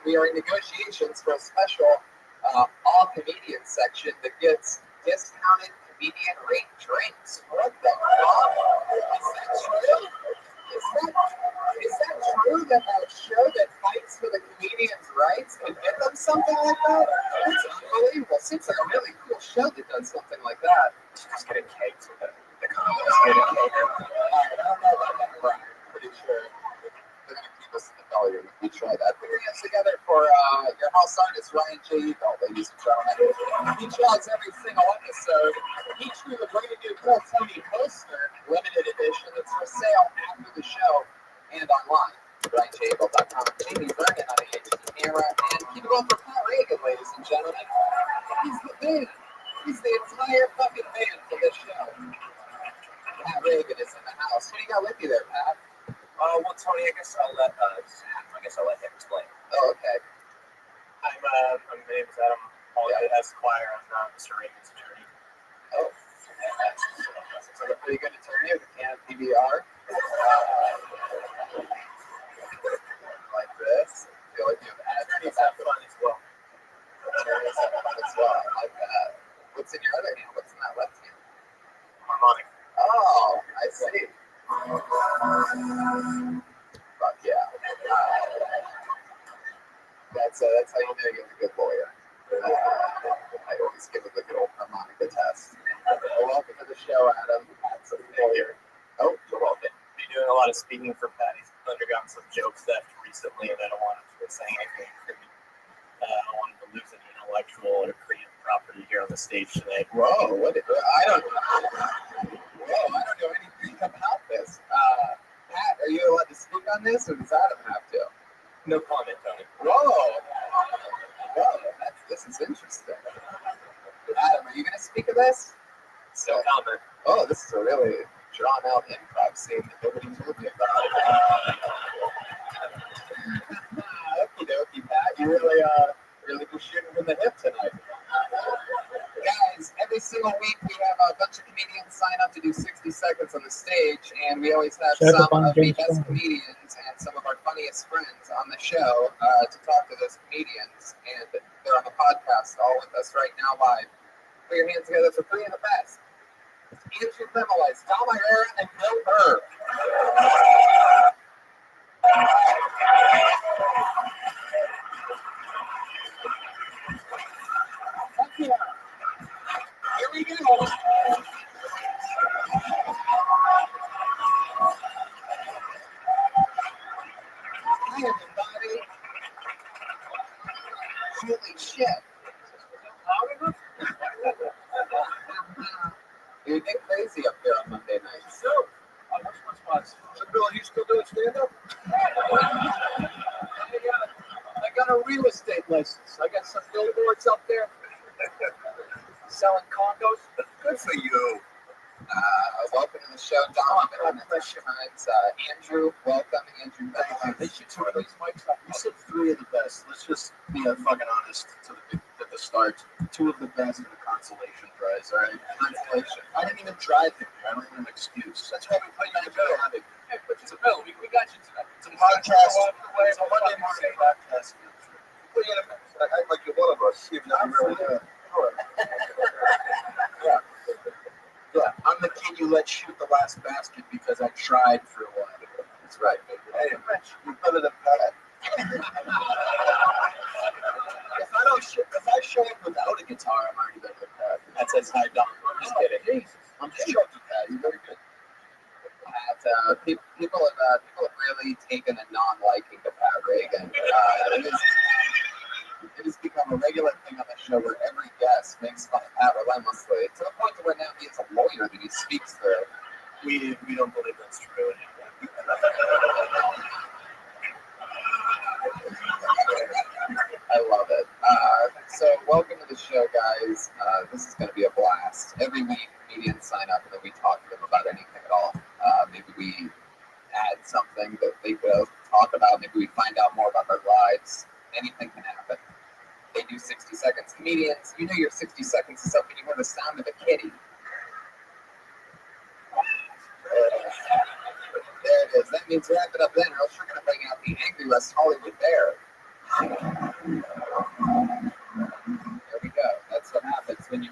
we are in negotiations for a special all comedian section that gets discounted comedian rate drinks. What the fuck? Is that true? Is that true that a show that fights for the comedian's rights can get them something like that? That's unbelievable. Seems like a really cool show that does something like that. Just get a cake for the comics. Get a cake. I don't know about that, but I'm pretty sure they're going to keep us in the belly room if we try that. Put your hands together for your house artist, Ryan J. Eagle, ladies and gentlemen. He tries every single episode. He drew the brand new Cool Tony poster, limited edition. It's for sale after the show and online. RyanJeagle.com. Jamie Vernon on a HD camera. And keep it going for Pat Reagan, ladies and gentlemen. He's the band. He's the entire fucking band for this show. Pat Reagan is in the house. What do you got with you there, Pat? Well, Tony, I guess I'll let him explain. Oh, okay. My name is Adam. Esquire. I'm Mr. Reagan's attorney. Oh, so a pretty good attorney with a can of PBR. Like this. I feel like you have ads. Attorneys have fun as well. Attorneys have fun as well. I like that. What's in your other hand? What's in that left hand? Harmonic. Oh, I see. Fuck yeah. That's how you know you're a good lawyer. I always give it the good old harmonica test. Well, welcome to the show, Adam. That's a lawyer. Oh, you're welcome. Been doing a lot of speaking for Pat. He's undergone some joke theft recently, and I don't want him to say anything. I don't want him to lose any intellectual or creative property here on the stage today. Whoa, I don't know anything about this. Pat, are you allowed to speak on this, or does Adam have to? No comment, Tony. Whoa, this is interesting. Adam, are you going to speak of this? No comment. Oh, this is a really drawn-out improv scene that nobody told me about. Okie dokie, Pat. You really go shooting from the hip tonight. Guys, every single week we have a bunch of comedians sign up to do 60 seconds on the stage, and we always have some of the best comedians and some of our funniest friends on the show to talk to those comedians, and they're on the podcast all with us right now live. Put your hands together for three of the best. Andrew Limelites, Dom Herrera, and Bill Burr. Here we go. Hi, everybody. Holy shit. You get crazy up there on Monday nights. So, Bill, you still doing stand-up? I got a real estate license. I got some billboards up there selling condos. Good for you. Welcome to the show, Dom. I'm Andrew. Welcome, Andrew. They should turn these mics up. You said three of the best. Let's just be fucking honest at the start. Two of the best in the consolation prize, all right? Consolation. I didn't even drive him. I don't have an excuse. That's why we put you on the bill. Hey, put you on the bill. We got you tonight. It's a podcast. It's a Monday morning podcast. Put you in a act like you're one of us. You're not really Yeah, I'm the kid you let shoot the last basket because I tried for a while. That's right. Hey, Rich, you're better than Pat. If I show up without a guitar, I'm already better than Pat. That says hi, Dom. I'm just kidding. Jesus. I'm just joking, Pat. You're very good. People have really taken a non-liking to Pat Reagan. It has become a regular thing on the show where every guest makes fun of Pat relentlessly, to the point where now he has a lawyer that he speaks through. We don't believe that's true anymore. I love it. So welcome to the show, guys. This is going to be a blast. Every week, comedians sign up and then we talk to them about anything at all. Maybe we add something that they could talk about. Maybe we find out more about their lives. Anything can happen. They do 60 seconds. Comedians, you know your 60 seconds is up when you hear the sound of a kitty. There it is. That means wrap it up then, or else you're going to bring out the angry West Hollywood Bear.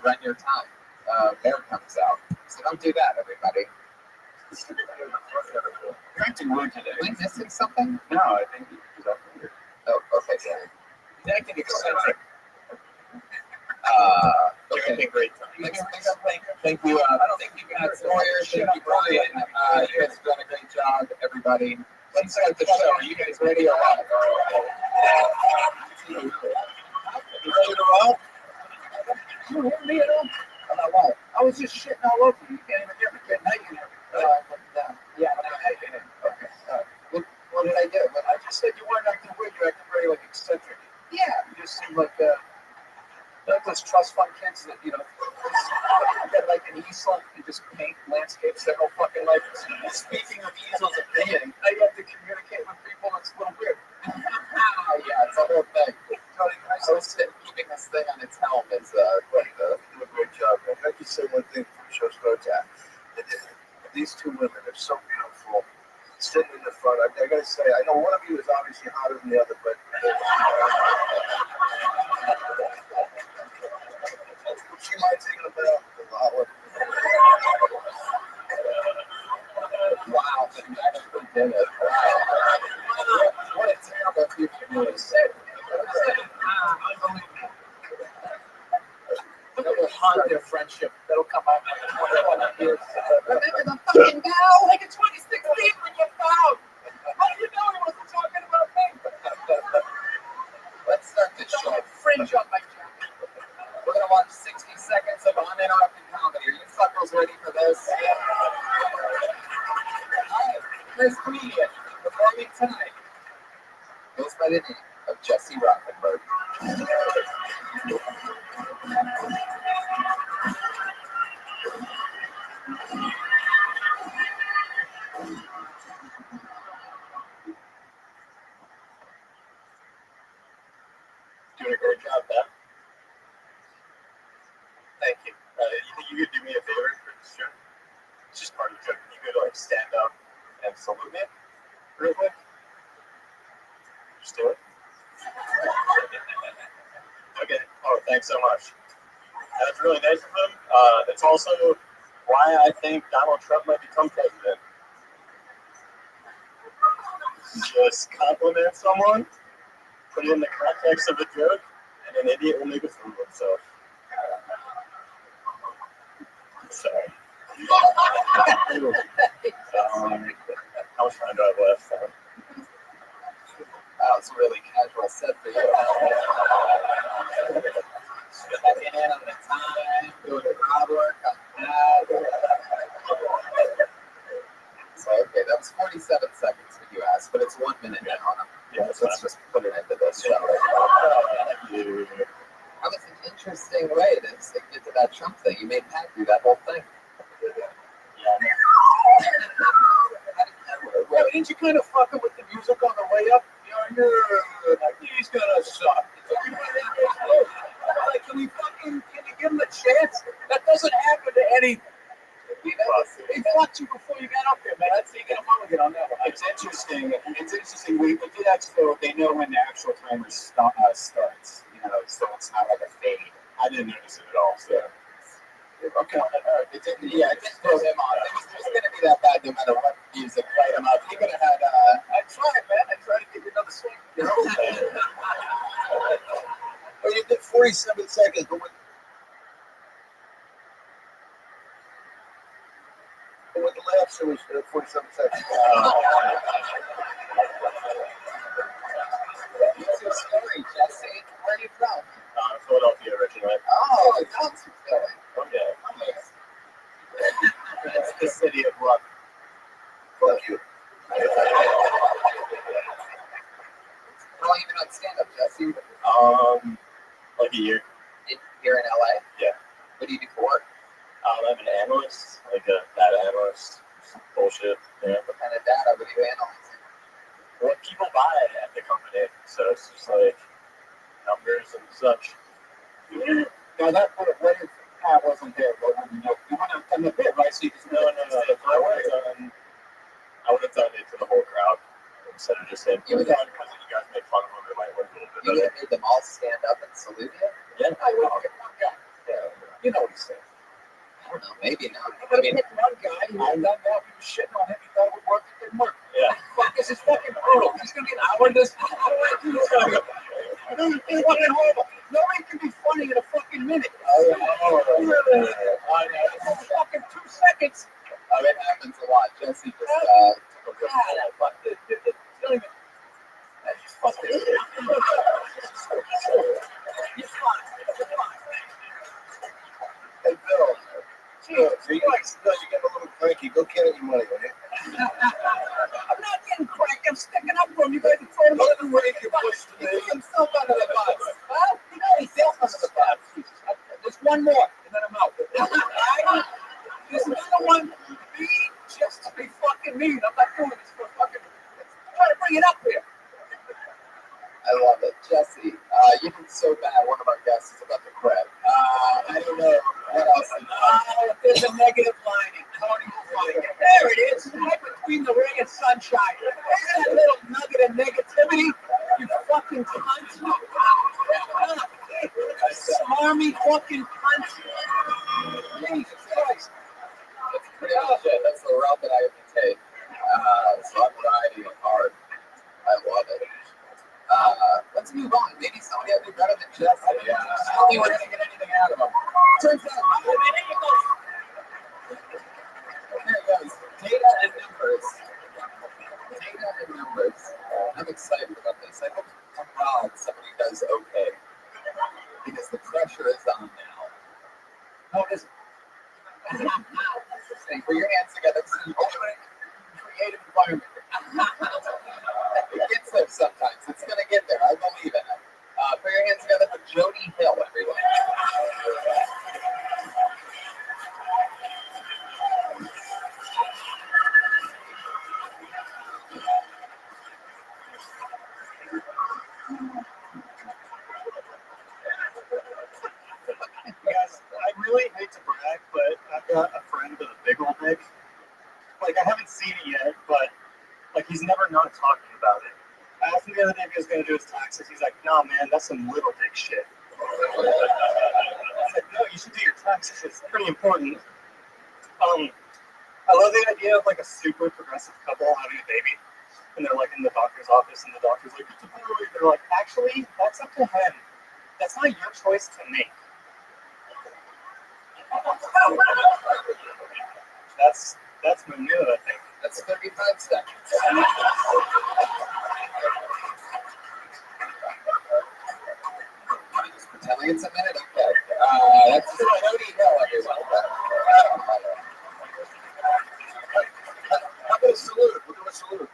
run your time. Mayor comes out. So don't do that, everybody. You're acting rude today. Am I missing something? No, I think he's up here. Oh, okay, sorry. He's acting eccentric. Okay. Okay, great. Thank you. I don't think you guys lawyers. Thank you, Brian. You guys have done a great job, everybody. Let's start the show. Are you guys ready or what? You ready to roll? You don't hear me at all? About what? I was just shitting all over you. You can't even hear me. Now you can hear me. Yeah, now I can hear me. Okay. What did I do? Well, I just said you weren't acting weird. You're acting very like eccentric. Yeah. You just seem like those trust fund kids that, you know, that like in Eastland can just paint landscapes their whole fucking life. Speaking of easels of painting, I have to communicate with people. It's a little weird. Yeah, it's a whole thing. Tony, I was keeping this thing on its helm is quite a great job. I'd like to say one thing before the show starts out. These two women are so beautiful. Sitting in the front, I gotta say, I know one of you is obviously hotter than the other, but she might take it about a lot. Wow, she actually did it. What a terrible people. That will haunt their friendship. That'll come out in 20 years. Remember the fucking gal like in 2016 when you found? How do you know he wasn't talking about me? Let's start this show. Fringe on my jacket. We're gonna watch 60 seconds of uninterrupted comedy. Are you fuckers ready for this? Alright, first comedian performing tonight goes by the name of Jesse Rothenberg. Doing a great job, man. Thank you. You think you could do me a favor for this show? It's just part of the joke. You could like stand up and salute me real quick. Just do it. Okay. Oh, thanks so much. That's really nice of him. That's also why I think Donald Trump might become president. Just compliment someone, put it in the context of a joke, and an idiot will make a fool of himself. Sorry. How much time do I have left? That was a really casual set for you. Checking in on the time, doing the crowd work on that. So, okay, that was 47 seconds when you asked, but it's 1 minute now. Yeah, So let's just put it into this show. That was an interesting way to get to that Trump thing. You made Pat do that whole thing. Well, didn't you kind of fuck him with the music on the way up? He's gonna suck. Like, can you give him a chance? That doesn't happen to any. You know, they fucked you before you got up there, man. I'd say you get a mulligan on that one. It's interesting. We did that so they know when the actual timer starts. You know, so it's not like a fade. I didn't notice it at all. So. Okay. It didn't throw him on. It was going to be that bad no matter what music played him up. He could have had, I tried, man. I tried to give you another swing. You know? Well, you did 47 seconds, but with the laughs, it was 47 seconds. What's your story, Jesse? Where are you from? Philadelphia originally. Oh, that's Philly. Oh, yeah. Nice. It's the city of luck. Fuck you. How long have you been on stand-up, Jesse? Like a year. Here in LA? Yeah. What do you do for work? I'm an analyst, like a data analyst. Bullshit. Yeah. What kind of data would you analyze? What people buy at the company. So it's just like numbers and such. Now that would have waited. I wasn't there, but you went up in the bit, right? So you just No. I would have done it to the whole crowd instead of just saying, because you guys make fun of them, it might work a little bit better. You would have made them all stand up and salute you? Yeah. I would have. Yeah. You know what he's saying. I don't know, maybe not. I mean, pick one guy who had done that. He was shitting on him. He thought it would work. It didn't work. Yeah. Fuck, this is fucking brutal. He's going to be an hour in this. It's fucking horrible. Nobody can be funny in a fucking minute. Fucking 2 seconds. It happens a lot. Jesse just took a break. You're fine. Hey, Bill. Cheers. You're getting a little cranky. Go get your money, will you? I'm not getting cracked. I'm sticking up for him. You guys are throwing him under the way you push to me. Himself under the bus. Huh? He got himself under the bus. There's one more, and then I'm out. There's another one. Me, just to be fucking mean. I'm not doing this for fucking. I'm trying to bring it up here. I love it. Jesse, you did so bad. One of our guests is about to crap. I don't know what else. There's a negative lining. Tony will find it. There it is. Right between the ray and sunshine. There's that little nugget of negativity. You fucking cunt. Smarmy fucking cunt. Jesus Christ. That's pretty much it. That's the route that I have to take. So I'm riding hard. I love it. Let's move on. Maybe somebody will be better than Jesse. Yeah. Tell me we're going to get anything out of him. Turns out, there it goes. Data and numbers. Data and numbers. I'm excited about this. I hope somebody does okay. Because the pressure is on now. No, it isn't. Put your hands together. This is a creative environment. It gets there sometimes. It's going to get there. I believe in it. Put your hands together for Jody Hill, everyone. Guys, I really hate to brag, but I've got a friend with a big old dick. Like, I haven't seen it yet, but, like, he's never not talking about it. I asked him the other day if he was going to do his taxes. He's like, no, man, that's some little dick shit. I said, no, you should do your taxes. It's pretty important. I love the idea of, like, a super progressive couple having a baby. And they're, like, in the doctor's office, and the doctor's like, it's a boy. They're like, actually, that's up to him. That's not your choice to make. That's minute, I think. That's 35 seconds. Just pretending it's a minute? Okay. That's Jody Hill, everyone. How about a salute? We'll do a salute.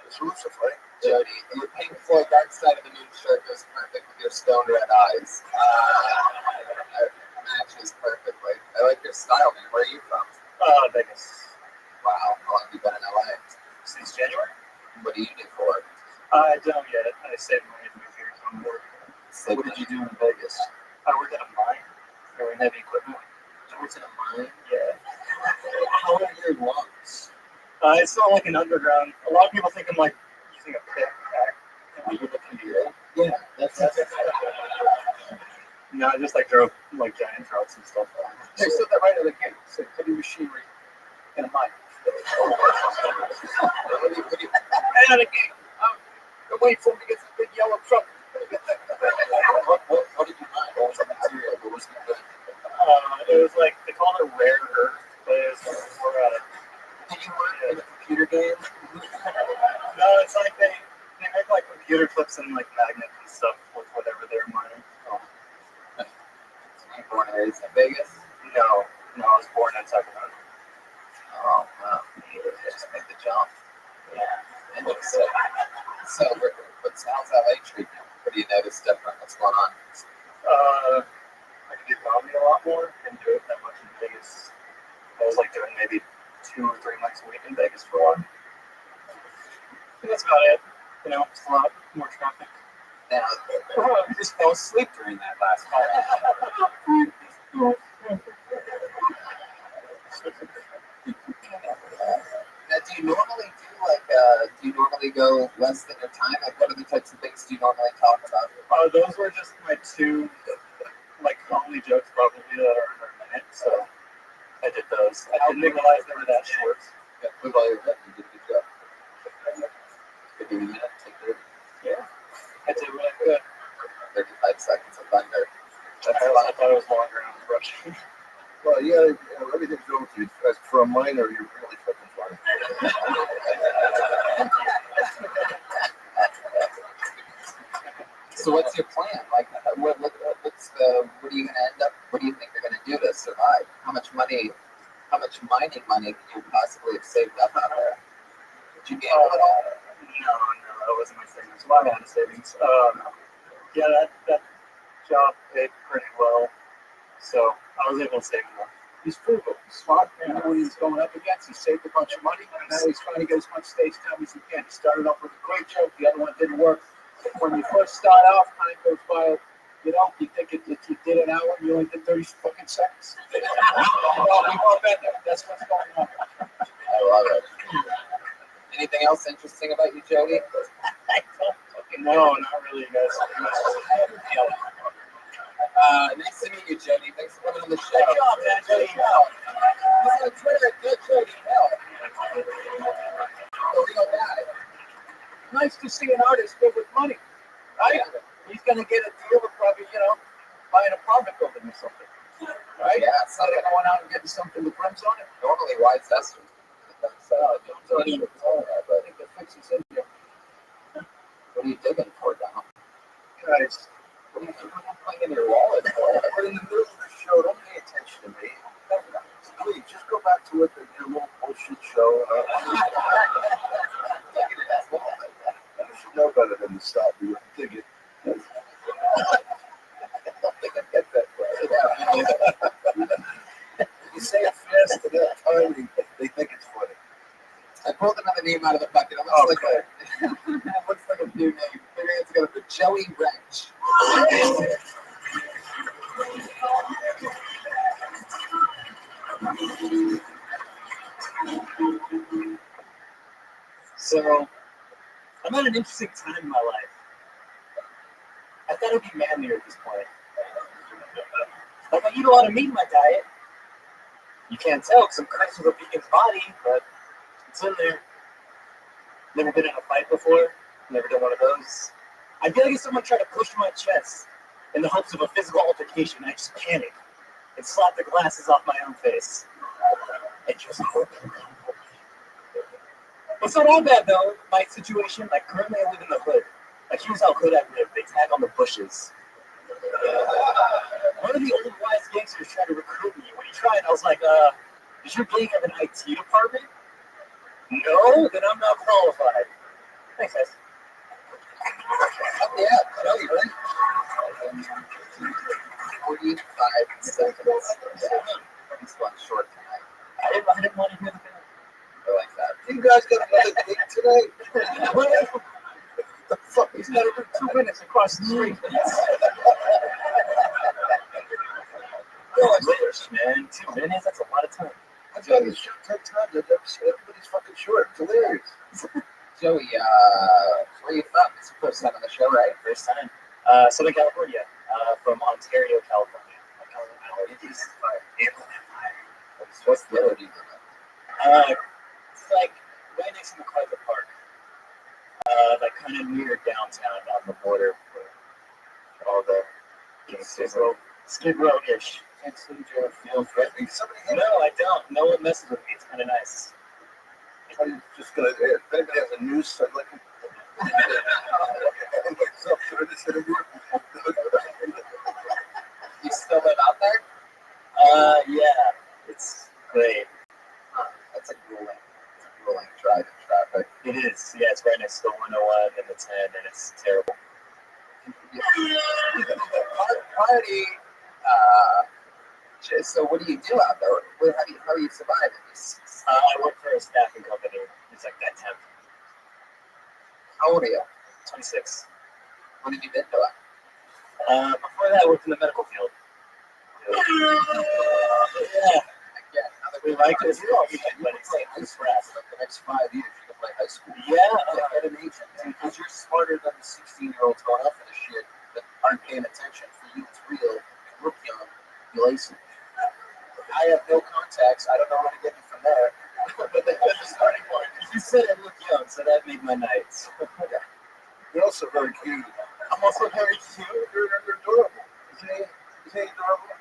Salutes are funny. Jody, your Pink Floyd Dark Side of the Moon shirt goes perfect with your stone red eyes. Matches perfectly. I like your style, man. Where are you from? Vegas. Wow. How long have you been in LA? Since January? What do you do for it? I don't yet. I saved money to move here on board. So what did you do in Vegas? I worked at a mine, doing heavy equipment. You worked in a mine? Yeah. How are your lungs? It's not like an underground. A lot of people think I'm like using a pick. Are you looking good? Yeah, that's No, I just like drove like giant trucks and stuff. They said that right at the gate. Said heavy machinery in a mine. What do you Right out of the gate. I'm waiting for him to get some big yellow truck. what did you mine? What was the material? What was the good? It was like they called it rare earth, but it was for Did you work in a computer game? no, it's like they make like computer clips and like magnets and stuff with whatever they're mining. You born and raised in Vegas? No, I was born in Sacramento. Oh, wow. You just made the jump. Yeah. Interesting. So, what's how's LA treating you? What do you notice different? What's going on? I could do comedy a lot more and do it that much in Vegas. I was like doing maybe 2 or 3 nights a week in Vegas for a while. And that's about it. You know, it's a lot more traffic. Now, you just fell asleep during that last call. Now, do you normally do Like, do you normally go less than your time? Like, what are the types of things do you normally talk about? Those were just my two, like, comedy jokes probably that are under a minute, so I did those. I didn't realize they were that short. Yeah, with all your you did a good job. Give you a minute, take 30. Yeah, I did really good. 35 seconds of thunder. I thought it was longer and I was rushing. Well, yeah, everything's going to you. As for a minor, you're really fucking funny. So what's your plan? Like, what are you gonna end up? What do you think you're gonna do to survive? How much mining money can you possibly have saved up out there? Did you gamble at all? No, that wasn't my savings. Well, I had savings. Yeah, that job paid pretty well, so I was able to save enough. He's frugal, smart, and knew what he was going up against. He saved a bunch of money, and now he's trying to get as much stage time as he can. He started off with a great joke, the other one didn't work. When you first start off, time goes by, you think if you did an hour, you only did 30 fucking seconds. We've all been there. That's what's going on. I love it. Anything else interesting about you, Jody? I don't fucking know, not really, guys. Nice to meet you, Jody. Thanks for coming on the show. Good job, man. Jody Hell. He's on Twitter at Good Jody Hell. The real guy. Nice to see an artist good with money, right? He's going to get a deal with probably, buying an apartment building or something, right? Yeah, Instead of going out and getting something with rims on it. normally wise Esther. I think the fix is in here. What are you digging for, Dom? Guys, What are you putting in your wallet for? But in the middle of the show, don't pay attention to me. Please, just go back to it, your little bullshit show. You should know better than to stop me and dig it. I don't think I get that right. You say it fast enough time, they think it's funny. I pulled another name out of the bucket. It looks like a new name. Maybe it's going to be Joey Wrench. So, I'm at an interesting time in my life. I thought I'd be manlier at this point. Like, I eat a lot of meat in my diet. You can't tell because I'm cursed with a vegan's body, but it's in there. Never been in a fight before. Never done one of those. I feel like if someone tried to push my chest in the hopes of a physical altercation, I just panic and slap the glasses off my own face. And just hope. It's not all bad though, my situation. Like currently I live in the hood. Like here's how hood I live. They tag on the bushes. One of the old wise gangsters tried to recruit me. When he tried, I was like, does your gang have an IT department? No? Then I'm not qualified. Thanks, guys. Yeah, Joey Wrench. 45 seconds. Yeah. He's one short tonight. I didn't want to hear the bell. I like that. You guys got another date today? what the fuck? He's got to do 2 minutes across the street. Man, 2 minutes? That's a lot of time. I've done this show 10 times. I've never seen everybody's fucking short. It's hilarious. Joey, where are you from? It's your first time on the show, right? First time. Southern California. From Ontario, California. Like an hour east. What's the other do you live in? It's like right next to MacArthur Park. Like kind of near downtown on the border where all the Skid Row-ish. Can't see your Feel threatening. Somebody No, I don't. No one messes with me. It's kind of nice. I'm just gonna. If anybody has a news site like myself during this interview, You still live out there? Yeah. It's great. That's a grueling drive in traffic. It is. Yeah, it's right next to the 101 and the 10, and it's terrible. Party. So what do you do out there? How are you surviving? I work for a staffing company. It's like that temp. How old are you? 26. What have you been doing? Before that, I worked in the medical field. Yeah. Again, now that We like this. but it's like ice wrap for the next 5 years. You're my high school. Yeah. At an age, because you're smarter than the 16-year-olds going off in the shit that aren't paying attention. For you, it's real. You look young. You lace it. I have no contacts. I don't know where to get you from there. But that's the starting point. You said I look young, so that made my nights. You're also very cute. I'm also very cute. You're adorable. Isn't he adorable?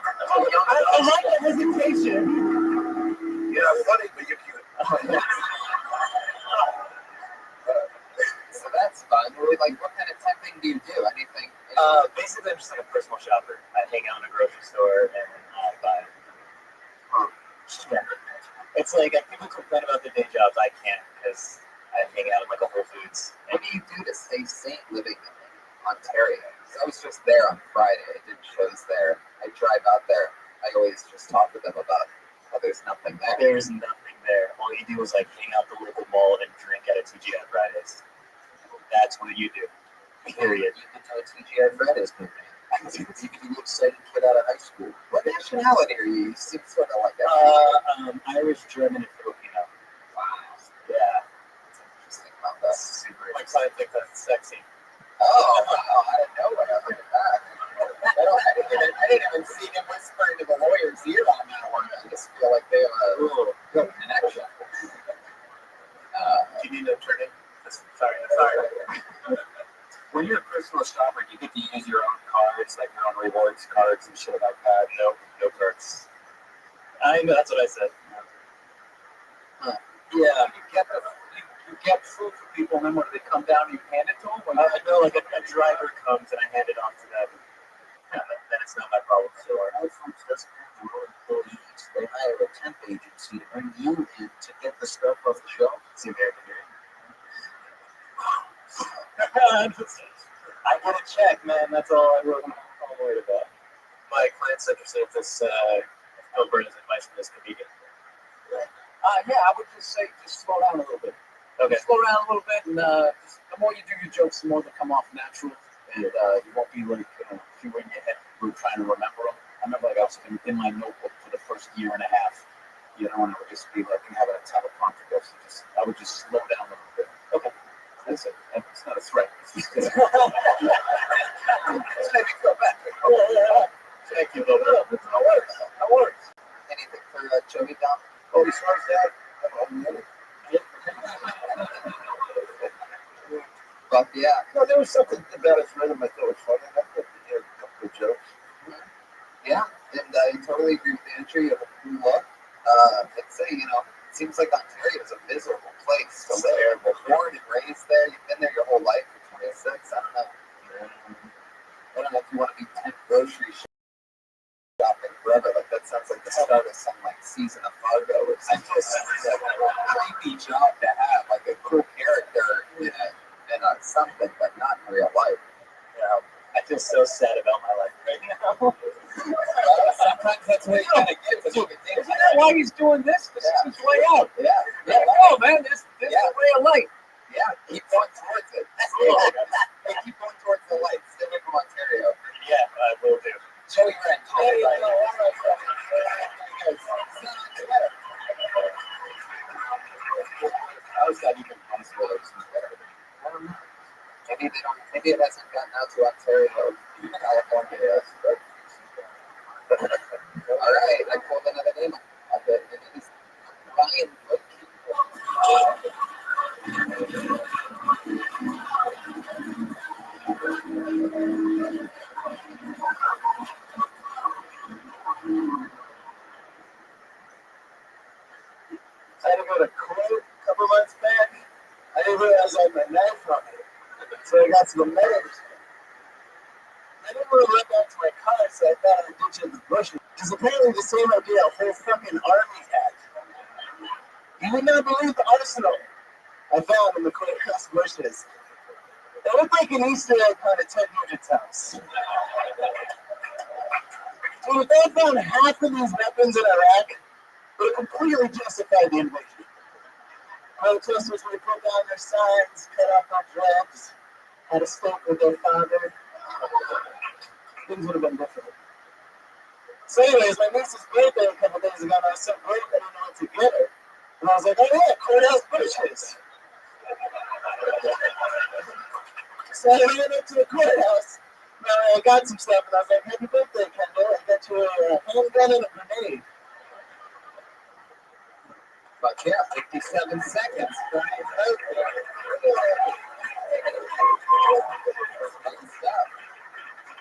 I like the hesitation. You're not funny, but you're cute. So that's fun. Like, what kind of tempting do you do? Anything? Basically, I'm just like a personal shopper. I hang out in a grocery store and I buy. Yeah. It's like people complain about their day jobs. I can't because I hang out in like a Whole Foods. What do you do to stay sane living in Ontario? 'Cause I was just there on Friday. I did shows there. I drive out there. I always just talk to them about how there's nothing there. There's nothing there. All you do is like hang out the local mall and drink at a TGI Fridays. That's what you do. Period. You can do a TGI Fridays movie. You excited kid out of high school. What nationality are you? You seem sort of like Irish, German, and Filipino. wow. Yeah. That's interesting about that. Super. Like I think that's sexy. Oh, wow. I didn't know what I look at that. I didn't even see him whisper into the lawyer's ear on that one. I just feel like they have a good connection. Do you need an attorney? Sorry. When you're a personal shopper, you get to use your own cards, like your own rewards cards and shit like that. No cards. I know, that's what I said. Yeah. You get food for people, and then when they come down, you hand it to them. I know, like a driver comes and I hand it off to them. Yeah, then it's not my problem. So our iPhone just employees, they hire a temp agency to bring you in to get the stuff off the shelf. It's the American dream. I get a check, man. That's all I'm worried about. My client's interested if this Gilbert is advice from this comedian. Yeah, I would just say just slow down a little bit. Okay. Slow down a little bit, and just, the more you do your jokes, the more they come off natural, and you won't be like if you were in your head, we're trying to remember them. I remember like I was in my notebook for the first year and a half, and I would just be like having a teleprompter. I would just slow down a little bit. Okay. That's it. It's not a threat. It's just Let's maybe go back. Thank you, Bill. No worries. Anything for Joey Dom? Oh, as far as that, I'm ready. But yeah. No, there was something about his rhythm I thought was funny. I thought he had a couple of jokes. Yeah, and I totally agree with Andrew. You have a cool look. I'd say, it seems like Ontario is a miserable place to live. You're born and raised there. You've been there your whole life for 26. I don't know if you want to be 10 grocery shopping forever. Like, that sounds like the start of some, like, season of Fargo or something. It's like a creepy job to have, like a cool character in a something, but not in real life. I feel so sad about my life right now. Sometimes that's what you gotta get. Isn't that why he's doing this? This is his way out. Yeah. Oh man, this is the way of life. Yeah, keep going towards it. Hey, keep going towards the light. Stay away from Ontario. Yeah, I will do. Joey Wren. How is that even possible? I don't know. Maybe it hasn't gotten out to Ontario. California, yes. All right, I pulled another name. I bet it is Ryan Wood. I had to go to court a couple months back. I didn't realize I had my knife on me. So I got to the medic. I didn't want to run back to my car, so I thought I'd ditch in the bushes. Because apparently the same idea a whole fucking army had. You would not believe the arsenal I found in the courthouse bushes. It looked like an Easter egg on a Ted Nugent's house. Dude, if they found half of these weapons in Iraq, it would completely justify the invasion. Protesters would put down their signs, cut off their dreads, had a stake with their father. Things would have been different. So anyways, my niece's birthday a couple days ago, and I was so great I didn't know what to get her. And I was like, oh yeah, courthouse bushes. So I went up to the courthouse. I got some stuff, and I was like, happy birthday, Kendall. I got you a handgun and a grenade. But yeah, 57 seconds. Brian's birthday. Good stuff.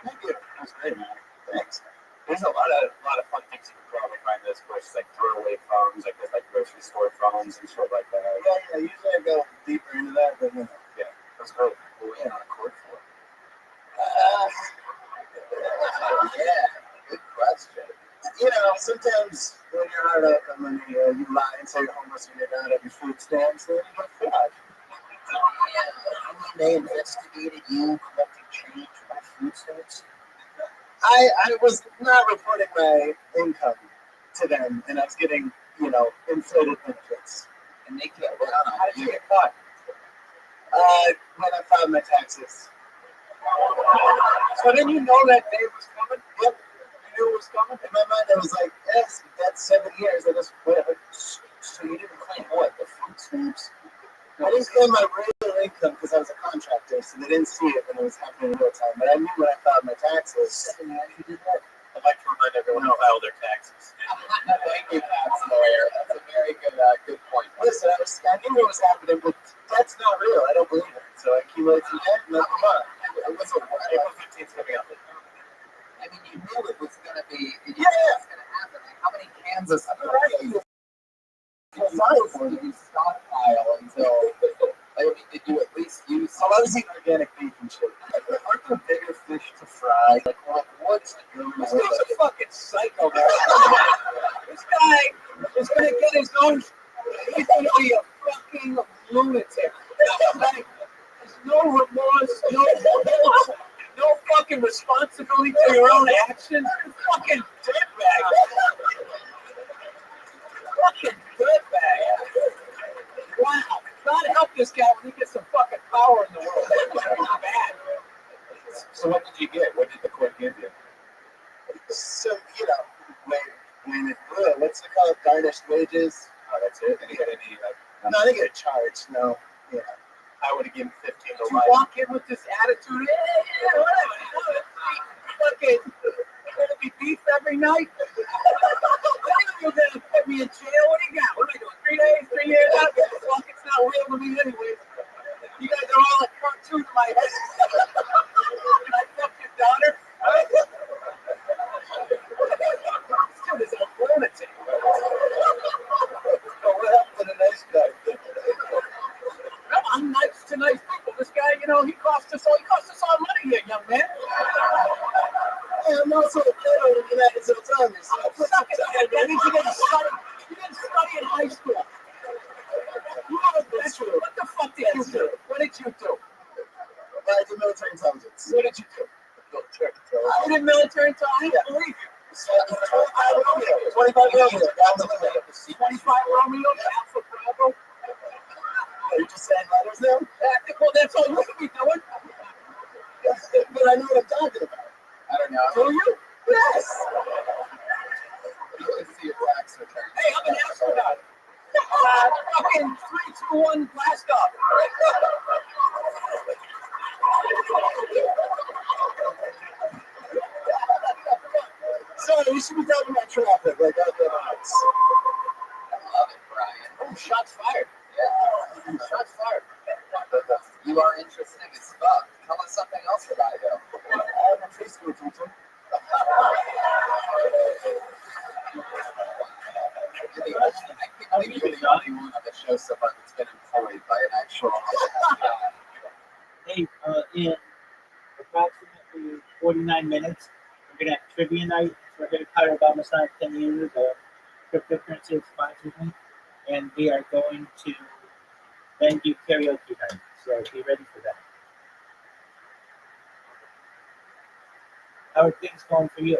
Thank you. That's great, man. Thanks. There's a lot of fun things you can probably find this versus like throwaway phones, like there's like grocery store phones and stuff like that. Yeah, usually I go deeper into that, but Yeah, that's great. What were you on a court for? uh, Yeah, good question. sometimes when you're out of the money, you lie and say you're homeless and you're not at your food stamps, then you get fraud. They investigated you collecting change from my food stamps. I was not reporting my income to them, and I was getting, inflated benefits. And they kept down on How did you you. get caught? When I filed my taxes. So then you know that day was coming? Yep. You knew it was coming? In my mind, I was like, yes, that's 7 years. I just whatever. So you didn't claim what? The food stamps? I didn't claim my real income because I was a contractor, so they didn't see it when it was happening in real time. But I knew when I filed my taxes. 7 years you did that? I'd like to remind everyone to file their taxes. Thank you, tax lawyer. That's a very good point. Listen, I knew what was happening, but that's not real. I don't believe it. So I accumulated some debt and that's fine. It was a April 15th coming up. I mean, you knew it was going to be. You knew Yeah. it was going to happen. Like, how many cans of you stockpile until? I mean, did you at least use? So I was eating organic beef and shit. Aren't there bigger fish to fry? Like what's This guy's a fucking psycho, man. This guy is going to get his own. He's going to be a fucking lunatic. Like, there's no remorse, no fucking responsibility for your own actions. You fucking dirtbag. Fucking dirtbag. Wow. God help this guy when he gets some fucking power in the world. It's bad. So what did you get? What did the court give you? So, when it what's it called? Garnished wages. Oh, that's it. Did you get any? No, I didn't get a charge. No. Yeah. I would have given 15 to Did you life. walk in with this attitude? Yeah, whatever. Fucking, gonna be beef every night. You're gonna put me in jail. What do you got? What am I doing? 3 days, 3 years? I don't give a fuck. It's not real to me anyway. You guys are all a cartoon in my head. Can I fuck your daughter? This dude is a lunatic. So what happened to the nice guy? I'm nice to nice people. This guy, he cost us all money here, young man. Yeah, I'm also a fellow in the United States Army. So I put Suck it. That means you didn't study in high school. That's true. What the fuck did you do? What did you do? I did military intelligence. What did you do? You did military until I didn't believe you. So, 25 Romeo. 25 Romeo. Down the limit. 25 Romeo, Alpha Bravo. Are you just saying letters now? Well, that's all you can be doing. But I know what I'm talking about. I don't know. Do you? Yes. You can see your tax return. Hey, I'm an astronaut. Fucking 3, 2, 1, blast off. Sorry, we should be talking about traffic. Like out there. I love it, Brian. Oh, shots fired. Yeah. Shots fired. You are interesting as fuck. Tell us something else about you. I have a Facebook teacher. I think you're the only one on the show so far that's been employed by an actual. Hey, in approximately 49 minutes, we're going to have trivia night. We're going to cut Obama sign 10 years. Cryptocurrency sponsors me. And we are going to then do karaoke night. So be ready for that. How are things going for you?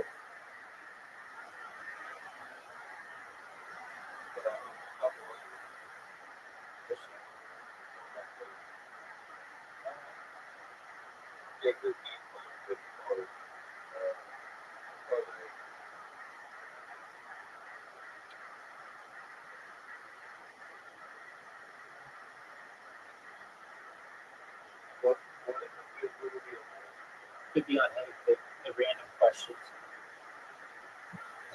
could be on any of the random questions.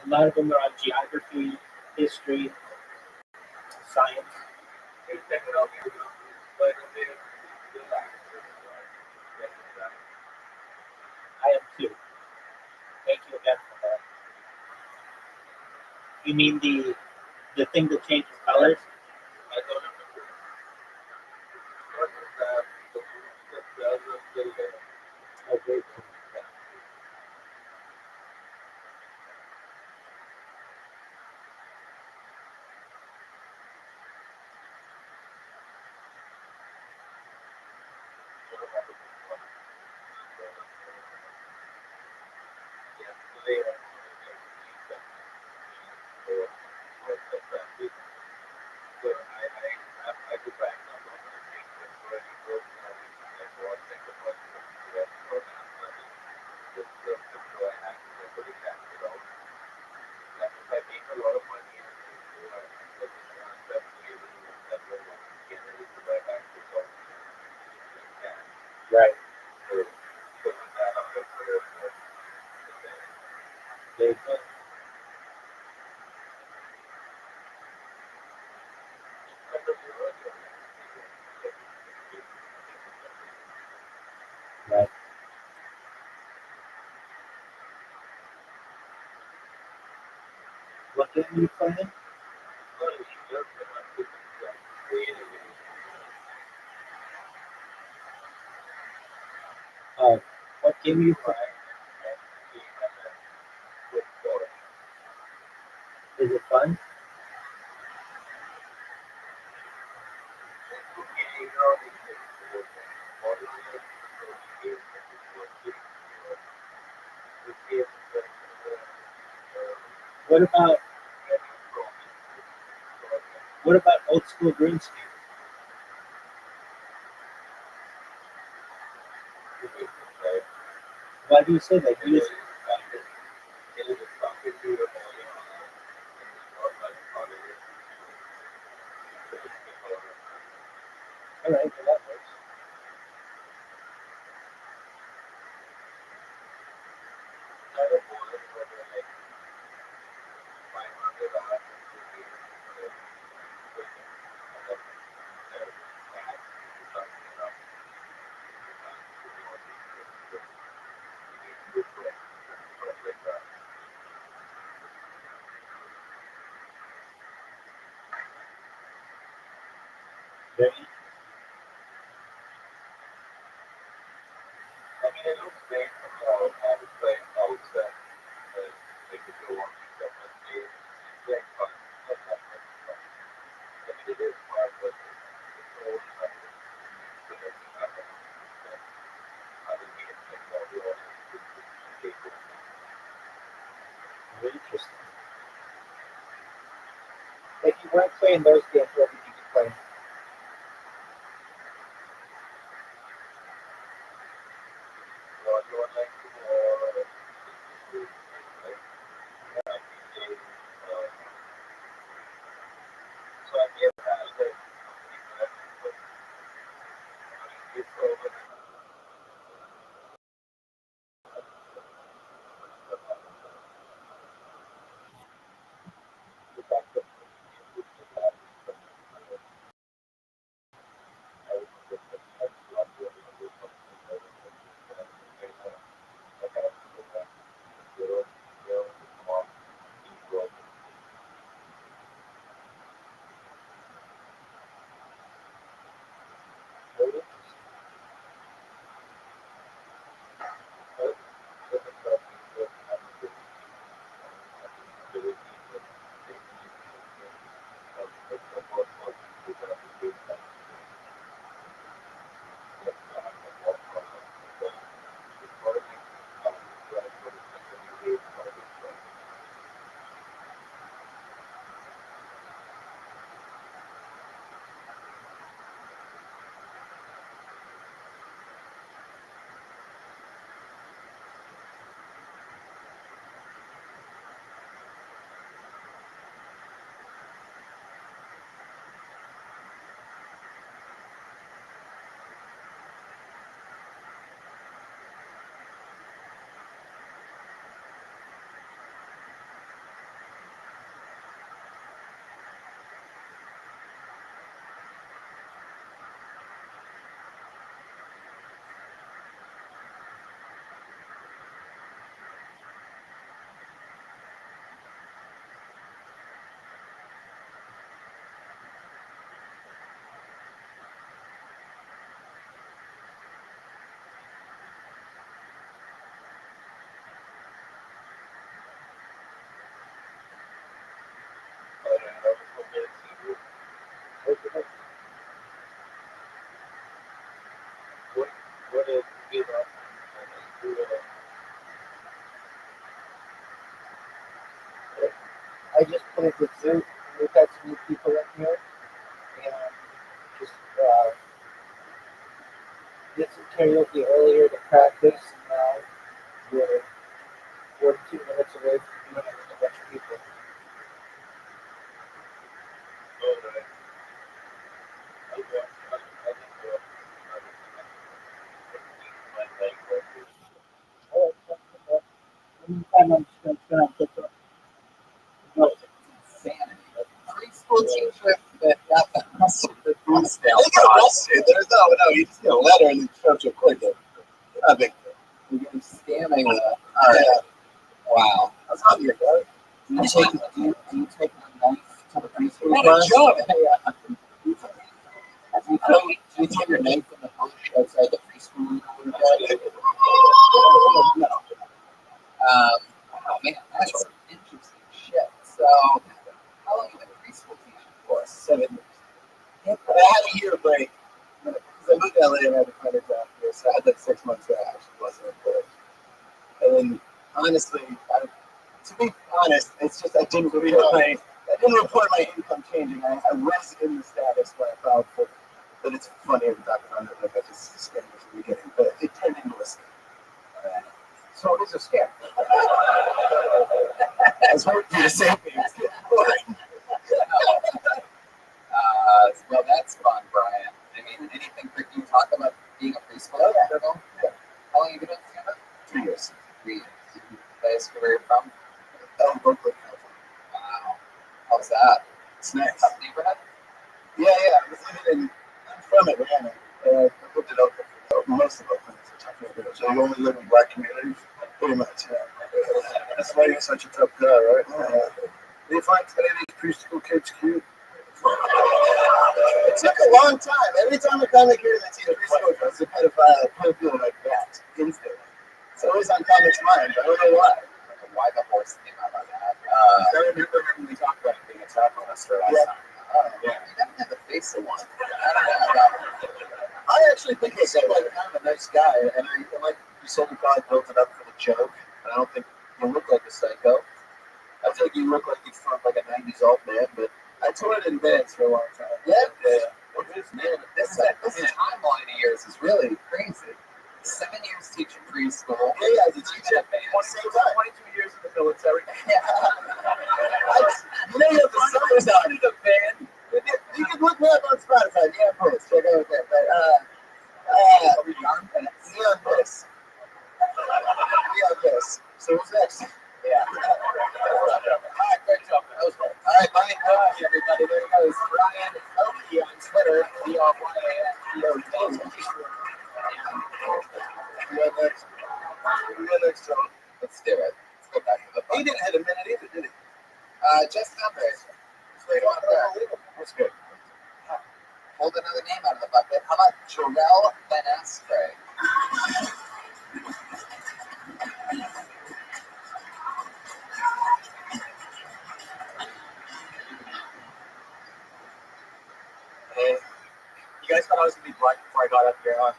A lot of them are on geography, history, science. I am too. Thank you again for that. You mean the thing that changes colors? Oh, very cool. Right. Very cool. Right. What game are you playing? What game are you playing? Is it fun? What about old school green screen? Why do you say that? All right, well, that works. Very interesting. If you weren't playing those games, what would you be playing? go to Viva. I just put it with Zoom. We've got some new people in here, and just did some karaoke earlier to practice. And now we're 42 minutes away from being with a bunch of people. I'm just going to put the Insanity. A preschool teacher that got the hustle the food stamp. They get arrested. There's no, you just get a letter and you charge a quick. Not a big deal. You're scamming the. All right. Wow. That's not your guy. Do you take a knife to the preschool What a class? job. Yeah. Do you take your knife in the bush outside the preschool? No. Oh man, that's some interesting shit. So, how long have you been a preschool teacher for? 7 years. I had a year break. Because I moved to LA and I had a kind of job here, so I had like 6 months where I actually wasn't employed. And then, honestly, to be honest, it's just I didn't report my income changing. I was in the status where I filed for it. But it's funny every time I remember like I just scammed at the beginning, but it turned into a scam. So it is a scam. I was hoping for the same thing. Well, that's fun, Brian. I mean, anything for you talk about being a preschooler? Yeah. How long have you been doing stand-up? 3 years. 3 years. Place where you're from? Berkeley. Wow. How's that? It's nice. Tough neighborhood? Yeah. I was living I'm from Atlanta. I lived in Oakland. Most of Oakland is a tough neighborhood. So you only live in black communities? Pretty much, yeah. That's why you're such a tough guy, right? Do you find any of these preschool kids cute? It took a long time. Every time I come here, I see a preschool kid, it's a pedophile like that, instantly. It's always on comics' mind. I don't know why. Why the horse came out of that? I remember when we talked about being a tackle master last time. Yeah. You definitely have the face of one. I don't know about I actually think he's like kind of a nice guy, and I like you said you probably built it up for the joke. And I don't think you look like a psycho. I feel like you look like you're from like a '90s old man, but I toured in bands for a long time. Yeah. What is man, this timeline of yours is really crazy. 7 years teaching preschool. Yeah, as a teacher. At a band. 22 years in the military. Yeah. You know you have the summers on the band. You can look me up on Spotify. Yeah, post. Check out that. Neon Bliss. So what's next? Yeah. All right, great job. That was great. All right, Brian Kobe, everybody. There he goes. Brian Kobe on Twitter. Next song. Let's do it. Let's go back to the He didn't hit a minute either, did he? just under. Straight on there. That's good. Hold another name out of the bucket. How about Jarrell Benestre? Hey, you guys thought I was gonna be black before I got up here, huh?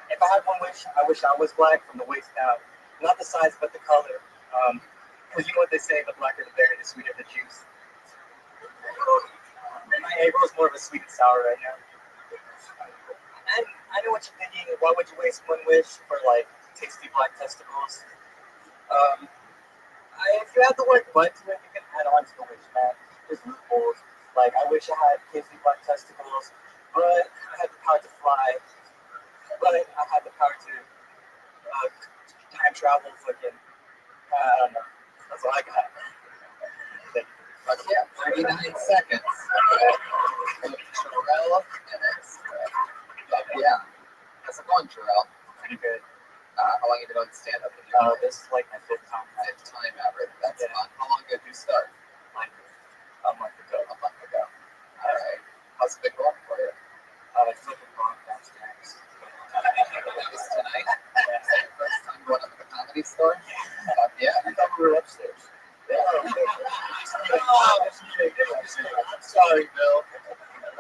If I had one wish, I wish I was black from the waist down. Not the size, but the color. Because you know what they say, the blacker the berry, the sweeter the juice. My ego is more of a sweet and sour right now. And I know what you're thinking. Why would you waste one wish for like tasty black testicles? If you have the word "but" to it, you can add on to the wish, man. There's loopholes. Like I wish I had tasty black testicles, but I had the power to fly. But I had the power to time travel. Fucking, I don't know. That's all I got. But yeah, 39 seconds. Jarrell Benestre. Yeah. How's it going, Jarrell? Pretty good. How long have you been on stand-up? This is like my fifth time. Fifth time ever. That's fun. How long ago did you start? A month ago. A month ago. All right. How's it been going for you? Flipping wrong downstairs. That was tonight? First time going up to the comedy store? Yeah. I thought we were upstairs. Yeah. I'm sorry, Bill.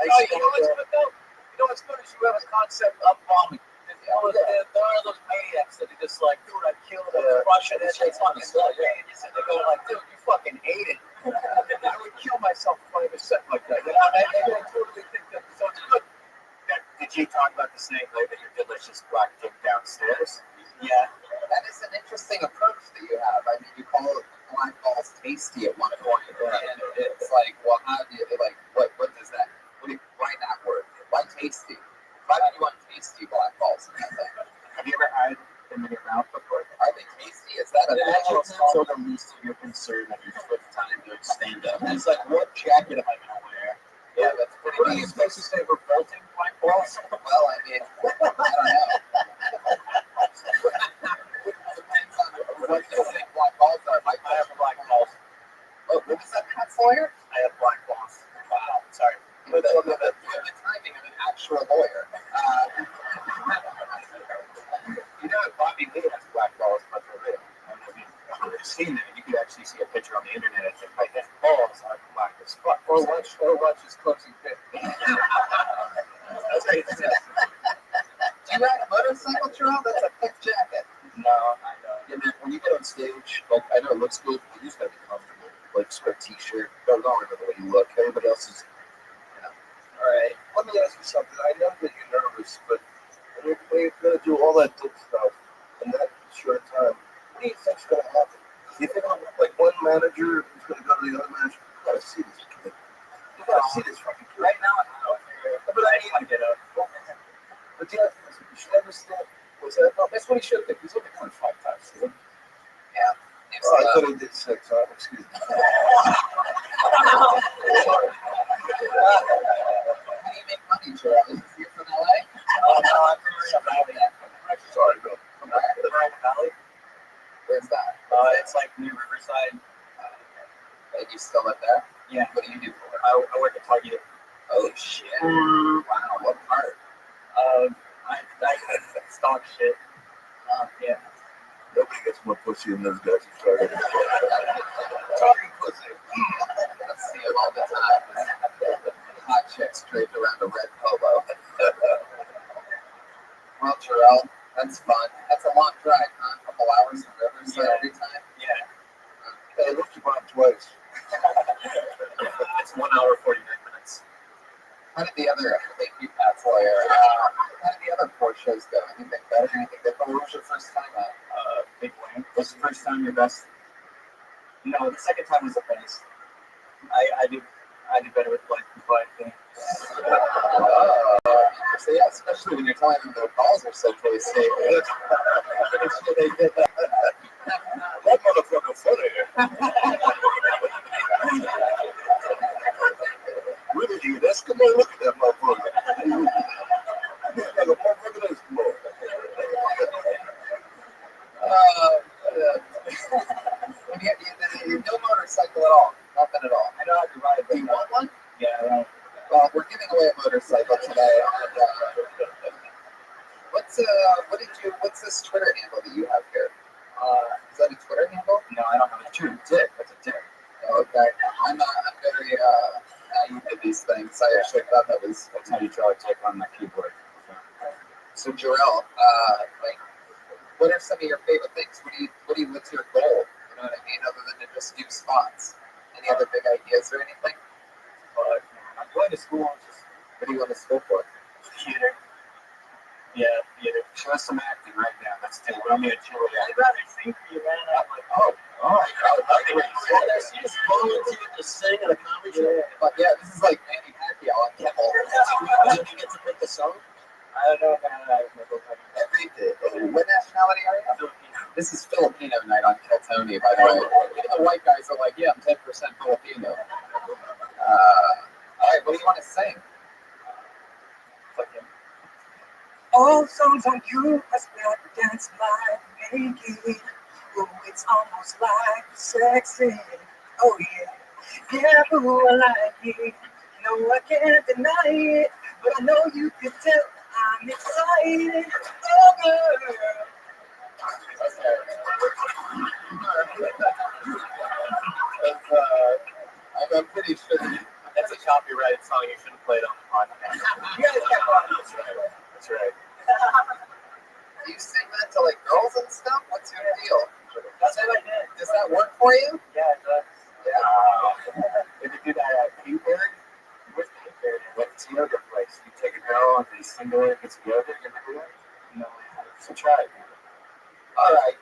You know what's funny? you have a concept of bombing. There are those maniacs that are just like, dude, I killed a Russian and they fucking love it. And they go like, dude, you fucking hate it. I would kill myself if I ever said like that. You know, and I totally think that sounds good. Now, did you talk about the same way that your delicious black dick downstairs? Yeah. That is an interesting approach that you have. I mean, you call it black balls tasty at one point, and it's like, well, how do you like? What does that? Why that word? Why tasty? Why do you want tasty black balls? Have you ever had them in your mouth before? Are they tasty? Is that a magic? So the least of your concern of your fifth time doing stand up. And it's like, what jacket am I gonna wear? Yeah, that's pretty. What do you supposed to say? Revolting black balls? Well, I mean, I don't know. Depends on what you think black balls are. Like, I have black balls. oh, what is that, Pat Sawyer? I have black balls. Wow. Sorry. You have the timing of an actual lawyer. You know, Bobby Lee has black balls, but for real. I mean, I've seen that. You could actually see a picture on the internet. It's like his balls are black as fuck. Or watch his closing fit. That's right. Do you ride a motorcycle, Terrell? That's a thick jacket. No, I don't. Yeah, man, when you get on stage, like, I know it looks good, but you just gotta be comfortable. Like, just wear a t-shirt. Don't worry about the way you look. Everybody else is, you know. All right. Let me ask you something. I know that you're nervous, but when you're going to do all that dick stuff in that short time, what do you think's going to happen? Do you think, like, one manager is going to go to the other manager? You got to see this kid. You got to see this fucking kid. Right now, I don't know. But I mean, get up. but yeah, you should understand. What's that? No, that's what he should think. He's only going 5 times. Yeah. It's, Oh, I thought he did 6. Excuse me. how do you make money, Terrell? Is this here from LA? Oh, no, I'm from Sorry, bro. From where? the Round Valley. Where's that? It's like near Riverside. And you still live there? Yeah. What do you do for it? I work at Target. Oh, shit. Wow, what part? I stock shit. Yeah. Nobody gets more pussy than those guys. Sorry. Talking pussy. I see him all the time. Hot chicks draped around a red polo. Well, Terrell, that's fun. That's a long drive, huh? A couple hours in Riverside every time. Yeah. Hey, look, you bought twice. It's 1 hour 49 minutes. How did the other, thank you, Pat Sawyer, how did the other 4 shows go? Anything better? Anything different? What was your first time at? Big win. Was the first time your best? No, the second time was the best. I do better with black people, I think. So yeah, especially when you're telling them their balls are so tasty. Pretty sure they did that. That motherfucker funny. Really, dude, that's come on, look at that motherfucker. Like a motherfucker that's more. No motorcycle at all. Nothing at all. I know how to ride it. Do you want one? Yeah, right. Well, we're giving away a motorcycle today. And, what's this Twitter handle that you have here? Is that a Twitter handle? No, I don't have a true dick. That's a dick. Oh, okay. I'm very naive to these things. I actually thought that was. That's how you draw a dick on my keyboard. So, Jarrell, like, what are some of your favorite things? What's your goal? You know what I mean? Other than to just do spots. Any other big ideas or anything? I'm going to school. What do you want to school for? Theater. Yeah, theater. Show us some acting right now. Let's do it. We'll need a cheerleader. I'd rather sing for you, man. I'm like, You just volunteered to sing at a comedy show? But yeah, this is like Manny Pacquiao on Kimmel. Did you get to pick the song? I don't know, man. What nationality are you? Filipino. This is Filipino night on Kill Tony, by the way. Even the white guys are like, yeah, I'm 10% Filipino. All right, what do you want to sing? All songs on you, as that dance like naked. Oh, it's almost like sexy. Oh yeah, yeah, ooh, I like it. No, I can't deny it, but I know you can tell I'm excited. Oh girl. I'm pretty sure That's a copyrighted song. You shouldn't play it on the podcast. You guys kept on this, right? the way it gets yogurt, you remember that? No. So try it. All right.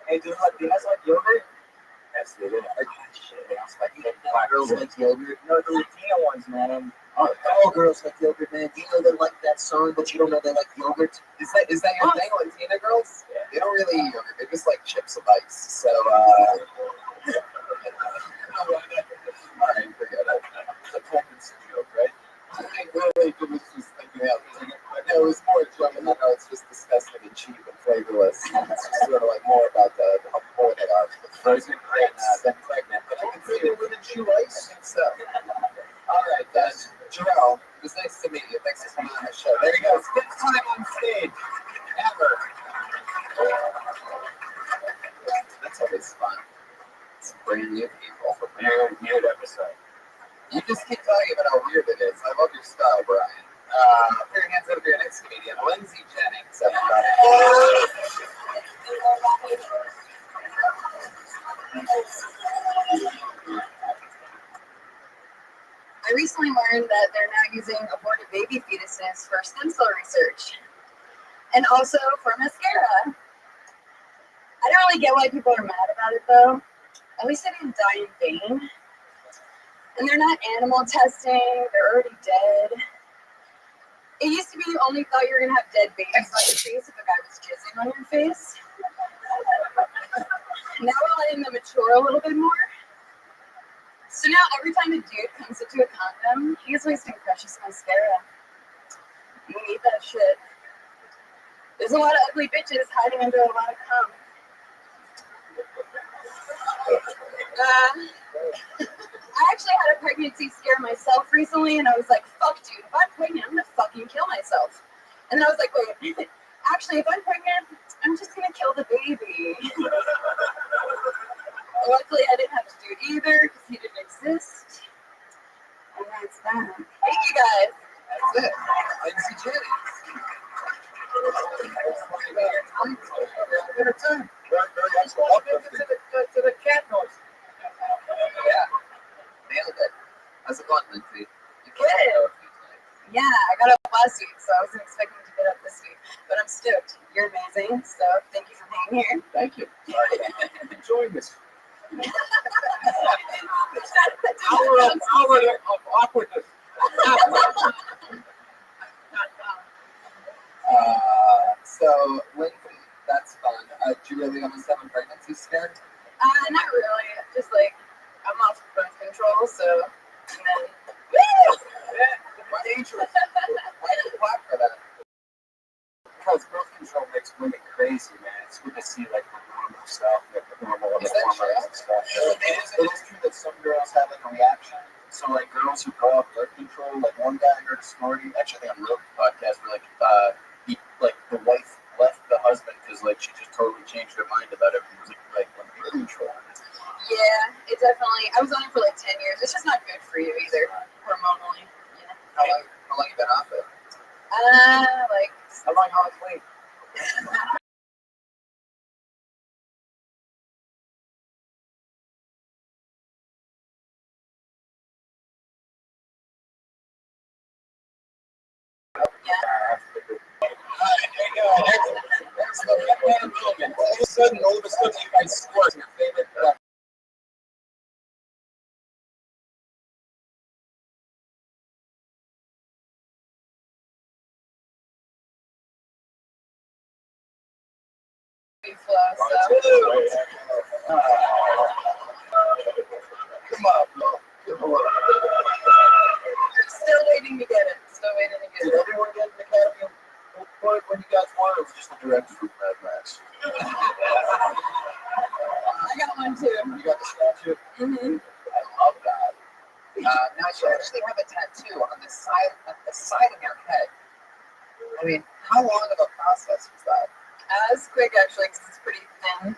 Hey, do you guys like yogurt? Yes, they do. Girls like yogurt. No, the Latina ones, man. All girls like yogurt, man. Do you know they like that song, but you don't know they like yogurt? Is that your thing, Latina girls? Yeah. They don't really eat yogurt. They just like chips of ice. So, all right, forget it. It's a pregnancy joke, right? I really was just thinking out. It was more a joke, and I know it's just disgusting and cheap and flavorless. It's just sort of like more about how poor they are Frozen grapes. than pregnant. But I can see the women chew ice. I think so. All right, Jarrell, it was nice to meet you. Thanks for coming on the show. There you go. Fifth time on stage ever. That's always fun. It's brand new people. Weird episode. You just keep talking about how weird it is. I love your style, Brian. Put your hands up for your next comedian, Lindsay Jennings. Everybody. I recently learned that they're now using aborted baby fetuses for stem cell research and also for mascara. I don't really get why people are mad about it though. At least they didn't die in vain. And they're not animal testing, they're already dead. It used to be you only thought you were going to have dead babies on your face if a guy was jizzing on your face. Now we're letting them mature a little bit more. So now every time a dude comes into a condom, he's wasting precious mascara. You need that shit. There's a lot of ugly bitches hiding under a lot of cum. I actually had a pregnancy scare myself recently, and I was like, fuck, dude, if I'm pregnant, I'm gonna fucking kill myself. And then I was like, wait, actually, if I'm pregnant, I'm just gonna kill the baby. Luckily, I didn't have to do it either, because he didn't exist. And that's that. Thank you guys. That's it. Lindsay Jennings. Dinner time. Welcome to the cat noise. Yeah. Nailed it. How's it going, Lindsay? You Good. Yeah, I got up last week, so I wasn't expecting to get up this week. But I'm stoked. You're amazing, so thank you for being here. Thank you. Enjoying this. Hour of awkwardness. So, Lindsay, that's fun. Do you really almost have a pregnancy scare? Not really. Just like, I'm off birth control, so, and then, Why dangerous? Why did you clap for that? Because birth control makes women crazy, man. It's good to see like the normal stuff, like the normal Is that true? hormones and stuff. It is true that some girls have like a reaction. So like girls who go off birth control, like one guy I heard a story, actually on a real podcast, where he the wife left the husband because like she just totally changed her mind about everything, like when birth control. yeah, it definitely, I was on it for like 10 years. It's just not good for you either, hormonally. Yeah. How long you been off it? Like, How long you wait? All of a sudden, you guys score your favorite. flow, so. Come on, bro. Still waiting to get it. Still waiting to get Did it. everyone get an Academy Award when you guys won, or was it just the director from Mad Max? I got one too. You got the statue? Mm-hmm. I love that. Now you actually have a tattoo on the side of your head. I mean, how long of a process was that? It's quick actually, because it's pretty thin.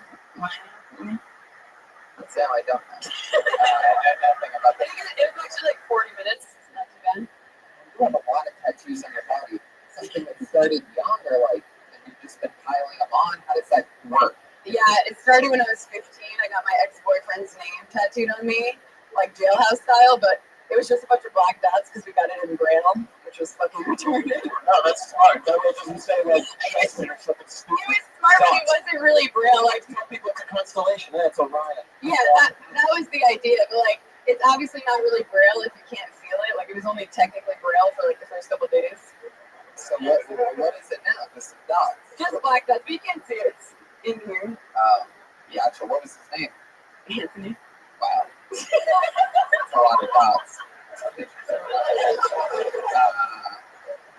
That's how I don't know. Nothing about that. It was actually like 40 minutes. It's not too bad. You have a lot of tattoos on your body. Something that started young, or like you've just been piling them on. How does that work? Yeah, it started when I was 15. I got my ex-boyfriend's name tattooed on me, like jailhouse style, but it was just a bunch of black dots because we got it in Braille. which was fucking retarded. No, that's smart. That way it doesn't say like Jason or something It stupid. was smart, but it wasn't really braille. Like tell people it's a constellation. Yeah, it's Orion. Yeah, that was the idea. But like, it's obviously not really braille if you can't feel it. Like, it was only technically braille for like the first couple days. So what is it now? Just some dots. Just black dots, but you can't see it. It's in here. Gotcha. What was his name? Anthony. Wow. That's a lot of dots.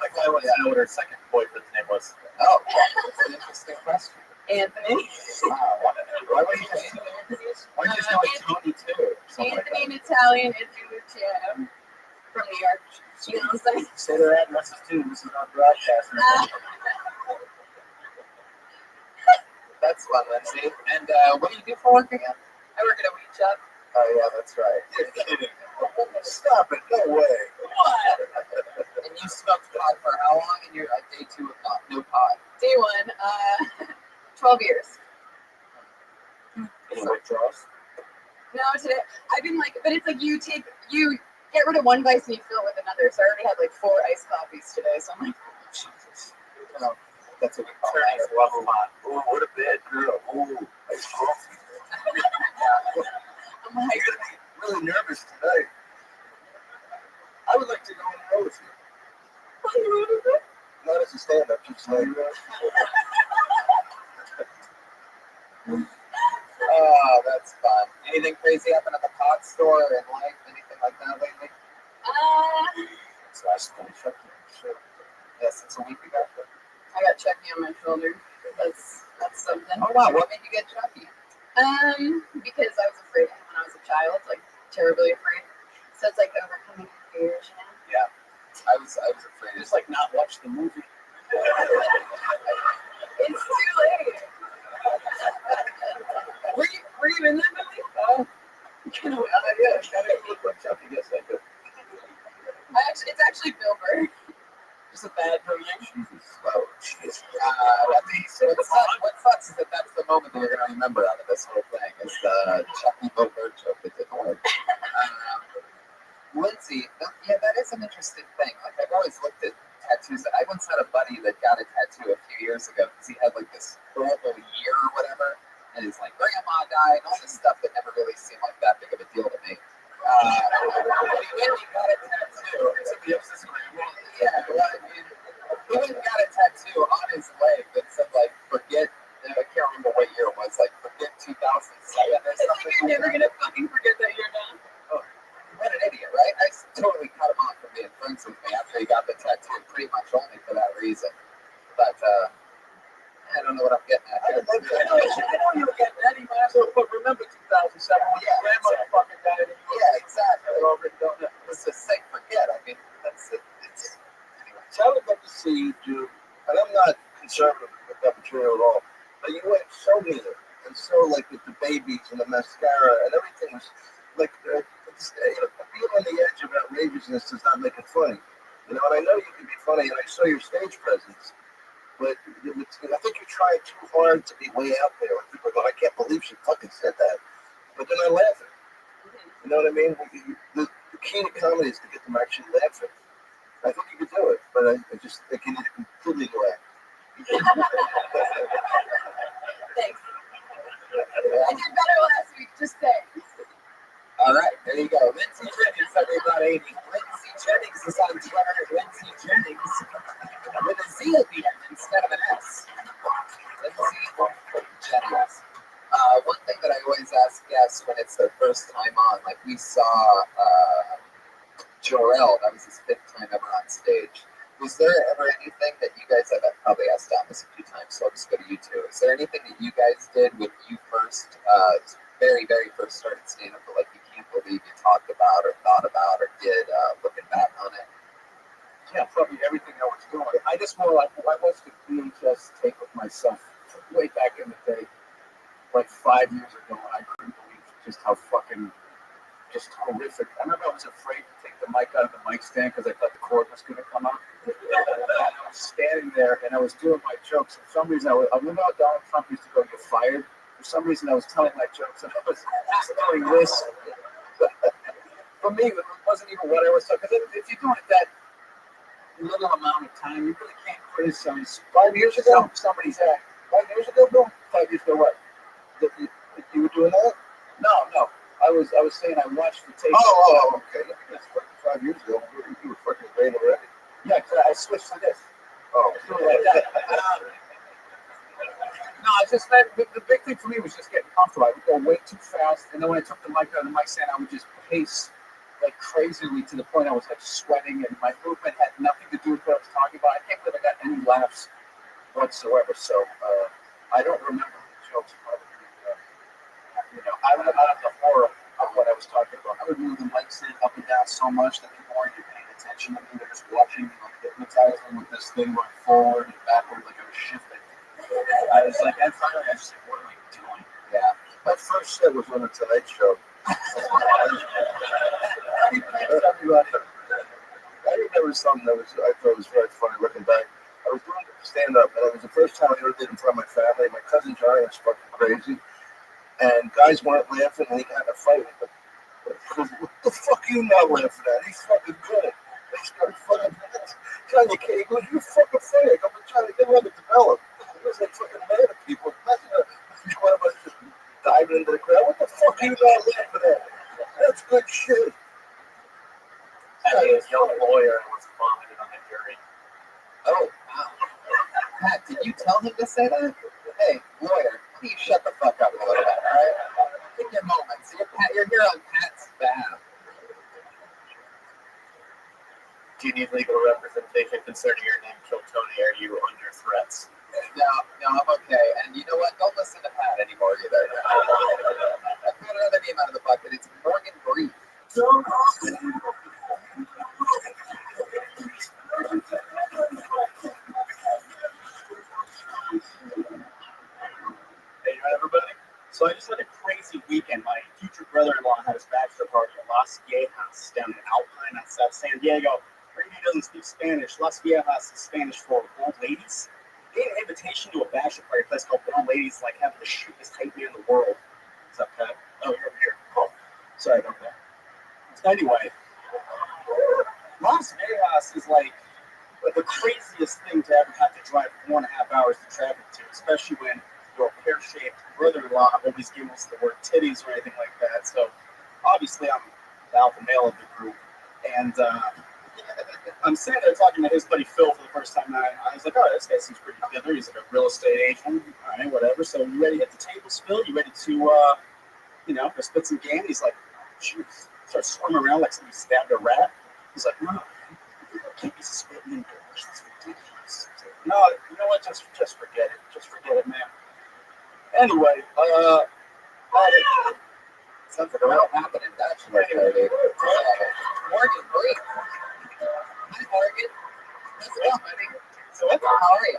Like I want to know what her second boyfriend's name was. Oh, that's an interesting question. Anthony. Wow. Why would you just Why don't you just know like Tony too? Or something like Anthony in Italian is Luciano from New York. You know what I'm saying? Say their addresses too. This is not broadcasting. That's fun, Lindsay. And what do you do for work again? I work at a weed shop. Oh, yeah, that's right. You're kidding. Stop it. No way. What? And you smoked pot for how long? And you're at day 2 of no pot. Day one, 12 years. Any withdrawals? No, today I've been like, but it's like you get rid of one vice and you fill it with another. So I already had like 4 iced coffees today. So I'm like, Jesus. Oh, that's what we call Turning it. level pot. Oh, what a bad girl. Oh, ice coffee. I'm like, You're gonna be really nervous tonight. I would like to go on the road with you. what are you doing with it? Not as a stand-up, just like Oh, that's fun. Anything crazy happen at the pot store in life? Anything like that lately? so I spent sure. Yeah, since a week ago. I got Chucky on my shoulder. That's something. Oh, wow. What made you get Chucky? Because I was afraid of him when I was a child, like terribly afraid. So it's like overcoming your fears, you know? Yeah. I was afraid. Just like not watch the movie. It's too late. Were you in that movie? Yeah, gotta look like Chucky. Yes, I do. It's actually Bill Burr. It's a bad movie. Jesus. Oh, jeez. What sucks is that that's the moment that you're going to remember out of this whole thing is the Chucky Bill Burr joke that didn't work. Lindsay, yeah, that is an interesting thing. Like, I've always looked at tattoos. I once had a buddy that got a tattoo a few years ago because he had like this horrible year or whatever, and his like grandma died and all this stuff that never really seemed like that big of a deal to me. He went and got a tattoo. Somebody else's grandma. Yeah, well, I mean, he went and got a tattoo on his leg that said like forget. I can't remember what year it was. Like forget 2007 or It's something. like you're never gonna fucking forget that year now. What an idiot, right? I totally cut him off from being friends with me after he got the tattoo, pretty much only for that reason. But I don't know what I'm getting at. I know you were getting that. You might as well put remember 2007 when your grandmother fucking died. And Yeah, exactly. you already done that. Let's just say forget. I mean, that's it. Anyway. So I would love to see you do, and I'm not conservative with that material at all, but you went so neat and so like with the babies and the mascara and everything was like, being on the edge of outrageousness does not make it funny. You know, and I know you can be funny, and I saw your stage presence, but I think you're trying too hard to be way out there. Like people go, I can't believe she fucking said that. But then they're laughing. You know what I mean? The key to comedy is to get them actually laughing. I think you could do it, but I just think you need to completely laugh. Thanks. I did better last week, just saying. All right, there you go. Lindsay Jennings, everybody. Lindsay Jennings is on Twitter. Lindsay Jennings with a Z at the end instead of an S. Lindsay Jennings. One thing that I always ask guests when it's their first time on, like we saw Jorel, that was his 5th time ever on stage. Was there ever anything that you guys, I've probably asked Dom this a few times, so I'll just go to you two. Is there anything that you guys did when you first, very, very first started stand-up that like you can't believe you talked about or thought about or did looking back on it? Yeah, probably everything I was doing. I just more like, I watched the VHS tape of myself way back in the day, like 5 years ago, and I couldn't believe just how fucking, just horrific. I remember I was afraid to take the mic out of the mic stand because I thought the cord was going to come out. And I was standing there and I was doing my jokes. For some reason, I remember how Donald Trump used to go, "You're fired." For some reason, I was telling my jokes and I was just doing this. For me, it wasn't even what I was talking. If you're doing it that little amount of time, you really can't criticize 5 years ago? somebody's act. 5 years ago, Bill? 5 years ago, what? You were doing that? No. I was saying I watched the tape. Okay. That's fucking 5 years ago. You were fucking great already. Yeah, 'cause I switched to this. Oh, No, I just the big thing for me was just getting comfortable. I would go way too fast, and then when I took the mic out of the mic stand, I would just pace like crazily to the point I was like sweating, and my movement had nothing to do with what I was talking about. I can't believe I got any laughs whatsoever. So I don't remember the jokes. I would have the horror of what I was talking about. I would move the mic stand up and down so much that people weren't even paying attention to me. They're just watching me, like hypnotizing with this thing going forward and backward, like I was shifting. I was like, and finally, I just said, what am I doing? Yeah. my first set was on the Tonight Show. Everybody. I remember something that I thought was very funny looking back. I was doing stand-up, and it was the first time I ever did it in front of my family. My cousin Johnny was fucking crazy, and guys weren't laughing, and he got in a fight with them. What the fuck are you not laughing at? He's fucking good. They started fucking Johnny K. He goes, "You're fucking funny." I go, "But Johnny, they let it develop." He was like fucking mad at people. Imagine one of us just diving into the crowd. What the fuck are you not laughing at? That's good shit. And he was a young lawyer and was vomited on the jury. Oh, wow. Pat, did you tell him to say that? Hey, lawyer, why don't you shut the fuck up a little bit, all right? Take your moments. You're here on Pat's behalf. Do you need legal representation concerning your name, Kill Tony? Are you under threats? No, I'm okay. And you know what? Don't listen to Pat anymore either. I put another name out of the bucket. It's Morgan Brief. Hey, everybody. So I just had a crazy weekend. My future brother-in-law had his bachelor party at Las Viejas down in Alpine outside San Diego. For anyone who doesn't speak Spanish, Las Viejas is Spanish for old ladies. They had an invitation to a bachelor party place called Old Ladies, like having the shittiest hype man in the world. What's up, Pat? Oh, you're over here. Oh, sorry about that. Anyway, Las Vegas is like the craziest thing to ever have to drive 4.5 hours to travel to, especially when your pear-shaped brother-in-law always gives us the word titties or anything like that. So obviously I'm the alpha male of the group, and I'm sitting there talking to his buddy Phil for the first time. And I was like, all right, this guy seems pretty together. He's like a real estate agent. All right, whatever. So you ready to hit the tables, Phil? You ready to, go spit some game? He's like, shoot. Starts swimming around like somebody stabbed a rat. He's like, no, can't be spitting indoors. That's ridiculous. No, you know what? Just forget it. Just forget it, man. Anyway, Something real happening in bachelor party. Morgan Brief. Hi, Morgan. How's it going, buddy? so How are you?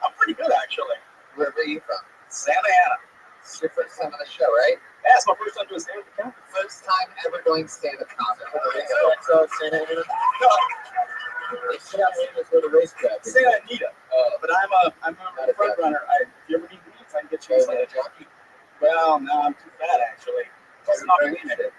I'm pretty good, actually. Where are you from? Santa Ana. It's your first time on the show, right? Yeah, it's my first time doing stand-up comedy. First time ever doing stand-up comedy. So, Santa Ana. It's Santa Ana for the racetrack. Santa Anita. But I'm a front runner. If you ever need meetings, I can get you Is a that a jockey? Well, no, I'm too fat, actually. Plus, I'm not believing it.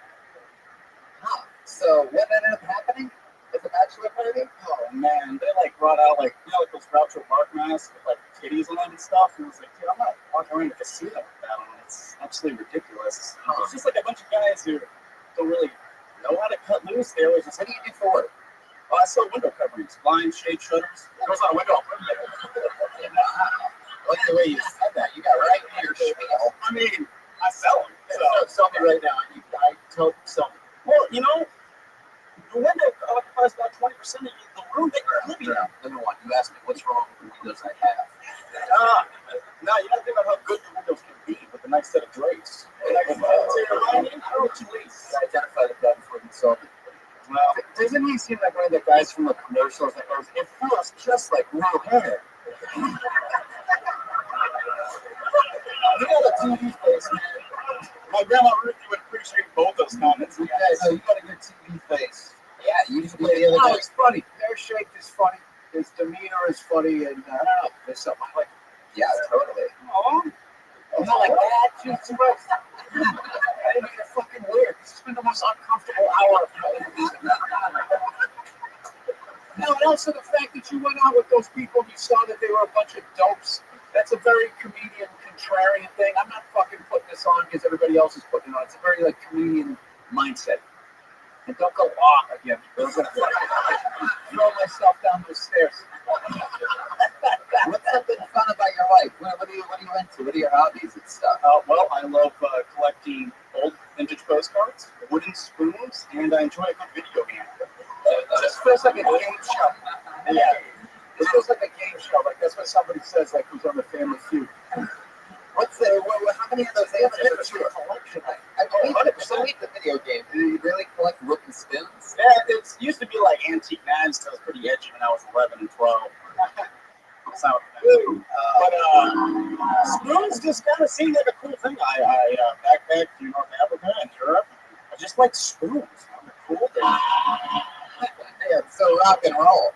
Huh. So, what ended up happening at the bachelor party? Oh, man. They, brought out, like those Groucho Marx masks with, titties on them and stuff. And I was like, dude, I'm not walking around the casino with that on. It's absolutely ridiculous. It's just, a bunch of guys who don't really know how to cut loose. They always just, What do you do for work? oh, I sell window coverings, blinds, shade shutters. There's not a window. Wow. Look at the way you said that. You got right in your spiel. I mean, I sell them. So, tell me right now. I told some. Well, the window occupies about 20% of the room that you're living in. Number one, you asked me what's wrong with the windows I have. No, you don't think about how good the windows can be with a nice set of drapes. I don't know what you lease. I identified the guy before you sold it. Well, Doesn't he seem like one of the guys from the commercials that goes, it feels just like real hair? You got a TV face, man. my grandma Ruthie would appreciate both those comments. You guys, you got a good TV face. Yeah, you used to play the other No, day. it's funny. Their shape is funny. His demeanor is funny, and I don't know. There's something I like. Yeah, totally. Oh, Not like that. Jesus Christ. I didn't make it fucking weird. This has been the most uncomfortable hour. No, and also the fact that you went out with those people and you saw that they were a bunch of dopes. That's a very comedian contrarian thing. I'm not fucking putting this on because everybody else is putting it on. It's a very like comedian mindset. And don't go again. I'm gonna throw myself down those stairs. What's something fun about your life? What are you into? What are your hobbies and stuff? Well, I love collecting old vintage postcards, wooden spoons, and I enjoy a good video game. This feels like a game show. Yeah. This feels like a game show. Like that's what somebody says, like who's on the Family Feud. How many of those answers are your collection? I believe 100% the video game. Do you really collect wooden spoons? Yeah, it used to be like antique knives, so I was pretty edgy when I was 11 and 12. So, spoons just kind of seemed like a cool thing. I backpacked through North Africa and Europe. I just like spoons. They're cool. Yeah, it's so rock and roll.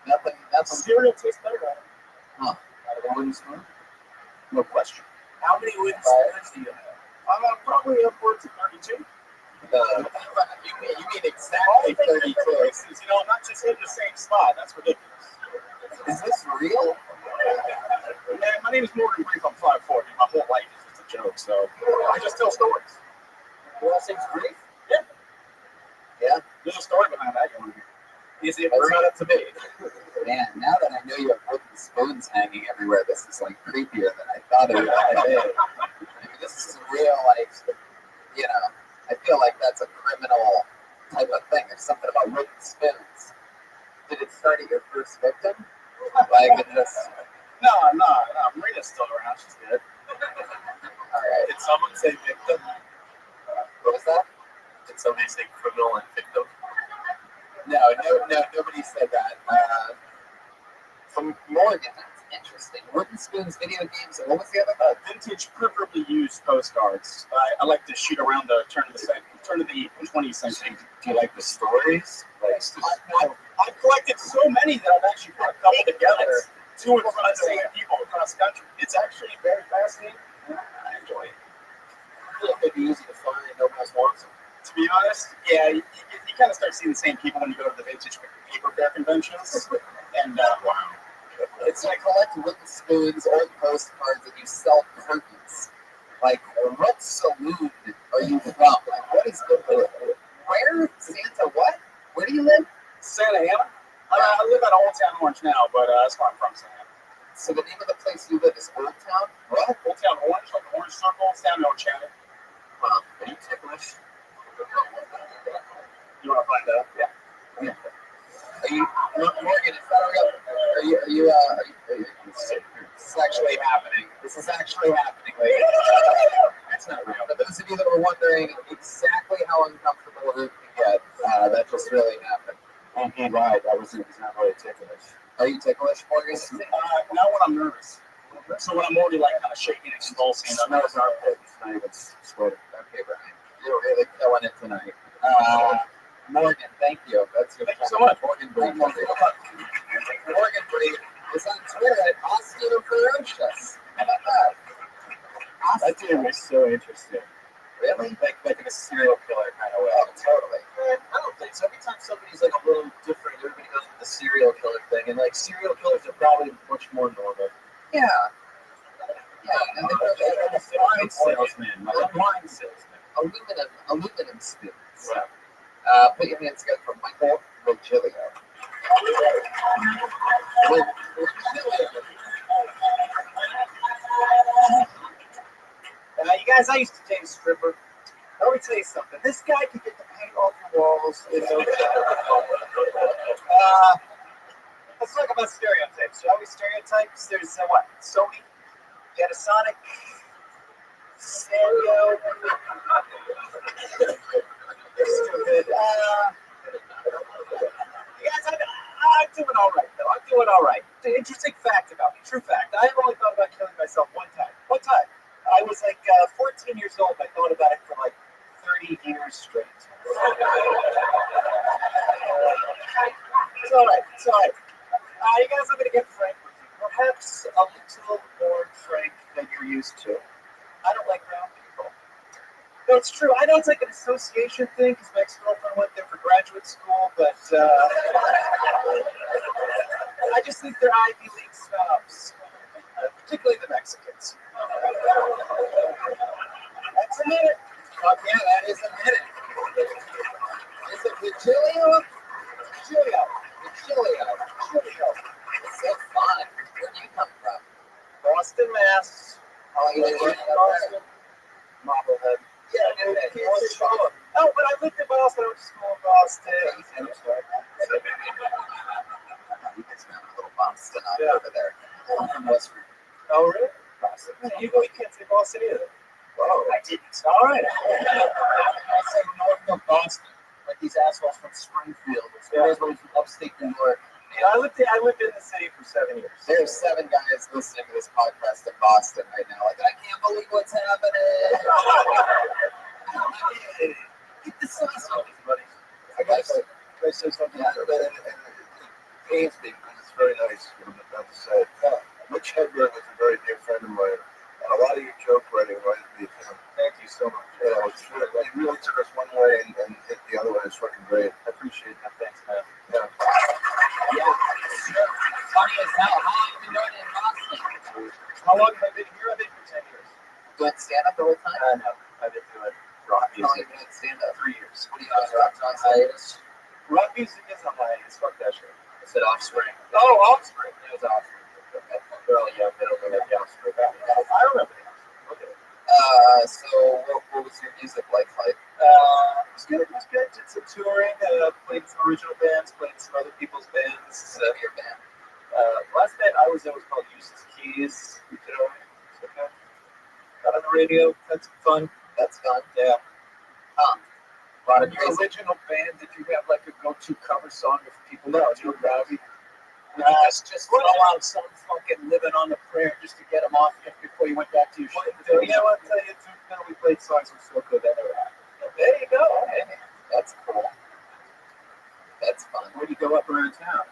Nothing. Cereal tastes better. Huh. Out of a wooden spoon? No question. How many wooden spoons do you have? Probably upwards of 32. You mean exactly 32? Places, I'm not just hitting the same spot. That's ridiculous. Is this real? Yeah, my name is Morgan Brief. I'm 5'4". My whole life is just a joke, so I just tell stories. Your last name's Brief? Yeah. Yeah? There's a story behind that. You want to hear? Is it bring it up to me? Man, now that I know you have wooden spoons hanging everywhere, this is like creepier than I thought it would be. I mean, this is real, like, I feel like that's a criminal type of thing. There's something about wooden spoons. Did it start at your first victim? Like, it just... No. Marina's still around. She's good. All right. Did someone say victim? What was that? Did somebody say criminal and victim? No, nobody said that. From Morgan, that's interesting. Wooden spoons, video games, and what was the other? Vintage, preferably used postcards. I like to shoot around the turn of the 20th century. Do you like the stories? I've collected so many that I've actually put a couple together, two in front of the same people across the country. It's actually very fascinating. I enjoy it. I feel like they'd be easy to find. Nobody else wants them. To be honest, yeah, you kind of start seeing the same people when you go to the vintage paper fair conventions. And wow. It's like collect wooden spoons, old postcards, and you sell curtains. Like, what saloon are you from? Like, what is the where? Santa what? Where do you live? Santa Ana? I live at Old Town Orange now, but that's where I'm from, Santa Ana. So the name of the place you live is Old Town? What? Old Town Orange, like Orange Circle, it's down in Orange County. Wow. Are you ticklish? You want to find out? Yeah. Are you, Morgan, is that real? Are you this is actually happening. This is actually happening, ladies. That's not real. For those of you that were wondering exactly how uncomfortable it can get, that just really happened. And he lied. He's not really ticklish. Are you ticklish, Morgan? Not when I'm nervous. So when I'm already like kind of shaking and convulsing, I'm nervous. Not even sweating. Okay, Brian. You're really killing it tonight. Morgan, thank you. Thank you so much. Morgan Breed. Morgan Breed is on Twitter at Osteoferocious. How about that? That dude was so interesting. Really? Like in a serial killer kind of way. Oh, totally. I don't think so. Every time somebody's like a little different, everybody goes with the serial killer thing, and like serial killers are probably much more normal. Yeah. Yeah, and they're the wine salesman. Wine salesman. Aluminum spoons. Right. Put your hands together for Michael Virgilio. You guys, I used to date a stripper. Let me tell you something. This guy could get the paint off your walls. Let's talk about stereotypes. Shall we? Stereotypes. There's what? Sony, Panasonic, Sanyo. Stupid. You guys, I'm doing all right, though. I'm doing all right. The interesting fact about me, true fact. I've only thought about killing myself one time. One time. I was like 14 years old. I thought about it for like 30 years straight. It's all right. It's all right. You guys, I'm going to get frank with you. Perhaps a little more frank than you're used to. I don't like brown people. That's true. I know it's like an association thing because my ex-girlfriend went there for graduate school, but I just think they're Ivy League snobs, particularly the Mexicans. That's a minute. Fuck yeah, that is a minute. Is it Vigilio? Julio. Vigilio. Julio. It's so fun. Where do you come from? Boston, Mass. Oh, you live in Boston. Marblehead. Yeah, dude, that is fun. Oh, but I lived in Boston. I went to school in Boston. You can spend a little Boston over there. I'm from West Virginia. Oh, really? Boston. You can't say Boston either. Whoa. I didn't. All right. I said north of Boston. Like these assholes from Springfield. Everybody's from upstate New York. Yeah, I lived in the city for 7 years. There's 7 guys listening to this podcast in Boston right now. Like, I can't believe what's happening. Get the sauce on me, buddy. I gotta say something. It pains me because it's very nice what I'm about to say. Mitch Hedberg was a very dear friend of mine, and a lot of your joke writing reminded me of him. Thank you so much. Yeah, you really took us one way and hit the other way. It's fucking great. I appreciate that. Thanks, man. Yeah. Yeah, sure. Funny as hell. How long have you been doing it in Boston? How long have I been here? I've been here 10 years. Doing stand-up the whole time? No, I've been doing rock How long have music. you been doing stand-up? 3 years. What do you guys rock on hiatus? Rock music is on hiatus. Fuck that shit. I said Offspring. Oh, Offspring. It was Offspring. Okay. Well, yeah, they don't really have the Offspring. I remember the Offspring. Okay. So what was your music like? It was good. It was good. Did some touring. Played some original bands. Played some other people's bands. Your band? Last band I was in was called Useless Keys. You know, got on the radio. Had some fun. That's fun. Yeah. A lot of Your crazy. original band, did you have like a go-to cover song if people know? You know, Rabbi? Just throw out some fucking Living on a Prayer just to get them off you before you went back to your shit. You know what? I'll tell you, we played songs from so good that never happened. There you go. Okay. That's cool. That's fun. Where do you go up around town?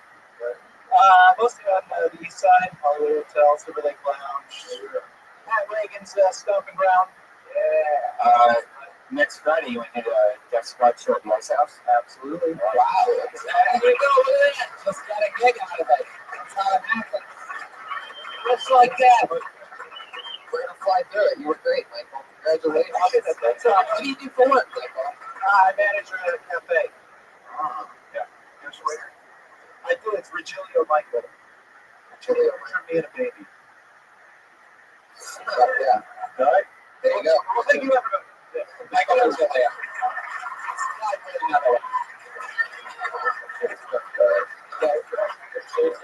Mostly on the east side, Hollywood Hotel, Silver Lake Lounge, Pat Reagan's Stomping Ground. Yeah. Next Friday, you went to Jeff Scott's show at Rice House? Absolutely. Wow. There you go. Look at that. Just got a gig out of it. That's how it happens. Just like that. We're going to fly through it. You were great, Michael. Congratulations. What do you do for work, Michael? I manage at a cafe. Oh. Yeah. Cash waiter. I do. It's Regilio Michael. Regilio Turn me in a baby. Yeah. All right. There you go. Well, thank you, everybody. Yeah. Michael Regilio.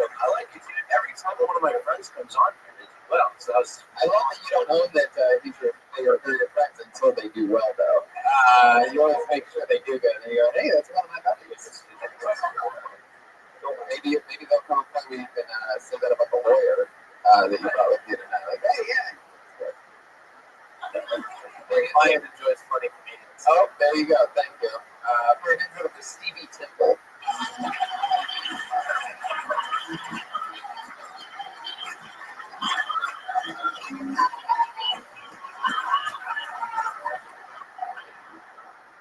I like it, dude. Every time one of my friends comes on here, they do well. So I love that you don't own that they're your friends until they do well, though. You always make sure they do good, and you go, "Hey, that's one of my buddies." Maybe they'll come up and you can say that about the lawyer that you brought with you tonight. Like, hey, yeah. client enjoys funny comedians. Oh, there you go. Thank you. We're going to go to Stevie Temple.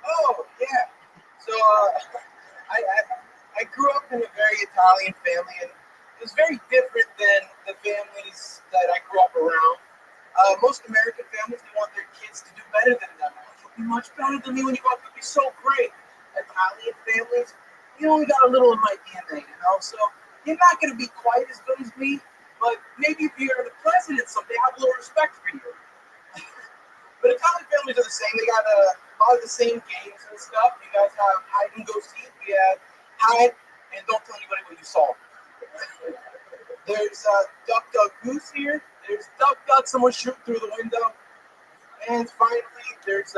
Oh, yeah. So I grew up in a very Italian family, and it was very different than the families that I grew up around. Most American families, they want their kids to do better than them. You'll be much better than me when you grow up. You'll be so great. Italian families, you only got a little of my DNA, you know? So you're not going to be quite as good as me, but maybe if you're the president someday, I have a little respect for you. But Italian families are the same. They got a lot of the same games and stuff. You guys have hide and go seek. We have hide and don't tell anybody what you saw. There's duck, duck, goose here. There's duck, duck, someone shoot through the window. And finally, there's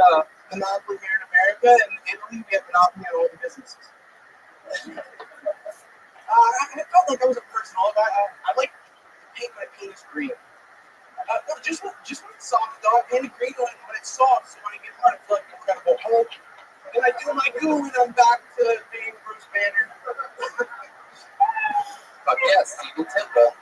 Monopoly here in America. And in Italy, we have Monopoly on all the businesses. I felt like I was a person. I like to paint my penis green. No, just when it's soft, though, I painted green when it's soft, so when I get hard, I feel like Incredible Hulk. And I do my goo, and I'm back to being Bruce Banner. Fuck yes, Stevie Temple.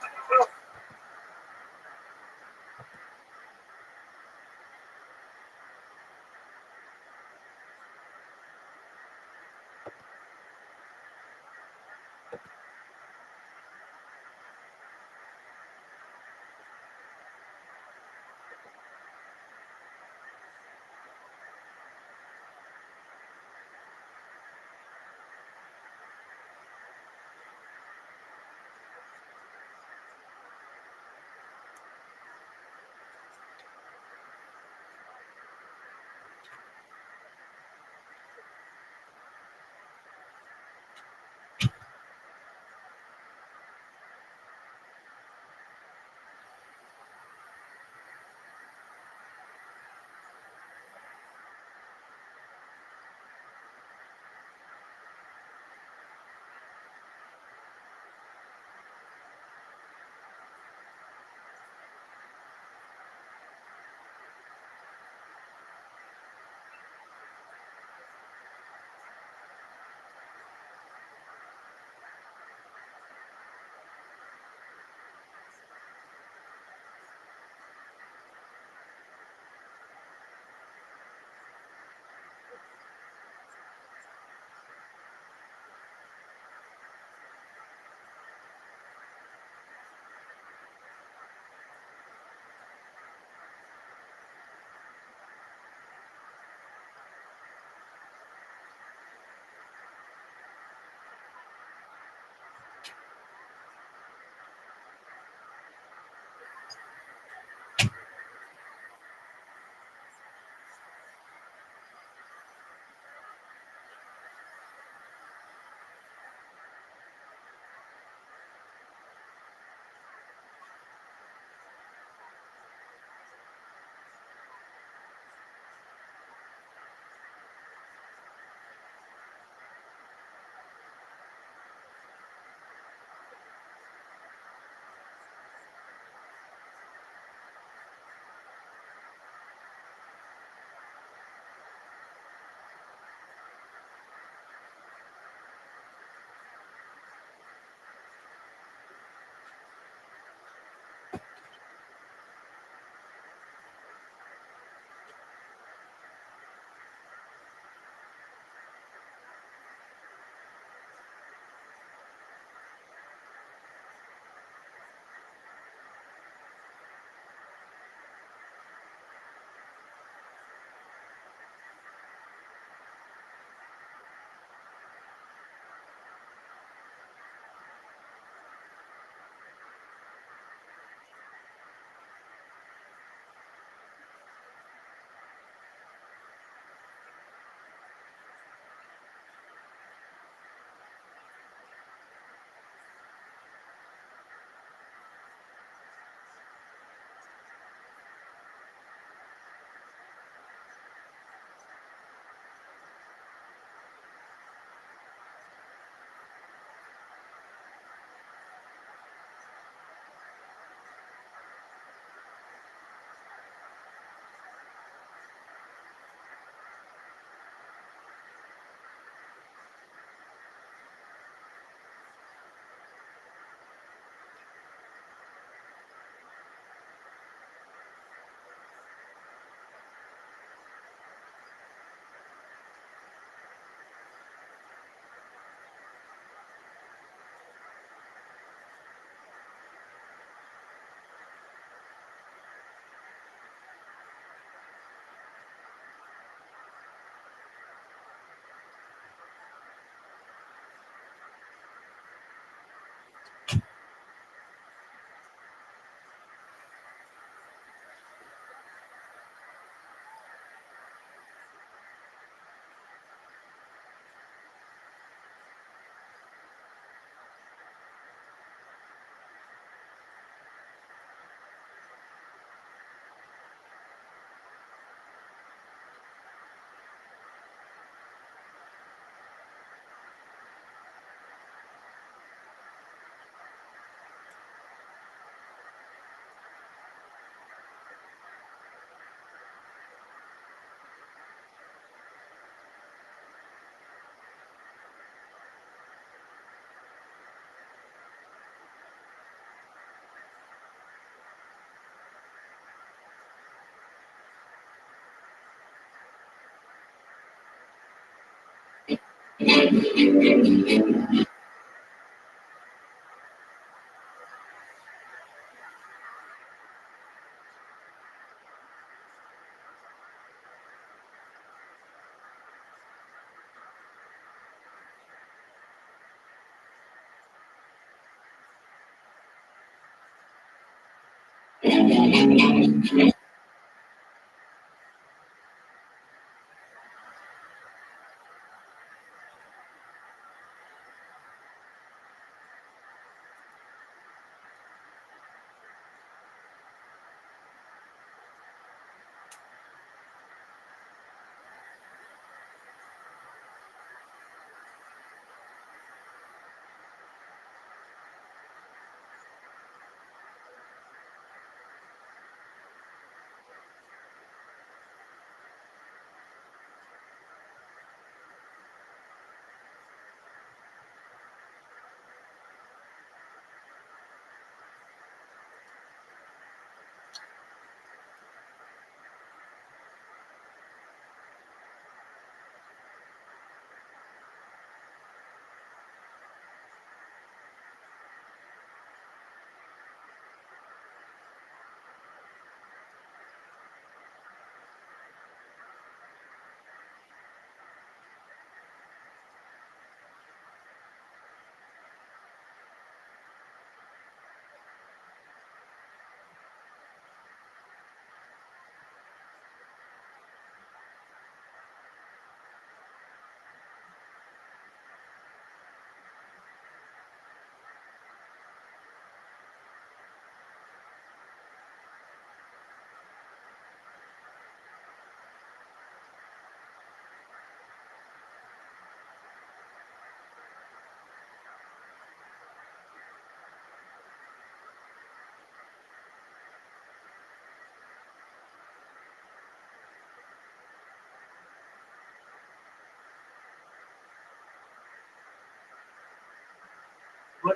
What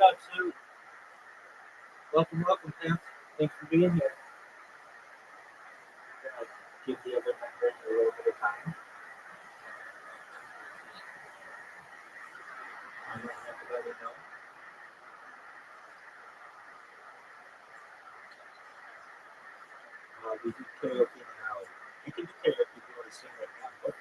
up, Sue? Welcome, welcome, Tim. Thanks for being here. I'll give the other members a little bit of time. I'm letting everybody know. We do karaoke now. You can do karaoke if you want to sing right now. Okay.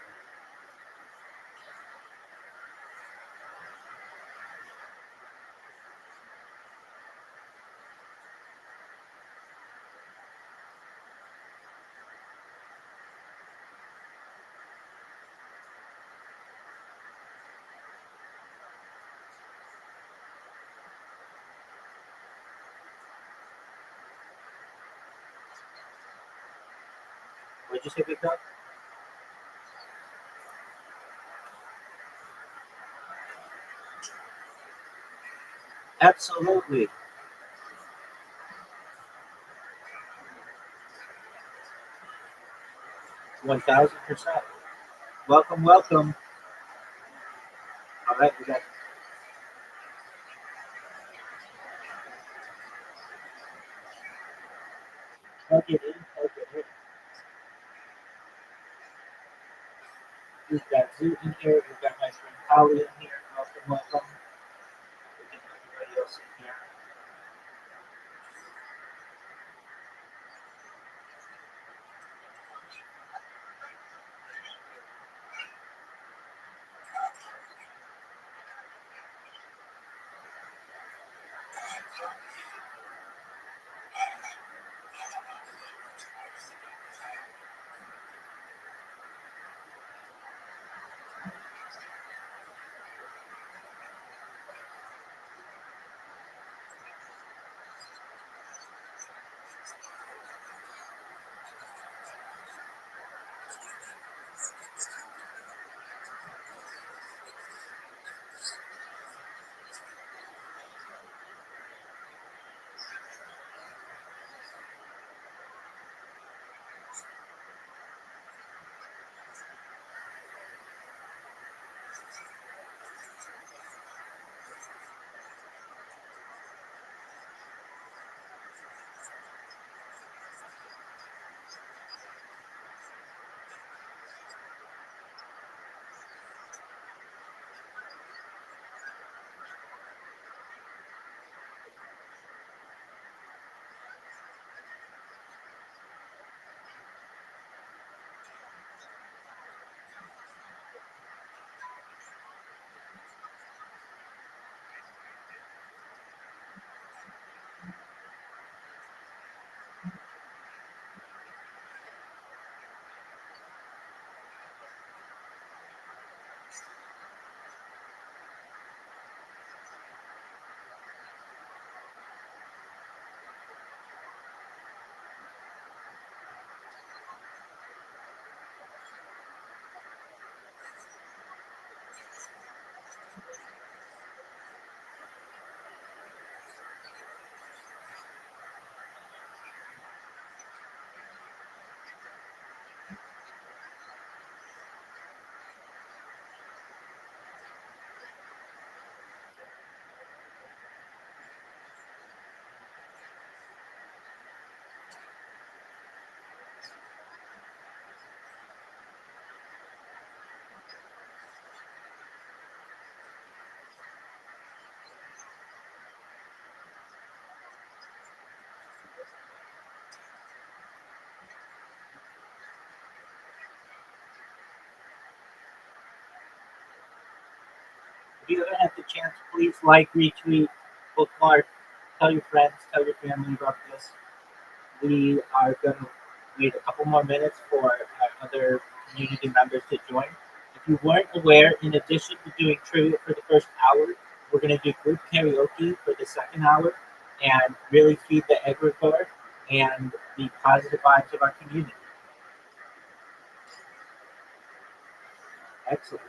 What'd you say, Big Dog? Absolutely. 1000%. Welcome, welcome. All right, we got plug it in, plug it in. We've got Zoo in here. We've got my friend Holly in here. Welcome, welcome. We get everybody else in here. If you ever have the chance, please like, retweet, bookmark, tell your friends, tell your family about this. We are going to wait a couple more minutes for our other community members to join. If you weren't aware, in addition to doing trivia for the first hour, we're going to do group karaoke for the second hour and really feed the egregore and the positive vibes of our community. Excellent.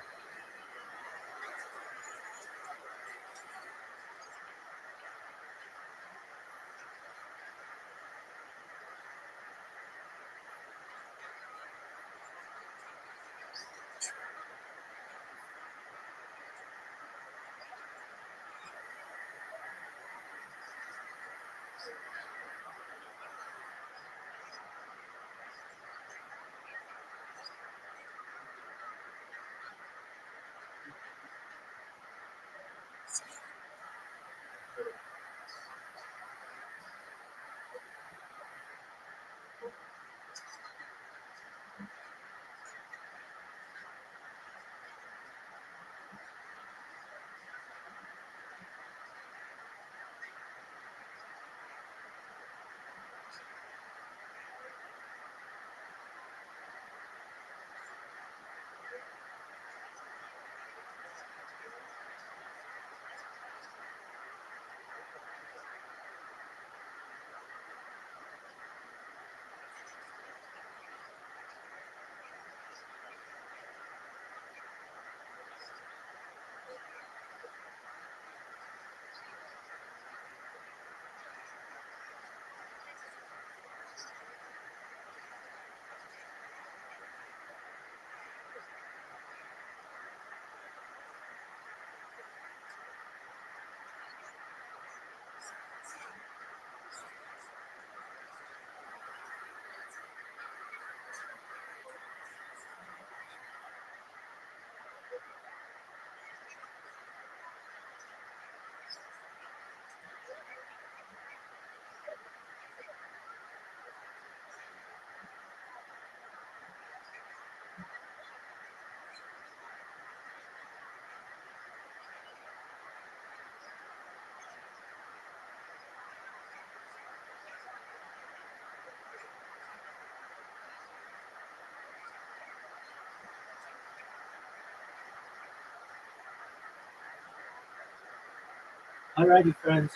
Alrighty, friends.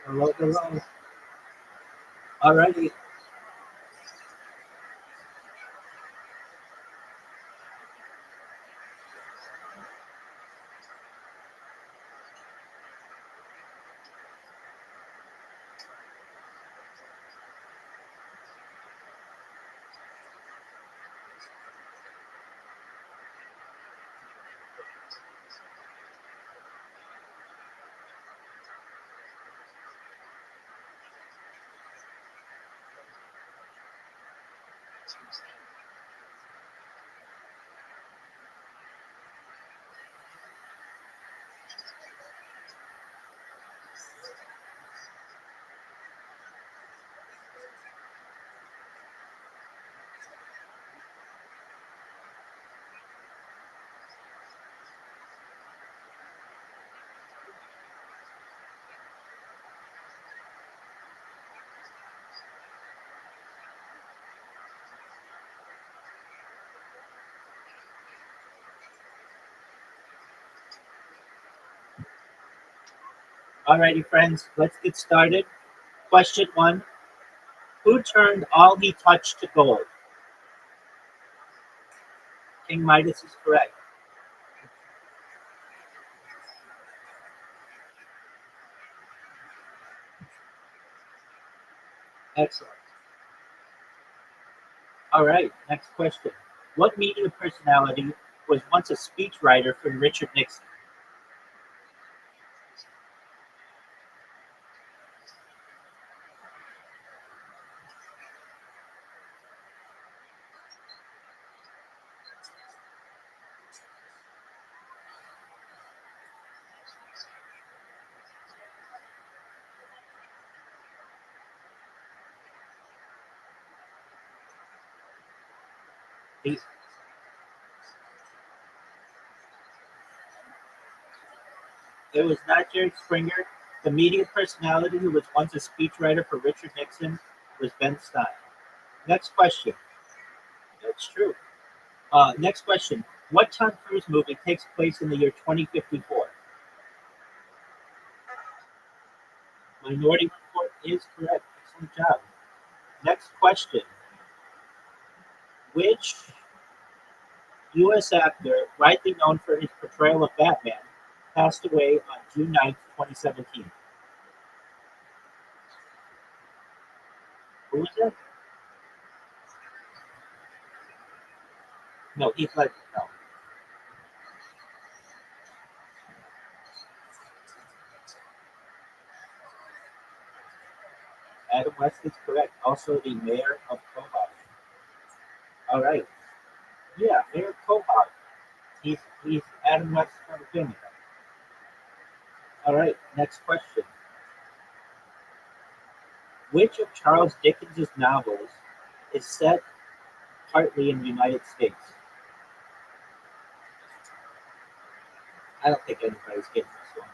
Hello, hello. Alrighty. Alrighty, friends, let's get started. Question 1. Who turned all he touched to gold? King Midas is correct. Excellent. All right, next question. What media personality was once a speechwriter for Richard Nixon? It was not Jerry Springer. The media personality who was once a speechwriter for Richard Nixon was Ben Stein. Next question. That's true. Next question. What Tom Cruise movie takes place in the year 2054? Minority Report is correct. Excellent job. Next question. Which U.S. actor, widely known for his portrayal of Batman, passed away on June 9th, 2017? Who was that? No, Heath Ledger. No. Adam West is correct. Also, the mayor of Quahog. All right. Yeah, Mayor Quahog. He's Adam West's from Virginia. All right. Next question. Which of Charles Dickens' novels is set partly in the United States? I don't think anybody's getting this one.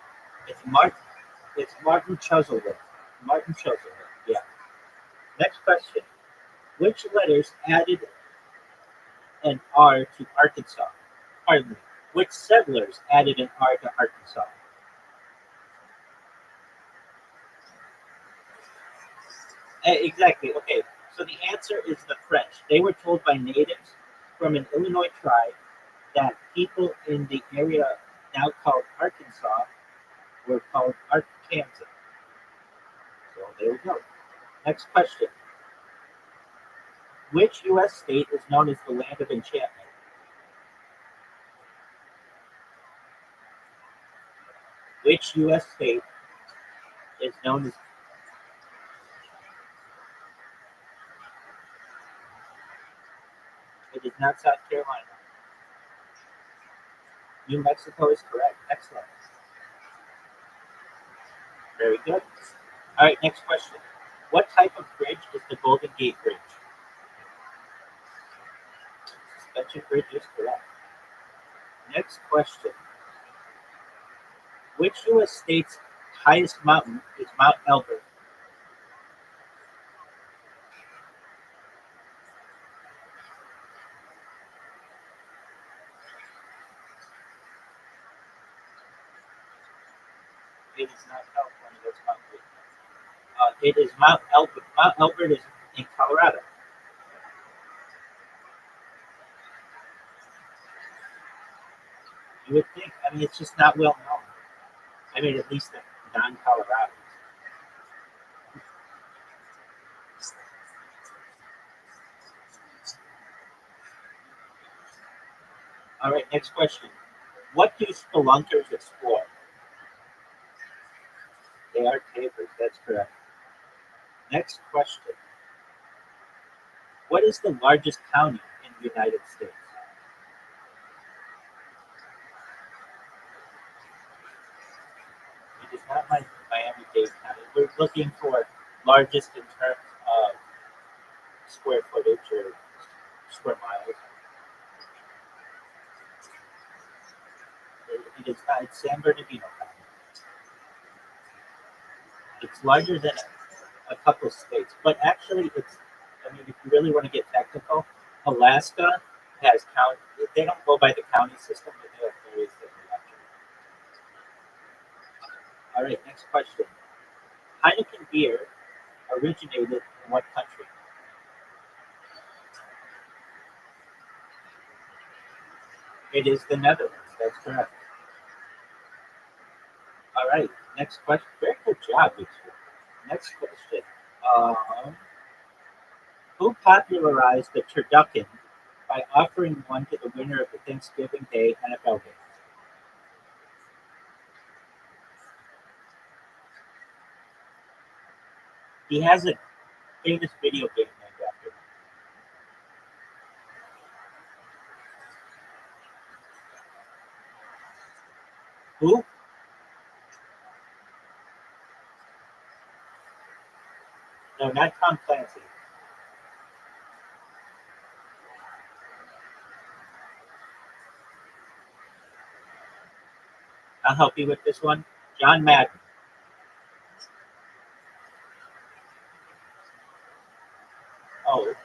It's Martin Chuzzlewit. Martin Chuzzlewit. Yeah. Next question. Which letters added an R to Arkansas? Pardon me. Which settlers added an R to Arkansas? Exactly. Okay. So the answer is the French. They were told by natives from an Illinois tribe that people in the area now called Arkansas were called Arkansans. So there we go. Next question. Which U.S. state is known as the land of enchantment? Which U.S. state is known as... It is not South Carolina. New Mexico is correct. Excellent. Very good. All right, next question. What type of bridge is the Golden Gate Bridge? Suspension bridge is correct. Next question. Which U.S. state's highest mountain is Mount Elbert? It is not California, that's Mount Whitney. It is Mount Elbert. Mount Elbert is in Colorado. You would think, I mean, it's just not well known. I mean, at least the non-Coloradans. All right, next question. What do spelunkers explore? They are cavers, that's correct. Next question. What is the largest county in the United States? It is not Miami-Dade County. We're looking for largest in terms of square footage or square miles. It is not. It's San Bernardino County. It's larger than a couple states, but actually, it's. I mean, if you really want to get technical, Alaska has county. They don't go by the county system, but they have various different elections. All right, next question. Heineken beer originated in what country? It is the Netherlands. That's correct. All right, next question. Very good job, you two. Next question. Who popularized the turducken by offering one to the winner of the Thanksgiving Day NFL game? He has a famous video game named after him. Who? No, not Tom Clancy. I'll help you with this one. John Madden. Oh, okay.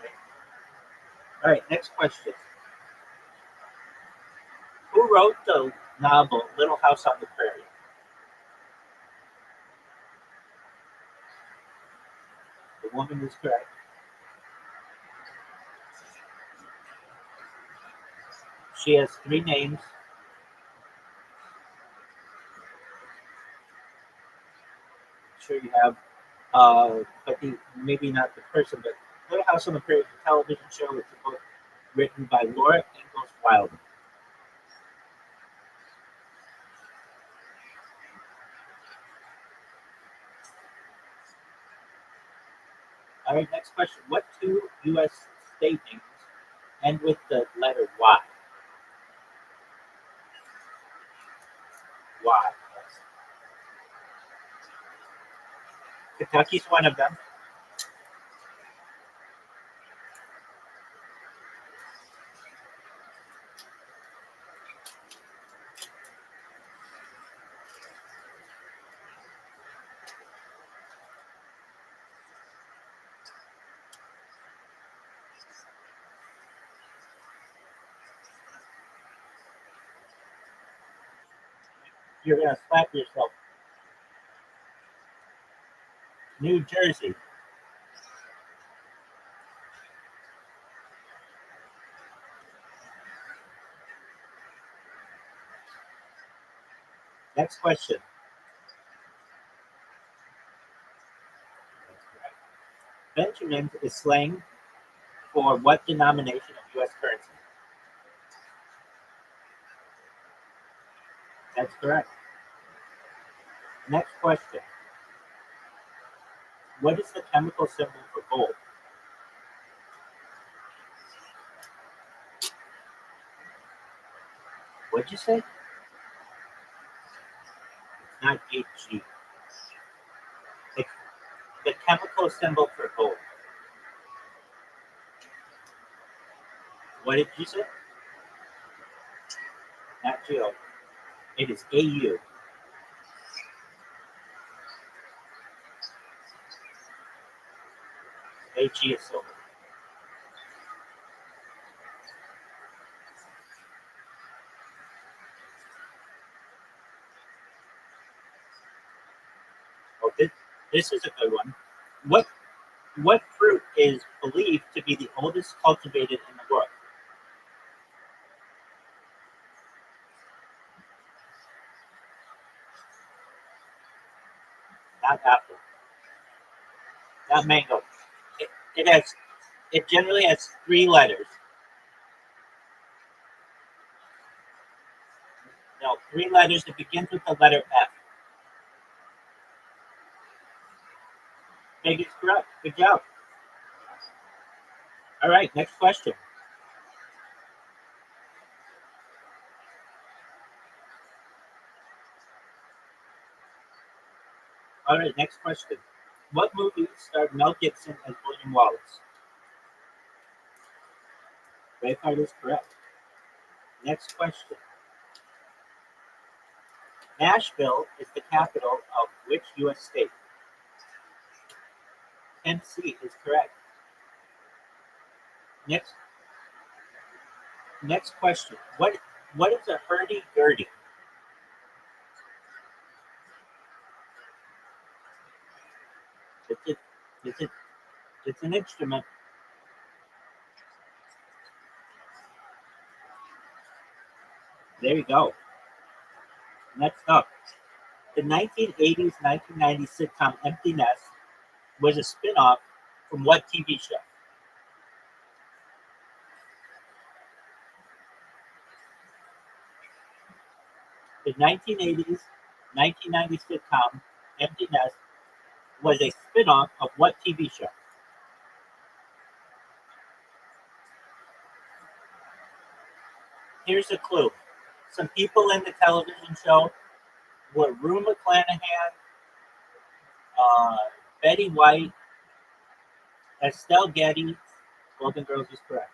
All right, next question. Who wrote the novel Little House on the Prairie? The woman is correct. She has three names. Sure you have, but maybe not the person, but Little House on the Prairie is a television show. It's a book written by Laura Ingalls Wilder. All right, next question. What two U.S. state names end with the letter Y? Y. Yes. Kentucky's one of them. You're going to slap yourself. New Jersey. Next question. Benjamin is slang for what denomination of U.S. currency? That's correct. Next question. What is the chemical symbol for gold? What'd you say? It's not Hg. It's the chemical symbol for gold. What did you say? Not Geo. It is AU. AG is silver. Oh, this is a good one. What fruit is believed to be the oldest cultivated in the world? Not apple. Not mango. It generally has three letters. No, three letters. It begins with the letter F. Fig is correct. Good job. All right, next question. All right, next question. What movie starred Mel Gibson as William Wallace? Braveheart is correct. Next question. Nashville is the capital of which U.S. state? Tennessee is correct. Next question. What is a hurdy-gurdy? It's an instrument. There you go. Next up. The 1980s, 1990s sitcom Empty Nest was a spin-off from what TV show? The 1980s, 1990s sitcom Empty Nest was a spin-off of what TV show? Here's a clue. Some people in the television show were Rue McClanahan, Betty White, Estelle Getty. Golden Girls is correct.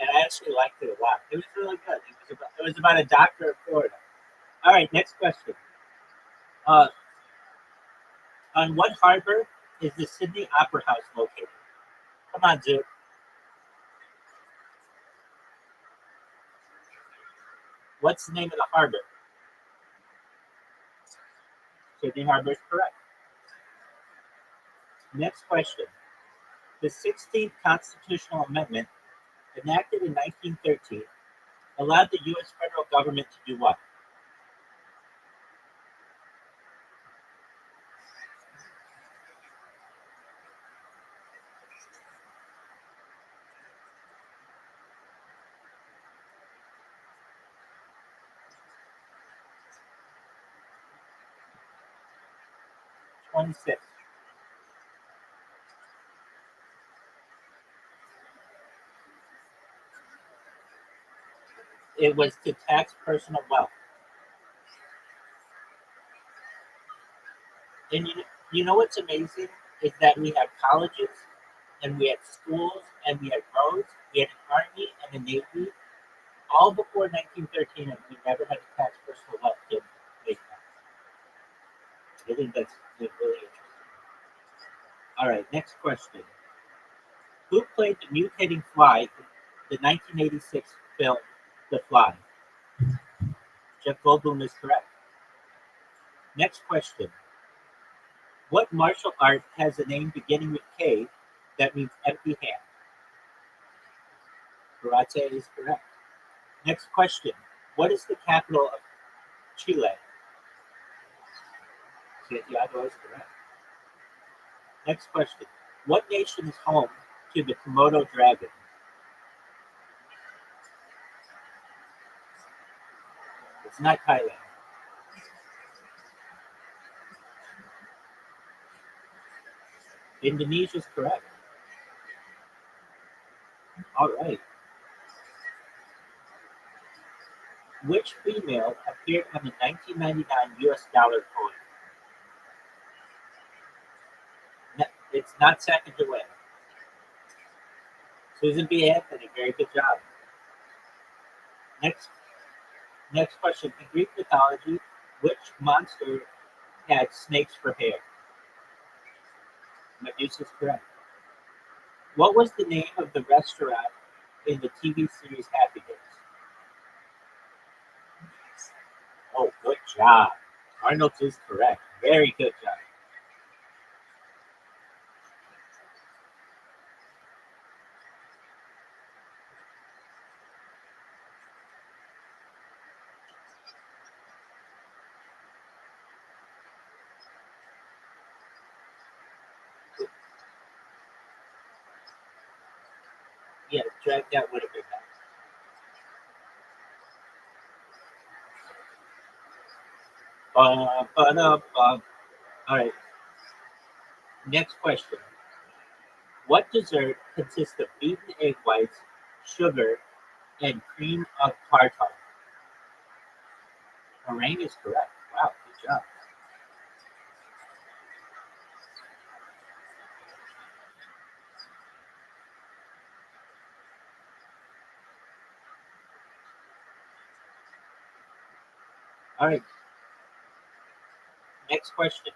and I actually liked it a lot. It was really good. It was about a doctor of Florida. All right, next question. On what harbor is the Sydney Opera House located? Come on, Zoo. What's the name of the harbor? Sydney Harbor is correct. Next question. The 16th Constitutional Amendment, enacted in 1913, allowed the U.S. federal government to do what? '26. It was to tax personal wealth. And you know what's amazing is that we have colleges, and we had schools, and we had roads, we had an army and a navy, all before 1913, and we never had to tax personal wealth to make that. I think that's really interesting. All right, next question. Who played the mutating fly in the 1986 film The Fly? Jeff Goldblum is correct. Next question. What martial art has a name beginning with K that means empty hand? Karate is correct. Next question. What is the capital of Chile? Santiago is correct. Next question. What nation is home to the Komodo dragon? It's not Thailand. Indonesia is correct. All right. Which female appeared on the 1999 US dollar coin? It's not Sacagawea. Susan B. Anthony, very good job. Next question. In Greek mythology, which monster had snakes for hair? Medusa is correct. What was the name of the restaurant in the TV series Happy Days? Oh, good job. Arnold's is correct. Very good job. Yeah, drag that would have been nice. All right. Next question. What dessert consists of beaten egg whites, sugar, and cream of tartar? Meringue is correct. Wow, good job. All right. Next question.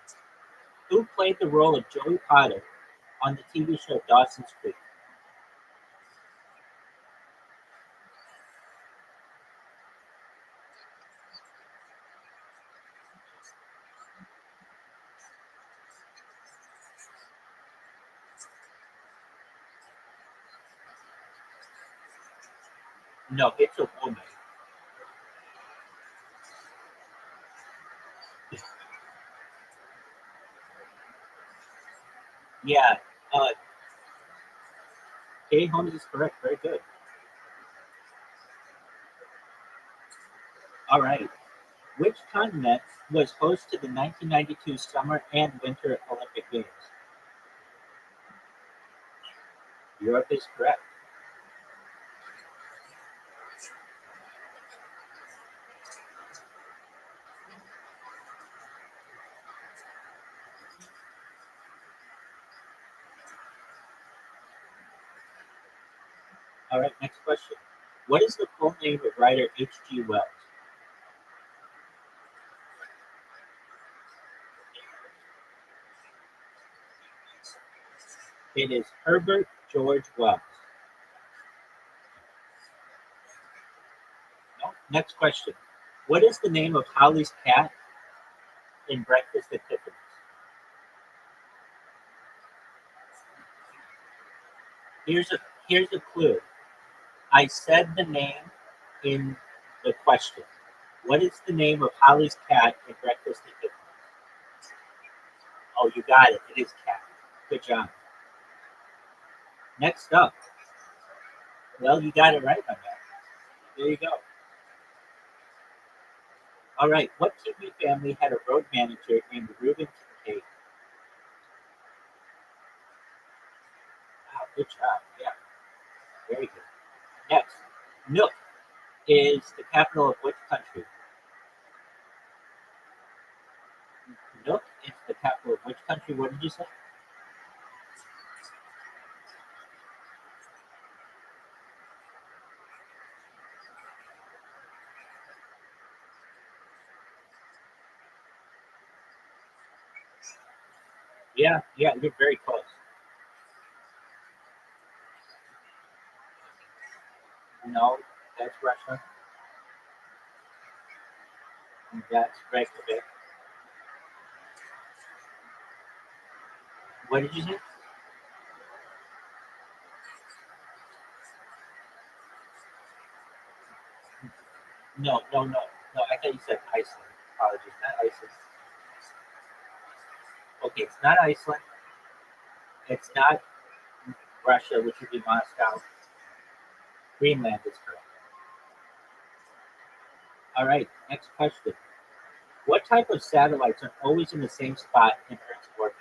Who played the role of Joey Potter on the TV show Dawson's Creek? No, it's a woman. Yeah. Uh, Kay Holmes is correct. Very good. All right. Which continent was host to the 1992 Summer and Winter Olympic Games? Europe is correct. All right, next question. What is the full name of writer H.G. Wells? It is Herbert George Wells. No? Next question. What is the name of Holly's cat in Breakfast at Tiffany's? Here's a clue. I said the name in the question. What is the name of Holly's cat in Breakfast at Tiffany's? Oh, you got it. It is cat. Good job. Next up. Well, you got it right, my man. There you go. All right. What TV family had a road manager named Reuben Kincaid? Wow, good job. Yeah, very good. Next. Nook is the capital of which country? Nook is the capital of which country? What did you say? Yeah, you're very close. No, that's Russia. And that's Reykjavik. What did you say? No. I thought you said Iceland. Apologies, not Iceland. Okay, it's not Iceland. It's not Russia, which would be Moscow. Greenland is correct. All right, next question. What type of satellites are always in the same spot in Earth's orbit?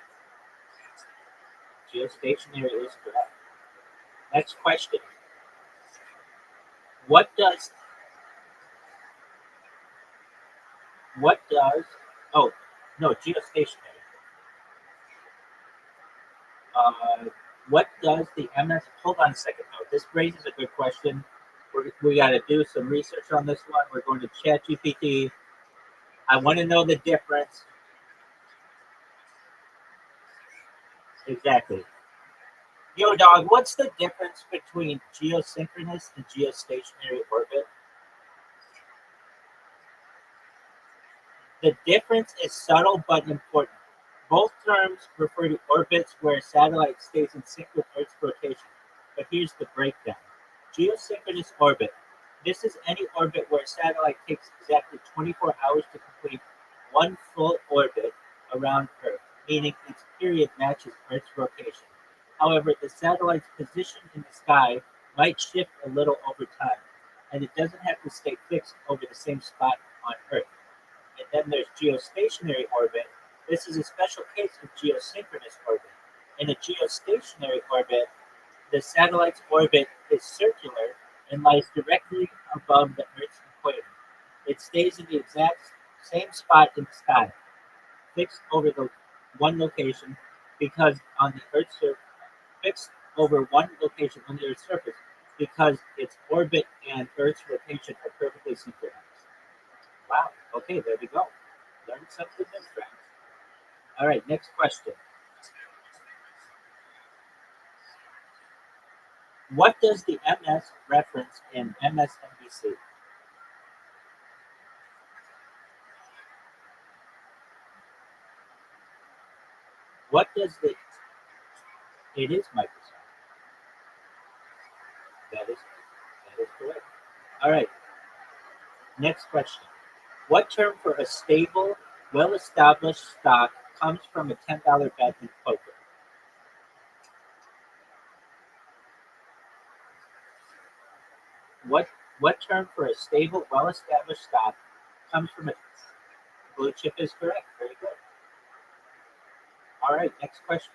Geostationary is correct. Next question. What does oh no, geostationary. Uh, what does the MS hold on a second though. This raises a good question. We got to do some research on this one. We're going to chat GPT. I want to know the difference. Exactly. Yo, dog, what's the difference between geosynchronous and geostationary orbit? The difference is subtle but important. Both terms refer to orbits where a satellite stays in sync with Earth's rotation. But here's the breakdown. Geosynchronous orbit. This is any orbit where a satellite takes exactly 24 hours to complete one full orbit around Earth, meaning its period matches Earth's rotation. However, the satellite's position in the sky might shift a little over time, and it doesn't have to stay fixed over the same spot on Earth. And then there's geostationary orbit. This is a special case of geosynchronous orbit. In a geostationary orbit, the satellite's orbit is circular and lies directly above the Earth's equator. It stays in the exact same spot in the sky, fixed over the one location because on the Earth's surface, fixed over one location on the Earth's surface because its orbit and Earth's rotation are perfectly synchronized. Wow. Okay, there we go. Learned something new, friends. All right, next question. What does the MS reference in MSNBC? What does the... It is Microsoft. That is correct. All right, next question. What term for a stable, well-established stock comes from a $10 bet in poker? What term for a stable, well-established stock comes from a blue chip is correct. Very good. All right, next question.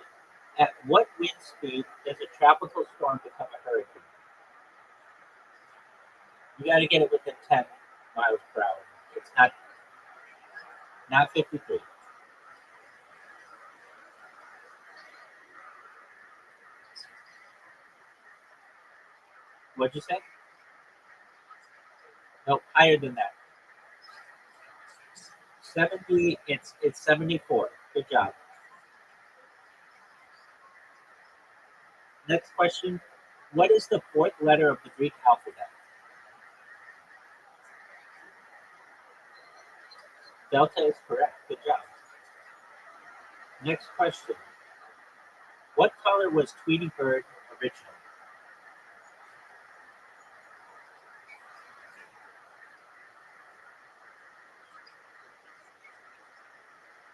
At what wind speed does a tropical storm become a hurricane? You got to get it within 10 miles per hour. It's not 53. What'd you say? No, higher than that. 70. It's 74. Good job. Next question. What is the fourth letter of the Greek alphabet? Delta is correct. Good job. Next question. What color was Tweety Bird originally?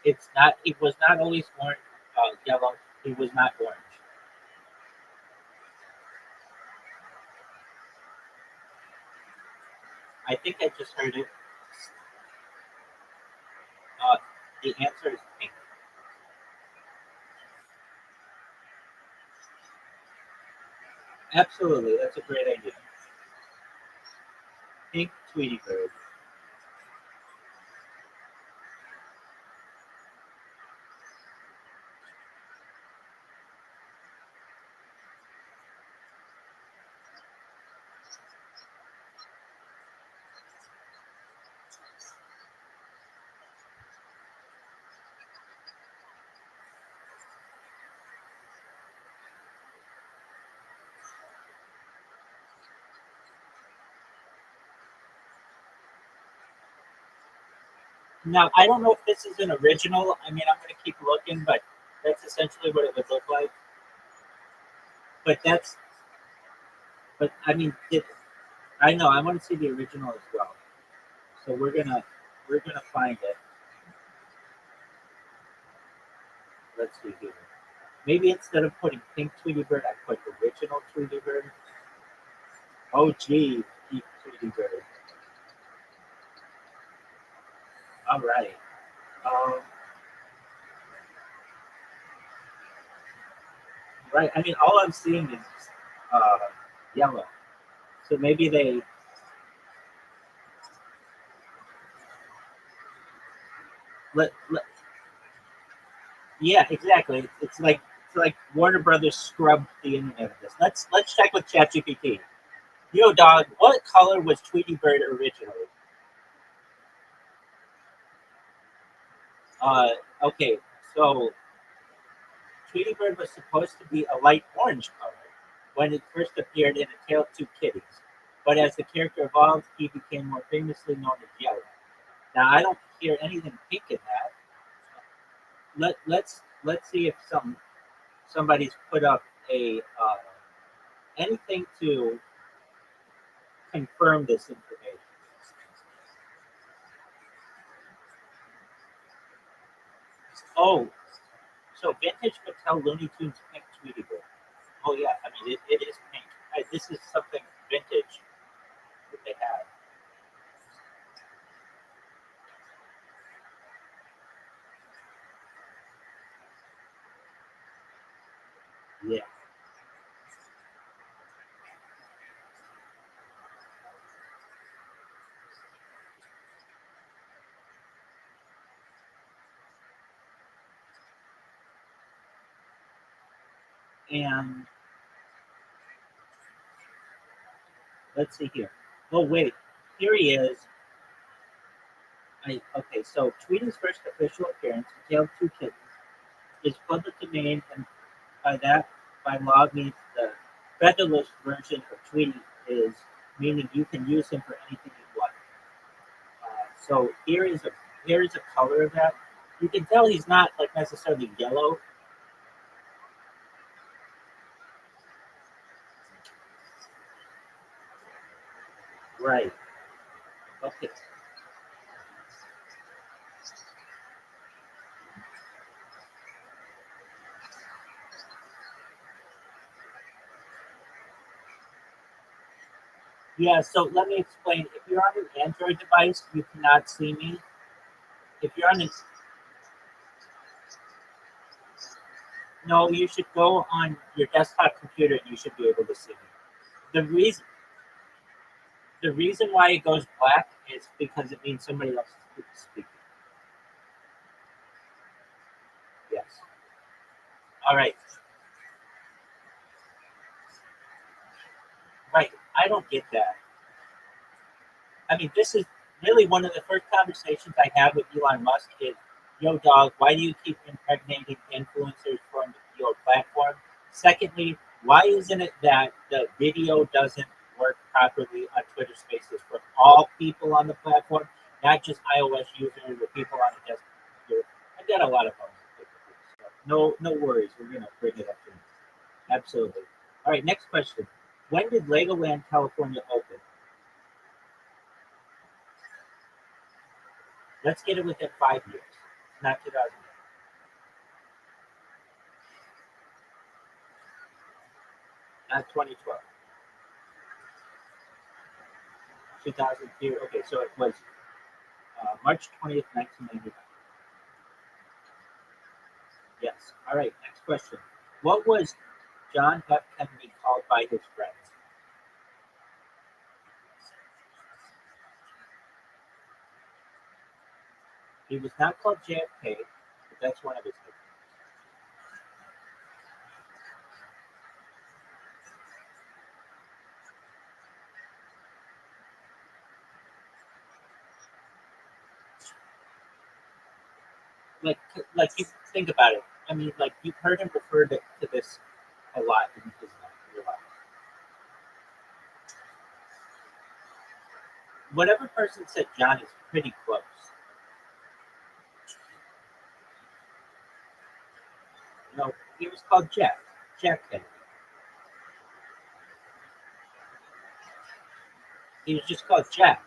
It's not. It was not always orange, yellow. It was not orange. I think I just heard it. The answer is pink. Absolutely, that's a great idea. Pink Tweety Bird. Now, I don't know if this is an original. I mean, I'm going to keep looking, but that's essentially what it would look like. But I mean, I know I want to see the original as well. So we're gonna find it. Let's see here. Maybe instead of putting pink Tweety Bird, I put original Tweety Bird. OG Tweety Bird. All right. Um, right. I mean, all I'm seeing is uh, yellow. So maybe they. Yeah, exactly. It's like Warner Brothers scrubbed the internet of this. Let's check with ChatGPT. Yo, dog, what color was Tweety Bird originally? Uh, okay, so Tweety Bird was supposed to be a light orange color when it first appeared in A Tale of Two Kitties, but as the character evolved, he became more famously known as yellow. Now, I don't hear anything pink in that. Let's see if somebody's put up a anything to confirm this information. Oh, so vintage Mattel Looney Tunes pink Tweety Bird. Oh yeah, I mean it is pink. This is something vintage that they have. Yeah, and let's see here. Oh wait, here he is. Okay, so Tweety's first official appearance, in Tale of Two Kittens, is public domain, and by that, by law, means the featherless version of Tweety is meaning you can use him for anything you want. So here is a color of that. You can tell he's not like necessarily yellow. Right. Okay. Yeah, so let me explain. If you're on an Android device, you cannot see me. If you're on an No, you should go on your desktop computer and you should be able to see me. The reason the reason why it goes black is because it means somebody else is speaking. Yes. All right. Right. I don't get that. I mean, this is really one of the first conversations I have with Elon Musk is, yo, dog, why do you keep impregnating influencers from your platform? Secondly, why isn't it that the video doesn't work properly on Twitter Spaces for all people on the platform, not just iOS users or people on the desktop? I got a lot of fun. No, no worries. We're gonna bring it up to you. Absolutely. All right, next question. When did Legoland California open? Let's get it within 5 years, not 2000. Not 2012. 2002. Okay, so it was March 20th, 1999. Yes. All right, next question. What was John F. Kennedy called by his friends? He was not called JFK, but that's one of his nicknames. Like you think about it. I mean, like you've heard him refer to this a lot in his life. Whatever person said John is pretty close. No, he was called Jack. Jack Kennedy. He was just called Jack.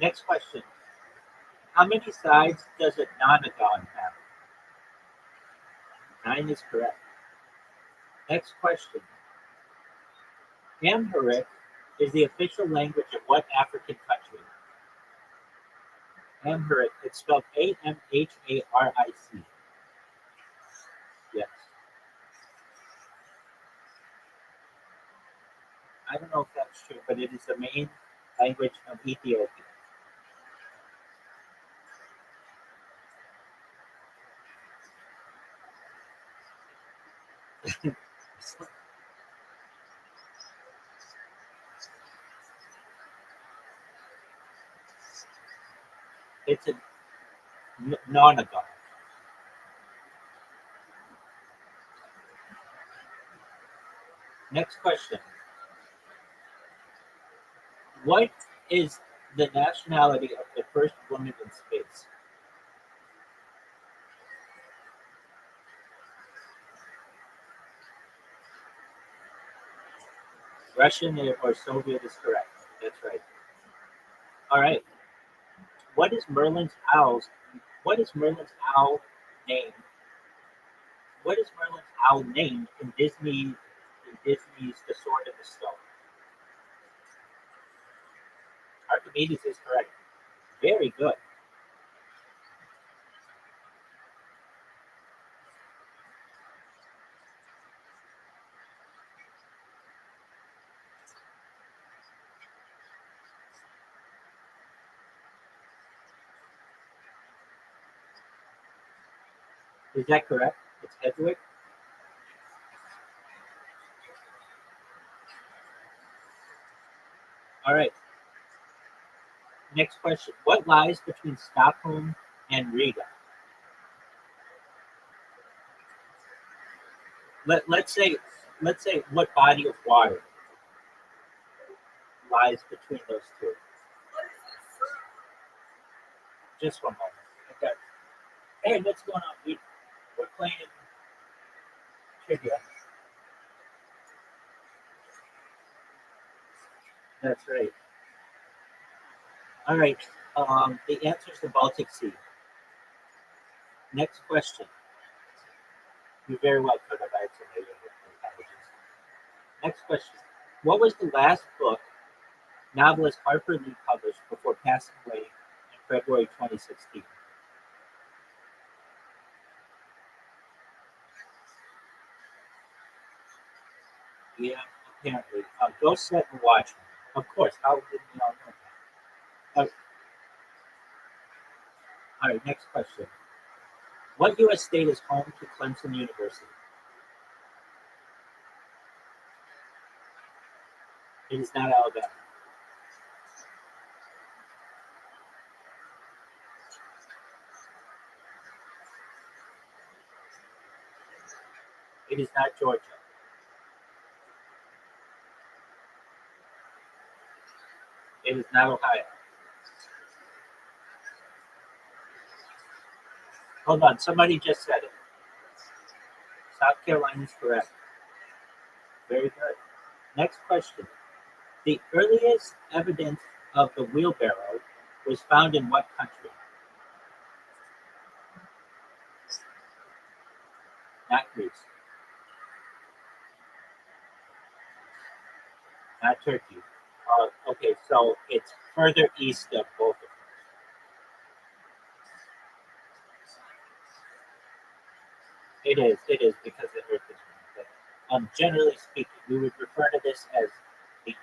Next question. How many sides does a nonagon have? 9 is correct. Next question. Amharic is the official language of what African country? Amharic, it's spelled Amharic. Yes. I don't know if that's true, but it is the main language of Ethiopia. It's a nonagon. Next question. What is the nationality of the first woman in space? Russian or Soviet is correct. That's right. All right. What is Merlin's owl's? What is Merlin's owl name? What is Merlin's owl named in Disney's The Sword and the Stone? Archimedes is correct. Very good. Is that correct? It's Hedwig. All right. Next question. What lies between Stockholm and Riga? Let's say what body of water lies between those two. Just one moment. Okay. Hey, what's going on? We're playing trivia. That's right. All right. The answer is the Baltic Sea. Next question. You're very welcome. Next question. What was the last book novelist Harper Lee published before passing away in February 2016? Yeah, apparently. Go Set and Watch. Of course. How did we all know that? All right, next question. What U.S. state is home to Clemson University? It is not Alabama. It is not Georgia. It is not Ohio. Hold on, somebody just said it. South Carolina is correct. Very good. Next question. The earliest evidence of the wheelbarrow was found in what country? Not Greece. Not Turkey. Okay, so it's further east of both of them. It is because the Earth is round. Generally speaking, we would refer to this as the east.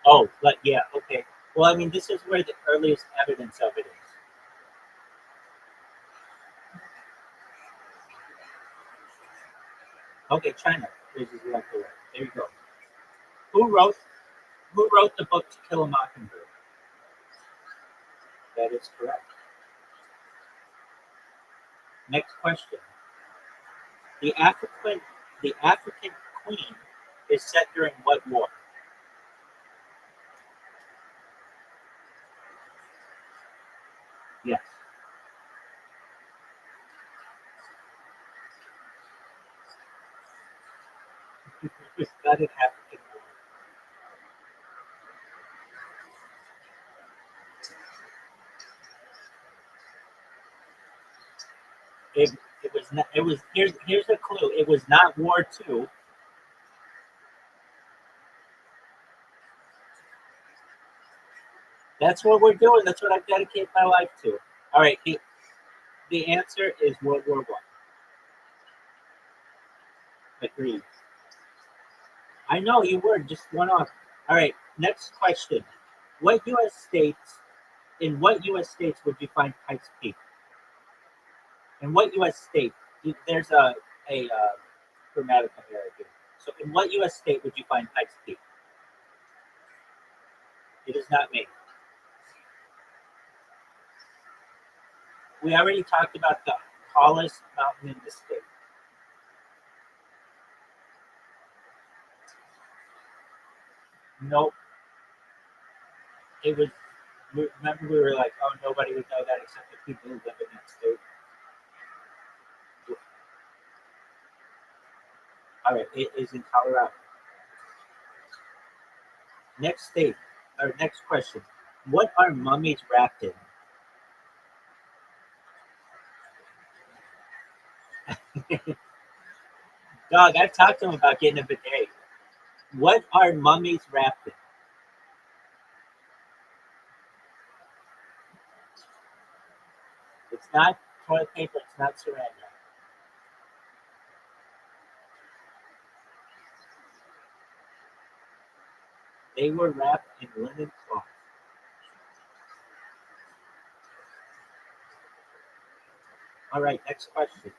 Oh, but yeah, okay. Well, I mean, this is where the earliest evidence of it is. Okay, China. This is like the way. There you go. Who wrote the book To Kill a Mockingbird? That is correct. Next question. The African Queen is set during what war? Yes. It's not an African war. It was not. It was here's a clue. It was not War II. That's what we're doing. That's what I dedicate my life to. All right. The answer is World War I. Agreed. I know you were just one off. All right. Next question. What U.S. states? In what U.S. states would you find Pikes Peak? In what U.S. state? There's a grammatical error here. So, in what U.S. state would you find Pikes Peak? It is not Maine. We already talked about the tallest mountain in the state. Nope. It was. Remember, we were like, "Oh, nobody would know that except the people who live in that state." All right, it is in Colorado. Next state, or next question: what are mummies wrapped in? Dog, I've talked to him about getting a bidet. What are mummies wrapped in? It's not toilet paper. It's not saran wrap. They were wrapped in linen cloth. All right, next question.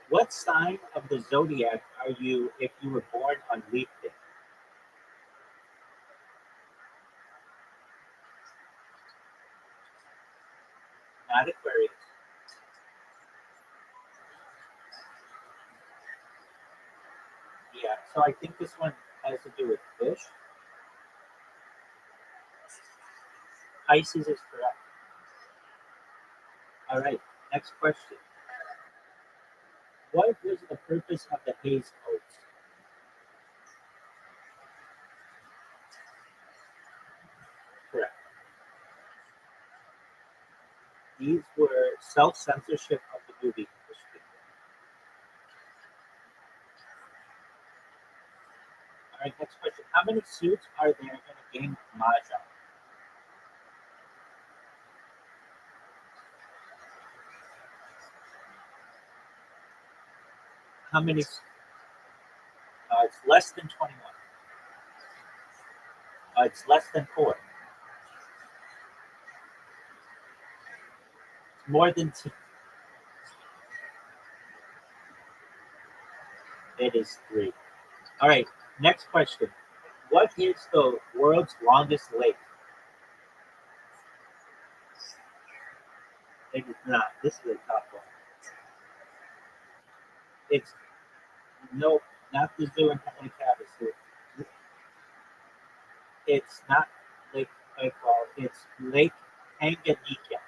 What sign of the zodiac are you if you were born on leap day? Not Aquarius. Yeah, so I think this one has to do with fish. Pisces is correct. All right, next question. What was the purpose of the Hayes codes? Correct. These were self-censorship of the movie industry. All right, next question. How many suits are there in a game of Mahjong? How many? It's less than 21. It's less than 4. More than 2. It is 3. All right, next question. What is the world's longest lake? It is not. This is a tough one. It's no, not the zoo in Lake Havasu. It's not Lake Baikal. It's Lake Tanganyika.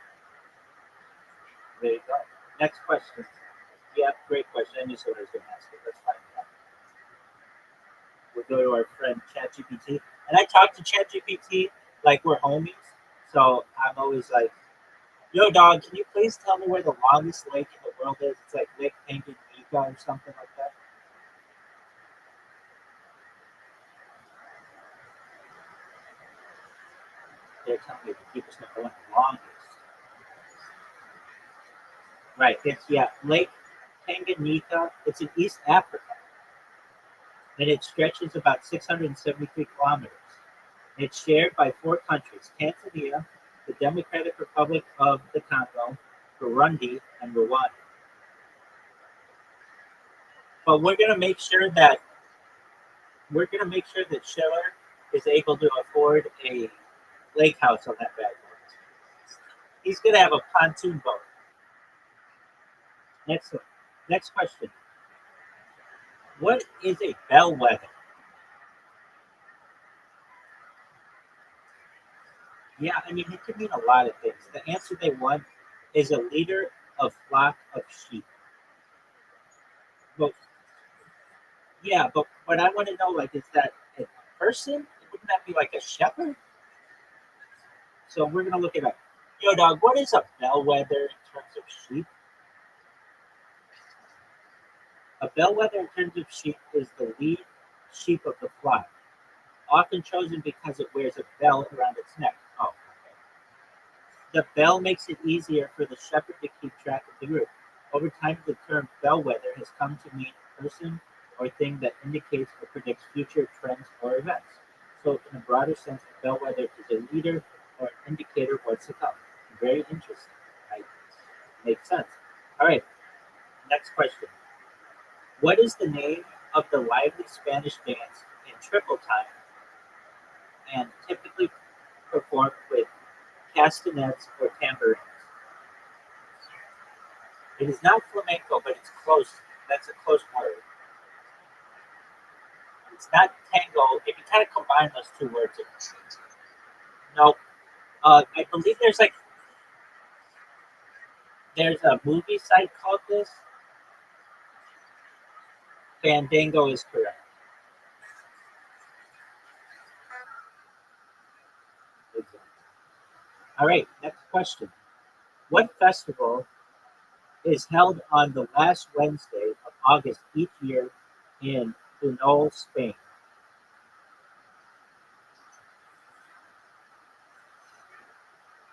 There you go. Next question. Yeah, great question. I knew someone was going to ask it. Let's find out. We'll go to our friend ChatGPT. And I talk to ChatGPT like we're homies. So I'm always like, yo, dog, can you please tell me where the longest lake in the world is? It's like Lake Tanganyika or something like that. They're telling me the deepest number one, the longest. Right, it's, Lake Tanganyika. It's in East Africa. And it stretches about 673 kilometers. It's shared by 4 countries: Tanzania, the Democratic Republic of the Congo, Burundi, and Rwanda. But we're gonna make sure that Schiller is able to afford a lake house on that bad boy. He's gonna have a pontoon boat. Next question. What is a bellwether? Yeah, I mean, it could mean a lot of things. The answer they want is a leader of flock of sheep. But yeah, but what I want to know, like, is that a person? Wouldn't that be like a shepherd? So we're gonna look it up. Yo, dog, what is a bellwether in terms of sheep? A bellwether in terms of sheep is the lead sheep of the flock, often chosen because it wears a bell around its neck. Oh, okay. The bell makes it easier for the shepherd to keep track of the group. Over time, the term bellwether has come to mean a person or thing that indicates or predicts future trends or events. So, in a broader sense, a bellwether is a leader or an indicator of what's to come. Very interesting. Right? Makes sense. All right. Next question. What is the name of the lively Spanish dance in triple time and typically performed with castanets or tambourines? It is not flamenco, but it's close. That's a close word. It's not tango. If you kind of combine those 2 words, no. I believe there's a movie site called this. Fandango is correct. Exactly. All right, next question. What festival is held on the last Wednesday of August each year in Bunol, Spain?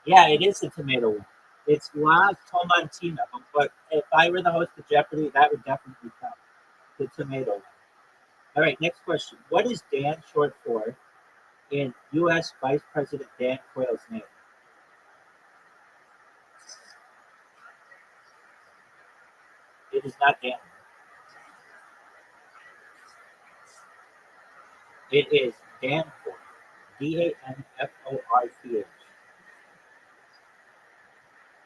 Yeah, it is the tomato one. It's La Tomatina, but if I were the host of Jeopardy, that would definitely count. The tomato one. All right, next question. What is Dan short for in U.S. Vice President Dan Quayle's name? It is not Dan. It is Danforth. Danforth.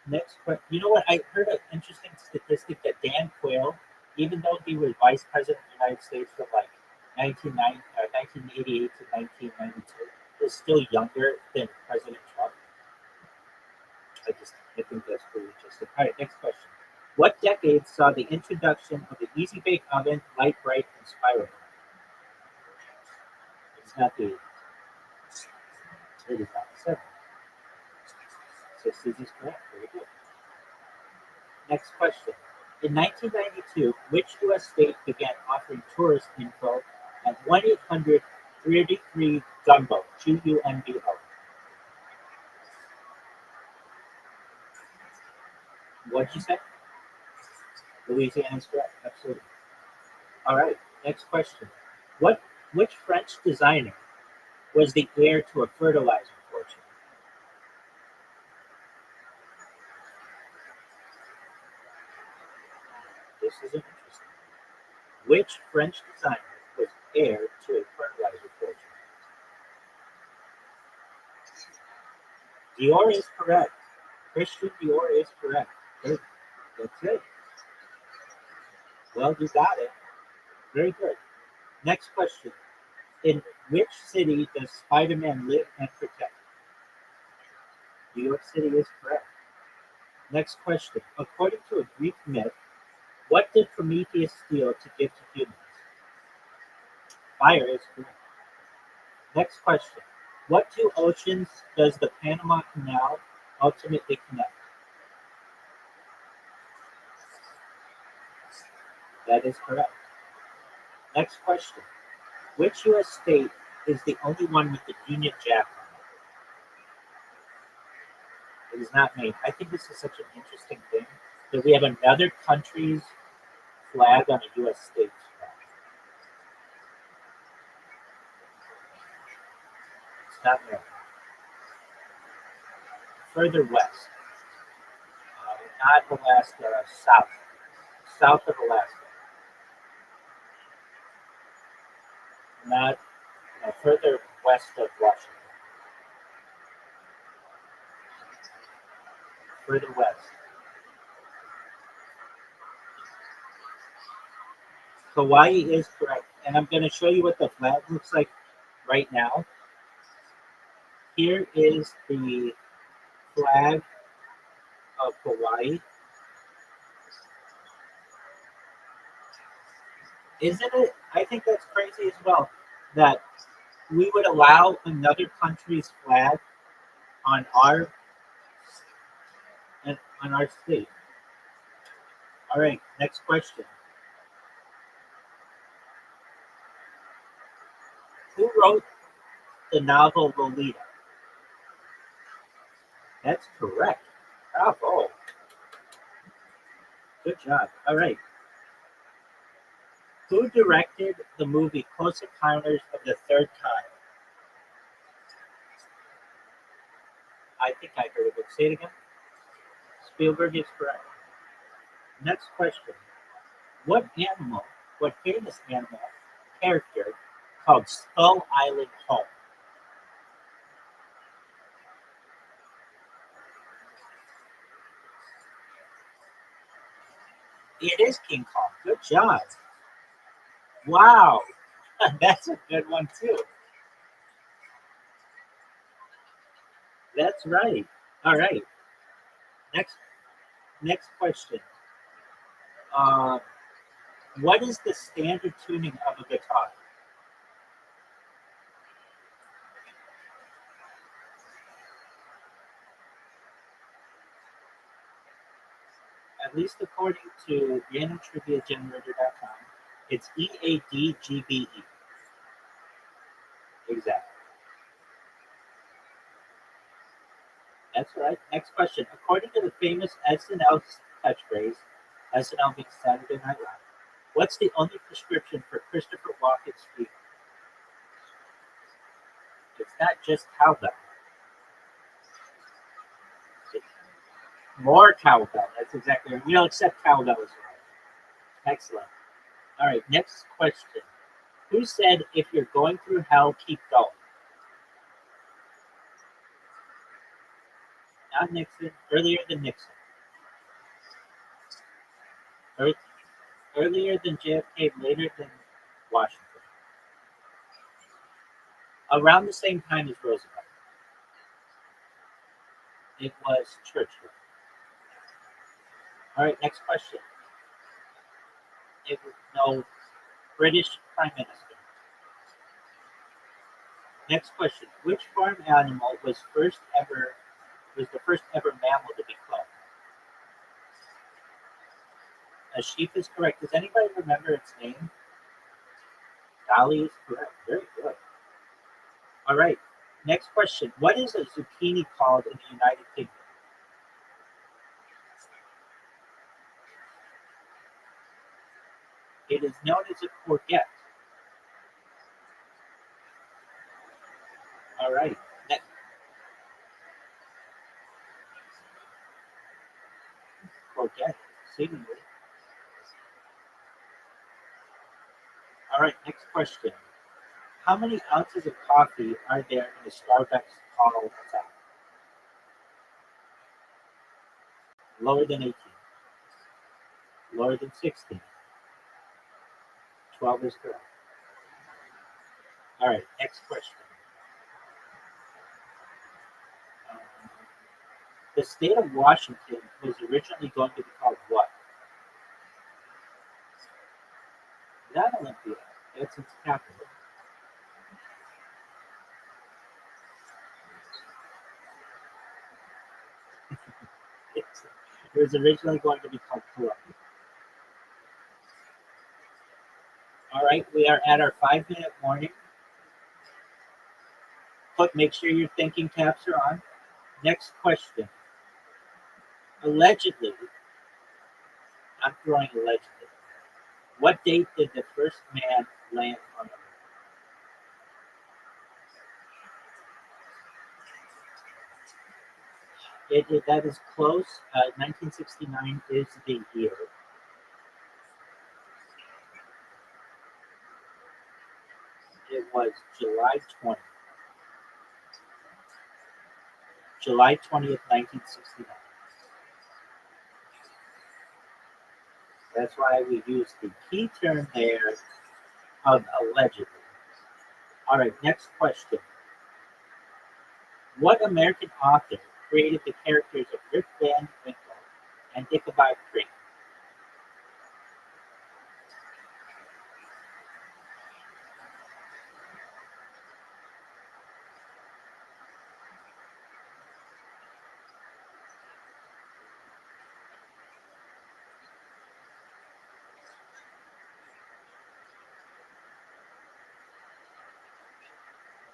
Next question. You know what? I heard an interesting statistic that Dan Quayle, even though he was vice president of the United States from like 1988 to 1992, is still younger than President Trump. I think that's pretty interesting. All right, next question. What decade saw the introduction of the Easy Bake Oven, Light Bright, and Spiral? It's not the 80s. It is not the 70s. So Steve is correct. Very good. Next question. In 1992, which U.S. state began offering tourist info at 1-800-33-GUMBO, GUMBO? What'd you say? Louisiana is correct. Absolutely. All right. Next question. Which French designer was the heir to a fertilizer fortune? This is interesting. Which French designer was heir to a fertilizer fortune? Dior is correct. Christian Dior is correct. Good. That's it. Well, you got it. Very good. Next question. In which city does Spider-Man live and protect? New York City is correct. Next question. According to a Greek myth, what did Prometheus steal to give to humans? Fire is correct. Next question. What two oceans does the Panama Canal ultimately connect? That is correct. Next question. Which U.S. state is the only one with the Union Jack on it? It is not Maine. I think this is such an interesting thing that we have another country's flag on a U.S. state's flag. It's not Maine. Further west. Not Alaska, south. South of Alaska. Not further west of Washington. Further west. Hawaii is correct. And I'm going to show you what the flag looks like right now. Here is the flag of Hawaii. Isn't it? I think that's crazy as well, that we would allow another country's flag on our state. All right, next question. Who wrote the novel Lolita? That's correct. Bravo. Good job. All right. Who directed the movie Close Encounters of the Third Kind? I think I heard it. Say it again. Spielberg is correct. Next question. What famous animal character called Skull Island home? It is King Kong. Good job. Wow. That's a good one too. That's right. All right. Next question. What is the standard tuning of a guitar? At least according to randomtriviagenerator.com, it's EADGBE. Exactly. That's right. Next question. According to the famous SNL catchphrase, SNL means Saturday Night Live, what's the only prescription for Christopher Walken's fever? It's not just cowbell. It's more cowbell. That's exactly right. We don't accept cowbell as well. Excellent. All right, next question. Who said, if you're going through hell, keep going? Not Nixon. Earlier than Nixon. Earlier than JFK, later than Washington. Around the same time as Roosevelt. It was Churchill. All right, next question. It was no British Prime Minister. Next question. Which farm animal was the first ever mammal to be cloned? A sheep is correct. Does anybody remember its name? Dolly is correct. Very good. All right. Next question. What is a zucchini called in the United Kingdom? It is known as a courgette. All right. Next. Courgette, seemingly. All right, next question. How many ounces of coffee are there in a Starbucks tall cup? Lower than 18. Lower than 16. 12 is correct. All right, next question. Um, the state of Washington was originally going to be called what? Not Olympia. That's its capital. It was originally going to be called Columbia. All right, we are at our 5-minute warning. Make sure your thinking caps are on. Next question. Allegedly, I'm throwing allegedly. What date did the first man land on Earth? That is close. 1969 is the year. It was July 20th. July 20th, 1969. That's why we use the key term there of allegedly. All right, next question. What American author created the characters of Rip Van Winkle and Ichabod Crane?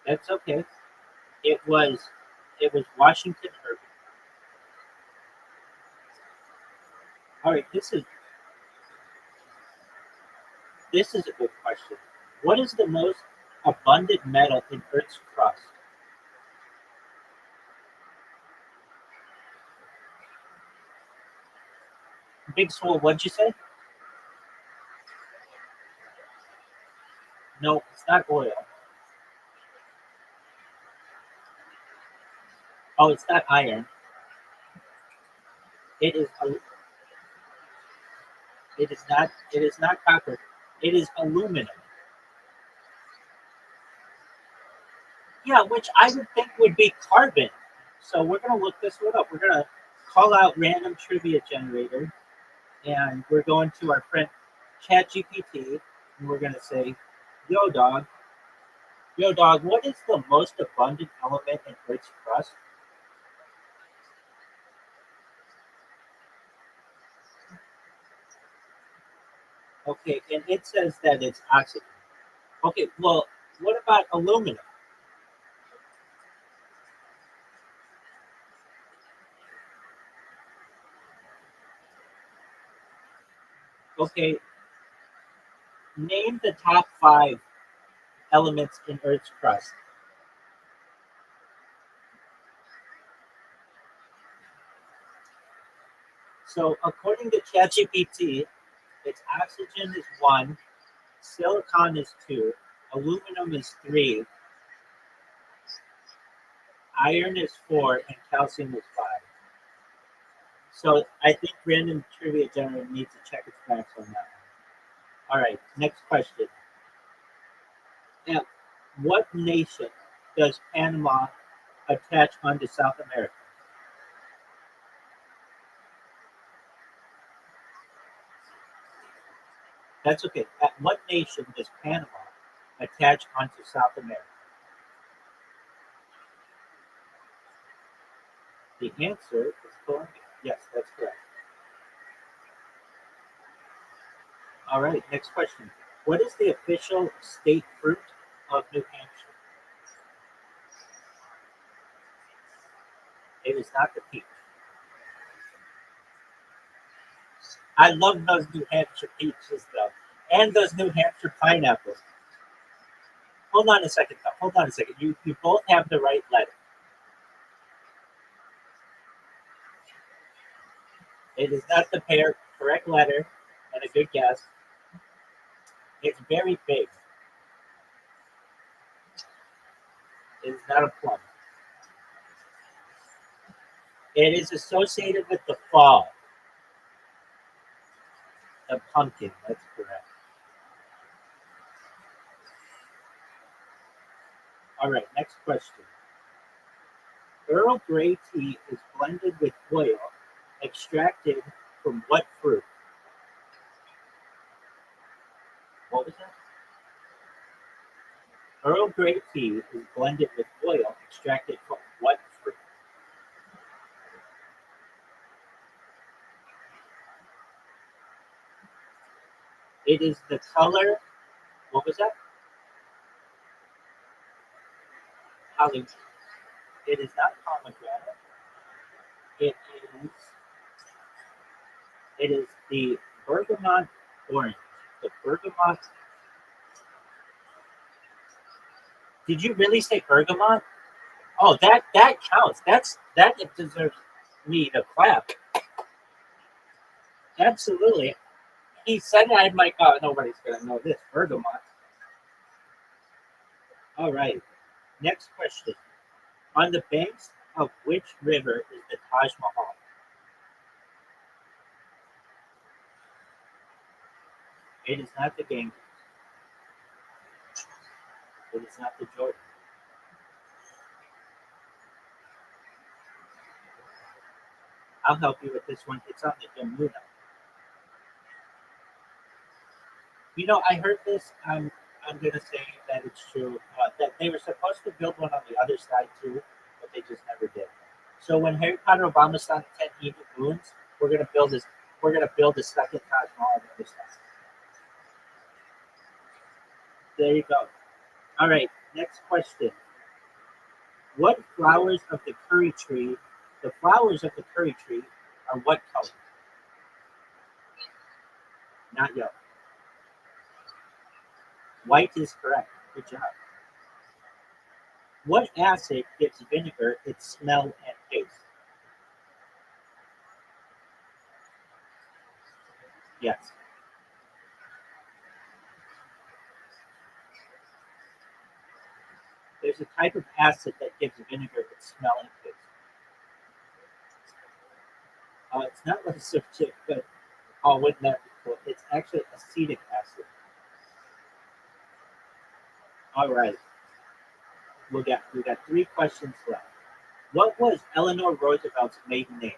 That's okay. It was Washington Irving. All right, this is a good question. What is the most abundant metal in Earth's crust? Big Swole, what'd you say? No, it's not oil. Oh, it's not iron. It is. It is not. It is not copper. It is aluminum. Yeah, which I would think would be carbon. So we're gonna look this one up. We're gonna call out random trivia generator, and we're going to our friend ChatGPT, and we're gonna say, yo dog, what is the most abundant element in Earth's crust? Okay, and it says that it's oxygen. Okay, well, what about aluminum? Okay, name the top 5 elements in Earth's crust. So according to ChatGPT, it's oxygen is 1, silicon is 2, aluminum is 3, iron is 4, and calcium is 5. So I think random trivia generator needs to check its facts on that one. All right, next question. Now, what nation does Panama attach onto South America? That's okay. At what nation does Panama attach onto South America? The answer is Colombia. Yes, that's correct. All right, next question. What is the official state fruit of New Hampshire? It is not the peach. I love those New Hampshire peaches, though, and those New Hampshire pineapples. Hold on a second, though. Hold on a second. You both have the right letter. It is not the pear. Correct letter, and a good guess. It's very big. It's not a plum. It is associated with the fall. The pumpkin, that's correct. All right, next question. Earl Grey tea is blended with oil extracted from what fruit? What was that? Earl Grey tea is blended with oil extracted from what fruit? It is the color. What was that? Holly. It is not pomegranate. It is. It is the bergamot orange. The bergamot. Did you really say bergamot? Oh, that counts. That deserves me to clap. Absolutely. He said it. I'm like, oh, nobody's gonna know this bergamot. All right. Next question. On the banks of which river is the Taj Mahal? It is not the Ganges. It is not the Jordan. I'll help you with this one. It's on the Yamuna. You know, I heard this. I'm gonna say that it's true. That they were supposed to build one on the other side too, but they just never did. So when Harry Potter Obama signed 10 Evil Moons, we're gonna build this. We're gonna build a second Taj Mahal on the other side. There you go. All right. Next question. What flowers of the curry tree? The flowers of the curry tree are what color? Not yellow. White is correct. Good job. What acid gives vinegar its smell and taste? Yes. There's a type of acid that gives vinegar its smell and taste. It's not lysergic, but wouldn't that be cool? It's actually acetic acid. All right. We got 3 questions left. What was Eleanor Roosevelt's maiden name?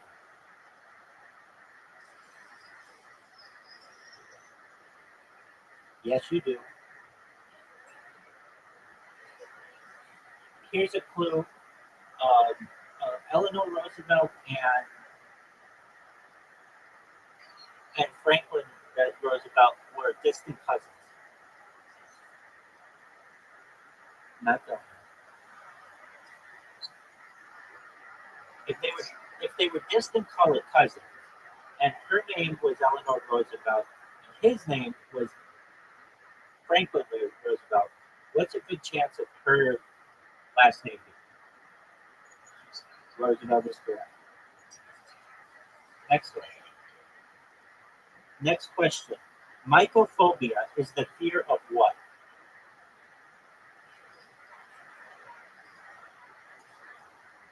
Yes, you do. Here's a clue. Eleanor Roosevelt and Franklin Roosevelt were distant cousins. Not them. If they were distant cousins, and her name was Eleanor Roosevelt, and his name was Franklin Roosevelt, what's a good chance of her last name being? Roosevelt is correct. Next one. Next question. Mycophobia is the fear of what?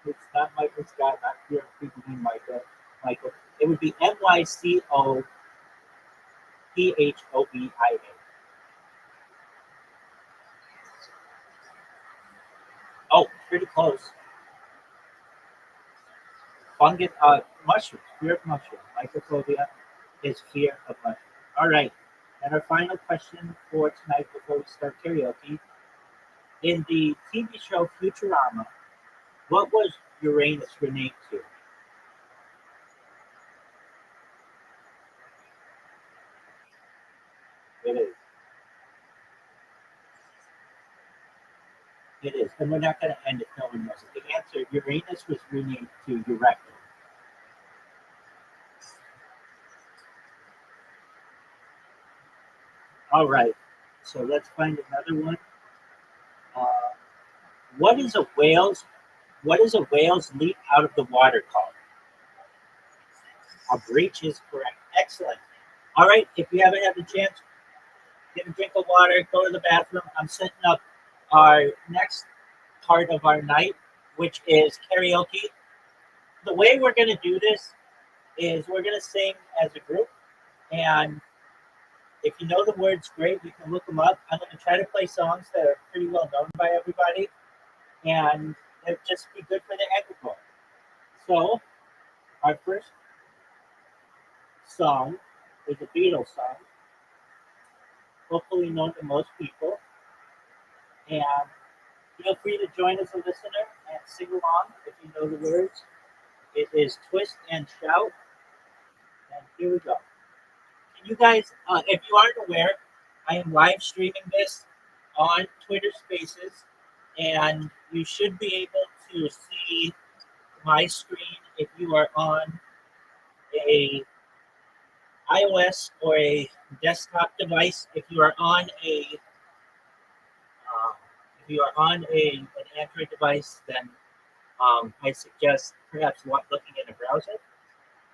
It's not Michael Scott, not fear of people named Michael. It would be Mycophobia. Oh, pretty close. Fungus, mushrooms, fear of mushrooms. Mycophobia is fear of mushrooms. All right. And our final question for tonight before we start karaoke. In the TV show Futurama, what was Uranus renamed to? It is. It is. And we're not going to end it. No one knows it. The answer, Uranus was renamed to Erector. All right. So let's find another one. What is a whale's leap out of the water called? A breach is correct. Excellent. All right. If you haven't had the chance, get a drink of water, go to the bathroom. I'm setting up our next part of our night, which is karaoke. The way we're going to do this is we're going to sing as a group. And if you know the words, great. You can look them up. I'm going to try to play songs that are pretty well known by everybody. And it'll just be good for the encore. So, our first song is a Beatles song, hopefully known to most people. And feel free to join as a listener and sing along if you know the words. It is Twist and Shout. And here we go. Can you guys, if you aren't aware, I am live streaming this on Twitter Spaces, and you should be able to see my screen if you are on a iOS or a desktop device. If you are on an Android device, then I suggest perhaps looking in a browser.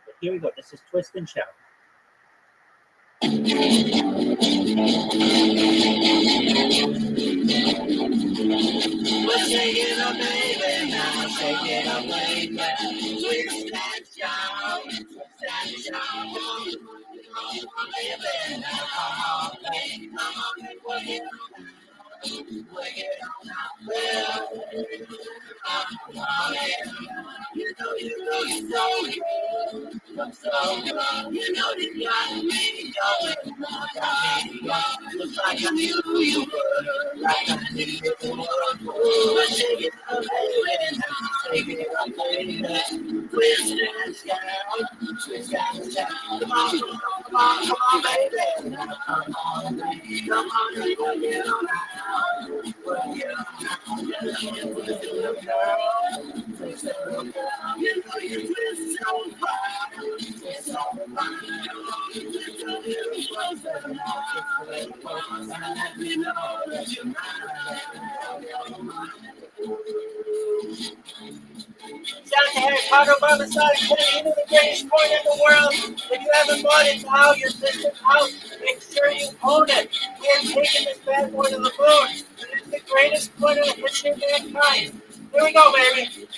But here we go. This is Twist and Shout. Well, shake it up, baby, now shake it up, baby. Twist and shout, twist and shout. Come on, baby, now come on, baby, come on, and work it on, work it on now. Well, come on, you know, you so good. You know you got me going, got me going. Looks like I knew you would, like I knew you would. But take it up, baby, take it up, baby. Twist and shout, twist and shout. Come on, come on, come on, come on, baby. Now come on, baby, come on, and work it on now. Work it on now. You know you do, girl. Twist it up, girl. You know you twist so fine, twist so fine. Come on, twist so beautiful, so now just wait for us and let me know that you're mine. Shout to Harry Potter, Mama Sonic, into the greatest coin in the world. If you haven't bought it now, your sister's out. Make sure you own it. We are taking this bad boy to the moon. It is the greatest coin in the history of mankind. Here we go, baby.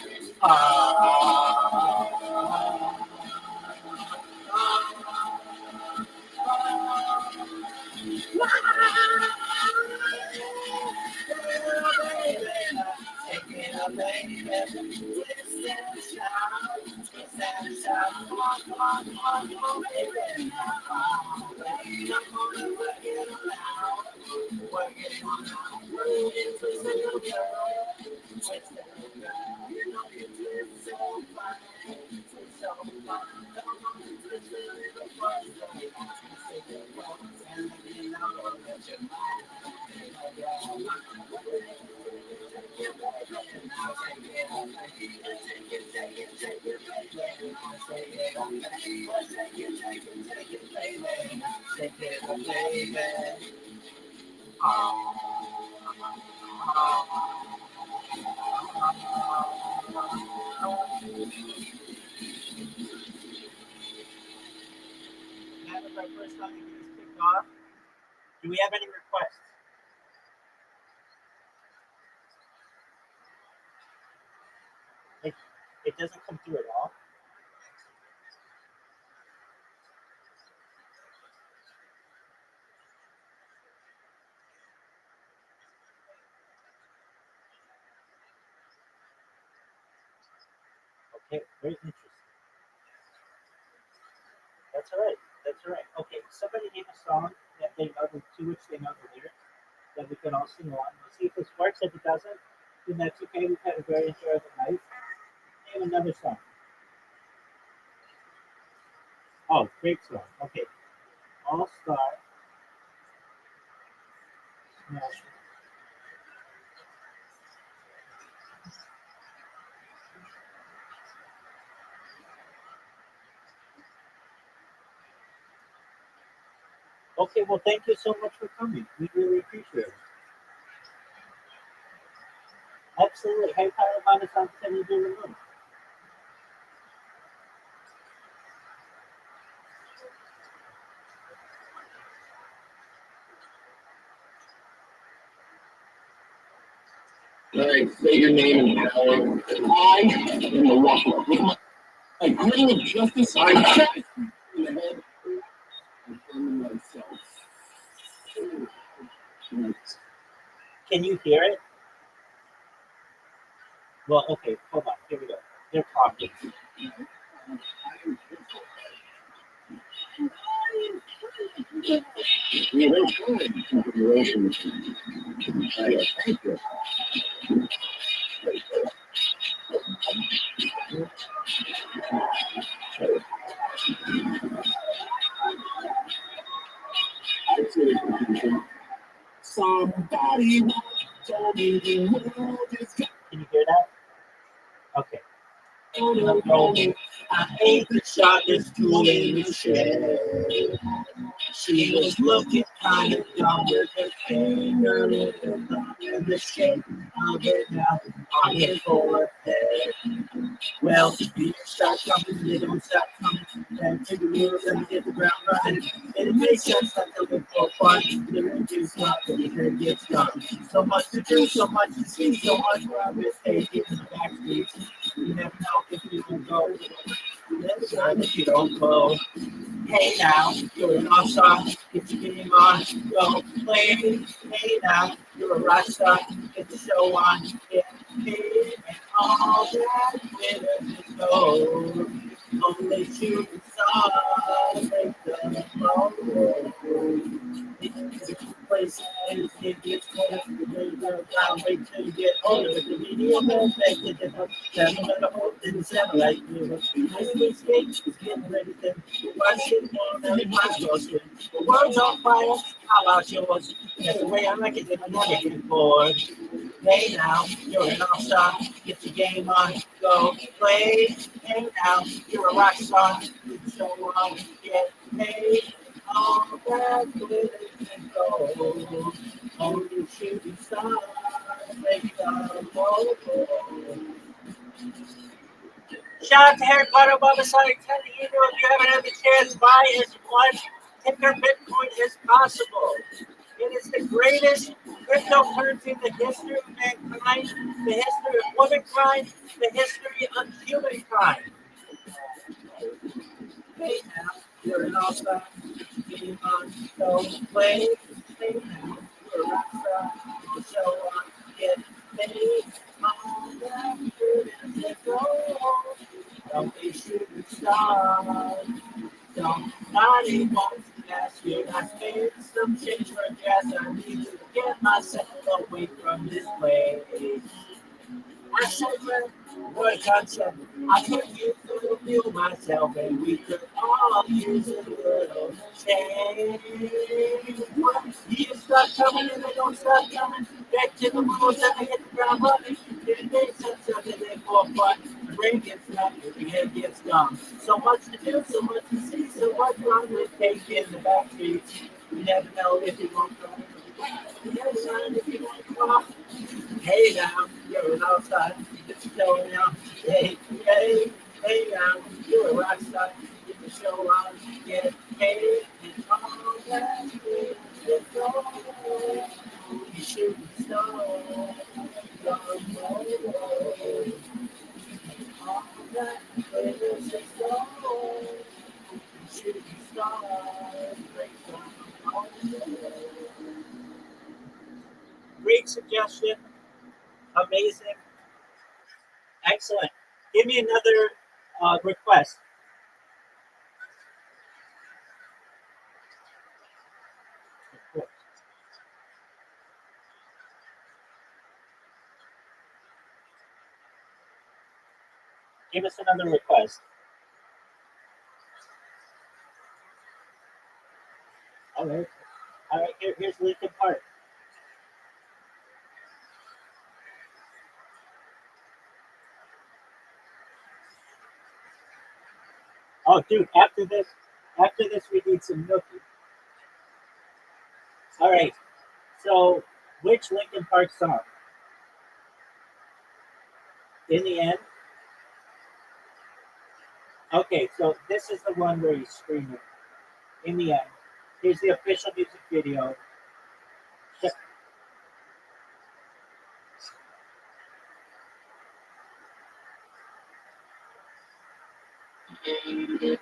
Now that our first song is kicked off, do we have any requests? It doesn't come through at all. Okay, very interesting. That's all right. That's all right. Okay, somebody name a song that they know, to which they know the lyrics, that we can all sing along. We'll see if this works. If it doesn't, then that's okay. We've had a very enjoyable night. Name another song. Oh, great song. Okay. All Star. Smash. Okay, well, thank you so much for coming. We really appreciate it. Absolutely. Hey, Paramount, can you do the room? All right, say your name and power. I am the Rothschild. With my grain of justice, I shot in the head. I found myself. Can you hear it? Well, okay, hold on. Here we go. They're talking. We have time considerations. Thank you. Somebody told me the world is Can you hear that? Okay. I ate the chocolate tool in the shed. She was looking kind of dumb with her finger in her thumb in the shape of it now on her forehead. Well, the beat start coming, they don't stop coming. Then take the wheels and get the ground running. And it makes sense that they're looking for fun. The ring gets up and the head gets done. So much to do, so much to see, so much progress taken in the back streets. You never know if you can go. You never know if you don't go. Hey now, you're an all-star, get your game on, go play. Hey now, you're a rock star, get the show on, get paid, and all that glitters is gold. Only shooting stars make the road. It's a cool place, and it gets colder. The day goes down, wait till you get older. The video won't make a difference. Seven and a whole in the satellite river. High school skate is getting ready to watch it on every roasted. The world's on fire, how about yours? That's the way I like it, and I never get bored. Hey now, you're an all-star, get your game on, go play. Hey now, you're a rock star, get the show on, get paid. All that glitters and gold, only shooting stars make the world. Shout out to Harry Potter, Bubba Sonic, telling you if you haven't had the chance, buy as much Ticker Bitcoin as possible. It is the greatest cryptocurrency in the history of mankind, the history of womankind, the history of humankind. Hey now, you're an all-star. Game on, go play. Hey now, you're a rock star. The show on, get paid. All that good and let go. Don't be shooting stars. Don't nobody wants to ask you. I spent some change for gas. I need to get myself away from this place. I said, what a concept. I could use a little feel myself, and we could all use a little change. Years start coming, and they don't stop coming. Back to the rules, and they hit the ground running. It makes sense that they're for fun. The brain gets nuts, the head gets dumb. So much to do, so much to see, so much fun with taking in the back streets. You never know if you won't come. You never know if you won't come. Hey now, you're an outside. Get the show now. Hey, hey, hey now, you're a rock star. Get the show on. Get paid. And all that is go. You shooting stars. All that is go. You shooting stars. Great suggestion. Amazing. Excellent. Give me another request. Give us another request. All right. All right. Here's Lincoln Park. Oh, dude. After this, we need some nookie. All right. So, which Lincoln Park song? In the end. Okay, so this is the one where he's screaming. In the end. Here's the official music video. It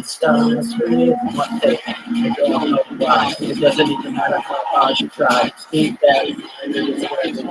starts with one thing. You don't know why. It doesn't even matter how hard you try. Deep down, it is where the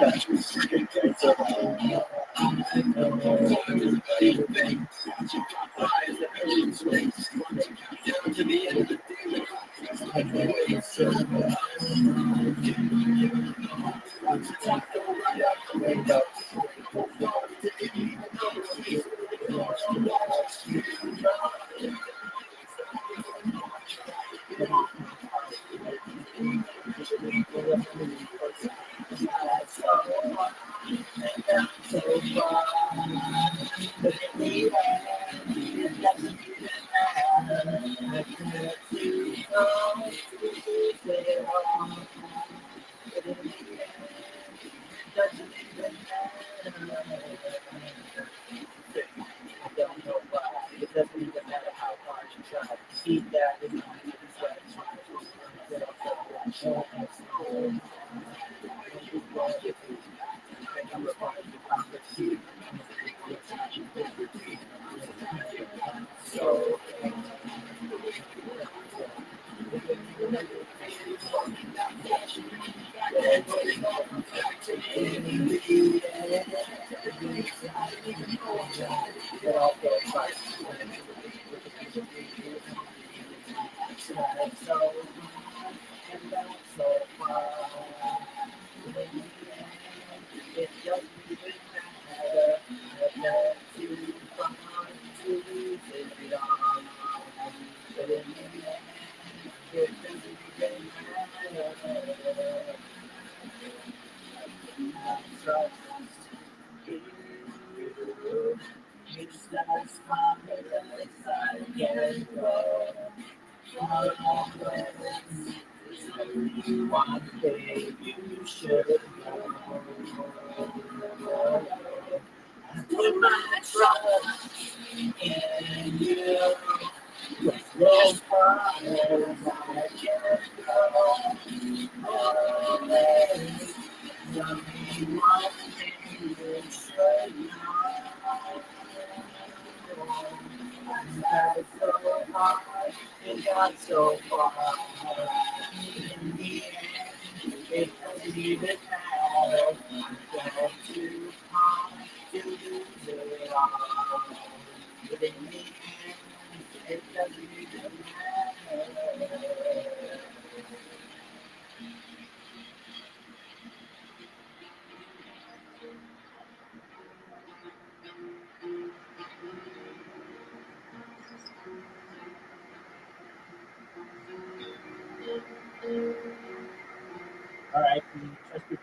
All right, can you trust me?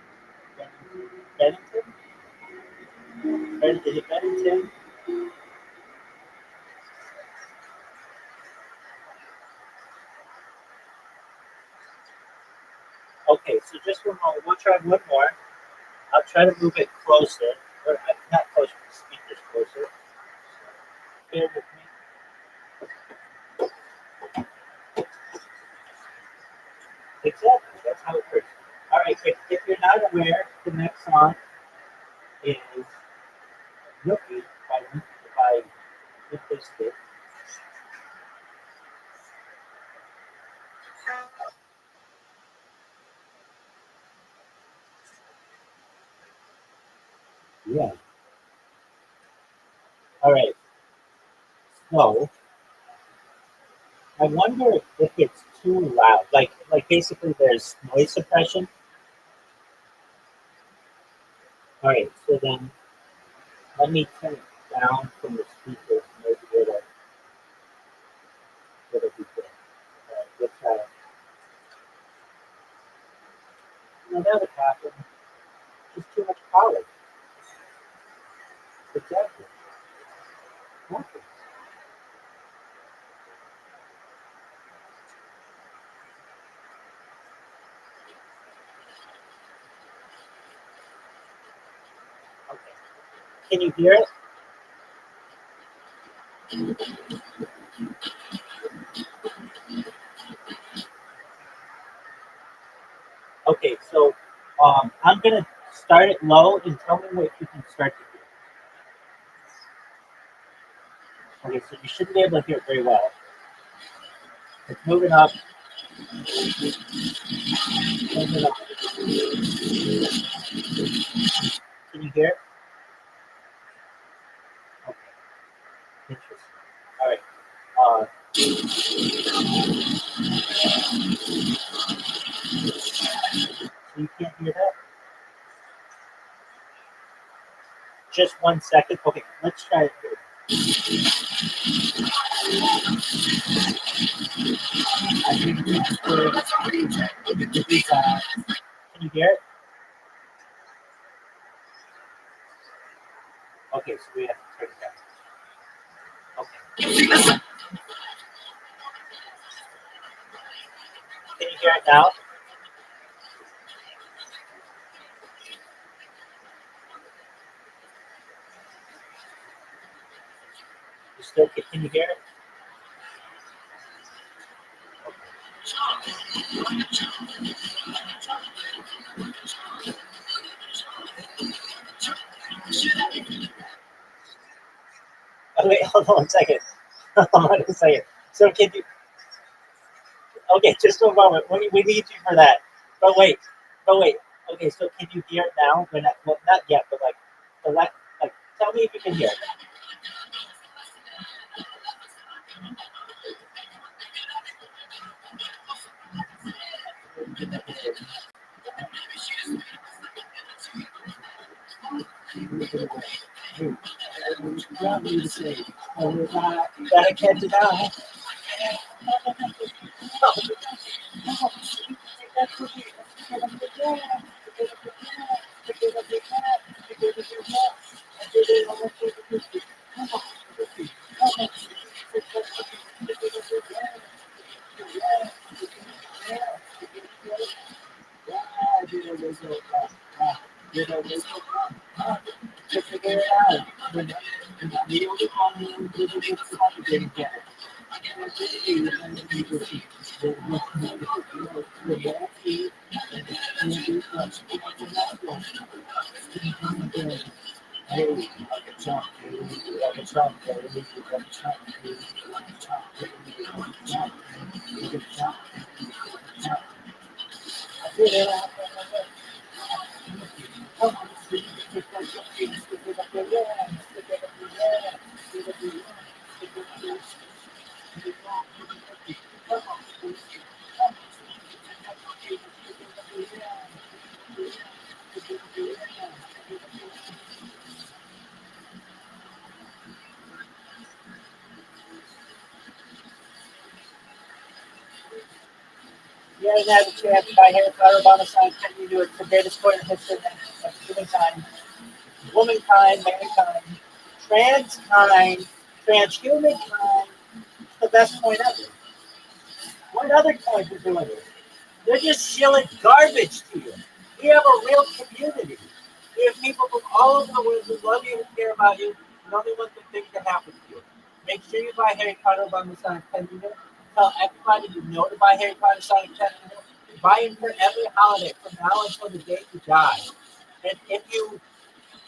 Bennington? Is it Bennington? Okay, so just one moment. We'll try one more. I'll try to move it closer. Or not closer, the speaker's closer. Bear with me. Exactly, that's how it works. All right, if you're not aware, the next song is Yuppie by Limp Bizkit. Yeah. All right. So I wonder if it's too loud. Like basically there's noise suppression. All right. So then let me turn it down from the speakers. Maybe it'll be good. All right. Let's try it. No, that would happen. Just too much power. Exactly. Okay. Okay. Can you hear it? Okay, so I'm gonna start it low and tell me what you can start to hear. Okay, so you shouldn't be able to hear it very well. It's moving up. Moving up. Can you hear it? Okay, interesting. All right. So you can't hear that? Just 1 second. Okay, let's try it here. Can you hear it? Okay, so we have to turn it down. Okay. Can you hear it now? You still can you hear it? Oh, wait, hold on 1 second. Hold on a second. So can you? Okay, just a moment. We need you for that. But wait. Okay, so can you hear it now? Well, not yet, but like, tell me if you can hear it. Gotta catch it now. You haven't had a chance to buy Harry Potter Obama sign. Can you do it? The greatest point in history of humankind, womankind, mankind, transkind, transhumankind. It's the best point ever. What other coins are doing it? They're just shilling garbage to you. We have a real community. We have people from all over the world who love you and care about you and only want the thing to happen to you. Make sure you buy Harry Potter Obama sign 10 units. Tell everybody you know to buy Harry Potter sign 10 units. Buy them for every holiday from now until the day you die. And if you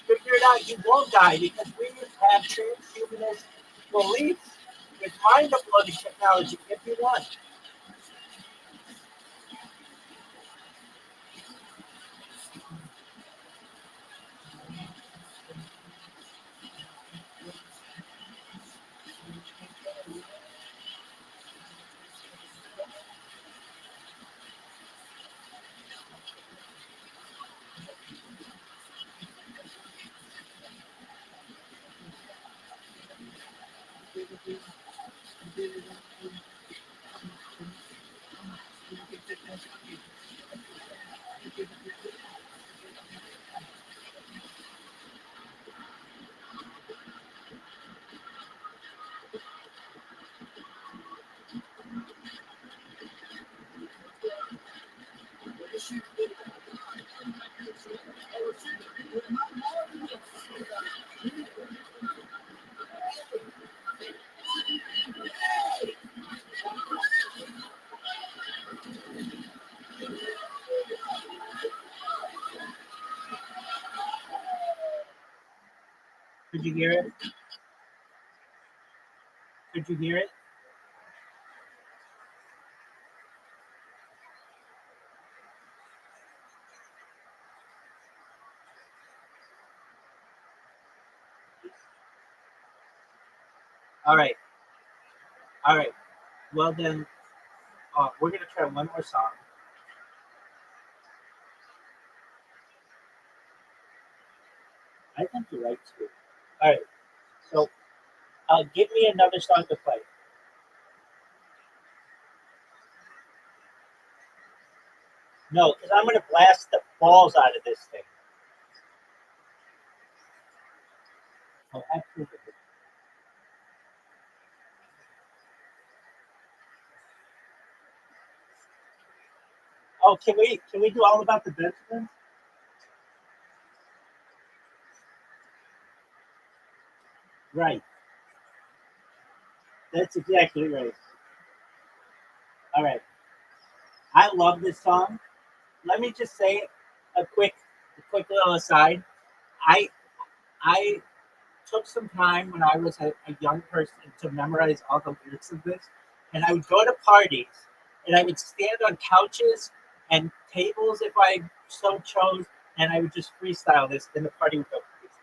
figure it out, you won't die because we have transhumanist beliefs with mind uploading technology if you want. Could you hear it? Could you hear it? All right. All right. Well then, we're gonna try one more song. I think you're right too. All right. So, give me another song to play. No, because I'm gonna blast the balls out of this thing. Oh, absolutely. Oh, can we do all about the Benjamins? Right. That's exactly right. All right. I love this song. Let me just say a quick little aside. I I took some time when I was a young person to memorize all the lyrics of this, and I would go to parties and I would stand on couches and tables if I so chose, and I would just freestyle this, and the party would go crazy.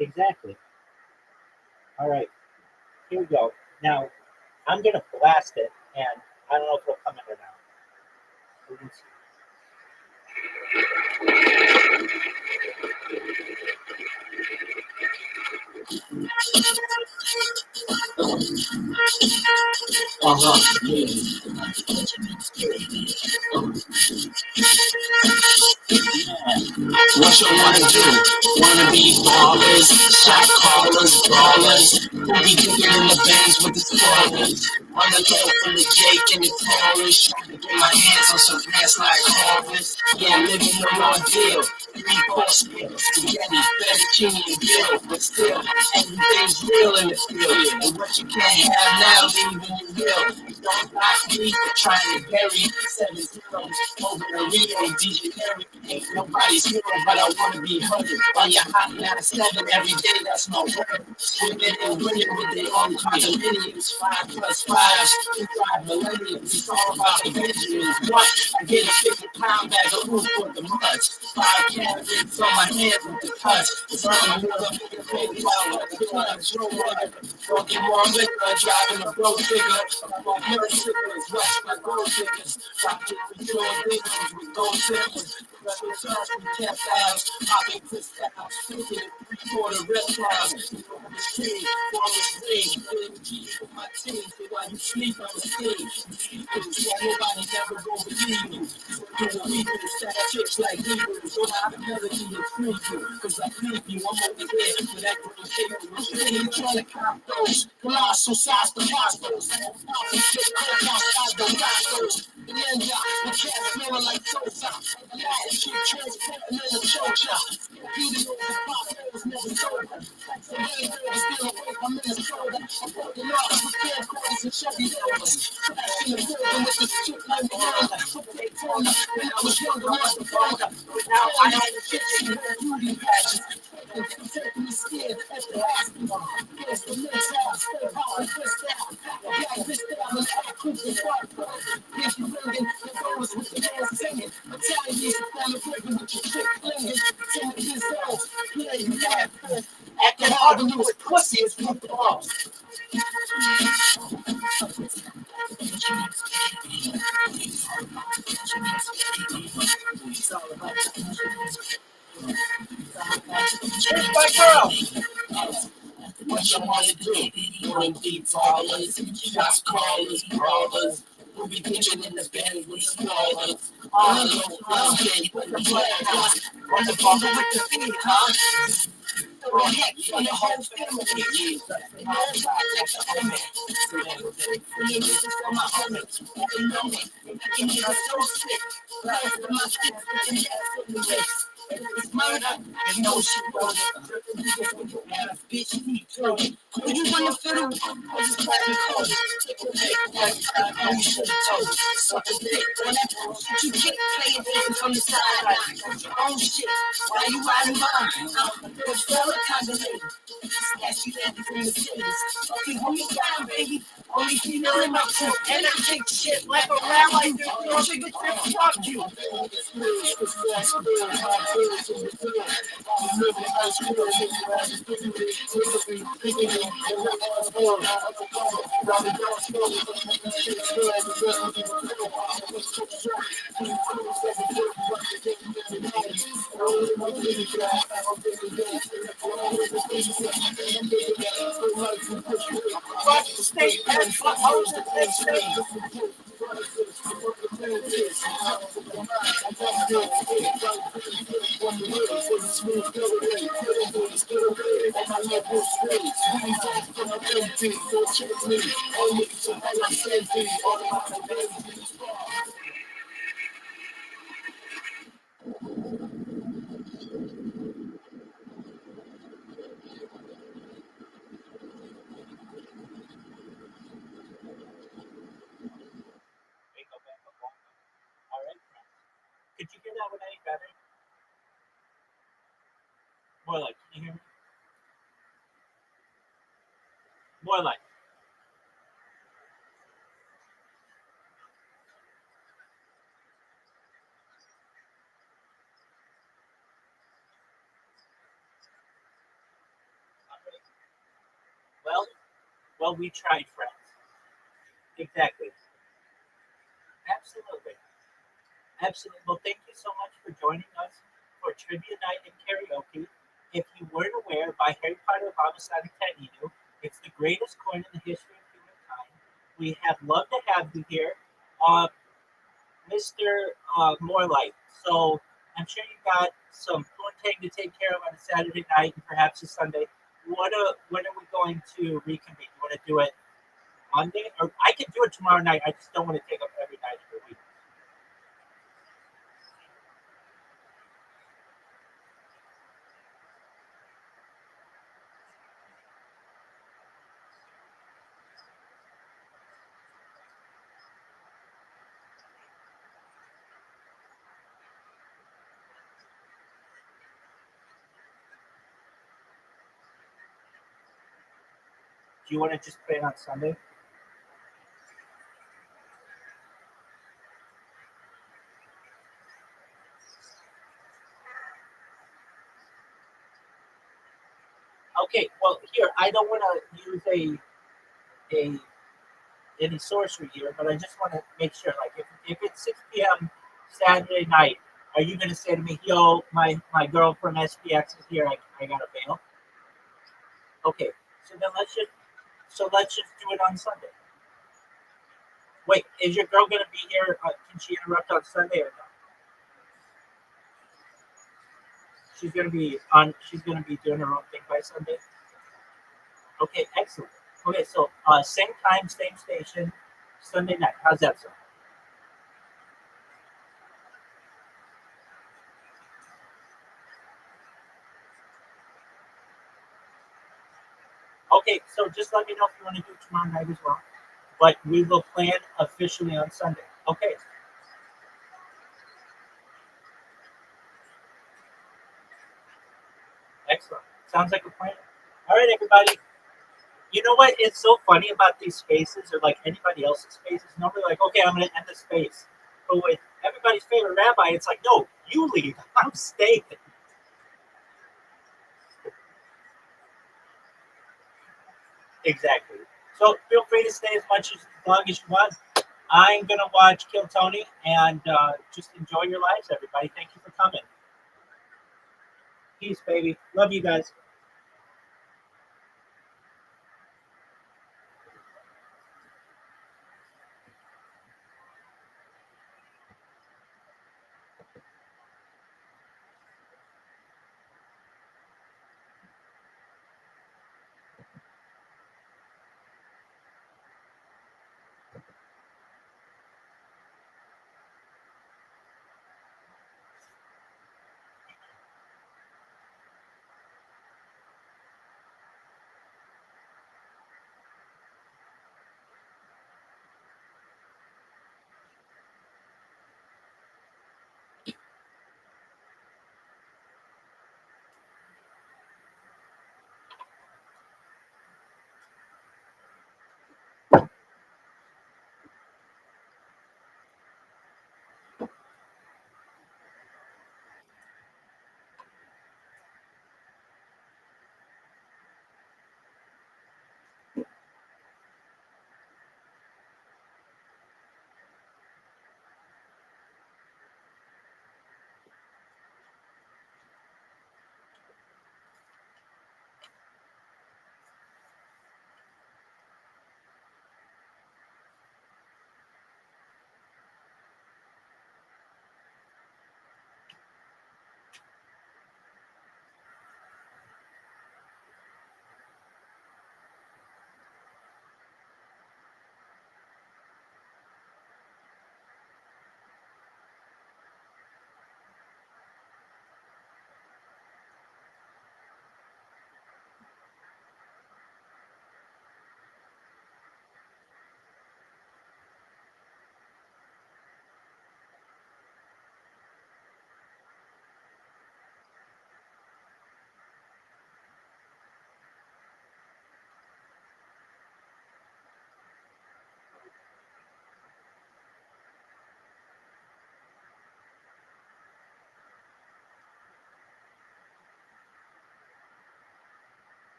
Exactly. All right, here we go. Now I'm gonna blast it, and I don't know if it'll come in or not. We're gonna see. What you wanna do? Wanna be ballers, shot callers, brawlers, who be kicking in the bands with the spoilers. On the low from the Jake and the Taurus, trying to get my hands on some grass like harvest. Yeah, living the raw deal. 3-course meal, spaghetti, fettuccine, bill, but still, everything's real in the field. And what you can't have now, leave when you will. Don't knock me for trying to bury 7 zeros over the Rio, DJ Harry. Ain't nobody's hero, but I wanna be heard. On your hot 97 every day, that's my word. Swimming and winning with their own condominiums. 5 plus 5s, 5 millenniums. It's all about the Benjamins. What? I get a 50-pound bag of food for the months. 5 carrots on my hands with the cuts. It's on the water, baby, like the clubs. You're right. Walking more liquor, driving a broke digger. I'm on her sickness, west my gold diggers. Rocking with your diggers with gold diggers. Special sauce with cat eyes, popping crystal, thinking 3/4 restaurants. You know the street, forest ring, big G for my team. So while you sleep, I'm a steam. So nobody never go believe you. So do what we do, stack chips like Hebrews. Don't have a melody and free you. Cause I leave you, I'm over here for that green paper. What you trying to cop those? Colossal size, the hostels. Shit, outside the rascals. The ninja, the cat smelling like Sosa. A lot of shit transporting in a choke shop. Beating over the potholes, never sober. Like some rain girls still away from Minnesota. I'm working off with camcorders and Chevy Rovers. Crashed in the building with this shit like Miranda. Took Daytona when I was younger, on the folder. But now I had to get you wear beauty pageants. Taking the skin at the hospital. Here's the next house, stay hard and twist out. I got this down and I cook the fire. If you ringing, the doors with the man singing. I'm telling you, I'm a breaking with your chick flinging. 10 years old, yeah, you got it. Acting hard when you was pussy is with the balls. Here's my girl. What you wanna do? Wanna be ballers, shots callers, brawlers. We'll be pitching in the band with spoilers. All of those husbands with the players. On the bumper with the feet, huh? Throw a heck for your whole family. And all the projects are on me. Free music for my homies. They know me. They making me so sick. Plans for my kids, putting ass in the mix. If it's murder, they know she wrote it. Bitch, you need to. When you want to fiddle, I just try to call you. Take a pick, one time, I you should have told. Suck a dick, when I bullshit you get, playing dancing from the sideline. Got your own shit, why you riding mine? I'm a fella kind of lady. Snatch you down from the cities. Okay, hold me down, baby. Only female in my crew, and I kick shit like a rabbi. Don't take a trip, fuck you. Fuck the state and fuck hoes in the state. All right. Could you hear that with any better? More like, can you hear me? More like. Well, we tried, friends. Exactly. Absolutely. Absolutely. Well, thank you so much for joining us for Trivia Night and Karaoke. If you weren't aware, by Harry Potter Homicide Caninu, it's the greatest coin in the history of humankind. We have loved to have you here, Mr. Morelight. So I'm sure you got some poontang to take care of on a Saturday night and perhaps a Sunday. When are we going to reconvene? You want to do it Monday? Or I can do it tomorrow night. I just don't want to take up every night of the week. Do you want to just play it on Sunday? Okay, well here I don't want to use a any sorcery here, but I just want to make sure. Like if it's 6 p.m. Saturday night, are you going to say to me, "Yo, my girl from SPX is here. I got a bail." Okay, so then let's just do it on Sunday. Wait, is your girl going to be here? Can she interrupt on Sunday or no? She's going to be on. She's going to be doing her own thing by Sunday. Okay, excellent. Okay, so same time, same station, Sunday night. How's that sound? Okay, so just let me know if you want to do it tomorrow night as well. But we will plan officially on Sunday. Okay. Excellent. Sounds like a plan. All right, everybody. You know what? It's so funny about these spaces or like anybody else's spaces. Normally, like, okay, I'm going to end the space. But with everybody's favorite rabbi, it's like, no, you leave. I'm staying. Exactly. So feel free to stay as long as you want. I'm going to watch Kill Tony and just enjoy your lives, everybody. Thank you for coming. Peace, baby. Love you guys.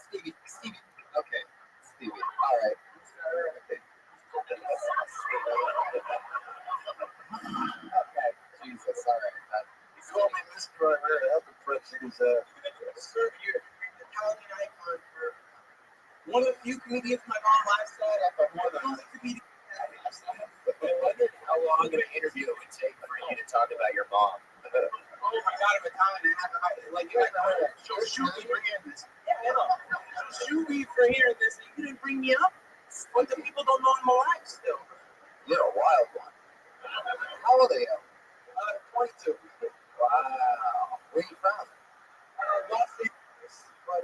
Stevie. Okay, Stevie. All right. Okay. Okay. Jesus. All right. He called me Mr. I read it up in parentheses. Serve your Italian icon for one of the few comedians my mom laughs at the more than only comedian. I wondered how long an interview it would take for you to talk about your mom. Oh my God, I'm Italian. Like, you ever heard of shoot me for hearing this? Shoot me for hearing this. You didn't bring me up? What the people don't know I'm alive still. You're a wild one. How old are you? 22. Wow. Where are you from? Los Angeles. But,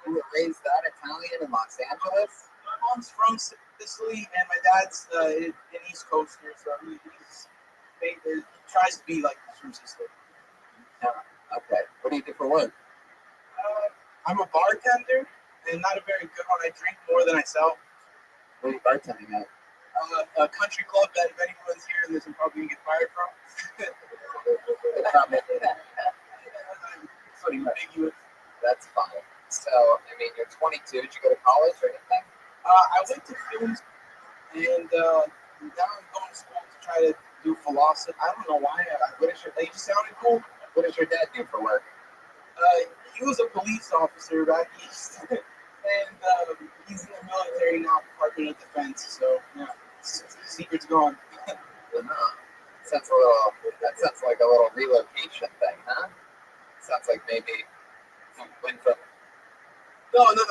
You were raised that Italian in Los Angeles? my mom's from Sicily, and my dad's an East Coaster, so he tries to be like from Sicily. Okay. What do you do for work? I'm a bartender, and not a very good one. I drink more than I sell. What are you bartending at? A country club that if anyone's here, this I'm probably gonna get fired from. Pretty ambiguous. That's fine. So, I mean, you're 22. Did you go to college or anything? I went to film and now I'm going to school to try to do philosophy. I don't know why. They just sounded cool. What does your dad do for work? He was a police officer back east, and he's in the military now, Department of Defense. So yeah, the secret's gone. That sounds like a little relocation thing, huh? Sounds like maybe you went from. No. I grew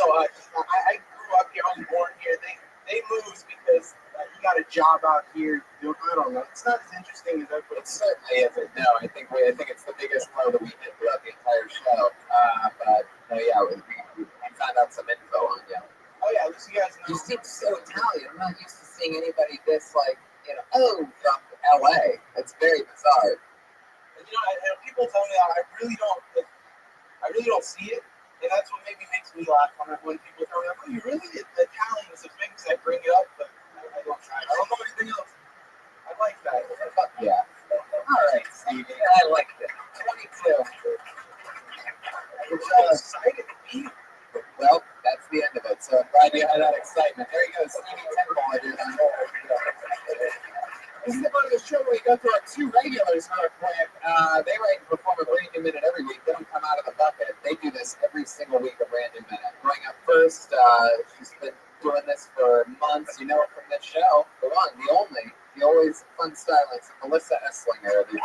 up here. I was born here. They moved because he got a job out here. I don't know. It's not as interesting as everybody. It certainly isn't. No, I think it's the biggest blow that we did throughout the entire show. But no, yeah, we found out some info on you. Oh yeah, at least you guys know. You seem so Italian. I'm not used to seeing anybody this from LA. It's very bizarre. And, people tell me that I really don't see it, and that's what maybe makes me laugh when people tell me, "Oh, you really Italian is a thing," because I bring it up, but I don't try. I don't know anything else. I like that. Yeah. All right, Stevie. I like it. 22. I'm so excited to be here. Well, that's the end of it. So I'm glad you had that excitement. There you go, Stevie Temple. This is the part of the show where we go through our two regulars real quick. They write and perform a brand new minute every week. They don't come out of the bucket. They do this every single week, a brand new minute. Growing up first, she's been doing this for months. You know her from this show. The one, the only, the always fun stylist, Melissa Esslinger, everybody.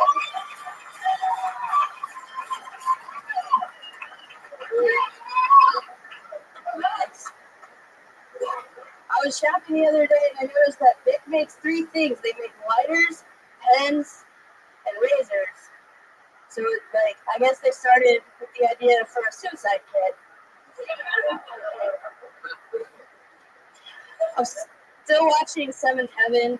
I was shopping the other day and I noticed that Bic makes three things. They make lighters, pens, and razors. So, I guess they started with the idea for a suicide kit. I'm still watching Seventh Heaven.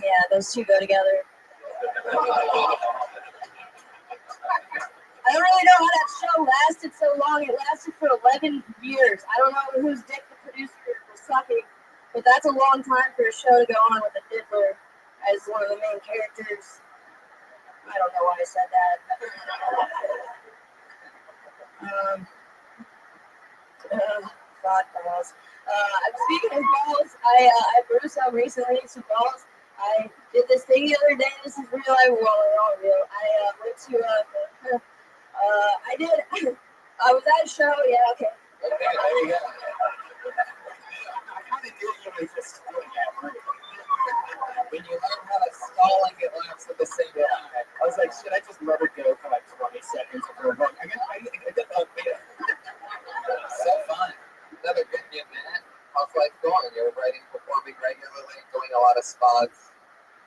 Yeah, those two go together. I don't really know how that show lasted so long. It lasted for 11 years. I don't know whose dick the producer was sucking, but that's a long time for a show to go on with a diddler as one of the main characters. I don't know why I said that. Balls. Speaking of balls, I grew some recently, some balls. I did this thing the other day. This is real. All real. I went to I was at a show. Yeah, okay. Okay, there you go. I kind of knew you were just doing that. When you learn how to stall and get laughs at the same time, I was like, should I just let it go for like 20 seconds before going? I get that bit. So fun. Another good new minute. How's life going? You're writing, performing regularly, doing a lot of spots,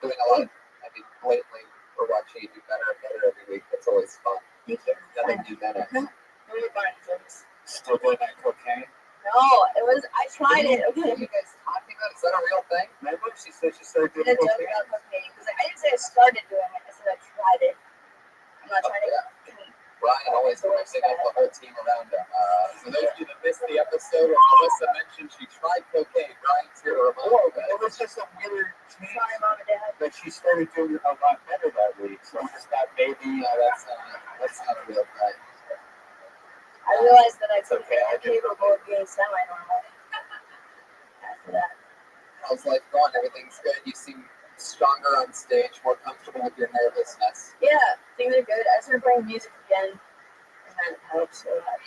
doing a lot of, blatantly, we're watching you do better and better every week. It's always fun. Thank you. Another new minute. Still doing that cocaine? No, it was. I tried it. What are you guys talking about? Is that a real thing? Remember, she said she started I doing didn't joke cocaine. about cocaine because I didn't say I started doing it. I said I tried it. I'm not trying to. Well, Ryan always mixing up the whole team around him. For those of you that missed the episode where Melissa mentioned she tried cocaine, Ryan's here to remind you. It was just a weird change Sorry, Mom and Dad. that she started doing a lot better that week. So just that maybe That's not a real thing. I realized that I It's okay, I am can- capable of being semi-normal. After that. How's life going? Everything's good? You seem stronger on stage, more comfortable with your nervousness. Yeah, things are good. I started playing music again, and that helps a lot.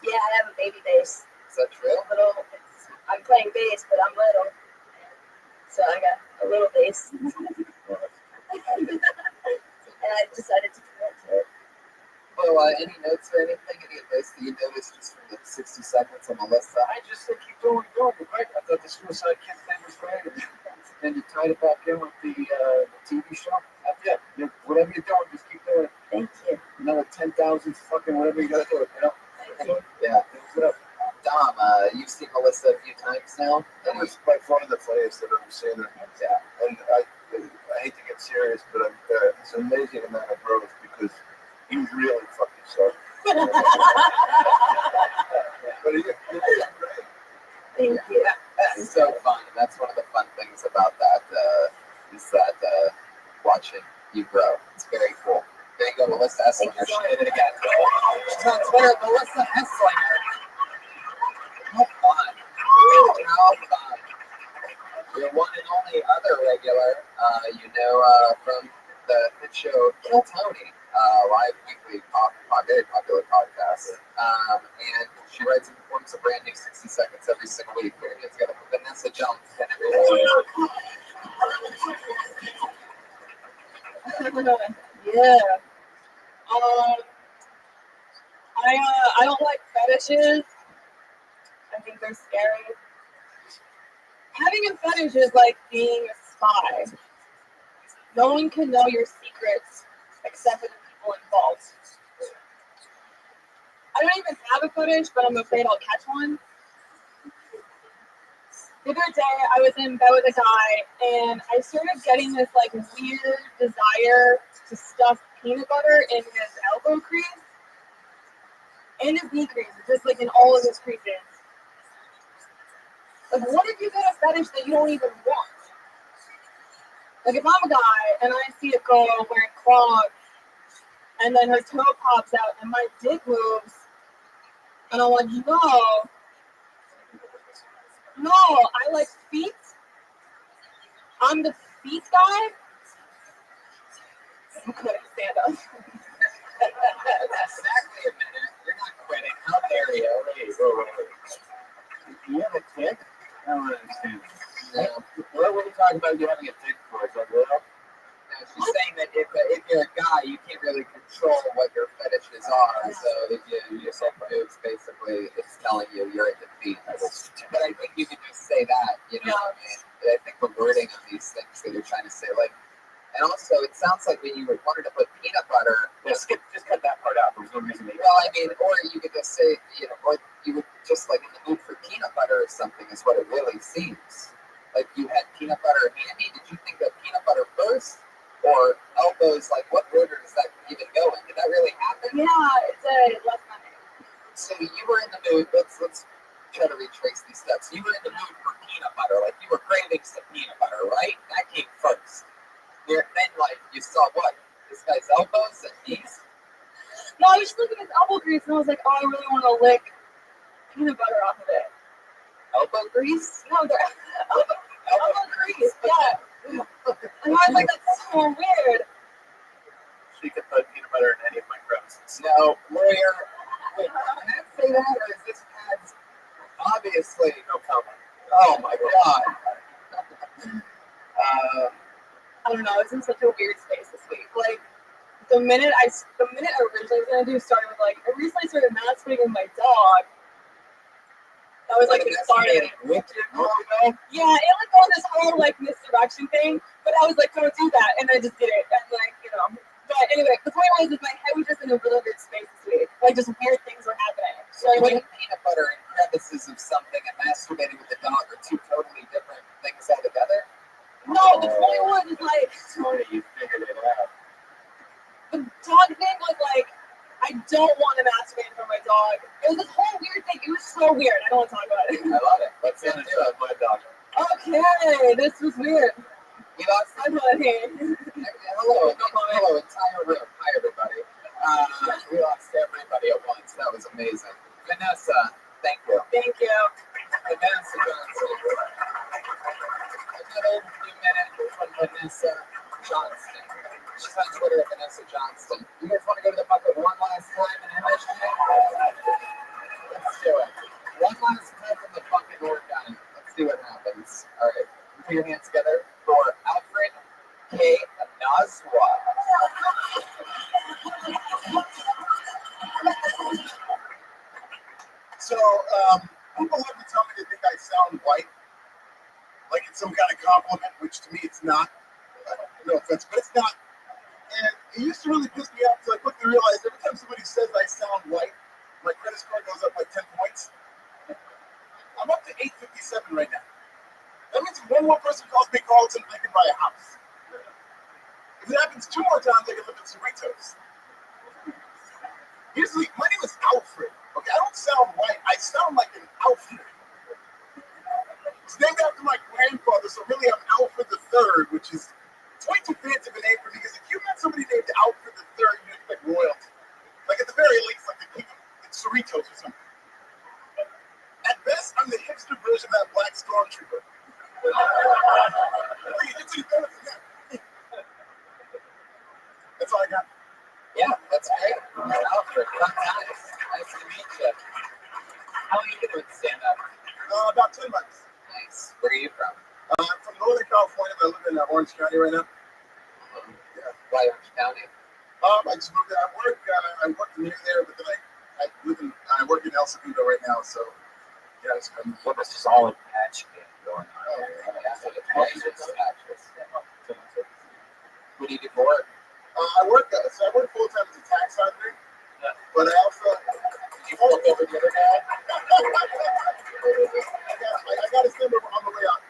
Yeah, I have a baby bass. Is that true? I'm playing bass, but I'm little. So I got a little bass. And I decided to commit to it. Well, any notes or anything? Any advice that you noticed just from the 60 seconds on Melissa? I just said keep doing what you're doing. Great. I thought the Suicide Kid thing was great. And you tied it back in with the TV show. That's it. Whatever you're doing, just keep doing it. Thank you. Another 10,000 fucking whatever you gotta do it, you know? Yeah. Finish it up. Dom, you've seen Melissa a few times now. It was by far the funniest I've ever seen her. Yeah. And I hate to get serious, but it's an amazing amount of growth because he really fucking sucked. But he did great. Thank you. That's so fun. And that's one of the fun things about that, is that watching you grow. It's very cool. There you go, Melissa Esslinger. Thank you so She did it again. She's on Twitter, Melissa Esslinger. How fun. How fun. Your one and only other regular, from the hit show Kill Tony, live weekly, very popular podcast. And she writes and performs a brand new 60 seconds every single week. It's got Vanessa Jones in every Yeah. I don't like fetishes. I think they're scary. Having a fetish is like being a spy. No one can know your secrets except for the people involved. I don't even have a fetish, but I'm afraid I'll catch one. The other day, I was in bed with a guy, and I started getting this like weird desire to stuff peanut butter in his elbow crease and his knee crease, just like in all of his creases. Like, what if you get a fetish that you don't even want? Like, if I'm a guy and I see a girl wearing clogs, and then her toe pops out and my dick moves, and I'm like, no, I like feet. I'm the feet guy. I'm gonna stand up. Exactly a minute. You're not quitting. How dare you? Do you have a tick? I don't understand. No. What are you talking about you having a tick for? Is that real? No, she's saying that if you're a guy, you can't really control what your fetishes are. So if you just have moves, basically, it's telling you you're into feet. But I think you can just say that, you know. And I think the wording of these things that you're trying to say, like, and also it sounds like when you wanted to put peanut butter. Just cut that part out. There's no reason to. Well, I mean, or you could just say, or you would just like in the mood for peanut butter or something is what it really seems. Like you had peanut butter handy. Did you think of peanut butter first? Or elbows, like what order does that even go in? Did that really happen? Yeah, it's a left money. So you were in the mood, let's try to retrace these steps. You were in the mood for peanut butter, like you were craving some peanut butter, right? That came first. Then like you saw what? This guy's elbows and knees? No, I was just looking at his elbow grease and I was like, oh, I really want to lick peanut butter off of it. Elbow grease? No, they're elbow grease, yeah. And I was like, that's so weird. She could put peanut butter in any of my crevices. No, lawyer. Wait, can I say that or is this Pat's obviously No comment. oh my god. I don't know, it's in such a weird space this week. Like, the minute I originally was gonna do started with like, I recently started masturbating with my dog. That was like the start of it. With your dog? Yeah, it like on this whole like misdirection thing, but I was like, don't do that, and I just did it, and like, But anyway, the point was, is my head was just in a really weird space this week. Like, just weird things were happening. So I Putting went, peanut butter in crevices of something and masturbating with the dog are two totally different things altogether. no, the point was, is like, Tony, you figured it out. the dog thing was like, I don't want to masturbate for my dog. It was this whole weird thing. It was so weird. I don't want to talk about it. I love it. Let's get into it. My dog. Okay, this was weird. We lost I love him. hello, entire room. Hi, everybody. We lost everybody at once. That was amazing. Vanessa, thank you. Thank you. Vanessa Johnson. Another few minutes from Vanessa Johnston. She's on Twitter at Vanessa Johnston. You guys want to go to the bucket one last time and hashtag? Let's do it. One last time from the bucket, we're done. Let's see what happens. All right. Put your hands together for Alfred K. Nazwa. So, people love to tell me they think I sound white, like it's some kind of compliment, which to me it's not. No offense, but it's not. And it used to really piss me off until I quickly realized every time somebody says I sound white, my credit score goes up like 10 points. I'm up to 857 right now. That means if one more person calls me Carlton, I can buy a house. If it happens 2 more times, I can live in Cerritos. Usually, my name is Alfred. Okay, I don't sound white. I sound like an Alfred. It's named after my grandfather, so really I'm Alfred III, which is way too fancy of a name for me, because if you met somebody named Alfred III, you'd expect royalty. Like at the very least, like the king of Cerritos or something. At best, I'm the hipster version of that black stormtrooper. It's even better than that. That's all I got. Yeah, that's great. Alfred, nice. Nice to meet you. How long have you been doing stand-up? About 10 months. Nice. Where are you from? I'm from Northern California, but I live in Orange County right now. Yeah. Why Orange County? I just moved there. I work near there, but then I work in El Segundo right now, so yeah, it's kind of What a solid patch game going on. What do you do for work? I work full time as a tax auditor, but I also Did you flip over the other guy? I got his number on the way out.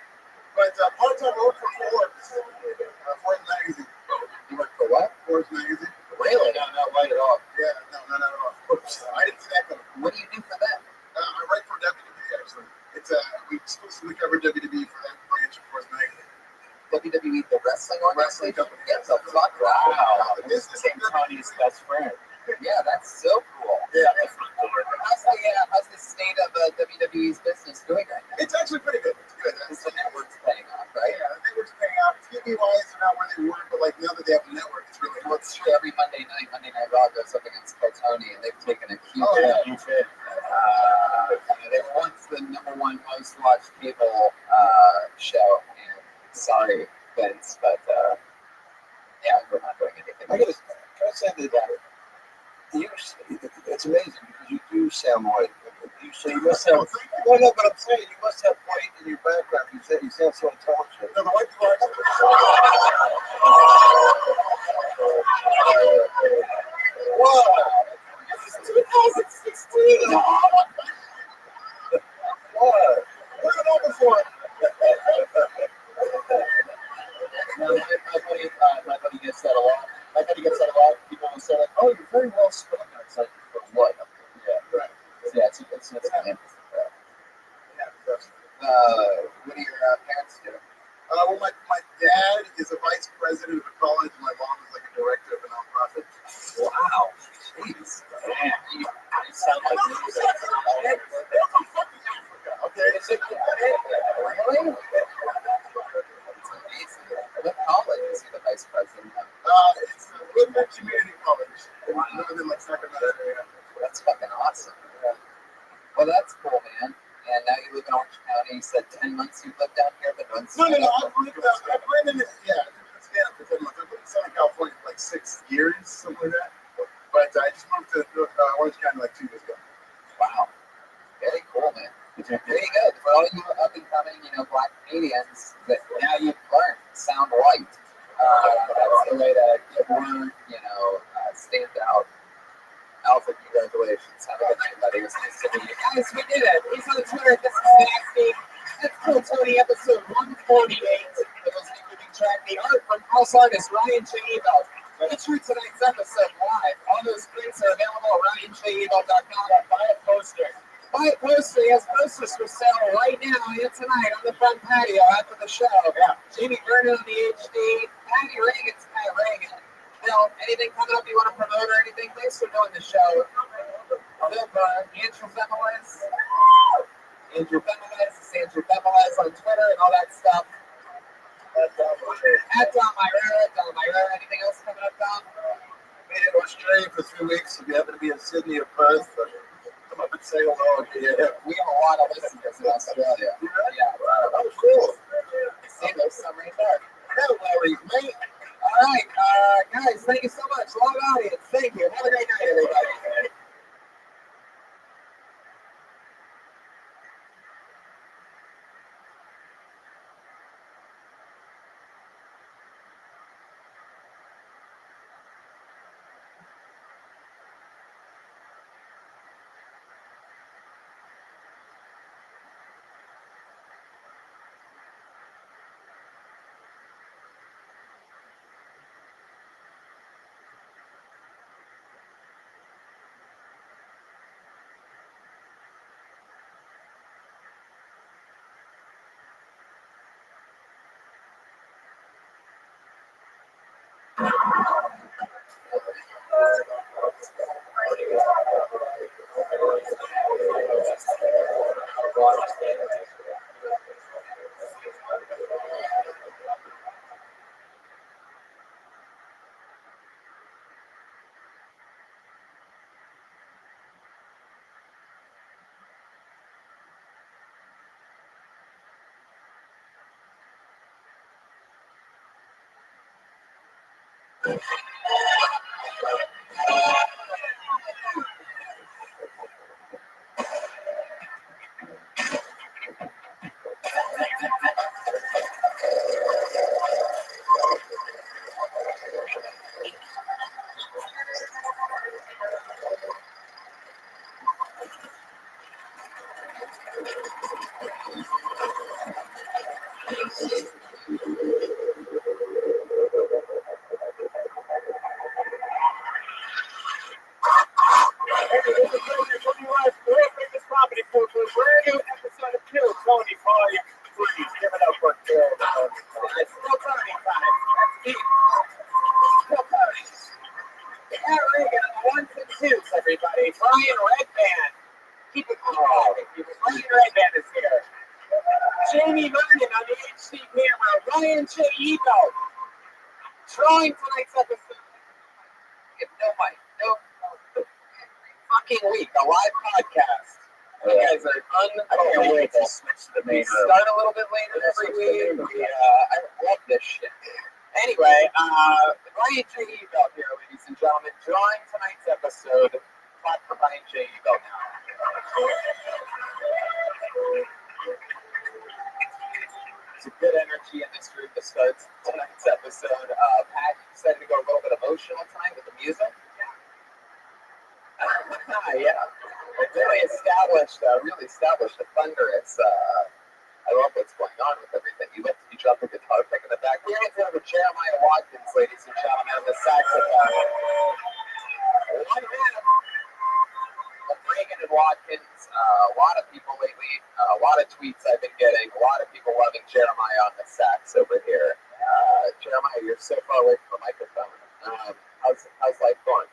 But part time I work for Forbes magazine. You work for what? Forbes magazine. Really? No, not right at all. Yeah, no, not at all. I didn't see that coming. What do you do for them? I write for WWE actually. It's we exclusively cover WWE for that branch of Forbes magazine. WWE, the wrestling organization? company. Get the fuck out. Wow. The business King Tony's best friend. Yeah, that's so cool. Yeah, How's the state of WWE's business doing right now? it's actually pretty good. It's good. Because the network's paying off, right? Yeah, the network's paying out. TV wise, they're not where they were, but like now that they have a network, it's really Well, it's true. Every Monday night Raw goes up against Tony, and they've taken a huge Huge hit. they were once the #1 most watched cable show, and sorry, Vince, but yeah, we're not doing anything. I say that it's amazing because you do sound white. You must have. No, but I'm saying you must have white in your background. You sound so intelligent. No, the white people are. Whoa! This is 2016. What? Look at all before. My buddy gets that a lot. People will say, like, "Oh, you're very well spoken." It's like, for what? Yeah, Right. yeah. It's an emphasis. What do your parents do? Well, my dad is a vice president of a college, and my mom is like a director of a nonprofit. Wow, jeez, man, you sound like They're from fucking Africa, okay? Is it really? It's amazing. What college is he the vice president of? It's Woodland Community College. Living in like Sacramento area. That's fucking awesome. Well, that's cool, man. And now you live in Orange County. You said 10 months you've lived down here, but once. No. I've been in stand-up for 10 months. I've lived in Southern California for like 6 years, something like that. But I just moved to Orange County like 2 years ago. Wow. Very cool, man. There you go. For all you up and coming, black comedians, that now you've learned sound white. That's the way to get more, stand out. Alfred, congratulations. Have a good night, buddy. It was nice to meet you. Guys, we did it. He's on Twitter. This is Nasty. That's Cool Tony, episode 148. For those of you keeping track, the art from house artist Ryan Geneva. Feature tonight's episode live. All those links are available at RyanJEvo.com. Buy a poster. Buy a poster. He has posters for sale right now and tonight on the front patio after the show. Yeah. Jamie Vernon on the HD. Patty Reagan's Pat Reagan. Bill, anything coming up you want to promote or anything? Thanks for doing the show. Andrew Femeles. Andrew Femeles on Twitter and all that stuff. At Don Myra. Anything else coming up, Don? Made it to Australia for 3 weeks. If you happen to be in Sydney or Perth, come up and say hello. Yeah. We have a lot of listeners in Australia. Yeah. Oh, cool. See those some right there. Hello, Larry, mate. All right, guys, thank you so much. Long audience, thank you. Have a great night, everybody. Everybody, Brian Redband. Keep it quiet. Brian Redband is here. Jamie Vernon on the HD camera. Ryan J.Evo. Drawing tonight's episode. No mic. No. Fucking week. A live podcast. You guys are unbelievable. We start a little bit later every week. I love this shit. Anyway, Ryan J.Evo here, ladies and gentlemen. Drawing tonight's episode. Clap for Ryan J.Evo now. It's a good energy in this group that starts tonight's episode. Pat, you decided to go a little bit emotional tonight with the music. Yeah. It really established a thunderous. I love what's going on with everything. You looked at each other, the guitar pick in the back. We're going to have a Jeremiah Watkins, ladies and gentlemen, on the saxophone. One man of Reagan and Watkins. A lot of people lately, a lot of tweets I've been getting, a lot of people loving Jeremiah on the sax over here. Jeremiah, you're so far away from the microphone. How's life going?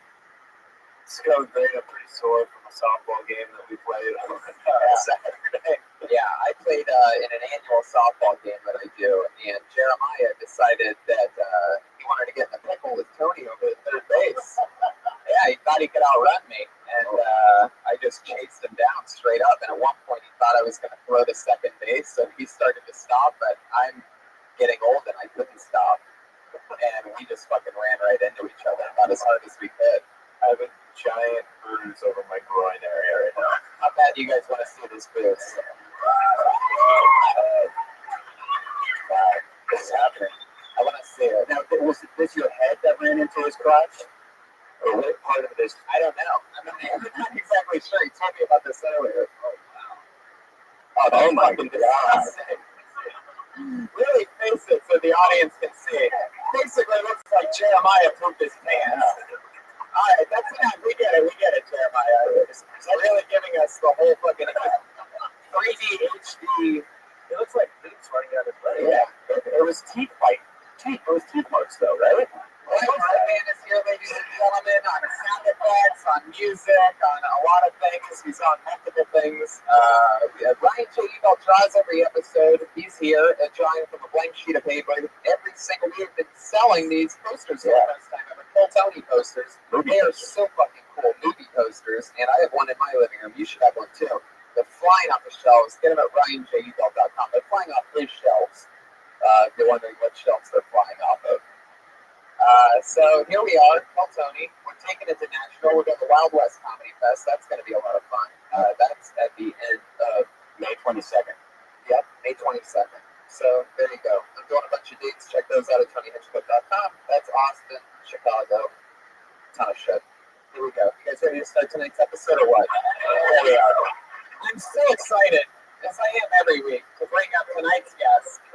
It's going great. I'm pretty sore from a softball game that we played on Saturday. Yeah, I played in an annual softball game that I do, and Jeremiah decided that he wanted to get in the pickle with Tony over at third base. Yeah, he thought he could outrun me, and I just chased him down straight up, and at one point he thought I was going to throw to second base, so he started to stop, but I'm getting old and I couldn't stop, and we just fucking ran right into each other about as hard as we could. I have a giant bruise over my groin area right now. How bad do you guys want to see this bruise? What's happening? I want to see it. Now, was this your head that ran into his crotch? Or what part of this? I don't know. I'm not exactly sure. He told me about this earlier. Oh my God. Really face it so the audience can see. Basically, it looks like Jeremiah pooped his pants. All right, that's enough. We get it, Jeremiah. It's really giving us the whole fucking 3D HD. It looks like boots running out of his leg. Yeah, it was teeth fight. It was teeth marks though, right? Ryan is here, ladies and gentlemen, on sound effects, on music, on a lot of things. He's on multiple things. Ryan J. Eagle draws every episode. He's here drawing from a blank sheet of paper. Every single week, been selling these posters for the first time ever. Full Tony posters. They are so fucking cool. Movie posters. And I have one in my living room. You should have one too. They're flying off the shelves. Get them at RyanJEagle.com. They're flying off his shelves. If you're wondering what shelves they're flying off of. So here we are, Full Tony. We're taking it to Nashville. We're going to the Wild West Comedy Fest. That's going to be a lot of fun. That's at the end of May 22nd. Yep, May 22nd. So there you go. I'm doing a bunch of dates. Check those out at TonyHitchcock.com. That's Austin, Chicago. Ton of shit. Here we go. You guys ready to start tonight's episode or what? There we are. I'm so excited, as I am every week, to bring up tonight's guest.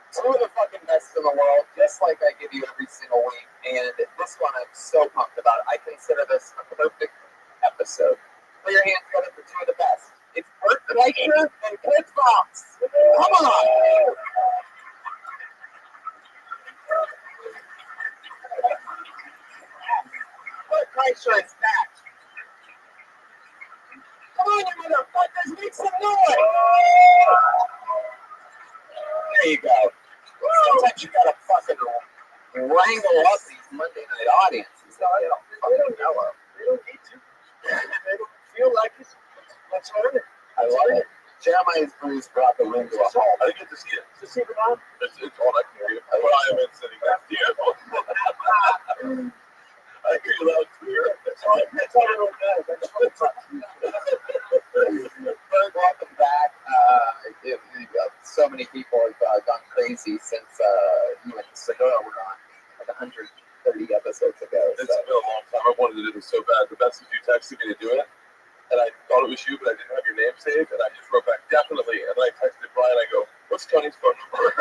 Two of the fucking best in the world, just like I give you every single week. And this one I'm so pumped about. I consider this a perfect episode. Put your hands together for two of the best. It's Bert Fleischer and Chris Fox. Come on! Bert Fleischer is back. Come on, you motherfuckers, make some noise! There you go. Sometimes you gotta fucking wrangle up these Monday night audiences. They don't know. They don't need to. They don't feel like it. Let's learn it. I love it. Jeremiah's bruise brought the wind to a halt. I didn't get to see it. To see the mom? It's all I can hear. But I am sitting next to you. I hear you loud and clear. That's all I really know. That's what it's up to. Berg, welcome back. So many people have gone crazy since you and Sonora were on, like 130 episodes ago. It's been a long time. I wanted to do this so bad. The best is you texted me to do it, and I thought it was you, but I didn't have your name saved, and I just wrote back, definitely. And then I texted Brian, I go, what's Tony's phone number?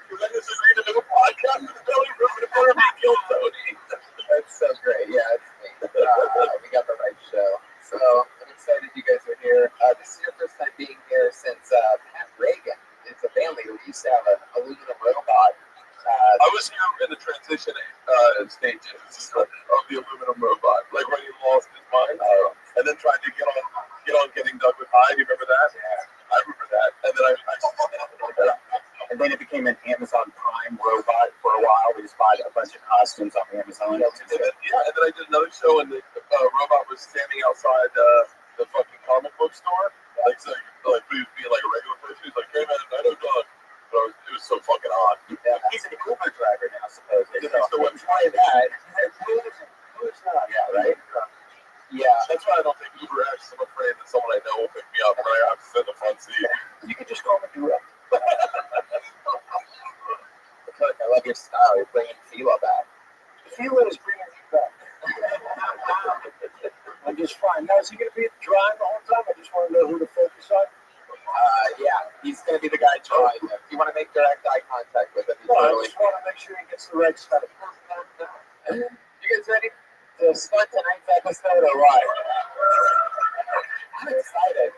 Because I just agreed to do a podcast in the belly room, and it better be Kill Tony. That's so great. Yeah, it's me. We got the right show. So I'm excited you guys are here. This is your first time being here since Pat Reagan is a band leader. We used to have an aluminum robot. I was here in the transition stages of the aluminum robot, like when he lost his mind, and then trying to get on getting dug with high. Do you remember that? Yeah, I remember that. And then and then it became an Amazon Prime robot for a while. We just bought a bunch of costumes on Amazon. And then I did another show, and the robot was standing outside the fucking comic book store, like being like a regular person. He's like, "Hey man, I know Doug." But it was so fucking odd. Yeah, he's an Uber driver now, supposedly. So let's try that. Who's not? Yeah, right. Yeah, that's why I don't take Uber X. I'm afraid that someone I know will pick me up, and I have to sit in the front seat. you can just call me direct. I love your style. You're bringing Fila back. Fila is bringing me back. I'm just fine. Now, is he going to be drawing the whole time? I just want to know who to focus on. Yeah, he's going to be the guy drawing. If you want to make direct eye contact with him, I just want to make sure he gets the right stuff. You guys ready to start tonight's episode or what? I'm excited.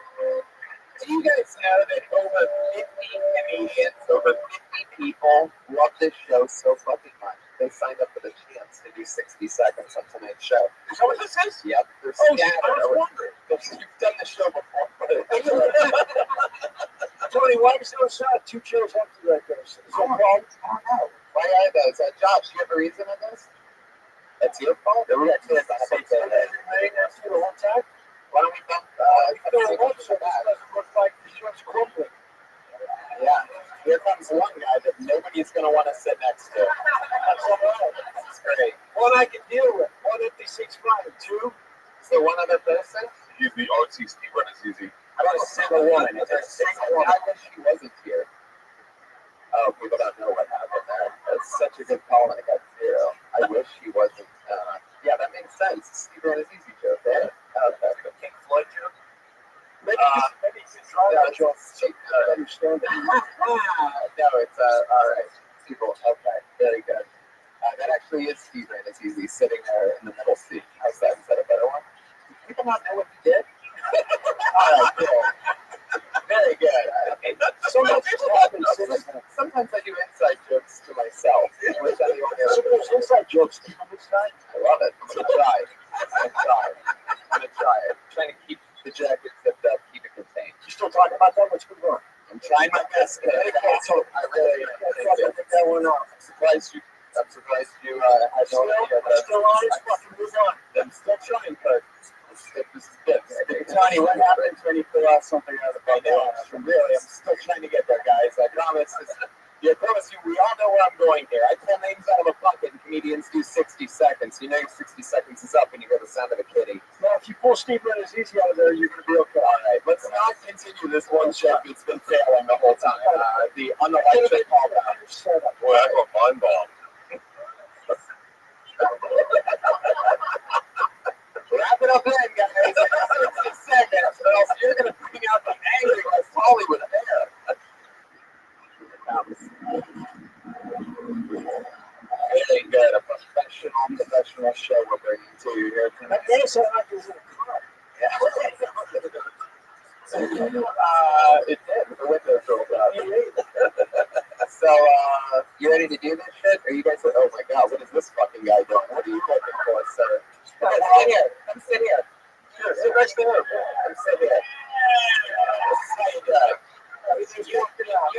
Do you guys know that over 50 comedians, over 50 people love this show so fucking much? They signed up for the chance to do 60 seconds on tonight's show. Is that what this is? Yep. They're scattered. I was wondering. You've done the show before. Tony, why is there two chairs empty right there? Is that wrong? I don't know. Why are those? Josh, do you have a reason on this? That's your fault? There were chairs on the same next to the whole time? Why don't we dump so this doesn't look like the show's crumbling? Yeah. Here comes one guy that nobody's going to want to sit next to. That's all right. This is great. One I can deal with. One empty seat's fine. Two? Is there one other person? He's the artsy Steve Renazizi. I want a single woman. Is there a single woman? I wish she wasn't here. Oh, people don't know what happened there. That's such a good call, and I got zero. I wish she wasn't. Yeah, that makes sense. Steve Renazizi joke, right? Okay. King Floyd joke. Maybe you can try that joke. Understand it. No, it's all right. People. Okay, very good. That actually is Steve Ray. It's easy sitting there in the middle seat. How's that? Is that a better one? People not know what you did? All right, cool. Very good. So much happens since then. Sometimes I do inside jokes to myself, which I only So there's inside jokes on this side. I love it. I'm gonna try. I'm gonna try it. I'm trying to keep the jacket zipped up, keep it contained. You still talking about that? What's going on? I'm trying my best. I really am. Get that one off. I'm surprised you had no idea that Still on it? Fucking move on. I'm still trying, but this is good. Tony, what happens when you pull out something out of the I know. Really, I'm still trying to get there, guys. I promise. I promise you, we all know where I'm going here. I pull names out of a bucket, and comedians do 60 seconds. You know your 60 seconds is up when you hear the sound of a kitty. Now, if you pull Steve Ray easy out of there, you're going to be okay. All right, let's not continue this one shot that's been failing the whole time. The unelectric callback. Boy, I got mind bomb. Wrap it up in, guys. 60 seconds. Or else you're going to bring out the angry West Hollywood hair. Really good. A professional show we're bringing to you here tonight. That is like he's in a car. Yeah. It did. The windows rolled up. So, you ready to do this shit? Are you guys like, oh my god, what is this fucking guy doing? What are you looking for, sir? Come sit here. Come sit here. Sure, sit right there. Come sit here. You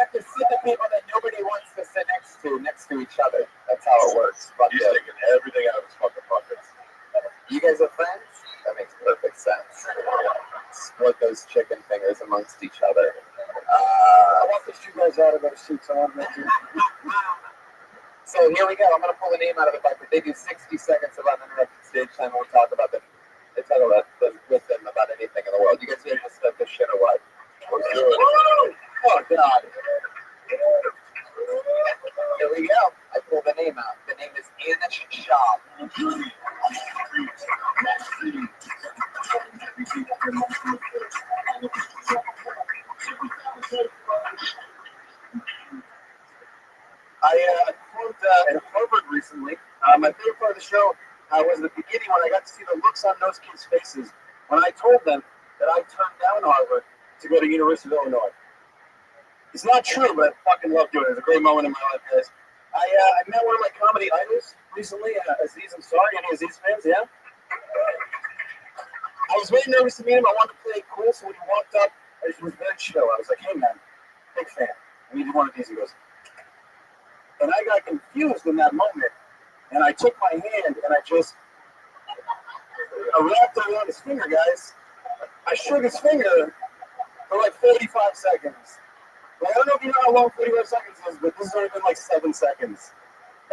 have to sit the people that nobody wants to sit next to each other. That's how it works. He's taking everything out of his fucking pockets. You guys are friends? That makes perfect sense. Split those chicken fingers amongst each other. I want these two guys out of their seats. I want them to. So here we go. I'm going to pull the name out of the bucket. They do 60 seconds of uninterrupted stage time when we talk about them. They talk about with them about anything in the world. You guys ready to step this shit or what? Oh, God. Here we go. I pulled the name out. The name is Anish Shah. I quote at Harvard recently. My favorite part of the show was the beginning when I got to see the looks on those kids' faces when I told them that I turned down Harvard to go to University of Illinois. It's not true, but I fucking love doing it. It's a great moment in my life, guys. I met one of my comedy idols recently, Aziz Ansari. Any Aziz fans? Yeah. I was really nervous to meet him. I wanted to play it cool, so when he walked up, he was very chill. I was like, "Hey, man, big fan. I need one of these." He goes, and I got confused in that moment, and I took my hand and I wrapped it around his finger, guys. I shook his finger for like 45 seconds. Like, I don't know if you know how long 45 seconds is, but this has only been like 7 seconds.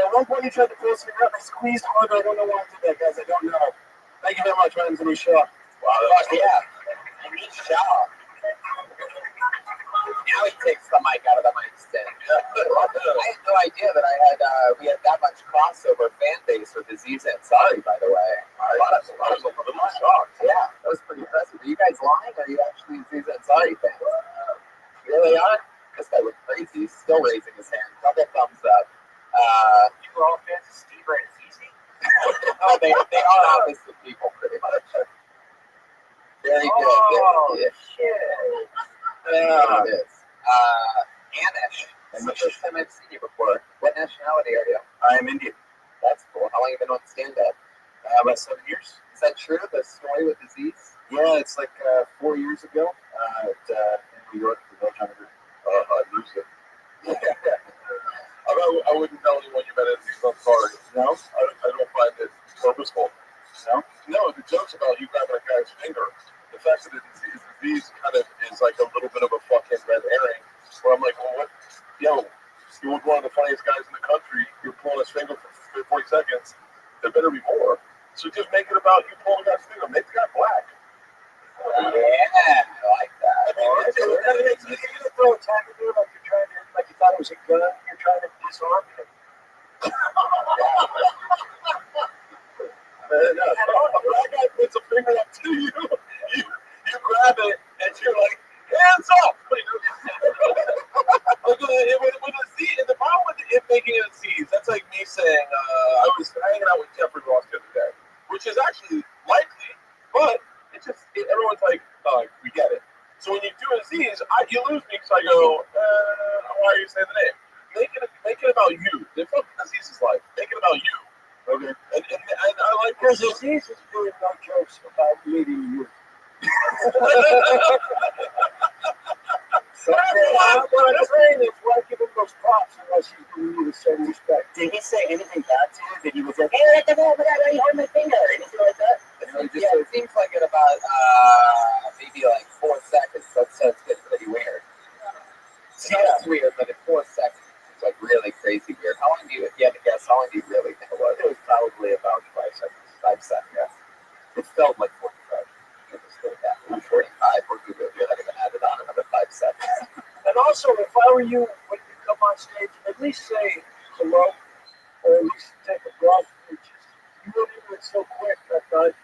At one point, he tried to pull his finger up. I squeezed harder. I don't know why I did that, guys. I don't know. Thank you very much. My name's Anish Shah. Wow, yeah. Anish Shah. Now he takes the mic out of the mic stand. I had no idea that we had that much crossover fan base with Aziz Ansari, by the way. A lot of shocked. Yeah, that was pretty impressive. Are you guys lying? Or are you actually Aziz Ansari fans? You really are? This guy went crazy. He's still raising his hand. Double thumbs up. You were all fans of Steve Ray. It's easy. Oh, they are opposite people, pretty much. Very good. Oh, yeah. shit. There it is. Anish. That's the first time I've seen you before. What nationality are you? I'm Indian. That's cool. How long have you been on stand-up? About 7 years. Is that true? The story with disease? Yeah, it's like 4 years ago in New York. I lose it. I wouldn't tell anyone you met Aziz Ansari. No? I don't find it purposeful. No? No, the joke's about you grabbing a guy's finger. The fact that Aziz kind of is like a little bit of a fucking red herring. Where I'm like, well, what? Yo, you were one of the funniest guys in the country. You're pulling his finger for 40 seconds. There better be more. So just make it about you pulling that finger. Make the guy black. Yeah, I like that. I mean, it's easy to throw a tag at you like you're trying to, like you thought it was a gun. You're trying to disarm him. That guy puts a finger up to you. You grab it and you're like, hands up! The problem with it making it a seize, that's like me saying, everyone's like, oh, we get it. So when you do Aziz, you lose me because I go, why are you saying the name? Make it about you. They fuck Aziz's life. Make it about you. Okay. And I like because Aziz is doing no jokes about meeting you. So what I'm saying is, why give him those props unless he's doing you the same respect? Did he say anything back to you? Did he was like, hey, what the hell? Why are you holding my finger? Anything like that? Yeah, it seems like in about maybe like 4 seconds. That's getting pretty weird. It's weird, but in 4 seconds, it's like really crazy weird. How long do you, if you had to guess, how long do you really think it was? It was probably about 5 seconds. 5 seconds, yeah. It felt like 45. It was like that. 45, we're good. You're not even added on another 5 seconds. And also, if I were you, when you come on stage, at least say hello, or at least take a breath. You wouldn't do it so quick, I thought.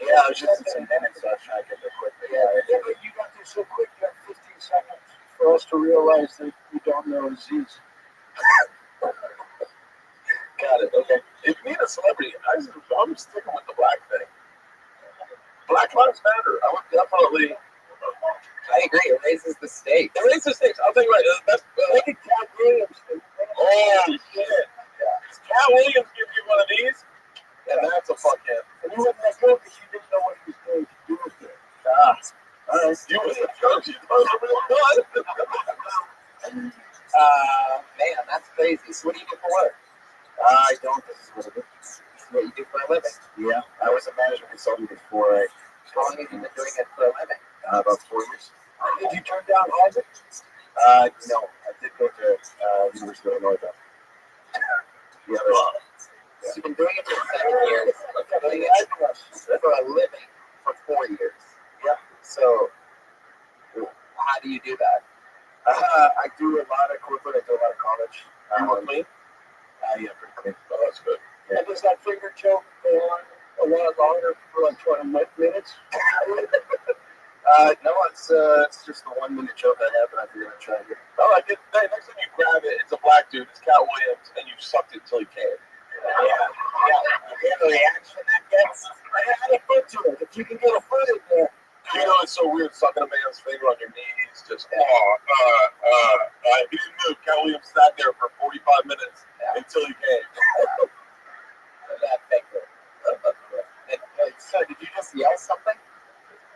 Yeah, I was just in some minutes, so I was trying to get there quickly. Yeah, but you got there so quick, you have 15 seconds for us to realize that you don't know Aziz. got it. Okay. If you need a celebrity, I'm sticking with the black thing. Black lives matter. I would definitely. I agree. It raises the stakes. It raises the stakes. I'll tell you right. That's Look at Cat Williams. oh shit. Yeah. Cat Williams give you one of these, and that's a fucking. And you wouldn't let go because you didn't know what he was going to do with it. All right. You was a coach. You thought it was real good. Man, that's crazy. So what do you do for work? I don't. This is what I do. This is what you do for a living. Yeah, I was a management consultant before I. How long have you been doing it for a living? About 4 years. Did you turn down Harvard? No, I did go to University of Illinois though. The other one. So you've been doing it for 7 years. Doing it for a living for 4 years. Yeah. So how do you do that? I do a lot of corporate. I do a lot of college. You were clean? Yeah, pretty clean. Oh, that's good. And does that finger joke go on a lot longer for like 20 minutes? No, it's just the 1 minute joke I have, and I figured I'd try to get. Oh, I did. Hey, next time you grab it, it's a black dude. It's Cat Williams, and you sucked it until he came. Yeah. The reaction that gets. I had a foot to it. If you can get a foot in there. You know, it's so weird sucking a man's finger on your knees. Just, he didn't move. Cat Williams sat there for 45 minutes until he came. That finger. So did you just yell something?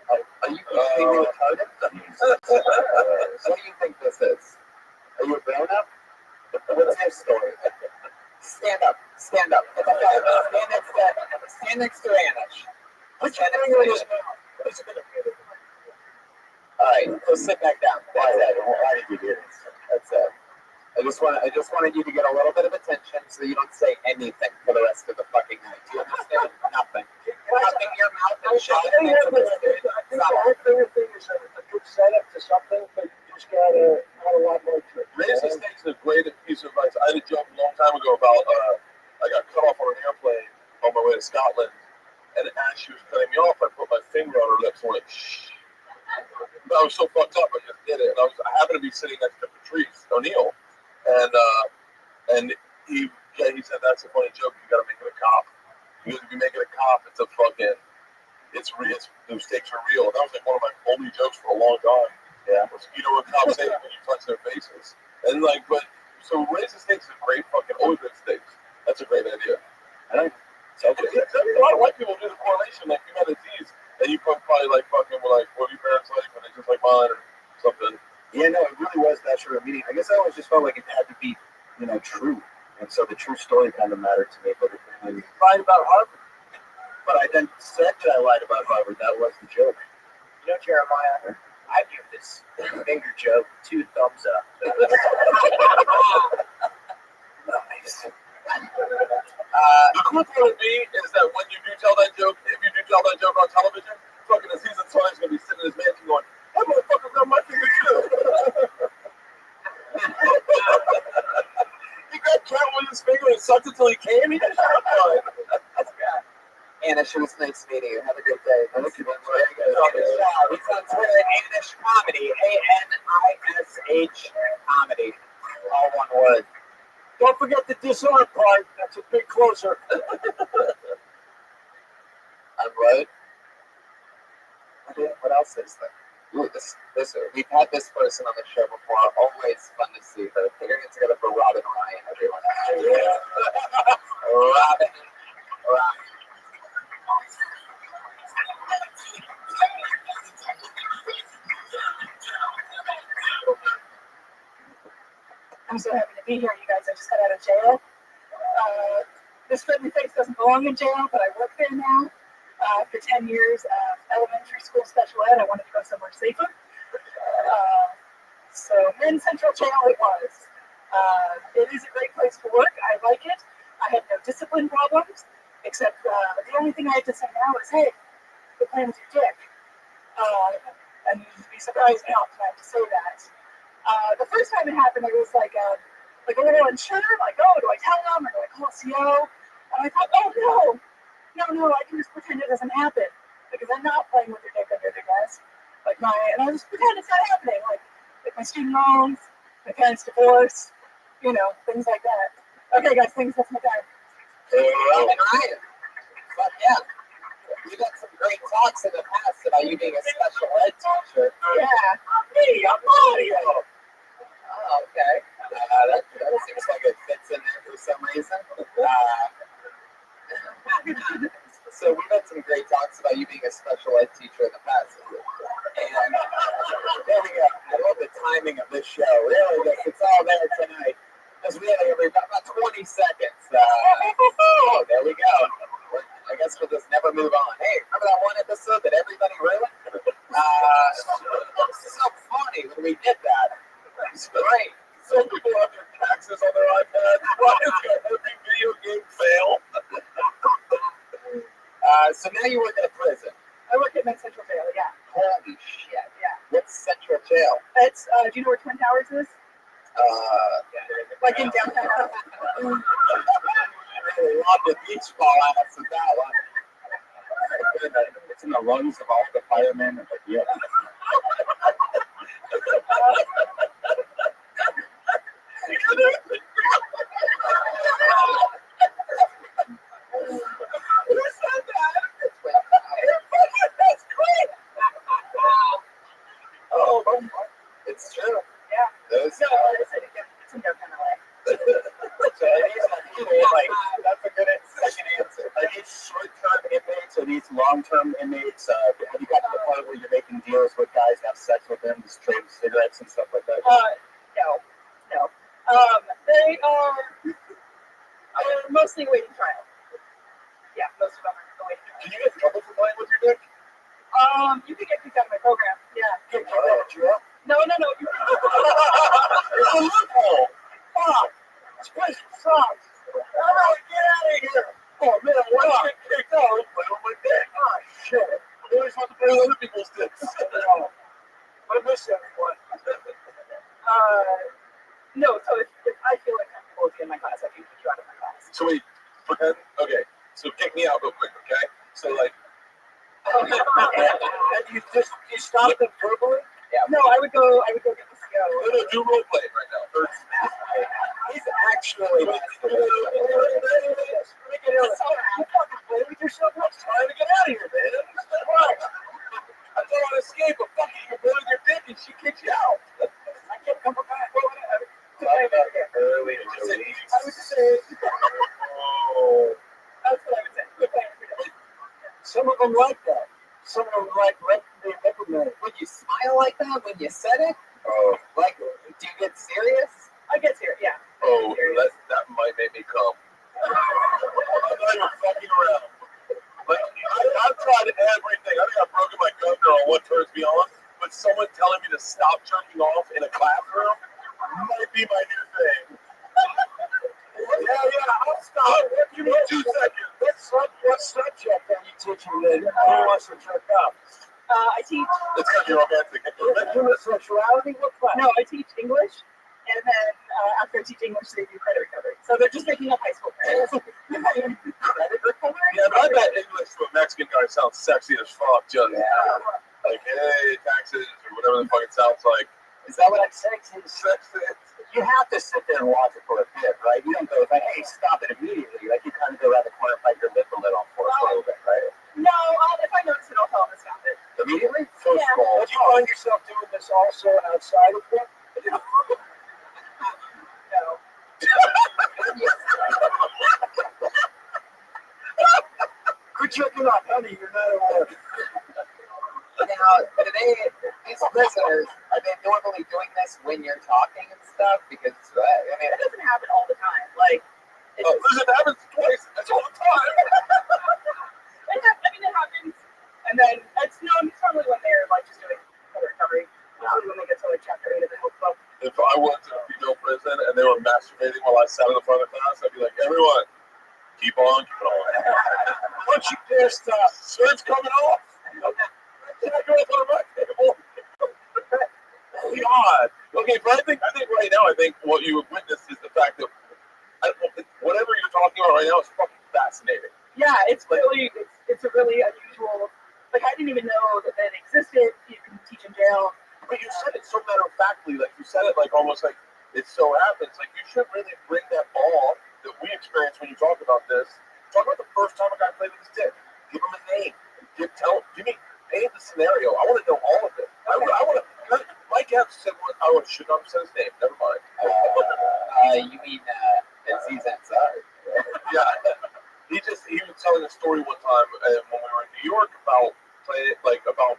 Are you completely retarded? What do you think this is? Are you a grown-up? What's your story? Stand up. Stand up. Stand next to Anish. Put your finger in his mouth. All right, so sit back down. That's it. Why did you do this? That's it. I just wanted you to get a little bit of attention so you don't say anything for the rest of the fucking night. Do you understand? Nothing. Nothing in your mouth and shit. I think the whole finger thing is a good setup to something, but you just gotta add a lot more to it. Raise the stakes is a great piece of advice. I had a joke a long time ago about I got cut off on an airplane on my way to Scotland, and as she was cutting me off, I put my finger on her lips and went, shh. I was so fucked up, I just did it. And I happened to be sitting next to Patrice O'Neill, and he said, that's a funny joke, you gotta make it a cop. Because if you make it a cop, it's a fucking, those stakes are real. That was like one of my only jokes for a long time. Yeah. You know what cops say when you touch their faces. And like, but, so raise the stakes is a great fucking, always raise the stakes. That's a great idea. I think so. Yeah, a lot of white people do the correlation, like you had a disease, and you probably like fucking were like, what are your parents like? When they just like mine or something. Yeah, no, it really was that sort of meeting. I guess I always just felt like it had to be, true. And so the true story kind of mattered to me. But when you lied about Harvard, but I then said that I lied about Harvard. That was the joke. Jeremiah, I give this finger joke 2 thumbs up. Nice. The cool part would be is that when you do tell that joke, if you do tell that joke on television, fucking the season 2 is going to be sitting in his mansion going, that motherfucker got my finger too. He grabbed Cat Williams' finger and sucked it till he came. He just shot fine. Anish, it was nice meeting you. Have a good day. He's on Twitter at Anish Comedy. ANISH Comedy. All one word. Don't forget the disarm part. That's a big closer. I'm right. What else is there? Ooh, we've had this person on the show before. Always fun to see her. Put your hands together for Robin Ryan, everyone. Robin Ryan. I'm so happy to be here, you guys. I just got out of jail. This friendly face doesn't belong in jail, but I work there now. After 10 years of elementary school special ed, I wanted to go somewhere safer. So Men's Central Jail it was. It is a great place to work. I like it. I had no discipline problems, except the only thing I have to say now is, hey, quit playing with your dick. And you'd be surprised how often I have to say that. The first time it happened, I was like a little unsure, like, oh, do I tell them or do I call CO? And I thought, oh no, I can just pretend it doesn't happen because I'm not playing with your dick under their desk. And I just pretend it's not happening, like my student loans, my parents' divorce, things like that. Okay, guys, that's my time. Robin Ryan. Fuck yeah. We've had some great talks in the past about you being a special ed teacher. Yeah, I'm Mario. Oh, okay. That seems like it fits in there for some reason. So we've had some great talks about you being a special ed teacher in the past. And there we go. I love the timing of this show. Really, it's all there tonight. Because we have about 20 seconds. Oh, there we go. I guess we'll just never move on. Hey, remember that one episode that everybody ruined? It's so funny when we did that. It's great. So people have their taxes on their iPad. Why is every video game fail? So now you work at a prison. I work at Men's Central Jail, yeah. Holy shit. Yeah. What's Central Jail? It's, do you know where Twin Towers is? Like in downtown. I really love the beach ball on us with that one. It's in the lungs of all the firemen. Yeah. It's true. Yeah. Those No, it's in downtown LA. So that's a good second answer. Are these short-term inmates or these long-term inmates? Have you got to the point where you're making deals with guys to have sex with them, just trade cigarettes and stuff like that? No. They are mostly waiting trial. Yeah, most of them are waiting trial. Can you get in trouble for playing with your dick? You can get kicked out of my program. Yeah. No. It's a loophole. Fuck. This place sucks. How do I get out of here? Oh man, why did I get kicked out? I'm playing with my dick. Oh shit. I always want to play with other people's dicks. I miss everyone. No, so if I feel uncomfortable with you in my class, I can kick you out of my class. So wait, pretend. Okay, so kick me out real quick, okay? So like, And you stop them verbally? Yeah. No, I would go get the CO. no, do role play right now. He's actually. You fucking play with yourself. I'm trying to get out of here, man. Why? I don't want to escape, but fuck you, you're blowing your dick and she kicks you out. I can't come back. Early I would say Oh. that's what I would say. Good plan for you. Some of them like that. Some of them like being reprimanded. Would you smile like that when you said it? Oh, Like, do you get serious? I get here, yeah. oh, that might make me come. I'm not even fucking around. Like, I've tried everything. I think I've broken my governor on what turns me on, but someone telling me to stop jerking off in a classroom might be my new thing. Yeah, I'll stop. Give me 2 seconds. What subject are you teaching then? Who wants to jerk up? I teach. It's gonna be romantic. Human sexuality? What class? No, I teach English, and then after I teach English, they do credit recovery. So they're just making up high school credits. Credit recovery? Yeah, but I bet English to a Mexican guy sounds sexy as fuck. Just like, hey, taxes, or whatever the fuck it sounds like. Is that what I'm saying? Sexy. You have to sit there and watch it for a bit, right? You don't go like, hey, stop it immediately. Like you kind of go around the corner and bite your lip a little for a little bit, right? No, if I notice it, I'll tell them to stop it. Immediately? First Yeah. of all, Don't you find yourself doing this also outside of work? No. Quit checking out, honey. You're not at work. Now, these listeners, are they normally doing this when you're talking and stuff? Because, I mean, It doesn't happen all the time. Like, it's, listen, it happens twice. That's all the time. it happens. And then it's normally when they're like just doing recovery. Usually when they get to like chapter 8 of the health club. If I went to a female prison and they were masturbating while I sat in the front of the class, I'd be like, everyone, keep on, keep on. Once you pass the Shirt's coming off. God. Okay, but I think right now, what you have witnessed is the fact that whatever you're talking about right now is fucking fascinating. Yeah, it's a really unusual. Like I didn't even know that existed. You can teach in jail. But you said it so matter of factly, like you said it like almost like it so happens. Like you should really bring that awe that we experience when you talk about this. Talk about the first time a guy played with his dick. Give him a name. Give me paint the scenario. I want to know all of it. I want to. Mike Epps said what I should not have said his name. Never mind. you mean Aziz Ansari? Yeah. He was telling a story one time when we were in New York about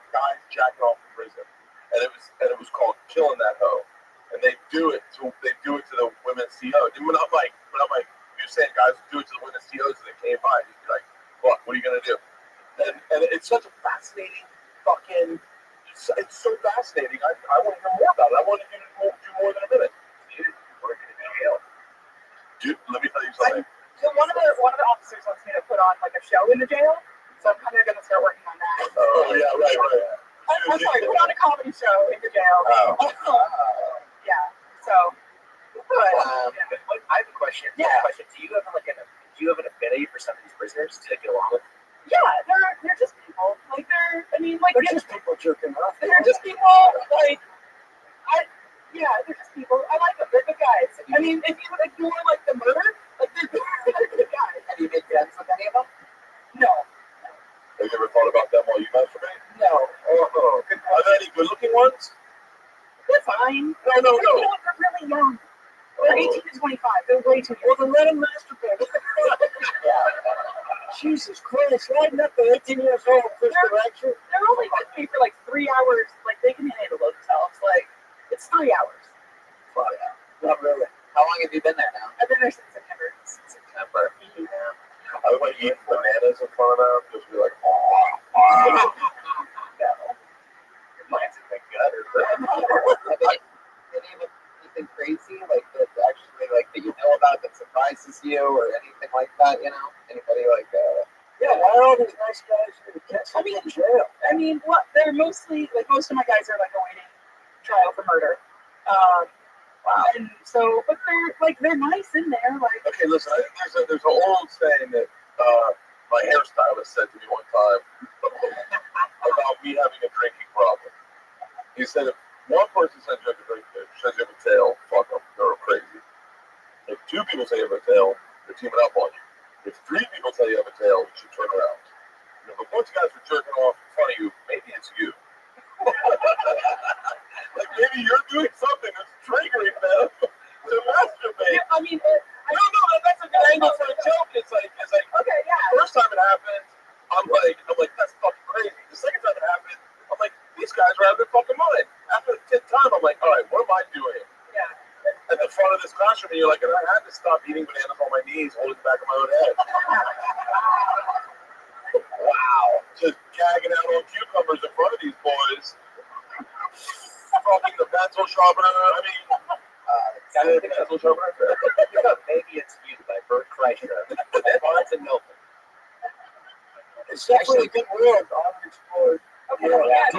guys jacking off in prison, and it was called Killing That Hoe, and they do it to the women's CEOs. And when I'm like, you're saying guys do it to the women's CEOs, and they came by, and you'd be like, fuck, what are you gonna do? And it's such a fascinating fucking. It's so fascinating. I want to hear more about it. I want to do more than a minute. Dude, working in jail. Dude, let me tell you something. So one of the officers wants me to put on like a show in the jail, so I'm kind of gonna start working on that. Oh yeah, right. I'm sorry, put on a comedy show in the jail. Yeah. So. But, I have a question. Yeah. Do you have an affinity for some of these prisoners to get along with? Yeah, they're just people. Like they're just people jerking off. They're just people. Like they're just people. I like them. They're good guys. I mean, if you ignore like the murder, like they're good guys. Have you been friends with any of them? No. Have you ever thought about them while you masturbate? No. Are there any good-looking ones? They're fine. No. You know what? They're really young. They're 18 to 25. They're way too young. Well, then let them masturbate. What the fuck? Jesus Christ, lighten up the 18 years old first direction. They're only with me for like 3 hours. Like they can handle themselves. Like it's 3 hours. Well, yeah. Not really. How long have you been there now? I've been there since September. Yeah. I would like eat bananas in front of them, just be like, Mine's in the gutter. Anything crazy like that actually like that you know about that surprises you or anything like that? You know, anybody like? Yeah, why are all these nice guys in jail? I mean, they're mostly like most of my guys are like awaiting trial for murder. Wow. And so, but they're nice in there. Like, okay, listen, there's an old saying that my hairstylist said to me one time about me having a drinking problem. He said if one person says you have a tail, fuck them, they're crazy. If two people say you have a tail, they're teaming up on you. If three people tell you have a tail, you should turn around. And if a bunch of guys are jerking off in front of you, maybe it's you. Like maybe you're doing something that's triggering them to masturbate. I mean, that's a good angle for a joke. It's like okay, yeah. the first time it happened, I'm like, that's fucking crazy. The second time it happened, I'm like, these guys are out of their fucking mind. After the 10th time, I'm like, all right, what am I doing? Yeah. At the front of this classroom, and you're like, and I had to stop eating bananas on my knees, holding the back of my own head. Wow. Just gagging out on cucumbers in front of these boys. Fucking the pencil sharpener. I mean, the pencil sharpener. Maybe It's You by Bert Kreischer. Barnes and Noble. It's definitely a good world to explore. Okay, yeah.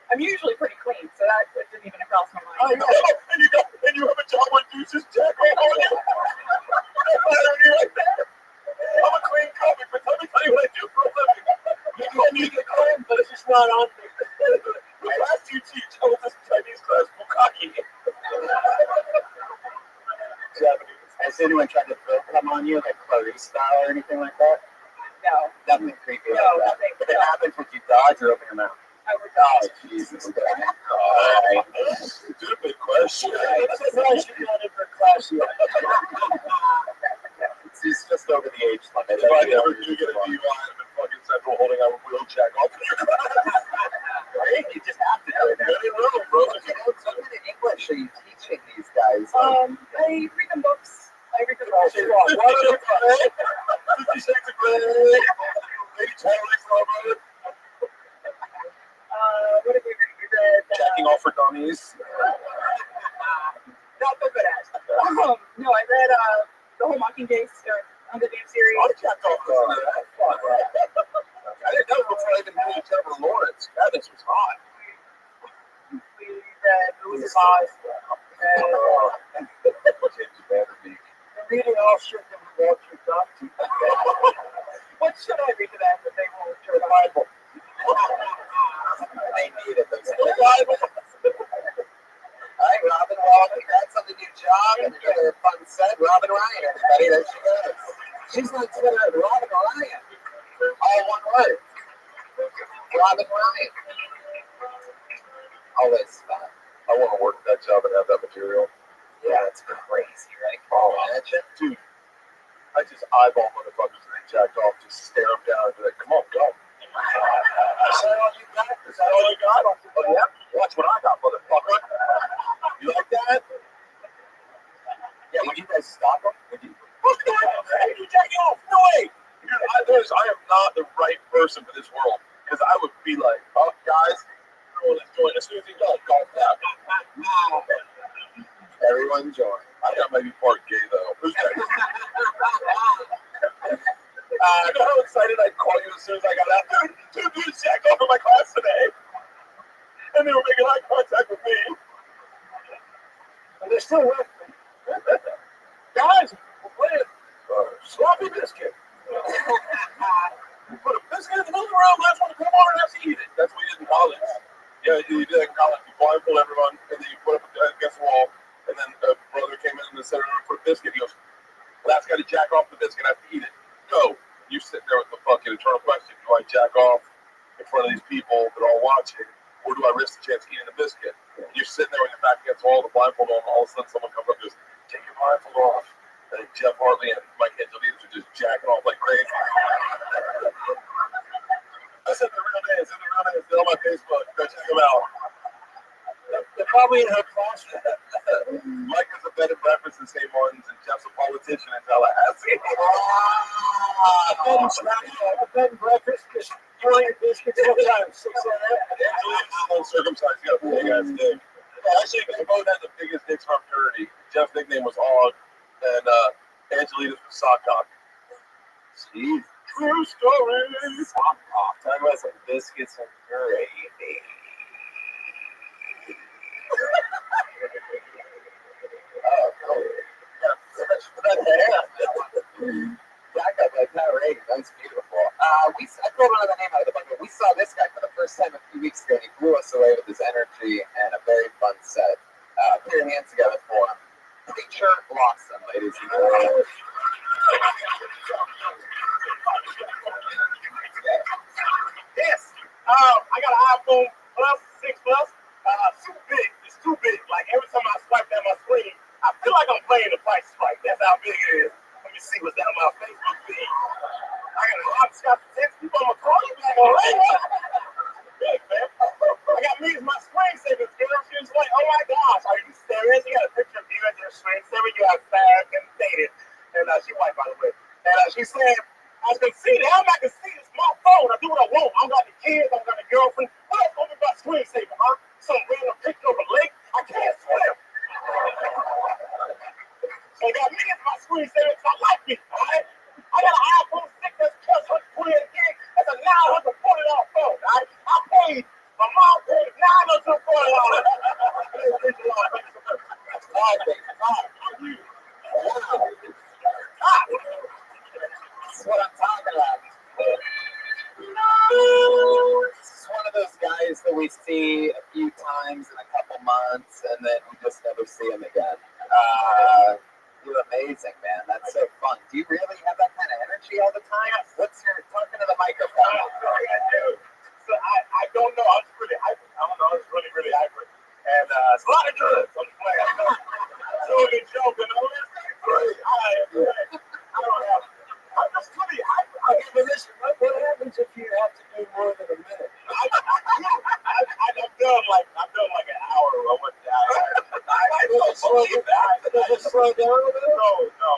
I'm usually pretty clean, so that didn't even cross my mind. I know. And you have a job where dudes just jack off on you. Right there. I'm a clean comic, but let me tell you what I do for a living. You can clean, but it's just not on me. The class you teach, I was this Chinese class, Bukaki. Has anyone tried to throw come on you, like Clarice style or anything like that? No. Nothing creepy No, like that. nothing. But it happens with you Dodge or open your mouth? I would Oh, Jesus. All right. Stupid question. This is why she got in for class yet. He's just over the age limit. If I never do get a DUI, I'm in fucking Central holding out a wheel check off your Right? You just have to do it. bro. What kind of English are you teaching these guys? I read them books. I read them books. 50 Shades of Grey. Lady Twilight Robot. What have we read? We read Jacking off for dummies. not so good at. No, I read the whole Mockingjay Hunger Games series. I jacked off for that. I didn't know before I even knew Jennifer Lawrence. God, this was hot. We read The Wizard of Oz. You're reading all shit that we want you to What should I read to them that they will return the Bible. They need it. All right, Robin, well, congrats on the new job and another fun set. Robin Ryan, everybody, there she goes. She's on Twitter at Robin Ryan. All one word. Robin Ryan. Always fun. I want to work that job and have that material. Yeah, it's crazy, right? Can you imagine? Dude, I just eyeball motherfuckers and they jacked off, just stare them down and be like, come on, go. Is that all you got? Is that all you got? Oh, yeah? Watch what I got, motherfucker. You like that? Yeah, would you guys stop them? Would you? Hey, you jacking off? No way. Dude, I am not the right person for this world. Because I would be like, oh, guys, let's join. As soon as he does, golf out. Everyone join. I think I might be part gay, though. Who's that? You know how excited I'd call you as soon as I got out? Dude, dudes jacked off in my class today. And they were making eye contact with me. And they're still with me. Guys, we're playing sloppy biscuit. You put a biscuit in the middle of the room, last one to come over and have to eat it. That's what you did in college. Yeah, you did that in college. You blindfold everyone, and then you put up against the wall, and then a brother came in and said, put a biscuit. He goes, last guy to jack off the biscuit, I have to eat it. Go. You sit there with the fucking eternal question. Do I jack off in front of these people that are all watching, or do I risk the chance of eating the biscuit? And you're sitting there with your back against the wall, the blindfold on, all of a sudden someone comes up and goes, take your blindfold off. And Jeff Hartley and Mike Angelides are just jacking off like crazy. I said the real names, they're on my Facebook. Go check them out. They're probably in her classroom. Mike has a bed and breakfast in St. Martin's, and Jeff's a politician in Tallahassee. A bed and breakfast, just throwing your biscuits sometimes. Angelides is a little circumcised. He's got a big ass dick. Actually, they both had the biggest dicks from Dirty. Jeff's nickname was Hog, and Angelides was Sockcock. Jeez. True story. Talking about some biscuits and gravy. Oh, cool. Yeah, such good hair. That guy by Powerade. That's beautiful. I pulled another name out of the bucket. We saw this guy for the first time a few weeks ago. He blew us away with his energy and a very fun set. Put your hands together for him. Picture Lawson, ladies and gentlemen. Yes. I got an iPhone Plus, 6 Plus. Super big. It's too big. Like every time I swipe down my screen, I feel like I'm playing the Price is Right. That's how big it is. Let me see what's down my Facebook feed. I got a hopscotch text people on my call. You like, oh, big, man. I got me as my screensavers, girl. She was like, oh my gosh, are you serious? You got a picture of you as your screensaver. You got fag and dated. And she white, by the way. And she said, I can see that. I'm not going to see this. My phone. I do what I want. I got the kids. I got the girlfriend. What else going to be my screensaver, huh? Some random picture of a lake. I can't swim. So I got me as my screensaver. I like it, all right? I got an iPhone 6 that's plus 128 gig. That's a $940 phone, all right? I paid, my mom paid $940. That's what I'm talking about. This is one of those guys that we see a few times in a couple months, and then we just never see him again. You're amazing, man. That's so fun. Do you really have that kind of energy all the time? What's your talking to the microphone? I do. I don't know. I was really hyper. I don't know. I was really, really hyper. And it's a lot of drugs. I'm just playing. So the joke, and all this. I don't have. I'm just really hyper. Okay, but listen, what happens if you have to do more than a minute? I'm done like an hour. I went down. I don't believe that. Does it slow down a little? No.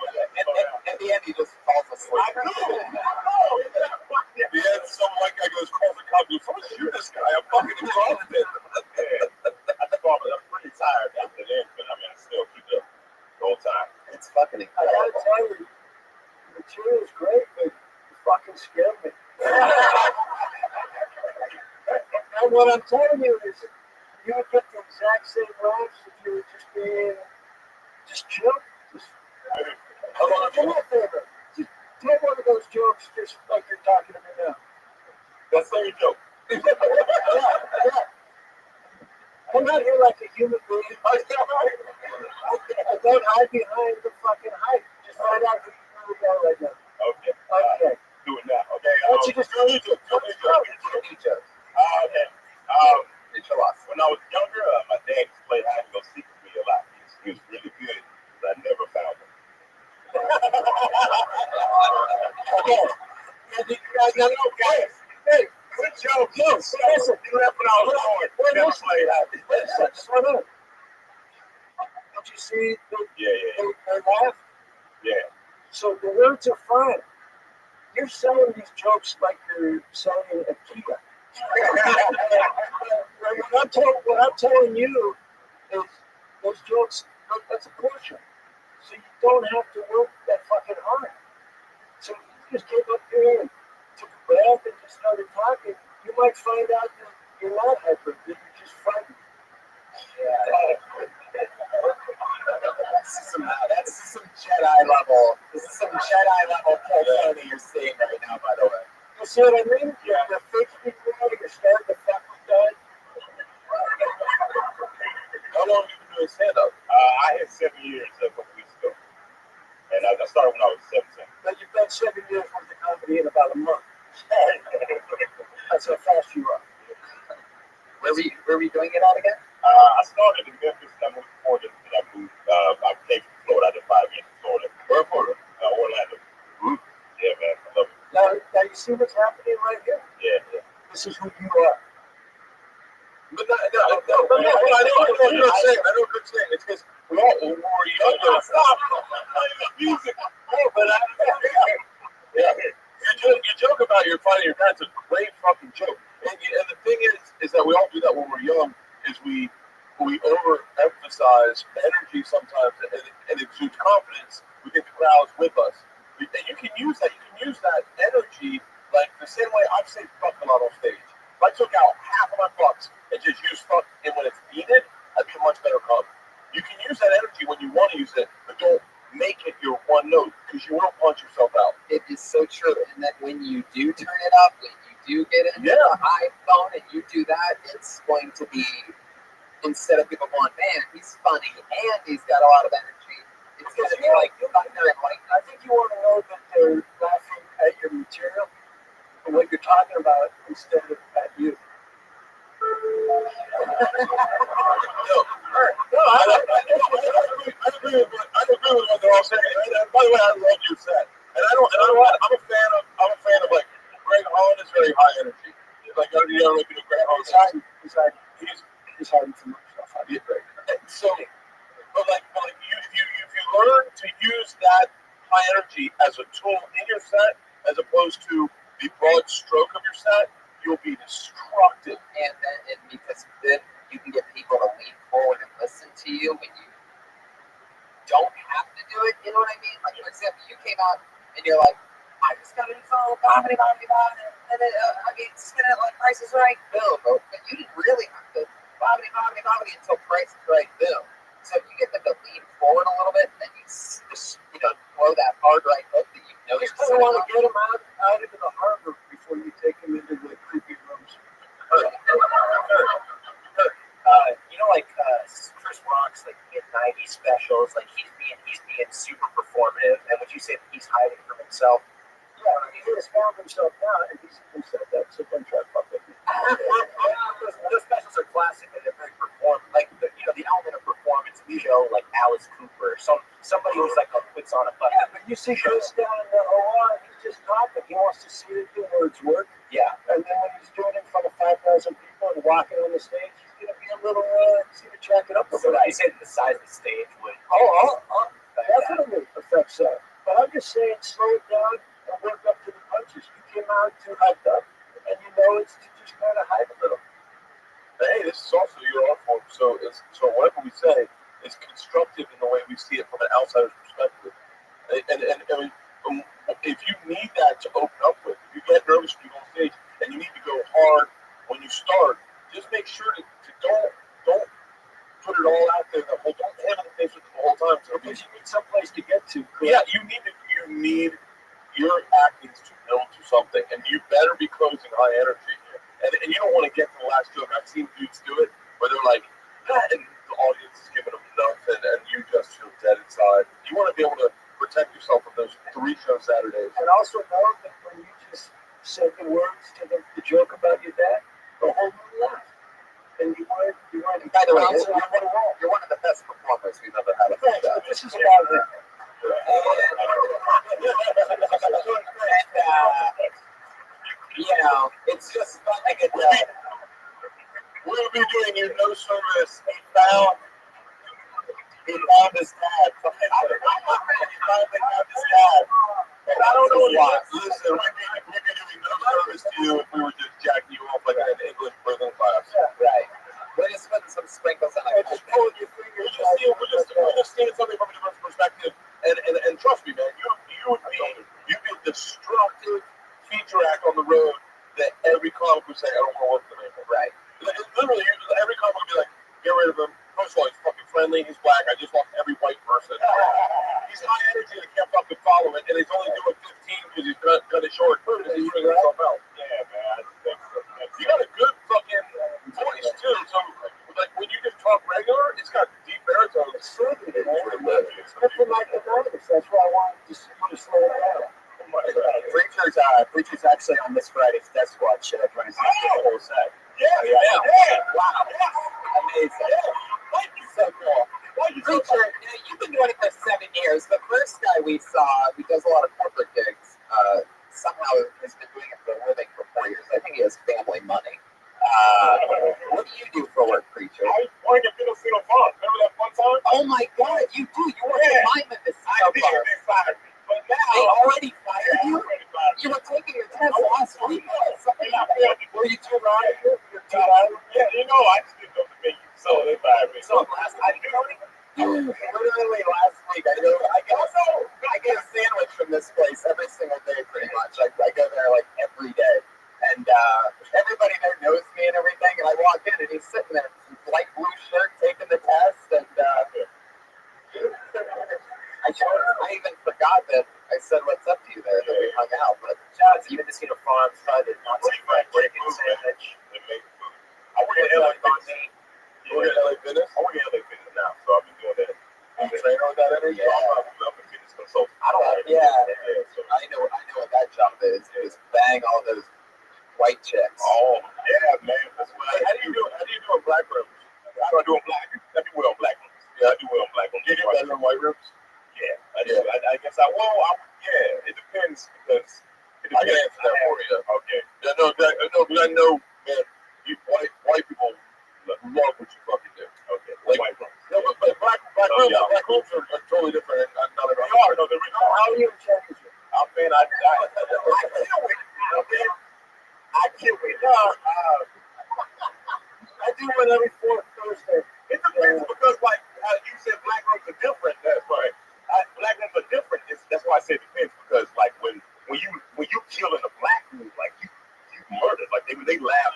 In the end, he just falls asleep. I know. The end, some white guy goes, calls the cop, goes, someone shoot this guy. I'm fucking exhausted. I'm pretty tired after this, but I mean, I still keep it the whole time. It's fucking I gotta incredible. tell you, the material's great, but you fucking scared me. And what I'm telling you is, you would get the exact same laughs if you were just being, just chill. Just, do me a favor. Just tell one of those jokes just like you're talking to me now. That's not your joke. Yeah. Come out here like a human being. Don't hide behind the fucking hype. Just find out who you really are right now. Okay. Okay. Do it now. Okay. Why don't you just do it? Okay. Okay. Chill out. When I was younger, my dad used to play hide and go seek with me a lot. He was really good, but I never found him. Okay. Hey, Good joke. listen. You left when I was born. You never played hide. Listen, slow down. Did you see Yeah. they laugh? Yeah. So the words are fine. You're selling these jokes like you're selling a Kia. What I'm telling you is those jokes, that's a portion. So you don't have to work that fucking hard. So you just came up here and took a breath and just started talking. You might find out that you're not hyper, that you're just frightened. That's some Jedi level. This is some Jedi level that you're seeing right now, by the way. You see what I mean? You're fixing it, you're starting to fuck with God. How long have you been doing stand-up? I had 7 years a couple weeks ago. And I started when I was 17. But you've done 7 years worth of comedy in about a month. That's how fast you are. Where were you doing it at again? I started in Memphis and I moved to Florida. And I came from Florida. I did 5 years in Florida. Where Florida? Orlando. Yeah, man. I love it. Now you see what's happening right here? Yeah. This is who you are. But no, I know what you're saying. I know what you're saying. It's because we all were younger. Stop playing the music. Hey, but Yeah. You joke about your fighting your parents. It's a great fucking joke. And the thing is that we all do that when we're young. Is we overemphasize energy sometimes and exude confidence. We get the crowds with us. And you can use that. You can use that energy like the same way I've said fuck a lot on stage. If I took out half of my fucks and just used fuck, and when it's needed, I'd be a much better comic. You can use that energy when you want to use it, but don't make it your one note because you will punch yourself out. It is so true. And that when you do turn it up, when you do get into Yeah. the high phone and you do that, it's going to be, instead of people going, man, he's funny and he's got a lot of energy, it's going to be like thunder and lightning. I think you want to know that they're laughing at your material and what you're talking about instead of at you. I agree with what they're all saying. And by the way, I love your set. And I'm a fan of like Greg Holland is very high energy. Like you ever look at Greg Holland? He's hiding from himself. I get Greg. So, but if you learn to use that high energy as a tool in your set, as opposed to the broad stroke of your set, you'll be destructive. And because then you can get people to lean forward and listen to you when you don't have to do it. You know what I mean? Like, for example, you came out and you're like, I just got to do all comedy, and then, spin it like Price is Right, boom. But you didn't really have to comedy until Price is Right, boom. So if you get them to lean forward a little bit, then you just, throw that hard right hook that you know You you're still want to get him out into the harbor before you take him into the creepy rooms. Like Chris Rock's like mid-90s specials, like he's being super performative, and would you say that he's hiding from himself? Yeah, he has found himself now, and he's even said that, so don't try to fuck with me. Alice Cooper, somebody who's like puts on a fucking. Yeah, but you see Chris down in the OR, he's just talking. He wants to see it do words work. Yeah. And then when he's doing it in front of 5,000 people and walking on the stage, he's going to be a little, he's going to track it up a So little. I said the size of the stage would. Definitely affects that. But I'm just saying, slow it down and work up to the punches. You came out too hyped up, and you know it's to just kind of hype a little. Hey, this is also your art form. So whatever we say is constructive in the way we see it from an outsider's perspective. And if you need that to open up with, if you get nervous when you go on stage and you need to go hard when you start, just make sure to don't put it all out there. Don't hammer the face with it the whole time. So Because you need someplace to get to. yeah, you need your acting to build to something, and you better be closing high energy. And you don't want to get to the last joke. I've seen dudes do it where they're like, and the audience is giving them nothing, and you just feel dead inside. You want to be able to protect yourself from those 3 show Saturdays. And also know that when you just said the words to the joke about your dad, the whole room laughed. And you weren't. By the way, you're one of the best performers we've ever had. Thanks, but this is about him. It's just fun to get We'll be doing you no service. He found his dad. He finally found his dad. I don't know what. Listen, we'd be doing no service to you if we were just jacking you off like in an English prison class. Right. We're just putting some sprinkles on it. Just pulling your fingers. We're just seeing something from a different perspective. And trust me, man, you'd be a destructive feature act on the road that every comic would say, I don't want to work with him anymore. Right. Literally, every comic would be like, get rid of him. First of all, he's fucking friendly. He's black. I just lost every white person. He's high energy and I can't fucking follow it. And he's only doing 15 because he's got a short food and he's figuring himself out. Yeah, man. You got a good fucking voice, too. So, like, when you just talk regular, it's got deep baritone. It's soothing. It's good for my economics. That's why I wanted to slow it down. Preacher's actually on this Friday's Death Squad show. Trying to see the whole set. Yeah. Wow. Amazing. So cool. Preacher, you've been doing it for 7 years. The first guy we saw, who does a lot of corporate gigs, somehow has been doing it for a living for 4 years. I think he has family money. What do you do for work, Preacher? I work at Fiddle Farm. Remember that one time? Oh my God, you do. You work at lineman this summer. They fired me. But now They already fired you? You were taking your test last week. Were you too loud? Yeah, you know, I just didn't know the menu, so they fired me. So last night, literally last week, I get a sandwich from this place every single day, pretty much. I go there like every day, and everybody there knows me and everything. And I walk in, and he's sitting there, light blue shirt, taking the test, and I even forgot that I said what's up to you there, that we hung out. But Shout out to Mendocino Farms, started not to fried chicken sandwich. I work at LA Fitness. You work at LA Fitness? I work at LA Fitness now, so I've been doing that. I'm a trainer with that energy. Yeah. I'm a fitness consultant. I know what that job is. Is bang all those white chicks. Oh, yeah, man. That's what how do you do a black ribs? How do I do a black? I do well on black ribs. Yeah, I do well on black ribs. Do you do better on white ribs? Yeah, I do. I guess yeah, it depends because I can answer that for you. Okay. Yeah, no, because I know, man, white people love what you fucking do. Okay. Like, white ribs. No, but black ribs are totally different. I'm not about How are you in championship? I mean, I can't wait. Okay. I can't wait. No, I do one every fourth Thursday. it depends because, like, you said black ribs are different. That's right. Black ribs are different. That's why I say it depends because, like, when you kill in a black room, like you murdered, like they laugh.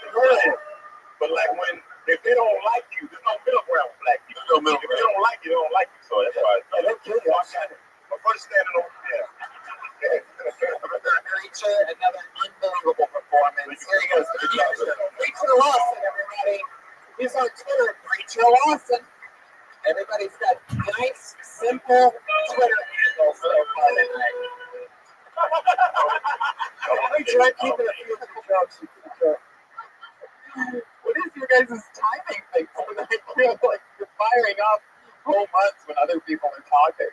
But like if they don't like you, there's no middle ground with black people. There's no middle ground. If they don't like you, they don't like you. So that's why. They'll kill you. My first standing over there. Preacher, another unbelievable performance. Here he goes. Preacher Lawson, everybody. He's on Twitter, Preacher Lawson. Everybody's got nice, simple Twitter handles so far tonight. Preacher, I'm keeping a few of the jokes. What is your guys' timing thing tonight? I feel like you're firing up whole months when other people are talking.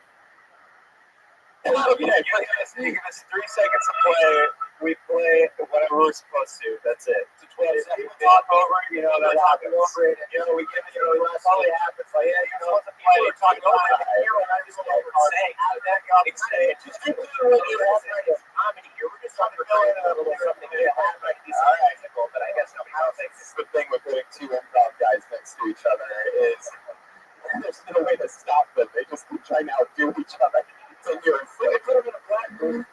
You give us 3 seconds to play. We play whatever we're supposed to. That's it. To 12 seconds. People talk over it, that happens. Over it, we give it, that's all it happens. Like, people are talking over it. I just don't say. How did that go? Just literally comedy. You're just talking about something that might be technical, but I guess nobody else thinks. This is the thing with putting two improv guys next to each other is there's no way to stop them. They just keep trying to outdo each other. So you're put them in a black room.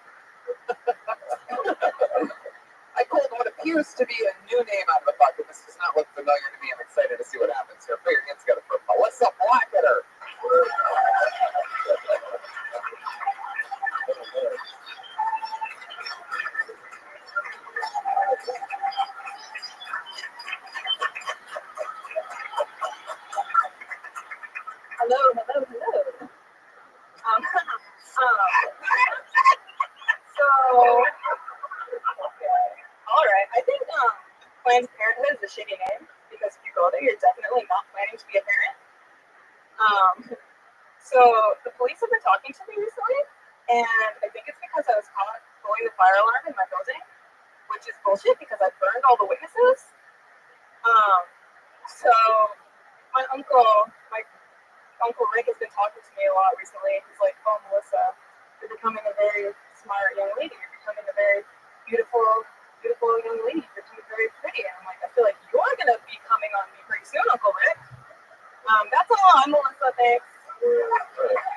I called what appears to be a new name out of the bucket. This does not look familiar to me. I'm excited to see what happens here. Put your hands together for Melissa Blacketter. Hello. All right. I think Planned Parenthood is a shitty name because if you go there, you're definitely not planning to be a parent. So the police have been talking to me recently, and I think it's because I was caught blowing the fire alarm in my building, which is bullshit because I burned all the witnesses. So my uncle Rick has been talking to me a lot recently. He's like, "Oh, Melissa, you're becoming a very smart young lady. You're becoming a very beautiful young lady. You're becoming very pretty." And I'm like, "I feel like you're gonna be coming on me pretty soon, Uncle Rick." That's all. I'm Melissa. Thanks.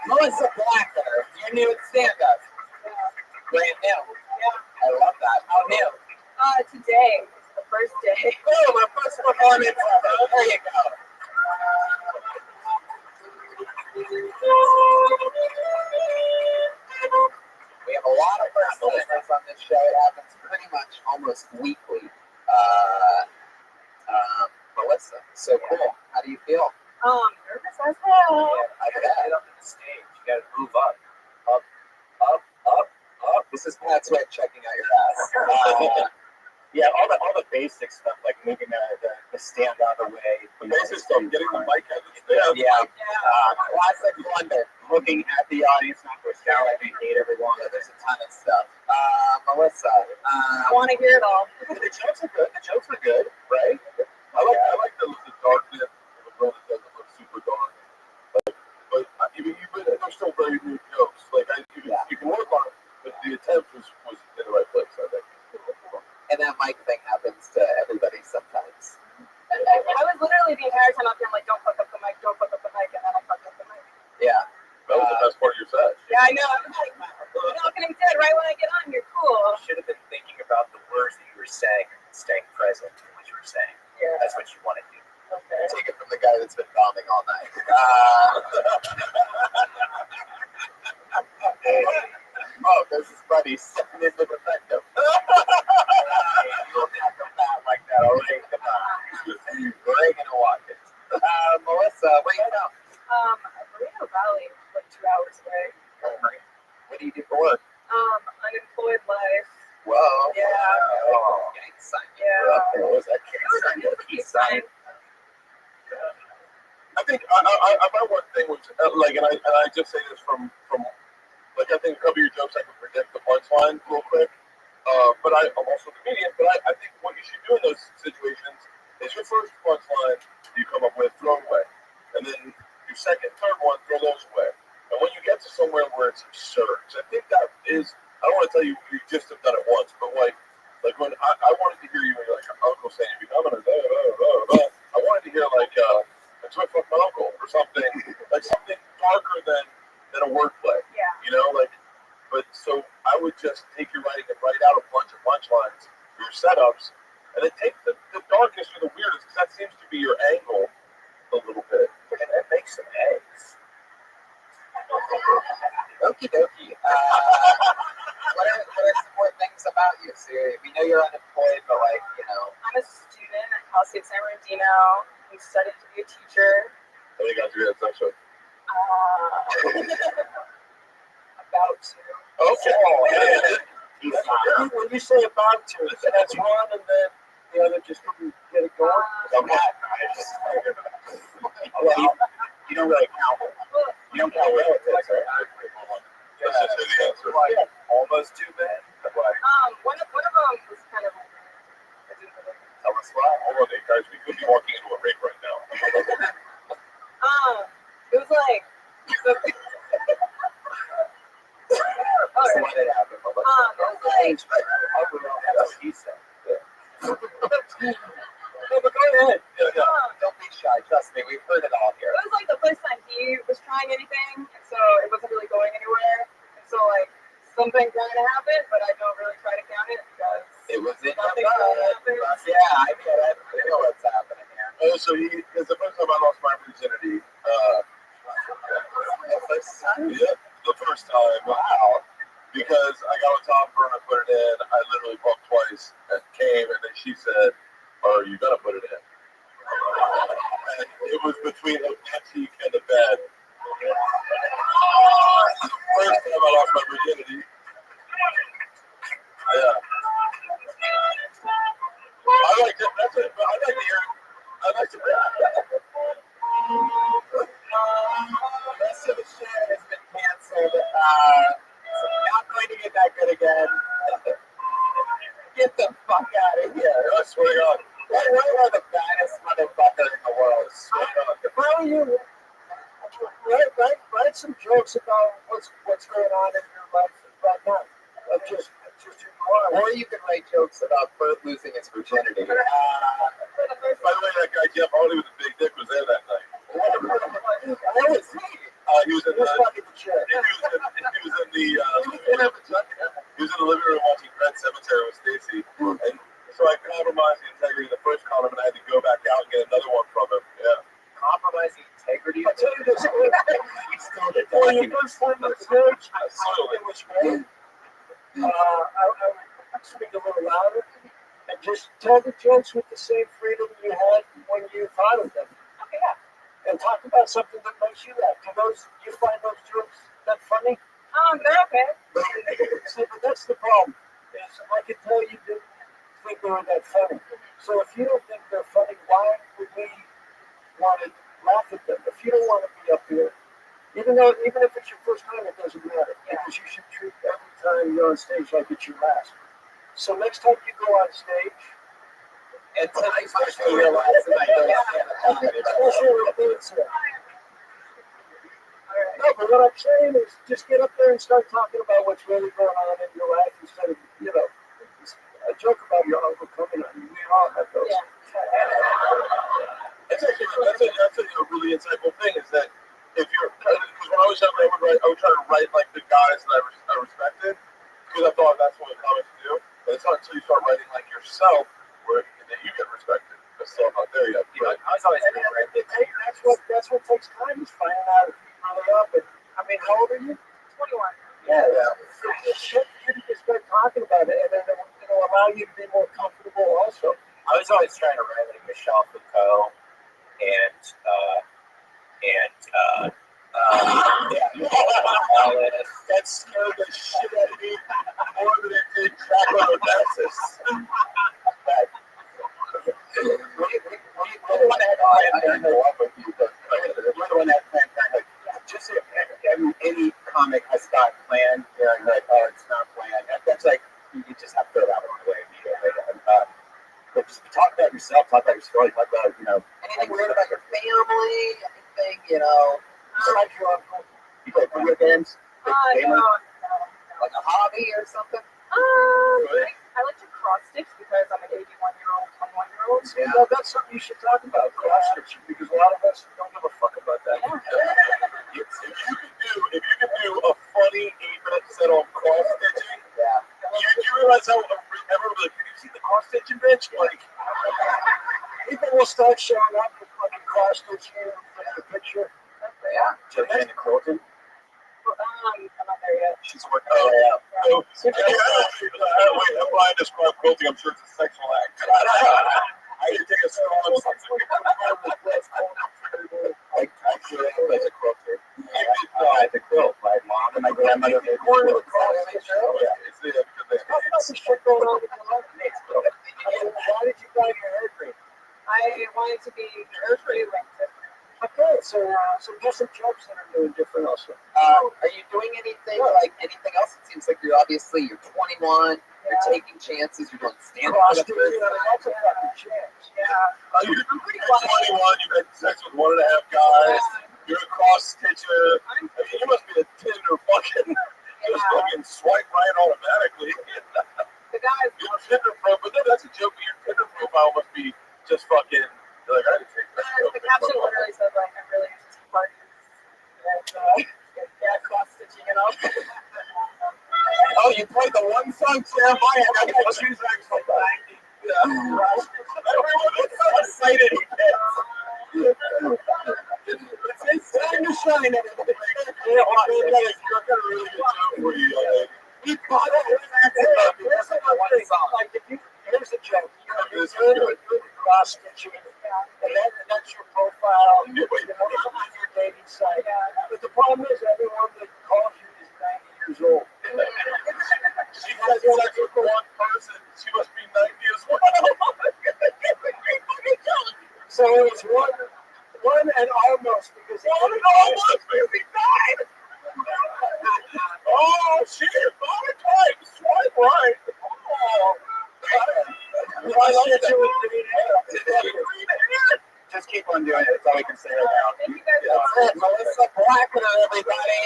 Melissa Blacketter, you're new at stand-up. Brand new. Yeah. I love that. How new? Today is the first day. Oh, my first performance. There you go. We have a lot of first listeners on this show. It happens pretty much almost weekly. Melissa, so cool. How do you feel? Nervous as hell. I gotta get up to the stage. You gotta move up. This is Pat Sweat checking out your ass. Yeah, all the basic stuff, like moving the stand out of the way. The basic stuff, getting the mic out of the stand. Yeah. Classic London. Looking at the audience, not to sound like we hate everyone. There's a ton of stuff. Melissa. I want to hear it all. The jokes are good. The jokes are good, right? I like the darkness of the girl that doesn't look super dark. But even they're still very new jokes. Like you can work on it, but the attempt was in the right place, I think. And that mic thing happens to everybody sometimes. I was literally the entire time up here, I'm like, don't fuck up the mic, and then I fucked up the mic. Yeah. That was the best part of your set. Yeah, I know. I was like, you're not getting dead right when I get on. You're cool. You should have been thinking about the words that you were saying and staying present to what you were saying. Yeah. That's what you want to do. Okay. Take it from the guy that's been bombing all night. Oh, there's his buddy sitting in the defective. You'll have to bat like that, all right? Come on. Reagan and Watkins. Melissa, where you from? Burrito Valley, like 2 hours away. What do you do for work? Unemployed life. Whoa. Yeah. Oh, gang sign. Yeah. What was that gang sign? I think my one thing was like, and I just say this from like I think a couple of your jokes I can predict the punchline real quick. But I'm also a comedian. But I think what you should do in those situations is your first punchline you come up with, throw it away, and then your second, third one, throw those away. And when you get to somewhere where it's absurd, I think that is. I don't want to tell you just have done it once, but like when I wanted to hear you when you're like Uncle Sam, you're becoming I wanted to hear like that's what fuck my uncle or something like something darker than a wordplay. Yeah. You know, like. But so I would just take your writing and write out a bunch of punchlines for your setups, and then take the darkest or the weirdest, because that seems to be your angle a little bit, and then make some eggs. Okie dokie. What are some more things about you? So we know you're unemployed, but like, you know. I'm a student at Cal State San Bernardino. I'm studying to be a teacher. I think I do that actually. About to. Okay. When you say about to, that's one, and then the other just couldn't get it going. I'm not. You don't really count. hold on, hey guys, we could be walking into a rape right now. It was like the, So what did happen? it was like That's what he said. no, but go ahead. Don't be shy. Trust me, we've heard it all here. It was like the first time he was trying anything, and so it wasn't really going anywhere. And so like something's going to happen, but I don't really try to count it because It was in your nothing's going to happen. Yeah, I get it. I know what's happening here. Oh, so it's the first time I lost my virginity. Yeah, the first time. Wow. Because I got on top of her and I put it in. I literally bumped twice and came, and then she said, "Are you gonna put it in?" And it was between a cheek and the bed. First time I lost my virginity. Yeah. I like to. That's it. I like to hear. I like to. Rest of the show has been canceled. So not going to get that good again. Get the fuck out of here. I swear to God. You are the baddest motherfucker in the world. If I were you, write some jokes about what's going on in your life right now. Like just who you are. Or you can write jokes about Bert losing his virginity. By the way, that guy Jeff Hardy with the big dick was there that night. That was me. He was in He was the. fucking the chair. He was in the. He was in the living room watching Red Cemetery with Stacy, and so I compromised the integrity of the first column, and I had to go back out and get another one from him. Yeah. Compromising integrity. I'll tell you this. You still did When you first time on stage, Absolutely. it was great. I would speak a little louder and just tell the jokes with the same freedom you had when you thought of them. Okay, yeah. And talk about something that makes you laugh. You find those jokes that funny? They're okay. See, but that's the problem. Is I can tell you didn't think they were that funny. So if you don't think they're funny, why would we want to laugh at them? If you don't want to be up here, even if it's your first time, it doesn't matter. Because you should treat every time you're on stage like it's your last. So next time you go on stage, And tonight I realized that I don't stand up. especially with things. No, but what I'm saying is just get up there and start talking about what's really going on in your life instead of, a joke about your uncle coming on you. We all have those. Yeah. That's a really insightful thing. Is that if you're because when I was younger, I would try to write like the guys that I respected because I thought that's what comics do. But it's not until you start writing like yourself where then you get respected. That's still not there yet. I was always That's what takes time is finding out if you really up. And I mean, how old are you? 21. Yeah. It's shit for you to just start talking about it, and then it'll allow you to be more comfortable. Also, I was always trying to write like Michelle Foucault and That scared the shit out of me more than it did Dracula Onassis. We're the one that had go up with you, but we're the one that planned like just any comic has got planned. They're like, oh, it's not planned. That's like you just have to throw that one away immediately. But just talk about yourself, talk about your story, talk about anything weird about your family, anything like your uncle. you play video games, No. like a hobby or something. I like to cross stitch because I'm an 81-year-old, 21-year-old. See, that's something you should talk about, cross stitching, because a lot of us don't give a fuck about that. If you could do a funny 8-minute set on cross stitching, you realize how everyone will be like, have you seen the cross stitching bitch? Like, People will start showing up with fucking cross stitching in the picture. Jenny Quilton. I'm not there yet. she's working out. Wait, I'm blind to describe quilting. I'm sure it's a sexual act. I can take a strong I grew up as a quilter. I had to quilt. My mom and my grandmother made me quilt. What's the shit going on with your life? Why did you dye your hair green? I wanted to be earthly linked. Okay, so do some jokes that are doing different also. Are you doing anything else? It seems like you're 21. You're taking chances. You're going stand Cross up. stitching, that's a fucking chance. Yeah. You're I'm pretty 21, you've had sex with 1.5 guys, you're a cross stitcher. I mean, you must be a Tinder fucking, just fucking swipe right automatically. The guys. Your Tinder profile, but then that's a joke. Your Tinder profile must be just fucking, you're like, I didn't take that. The caption literally said like I'm really into tea parties and yeah, cross stitching and all. Oh, you played the one song Jeremiah. I got two songs like that. Everyone is so excited. It's time to shine. Everybody. You're gonna really good job for you. He bought it. Here's another thing. Like, here's a joke. You're doing cross stitching, and that's your profile. You know, on your dating site. But the problem is, everyone that calls you is 90 years old. She has sex with one person. She must be 90 as well. So it was one and almost because Really died. Oh shit! Right, swipe right. Oh, I like you with green hair. Just keep on doing it. That's all I can say right now. Thank you guys so That's much. it. Melissa Blackner, everybody.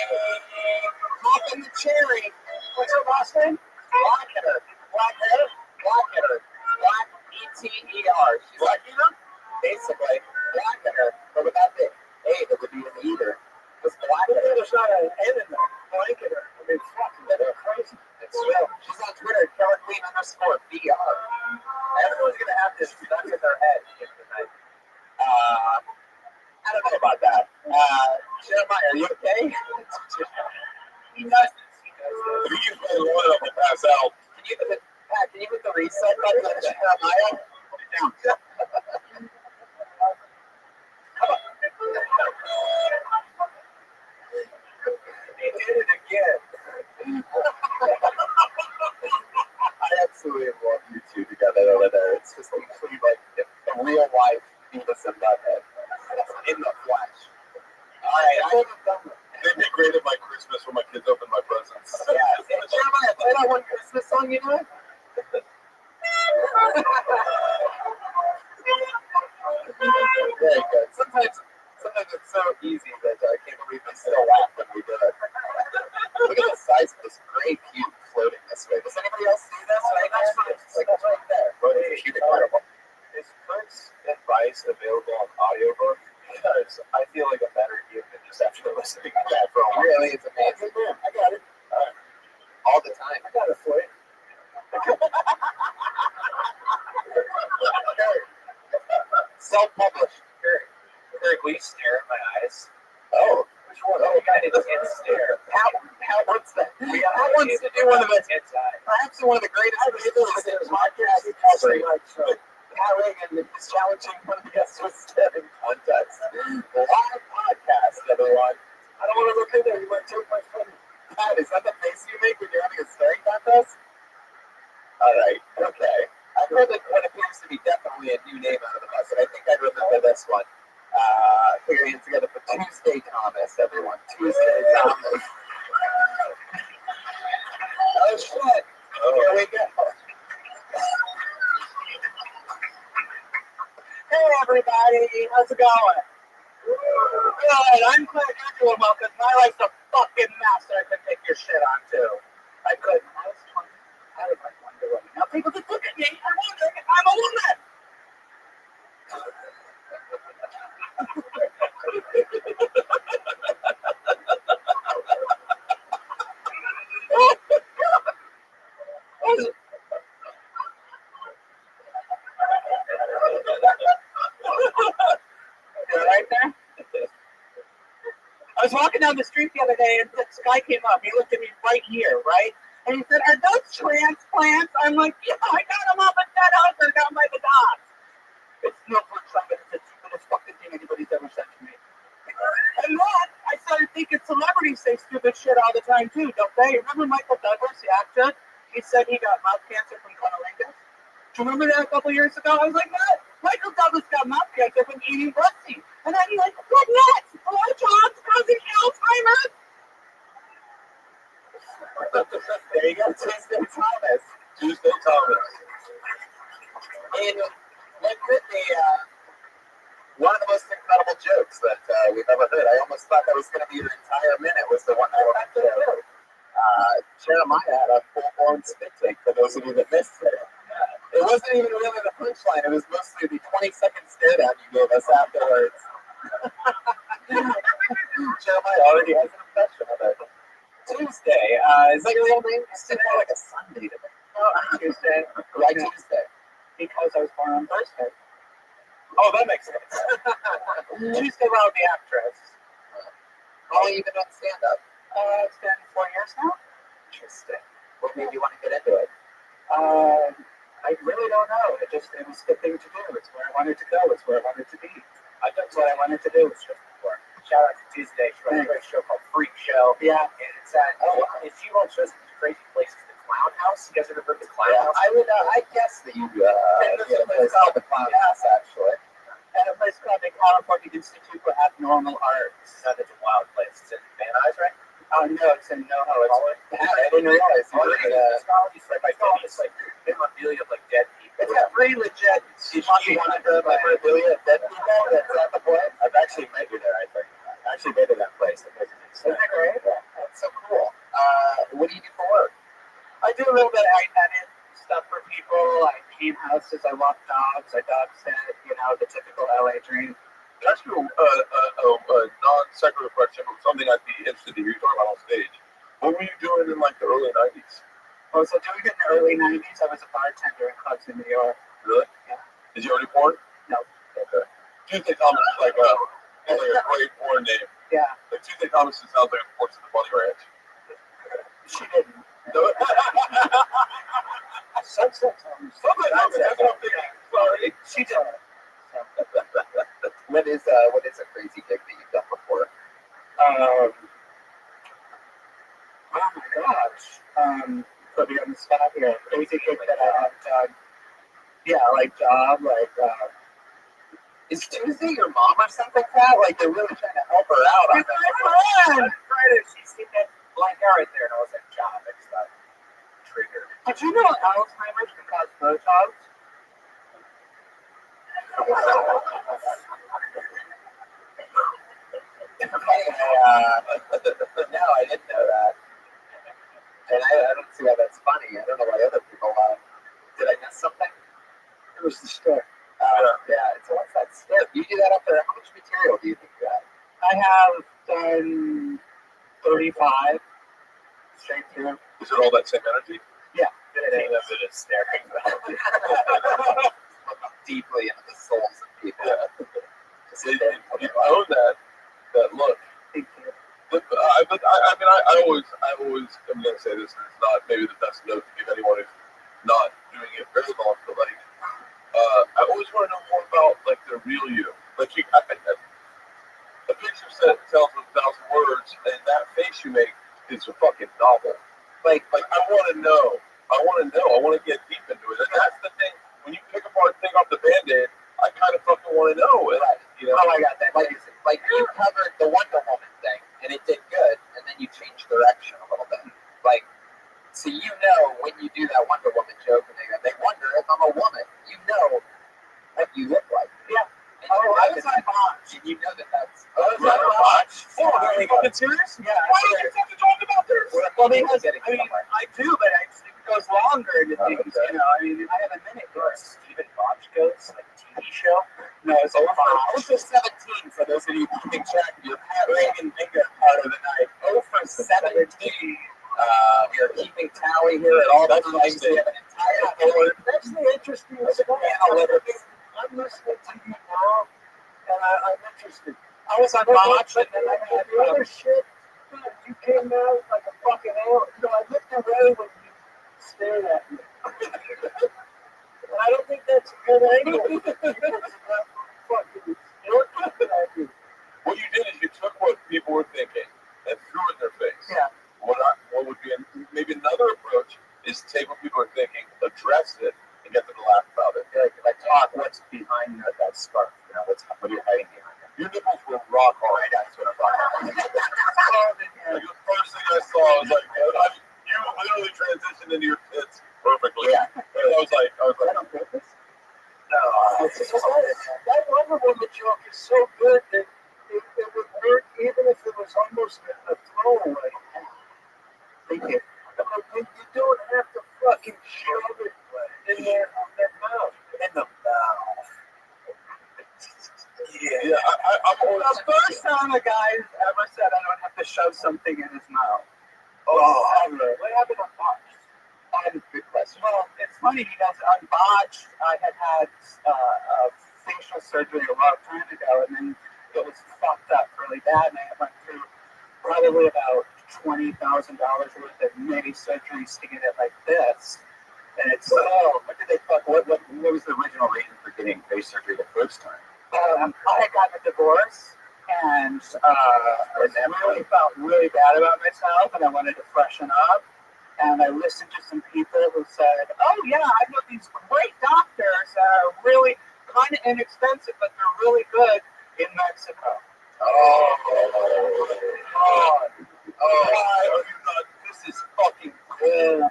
Popping the cherry. What's her last name? Blackner. Blackner. Blackner. Black E-T-E-R. She's like, you know, basically, Blackner. But without the A, that would be an either. Just Blackner. There's not an N in there. Blanketer. I mean, fuck, they're crazy. It's real. She's on Twitter, KellerQueen_BR. Everyone's going to have this stuck in their head tonight. I don't know about that. Jeremiah, are you okay? He does this. he's really one of them to pass out. Can you hit the reset button on Jeremiah? Put it down. He did it again. I absolutely love you two together over there. It's just literally like the real life Beavis and Butthead in the flesh. All right, I haven't done that. They'd be great at my Christmas when my kids open my presents. Yeah, Jeremiah, play that one Christmas song you know? Very good. Sometimes it's so easy that I can't believe we still laugh when we do it. Look at the size of this gray cube floating this way. Does anybody else see this? Right there? It's like right there. It's cute, incredible. Is Kurt's advice available on audiobook? Because I feel like a better human just after listening to that for a while. Really, it's amazing. I got it. All the time. I got it for you. Self-published. Eric, will you stare at my eyes? Oh. Which one? Oh, God, it's stare. How what's that? How wants to do one of the It's eye. perhaps one of the greatest videos in podcast history. Pat Reagan is challenging one of the guests with staring contest. Live podcast, everyone. I don't want to look in there. You might take my phone. Pat, is that the face you make when you're having a staring contest? All right, okay. I've heard that what appears to be definitely a new name out of the bus, and I think I'd remember this one. Put your hands together for Tuesday Thomas, everyone. Tuesday Thomas. Oh, shit. Here we go. Hey, everybody. How's it going? Good. I'm glad you're doing well, because my life's a fucking mess that I could take your shit on, too. I couldn't. I was 20. I was like Wonder Woman. Now people just look at me and wonder if I'm a woman. You're right there? I was walking down the street the other day and this guy came up. He looked at me right here, right? And he said, "Are those transplants?" I'm like, "Yeah, I got them off a dead husband down by the dock." It's no fun something. It's the stupidest fucking thing anybody's ever said to me. And then I started thinking celebrities say stupid shit all the time too, don't they? Remember Michael Douglas, the actor? He said he got mouth cancer from cunnilingus. Do you remember that a couple years ago? I was like, "What? Michael Douglas got mouth cancer from eating pussy." And I'm like, "What nuts? Blowjobs causing Alzheimer's?" There you go, Tuesday Thomas. Tuesday that we've ever heard. I almost thought that was going to be your entire minute. Was the one that went through. Jeremiah had a full-blown spit take for those of you that missed it. It wasn't even really the punchline. It was mostly the 20-second stare down you gave us afterwards. Jeremiah already has an impression of it. Tuesday. Is that your real name? It seemed more like a Sunday to me. No, on Tuesday. Why Tuesday? Because I was born on Thursday. Oh, that makes sense. Tuesday wrote the actress. How long have you been on stand-up? It's been 4 years now. Interesting. What made you want to get into it? I really don't know. It was the thing to do. It's where I wanted to go. It's where I wanted to be. That's what I wanted to do. It's just before. Shout out to Tuesday. She runs a great show called Freak Show. Yeah. And it's if she runs shows at these crazy places, the Clown House. You guys ever heard of the Clown House? I guess that you get a place called the Clown House, actually. At a place called the California Institute for Abnormal Arts. That's a wild place. It's in Van Nuys, right? No, it's in NoHo. I didn't realize you were in It's like memorabilia of like dead people. It's got pretty legit. Did you want the memorabilia of dead people? That's at the place? I've actually met you there, I think. I actually been to that place. Isn't that great? That's so cool. What do you do for work? I do a little bit. I edit stuff for people. I paint houses. I walk dogs. I dog sit. The typical LA dream. That's a non-secular question, but something I'd be interested to hear you talk about on stage. What were you doing in like the early 90s? Oh, so doing it in the early 90s, I was a bartender in clubs in New York. Really? Yeah. Did you already porn? No. Okay. Tuesday Thomas is like a great porn name. Yeah. Like Tuesday Thomas sounds like a portion of the Bunny Ranch. She didn't. No. Sunset Thomas. That's what I'm thinking. Sorry. She didn't. What is a crazy gig that you've done before? Oh my gosh. Put me on the spot here. Crazy gig that I have done. Yeah, like job, like Is Tuesday your mom or something like that? Like they're really trying to help her out on that. She seen that black hair right there, and I was like, job, it's that trigger. Did you know Alzheimer's can cause Botox? No, I didn't know that. And I don't see why that's funny. I don't know why other people did I miss something? It was the start. Yeah, it's what's that step? You do that up there. How much material do you think you have? I have done 35 straight through. Is it all that same energy? Yeah, It is staring deeply into the souls of people. Yeah. You own that look. Thank you. I always am going to say this, and it's not maybe the best note to give anyone who's not doing it very long, but like, I always want to know more about like the real you. Like a picture tells 1,000 words, and that face you make is a fucking novel. Like I want to know. I want to get deep into it, and that's the thing. When you pick apart the thing off the Band-Aid, I kind of fucking want to know it. Oh, I got that. Like you covered the Wonder Woman thing, and it did good, and then you changed direction a little bit. Like, so when you do that Wonder Woman joke, and they wonder if I'm a woman. You know what you look like. Yeah. I was on Botch, and you know that's. Oh, is that Botch? Oh, are you fucking serious? Yeah. Why do you have to talk about this? Well, because I do, but it goes longer into things. I have a minute. Stephen Botch goes, like TV show. No, it's over. Also 17 for those of you keeping track of your Pat Reagan bingo part of the night. 0 for 17. We are keeping tally here at all the times. We have an entire board. That's the interesting stuff. I'm listening to you now, and I'm interested. I was on Botch, and then I had the other shit. You came out like a fucking alien. I looked away when you stared at me. And I don't think that's a good angle. What you did is you took what people were thinking and threw it in their face. Yeah. What would be maybe another approach is take what people are thinking, address it, and get them to laugh about it. like talk what's behind that scarf. What are you hiding behind it? Your nipples were rock hard. That's what I'm talking about. Like the first thing I saw, I was like, you literally transitioned into your tits perfectly. Yeah. And I was like, on purpose? No. That Wonder Woman joke is so good that it Yeah, I'm always. The first time a guy ever said I don't have to shove something in his mouth. What happened on Fox? And good question. Well, it's funny because on Botched, I had facial surgery a long time ago, and then it was fucked up really bad, and I went through probably about $20,000 worth of mini surgeries to get it like this. And it's What did they fuck? What was the original reason for getting face surgery the first time? I had gotten a divorce, and I really felt really bad about myself, and I wanted to freshen up. And I listened to some people who said, "Oh yeah, I know these great doctors that are really kind of inexpensive, but they're really good in Mexico." This is fucking cool.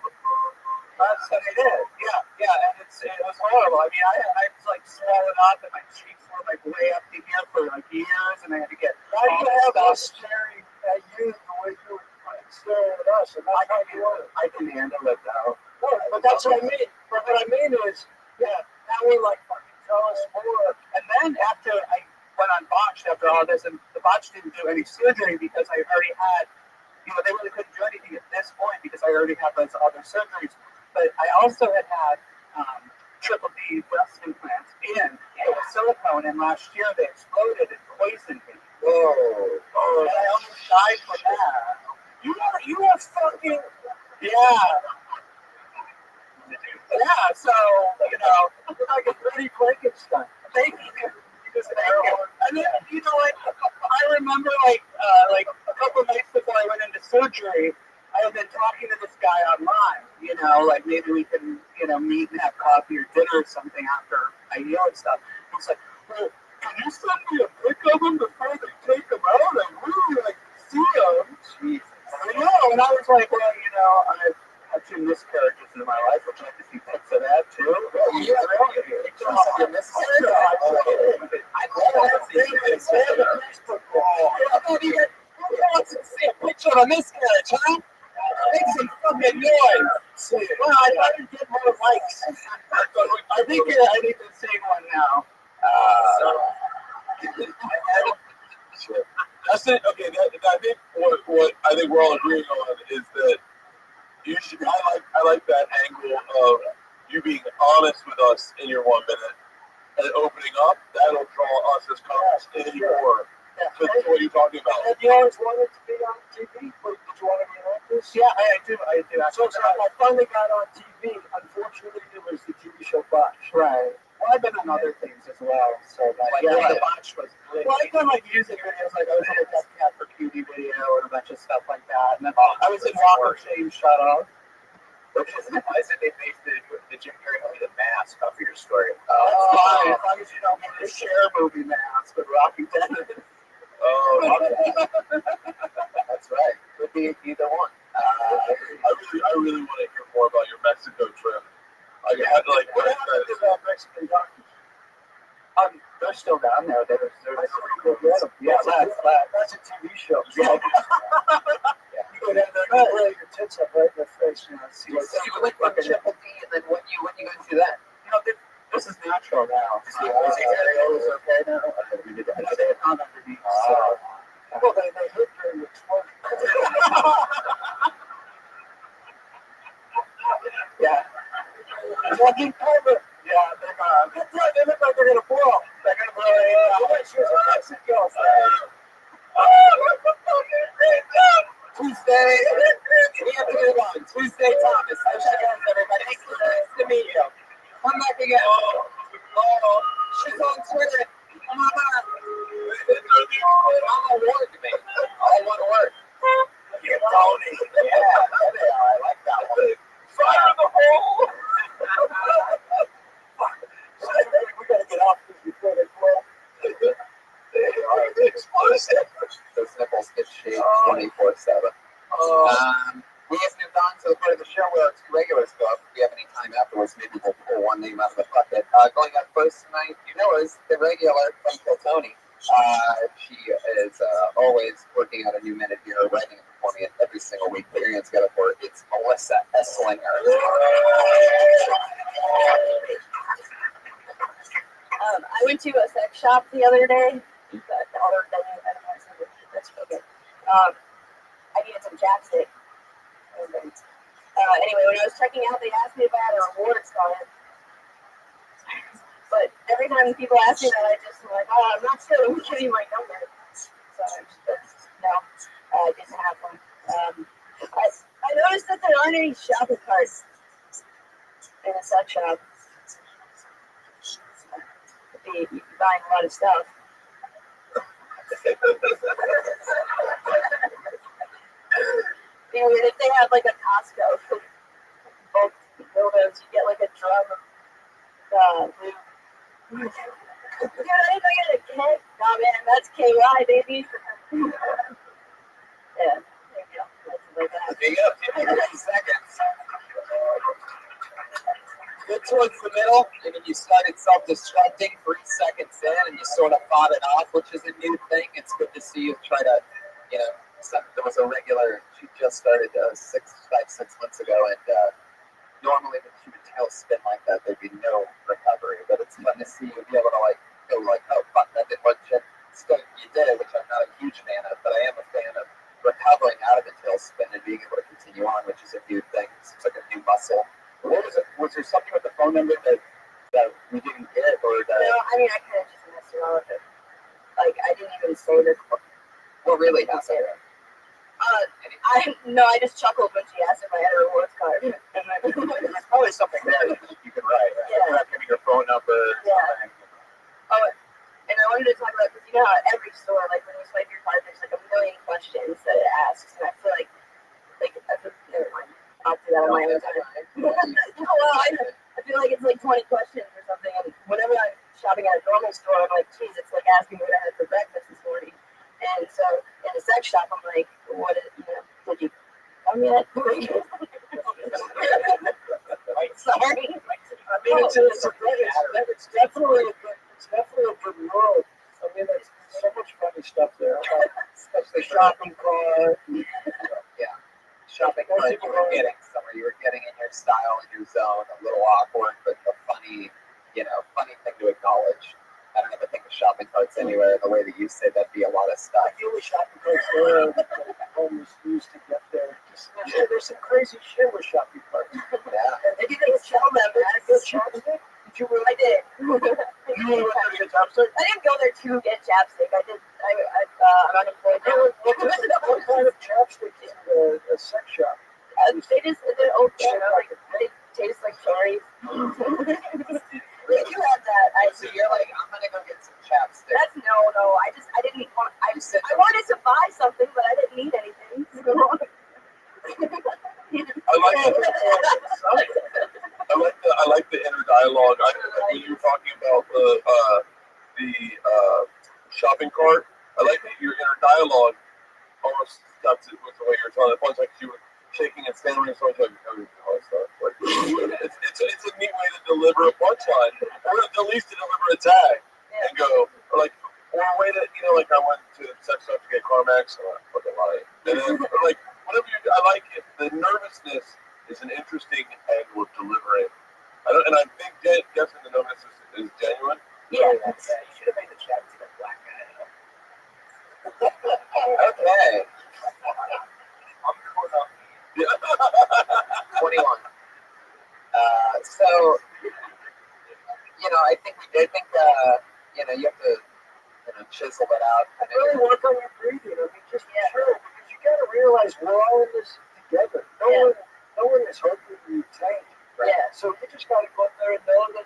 That's what it is. Yeah, and it was horrible. I mean, I was like swollen up, and my cheeks were like way up to here for like years, and I had to get. Why do you have us staring at you the way you were staring at us? And that's how you are. I can handle it though. No, but that's what I mean. But what I mean is, yeah, now we're like, fucking tell us more. And then after I went on Botched after all this, and the Botched didn't do any surgery because I already had, they really couldn't do anything at this point because I already had those other surgeries. But I also had triple D breast implants in with silicone, and last year they exploded and poisoned me. Whoa. And I almost died from that. You are fucking. Yeah. Yeah, so, You're like a pretty Frankenstein. thank you. Thank you. And then, I remember like a couple of nights before I went into surgery, I had been talking to this guy online, like maybe we can, meet and have coffee or dinner or something after I heal and stuff. He's like, well, can you send me a pic of him before they take him out? I really like to see him. Jesus. I know, and I was like, well, I've had 2 miscarriages in my life. Would you like to see pics of that too? Yeah, really? Your miscarriage? I love to see pics of Facebook. Who wants to see a picture of a miscarriage, huh? Make some fucking noise. Well, I thought you'd get more likes. I think I need to sing one now. Sure. That's it. Okay, I think what I think we're all agreeing on is that you should. I like that angle of you being honest with us in your 1 minute and opening up. That'll draw us as couples in more. To what you're talking about. Have you always wanted to be on TV? Did you want to be an actress? Yeah, I do. So I finally got on TV. Unfortunately, it was the TV show Botched. Right. Well, I've been on other things as well. So, the Botched was really. Well, I've done like music videos. Like I was in a Death Cab for Cutie video and a bunch of stuff like that. And then I was in Walk of Shame, Shut Up. Which is why is it they based the Jim Carrey movie The Mask off of your story? That's fine. As long as you don't make the Cher movie mask with Rocky Dennis. That's right. Could be either one. I really want to hear more about your Mexico trip. I had to What happened to that Mexican doctor? They're still down there. They're Yeah, that's a TV show. Yeah. You go down there and roll your tits up right in their face. So you went from triple D, and then when you go through that? This is natural now. Is the areolas okay now? We did that. They're not underneath. Well, they hit during the explosion. Yeah. Fucking cover. Yeah, they're gone. They look like they're gonna blow. They're gonna blow it up. She was in Mexico. Tuesday. We have to move on. Tuesday, Thomas. How's it going, everybody? Nice to meet you. Come back again. She's on Twitter. All word to me. All one word. Yeah, Tony. Yeah, I like that one. Fire in the hole. We gotta get off this before they blow. They are explosive. Those nipples get shaved 24/7. We have moved on to the part of the show where our 2 regulars go up. If we have any time afterwards, maybe we'll pull one name out of the bucket. Going up first tonight, is the regular Uncle Tony. She is always working out a new minute here, writing and performing it every single week. Put your hands together for it. It's Melissa Esslinger. I went to a sex shop the other day. That's okay. I needed some chapstick. Anyway, when I was checking out, they asked me if I had a rewards card. But every time people ask me that, I just am like, oh, I'm not sure. Let me give you my number. So no, I didn't have one. I noticed that there aren't any shopping carts in a sex shop. You'd be buying a lot of stuff. Dude, if they had like a Costco for both buildings, you get like a drum of dude, I didn't know you had a K. Nah, man, that's KY, baby. Yeah, there you go. Like that. Okay, you have 50 seconds. Get towards the middle, and then you started self-destructing 3 seconds in, and you sort of fought it off, which is a new thing. It's good to see you try to, there was a regular, she just started 6 months ago, and normally when she would tail spin like that, there'd be no recovery, but it's fun to see you be able to go oh, fuck, that didn't work, shit. Still, you did it, which I'm not a huge fan of, but I am a fan of recovering out of the tail spin and being able to continue on, which is a new thing. It's like a new muscle. What was it? Was there something with the phone number that we didn't get, or that? No, I mean, I kind of just messed around with it. Like, I didn't even say this. Well, really, not say that. I just chuckled when she asked if I had a rewards card. And then, there's probably something there that you can write. Right? Yeah. Not giving your phone number. Yeah. Oh, and I wanted to talk about, because you know how at every store, like when you swipe your card, there's like a million questions that it asks, and I feel like never mind. I'll do that on my own time. Well, I feel like it's like 20 questions or something, and whenever I'm shopping at a normal store, I'm like, geez, it's like asking what I had for breakfast this morning. And so in a sex shop, I'm like, what is, did you come yet? Sorry. I mean, it's definitely a good world. I mean, there's so much funny stuff there. Especially shopping cart. Yeah. Shopping cart you were getting somewhere. You were getting in your style, in your zone, a little awkward, but a funny thing to acknowledge. I don't ever think of shopping carts anywhere. The way that you say that'd be a lot of stuff. I feel the shopping carts there, homeless used to get there. There's some crazy shit with shopping carts. Yeah. Maybe they would sell them. Did you chapstick? Did you really? I did. You really went there to get chapstick? I didn't go there to get chapstick. I'm unemployed now. What kind of chapstick is a sex shop? They're okay. Like, they taste like cherries. You had that. So you're like, I'm gonna go get some chapstick. That's no. I didn't want. I wanted to buy something, but I didn't need anything. I like the inner dialogue. When you were talking about the shopping cart, I like that your inner dialogue almost got to with the way you're telling it. Once like you were shaking and stammering, so it's like, it's a neat way to deliver a punchline, or at least to deliver a tag and go, or a way to, like I went to sex shop to get CarMax, and I fucking lied. And then, whatever I like it. The nervousness is an interesting angle of delivering. And I think guessing the nervousness is genuine. Yeah. You should have made the chapstick a black guy. Okay. I'm going up. 21. So, I think you have to, chisel it out. Really work on your breathing. I mean, just sure, because you got to realize we're all in this together. No one is hurting you tight. Right? Yeah. So you just got to go up there and know that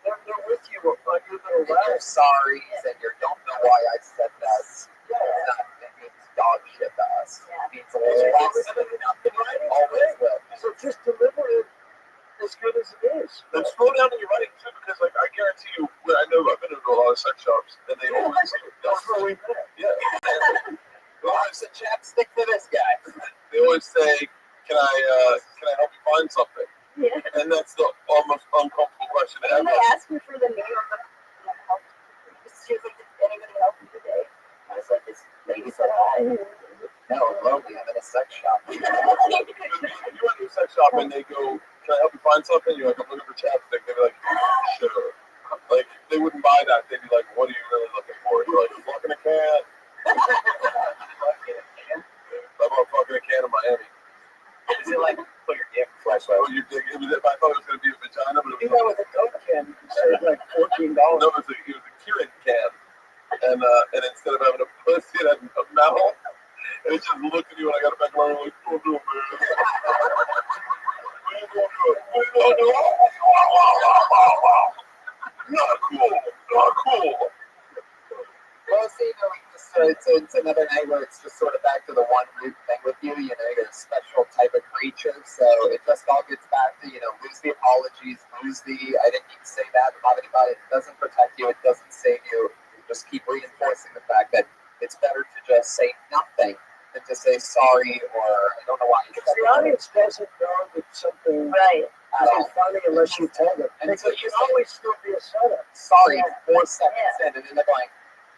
they're with you on your little And you're sorry, and you don't know why I said that. It means dog shit to us. Yeah. It means a little less than nothing. Always will. So just deliver it as good as it is. Then slow down in your writing too, because I guarantee you, I know I've been into a lot of sex shops, and they always That's where we met. yeah. Well, it's a chapstick for this guy. They always say, "Can I help you find something?" Yeah. And that's the almost uncomfortable question to And ever. they asked me for the name of the help. She was like, did anybody help you today? I was like, this lady said hi. No, lonely. I'm in a sex shop. You went to a sex shop and they go, "Can I help you find something?" You're like, "I'm looking for chapstick." They're like, "Sure." Like, they wouldn't buy that. They'd be like, what are you really looking for? You're like, fucking a can. I'm not fucking a can in Miami. Is it like put your dick flashlight? Well, you dig, I thought it was going to be a vagina, but it You was know, with a Coke can, you save like $14. no, it was a Keurig can. And instead of having a pussy, it had a mouth. And it just looked at you when I got it back around, like, oh, no, man. Not cool. Not cool. Well, see, it's another night where it's just sort of back to the one root thing with you. You know, you're a special type of creature. So it just all gets back to, lose the apologies, lose the, I didn't need to say that about anybody. It doesn't protect you. It doesn't save you. Just keep reinforcing the fact that it's better to just say nothing than to say sorry, or I don't know why. Because the audience doesn't know that something Right. isn't funny unless you tell them. And And so it can always still be a setup. Sorry, 4 seconds in, and then they're going,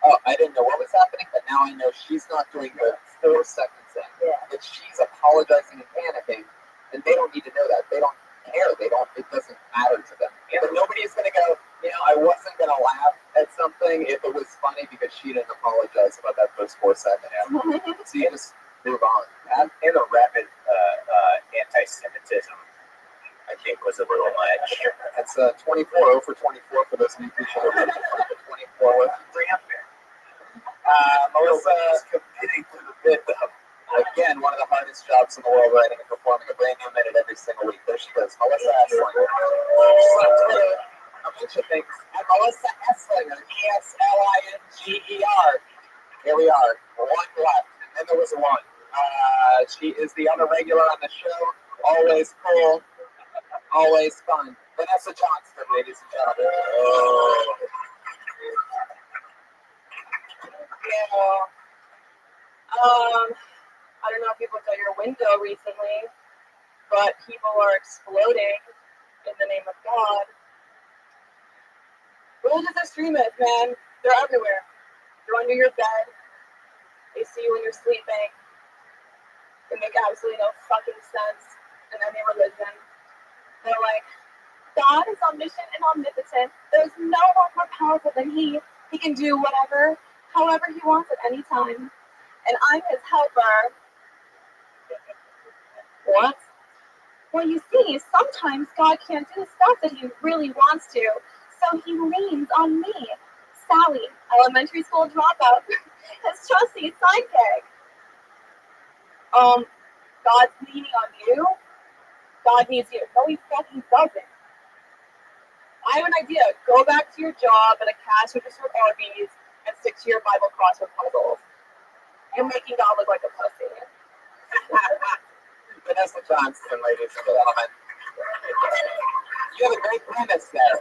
oh, I didn't know what was happening, but now I know she's not doing good 4 seconds in. Yeah. That she's apologizing and panicking, and they don't need to know that. They don't care. It doesn't matter to them. But nobody's going to go, I wasn't going to laugh at something if it was funny because she didn't apologize about that first 4 seconds. So you just move on. And a rapid anti-Semitism, I think, was a little much. That's 24, 0 for 24 for those new people. 24 with. Melissa is committing to the bit, though. Again, one of the hardest jobs in the world, writing and performing a brand new minute every single week. There she goes, Melissa Esslinger. A bunch of things. And Melissa Esslinger, Esslinger. Here we are, 1 left, and there was a 1. She is the other regular on the show. Always cool, always fun. Vanessa Johnston, ladies and gentlemen. Yeah. I don't know if you looked out your window recently, but people are exploding in the name of God. Religious extremists, man, they're everywhere. They're under your bed. They see you when you're sleeping. They make absolutely no fucking sense in any religion. They're like, God is omniscient and omnipotent. There's no one more powerful than He. He can do whatever, however He wants at any time. And I'm His helper. What? Well, you see, sometimes God can't do stuff that He really wants to, so He leans on me, Sally, elementary school dropout, His trusty sidekick. God's leaning on you? God needs you. No, He fucking doesn't. I have an idea. Go back to your job at a cash register at Arby's and stick to your Bible crossword puzzles. You're making God look like a pussy. Vanessa Johnston, ladies and gentlemen. You have a great premise there.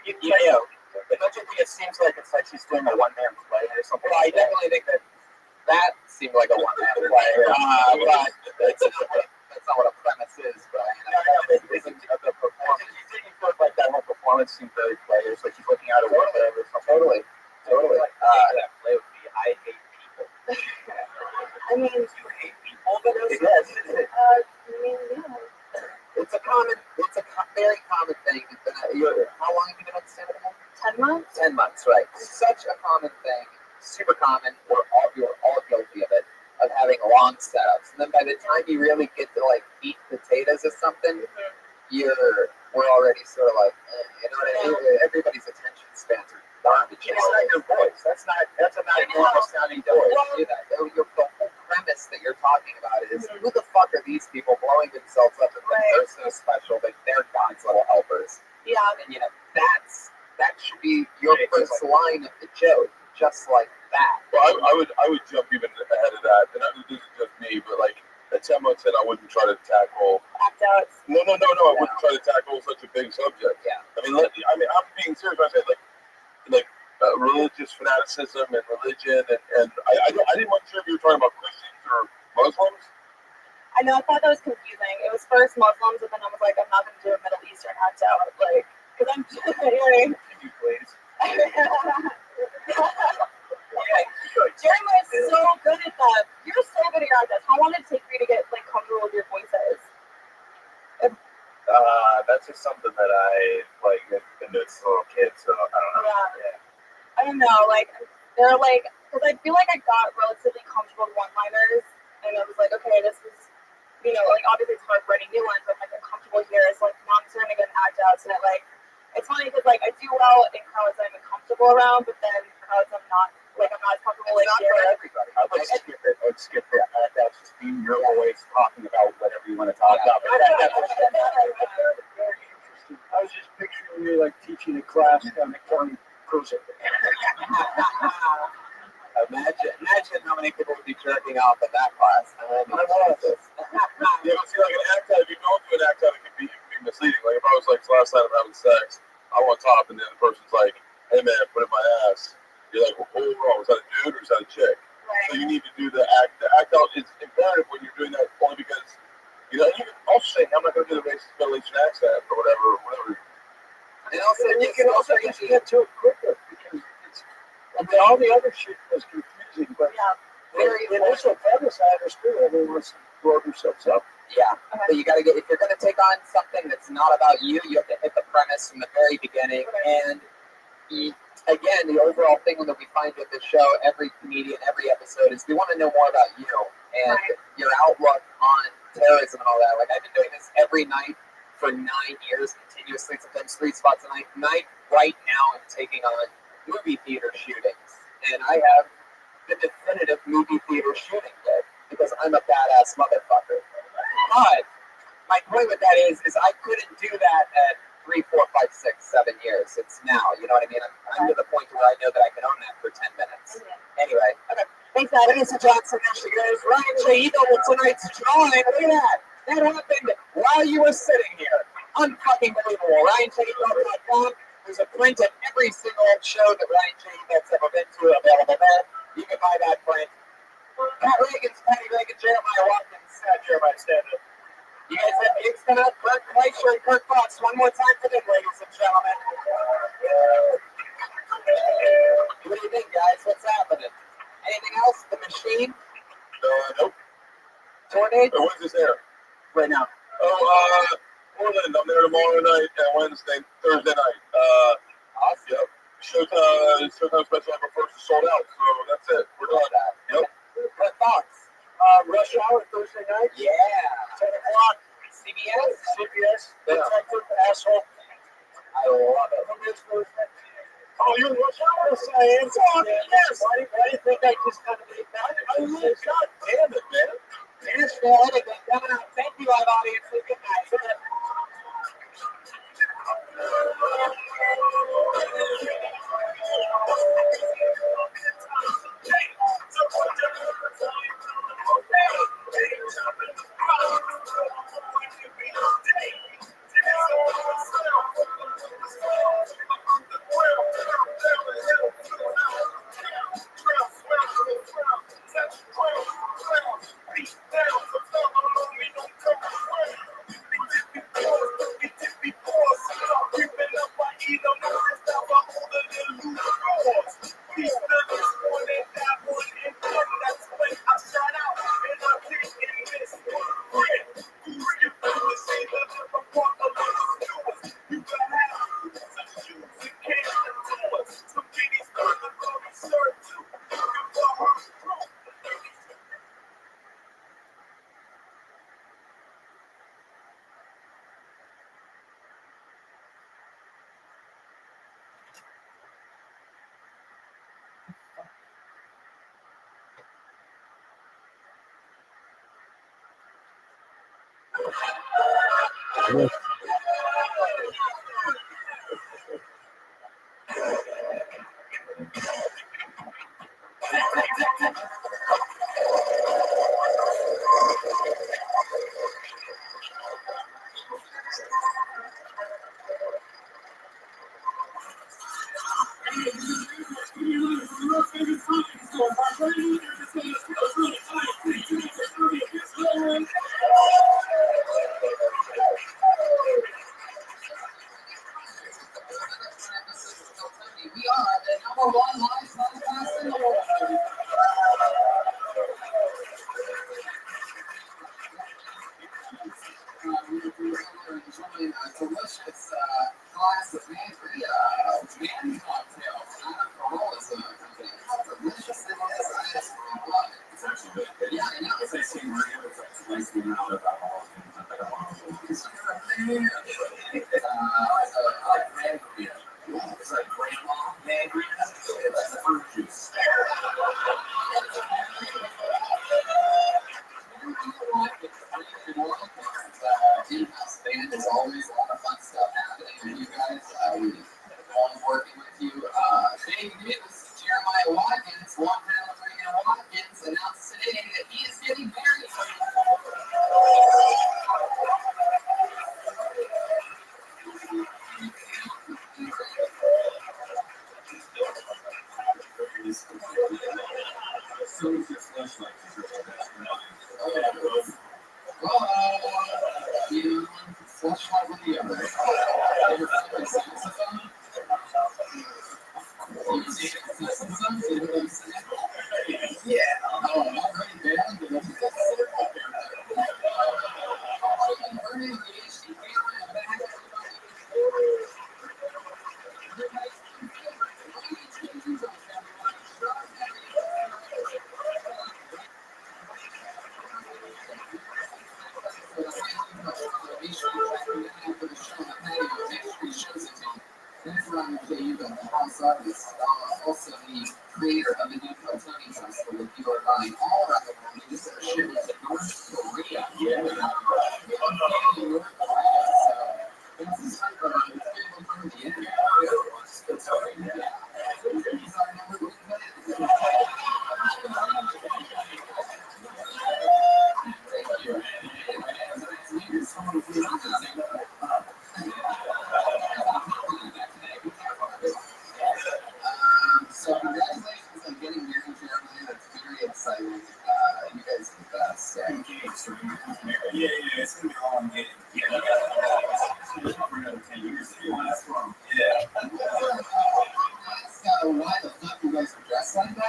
You do. Don't you think it seems like it's like she's doing a one-man play or something? Well, I definitely think that seemed like a one-man play. But that's not what a premise is. But it isn't the performance. You feel like that whole performance seemed very players, like she's looking out of work or something. Totally. That play would be, I hate people. I mean, You hate people, but Yes. yeah. It's a very common thing. How long have you been at the stand-up? 10 months? 10 months, right. Such a common thing, super common. You're all guilty of it, of having long setups. And then by the time you really get to like meat and potatoes or something, we're already sort of like, you know what I mean? Everybody's attention spans are garbage. It's not your voice. That's not a normal sounding voice. You know, the whole premise that you're talking about is who the fuck are these people blowing themselves up and like they're so special that they're God's little helpers. Yeah. And that should be your first line of the joke, just like that. Well, I would jump even ahead of that. And this is just me, but like at 10 months in, I wouldn't try to tackle. Act out. No. I wouldn't try to tackle such a big subject. Yeah. I mean, I'm being serious when I say like religious fanaticism and religion, and I didn't want sure if you were talking about Christians or Muslims. I know, I thought that was confusing. It was first Muslims, and then I was like, I'm not going to do a Middle Eastern act out. Like, because I'm hearing. can you please? Jeremy is so good at that. You're so good at your act outs. How long did it take for you to get like comfortable with your voices? That's just something that I like been doing since a little kid, so I don't don't know, like they're like, because I feel like I got relatively comfortable with one-liners, and I was like, okay, this is, you know, like obviously it's hard writing new ones, but I'm like uncomfortable here. It's like now I'm starting to get an act out, and it like it's funny because like I do well in crowds I'm comfortable around, but then crowds I'm not as comfortable like Not here. for everybody. I would skip it. I would skip it. That's just being your voice talking about whatever you want to talk about. But I was just picturing you like teaching a class down the county prison. Imagine how many people would be jerking off in that class. Yeah, but see, like an act out, if you don't do an act out, it can be misleading. Like if I was like, so last night I'm having sex, I want top, and then the person's like, hey man, put it in my ass. You're like, well, hold on, was that a dude or was that a chick? So you need to do the act. The act out is imperative when you're doing that, only because, you know, you can also say, I'm not going to do the racist Middle Eastern accent or whatever. And also, you can also just get to it quicker because it's, I mean, all the other shit was confusing, but in also premise, I understood everyone wants to blow themselves up. yeah, but you got to get, if you're going to take on something that's not about you, you have to hit the premise from the very beginning. And again, the overall thing that we find with the show, every comedian, every episode, is they want to know more about you and your outlook on terrorism and all that. Like, I've been doing this every night for 9 years continuously, sometimes 3 spots a night. Right now, I'm taking on movie theater shootings. And I have the definitive movie theater shooting day because I'm a badass motherfucker. But my point with that is I couldn't do that at 3, 4, 5, 6, 7 years. It's now, you know what I mean? I'm to the point where I know that I can own that for 10 minutes. Anyway, okay. Thanks, Adam. Vanessa Johnson, there she goes. Ryan Chaito with tonight's drawing. Look at that. That happened while you were sitting here. Unfucking believable. RyanChaito.com. There's a print of every single show that Ryan Chaito's ever been to available there. You can buy that print. Pat Reagan's Patty Reagan, Jeremiah Watkins, Jeremiah Stand-Up. You guys have gigs coming up? Kirk Fleischer and Kirk Fox. One more time for them, ladies and gentlemen. What do you think, guys? What's happening? Anything else? The Machine? Nope. Tornado? When's this air? Right now. Portland, I'm there tomorrow night and Thursday night. Awesome. Yep. Showtime special ever first is sold out, so that's it. We're done. Yep. Kirk Fox. Rush Hour Thursday night. Yeah. 10 o'clock. CBS? Detective Asshole. I love it. Oh, you're Rush Hour? Yes, I am. Yes. Why do you think I just kind of made that? God damn it, man. Nashville, anything coming up. Thank you, live audience. Good night. It's like grandma mandarina. It's fruit juice. In-house band is always a lot of fun stuff happening with you guys. We love working with you. Big news, Jeremiah Watkins, one-time Watkins, announced today that he is getting married. You flashlight with the other. Your favorite saxophone? You see saxophone? You know what I'm saying? Yeah. Oh, I'm already banned. But that's already engaged. You can't run back. That's Ryan J. Ugo, the house artist, also the creator of the new Tony Festival with you are buying all around the world. You just have shipping to North Korea. Yeah. So, this is like it's been from the internet. It's already So congratulations on getting married, Jeremiah. That's very exciting. You guys are the best. Yeah, it's gonna be a long game. Yeah, for another 10 years. Yeah. Why the fuck you guys are dressed like that?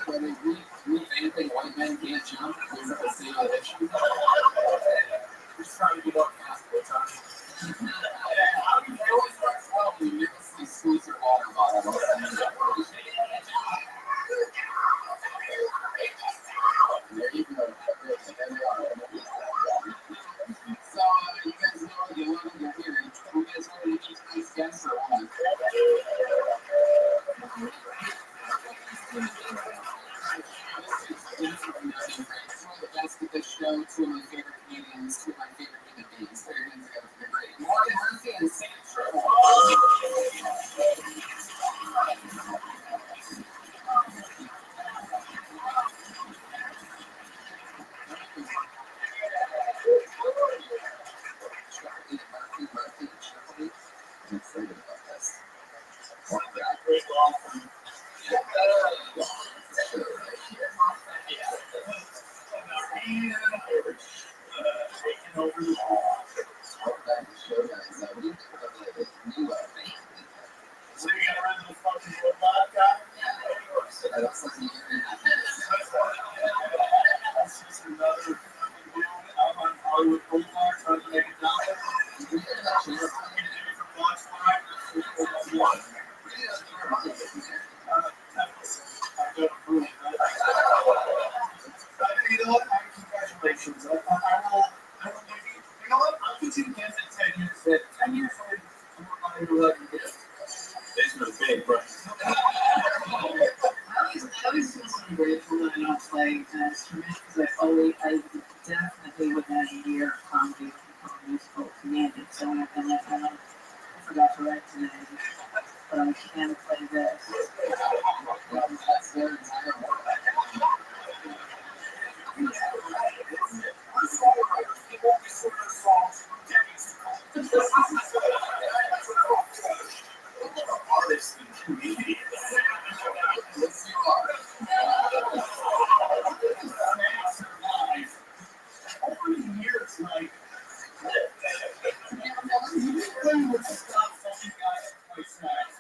Where they revamping white men can't jump. Is that the same issue? Just trying to be more casual time. They always dress well. We never see squeeze your water bottle. There you go. There they are. So, you guys know what you love and you're here. You guys ready to eat nice guests or what? The best of this show, two of my favorite comedians, two of my favorite human beings. Put your hands together for the great Morgan Murphy and Sam Trevor. Murphy, I'm excited about this. Great law firm. Taking over the show, guys. What do you think about the new band? So you got rid of the fucking robot guy? Yeah, that looks like you're in That's just another fucking dude out on Hollywood Boulevard trying to make a dollar. You hear that shit? You know what? Congratulations. You know what? I'll put you against it 10 years. 10 years for 11 years. This was big, bro. I always feel so grateful that I don't play instruments because I definitely would have a year of comedy musical commanded. So I forgot to write today, but I can play this. That's their entire work. Artists and comedians. Yes, you are. Over the years, like, you would stop fucking guys play snacks.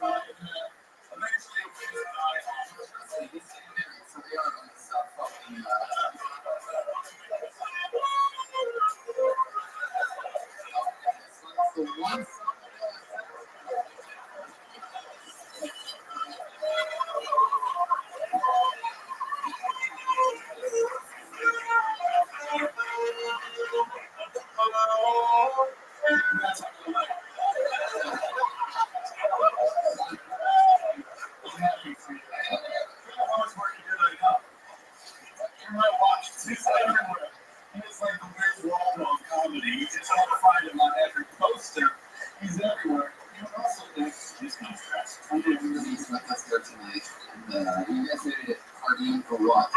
Eventually, it was for what?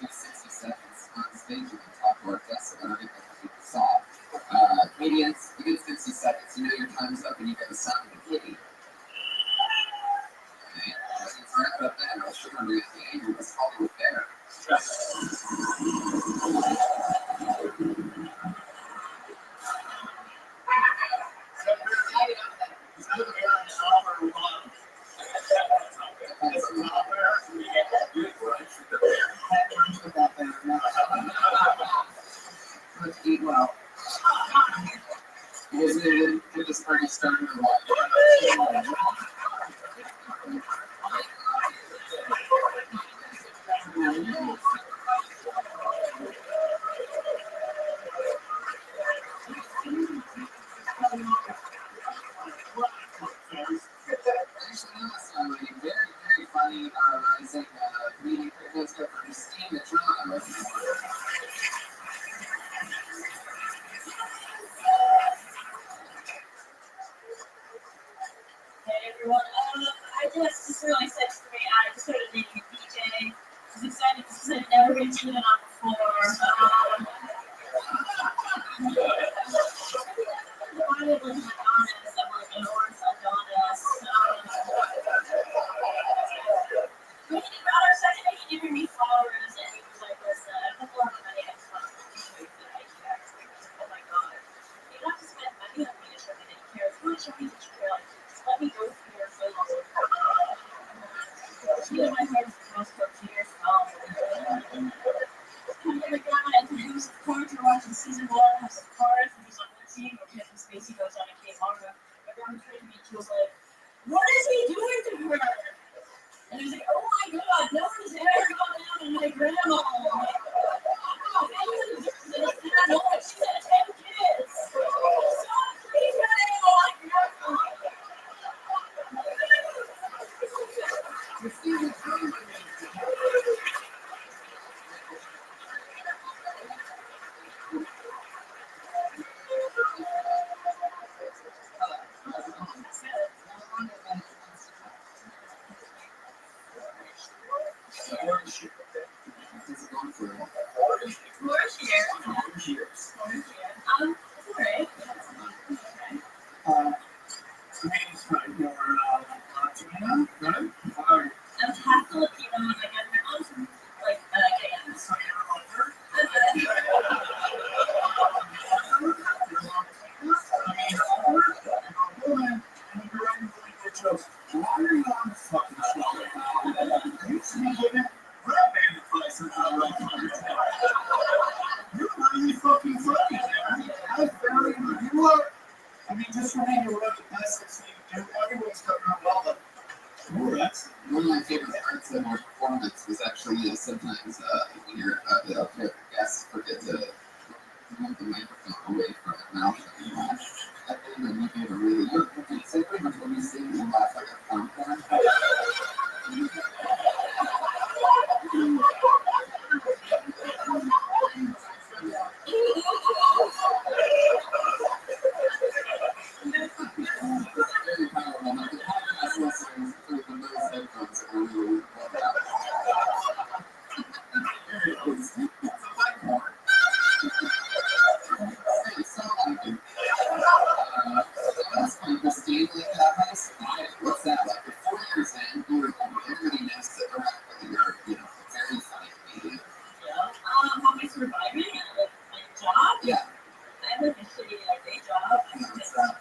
Do 60 seconds on stage and talk to our guests about everything that we saw. Comedians, you get 60 seconds. You know your time's up and you get the sound of the kitty. Okay. Let's wrap it up then. I'll show you the angry was Hollywood there. Let's eat well. You guys did get this party started or what? Very funny, rising meeting producer for Christine Drama. Hey everyone, this is really sex for me. I just started dating a DJ. She's excited because I've never been cheated on before. I live like an honest, I'm like an Oris Adonis. We got our second date, he gave me flowers, and he was like, listen, a couple of money I just want to appreciate that I care. Oh my god. You don't have to spend money on me to show me that you care. If you want to show me that you care, like, just let me go through your phone. You know, my heart is close to tears. My grandma introduced the cards. We're watching season 1, have some cards, and he's on one team, or Kevin Spacey goes on a game over. My grandma tried me, she was like, what is he doing to her? And he's like, oh my god, no one has ever gone down on my grandma. I'm like, oh, she's had 10 kids. Stop, please, my grandma. I'm half Filipino, and like my mom's like gay. I mean, just for me, you're one of the best I've seen you do. Everyone's coming up well, but one of my favorite parts of our performance was actually sometimes when your guests forget to move the microphone away from the mouth. I think that you gave a really good say pretty much when you sing you laugh like a fountain. Very powerful. Like the podcast listeners with the most headphones are really what's that like? For 4 years in, everybody knows that you're, very funny comedian. How am I surviving? Like my job? Yeah. I have like a shitty day job. I'm just like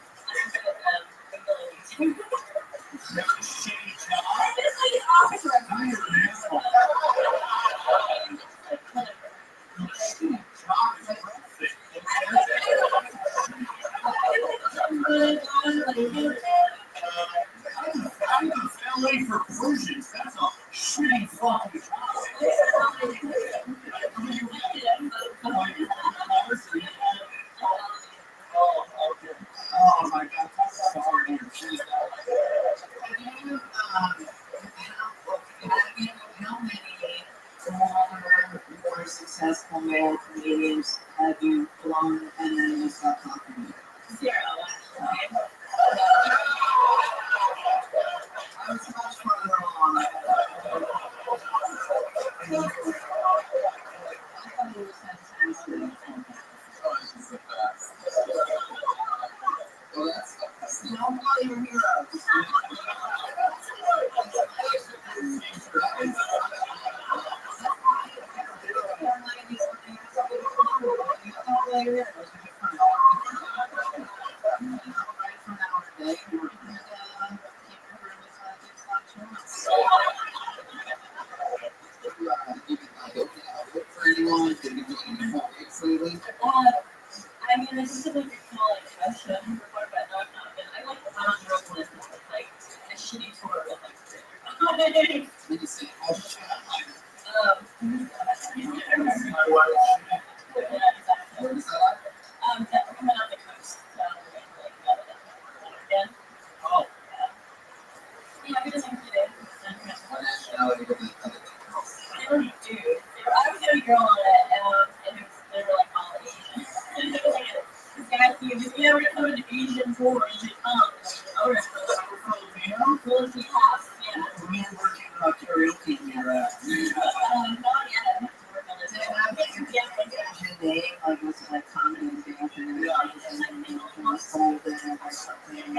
an office worker. I'm in LA for Persians. That's a shitty fucking job. Oh, okay. Oh my God, that's sorry. How many more successful male comedians have you flown and then you stop talking to? 0, actually. your heroes. I mean, this is a big question before, but no, I've not been. I like the one real list with like a shitty tour with like. That coming on the coast. Again. Oh. Yeah, he doesn't get it. What nationality did they cut it? They were dude. I was with a girl on it, and they were like all Asian. And it was like this guy, he was like, yeah, we're coming to Asian tour. And he's like, oh, all right. Filipino? Yeah. Me and working on karaoke here. Not yet. Name, like was it like comedy and dance and like soul dance or something.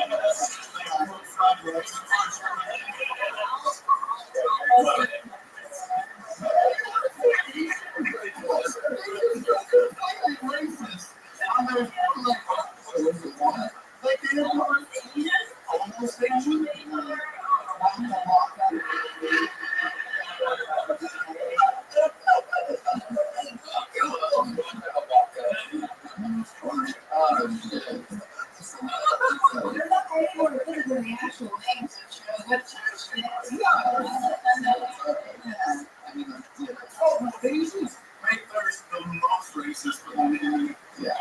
They usually make theirs the most racist, but I mean, yeah.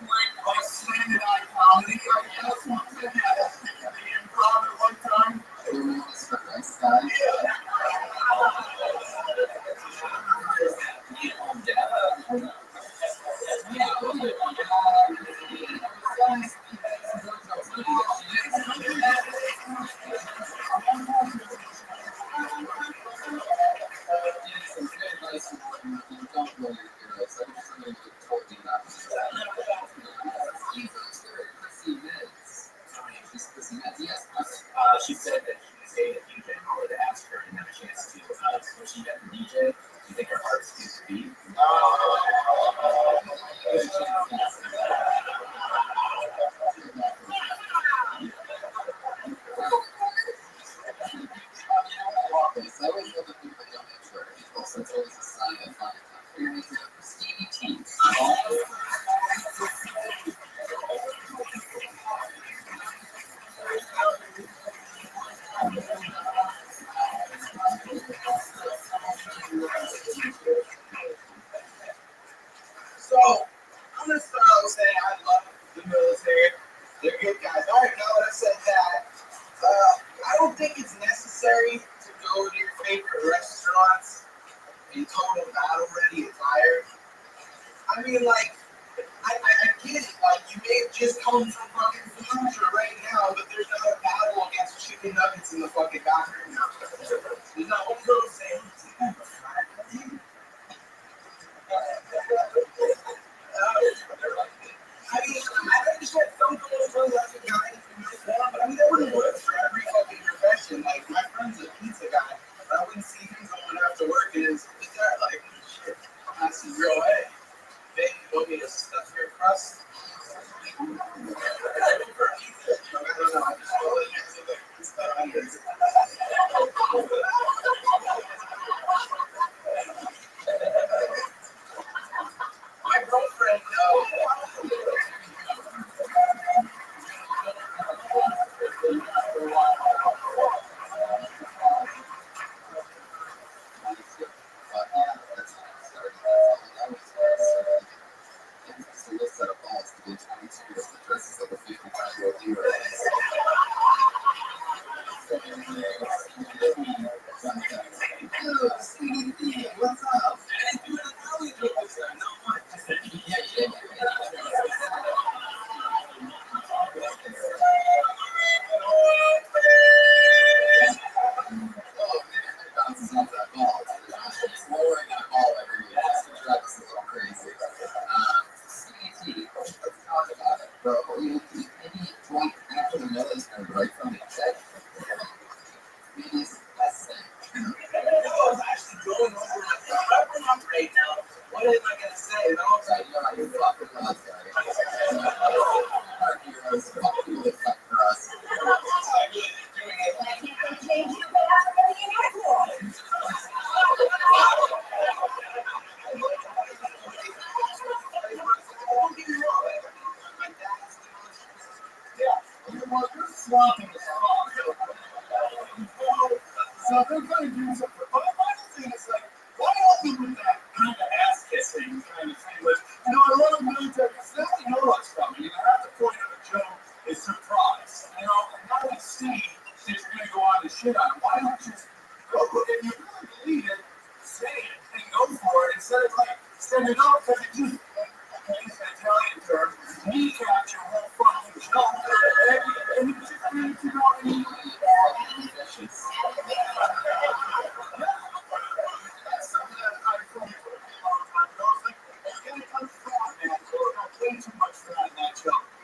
Like slanted eye comedy, like that's one thing that the improv at one time. She said that she was dating a DJ and wanted to ask her and have a chance to when she met the DJ. Do you think her heart skipped a beat? So, I'm going to start out saying I love the military. They're good guys. All right, now that I said that, I don't think it's necessary to go to your favorite restaurants in total battle ready attire. I mean, like, I get it. Like, you may have just come from fucking Fallujah right now, but there's not a battle against chicken nuggets in the fucking bathroom now. There's not one girl saying, I mean, I understand some girls really like a guy in uniform, but I mean, that wouldn't work for every fucking profession. Like, my friend's a pizza guy, but I wouldn't see him going after work in his pizza. Like, shit, that's his real way. Then you want me to stuff your crust? I don't know. I just feel like it's stuff on this. really fight for us. You're swapping the song. So they're going to do something. But my thing is like, why open with that kind of ass kissing kind of thing? But, I love military because now we know what's coming. That's the point of a joke is surprise. And now we see that you're going to go on to shit on it. Why don't you just go, if you really believe it, say it and go for it instead of like, send it out because it just, it's an Italian term, kneecap your whole fucking joke. And you just need to know any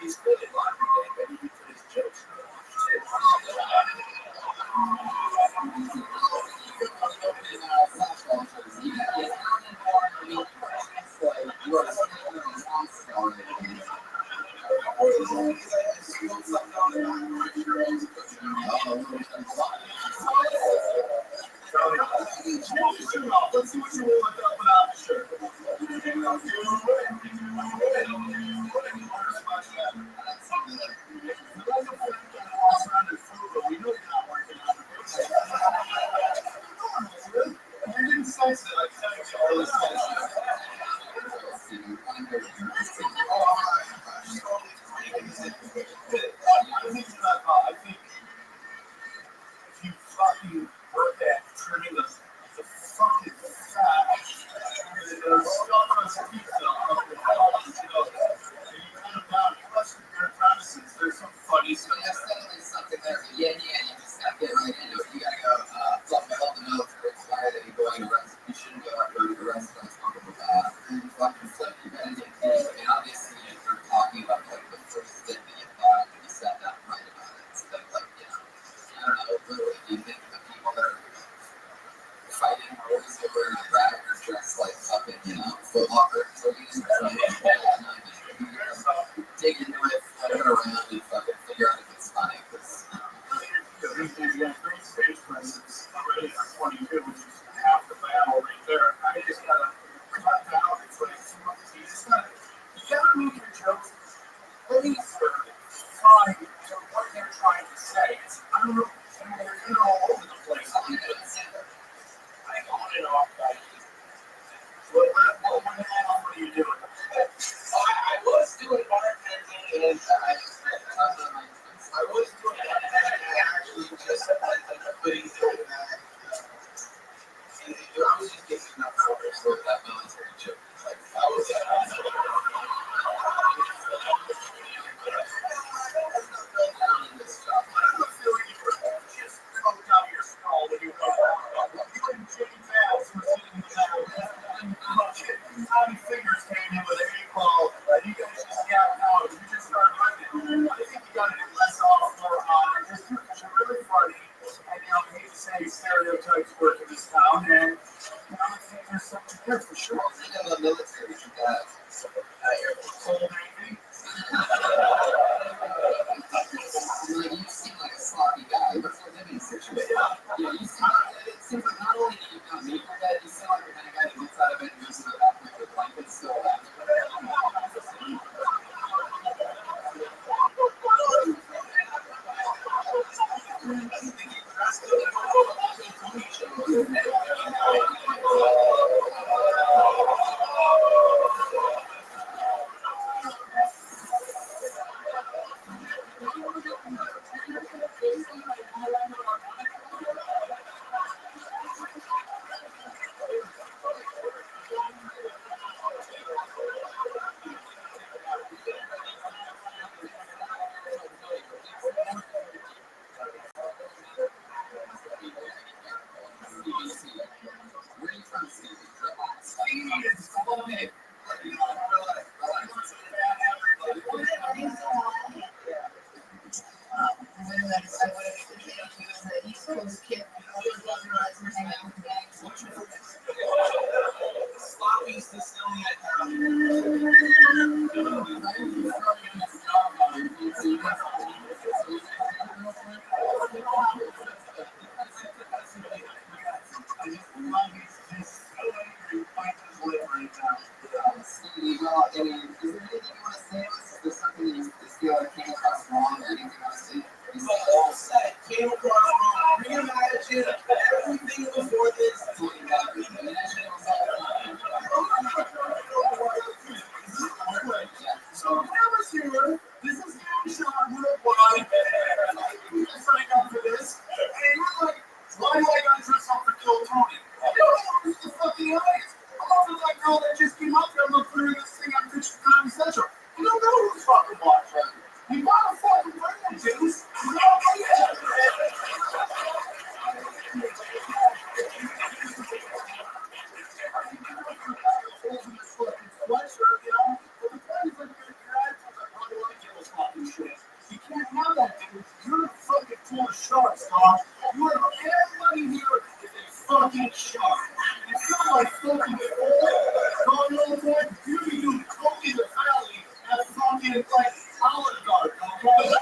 He's good at laundry day, but he did his jokes. Let's see what you will look up without the shirt. There's some funny stuff. There's definitely something there. Yeah, you just gotta get right into it. You gotta go, fluff all the notes are expired and you go to rest. You shouldn't go to the restaurants fucking fucking stuff. You gotta get paid. I mean, obviously, if you're talking about like the first thing that you thought when you sat down and write about it, instead of like, I don't know, literally, do you think the people that are fighting wars that wear a rag are dressed like fucking, Foot Locker employees or something? Dig into it, put it around, and fucking figure out if it's funny. Because you got great stage presence already for 22, which is half the battle right there. I just gotta cut down. It's like you gotta make your jokes laser trying to what they're trying to say. I don't know, they're all over the place. I on and off, guys. What are you doing? I was doing bartending and I was doing that actually just putting it back. I was just getting enough orders with that military joke. Like, I was just coke out your skull when you go and Jimmy Fallon was sitting there. Tommy Fingers came in with an 8-ball. You guys just got out. You just started running. I think you got to get less off more on it. Just because you're really funny. And I hate to say stereotypes work in this town. And I think there's something here for sure. in the military, you got Cold anything? you seem like a sloppy guy. What's the living situation? Yeah, you seem like, it seems like not only do you not make your bed, you seem like the kind of guy that gets out of bed and goes to the bathroom with the blanket still around. You can't have that, dude. You're fucking full of sharks, dog. You are everybody here is a fucking shark. It's not like fucking going over there. You be doing coke in the valley at fucking like Olive Garden, okay?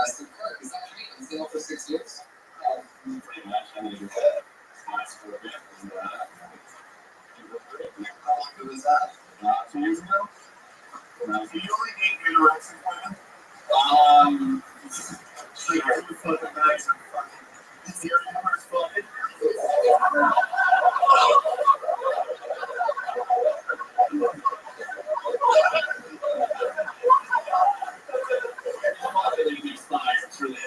So Kirk is actually in sale for 6 years. Pretty much. I mean, last for a bit. How long ago was that? 2 years ago. You only need interaction with Like 2 fucking bags of fucking zero numbers fucking. It's really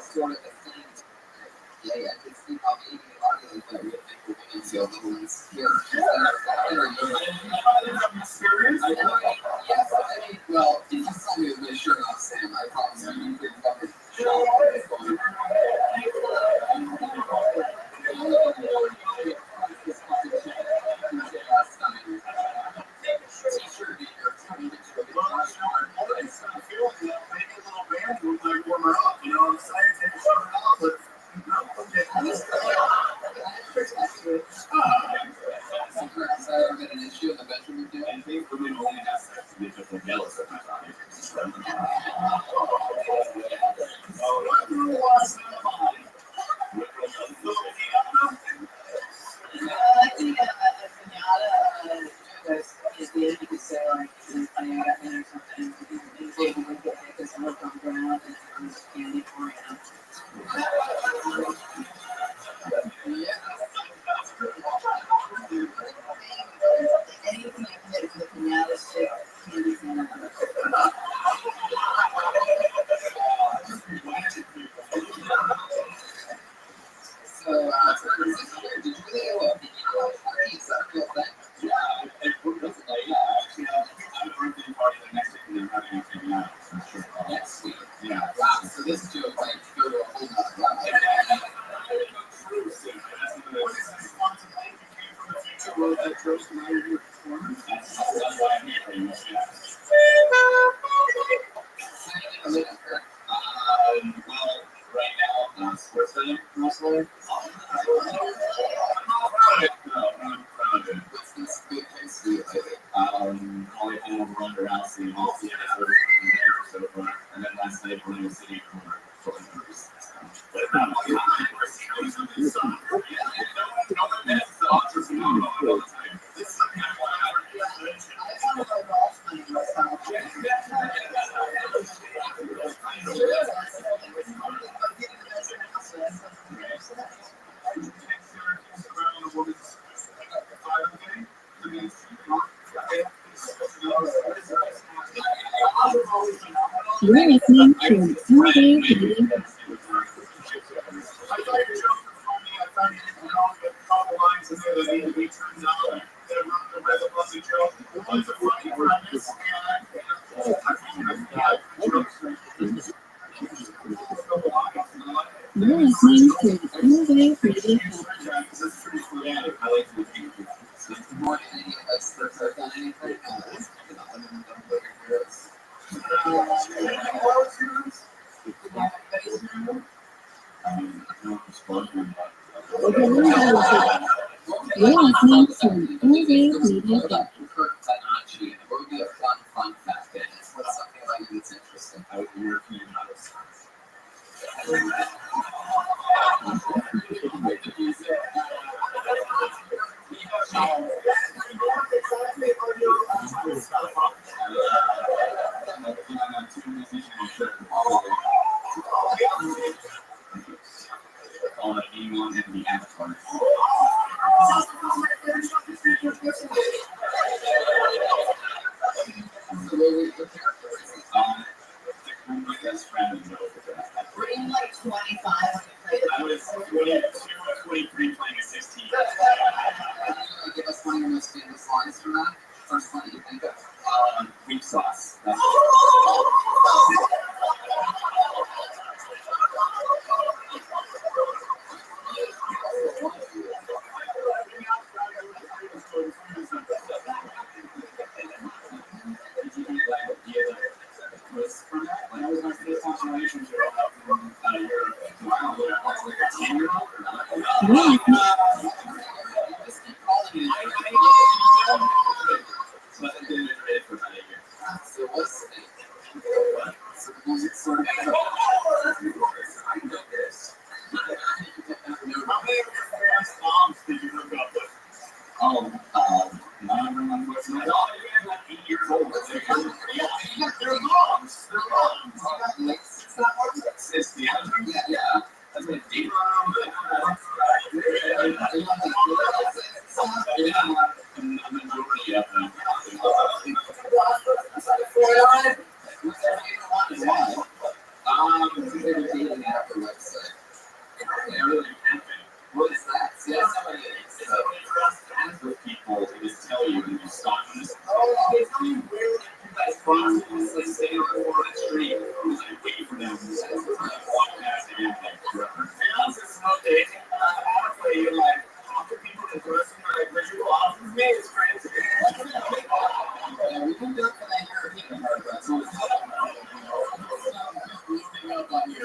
Sort of the thing. Yeah, I can see how maybe a lot of those that we think we're going to see a little ones here. experience. I know, yes, I mean, well, if you saw me with my shirt off, Sam, I promise you could fucking I think a pinata is good. You could say like I got in or something. He's able to get it because I worked on the ground and it was candy for him. Anything you can get from the pinata stick, candy from You're listening to All Day Radio. I thought your joke was funny. I found it in all the couple lines in there that need to be turned out. That ruined the rest of the joke. One's a funny premise, You're listening to All Day Radio. Good morning. Any of us that have done anything? You're listening to All Day Radio. What would be a fun fact? What's something about you that's interesting? I would be European house. We're in like 25. I was 22, 23 playing a 16. Give us one of your most famous lines from that. First one that you think of. Weak sauce. What is that? Yeah, somebody With people, they just tell you when you stop. Stay on the street, wait for them to walk past the impact. You're like, talk to people in person, like, but you off with me, it's crazy. Yeah, we can do it for the European part, but it's always moving up on you.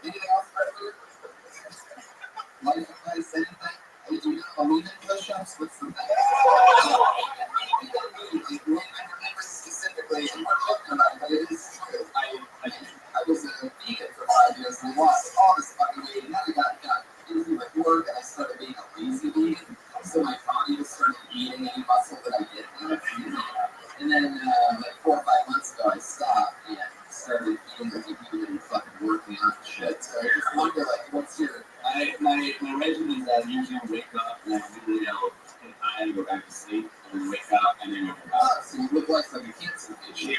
Anything else, Arthur? Life advice, anything? Did you do Halloween push-ups? What's the thing? I remember specifically, and we're joking about it, but it is true. I was a vegan for 5 years and I lost all this fucking weight, and then I got busy with work and I started being a lazy vegan. So my body just started eating any muscle that I didn't have. And then like 4 or 5 months ago I stopped and started eating like a vegan and fucking working out and shit. So I just wonder, like, what's your... My regimen is that I usually wake up and I usually get high and go back to sleep, and then wake up and then go back. Oh, so you look like a cancer patient.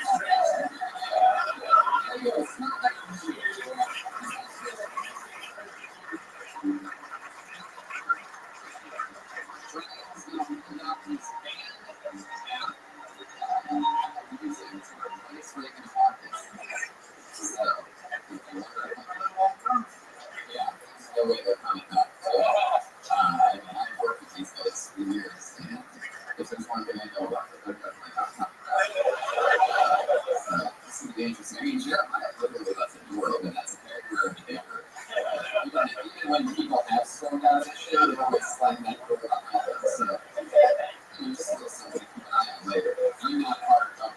No way they're coming up. So, I've worked with these guys for years, and if there's one thing I know about them, they're definitely not coming back. This is dangerous. I mean, Jeremiah literally left the door open. That's a very rare behavior. Even when people have stormed out of the shit, they're always slamming that door on that. So, you just still something to keep an eye on later. You're not part of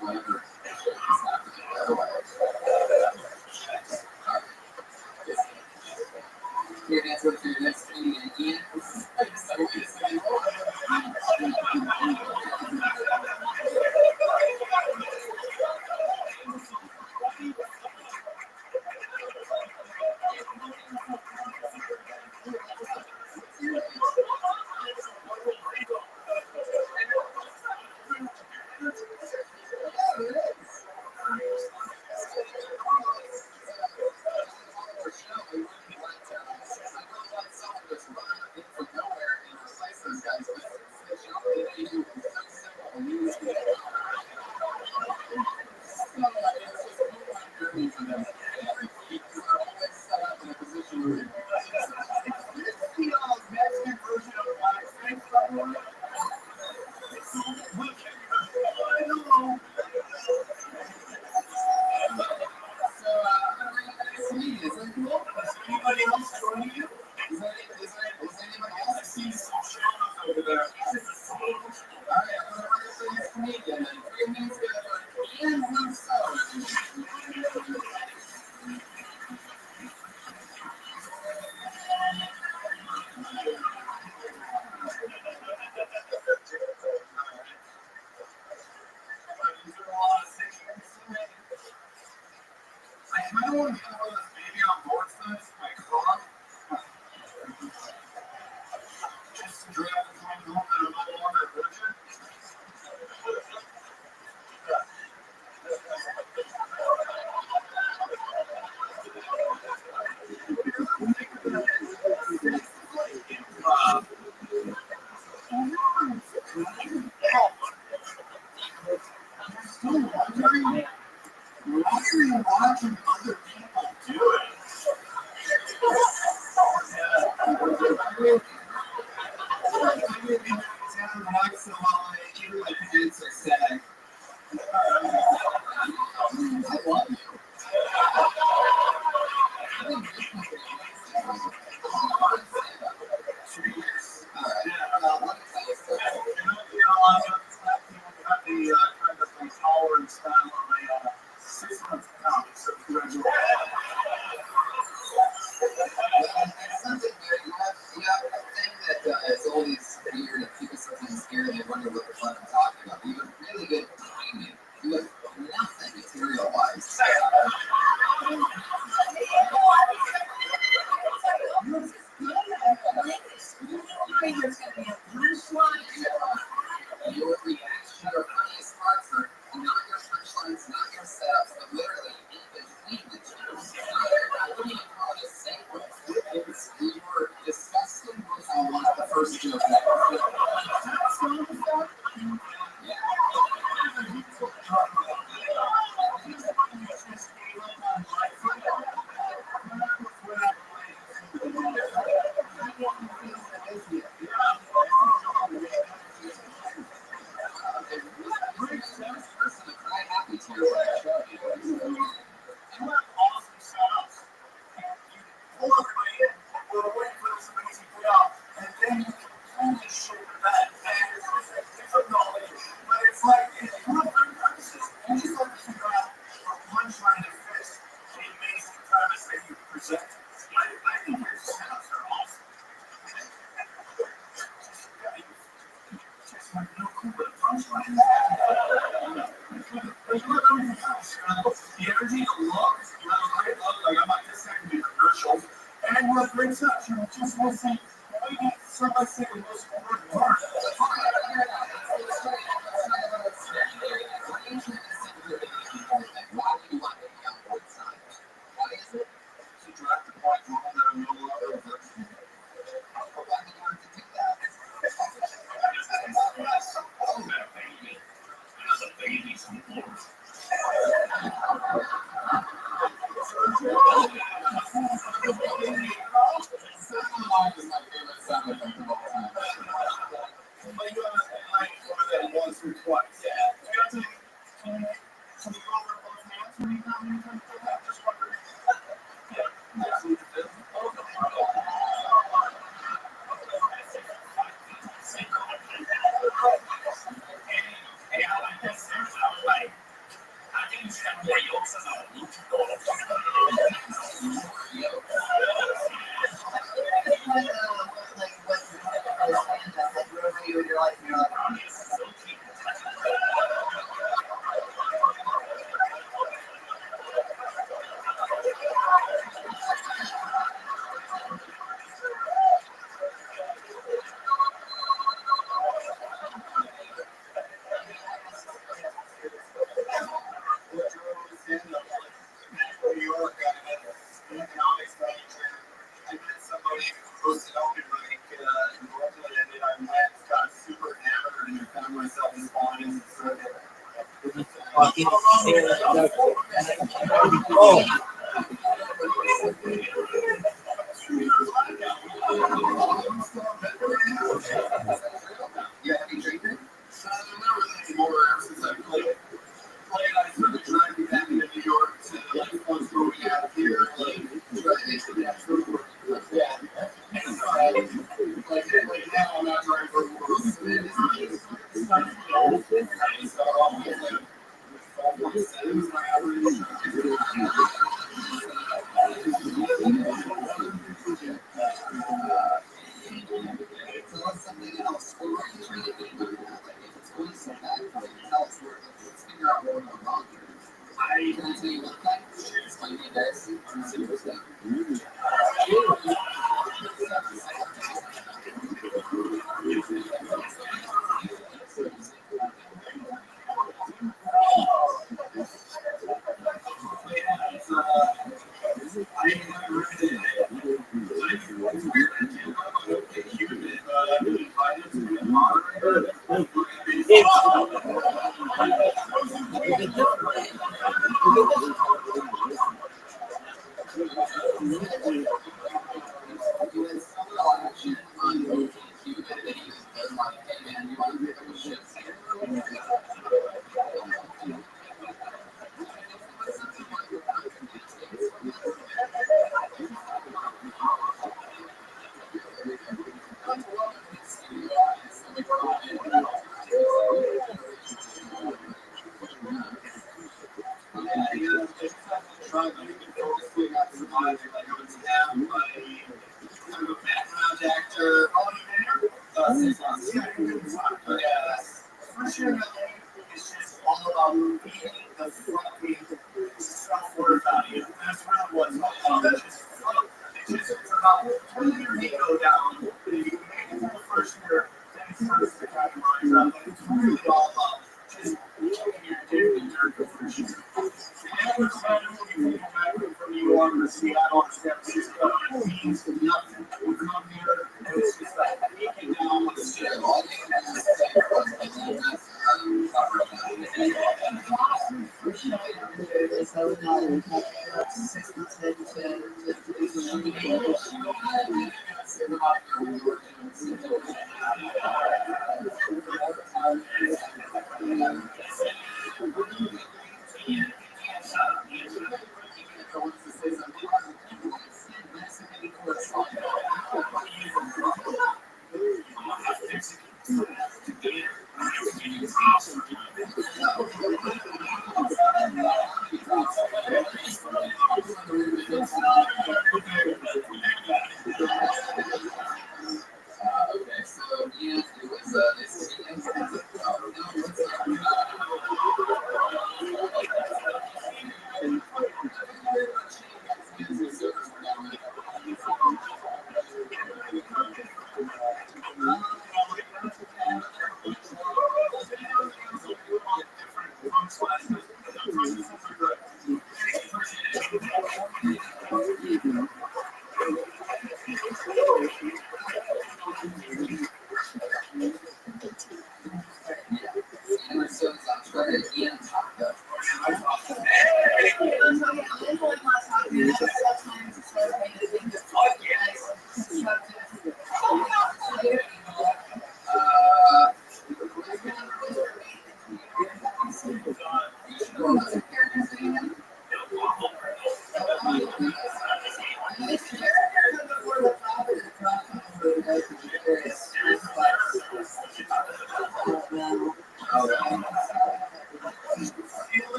Yeah, have you drank it? Not really anymore since I played. I started driving back into New York to like once where we have here, like driving to the actual yeah. Like now I'm not driving for work. Something else. We're trying to think about that. Like if it's going so bad, something else. Let's figure out what we're wrong here. I can tell you one thing. It's going to be this.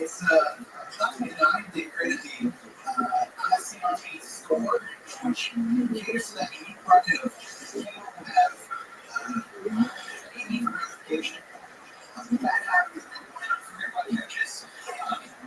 It's they created the ICRT score, which caters to that unique market of people who have need for verification. That happens for everybody, just I like to my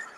point.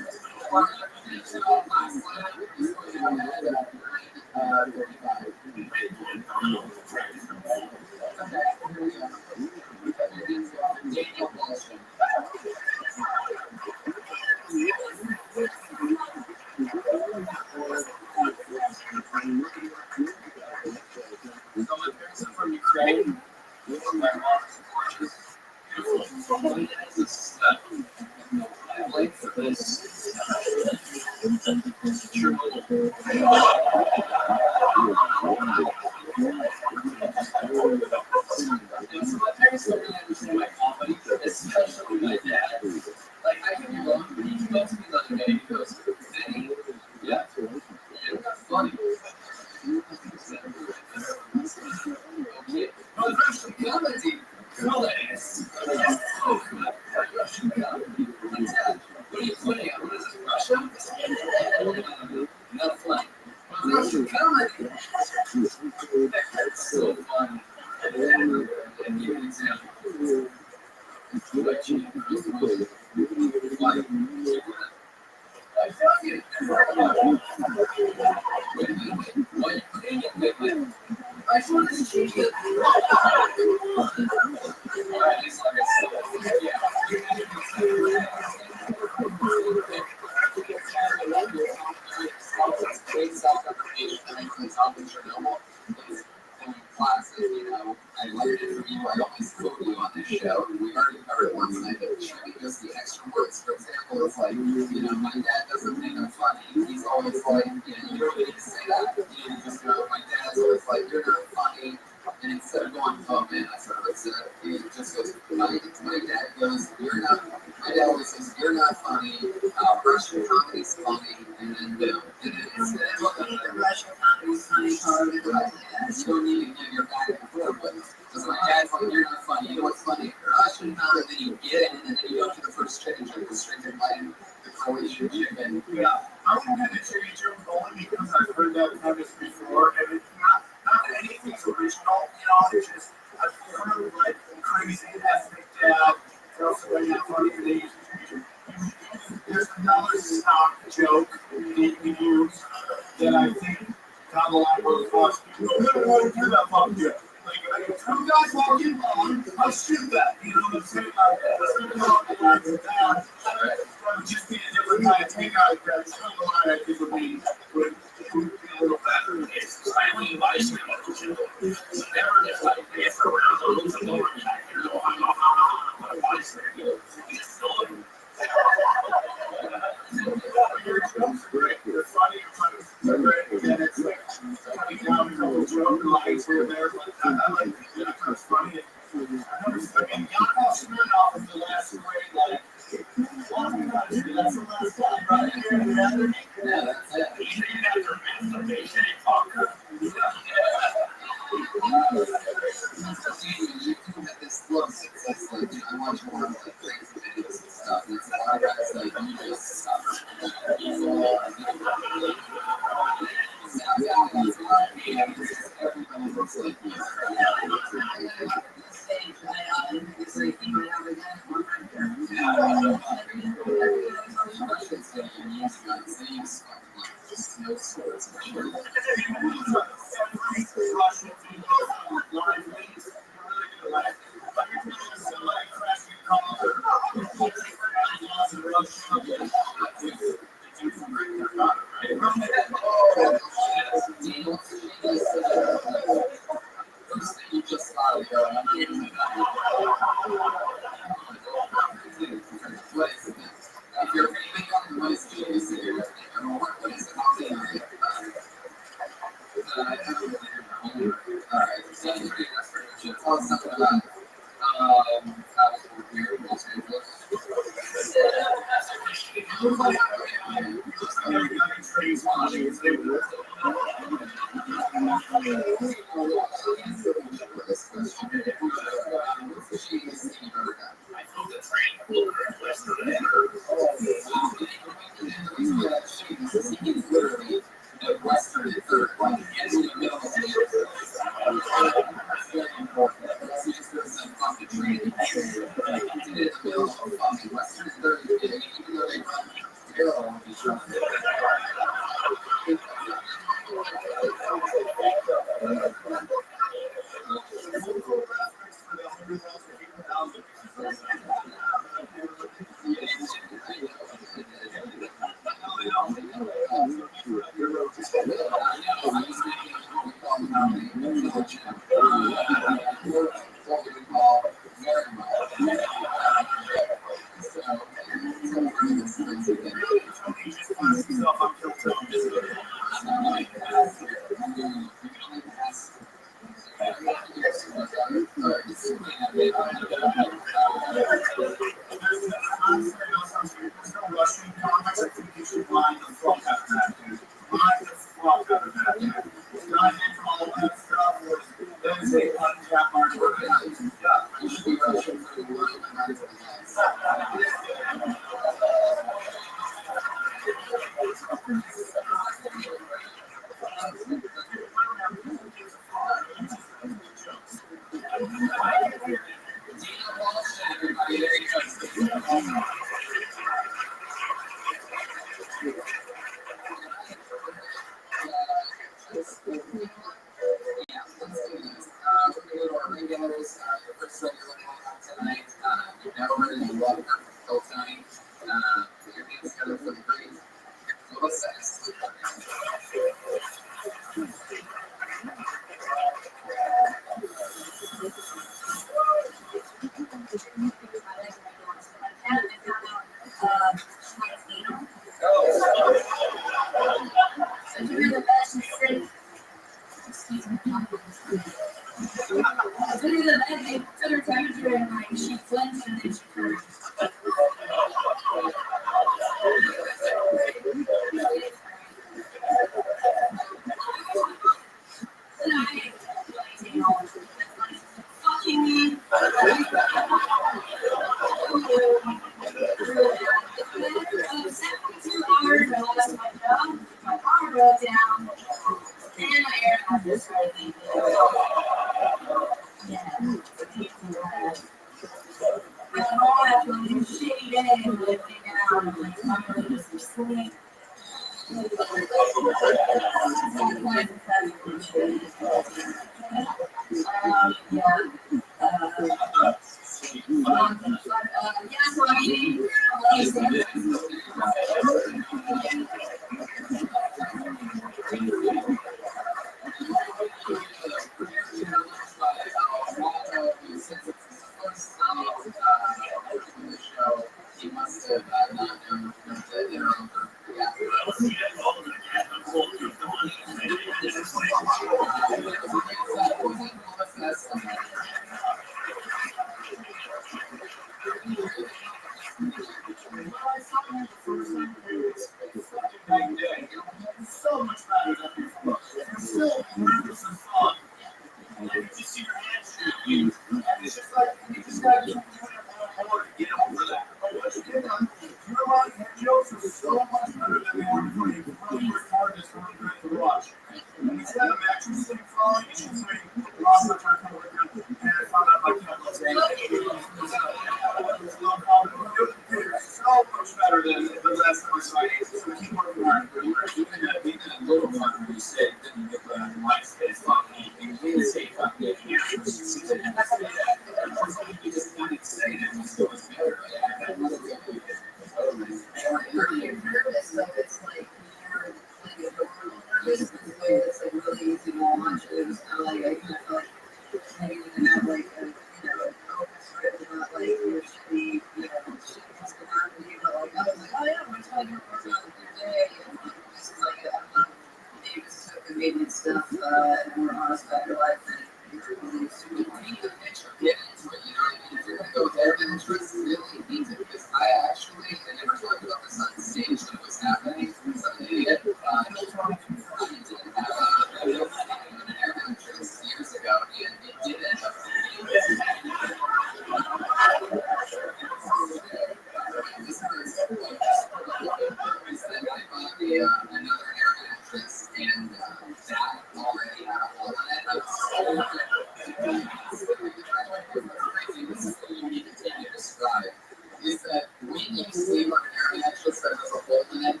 you sleep on an air mattress that has a hole in it,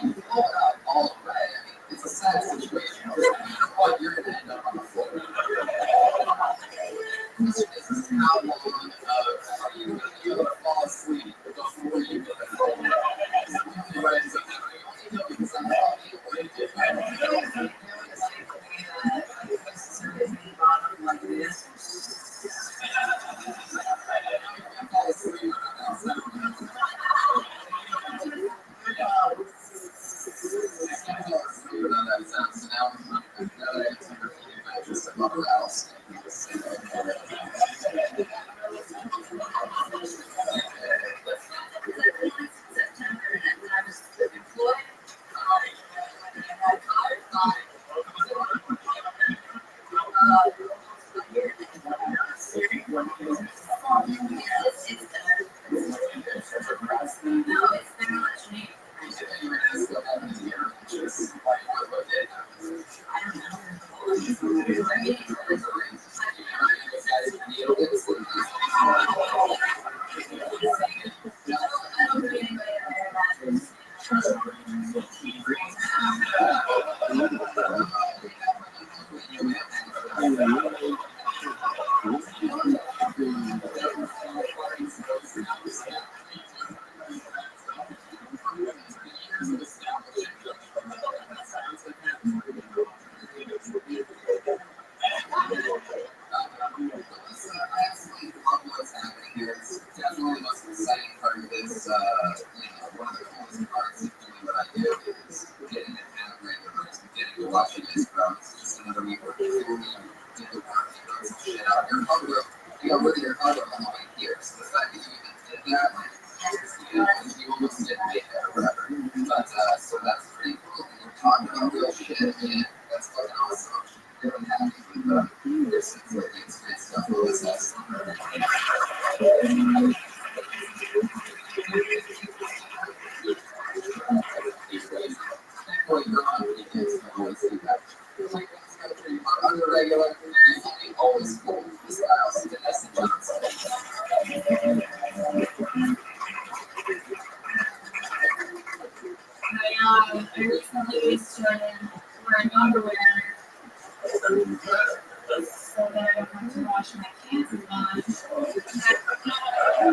you pull it out all the way. I mean, it's a sad situation. No matter what, you're going to end up on the floor. This is how long are you going to be able to fall asleep before you get the hole? What ends up happening? You know, because I'm not able to do it. Like this. I recently started wearing underwear so that I don't have to wash my hands as much. And so that I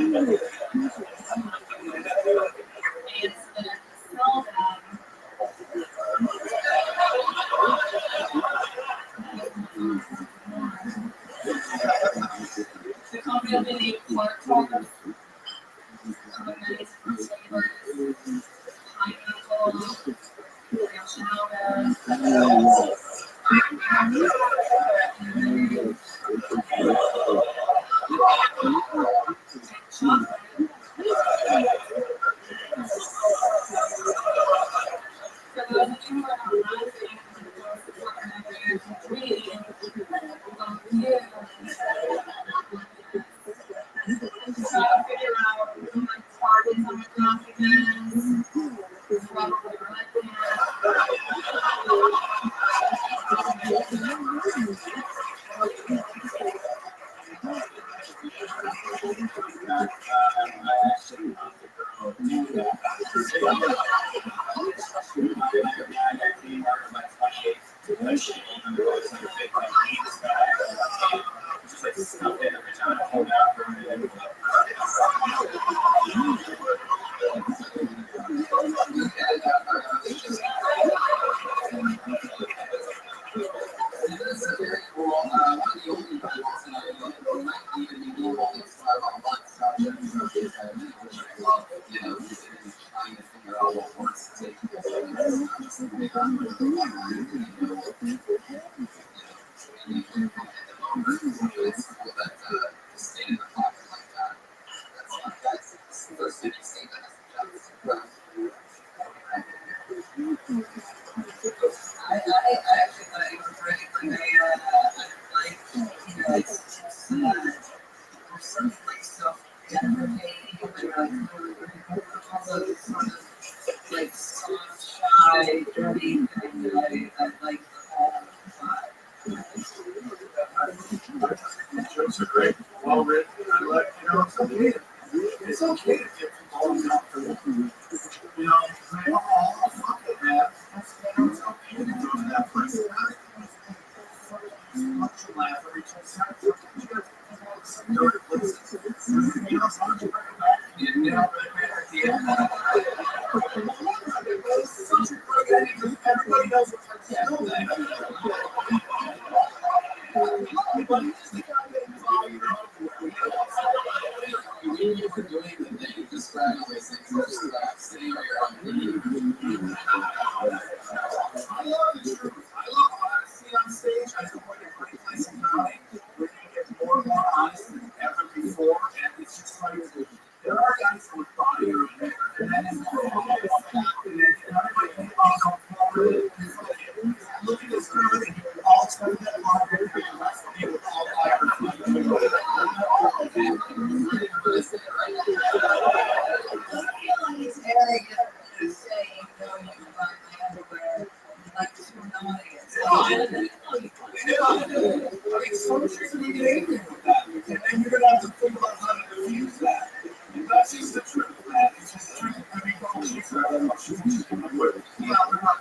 can sell them. The company of the name Clark Talkers. Nice flavors. Pineapple. Jokes are great, well written. I like, you know, it's okay to get people Everybody knows what's on stage. I feel like a great place in comedy. We're going to get more and more honest than ever before, and it's just like there are guys who are fire, and that is look at this crowd, and you all turn that on, and the rest of you all It's arrogant to say, no, you can buy my underwear. Like this one, so much reason to get angry with that, and then you're gonna have to think about how to diffuse that. And that's just the truth, man. It's just the truth. I mean, they're not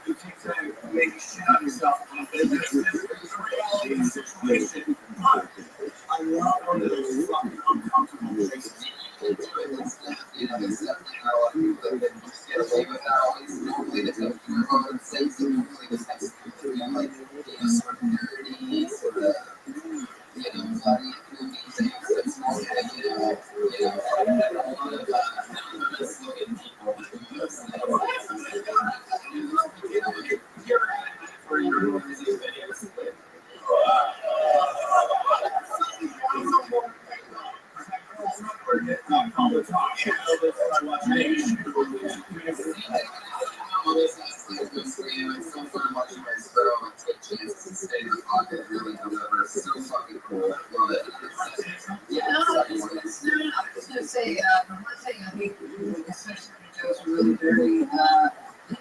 just saying make shit out of yourself. It's a reality of the situation. But I love one of those fucking uncomfortable places. You know, there's definitely not a lot of people that can just get away with that. Always normally the type of people that say something this has to be like, sort of nerdy, sort of, bloody, goofy things. That's more like, a lot of anonymous looking people. You're at it for your music videos. It's so fun watching my sparrow and take chances and stay in the pocket and really deliver. It's so fucking cool. I love it. I was going to say, one thing I think, especially when jokes are really dirty,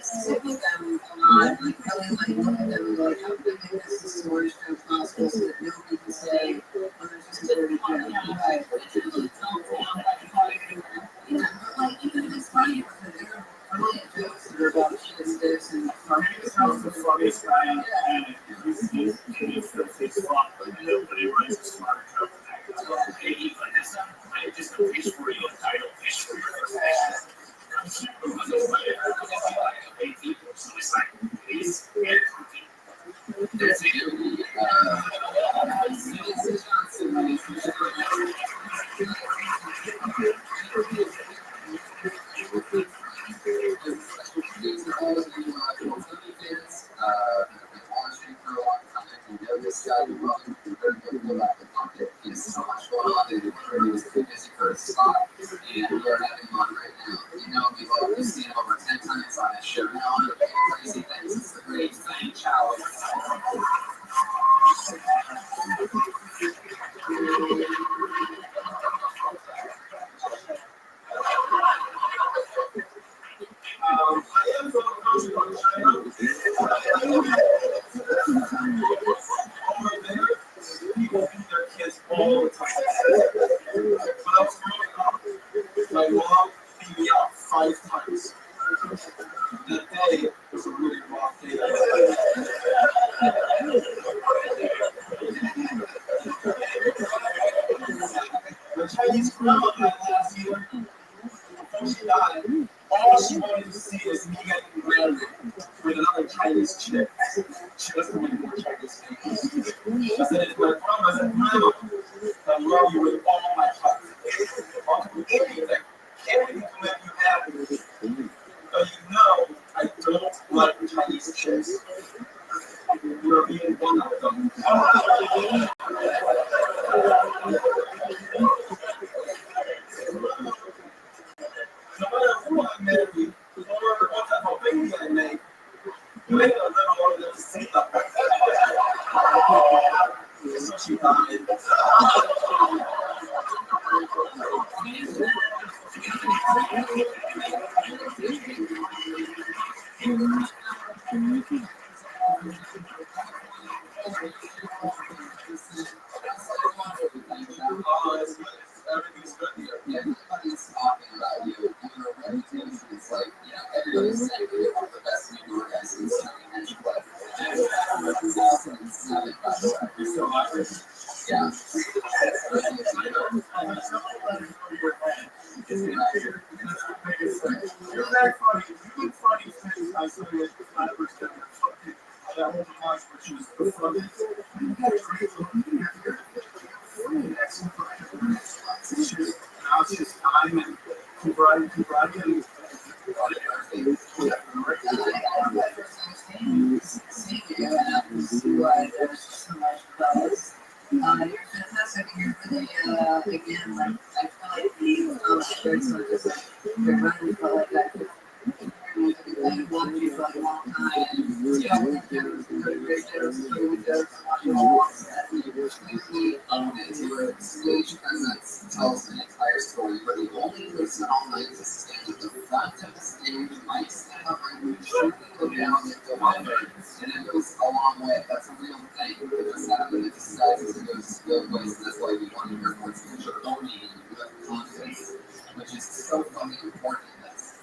sit with them a lot, like really like look at them and like, how can we make this the smartest joke possible so that nobody can say, oh, there's just a dirty joke. Right. Yeah, but like, even if it's funny, because there are brilliant jokes that are about shit sticks and the funniest guy, and he's fun, but nobody writes a smart joke. I just a fish for you, I don't fish for your profession. So it's like, please, There's this guy who runs very good about the pocket. He has so much going on that he was too busy for his spot. And we're having fun right now. We've seen him over 10 times on his show now. And the crazy things. It's the great thing. Challenge. I am from a country called China. Over there, people beat their kids all the time. When I was growing up, my mom beat me up 5 times. That day was a really rough day. My Chinese grandma died last year. Before she died, all she wanted to see was me getting married with another Chinese chick. She doesn't want more Chinese people. I said it to my grandma. I said, Grandma, I love you with all my heart. Anything to make you happy. But I don't like Chinese chicks. You're being one of them. No matter who I marry, or what type of baby I make, you ain't gonna live on them to see them. So she died. Everything's good here. Everybody's talking about you. Even though it's like, everybody's saying you're one of the best New York guys in the city. But 2007, by the way. So, yeah. You're very funny. You've been funny since I saw you at the Flappers down there. Fucking that whole watch, which was the funniest. Now it's just time and keep riding. You're fantastic. You're really, again, like, I feel like you're running for like that. I've watched you for a long time. Your stage presence tells an entire story. You're the only person all night to stand at the front of the stage, might stand up and go down and go under. And it goes a long way. That's a real thing. It does happen. It disguises and goes both ways. That's why we want to hear more things are owning and you have confidence, which is so fucking important in this.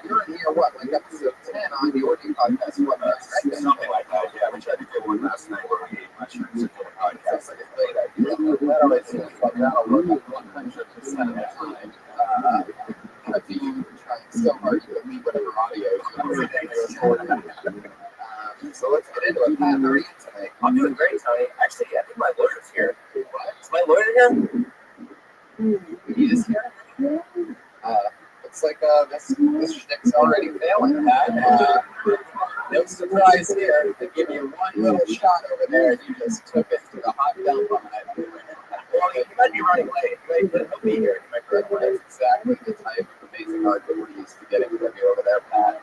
You're in here, what, like episode 10 on the Orgy podcast? What, right? Something like that, yeah. We tried to do one last night where we ate mushrooms and did a podcast. Sounds like a great idea. That always seems like that'll work 100% of the time. After you trying so hard to delete whatever audio you recorded. So let's get into it. Pat, how are you today? I'm doing great, Tony. Actually, I think my lawyer's here. Is my lawyer here? He is here. Looks like this shtick's already failing, Pat. No surprise here. They give you one little shot over there, and you just took it to the hot dump on it. Well, you might be running late. He'll be here. You might be running late. That's exactly the type of amazing art that we're used to getting from you over there, Pat.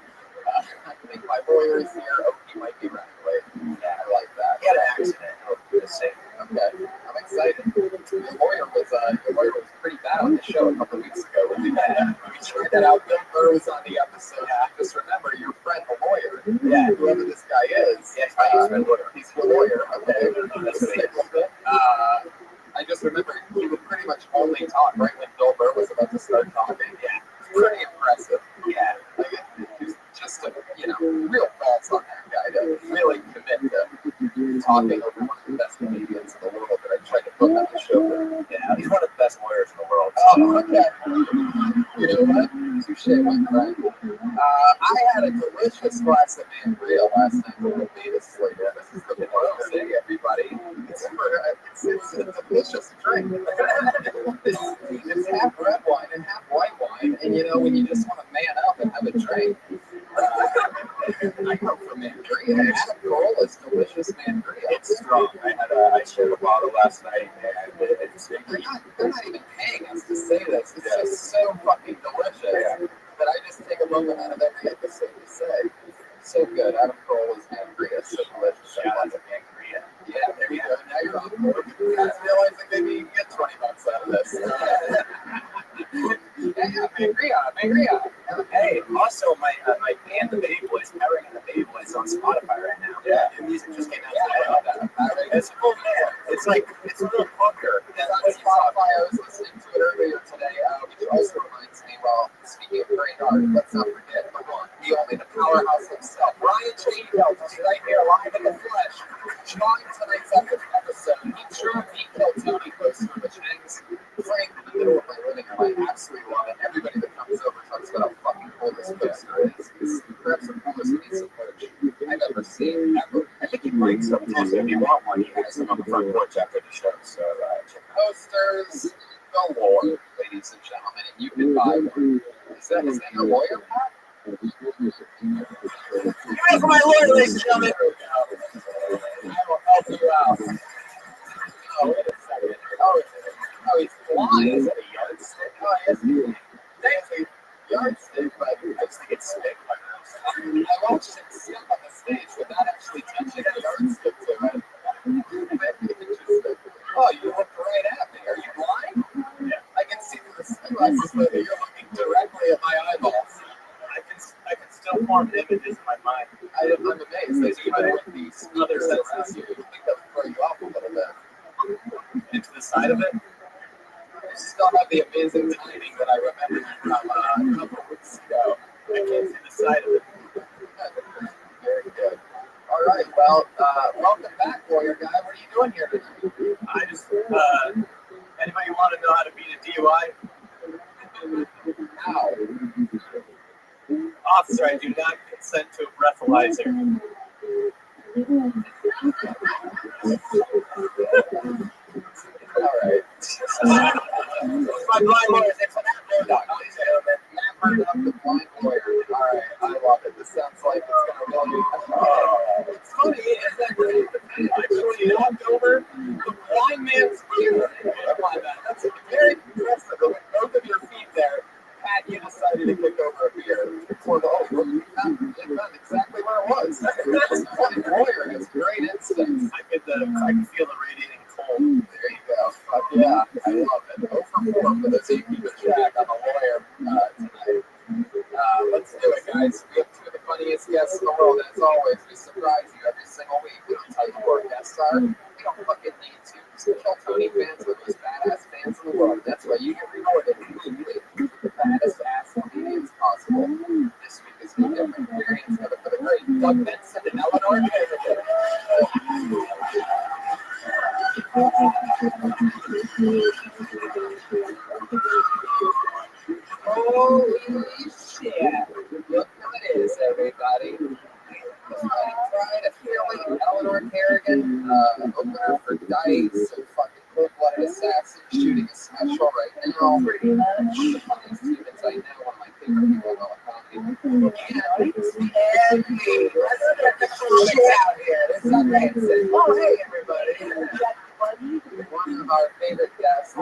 I think my lawyer is here. Oh, he might be running late. Yeah, I like that. He had an accident. He'll do the same. Okay, I'm excited. Your lawyer was pretty bad on the show a couple of weeks ago. We tried that out. Bill Burr was on the episode. Just remember, your friend, the lawyer. Yeah, whoever this guy is. Yeah, he's my lawyer. He's your lawyer. Okay, that's it. I just remember he would pretty much only talk right when Bill Burr was about to start talking. Yeah, pretty impressive. Yeah, like he's just a real balls on that guy to really commit to talking over one of the best comedians in the world that I tried to book on the show. Yeah, he's one of the best lawyers in the world. Oh, okay. You know what? Touche, my friend. I had a delicious glass of sangria last night for the latest later. This is the Rosé, everybody. It's a delicious drink. It's half red wine and half white wine, and when you just want to man up and have a drink. I come from Mangria. Adam Cole is delicious Mangria. It's strong. I shared a bottle last night, and it's they're not even paying us to say this. It's just so fucking delicious that I just take a moment out of every episode to say. So good. Adam Cole is Mangria. So delicious. Shout out to Mangria. Yeah, there you go. Now you're on board. You guys realizing maybe you can get $20 out of this. Yeah, Mangria. Hey, also my band, the Baby Boys, Powering and the Baby Boys, on Spotify right now. Yeah, new music just came out today. It's cool, man. It's a little punker. It's on Spotify. I was listening to it earlier today, which also reminds me, well, speaking of great art, let's not forget the powerhouse himself, Ryan Chainhill, right here, live in the flesh. Drawing tonight's episode, he drew Beat Kill Tony poster, which hangs framed in the middle of my living room. I absolutely love it. Everybody that comes over talks about how fucking cool this poster is. It's perhaps the coolest piece of merch I've ever seen, ever. I think he brings some too, so if you want one, he has them on the front porch after the show. So check it out. Posters galore, ladies and gentlemen, and you can buy one. Is that your lawyer, Pat? Wait for my lawyer, ladies and gentlemen. I will help you out. Oh, wait a second. Oh, he's blind. Is that a yardstick? Oh, yes. Thanks, a yardstick, but I just think it's stick. I watched him sit on the stage without actually touching the yardstick to it. Oh, you looked right at me. Are you blind? Yeah. I can see through the sunglasses whether you're looking directly at my eyeballs. I can still form images in my mind. I'm amazed that even with these other sets around you, I think that would throw you off a little bit. Into the side of it. You still have the amazing timing that I remember from a couple of weeks ago. I can't see the side of it. Very good. All right, well, welcome back, lawyer guy. What are you doing here tonight? I just, anybody want to know how to beat a DUI? How? Officer, I do not consent to a breathalyzer. All right. My blind lawyer's next to that dog. Matt Murdock, the blind lawyer. All right, I love it. This sounds like it's going to really. It's funny, isn't that great? Actually knocked over the blind man's ear. That's very impressive. With both of your feet there, Pat, you decided to kick over a beer for the whole. You found exactly where it was. This blind lawyer has great instincts. I could feel the radiating cold. There you go. Yeah, I love it. 0 for 4 for those 8 people track on the lawyer tonight. Let's do it, guys. We have 2 of the funniest guests in the world, and as always, we surprise you every single week. We don't tell you who our guests are. We don't fucking need to. Kill Tony fans are the most badass fans in the world. That's why you get rewarded weekly. baddest ass comedians possible. This week is no different. Experience of it for the great Doug Benson and Eleanor Harrigan. Holy shit! Look who it is, everybody. Pride of Philly, Eleanor Harrigan, opener for Dice, and fucking cold-blooded assassin, shooting a special right now. Pretty much. One of the funniest humans I know, one of my favorite people in all of comedy. And me. Let's get the cool shit out here. This is Benson. Oh, hey, everybody. One of our favorite guests.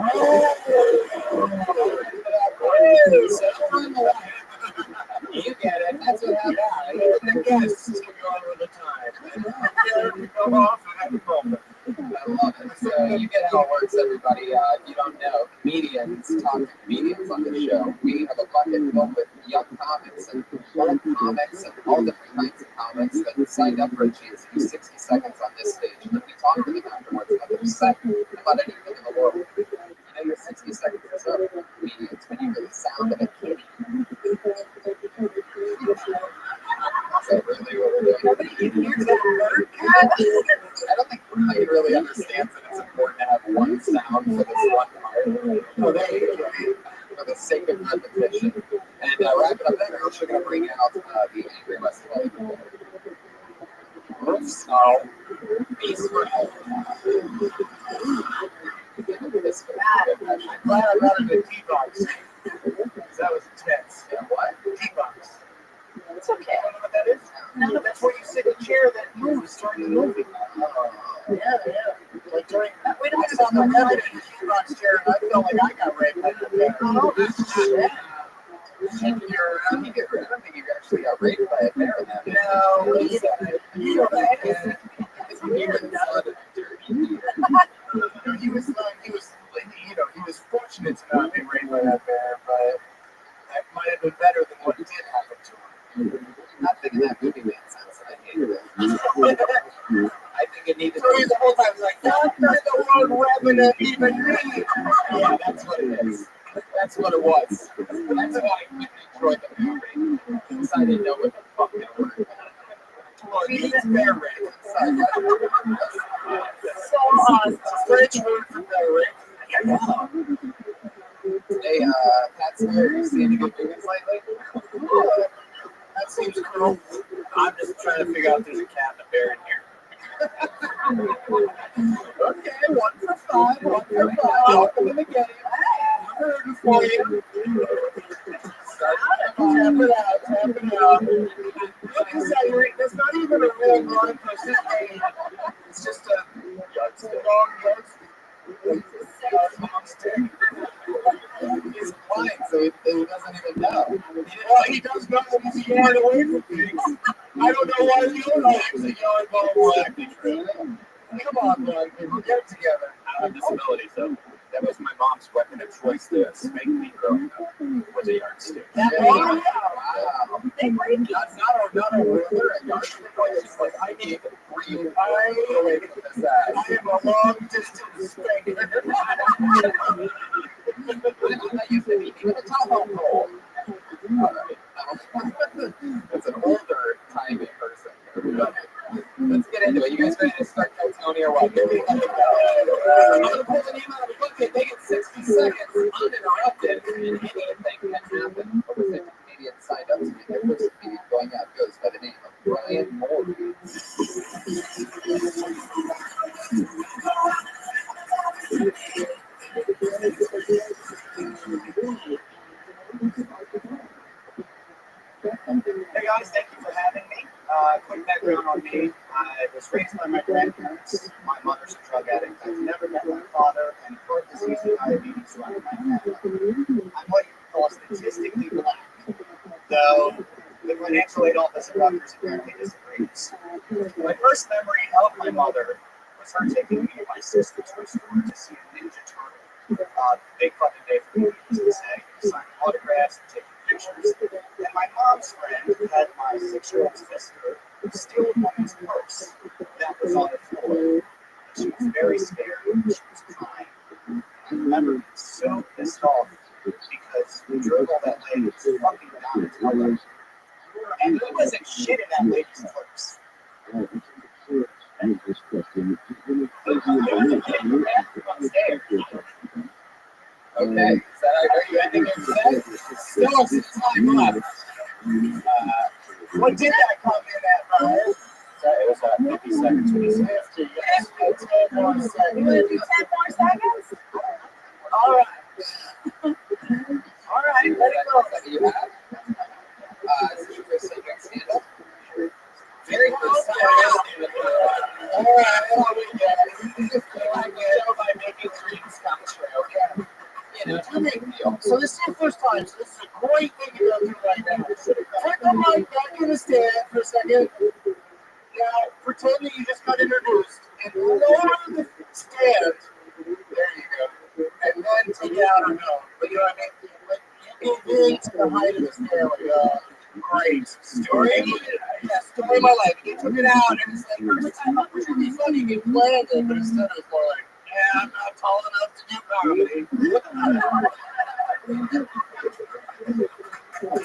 You get it. That's what happened. The guests can go on with the time. And go off and have a problem. I love it. So you get how it works, everybody. You don't know. Comedians talk to comedians on the show. We have a bucket filled with young comics and old comics and all different kinds of comics that signed up for a chance to do 60 seconds on this stage. And then we talk to them afterwards about their set, about anything in the world. You know, your 60 seconds is up. Comedians, when you hear the sound of a kitty. Is that really what we're doing? Nobody hears that word? I don't think Ryan really understands that it's important to have one sound for this one part. Oh, there you go. For the sake of repetition. And wrap it up there, we're also going to bring out the Angry West Light. Oops. Oh. Beast Round. I'm glad I got a good T-box. That was intense. Yeah, what? T-box. It's okay. I don't know what that is. No, that's where you sit in a chair that moves during the movie. Yeah. Like during. Wait a minute, on the left in the T-box chair, and I felt like I got raped by the bear. Oh, shit. Shaking you around, I don't think you actually got raped by a bear in that. No, you he was fortunate to not be raped by that bear, but that might have been better than what did happen to him. Not thinking that movie made sense, and I hated it. I think it needed. So he's the whole time like, "Not the wrong weapon to even read." Yeah, that's what it is. That's what it was. That's why I enjoyed the movie. Because I didn't know what the fuck they were. Well, he's bear rape. So awesome. French word for bear rape. Hey, Pat Sawyer, you seen any good movies lately? That seems cool. I'm just trying to figure out if there's a cat and a bear in here. Okay, 1 for 5, 1 for 5. Welcome to the game. I'm rooting for you. Tap it out. It's not even a real gun push this game. It's just a long yardstick. He's blind, so he doesn't even know. Well, he does know that he's yelling away from things. I don't know why the other legs are yelling while we're acting. Come on, man. We'll get it together. I have a disability, so that was my mom's weapon of choice to spank me growing up. Was a yardstick. Wow. Not a ruler, a yardstick. She's like, I need to breathe away from this ass. I am a long distance spanker. I used to be even a telephone pole. That's an older timing person. Let's get into it. You guys ready to start Tony or what? I'm going to pull the name out of the book and make it 60 seconds uninterrupted. And anything can happen. Over 50 Canadians signed up to make their first comedian going out goes by the name of Brian Morgan. Hey guys, thank you for having me. Quick background on me. I was raised by my grandparents. My mother's a drug addict. I've never met my father, and heart disease and diabetes run in my family. I'm what you call statistically black, though the financial aid office of Rutgers apparently disagrees. My first memory of my mother was her taking me and my sister to a store to see a Ninja Turtle. Big fucking day for me, needless to say. Signing autographs and taking pictures. And my mom's friend had my 6-year-old sister steal a woman's purse that was on the floor. She was very scared. She was crying. I remember being so pissed off because we drove all that shit in that lady's purse. Okay, so are you ending your set? Still some time left. What did that come in at, Brian? It was 50 seconds when you said 50, yes. 10 more seconds. You want to do 10 more seconds? All right. All right, let it go. What do you have? Is this your first time doing stand-up? Very first time doing stand-up. All right, well, we get it. You just feel like it by making dreams come true. Yeah. You know, it's no big deal. So this is your first time, so this is a great thing to go through right now. Put the mic back in the stand for a second. Now, pretend that you just got introduced and lower the stand. There you go. And then take it out or no. But you know what I mean? Like, you get into the height of the stand, like, great story. Yeah, story of my life. You took it out, and it's like, perfect time up, which would be funny if you planned it, but instead it was more like, yeah, I'm not tall enough to do comedy.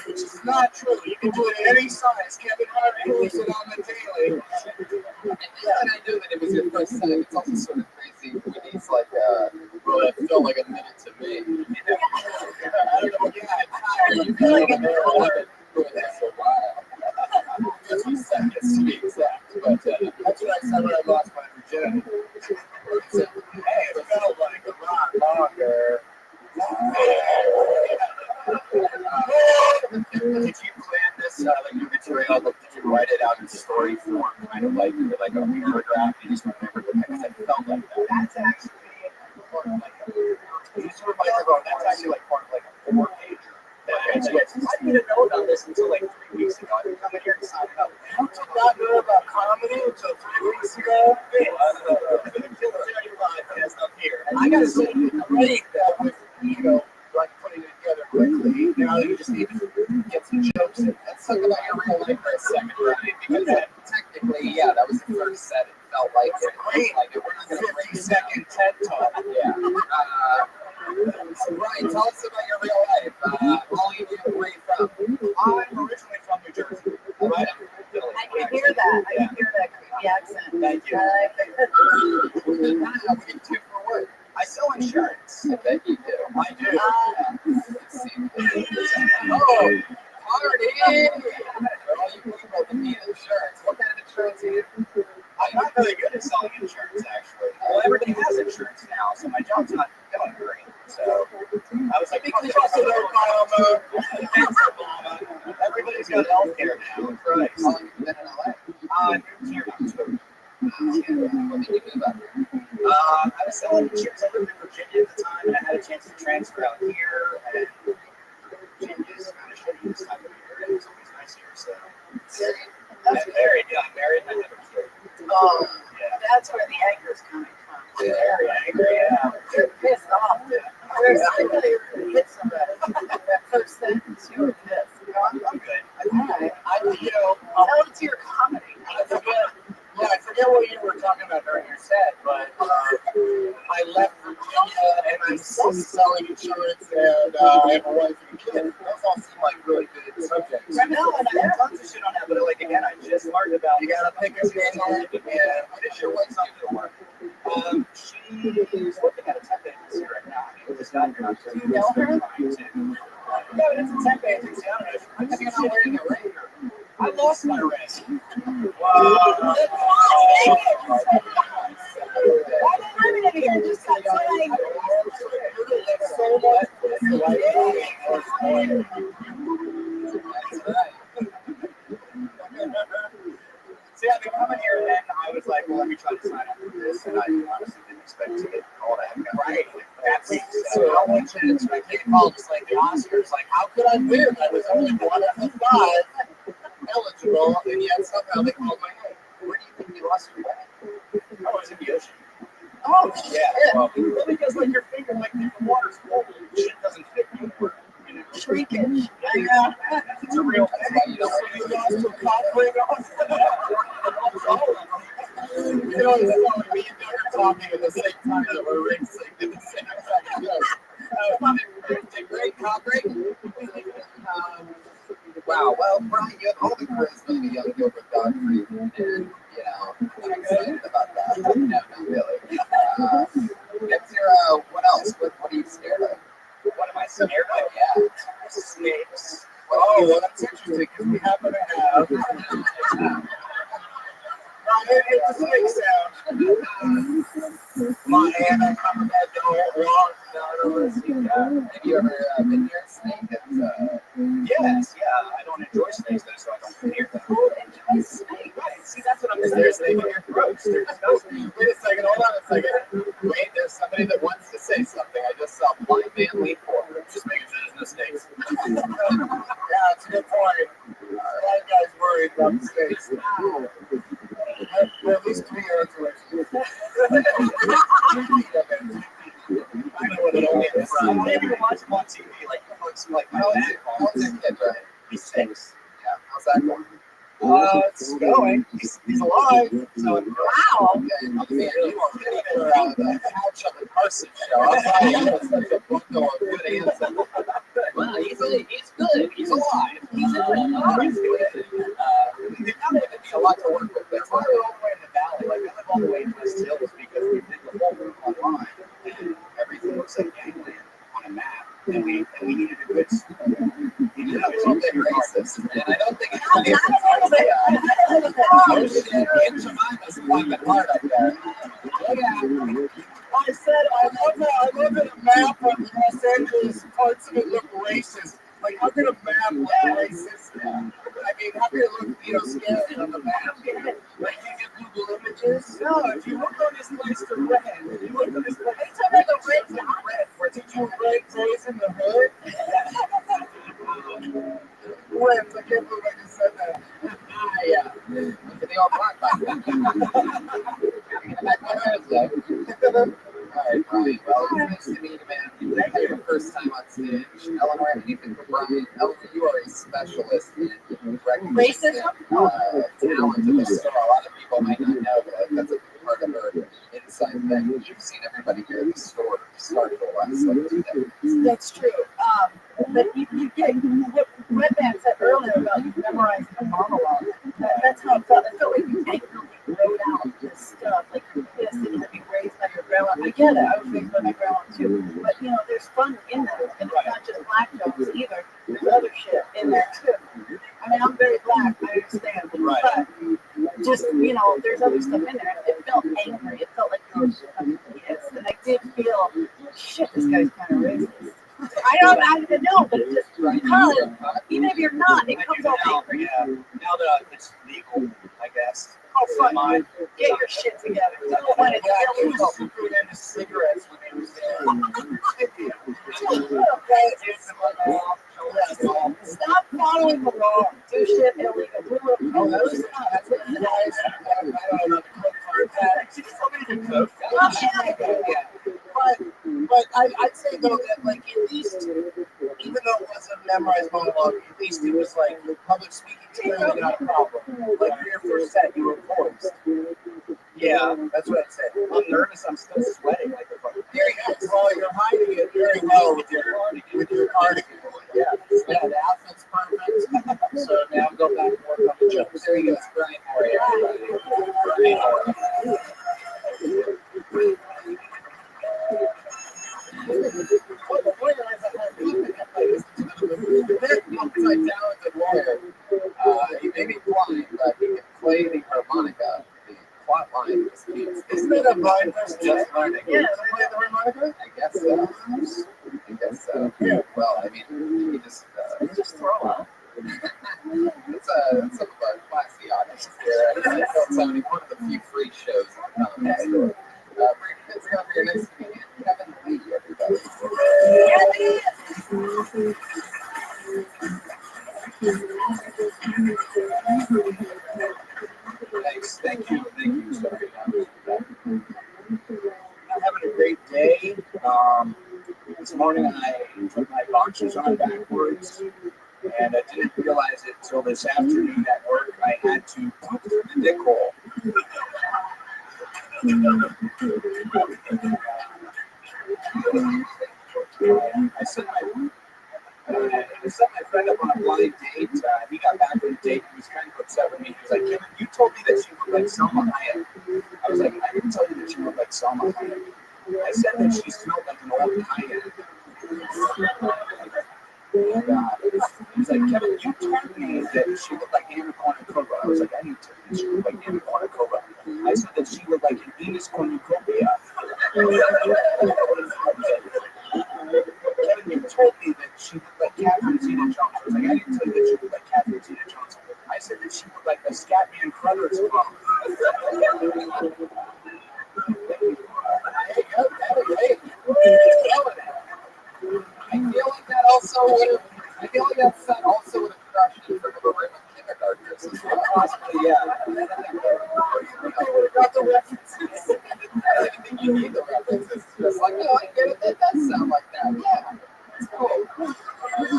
Which is not true. You can do it at any size. Kevin Hart moves it on the daily. And I knew that it was your first time. It's also sort of crazy when he's like, well, that felt like a minute to me. You know? I don't know, yeah, you feel like a minute doing this for a while. 50 seconds to be exact. But That's what I said when I lost my virginity. Hey, it felt like a lot longer. Did you plan this like your material? Did you write it out in story form, kind of like a paragraph? You just remember because it felt like that. That's actually part of like that's actually like part of like a 4-pager. I didn't know about this until like 3 weeks ago. I didn't come in here and sign up. I did not know about comedy until 3 weeks ago. I gotta say, I'm ready with like putting it together quickly. Now you just need to get some jokes in. let's talk about your real life for a second, Rabbi, because technically, yeah, that was the first set. It felt like it. Great. Like it. We're not going to break 50-second TED Talk. Yeah. So, Brian, tell us about your real life. All you do, where you from? I'm originally from New Jersey. Right? I can hear that. I can hear that creepy accent. Thank you. What do you do for work? I sell insurance. I bet you do. I do. Let's see. Oh, party! For all you people that need insurance, what kind of insurance do you do? I'm not very good at selling insurance, actually. Well, everybody has insurance now, so my job's not going great. So I was like, because Obama. Everybody's got health care now. Right. How long have you been in LA? I moved here in October. What did you do about it? I was selling insurance. I lived in Virginia at the time, and I had a chance to transfer out here. And Virginia's kind of shitty this time of year, and it's always nice here. So I'm married. Yeah, I'm married, and I have a kid. Oh, Yeah. that's where the anger's coming from. Very angry. Yeah. You're pissed off. There's somebody who hit somebody. That first sentence, you were pissed. I'm good. Alright. Tell it to your comedy. I forget what you were talking about during your set, but I left Virginia and I'm still selling insurance and I have a wife and a kid. Those all seem like really good subjects. I know, and I have tons of shit on that, but like again, I just learned about. You gotta pick a thing and what is your wife up to? She's working at a temp agency right now. I mean, it's not here. Do you know her? No, it's a temp agency. I don't know. How come you're not wearing a ring? I lost my ring. Why don't I again? Just stop saying. So much. That's right. See, I've been coming here, and then I was like, well, let me try to sign up for this, and I honestly didn't expect to get all that. Right. That's So how much did it expect to get called? Just like the Oscars. Like, how could I win? I was only one of the 5 eligible, and yet somehow they called my name. Where do you think you lost your way? I was in the ocean. Oh, Yeah. Well, because like your finger, like the water's cold, shit doesn't fit anymore. You know. shrinkage. Yeah. It's a real thing. That's why you don't You lost your cock ring on. You know, it's only me and you are talking at the same time that we're ring synced at the same time. Great, great. Wow. Well, Brian, you have all the charisma playing a young Gilbert Gottfried, and I'm excited about that. No, not really. Next year, what else? What are you scared of? What am I scared of? Yeah, Snakes. Well, that's interesting because we happen to have. It's a snake sound. My hand, I come back the whole walk. Have you ever been near a snake? Yes, yeah. I don't enjoy snakes, though, so I don't come near them. Who enjoys snakes? Right. See, that's what I'm Is saying. there a snake in your throat? They're disgusting. Wait a second, hold on a second. Wait, there's somebody that wants to say something. I just saw Blind Man lean forward. Just making sure there's no snakes. Yeah, it's a good point. A lot of guys worried about the snakes. Well, at least 3 yards away. I know what it all is. Maybe you watch him on TV, like, like my dad. How's that kid, right? He's 6. Yeah, how's that going? It's going. He's alive. So, Wow. Okay, man, you are ready for the Couch on the Carson show. I'll tell you, that's such a bundle of good answers. well, he's good. He's alive. He's good. He's good. There's going to be a lot to work with there. That's why we're all the way in the valley. Like, we live all the way in West Hills because we did the whole room online. And everything looks like gangland on a map. And we needed a good school. It's a little bit racist, and I don't think anybody Not a little bit. Aunt Jemima's fucking hard up there. I said, I love that a map of Los Angeles, parts of it look racist. Like, how can a map look racist? I mean, how can it look, scary on the map? Like, you get Google images? No, if you look on this place to red, if you look on this place, it's like a red to red. Where did you red graze in the hood? Wait, I can't believe I just said that. Yeah. Look at the all black back then. All right, Brian. Well, it's nice to meet you, man. Thank you. Your first time on stage. Eleanor, anything for Brian? Eleanor, you are a specialist in recognition talent in the store. A lot of people might not know that. That's a part of her inside thing. You've seen everybody here at the store start for the last 2 days. That's true. But you get what Red Man said earlier about you memorizing the monologue. That's how it felt. It felt like you angrily wrote out this stuff. Like you're pissed and you had to be raised by your grandma. I get it. I was raised by my grandma too. But there's fun in that. And it's not just black jokes either. There's other shit in there too. I mean, I'm very black. I understand. Right. But just, there's other stuff in there. It felt angry. It felt like you were fucking pissed. And I did feel, shit, this guy's kind of racist. I don't know, but it just, because even if you're not, it comes out angry. Yeah. Now that it's legal, I guess. Oh, fuck, get your shit together. When it's illegal. Super into cigarettes when he was there. Stop following the law. Do shit illegal. Oh, that's what you guys. I don't know the code card. She just told me to code. But I'd say though that like at least, even though it wasn't memorized monologue, at least it was like public speaking skills not a problem. Like for your first set, you were poised. Yeah. That's what I'd say. I'm nervous. I'm still sweating like a fucking. Well, you're hiding it very well with your cardigan. Yeah, the outfit's perfect. So now go back and work on the jokes. There you go. It's Brian Moore, everybody. Multi-talented lawyer. He may be blind, but he can play the harmonica. The plot line is Isn't that a blind person just learning? Yeah. Play the harmonica? I guess so. Yeah. Well, I mean, he just throw up. it's some of our classy audience here. I felt so many one of the few free shows in the comedy store. It's going to be your next comedian, Kevin Lee, everybody. Thanks. Thank you. Sorry. I'm having a great day. This morning I put my boxers on backwards, and I didn't realize it until this afternoon at work. I had to punch the dick hole. I set my friend up on a blind date. He got back from the date. He was kind of upset with like, Kevin, you told me that she looked like Selma Hayek. I was like, I didn't tell you that she looked like Selma Hayek. I said that she smelled like an old Hayek. And he's like, Kevin, you told me that she looked like Anna Kournikova. I was like, I didn't tell you that she looked like Anna Kournikova. I said that she looked like an Enos Cornucopia. Kevin, you told me that she looked like Catherine Zeta-Jones. I was like, I didn't tell you that she looked like Catherine Zeta-Jones. I said that she looked like the Scatman Crothers clone. I feel like that also would have. I feel like that set also would have crushed in front of a room of kindergartners as well. Possibly, yeah. They would have got the references. I don't think you need the references. It's just like, oh, I get it. That does sound like that. Yeah, it's cool.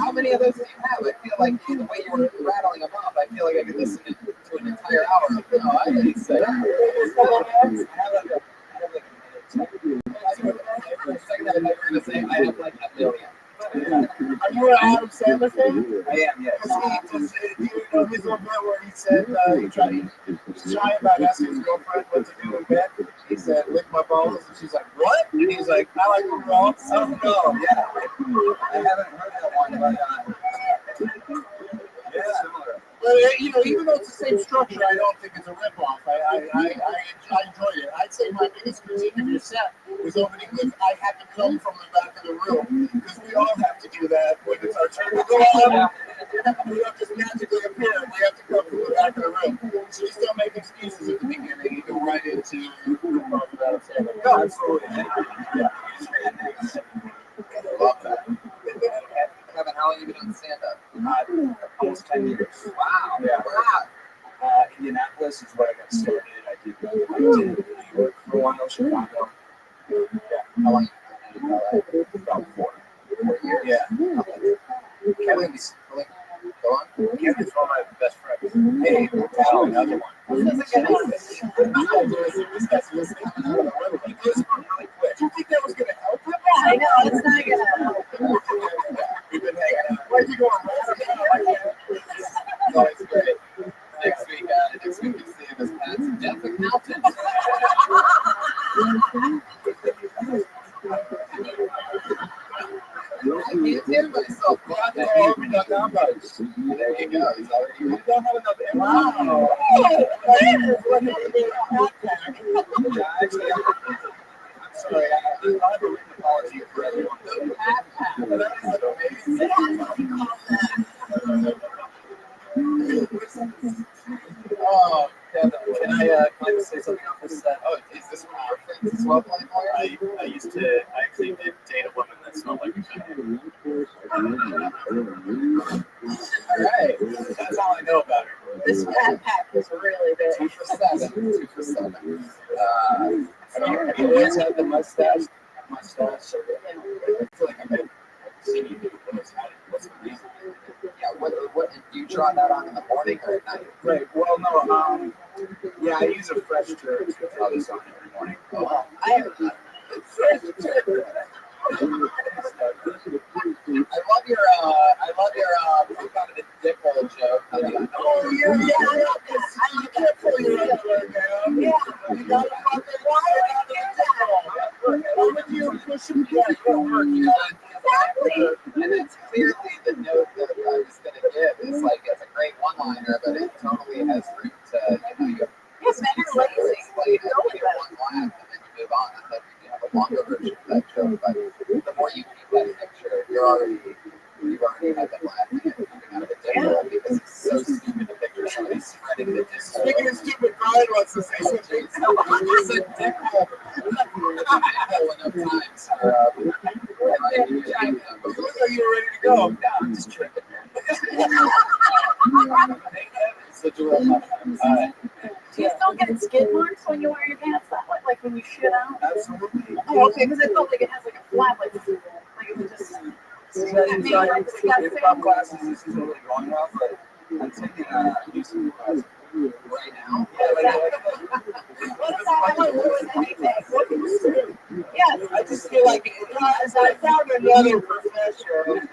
How many of those do you have? I feel like the way you were rattling them off, I feel like I could listen to an entire hour of them. No, I didn't say that. For a second, I thought you were going to say, I have like a million. Are you an Adam Sandler fan? I am, yes. Do you know his little bit where he said he's shy about asking his girlfriend what to do in bed? He said, lick my balls. And she's like, what? And he's like, I like them raw. Oh, no, yeah. I haven't heard that one, but yeah, similar. But, even though it's the same structure, I don't think it's a ripoff. I enjoyed it. I'd say my biggest critique of your set was opening with, I had to come from the back of the room, because we all have to do that when it's our turn to go on. We don't just magically appear. We have to come from the back of the room. So you still make excuses at the beginning. You go right into no, absolutely. Yeah. I love that. Kevin, how long have you been doing stand-up? Almost 10 years. Wow. Yeah. Wow. Indianapolis is where I got started. I did New York for a while, Chicago. Yeah. How long have you been in LA? About 4 years? Yeah. Kevin's, go on. Kevin's one of my best friends. Hey, tell another one. This guy's just coming out of the river. He goes really quick. Do you think that was going to help him? I know, it's not gonna help. We've been hanging out. Where'd you go? It's always great. Next week you see him as Pat's death accountant. I can't hear myself. There you go. He's already. We don't have enough. Wow. I'm sorry. I have a written apology for everyone. Oh, Kevin, can I say something off this set? Oh, is this one of your friends as well, playing lawyer? I actually did date a woman that smelled like a chicken. All right. That's all I know about her. This fat pack is really big. 2 for 7. 2 for 7. You always had the mustache. I feel like I've seen you do this. What's the reason? Yeah, what do you draw that on in the morning or at night? Right. Well, no. Yeah, I use a fresh jerk to draw this on every morning. Oh, I have a fresh jerk. I love your poop out of the dick hole joke. Oh, yeah. You can't pull your underwear down. Yeah. You gotta fucking wire out of the dick hole. Why would you push him down? You don't work. Exactly. And it's clearly the note that I was going to give. It's like, it's a great one-liner, but it totally has room to, you Yes, man, you're lazy. explain it, you get one laugh, and then you move on. And then you have a longer version of that joke. But the more you keep that picture, you've already had them laughing and coming out of the dick hole because it's so stupid to picture somebody spreading the dick hole. Speaking of stupid, Brian wants to say something. It's a dick hole. Enough times for you look like you were ready to go. No, I'm just tripping, man. It's the dual. Do you still get skid marks when you wear your pants that way? Like when you shit out? Absolutely. Oh, okay, because I felt like it has like a flap, like it would just. Pop classes, this isn't really going well, but I'm taking UC classes Right now? Yeah, What does that have to do with anything? yeah, I just feel like as I found another profession.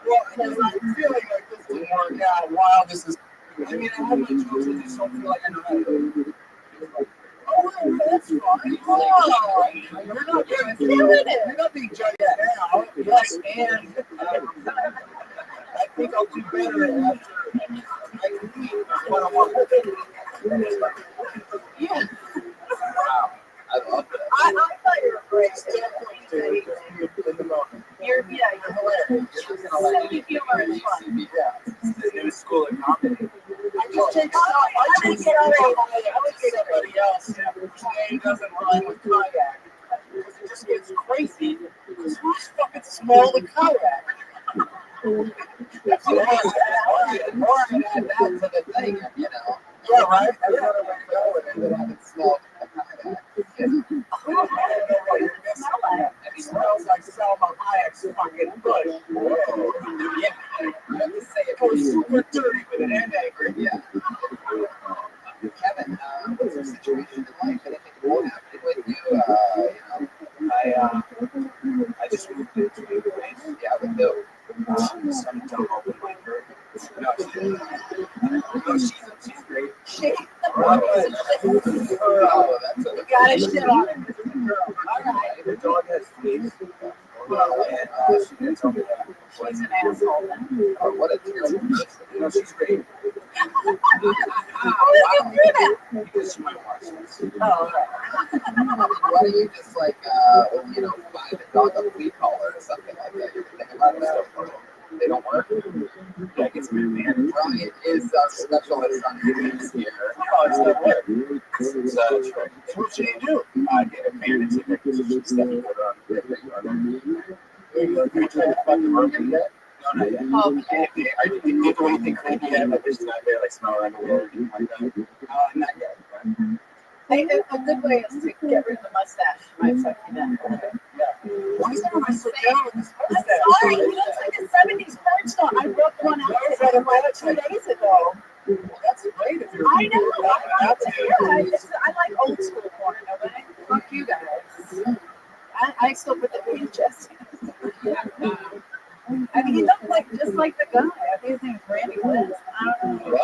Well, because I'm feeling like this didn't work out. Wow, this is. I mean, I have my jokes, I just don't feel like I know how to do it. Oh, that's fine. Oh, you're not being judged now. Yes, and I think I'll do better after I compete one-on-one with you. Yeah. Wow. I love that. I thought you were great. In the moment. You're hilarious. Silly humor is fun. Yeah. The new school of comedy. I just take I would get somebody else whose name doesn't rhyme with kayak. Because it just gets crazy. Because who's fucking small the kayak? That's what I more I add that to the thing, you know. Yeah, right? Everyone would go and then have it smell like a kayak. And he smells like Selma Hayek's fucking bush. Whoa. Yeah. You have to say it. It was super dirty with an and angry. Yeah. Kevin, what's your situation in life? Anything more happening with you? I just moved into a new place. Yeah, with Bill. Some dumb open micer. No, she's great. Oh, that's a You gotta shit on it. Alright. The dog has fleas. And she didn't tell me that. She's an asshole. oh, what a terrible person. No, she's great. How did you do that? Because she might watch this. Oh, right. Why don't you just buy the dog a flea collar or something like that? You can think about that. They don't work. Yeah, it gets me mad. Brian is a specialist on fleas here. Oh, it's not work. It's trick. So what should you do? I get a bandage in there because she's stepping foot on. Are you trying to fucking work in that? No, not yet. Okay. Are you do anything creepy yet? Like there's not there, like smell around the world or anything like that? Not yet. A good way is to get rid of the mustache. Might suck you down. Why is everybody so down with this I'm sorry, he looks like a 70s porn star. I broke one out like 2 days ago. Well, that's great if you're. I know. I like old school porn. Nobody. Fuck you guys. I still put the VHS in. I mean, he looked just like the guy. I think his name is Randy West. I don't know.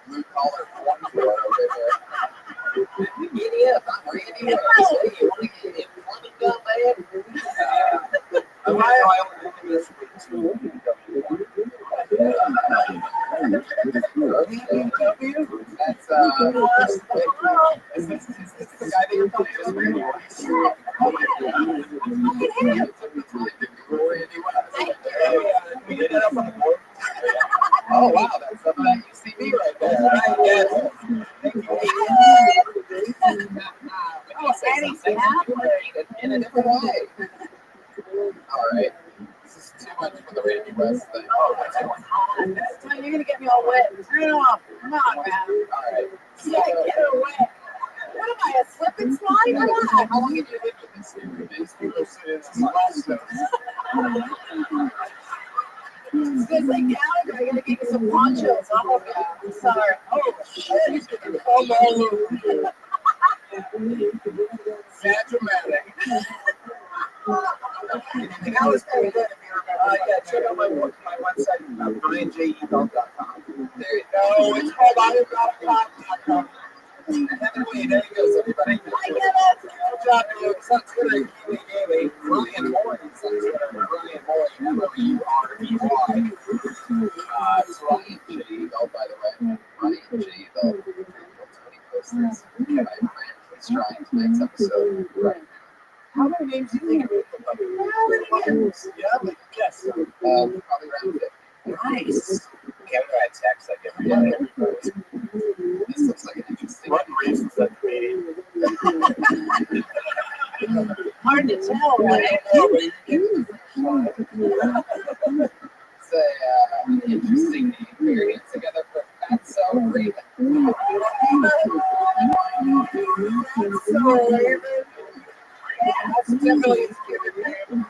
Blue collar porn star over there. Idiot. I'm Randy. You want to get him funny gun, man? I this week too. That's is this the guy that you're talking about? We get that up on the board. Oh wow, that's something that UCB right there. Right, yes. Thank you. In a different way. All right. This is too much for the Randy West thing. Oh, you're gonna get me all wet. Turn it off. Come on, man. All right. Yeah, get her wet. What am I, a slip and slide or what? How long have you lived with this dude? These people sit in some lawsuits. It's gonna say Gallagher, I gotta give you some ponchos. Oh, God. I'm sorry. Oh, shit. He's gonna come all over. Sad dramatic. That was very good if you remember. Yeah, check out my website, BrianJEdog.com. There you No, it's called IamNotACop.com. Anyway, there he goes, everybody. I get it. Good job, man. It's on Twitter, Brian Moore. It's on Twitter, Brian Moore, M-O-U-R-E-Y. Ryan J. Eagle, by the way. Ryan J. Eagle. When he posts this, my friend is trying to next episode. Right. How many names do you think are Yeah, like, yes. Probably around 50. Nice. Can't write text like every day. This looks like an interesting. What reasons that creating? Hard to tell, right? It's an interesting name. We're in together for Fatso Raven. So, Raven. That's definitely his given name.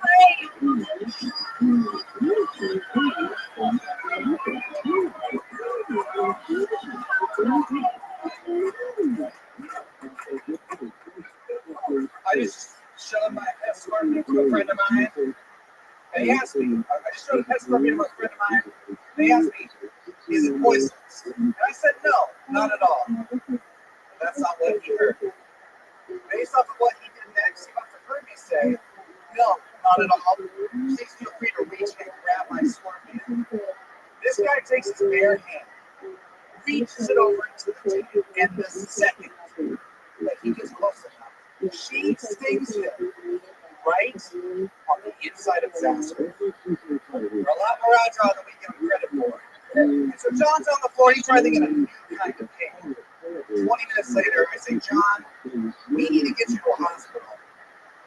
I just showed my escort to a friend of mine, and he asked I just showed a pet scorpion to a friend of mine. They asked me, is it poisonous? And I said, no, not at all. But that's not what he heard. Based off of what he did next, he must have heard me say, no, not at all. Please feel free to reach and grab my scorpion. This guy takes his bare hand, reaches it over into the tank, and the second that he gets close enough, she stings him right on the inside of his asshole. We're a lot more agile than we give him credit for. And so John's on the floor, he's writhing in a new kind of pain. 20 minutes later, I say, John, we need to get you to a hospital.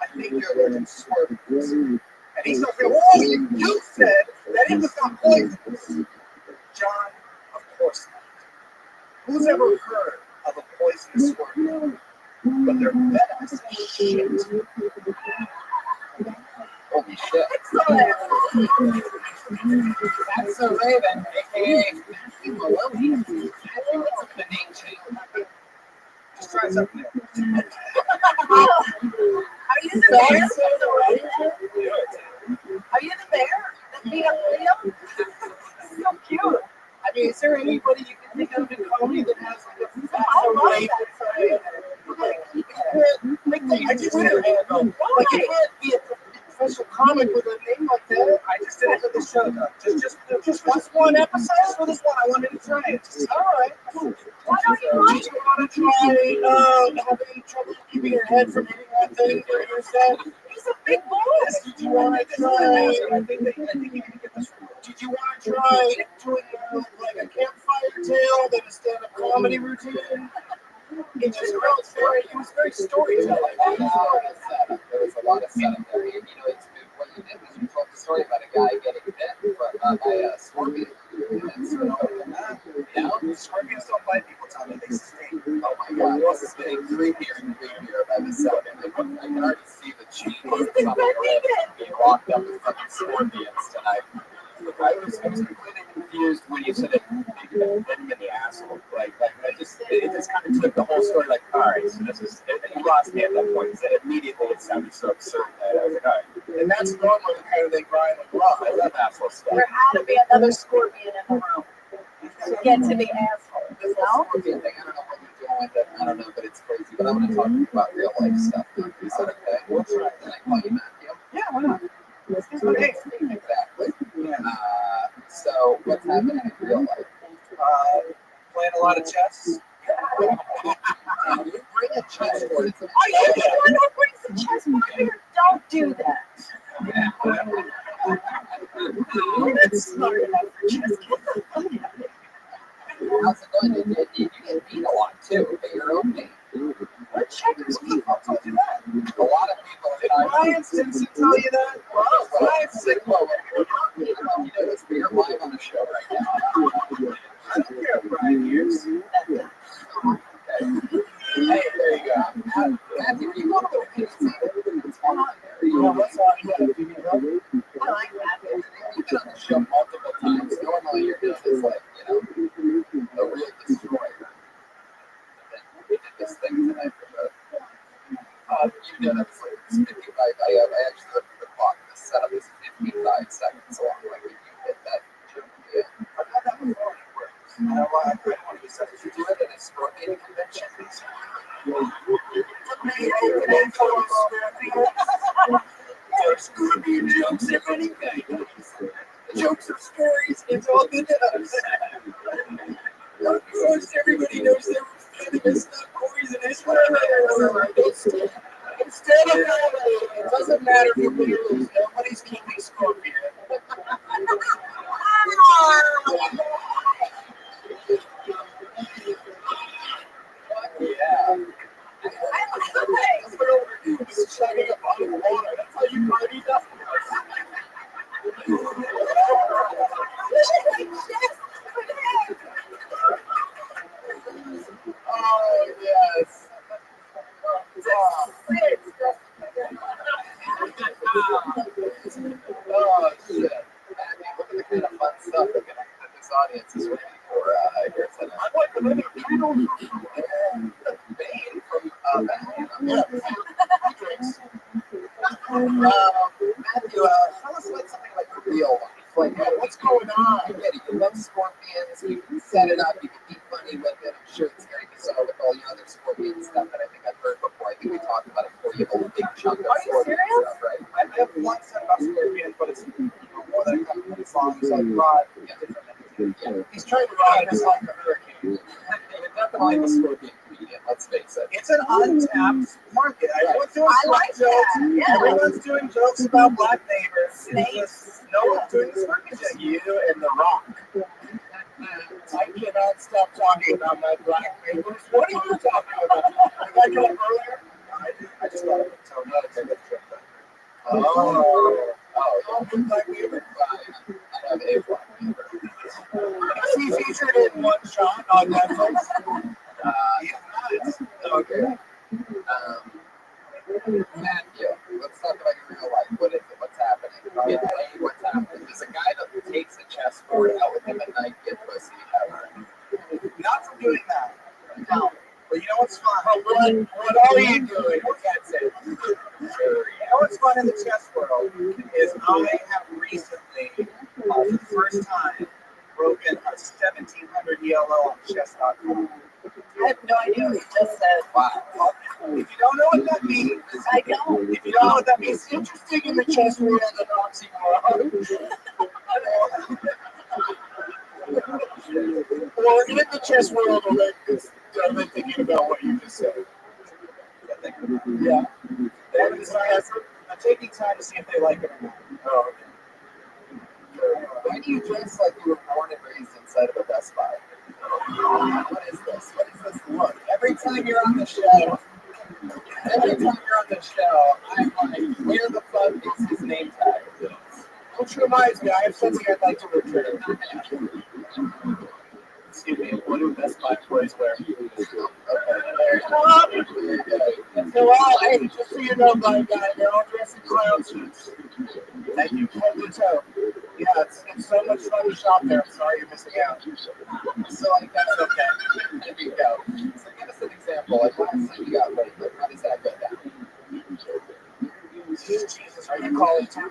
I think you're allergic to scorpions. And he starts going, whoa, you said that it was not poisonous. John, of course not. Who's ever heard of a poisonous scorpion? But they're venomous as shit. Holy shit. That's a Raven, aka Matthew Maloney. I think that's the name change. Just try something new. Are you the bear? Are you the bear that beat up Leo? So cute. I mean, is there anybody you can think of in comedy that has like a I just did it. Like, you can't be a professional comic with a name like that. I just did it for the show, though. Just one episode for this one. I wanted to try it. All right. Why don't you like Do you want to try have any trouble keeping your head from hitting that thing during your set? He's a big boy. Did you want to try? I think you need to get this. Did you want to try doing like a campfire tale than a stand-up comedy routine? It just it was very storytelling. There was a lot of setup there. And, what you did was you told the story about a guy getting bit by a scorpion. Scorpions don't bite people, Tommy. They sting. Oh my god, this is getting creepier and creepier by the second. I can already see the cheek on the red being locked up with fucking scorpions tonight. I was completely confused when you said it bit him in the asshole. It just kind of took the whole story. Like, all right, so this is it. You lost me at that point. So immediately it sounded so absurd that I was like, all right. And that's normally the kind of thing Brian would love. I love asshole stuff. There had to be another scorpion in the room to get to the asshole. This whole scorpion thing, I don't know what you're doing with it. I don't know, but it's crazy. But I want to talk to you about real life stuff. Is that okay? What's right? Can I call you Matthew? Yeah, why not? Exactly. So, what's happening in real life? Playing a lot of chess. You bring a chessboard. Are you the one who brings the chessboard here? Don't do that. You're not smart enough for chess. Get the fuck out of here. How's it going? You get beat a lot too, but you're okay. We're checkers. I'll tell you that. A lot of people Did Brian Simpson tell you that? Brian Simpson. Well, I don't know if you know this, but you're live on the show right now. I don't care if Brian hears. Okay. Hey, there you go. Matthew, you want to go what's going on there? You know, what's on? Yeah, you need help? I like Matthew. You've been on the show multiple times. Normally, you're doing this like, a real destroyer. We did this thing tonight for the. You know, that's like 55. I actually looked at the clock. The setup is 55 seconds long. Like, if you hit that jump, yeah. I've had that before. I don't want to be such a You do it at a scorpion convention. There's scorpion jokes if anything. Jokes or stories, it's all good to us. Of course, everybody knows that it's not poisonous. Instead of it doesn't matter who we lose. Nobody's keeping scorpion. Yeah. That's what we're doing. Just chugging a bottle of water. That's how you party up. Oh, yes. Oh, shit. Look at the kind of fun stuff that this audience is waiting for here tonight. I'm like another panel. Bane from Yeah. Matthew, tell us like something like going on? I get it. You love scorpions. You can set it up. You can be funny with it. I'm sure it's very bizarre with all your other scorpion stuff that I think I've heard before. I think we talked about it before. You have a big chunk of scorpion stuff, right? I have one set about scorpions, but it's more than a couple of songs. I brought different. Yeah. He's trying to ride us like a hurricane. You're definitely the scorpion comedian, let's face it. It's an untapped market. Everyone's doing like jokes. that. Yeah. Everyone's doing jokes about black neighbors. It's just no one's doing the scorpion shit. You and The Rock. I cannot stop talking about my black neighbors. What are you talking about? Did I come earlier? I just thought it was so nice. I got a trip back. Your black neighbor. I have a black neighbor. Is he featured in One Shot on Netflix? Okay. Matthew, let's talk about your real life. What is it? What's happening? What's happening? There's a guy that takes a chessboard out with him at night, get pussy, ever. Not from doing that. No. But you know what's fun? What are you doing? That's it. You know what's fun in the chess world is I have recently, for the first time, broken a 1700 ELO on chess.com. I have no idea what you just said. Wow. If you don't know what that means, I don't. if you don't know what that means, it's interesting in the chess world and oxymoron. Or in the chess world, I've been thinking about what you just said. Yeah. I'm taking time to see if they like it or not. Oh, okay. Why do you dress like you were born and raised inside of a Best Buy? What is this? What is this look? Every time you're on the show, I'm like, where the fuck is his name tag? Which reminds me, I have something I'd like to return. Excuse me, what do Best Buy employees wear? They're all, hey, just so you know, my guy, they're all dressed in clown suits. Thank you. Head to toe. Yeah, it's so much fun to shop there. I'm sorry you're missing out. So, like, that's okay. There you go. So, give us an example. Like, last time you got late, like, how does that go down? Jesus, are you calling too?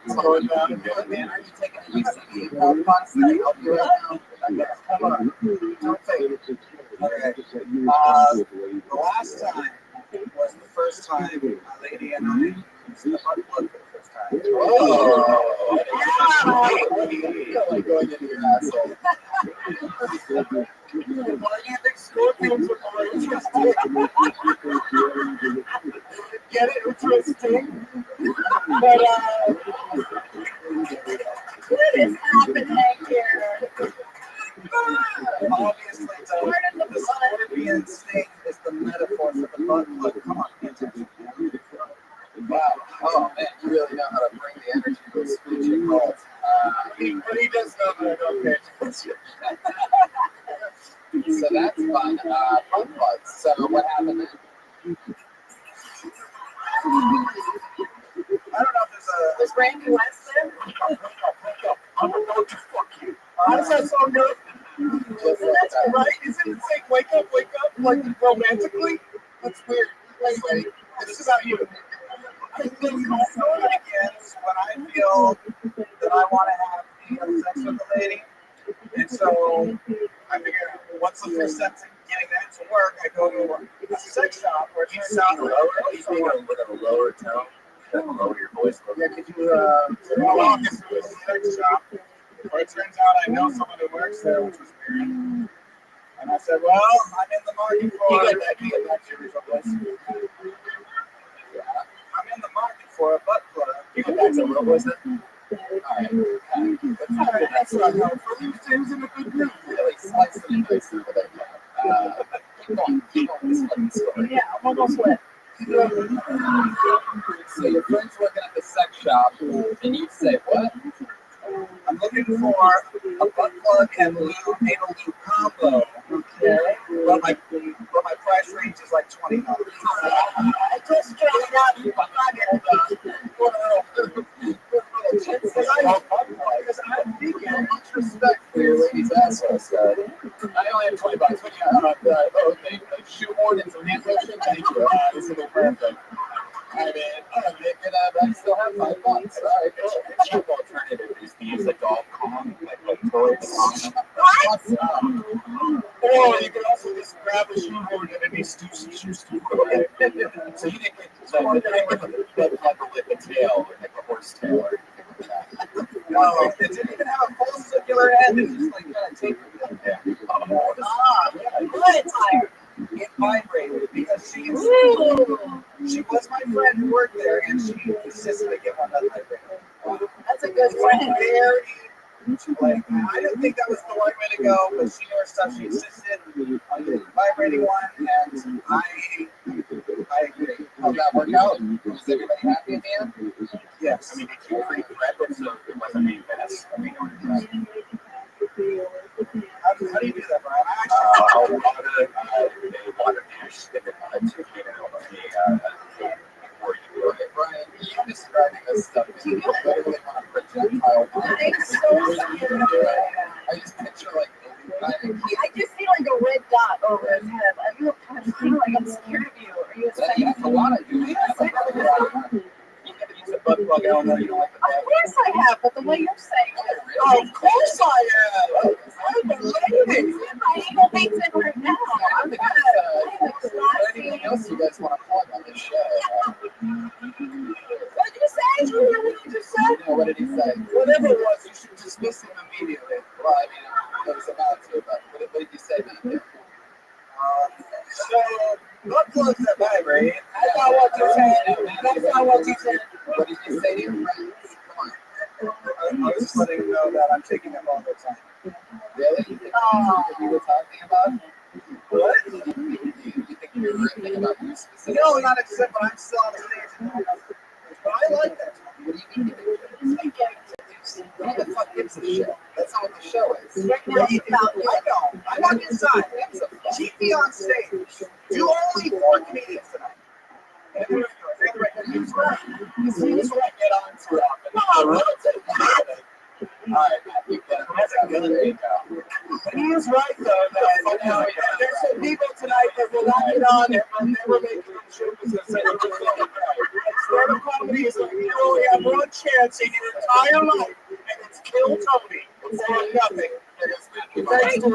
Slowing down and doing, man. Are you taking a UCD class? Can I help you right now? Come on. Don't take it. Okay. The last time was the first time a lady and I used the butt plug for the first time. Oh! Yeah! Like going into your asshole. Why do you think scorpions are more interesting? Get it? Interesting. But, What is happening here? Obviously, the scorpion sting is the metaphor for the butt plug. Come on, pay attention. wow. Oh, man, you really know how to bring the energy to a screeching halt. But he does know that I don't pay attention. So that's fun. Fun plugs. So what happened then? I don't know if there's a. Was Randy West there? I'm going to fuck you. How does that sound good? That's Right? Isn't it like wake up, like romantically? That's weird. Anyway, this is about you. I think it begins when I feel that I want to have sex with a lady. And so I figure what's the first step to getting that to work? I go to a sex shop where it sounds lower. You speak with a lower tone. Lower your voice. Yeah, could you walk us through a sex shop? Where it turns out I know someone who works there, which was weird. And I said, well, I'm in the market for You get back to your original place. I'm in the market for a butt plug. You get back to real voice then? Alright. That's not helpful. He was in a good mood. Really sliced it and diced it with that. Keep going. This fucking story. Yeah, I'm almost wet. So your friend's working at the sex shop, and you say, what? I'm looking for a butt plug and anal lube combo. Okay. But my price range is like $20. I just dropped out you Because I'm vegan. Much respect for your lady's asshole, Scott. I only have $20. What do you have? Okay, shoehorn and some hand lotion. Thank you. This will be perfect. I mean, I still have $5. All right, cool. toys. Or you can also just grab a shoeboard and it'd be shoe board. So you didn't get the thing with the buckle with the tail, like a horse tail or anything like that. No, it didn't even have a full circular end. It just like kind of tapered it. Yeah. Good tire. It vibrated because she was my friend who worked there, and she insisted I get one that vibrated. That's a good friend. Very, like, I didn't think that was the right way to go, but she knew her stuff. She insisted on getting a vibrating one, and I agree. How'd that work out? Was everybody happy at the end? Yes. I mean, it's free credit, so it wasn't a mess. I mean, How do you do that, Brian? I actually water dish, stick it on it, before you do it. Brian, you describing this stuff, you literally want to projectile. I'm so scared of it. I just picture like I just see like a red dot over his head. I feel like I'm scared of you. Are you that you have to want to do. You have to use a butt plug. I don't know. You don't like the Of course I have, but the way you're saying it. Oh, of course I am. I'm a lady. My ego beats in right now. I think it's, anything else you guys want to plug on this show? What did you say? You hear what you just said? Yeah, what did he say? Whatever it was, you should dismiss him immediately. Well, I mean, I was about to, but what did you say, man? So, butt plugs that vibrate. That's not what you said. That's not what you said. What did you say to your friends? Come on. I was just letting you know that I'm taking them all the time. Really? You think you were talking about? What? You think you were ripping about you specifically? No, not except when I'm still on the stage. But I like that. What do you mean? Who the fuck gives a shit? That's not what the show is. Right now it's about you. I know. I'm on your side. Keep me on stage. Do only 4 comedians tonight. As soon as I get on to it, alright, Matthew, that's a good day. He is right, though, that there's some people tonight that will not get on and will never make it on the show because they're stand-up comedy is like, you only have one chance in your entire life, and it's kill Tony or nothing. Thanks to him.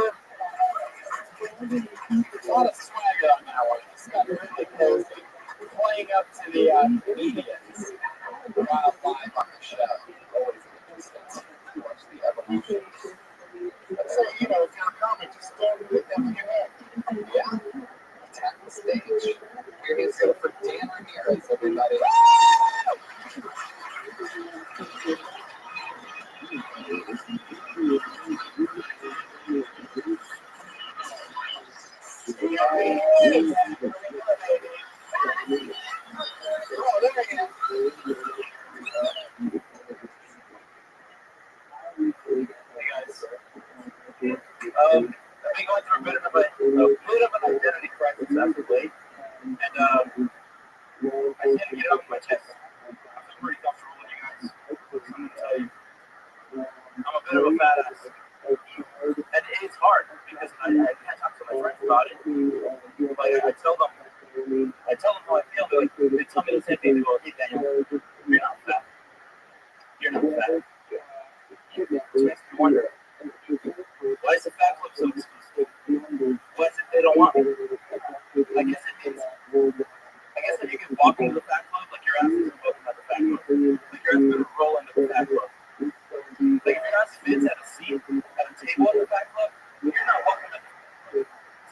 There's a lot of swagger on that one. It's got really cozy. Playing up to the comedians while live on the show. Always a distance. Watch the evolution. That's so, you know, if you're a comic, just don't put them in your head. Yeah. Attack the stage. We're going to go for Dan Ramirez, everybody. I've been going through a bit of an identity crisis as of late, and I can't get it off my chest. I feel pretty comfortable with you guys. I'm gonna tell you, I'm a bit of a fat ass, and it's hard because I can't talk to my friends about it. Like I tell them how I feel. They tell me the same thing. They go, "Hey Daniel, you're not fat. You're not fat." It makes me wonder. Why is the fat club so exclusive? Why is it they don't want me? I guess if you can walk into the fat club, like your ass isn't welcome at the fat club. Like your ass is gonna roll into the fat club. Like if you're not fits at a seat at a table at the fat club, you're not welcome at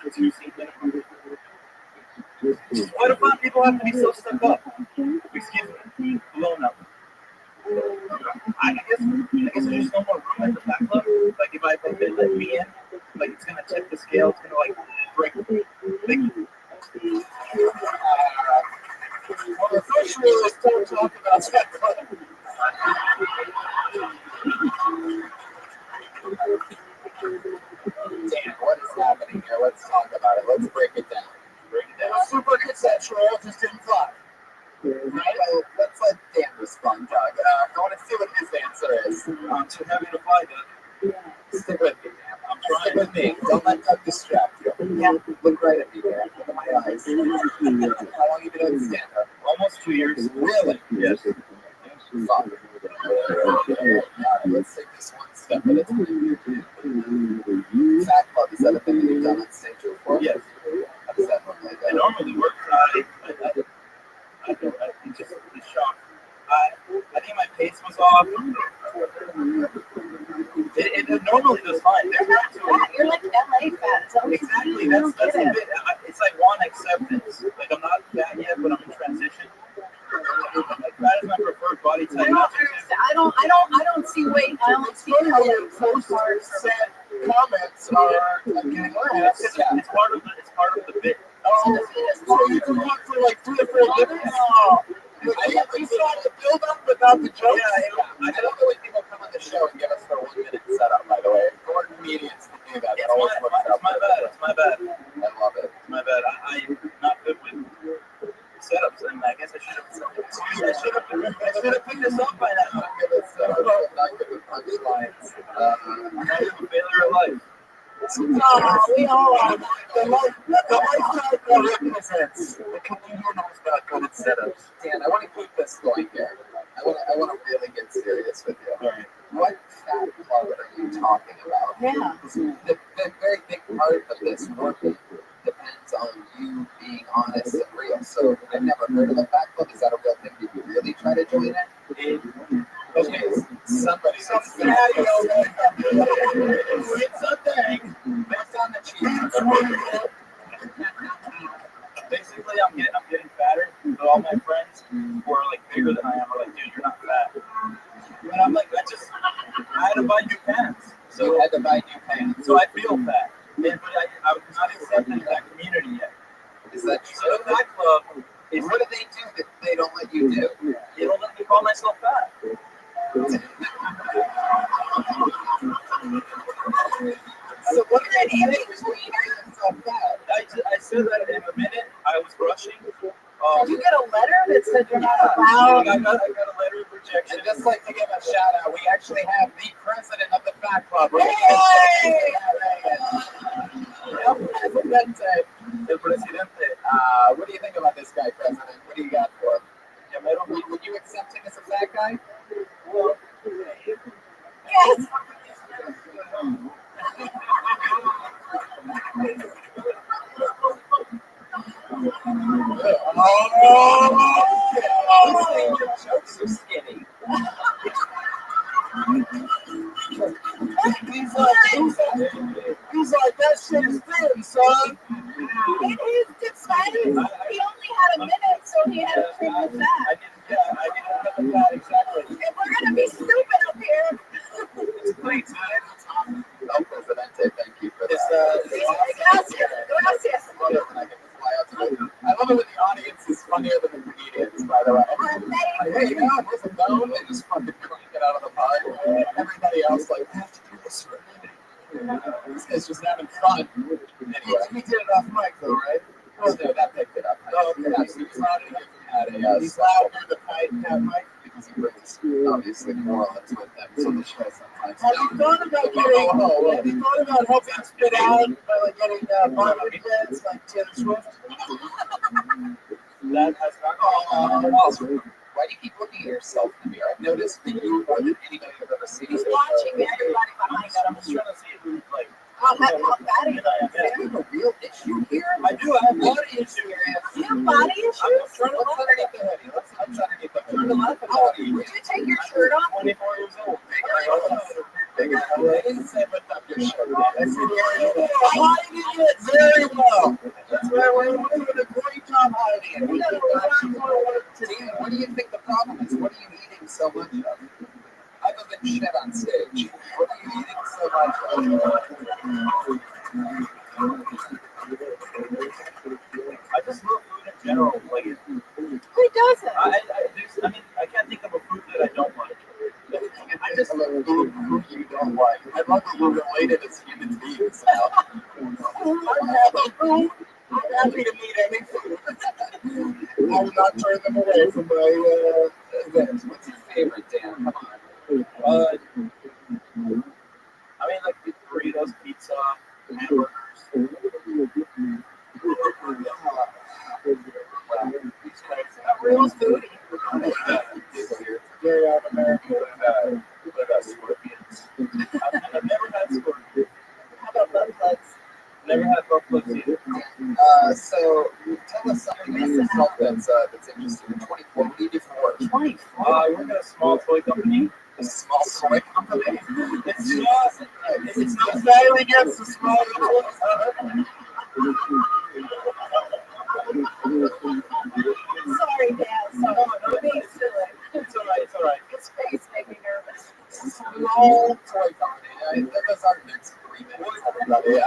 the 2-seat minimum. Why do fat people have to be so stuck up? Excuse me, blown up. I guess there's just no more room at the fat club. Like if they let me in, like it's gonna tip the scale, it's gonna like break. Well, the first rule is don't talk about that club. Dan, what is happening here? Let's talk about it. Let's break it down. Super consensual, just didn't fly. Let's let Dan respond, Doug. I want to see what his answer is. I'm too heavy to fly, Doug. Stick with me, Dan. I'm trying with me. Don't let Doug distract you. Yeah. Look right at me, Dan. Look at my eyes. How long have you been doing stand-up? Almost 2 years. Really? Yes. Fuck. Let's take this one stuff, but it's Fat Club. Is that a thing that you've done on stage before? Yes. How does that normally I go? normally work. I'm just shocked. I think my pace was off. It normally does fine. You're not fat. You're like LA fat. It's always Exactly. That's a bit. It's like one acceptance. Like I'm not fat yet, but I'm in transition. Like that is my preferred body type. I don't see weight. I only see color. Said comments are getting less. It's part of the bit. So you can walk for like 3 or 4 minutes. You saw the build up without the jokes. I don't know when people come on the show and give us their 1 minute setup. By the way, for comedians to do that, It's my bad. I love it. It's my bad. I'm not good with setups, and I guess I should have picked this up by now. Not good with punchlines. I'm not even a failure of life. We all are. The lifestyle represents the comedian who's not good at setups. Dan, I want to keep this going here. I want to really get serious with you. All right. What fat club are you talking about? Yeah. The very big part of this working depends on you being honest and real. So I've never heard of a fat club. Is that a real thing? Did you really try to join it? Okay, somebody. Something. Based on the cheese. Basically, I'm getting fatter. But all my friends who are like bigger than I am are like, dude, you're not fat. And I'm like, I had to buy new pants. So you had to buy new pants. So I feel fat. But I was not accepted in that community yet. Is that true? So the fat club is What do they do that they don't let you do? they don't let me call myself fat. So what are they eating? I said that in a minute. I was rushing. Did you get a letter that said you're not I allowed? got a letter of rejection. And just like to give a shout out, we actually have the president of the Fat Club. Right? El Presidente. What do you think about this guy, President? What do you got for him? Would you accept him as a fat guy? Yes. Your jokes are skinny. He's like, that shit is thin, son. It is exciting. He only had a minute, so he had to trim the fat. I didn't cut the fat exactly. If we're gonna be stupid up here. It's great time. El Presidente, thank you for this. Gracias. I love it when the audience is funnier than the comedians, by the way. Like, hey, you know, there's a bone, they just fucking crank it out of the park. Everybody else, like, I have to do this for a minute. This guy's just having fun. Anyway. He did it off mic, though, right? Oh, no, that picked it up. Oh, okay. Yeah, so he's loud enough. He's loud through the pipe, mic. Because he brings, obviously, morons with them, so the show sometimes. Have you thought about helping spit out by like getting barbecue pits like Taylor Swift? That has not Why do you keep looking at yourself in the mirror? I've noticed that you more than anybody I've ever seen. He's watching everybody behind I'm just trying to see who's like. How fat are you? Do you have a real issue here? I do. I have body issue. Do you have body issues? What's underneath the hoodie? What's underneath the hoodie? Would you take your shirt off? 24 years old. Bigger. I didn't say lift up your shirt. I said You're hiding it very well. That's why we're doing a great job hiding it. Dan, what do you think the problem is? What are you eating so much of? Other than shit on stage, what are you eating so much of? I just love food in general. Like, Who doesn't? I can't think of a food that I don't like. I just love food you don't like. I love that we're related as human beings now. I'm happy to meet any food. I will not turn them away from my events. What's your favorite, Dan? Come on. Like the burritos, pizza, hamburgers. Real foodie. Very American. What about scorpions? I company. It's not fighting against the small toys. Sorry, Dad. Sorry. Being silly. It's all right. It's all right. His face made me nervous. Small toy company. That was our next agreement. Everybody.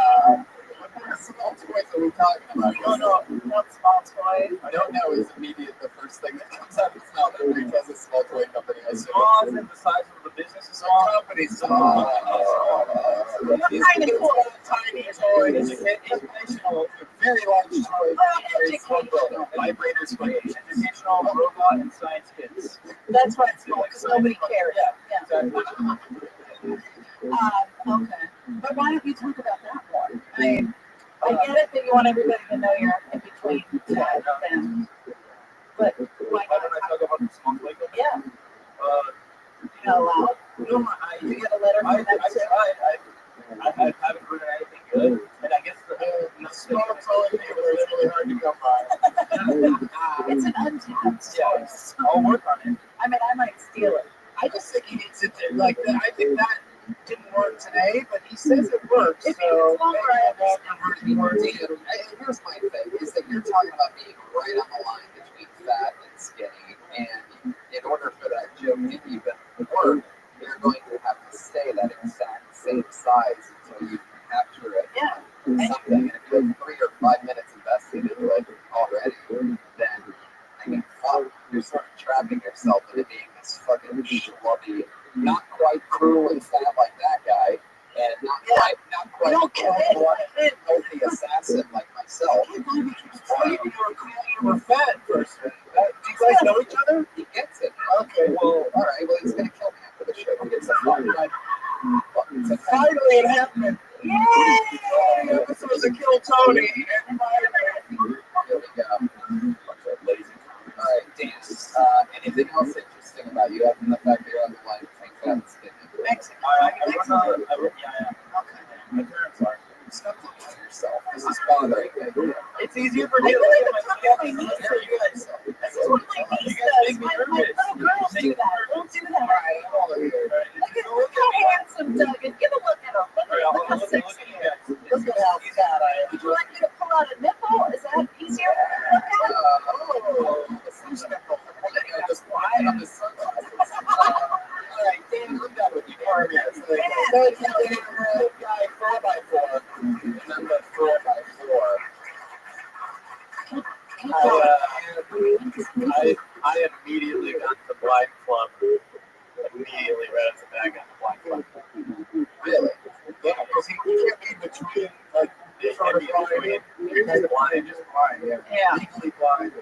What small toys are we talking about? No, not small toys. I don't know is immediate the first thing that comes out of his mouth when he says a small toy company. I assume Small is in the size of the business is small small. company. Small. What kind of toys? Tiny toys, educational, Very large toys. Very small Educational. vibrators for educational, robot, and science kids. That's why it's small, because nobody cares. Yeah, exactly. Okay. But why don't you talk about that more? I get it that you want everybody to know you're in between that and but why Why not? don't I talk about the small toy company? Yeah, Uh, you're not allowed. no, You get a letter from them too. I haven't written anything good, and I guess the small toy people is really hard to come by. It's an untapped source. I'll work on it. I mean, I might steal it. I just think he needs to do like that. I think that didn't work today, but he says it works. If So it's longer, I understand. here's my thing: is that you're talking about being right on the line between fat and skinny, and in order for that joke to even work, you're going to have to stay that exact same size until you capture it. Yeah. Something, and if you have 3 or 5 minutes invested into it already, then I mean, fuck, you're sort of trapping yourself into being this fucking schlubby, not quite cruel and fat like that guy, and not quite cold-blooded, healthy assassin like myself. You were fat first. Do you guys know each other? He gets it. Okay, well, All right, well, he's gonna kill me after the show. It's a fun ride. It's a fun finally it happened. Yay! The episode was a kill Tony. And Here we go. Bunch of lazy. All right, Dan. Anything else interesting about you other than the fact that you're on the line between fat and skinny? Mexico. my parents are. Stop looking at yourself. This is bothering me. It's easier for I me to feel look like at the myself. company needs Here, to. you guys. This is what my niece You guys does. make me My nervous. little girls do that. Don't do All that. right, hold on here. Look at how handsome Doug is. Give a look at him. Look how sexy he is. Look at how fat I am. Would you like me to pull out a nipple? Is that easier for you to look at? The first nipple. I just wanted on the sunglasses. All right, Dan, I'm done with you. Yes. Thank you, Dan. Guy 4x4. Number 4x4. I immediately got the blind club. Immediately right off the bat, got the blind club. Really? Yeah, because he can't be between, like, sort of blind. You're kind of blind, just blind. Yeah. Legally blind.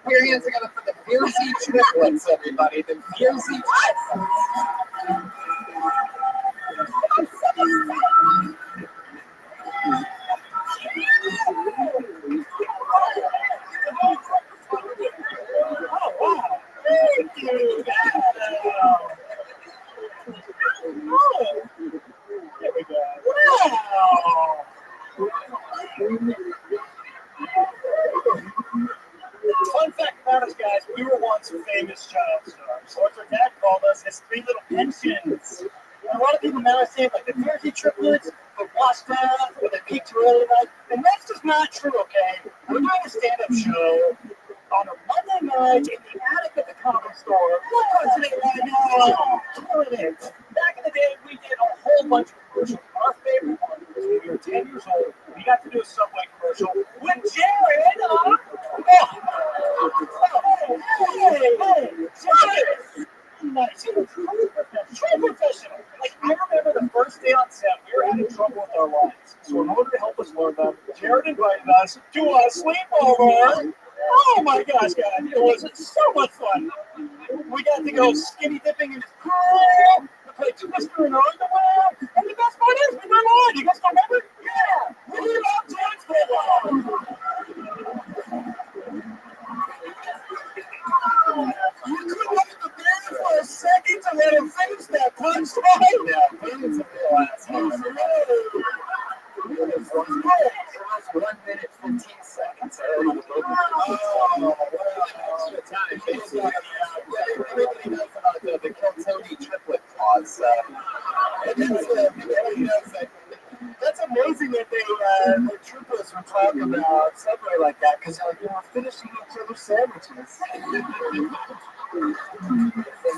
Put your hands together for the Fiercey triplets, everybody. The Fiercey triplets. Oh, wow. Thank you. Oh. There we go. Wow. Fun fact about us, guys, we were once famous child stars. So what our dad called us his three little pensions. And a lot of people now are saying, like, the Fiercey triplets were washed out, or they peaked early, like, and that's just not true, okay? We're doing a stand-up show on a Monday night in the attic of the comedy store. Look what's in it right now. Killing it. Back in the day, we did a whole bunch of commercials. Our favorite one was when we were 10 years old. We got to do a Subway commercial with Jared. Nice. True professional. Like, I remember the first day on set, we were having trouble with our lines. So in order to help us learn them, Jared invited us to a sleepover. Oh my gosh, guys, it was so much fun. We got to go skinny dipping in his pool, play Twister in our underwear, and the best part is we were on. You guys remember? Yeah, we were on dance for a while. You couldn't look at the band for a second to let him finish that punchline. Yeah, Ben's a real asshole. It was 1 minute, 15 seconds. Oh, extra time. Everybody knows about the Kill Tony triplet clause. That's amazing that the troopers would talk about something like that because like they were finishing each other's sandwiches.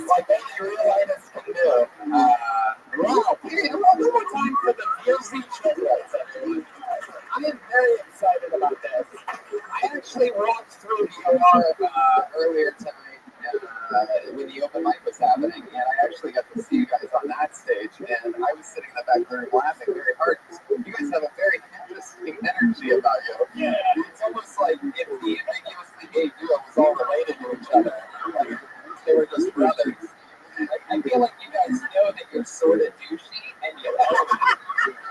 Like any real highness can do. Wow, one more time for the VLC triplets. I am very excited about this. I actually walked through the OR earlier tonight when the open mic was happening, and I actually got to see you guys on that stage, and I was sitting in the back there laughing very hard. You guys have a very interesting energy about you. Yeah. It's almost like if the ambiguously gay duo was all related to each other. Like, they were just brothers. I feel like you guys know that you're sort of douchey, and you own it.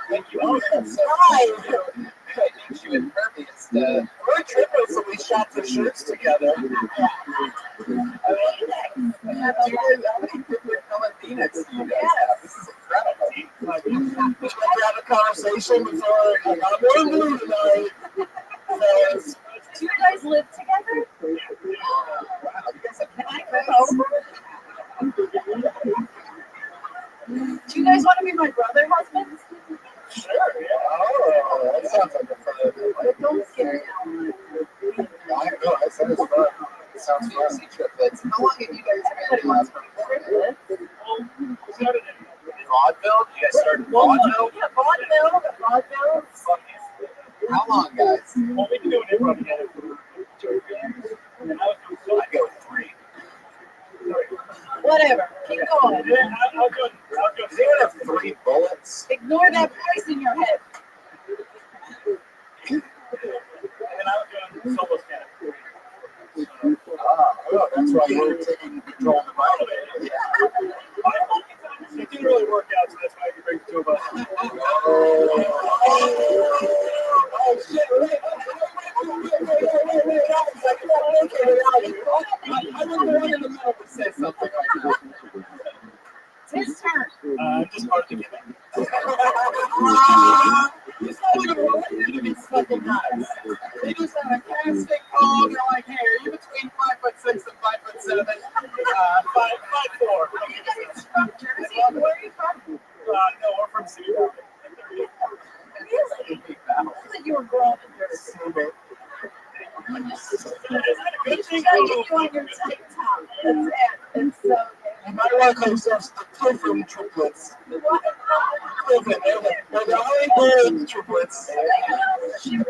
Like you own it. So it makes you impervious to. We're triplets, so we shot the shirts together. Do you guys how many different colored peanuts do you guys have? This is incredible. Would you like to have a conversation before I'm going to leave tonight? Fellas. Do you guys live together? Wow, you guys have Can I come over? Do you guys want to be my brother husbands? Sure, yeah. Oh, that sounds like a fun idea. Don't scare I know, that sounds fun. It sounds fun. Triplets. How long have you guys been last triplets? Vaudeville? You guys started vaudeville? Yeah, vaudeville. How long, guys? Well, we've been doing it for 2 years. I'd go 3. Whatever. Keep going. I'll go. Does anyone have 3 bullets? Ignore that voice in your head. And I'll go solo stand. Well, that's why you're taking control of the Bible. It didn't really work out, so that's why we bring the 2 of us. Oh, shit. I wouldn't want in the middle to say something like that. It's his turn. Just part of the gimmick. It's not even related to these fucking guys. They just have a casting call. They're like, hey, are you between 5'6" and 5'7"? 5'4". You guys from Jersey? Where are you from? No, we're from Cedar Valley. Really? I thought you were grown in Jersey. You should get you on your TikTok. That's it. It's so good. You might want to call yourselves the Pilgrim triplets. Pilgrim, they're the only gold triplets. You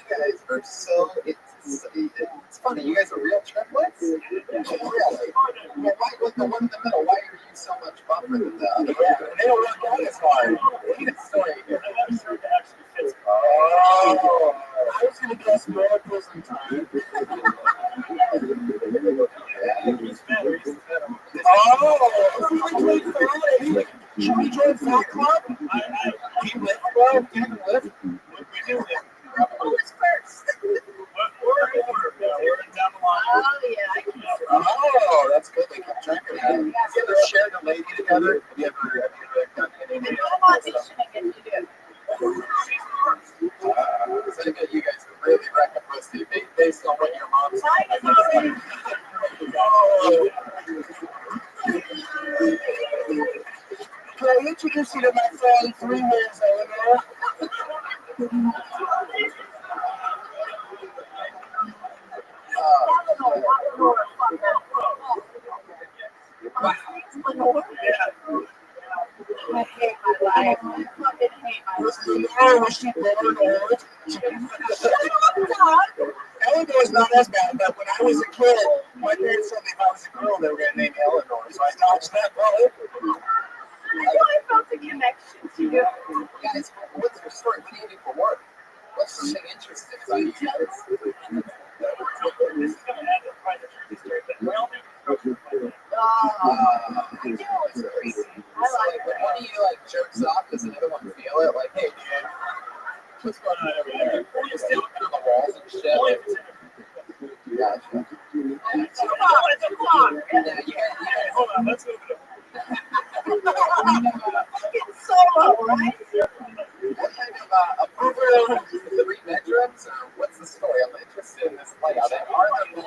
guys are so. It's funny. You guys are real triplets. Really? Well, why with the one in the middle? Why are you so much buffer than the other? Yeah, they don't work out as hard. Need a story here. Oh, I was going to guess more prison time. Should we join Fat Club? We lift, bro. Can we lift? We do lift. Who was first? We're down the line. Oh, yeah. I can Oh, that's good. They kept track of that. Have you ever shared a lady together? Have you ever done anything? I'm auditioning if you do. So you guys really wreck a pussy based on what your mom said. Can I introduce you to my friend 3 years Eleanor? I hate my life. I fucking hate my life. Was she born old? Eleanor's not as bad, but when I was a kid, my parents told me if I was a girl, they were going to name Eleanor, so I dodged that bullet. I felt a connection to you. Guys, what's your story? What do you do for work? What's something interesting about you guys? One of you jerks off, does another one feel it? Like, hey, dude, what's going on over there? You're still looking on the walls and shit. Gotcha. Hold on, let's move it Fucking solo, right? What kind of approval? 3 bedrooms, or what's the story? I'm interested in this layout. Are there bunk beds?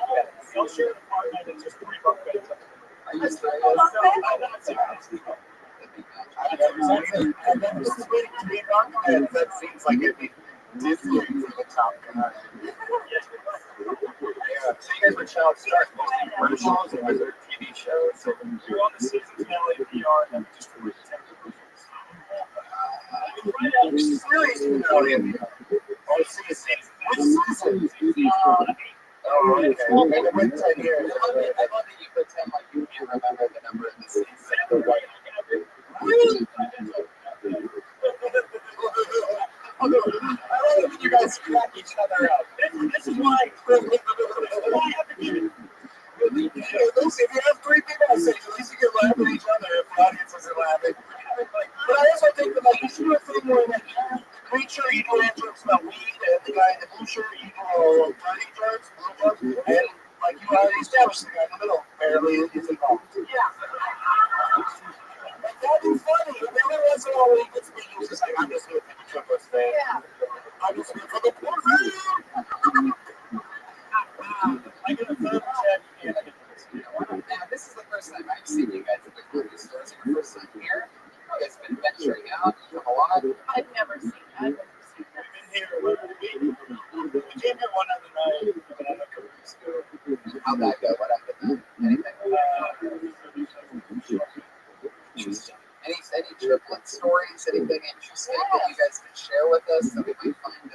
I'll share the apartment. It's just 3 bunk beds. Are you serious? And then this is waiting to be on, and that seems like it'd be dizzying for the top guy. Yeah, so you guys were child stars, mostly commercials, or was there TV shows? You're on the season finale of VR, and then just for 10 Series finale of VR. Oh, season. Which season? Oh, okay. And it went 10 years. I love that you pretend like you can't remember the number of the season. Really? I love it when you guys crack each other up. This is why I have to do it. At least if you have three people on stage, at least you can laugh at each other if the audience isn't laughing. But I also think that like you should do a thing where like the green shirt you do jokes about weed, and the guy in the blue shirt you do dirty jokes, blue jokes, and like you already established the guy in the middle barely is involved. Yeah. Like that'd be funny. And every once in a while when he gets me, he's just like, I'm just gonna pick a trick this thing. Yeah. I'm just gonna come up with I get a third check and I get Now, this is the first time I've seen you guys at the grocery store. Is it your first time here? You guys been venturing out? You come a lot? I've never seen that. We've been here, we came here one other night, but I'm not going to How'd that go? What happened then? Anything? Any triplet stories? Anything interesting that you guys can share with us that we might find?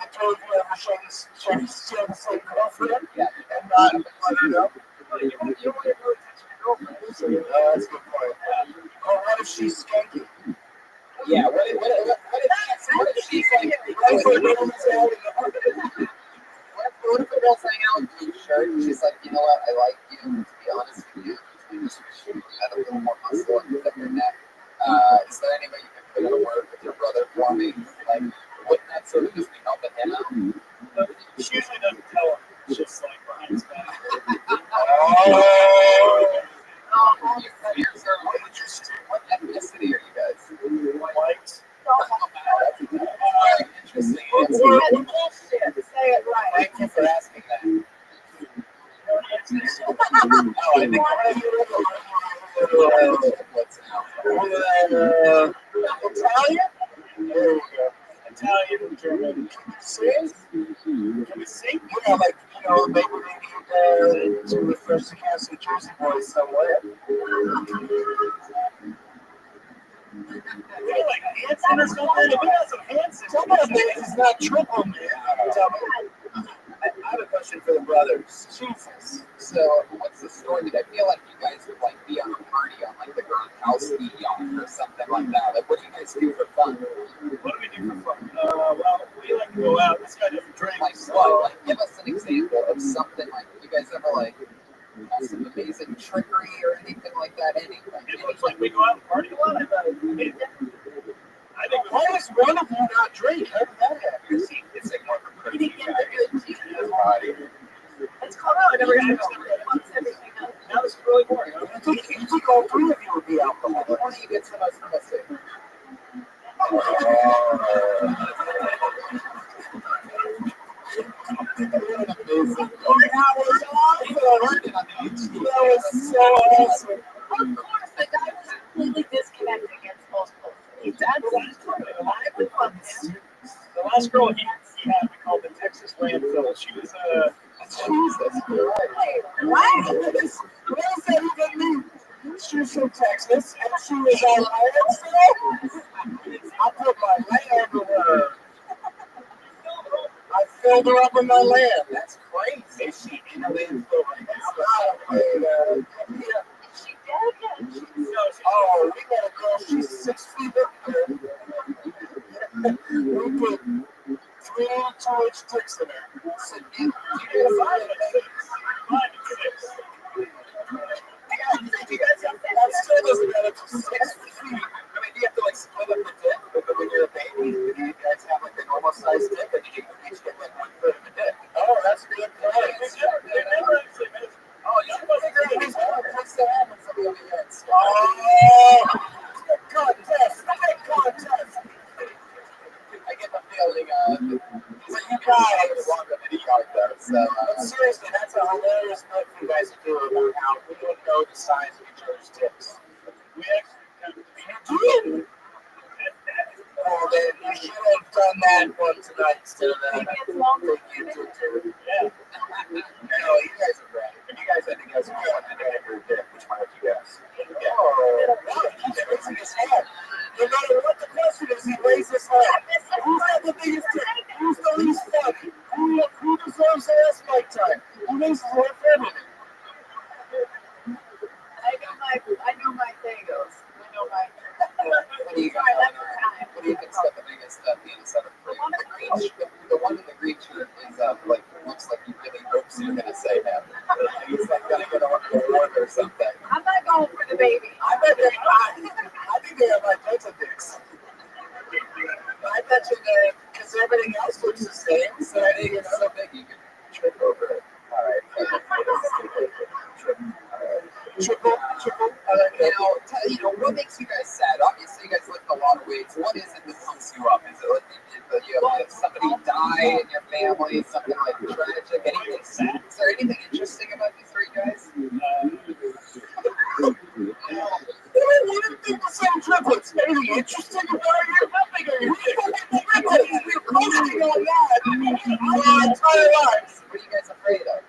I told you ever show the same girlfriend? Yeah. And not let her know? You don't get really attention to girlfriend. That's a good point. Or what if she's skanky? Yeah, what if she's like, what if the girl's hanging out with you, shirt, and she's like, you know what, I like you, to be honest with you, I just wish you had a little more muscle on your neck. Is there any way you can put in a word with your brother for me? Like, wouldn't that sort of just be helping him out? She usually doesn't tell him. It's just like behind his back. What ethnicity are you guys? White. Interesting. Say it right. Thank you for asking that. Italian? There we go. Italian, German. Sing? Can we sing? Yeah, like, you know, maybe we need to refresh the cast of Jersey Boys somewhere. We like Hanson or something. We got some Hanson. Tell me it's not triple, man. Tell me. I have a question for the brothers. Jesus. So, what's the story? I feel like you guys would like be on a party on like the Gronkowski yacht or something like that. Like, what do you guys do for fun? What do we do for fun? Well, we like to go out. This guy doesn't drink. Like what? Like, give us an example of something like you guys ever like have some amazing trickery or anything like that. Anything? It looks like we go out and party a lot. I think why does one of you not drink? How did that happen? It's like more of a It's called out. I never had everything else. now this is really boring. You think all three of you would be alcoholics? What do you get the most pussy? That was so awesome. Of course, the guy was completely disconnected against most people. That's totally alive with him. The last girl he had, we called the Texas landfill. She was Jesus Christ. What? What is that even mean? She was from Texas and she was on landfill? I put my land with her. I filled her up with my land. That's crazy. Is she in a landfill right now? Yeah. Is she dead? Oh, we got a girl. She's 6 feet up there. We put 3 2-inch sticks in her. So you get 5 and 6. 5 and 6. That still doesn't matter. 6 feet. I mean, do you have to like split up the dick when you're a baby? Do you guys have like a normal sized dick, or do you each get like 1/3 of the dick? Oh, that's a good point. they never actually made it. Oh, you should figure out these what's that happens to the other end. Oh, contest. Contest. I get the feeling So you guys. longer than a yard though. So But seriously, that's a hilarious note for you guys to do about how we don't know the size of each other's dicks. We actually Oh, then you should have done that one tonight instead of that. Yeah. No, you guys are right. You guys, I think, guys are one and a dick. Which one did you guess? Oh, no, he's raising his hand. No matter what the question is, he raises his hand. Who's got the biggest dick? Who's the least funny? Who deserves the less mic time? Who raises his hand for everything? I know my bagels. I know my. What do you think's got the biggest penis out of the three? The one in the green shirt is like looks like he really hopes you're gonna say him. He's like gonna get an award or something. I'm not going for the baby. I think they have identical dicks. I bet you that because everything else looks the same, so I think it's so big you can trip over it. All right. Triple. What makes you guys sad? Obviously, you guys lift a lot of weights. What is it that pumps you up? Is it like you have somebody die in your family, something like tragic, anything sad? Is there anything interesting about you three guys? What do you think the same triplets? Anything interesting about you? Nothing. We're coasting on that our entire lives. What are you guys afraid of?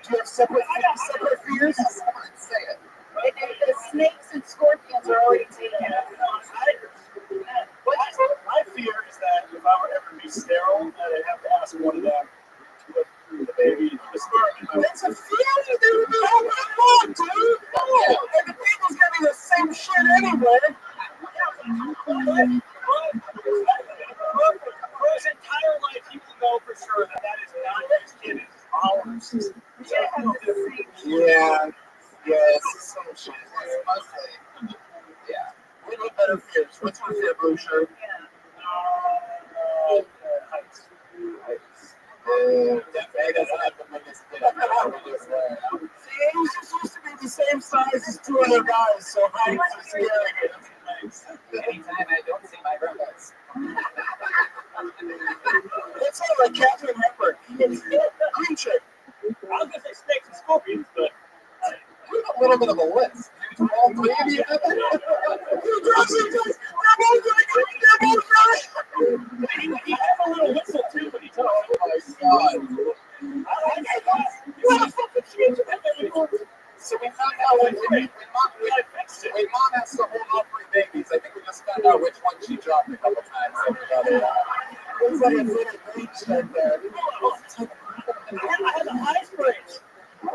Do you have separate fears? Someone say it. The snakes and scorpions are already taken. My fear is that if I were ever to be sterile, that I'd have to ask one of them to put the baby, the sperm in my. It's a feeling that they would be all I want, dude. Oh, and the baby's gonna be the same shit anyway. For his entire life, he will know for sure that is not his kid. It's ours. Yeah. Yes. Some shit. Mostly. Yeah. We need better fears. What's your fear, Blue Shirt? Heights. That doesn't have the biggest dick. See, he's just used to be the same size as two other guys, so heights are scary. Anytime I don't see my robots. It's all like Catherine Hepburn. Green Shirt. I was gonna say snakes and scorpions, but You have a little bit of a list. All three of you have it? he has a little whistle too when he talks. Oh my god. So we found out when mom has to hold all three babies. I think we just found out which one she dropped a couple times. Looks like a little green shirt there. I had the highest praise. I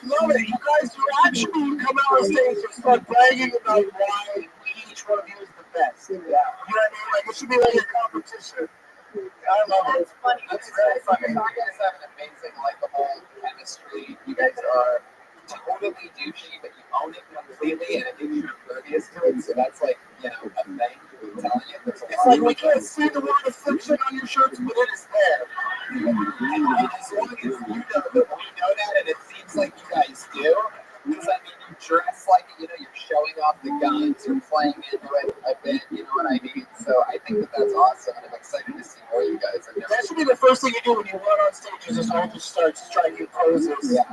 love it. You guys, you actually come out on stage and start bragging about why each one of you is the best. Yeah. You know what I mean? Like, it should be like a competition. I love it. That's funny. That's really funny. You guys have an amazing, likable chemistry. You guys are totally douchey, but you own it completely, and I think you're impervious to it. So that's like, a thing. I'm telling you. It's like we can't see the word affliction on your shirts, but it is there. And as long as you know that we know that, and it seems like you guys do, because I mean, you dress like it, you're showing off the guns, you're playing into it a bit, you know what I mean? So I think that's awesome, and I'm excited to see more of you guys. That should be the first thing you do when you run on stage, is just all just start striking poses. Yeah.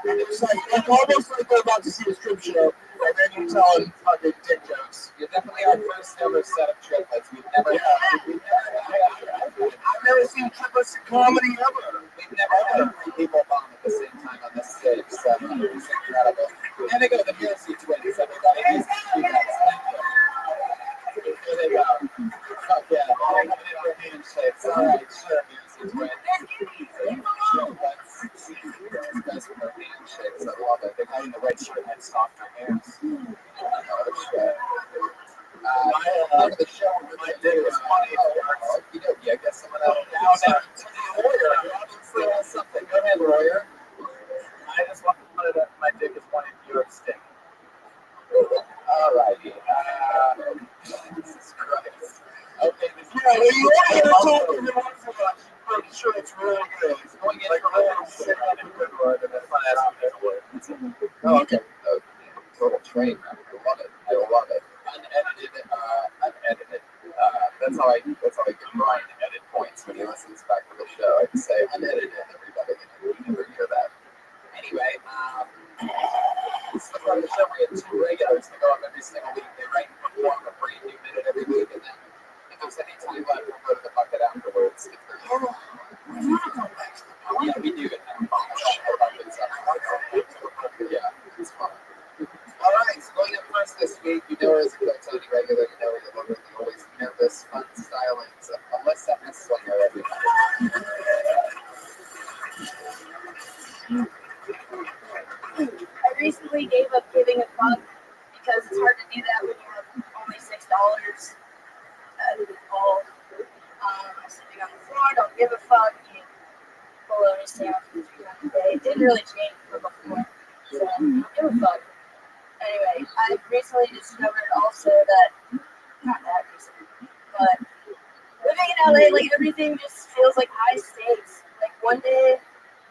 And it's like almost like they're about to see a strip show, and then you tell them fucking dick jokes. You're definitely our first ever set of triplets. I've never seen triplets in comedy ever. We've never had three people bomb at the same time on this stage, so it's incredible. And they go to the Music Twins, everybody. Here they go. Fuck yeah. All coming in for handshakes. All right, sure, Music Twins. Guys with their handshakes, I love it. The guy in the red shirt had softer hands. After the show, my dick was funny. I guess someone else. Royer, obviously has something. Go ahead, Royer. I just wanted to, my dick is pointing to your stick. All righty. Jesus Christ. Okay, this is you want to talk to him once a month, making sure it's really good. It's going in like a little shit on the good word, and then find out Oh, okay. Total train wreck. I love it. I love it. Unedited. That's how I give Brian edit points when he listens back to the show. I say unedited, everybody. every single week. They write and perform a brand new minute every week, and then if there's any time left, we'll go to the bucket afterwards. If there's yeah, we do it now. Yeah, it's fun. All right, so going up first this week, you know her as a Coach Tony regular, you know her, you love her, the always nervous, fun stylings of Melissa Esslinger, everybody. I recently gave up giving a fuck because it's hard to do that when you have only $6 at all. I'm sleeping on the floor, don't give a fuck, eating bologna sandwiches 3 times a day. It didn't really change from before, so don't give a fuck. Anyway, I recently discovered also that, not that recently, but living in LA, like everything just feels like high stakes. Like one day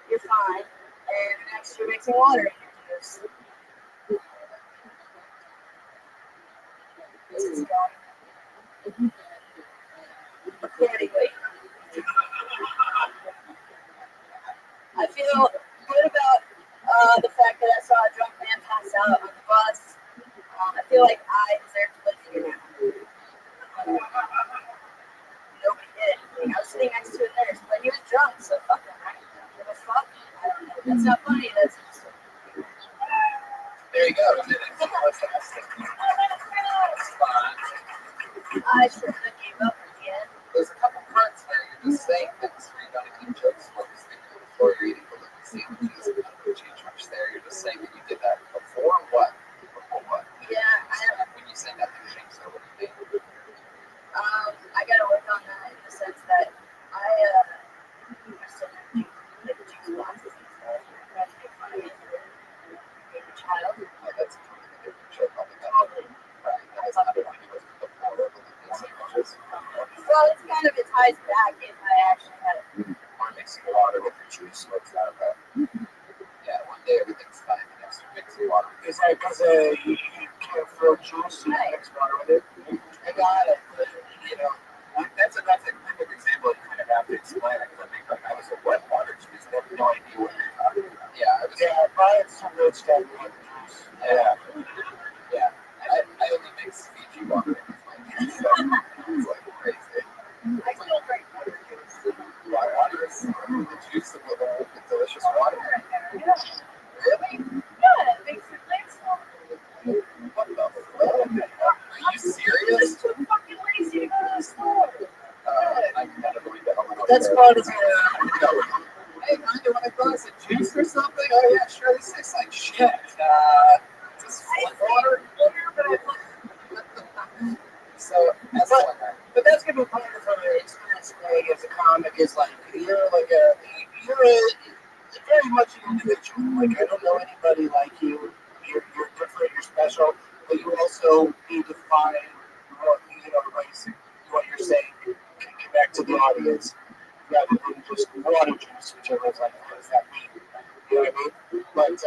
you're fine, and the next you're mixing water in your juice. This is going. Anyway, I feel good about the fact that I saw a drunk man pass out on the bus. I feel like I deserve to live here now. Nobody did anything. I was sitting next to a nurse, but he was drunk, so fuck him, right? Give a fuck? I don't know. That's not funny. That's just. There you go. I should have gave up at the end. There's a couple parts where you're just saying things where you don't even jokes while you're speaking before you're eating the sandwiches. You're not going to change much there. You're just saying that you did that before what? Before what? Yeah, when you say nothing changed, so what do you think? I gotta work on that in the sense that I still have to like juice boxes and stuff. I have to make fun of it for being a child. Oh, that's a totally different joke. Totally. Right. That's not the point. Well, it's kind of, it ties back if I actually had it. Or mixing water with your juice, so it's not about. Yeah, one day everything's fine, the next you're mixing water. Is that because you can't throw juice and mix water with it? I got it, but, you know, that's a perfect example. You kind of have to explain it, because I think like I was a wet water juice, I have no idea what you're talking about. Yeah, Brian's too rich to have wet juice. Yeah. I only mix Fiji water with my juice, so it's like crazy. I still drink water juice. Water is the juice of the delicious water. Yeah. Really? Yeah, it makes it nice. What the fuck? Are you serious? Just too fucking lazy to go to the store. I'm never going to help. That's part of Hey, mind you want a glass of juice or something? Oh yeah, sure. This tastes like shit. Just water. So but that's gonna be part of the experience today as a comic. Is like you're very much an individual. Like I don't know anybody like you. You're different. You're special. But you also need to find what you're saying can connect to the audience rather than just water juice, which everyone's like, what does that mean? You know what I mean? But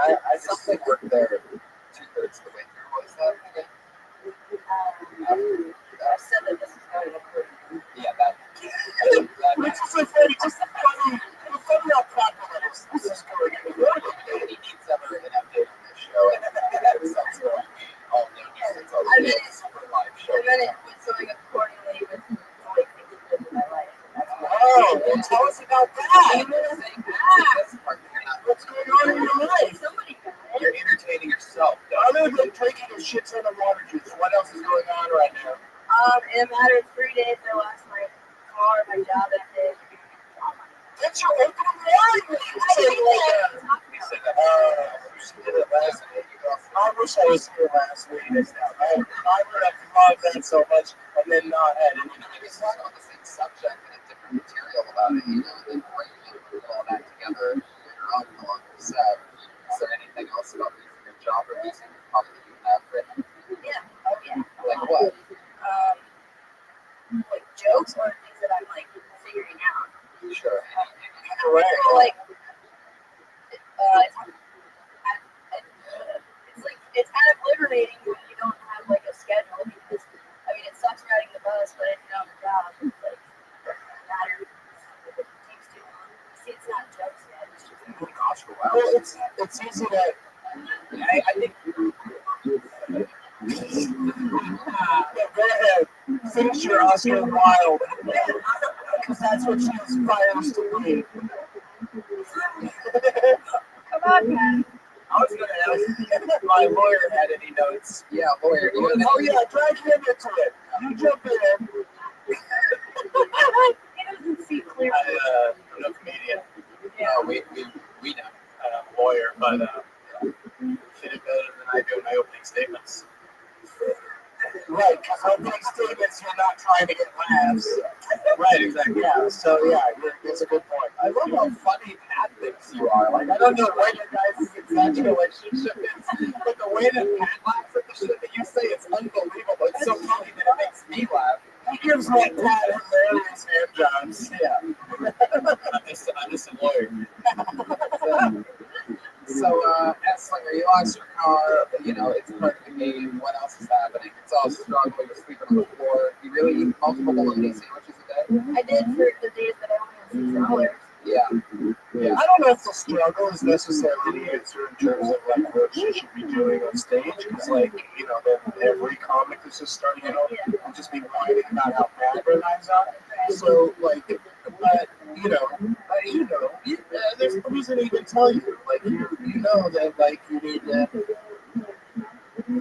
I just something worked there 2/3 of the way through. What is that again? I said that this is how it occurred. Yeah, that. It's just a funny how proper that is. This is going to be He needs ever an update on this show, and that sounds good. Oh no, it's a super live show. I meant it was going accordingly with all the things that did in my life. well, tell us about that. What's going on in your life? Somebody got it. You're entertaining yourself. Other than drinking a shit ton of water juice, what else is going on right now? In a matter of 3 days, I lost my car, my job, and everything. That's your opening line. You said that. You did it last week. I wish I was here last week. I would have loved that so much, and then not had it. It's not on the same subject and a different material about it, you know, and then bringing all that together later on along the set. Is there anything else about losing your job or losing your car that you have written? Yeah. Oh, yeah. Like what? Like jokes or things that I'm like figuring out. Sure. So, like, it's kind of liberating when you don't have like a schedule because I mean it sucks riding the bus, but if you don't have a job, it's like it doesn't matter. It takes too long. See, it's not jokes yet. It's just Well, it's easy that I think Yeah, go ahead. Finish your Oscar Wilde. Because that's what she aspires to be. Come on, man. I was going to ask if my lawyer had any notes. Yeah, lawyer. You Oh, yeah, drag him into it. You jump in. He doesn't see clearly. I'm no comedian. know, we know. I'm a lawyer, but she did better than I do in my opening statements. Right, because opening statements, you're not trying to get laughs. Right, exactly. Yeah, so yeah, it's a good point. I love how funny Pat thinks you are. Like, I don't know what your guys' exact relationship is, but the way that Pat laughs at the shit that you say, it's unbelievable. It's so funny that it makes me laugh. He gives my Pat hilarious hand jobs. Yeah. I'm just a lawyer. So, Esslinger, you lost your car. You know, it's part of the game. What else is happening? It's all struggle. You're sleeping on the floor. You really eat multiple bologna sandwiches a day? I did for the days that I only had $6. Yeah. Yeah. I don't know if the struggle is necessarily the answer in terms of like what you should be doing on stage. Because like, you know, then every comic is just starting out and just be whining about how bad their lives are. So like, but there's no reason to even tell you. Like you know that like you need to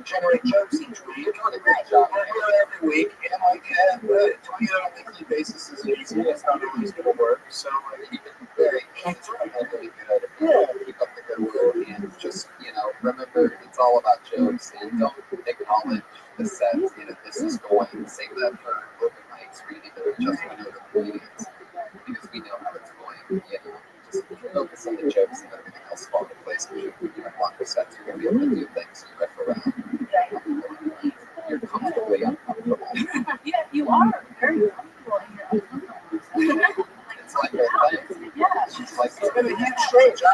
generate jokes each week. You're doing a great job. You're here every week, and like doing it on a weekly basis is easy. It's not always going to work. So You've been very hands-on and really good. Yeah. Keep up the good work and just, you know, remember it's all about jokes and don't acknowledge the sets. You know, this is going. Save that for open mics where you need to just win over comedians because we know how it's going. You know, just focus on the jokes and everything else fall into place. Because you have longer sets, you're going to be able to do things you riff around. You're comfortably uncomfortable. Yeah, you are very comfortable in your uncomfortable. It's like your thing. Yeah. She's like, it's been a huge change. I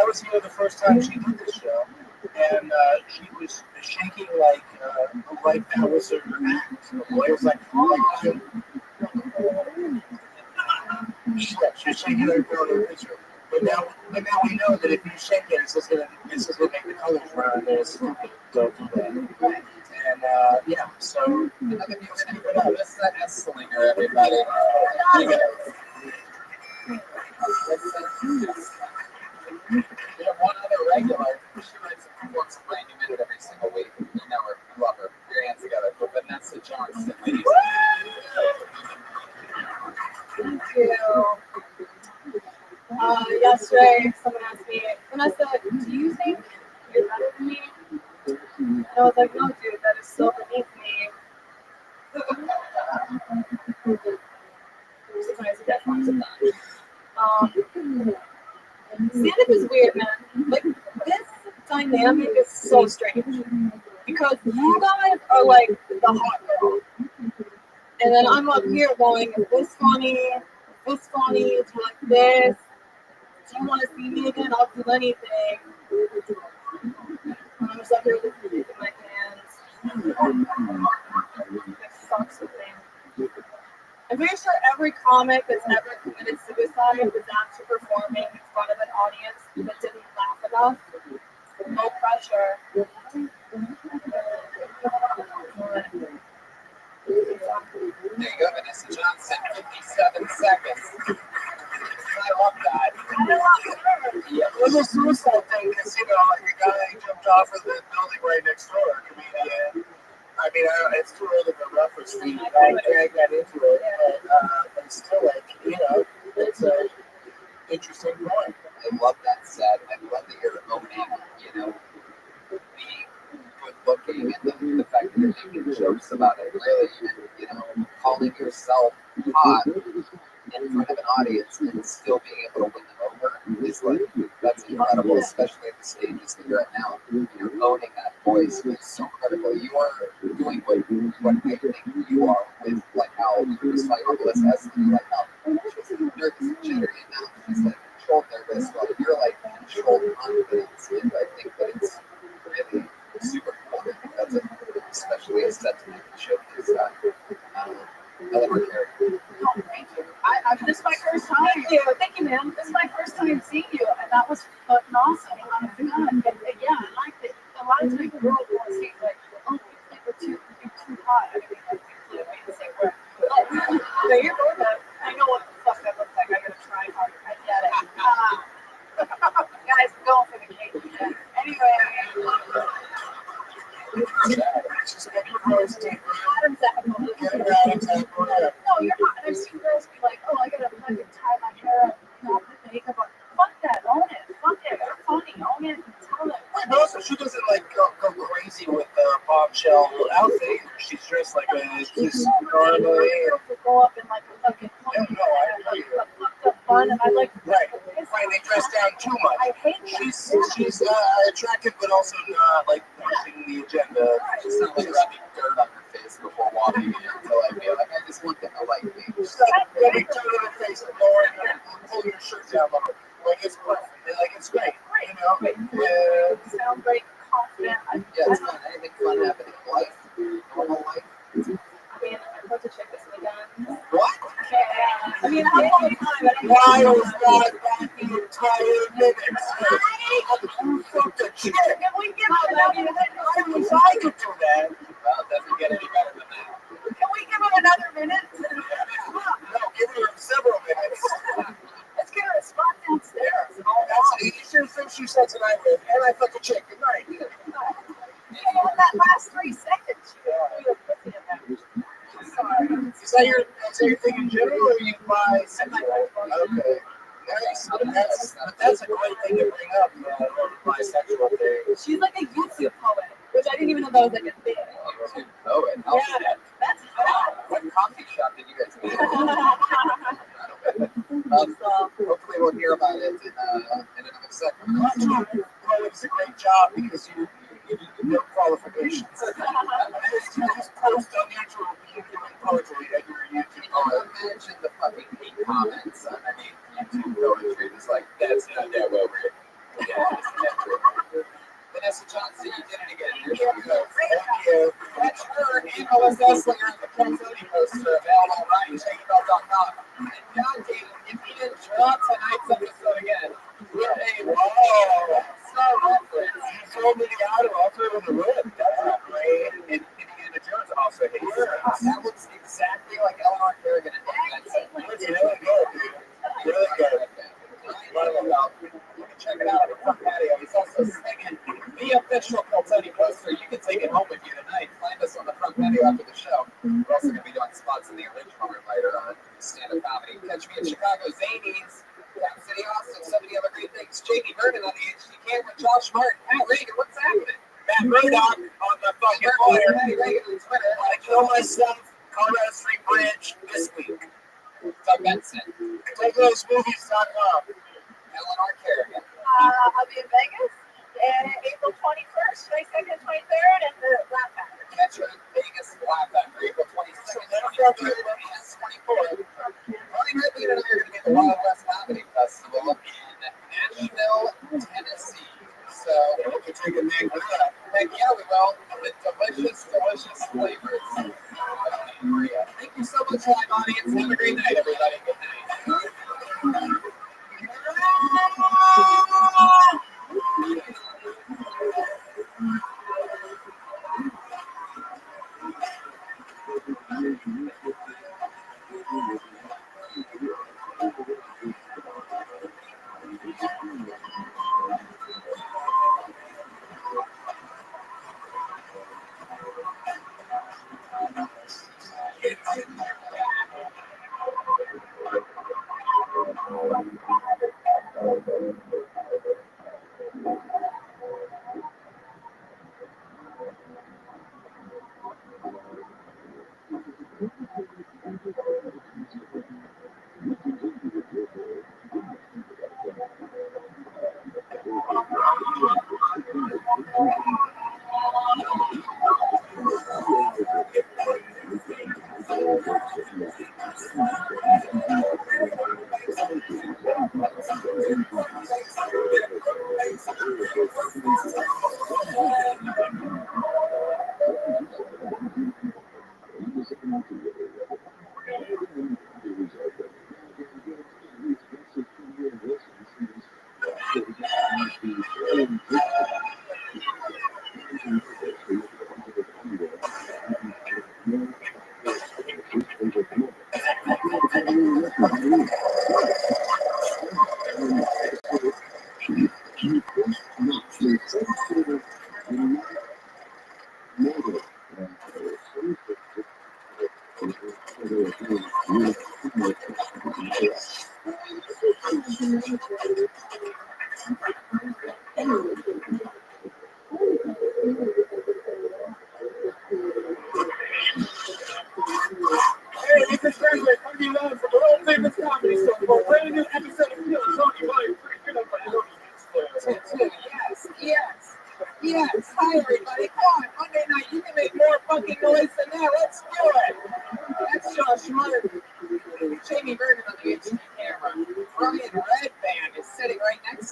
was here the first time she did this show, and she was shaking like that was her act. It was like she was shaking her picture. But now we know that if you shake it, it's just gonna make the colors run. And it's stupid. Don't do that. And so another music keep it up. This is that Esslinger, everybody. You got we have one other regular. She writes and performs a brand new minute every single week. You know her. You love her. Put your hands together for Vanessa Johnson, ladies. Thank you. Yesterday, someone asked me, Vanessa, do you think you're better than me? And I was like, no, dude, that is so beneath me. Sometimes you get lots of that. Stand-up is weird, man. Like, this dynamic is so strange. Because you guys are like the hot girl. And then I'm up here going, is this funny? Is this funny? Do you like this? Do you want to see me again? I'll do anything. I'm just up here with the music in my hands. It sucks with me. I'm pretty sure every comic that's ever committed suicide was after performing in front of an audience that didn't laugh enough. No pressure. There you go, Vanessa Johnson, 57 seconds. I love that. yeah, it was a suicide thing because like a guy jumped off of the building right next door, a comedian. I mean, it's too early for reference feed. I drag that into it, but still, like, it's an interesting point. I love that set. I love that you're owning, being good looking and the fact that you're making jokes about it. Really, even, calling yourself hot in front of an audience and still being able to win them over is like, that's incredible, especially at the stages that you're at now. You're owning that voice is so critical. You are doing what I think you are with like how you were just talking about Melissa Esslinger, like how she's nervous and jittery and now she's like controlled nervous, while you're like controlled confidence, and I think that it's really super cool. I think that's especially a sentiment that showcase that. I love her character. Oh, thank you. This is my first time. Thank you, man. This is my first time seeing you, and that was fucking awesome. Honest to God. Yeah, I liked it. A lot of times girls want to bombshell outfit. She's dressed like a just normally. To go up in like a fucking Yeah, no, I agree. fucked up fun, and I like Right. They dress down too much. I hate She's attractive, but also not like pushing the agenda. It's not like rubbing dirt on her face before walking in until I feel like I just want them to like me. Rubbing dirt on her face and lower and pull your shirt down lower. Like it's perfect. Like it's great. You know? sound very confident. Yeah, it's not anything fun happening in life, normal life. I mean, I'm about to check this again. What? Yeah. I mean, how long time? Why was that the entire minutes? You fucked a chick. Can we give it another minute? I wish I could do that. Well, it doesn't get any better than that. Can we give it another minute? No, give her several minutes. Let's get her a spot downstairs. You should finish your sex tonight with, and I fucked a chick. Good night. You know, in that last 3 seconds, you were pussy in there. Sorry. Is that your thing in general, or you bisexual? Okay. Nice. That's a great thing to bring up, the bisexual thing. She's like a YouTube poet, which I didn't even know that was like a thing. YouTube poet. Yeah, that's hot. What coffee shop did you guys meet? Hopefully we'll hear about it in another segment. Poet's a great job because you no qualifications. You just post unnatural human poetry at your YouTube. Oh, imagine the fucking hate comments on any YouTube poetry. It's like, that's not that well written. Yeah, it's not true. Vanessa Johnson, you did it again. Here she goes. Thank you. Catch her and Melissa Esslinger at the Pennsylvania poster available on RyanShakeBell.com. And goddamn, if you didn't draw tonight's episode again, we're a reference. You told me the auto also with the red. That's not great. And Indiana Jones also hates it. That looks exactly like Eleanor Kerrigan and David. It's really good, dude. Really good. You can check it out on the front patio. He's also singing the official Coltoni poster. You can take it home with you tonight. Find us on the front patio after the show. We're also going to be doing spots in the original room later on stand-up comedy. Catch me in Chicago, Zanies, Cap City, Austin, so many other great things. Jamie Vernon on the HD camera, Josh Martin, Matt Reagan, what's happening? Matt Murdock on the fucking Twitter. Matt Reagan on Twitter. I kill myself, Colorado Street Bridge this week. Doug Benson. TakeThoseMovies.com. Eleanor Kerrigan. I'll be in Vegas April 21st, 22nd, 23rd, and the Black Panther. Catch her in Vegas, Black Panther, April 22nd, 23rd, and 24th. Ronnie Ridley and I are going to be at the Wild West Comedy Festival in Nashville, Tennessee. So, we'll be drinking Mangria. heck yeah, we will. With delicious, delicious flavors. Thank you so much, live audience. Have a great night, everybody. Good night.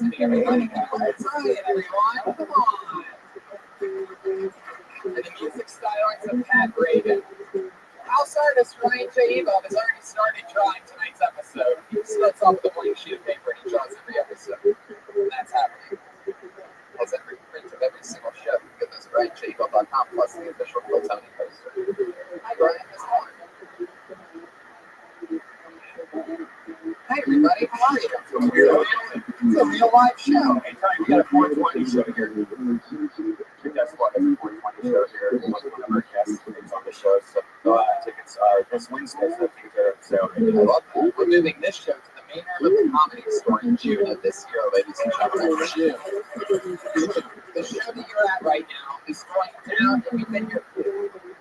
City, everybody. That's right, everyone. Come on. And the music stylings of Pat Reagan. House artist Ryan J. Evo has already started drawing tonight's episode. He starts off with a blank sheet of paper and he draws every episode. And that's happening. Has every print of every single show. Get this at RyanJEvo.com plus the official Phil Tony poster. Hi, Ryan. This morning. Hi, everybody. How are you? It's a real live show. Anytime we got a 420 show here. Guess what? It's a 420 show here. One of our guests is on the show. So tickets are this Wednesday. So tickets are on sale. I love that. We're moving this show to the main room of the Comedy Store in June of this year, ladies and gentlemen. June. The show that you're at right now is going down, and we've been here for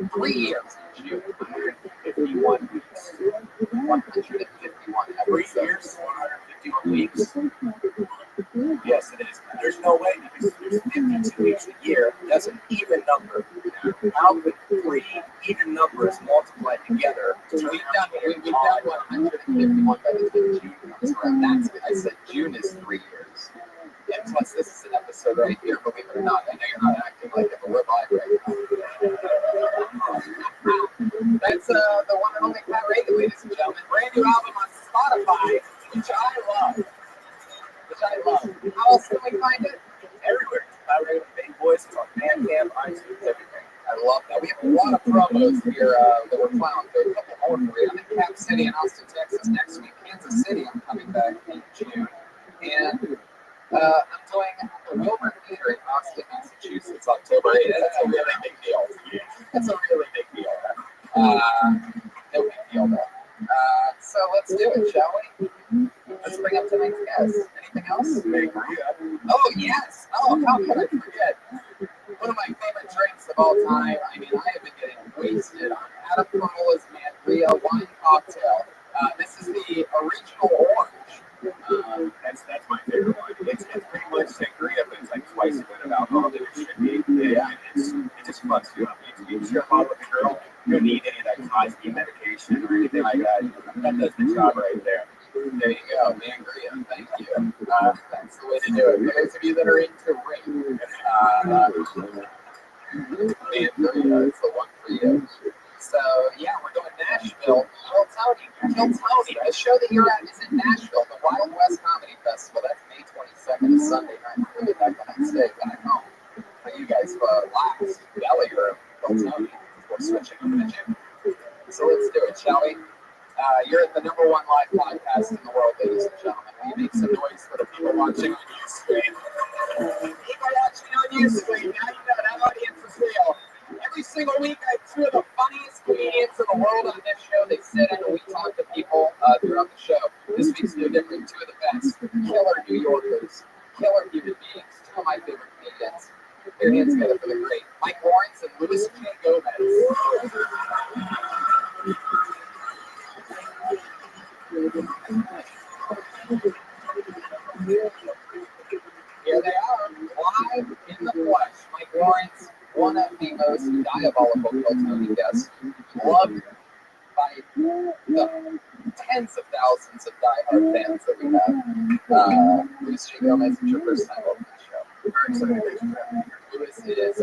3 years in June. 151 weeks. 151 every years, 151 weeks. Yes, it is. There's no way because there's 52 weeks a year. That's an even number. How could 3 even numbers multiply together? So we've done 151 by the time June comes around. That's it. I said June is 3 years. And plus, this is an episode right here, believe it or not. I know you're not acting like it, but we're live right now. That's the one and only Pat Reagan, ladies and gentlemen. Brand new album on Spotify, which I love. How else can we find it? Everywhere. Pat Reagan, Big Boys, it's on Bandcamp, iTunes, everything. I love that. We have a lot of promos here that we're plowing through. A couple more for you. I'm in Cap City in Austin, Texas next week. Kansas City, I'm coming back in June. And I'm doing the Wilbur Theater in Austin, Massachusetts, October 8th. That's a really big deal. That's a really big deal. No big deal, though. So let's do it, shall we? Let's bring up tonight's guest. Anything else? Oh, yes. Oh, how could I forget? One of my favorite drinks of all time. I mean, I have been getting wasted on Adam Perola's Mangria wine cocktail. This is the original orange. That's my favorite one. It's pretty much sangria, but it's like twice the amount of alcohol that it should be. Yeah, it just fucks you up. You share a bottle with a girl, you don't need any of that Cosby medication or anything like that. That does the job right there. There you go, Mangria. Thank you. That's the way to do it. For those of you that are into ring, Mangria is the one for you. So, yeah, we're going Nashville. Kill Tony. The show that you're at is in Nashville, the Wild West Comedy Festival. That's May 22nd, Sunday night. We'll be back the next day back home. For you guys, last belly room, Kill Tony, before switching over to Jim. So let's do it, shall we? You're at the #1 live podcast in the world, ladies and gentlemen. Will you make some noise for the people watching on Ustream? People watching on Ustream, now you know that audience is real. Every single week, I have 2 of the funniest comedians in the world on this show. They sit in and we talk to people throughout the show. This week's no different. 2 of the best. Killer New Yorkers. Killer human beings. 2 of my favorite comedians. Put your hands together for the great Mike Lawrence and Louis J. Gomez. Here they are, live in the flesh. Mike Lawrence, one of the most diabolical Kill Tony guests, loved by the tens of thousands of diehard fans that we have. Louis J. Gomez, it's your first time on the show. Very excited to have you. Louis is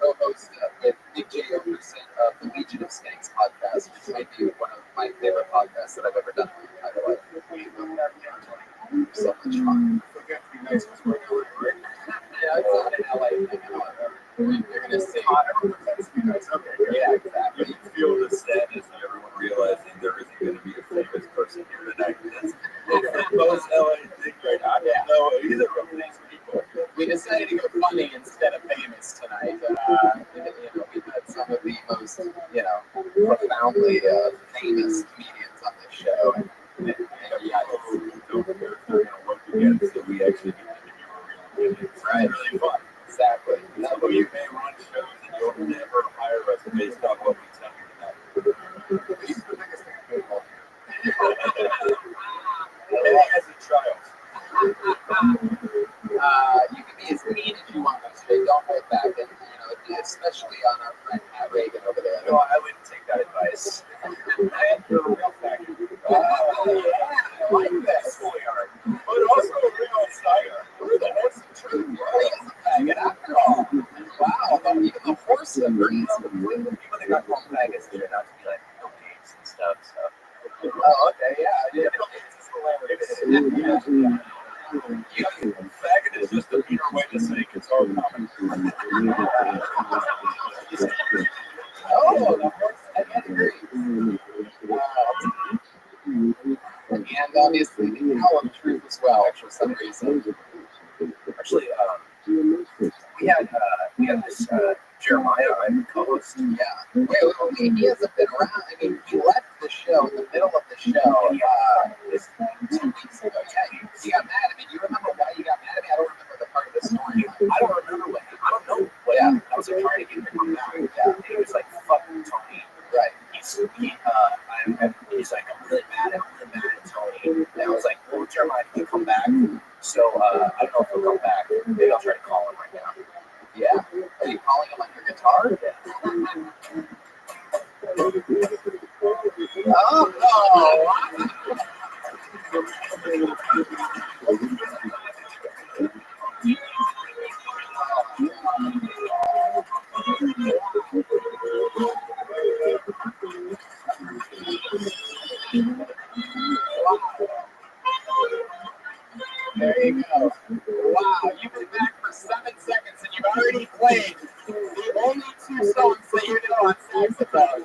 co-host with Big J. Okerson of the Legion of Skanks podcast, which might be one of my favorite podcasts that I've ever done in my entire life. So much fun. Forget to be nice because we're in LA, right? Yeah, it's not in LA. You're going to see. Yeah, exactly. You feel the sadness of everyone realizing there isn't going to be a famous person here tonight. It's the most LA thing right now. I don't know either of these people. We decided to go funny instead of famous tonight. We've had some of the most, profoundly famous comedians on this show. And yeah, they're going to work together so we actually get to interview a real comedian. It's really fun. Exactly. So you may run shows and you'll never hire us based on what we tell you tonight. He's the biggest thing in football. As a child. You can be as mean as you want, so don't hold back. And, especially on our friend Pat Reagan over there. No, I wouldn't take that advice. You're a real factor. Yeah, I like this. But also a real agrees. People that got called faggots turned out to be like no gays and stuff. So. Oh, okay, yeah. Faggot is just a meaner way to say it's all common. Oh, of course, I can't agree. And obviously the Hour of Truth as well, for some reason. Actually, we had this Jeremiah, I'm co-host. Yeah. Wait, he hasn't been around. I mean, he left the show in the middle of the show this 2 weeks ago. Yeah, he got mad at me. Do you remember why he got mad at me? I don't remember the part of the story. I don't remember what. I don't know. But yeah, I was like trying to get him to come back. Yeah, and he was like, "Fuck Tony." Right. He's like, I'm really mad at Tony. And I was like, well, Jeremiah, can you come back? So I don't know if he'll come back. Maybe I'll try to call him right now. Yeah. Are you calling him on your guitar? Oh, there you go. Wow, you've been back for 7 seconds and you've already played the only 2 songs that you know on saxophone.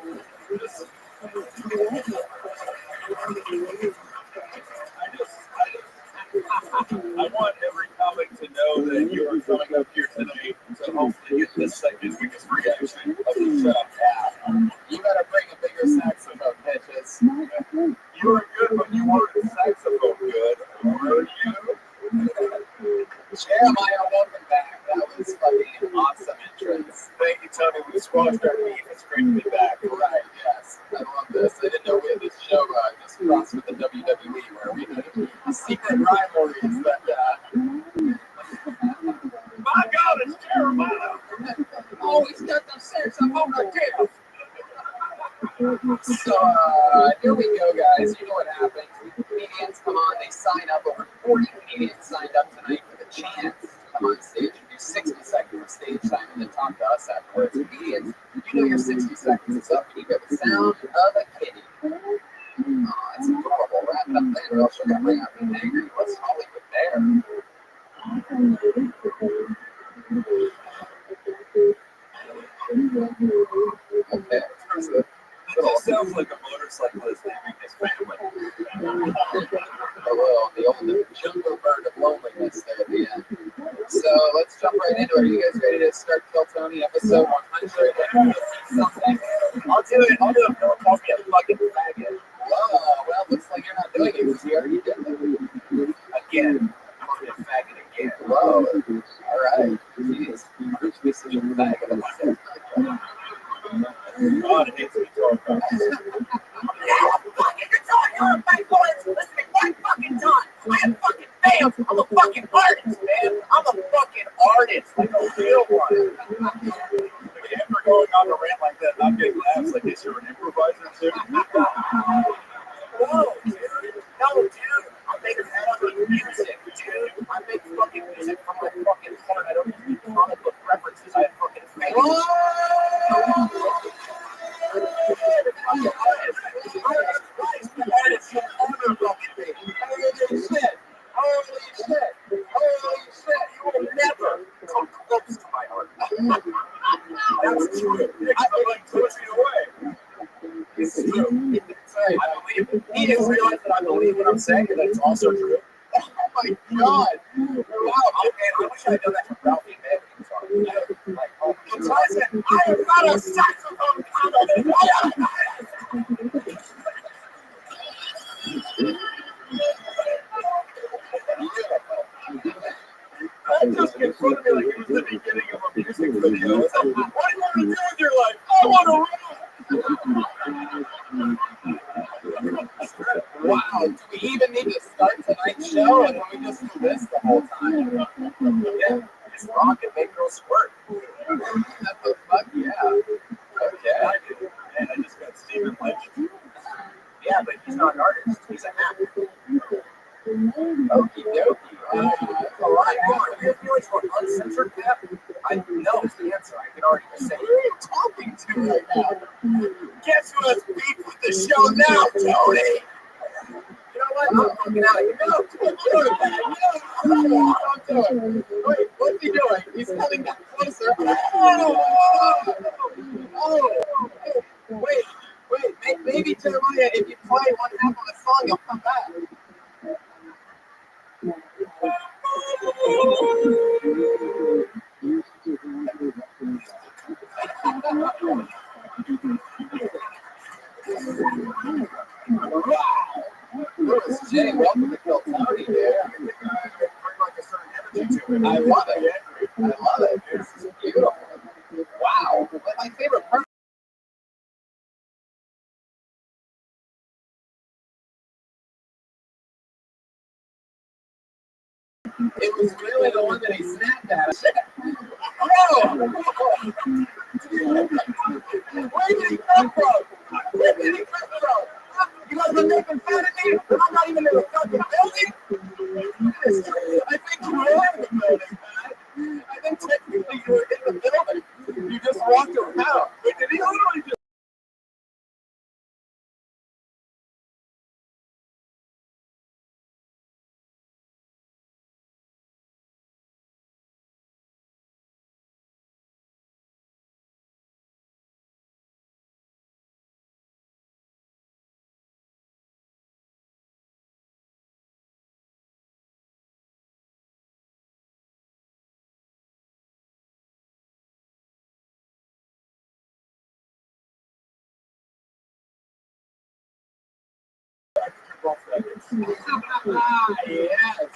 I want every comic to know that you are coming up here tonight to hopefully get this second biggest reaction of the show. Yeah. You better bring a bigger saxophone, bitches. You were good when you weren't saxophone good, were you? Jeremiah, welcome back. That was fucking awesome entrance. Thank you, Tony. We squashed our beef. It's great to be back. Right, yes. I love this. I didn't know we had this show just crossed with the WWE where we had secret rivalries that My God, it's Jeremiah. always got the sense of ownership. So here we go, guys. You know what happens. Comedians come on, they sign up. Over 40 comedians signed up tonight for the chance to come on stage and do 60 seconds of stage time and then talk to us afterwards. Comedians, you know your 60 seconds is up and you get the sound of a kitty. Oh, it's adorable. Wrap it up there, or else you're going to bring out the angry. What's Hollywood there? Okay. It just sounds like a motorcyclist naming his family. The old jungle bird of loneliness there at the end. So let's jump right into it. Are you guys ready to start Kill Tony episode 100? Something. I'll do it. Don't call me a fucking faggot. Oh, well, looks like you're not doing it because we already did it. Again. Call me a faggot again. Whoa. All right. Jeez. Bruce be such a faggot. God hates me talking about this. You're a fake voice. Listen to one fucking time. I am fucking fans. I'm a fucking artist, man. I'm a fucking artist, like a real one. After going on a rant like that, not getting laughs, like, is you're an improviser too? No, dude. I'm making music, dude. I make fucking music from my fucking heart. I don't even need comic book references. I have fucking fans. Holy shit, you will never come close to my art. That's true. I'm like pushing away. It's true. Sorry, I believe it. He didn't realize that I believe what I'm saying, and that it's also true. Oh my God. Wow, man, I wish I had done that to Ralphie, man. Like, oh, listen, I am not a saxophone comic. That just confronted me like it was the beginning of a music video. It's like, what do you want to do with your life? I want to rap. Wow. Do we even need to start tonight's show? And then we just do this the whole time? Yeah, just rock and make girls squirt. What the fuck? Yeah. Okay. And I just got Stephen Lynch. Yeah, but he's not an artist. He's an actor. Okie dokie. All right, come on. Your feelings for uncensored cap? I know is the answer. I can already say. What are you talking now, Tony. You know what? I'm fucking out of here. No, don't do it, man. No, don't do it. Wait, what's he doing? He's coming down closer. Oh, wait. Maybe Jeremiah, if you play one half of the song, you'll come back. Jay, welcome to Kill Tony, dude. I love it. This is beautiful. Wow. My favorite part. It was really the one that he snapped at. Oh! Where did he come from? You guys are making fun of me? I'm not even in the fucking building. I think you were in the building, man. I think technically you were in the building. You just walked around. Wait, did he literally just... Yes.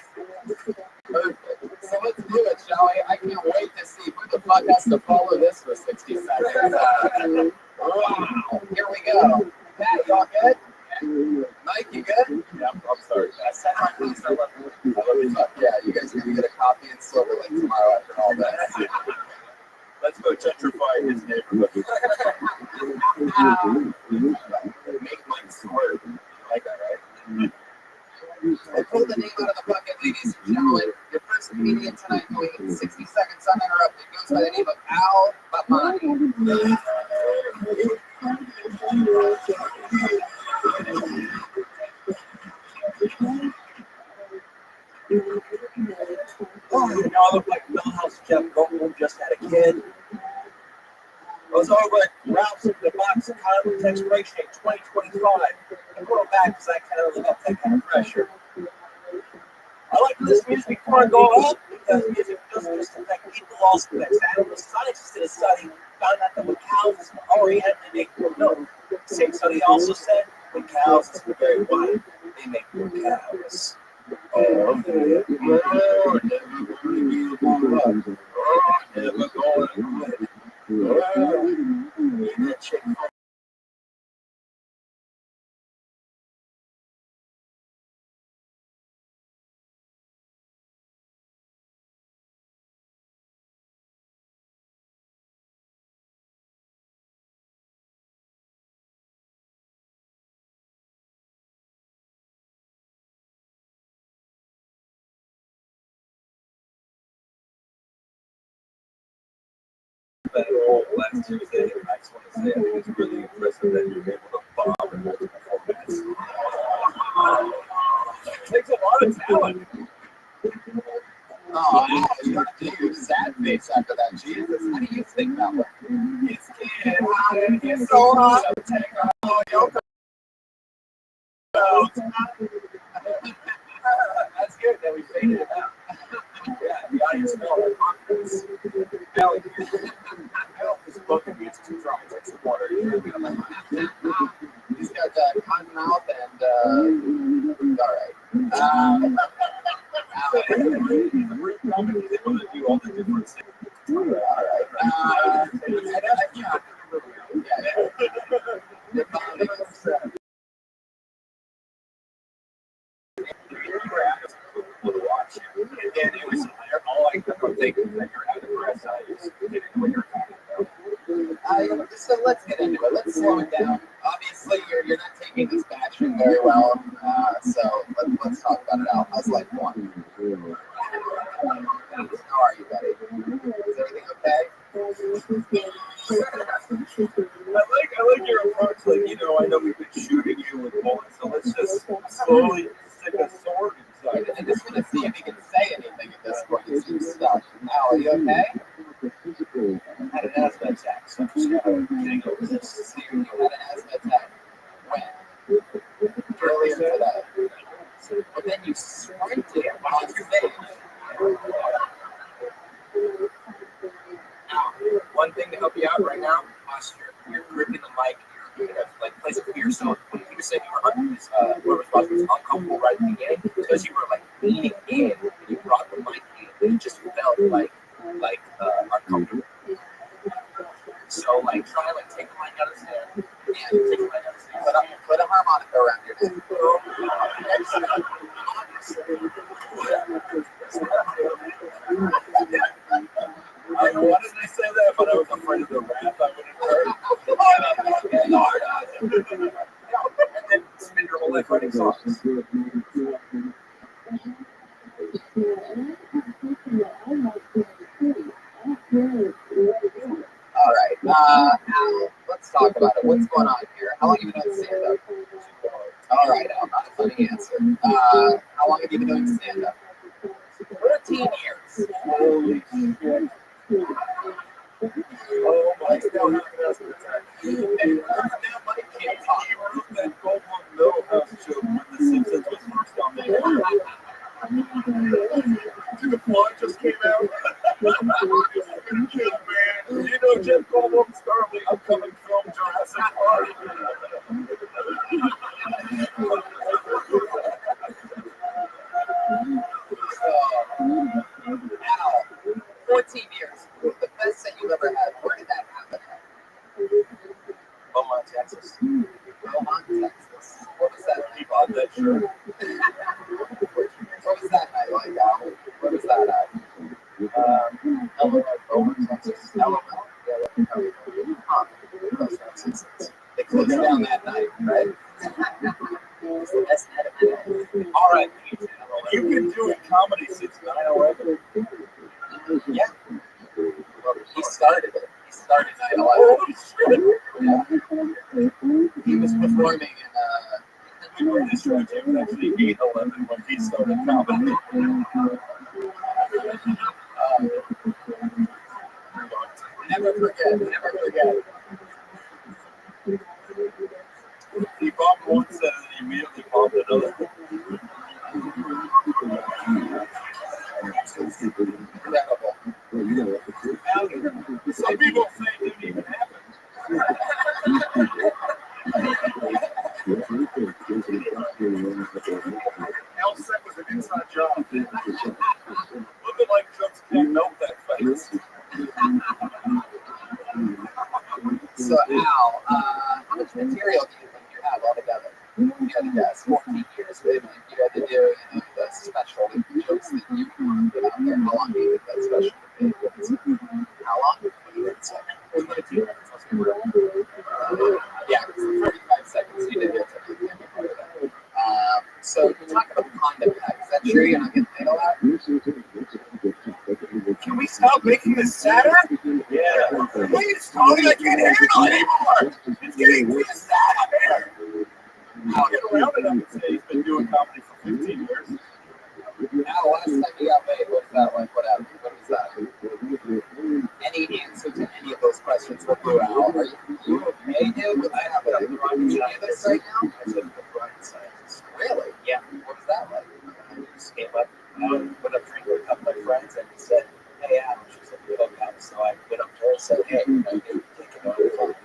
Perfect. So let's do it, shall we? I can't wait to see who the fuck has to follow this for 60 seconds. Wow. Here we go. Pat, y'all good? Mike, you good? Yeah, I'm sorry. I said my piece. I love you. Yeah, you guys are going to get a copy in Silver Lake tomorrow after all that. Let's go gentrify his neighborhood. Make Mike squirt. You like that, right? I pulled the name out of the bucket, ladies and gentlemen. Your first comedian tonight going in 60 seconds uninterrupted goes by the name of Al Babani. Oh, you know, I look like Millhouse Jeff Goldblum just had a kid. I was over at Ralph's in the box of context expiration in 2025. I'm going back because I kind of look up that kind of pressure. I like to listen to music before I go out because music doesn't just affect people, also affects animals. Scientists did a study, found out that when cows are oriented, they make more milk. The same study also said when cows are very white, they make more cows. Oh, yeah. Never going to quit. That chick. That role last Tuesday, and I just want to say I think it's really impressive that you're able to bomb in multiple formats. It takes a lot of talent. Oh, you have to do your sad face after that. Jesus, how do you think that way? It's getting hot in here, so hot. Take all your That's good that we faded it out. Yeah, the audience felt our confidence. Now this book and it's too dry. It's like some water. He's got cotton mouth and all right. He's able to do all the different things. All right. Watch. And it was all I kept on thinking that you're out of breath. I just didn't know what you were talking about. So let's get into it. Let's slow it down. Obviously, you're not taking this bashing very well. So let's talk about it out. How's life going? How are you, buddy? Is everything okay? I like your approach. Like, you know, I know we've been shooting you bullet, so let's just slowly stick a sword inside. I just want to see if he can say anything at this point. It seems stuck. Al, are you okay? I had an asthma attack, so I'm just getting over this. So you had an asthma attack. When? Earlier today. But then you sprinted on stage. Now, one thing to help you out right now, posture. You're gripping the mic. You're in a place of fear. So when you said you were uncomfortable right at the beginning, because you were like leaning in and you brought the mic in, it just felt like uncomfortable. So like try like take the mic out of his hand. Yeah, take the mic out of his hand. Put a harmonica around your neck. I wanted to say that, but I was afraid of the wrath I would have heard. And then spend your whole life writing songs. All right. Al, let's talk about it. What's going on here? How long have you been doing stand-up? All right, Al, not a funny answer. How long have you been doing stand-up? 14 years. Holy shit. Oh my God. And money can't talk. He wrote that Goldblum Millhouse joke when The Simpsons was first on there. Dude, the plot just came out. Man, you know Jeff Goldblum starred in the upcoming film Jurassic Park. Al, 14 years. The best that you've ever had. Where did that happen at? Beaumont, Texas. Beaumont, Texas. What was that? He bought that shirt. What was that night like, Al? What was that at? Illinois, Beaumont, Texas. Elemental? Yeah, let me tell you. Huh. Those Texans. They closed down that night, right? It's the best night of my life. All right. You've been doing comedy since 9/11. Yeah. Well, he started it. He started 9/11. Holy shit! Yeah. He was performing in The greatest tragedy was actually 8/11 when he started comedy. never forget, never forget. He bombed one set and he immediately bombed another. Incredible. Some people say it didn't even happen. L-Set was an inside job. Looking like jokes can't melt that face. So, Al, how much material do you think you have altogether? You had to guess, 14 years. You had to do the special jokes that you put out there. How long do you think that special would be? How long? 22 minutes. Yeah, 35 seconds. You did it. So, talk about conduct act. Is that true? You're not getting paid a lot? Can we stop making this sadder? Yeah. Please, Tony, I can't handle it anymore. It's getting too sad up here. I'll get around it up and say he's been doing comedy for 15 years. Al, last time you got paid, what was that like? What happened? What was that? Any answer to any of those questions will go out. Are you okay, dude? With I have a running this right now? I said the bright science. Really? Yeah. What was that like? I just came up, went up drinking with a couple of my friends, and he said, "Hey, Al," she said, "We hook up." So I went up to her and said, "Hey, I can take it over.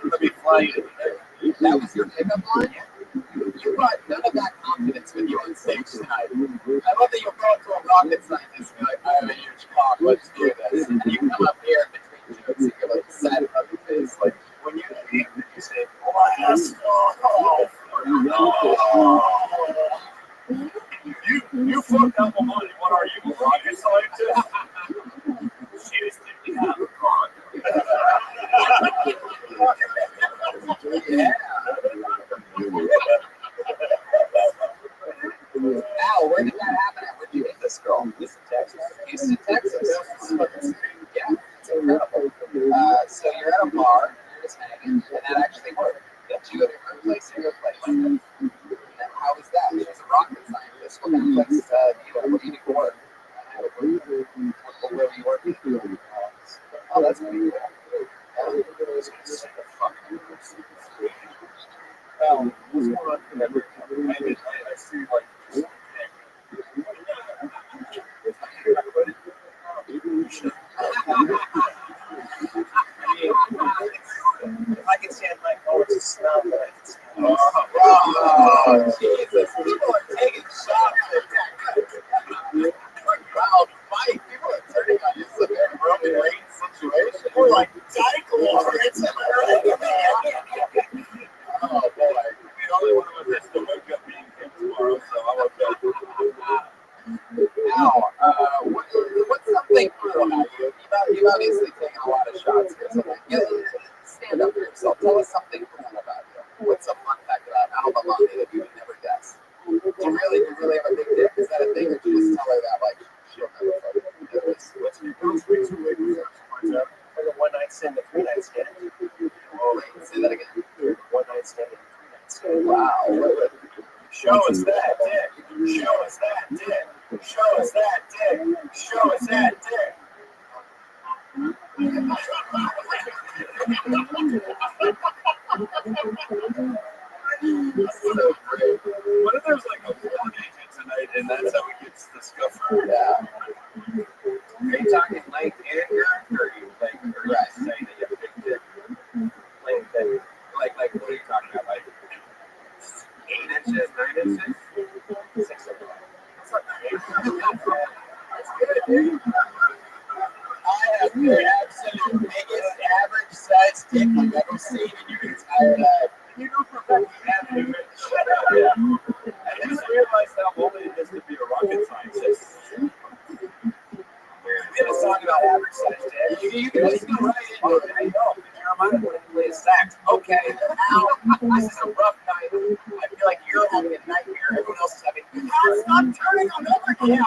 Let me fly you to there." That was your pickup line? You brought none of that confidence with you on stage tonight. I love that you're going to a rocket scientist and be like, I have a huge cock, let's do this. And you come up here in between jokes and you're like sad about your face. Like, When you leave, you say, "Blast off." You fucked up my money. What are you, a rocket scientist? Seriously, have a con. yeah. Al, where did that happen at? Where'd you meet this girl? Houston, Texas. Houston, Texas. Yeah, it's incredible. So you're at a bar, you're just hanging, and that actually worked. Did you go to her place or your place? That's pretty good. I see like. If I can stand my forwards to smell that I can stand. Oh, Jesus. People are taking shots at that. Wow, Mike, people are turning on you. This is a very Roman Reigns situation. We're like Dyke Lawrence, am I right? Oh, boy. The only one of us has to wake up being him tomorrow, so I'm okay. Now, what's something cool about you? You've obviously taken a lot of shots here, so stand up for yourself. Tell us something cool about you. What's a fun fact about Alabama that you would never guess? Do you really have a big dick? Is that a thing, or do you just tell her that, like, she'll never fucking do this? What's your girl's way too late for like a one night stand, a 3-night stand. Oh, wait, say that again. 1-night stand, a 3-night stand. Wow. Show us that dick. Show us that dick. Show us that dick. Show us that dick. So great. What if there's like a porn agent tonight and that's how he gets discovered? Yeah. Are you talking length and girth, or are you like, or are you just saying that you have a big dick? Length and like what are you talking about? Like 8 inches, 9 inches? 6 inches. That's not That's good, dude. I have the absolute biggest average size dick you've ever seen in your entire life. You know for a fact you have to shut up. Yeah. I just realized how only it is to be a rocket scientist. We had a song about average size dick. You can just go right into it. I know. You're reminded when you play sax. Okay, now this is a rough night. I feel like you're having a nightmare. Everyone else is having. Stop turning on over here.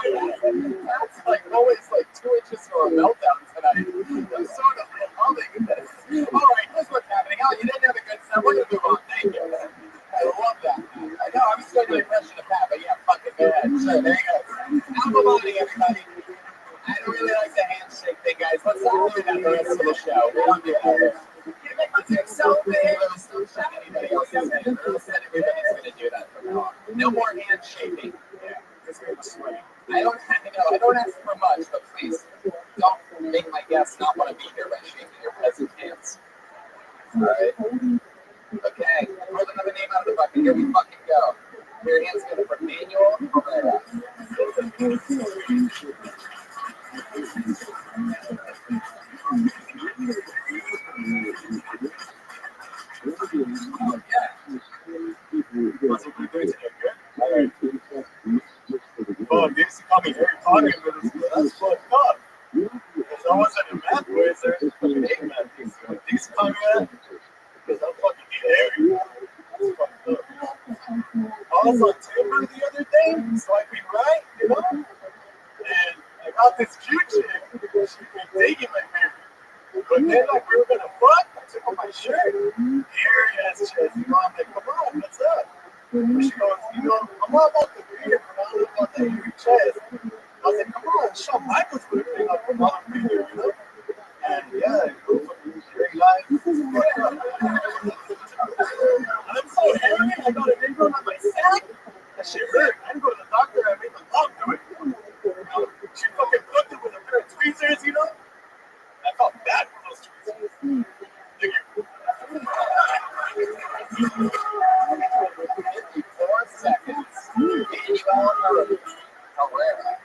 That's like always like 2 inches for a meltdown tonight. I'm sort of humming this. All right, here's what's happening. Oh, you didn't have a good set. We're gonna move on. Thank you. I love that. I know. I was going to impression of Pat, but yeah, fucking bad. Sure, there you go. Alpha bonding, everybody. I don't really like the handshake thing, guys. Let's not do that the rest of the show. We don't do that. You make my dick so big. Anybody else is going to everybody's going to do that from now on. No more handshaking. Yeah, this is sweaty. I don't ask for much, but please don't make my guests not want to be here by shaking your peasant hands. All right. Okay. Pull another name out of the bucket. Here we fucking go. Your hands together for Manuel Herrera. Oh, they used to call me Harry Potter in middle school. That's fucked up. Because I wasn't a math wizard. I fucking hate math. They used to call me that because I'm fucking Harry. That's fucked up. I was on Timber the other day, so I could write, you know? And I got this cute chick. She was digging my hair. But then, like, we were gonna fuck. I took off my shirt. Hairy ass chest. You know, I'm like, come on, what's up? And she goes, you know, I'm all about the beard, but I don't know about that hairy chest. I was like, come on, Shawn Michaels would have been like, come on, beard, you know? And yeah, it was fucking hairy life. I'm so hairy, I got an ingrown on my sack. That shit hurt. I didn't go to the doctor, I made my mom do it. You know, she fucking hooked it with a pair of tweezers, you know? I felt bad for those tweezers. 54 seconds. Manuel Herrera.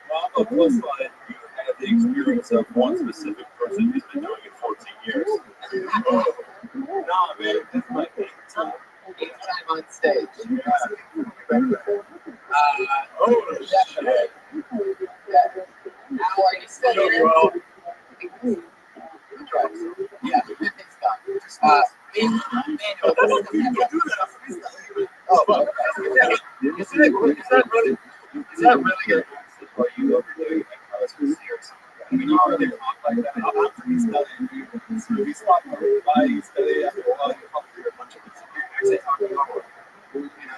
Well, I'm a plus line. You have the experience of one specific person who's been doing it 14 years. Nah, man, this is my 8th time. 8th time on stage. Definitely. Yeah. How are you still here? Well, yeah, it's done. Manuel, Is that really good? Or you overdoing it? I was serious. I mean, you really talk like that. I'm pretty studying. You stop by, you study after a while, you come through a bunch of things. You're actually talking about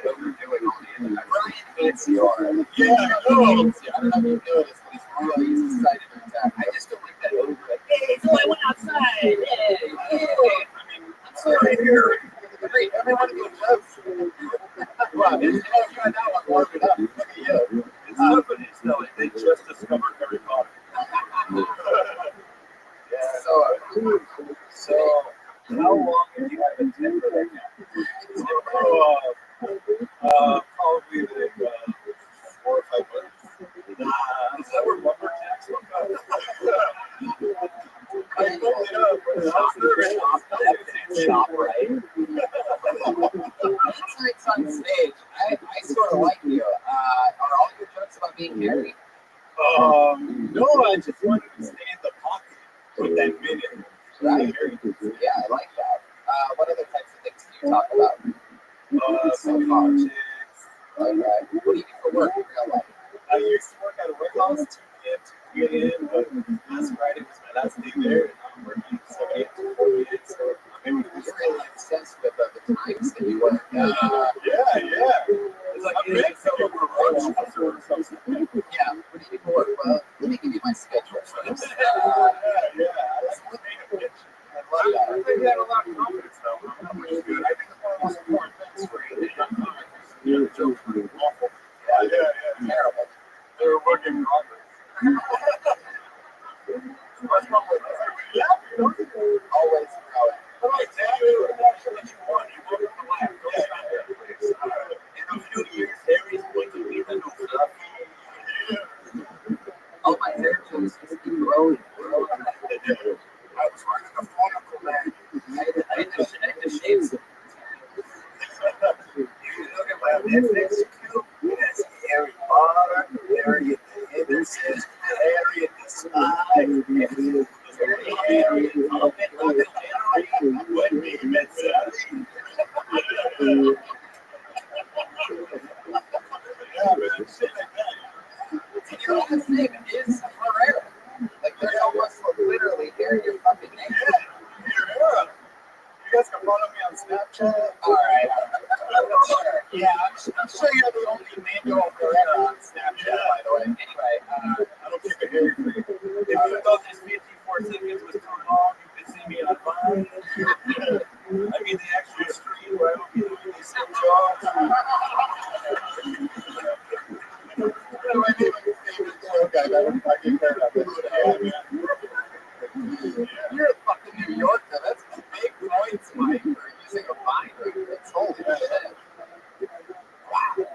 overdoing all the internet. Brian hates you already. yeah, I don't know if you noticed, but he's really excited to attack. I just don't like that over. Hey, so I went outside. Shop, right? That's nice on stage. I sort of like you. Are all your jokes about being married? No, I just wanted to stay in the pocket for that minute. Right? Yeah, I like that. What other types of things do you talk about? Some politics. Like, what do you do for work in real life? I used to work at a warehouse 2 p.m. to 2 a.m., but last Friday was my last day there, and I'm working 7 a.m. to 4 a.m. So I'm able to do You're really obsessed with the times that you work. yeah. It's like I'm ready for a Rothschild or something. Yeah, what do you do for work? Well, let me give you my schedule first. Yeah. I like to paint a picture. I love that. I think you have a lot of confidence, though, which is good. I think it's one of the most important things for you. Your jokes were awful. Yeah. Terrible. They were work in progress. What's wrong with us? Yeah, Always growing. All right, Dad, that's what you want. You want to laugh. Don't stop there, please. In a few years, Harry's going to be the new Fluffy. Oh, my hair just keep growing. I was running a follicle, man. I need to shave some. You look at my Netflix queue, it has Harry Potter, Harry and the Hendersons, Harry and the Spy, Harry and Puppet, when we met Sally. Yeah, man, shit like that. And your last name is Herrera. Like, there's almost literally Harry, your fucking name. Yeah, Herrera. You guys can follow me on Snapchat. All right. Yeah, I'm sure you're the only Manuel Herrera on Snapchat, by the way. Anyway, I don't take a Harry for you. If you thought this 54 seconds was too long, you can see me on Vine. I mean, the extra stream where I don't be doing these same jobs. My favorite joke I've ever fucking heard of this show. You're a fucking New Yorker. That's big points, Mike, for using a Vine reference. Holy shit. Wow.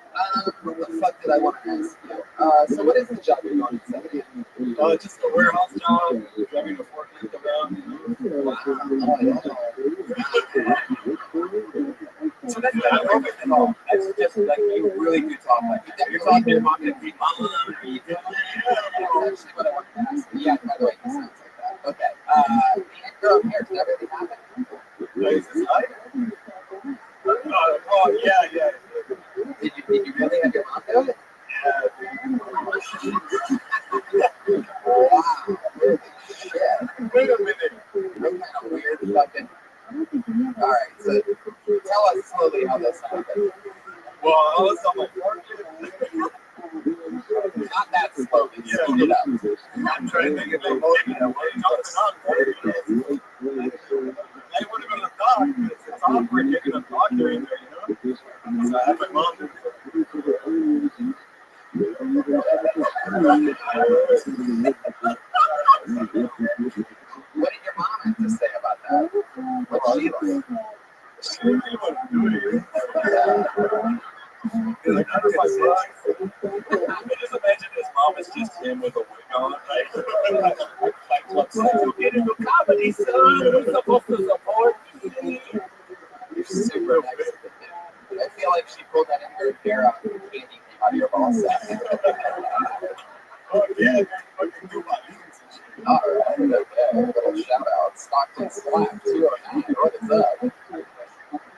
What the fuck did I want to ask you? So what is the job you're going to say? Just a warehouse job, driving a forklift around. Wow. So that's not broken at all. That's just like you really do talk like that. You're talking to your mom and your mom. Are you doing that? That's actually what I wanted to ask you. Yeah, by the way, he sounds like that. Okay. And you're up here. Did everything happen? Is this light? Oh, yeah. Did you really have your mom do it? Wow. Holy shit. Wait a minute. What kind of weird fucking. Alright, so tell us slowly how this happened. Well, I was on my forklift. Not that slowly, speed it up. I'm trying to think if they both, I would have been a dog, but it's awkward getting a dog during there, you know? So I had my mom do it. What did your mom have to say about that? What's she like? She didn't really want to do it. Like, I just imagine his mom is just him with a wig on, right? Like, you get into comedy, son. We're supposed to support you. You're super nice. I feel like she pulled that in her hair out of the candy came out of your ball sack. Oh, yeah, fucking do my beans and shit. All right, okay. Little shout out. Stockton Slap 209. What is up?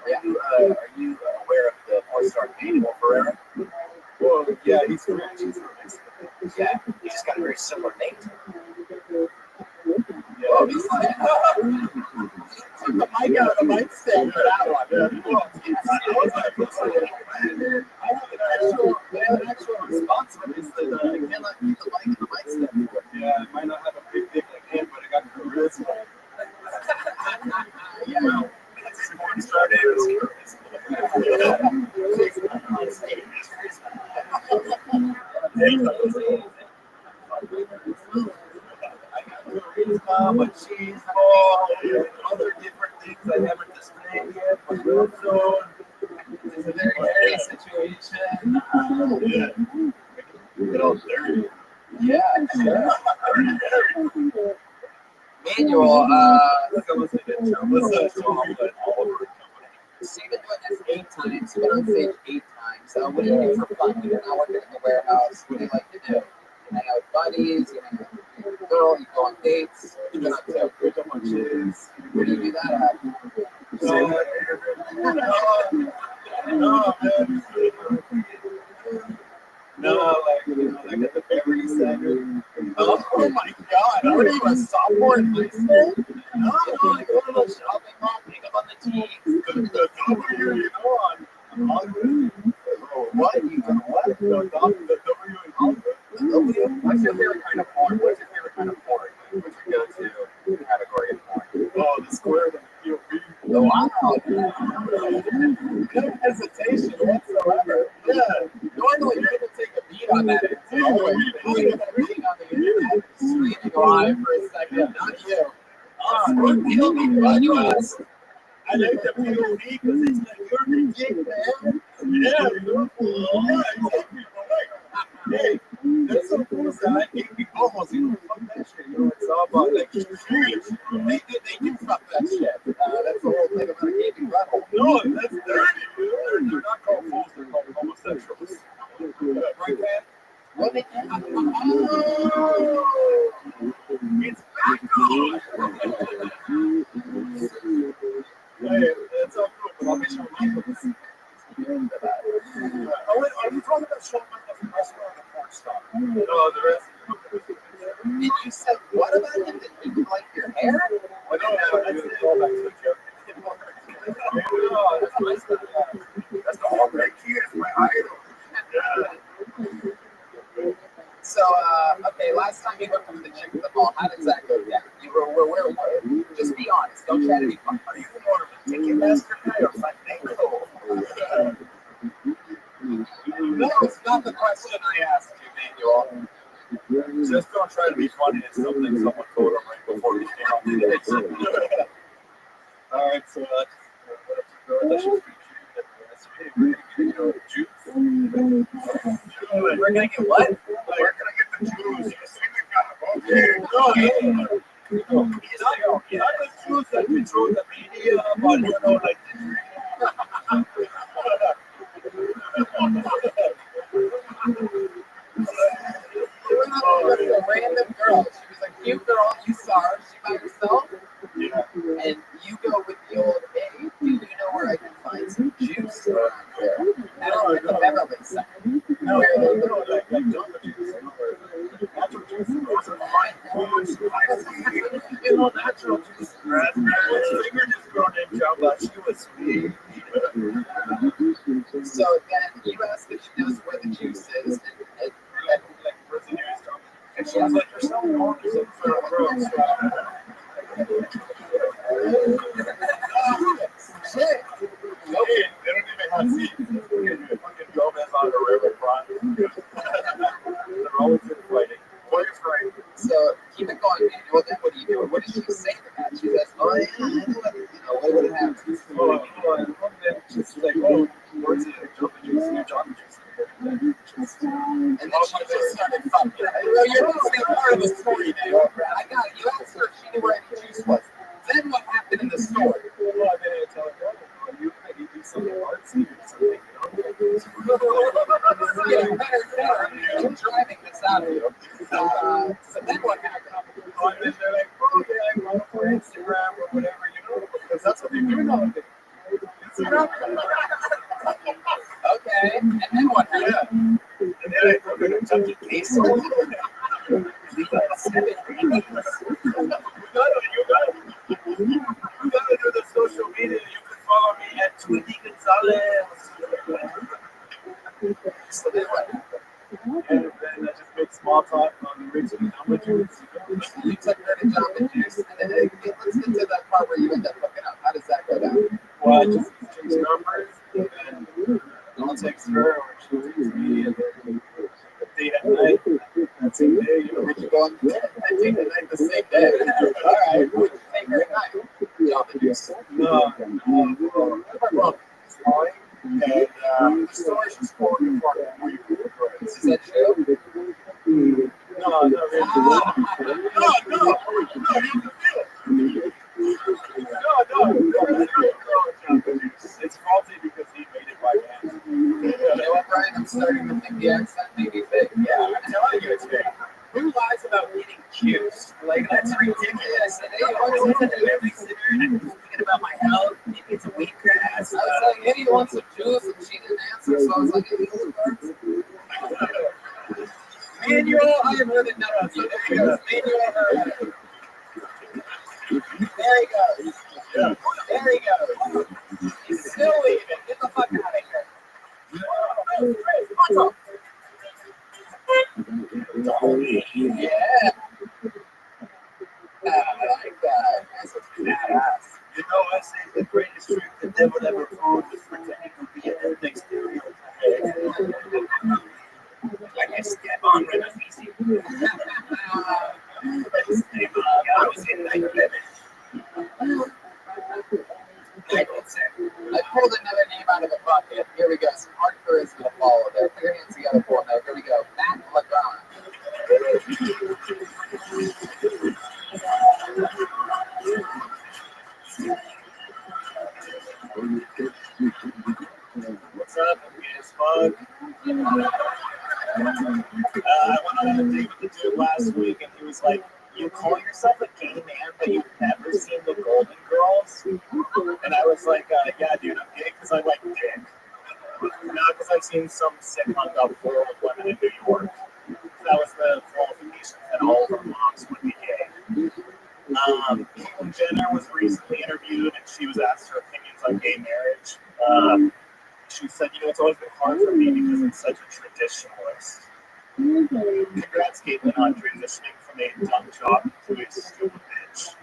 Yeah, are you aware of the 4-star Manuel Ferreira? Well, yeah, he's French. He's from Mexico. Yeah, he just got a very similar name to him. Yeah, Oh, he's like, took the mic out of the mic stand for that one. I have an actual response for this. That I cannot keep the mic in the mic stand. Yeah, I might not have a big dick like him, but I got charisma. Yeah, well, That's a 4-star name. charisma, cheese ball, other different things I haven't displayed yet. But also, it's a very hairy situation. Get all dirty. Yeah, sure. Manual, Look, I wasn't getting show. What's all that all over the company? so you've been doing this 8 times. You've been on stage 8 times. What do you do for fun? You're not working in the warehouse. What do you like to do? You hang out with buddies. You hang out with your girl. You go on dates. What do you do? Pick up my kids. Where do you do that at? No, like, you know, like at the Beverly Center. Oh my God! What are you, a sophomore in high school? No, like go to the shopping mall, pick up on the teens. The W, you know, on Hollywood. Oh, what? You go what? The W in Hollywood. The W? What's your favorite kind of porn? What's your favorite kind of porn? What's your go-to category of porn? Oh, the square, the POV. Oh, wow. No hesitation whatsoever. Yeah. Normally, you're going to take a beat on that. You're going to beat on the internet, streaming live for a second. Not you. POV brought you us. I like the POV because it's like you're the dick, man. Yeah, you know? Yeah, exactly. Like, hey, that's so cool. So I think we almost, you know, fuck that shit. You know, it's all about like, they do fuck that shit. That's the whole thing about a gaming level. no, that's dirty. You know? They're not called fools, they're called homosexuals. Right, man? Women. It's back on. Hey, that's all cool, but I'll be sure Michael's. Are you talking about Shawn Michaels the wrestler or the porn star? No, the rest. And you said, what about him? Did he like your hair? I don't know. That's the callback to the joke. That's the whole great kid. It's my idol. So, okay, last time you hooked up with the chick at the mall, how does that go down? You were just be honest. Don't try to be fun. Are you more of a Ticketmaster guy or financial? No, it's not the question I asked you, Manuel. Just don't try to be funny at something someone told him right before he came on the edge. All right, so what up to girls? I should feature you at the juice. We're gonna get what? Where can I get the juice? You see the guy? Okay. No. Not the juice that control the media, but you know, like You went out with a random girl. She was a cute girl. You saw her. She by herself. yeah. And you go with the old, hey, do you know where I can find some juice around here? Out in the Beverly Center. No, like jungle juice. Natural juice. Those are fine foods. You know, natural juice. Raspberry. Finger just grown in Java. She was sweet. So then you ask if she knows where the juice is, And she was like, you're so wrong. You're so gross. shit. They don't even have seats. Fucking Gomez on the river front. They're always in fighting. Boy is right. So keep it going, man. Well, then what do you do? What does she say to that? She says, oh, yeah, what would have happened? She's like, oh, where's it? Jumping juice, jumping juice. And then she just started fucking. You're missing part of the story, man. I got it. You asked her if she knew where any juice was. Then what happened in the story? Well, I didn't tell her, oh, you maybe do something artsy or something. Getting better and better. I'm driving this out of you. So then what happened? And then they're like, oh, yeah, I go for Instagram or whatever, you know, because that's what they do nowadays. Instagram. Okay. And then what happened? Yeah. And then I took her to touch a case. You gotta do the social media. You can follow me at Twiggy Gonzalez. So then what happened? And then I just make small talk on the Rich and Jamba Juice. You took her to Jamba Juice, and then let's get to that part where you end up hooking up. How does that go down? Well, I just exchange numbers, and then I'll text her, or she'll text me, and then date at night. That same day, you know. Would you go on I take the night the same day? All right. Would you take her at night? Jamba Juice. No, it's fine. And the story she's quoting for me. Is that true? No, not really. No, you can feel the accent may be fake. Yeah, I'm telling you it's fake. Who lies about eating juice? Like, that's ridiculous. And they always listen to every sinner and I'm thinking about my health. Maybe it's a wheatgrass. I was like, hey, you want some juice? And she didn't answer, so I was like, hey, Manual, I have more than none. So there he goes. Manual. There he goes. There he goes. He's still leaving. Get the fuck out of here. What's up? yeah. I like that. That's a badass. You know, I say the greatest trick the devil ever pulled was pretending to be an ethnic stereotype. Like I step on Rabbi. I was in 9/11. I pulled another name out of the bucket. Here we go. Some hardcore is going to follow there. Put your hands together for me. Here we go. Matt Lagon. What's up? Weird as fuck. I went on a date with the dude last week, and he was like, "You call yourself a gay man, but you've never seen the Golden Girls?" And I was like, "Yeah, dude, I'm gay because I like dick. Not because I've seen some sick hunk up world of women in New York." That was the qualification that all of our moms would be gay. Caitlyn Jenner was recently interviewed, and she was asked her opinions on gay marriage. She said, "You know, it's always been hard for me because I'm such a traditionalist." Congrats, Caitlyn, on transitioning from a dumb job to a stupid bitch.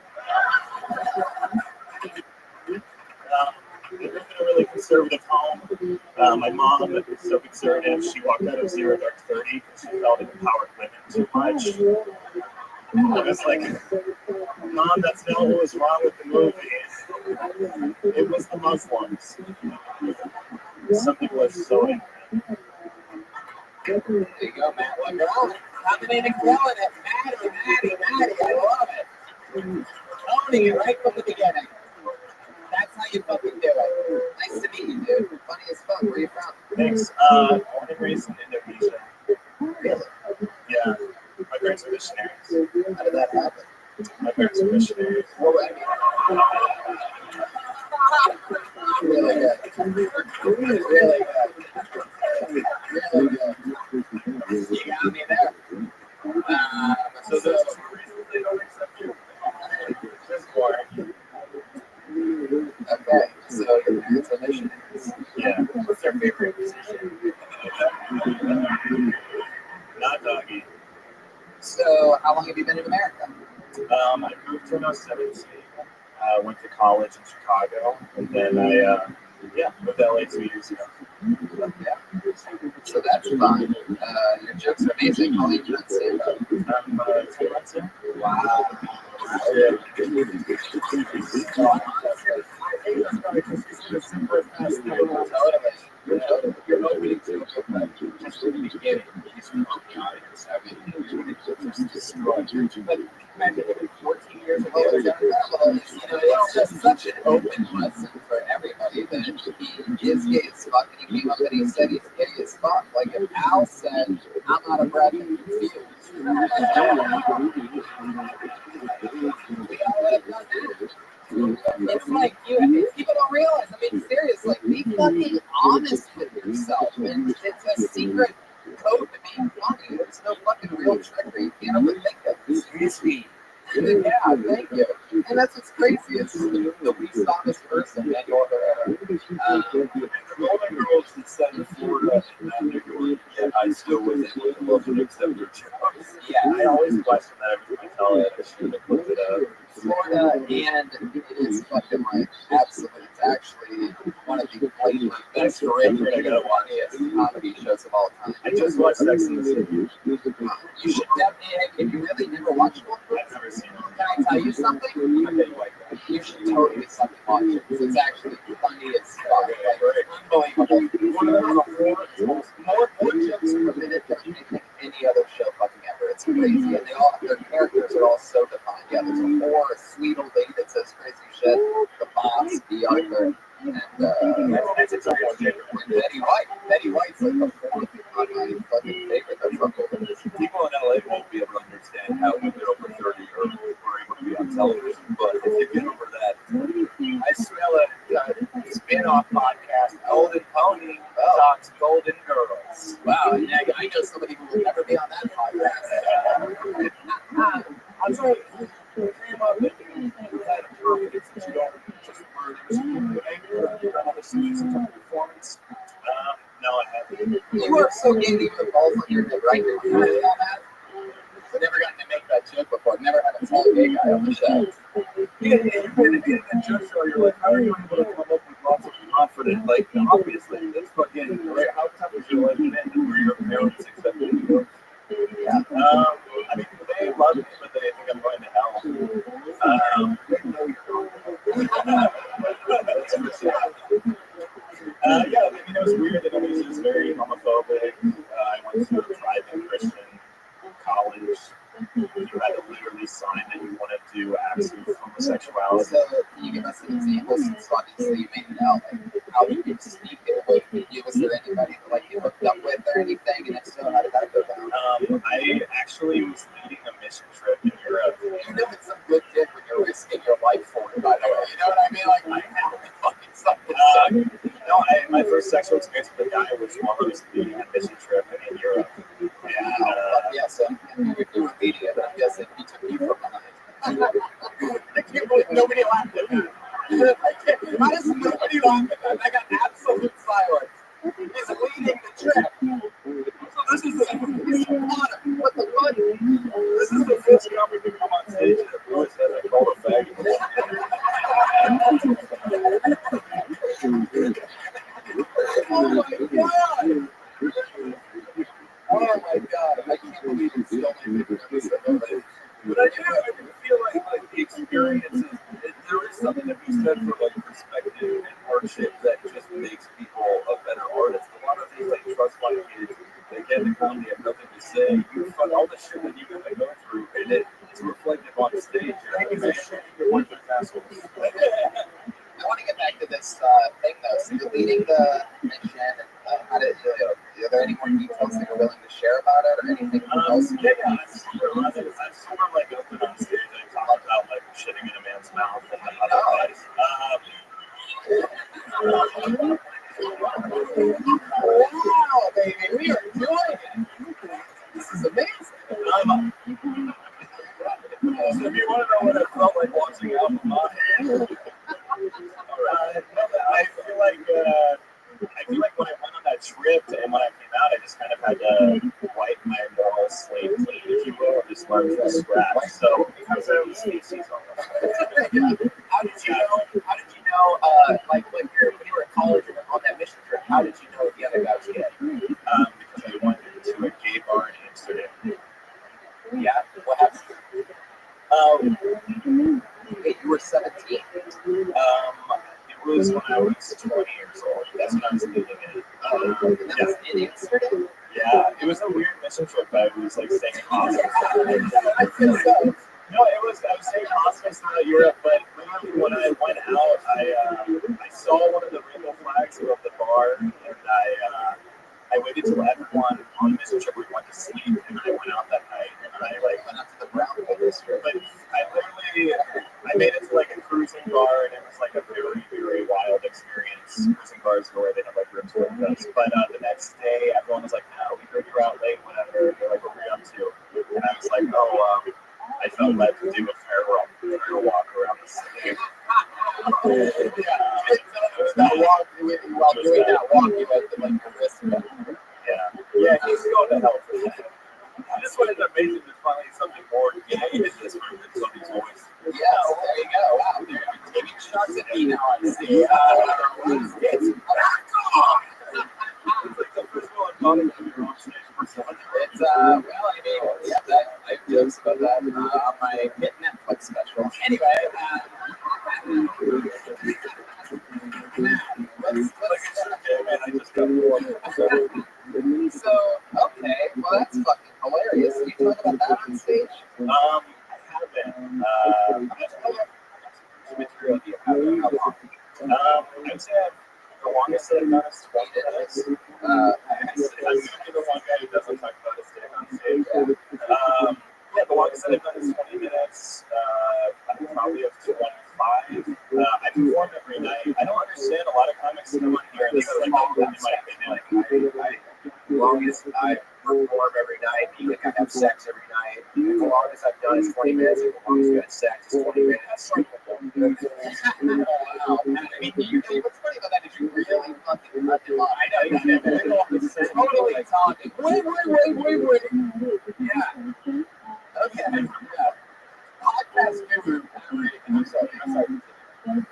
I grew up in a really conservative home. My mom was so conservative, she walked out of 0 Dark 30 because she felt it empowered women too much. I was like, "Mom, that's not what was wrong with the movie. It was the Muslims." Something was so angry. There you go, Matt Lagon. Coming in and killing it. Maddie. I love it. Owning it right from the beginning. That's how you fucking do it. Nice to meet you, dude. Funny as fuck. Where are you from? Thanks. Born and raised in Indonesia. Really? Yeah. My parents are missionaries. How did that happen? My parents are missionaries. Well, I mean, really good. Really good. You got me there. So there's two reasons they don't accept you. There's more. Okay, so your parents are missionaries. Yeah. What's their favorite position? Not doggy. So, how long have you been in America? I moved to when I was 17. Went to college in Chicago, and then I moved to LA 2 years ago. Yeah. So that's fun. Your jokes are amazing. How long have you been stand up? I'm 2 months in. Wow. Yeah. You're opening to just in the beginning. He's from the audience. I mean, just destroyed. But imagine 14 years ago, you know, it's just such an open lesson for everybody that he is gay as fuck, and he came up and he said he's gay as fuck. Like if Al said, "I'm not a Brad Pitt confused," we all would have done that. It's like people don't realize. I mean, seriously, like be fucking honest with yourself. And it's a secret code to being funny. It's no fucking real trickery. You can't overthink it. Seriously. Yeah, thank you. And that's what's crazy. It's the least honest person that you'll ever ever. The Golden Girls that set in Florida and not New York, yet I still was able to love and accept their jokes. Yeah, I always question that every time I tell it. I should have looked it up. Florida, and it is fucking like absolute. It's actually one of the best funniest comedy shows of all time. I just watched Sex and the City. You should definitely, if you really never watched one, I've never seen it. can I tell you something? I bet you like that. You should totally fucking watch it. It's actually funny as fuck. Like, unbelievable. One of more jokes per minute than any other show fucking ever. It's crazy. And their characters are all so defined. Yeah, there's a poor, sweet old lady that says crazy shit. The boss, the Arthur, and Betty White. Betty White's like the fourth on my television, but if you get over that, I smell a spin-off podcast, Golden Pony talks Golden Girls. Wow, and I know somebody who will never be on that podcast. I'm sorry, came up with that perfect since you don't just learn another season of performance. No, I haven't. You are so gay that you have balls on your head, right? You're really on that. I've never gotten to make that joke before. I've never had a tall gay guy on the show. Yeah, you've been in a judge show. You're like, how are you able to come up with lots of confidence? Like, obviously, it's fucking right. How tough is your life been? Where your parents accepted you? Yeah. I mean, they love me, but they think I'm going to hell. They know yeah, I mean, it was weird that it was just very homophobic. I went to a private Christian college. You had to literally sign that you wanted to access homosexuality. So, can you give us an example? Since obviously you made it out, like, how did you speak it? Like, was there anybody that, like, you hooked up with or anything? And if so, how did that go down? I actually was leading a mission trip in Europe. You know it's some good dick when you're risking your life for it, by the way. You know what I mean? Like, I have to fucking something. No, my first sexual experience with a guy was while I was leading a mission trip in Europe. And, yeah, so you were leading it, I'm guessing he took you from behind. I can't believe nobody laughed at that. Why does nobody laugh at that? I got absolute silence. He's leading the trip. So this is what the fuck? this is the first time we come on stage and Lewis has a call a faggot. Oh my god! Oh my god! I can't believe it's still making episode of it. But I do feel like the experience is, there is something to be said for like perspective and hardship that just makes people a better artist. A lot of these like trust fund kids, they get in comedy, have nothing to say. You fund all the shit that you have to go through, and it's reflective on stage. You're one of the assholes. I want to get back to this thing though. So you're leading the mission. How did are there any more details that you're willing to share about it, or anything else? Yeah, I'm super like open on stage. I talk about like shitting in a man's mouth and other things. Wow, baby, we are doing it. This is amazing. So if you want to know what it felt like watching Alpha I feel like when I went on that trip and when I came out, I just kind of had to wipe my moral slate clean, if you will, just learn from scratch. So because I was species on How did you know? Like when you were in college and on that mission trip, how did you know the other guy was gay? Because I went to a gay bar in Amsterdam. Yeah, what happened? Wait, you were 17. It was when I was 20 years old. That's when I was living in. That was in Amsterdam? Yeah, it was a weird mission trip. I was like staying in hospice. I feel so. No, I was staying in hospice throughout Europe, but literally when I went out, I saw one of the rainbow flags above the bar, and I waited till everyone on the mission trip went to sleep, and I went out that night, and I like went out to the brown district. But I made it to like a cruising bar, and it was like a very, very wild experience. Cruising bars where they have like rooms for us. But the next day, everyone was like, "No, we heard you're out late, whatever." They're like, "What were you up to?" And I was like, "Oh, I felt led to do a farewell walk around the city." That walk, while doing that walk, you had to like your wrist. Yeah, he's going to hell for that. I just wanted to amazing there's finally something more gay in this room than somebody's voice. Yes, there you go. Wow, they're taking shots at me now. I see. It's like the first one I'm talking to your own stage for someone. It's well, I mean, yeah, I have jokes about that on my hit Netflix special. Anyway, I just got one. So, okay, well, that's fucking hilarious. Can you talk about that on stage? I haven't. Material do you have? How long? I would say the longest that I've done is 20 minutes. I'm going to be the one guy who doesn't talk about his dick on stage. Yeah, the longest that I've done is 20 minutes. I'm probably of 25. I perform every night. I don't understand a lot of comics come on here and they feel like in my opinion. The longest I perform every night, meaning I have sex every night. The longest I've done is 20 minutes. The longest I've had sex is 20 minutes. That's sort of wow. I mean, what's funny about that is you really fucking cut them off. I know you did. They go off the totally talking. Wait. Yeah. Okay. Yeah. Podcast guru. I'm sorry. I don't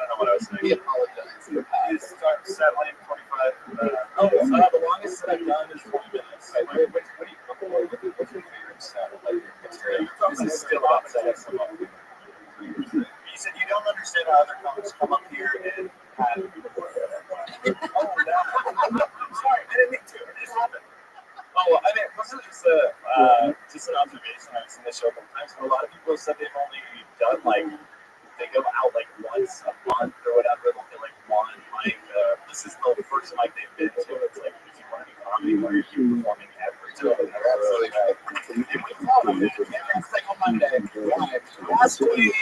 know what I was saying. We apologize. I start settling 25. The longest that I've done is 20 minutes. What's your favorite set? This is still about sex. You said you don't understand how other comics come up here and have. I'm sorry, I didn't mean to. It just happened. Oh, I mean, this is just an observation I've seen this show a couple times. A lot of people have said they've only done they go out once a month or whatever. They'll do one mic. This is the first mic they've been to. It's like if you want to do comedy, where you're performing every time. Absolutely right. And we tell them that every single Monday. Yes, queen.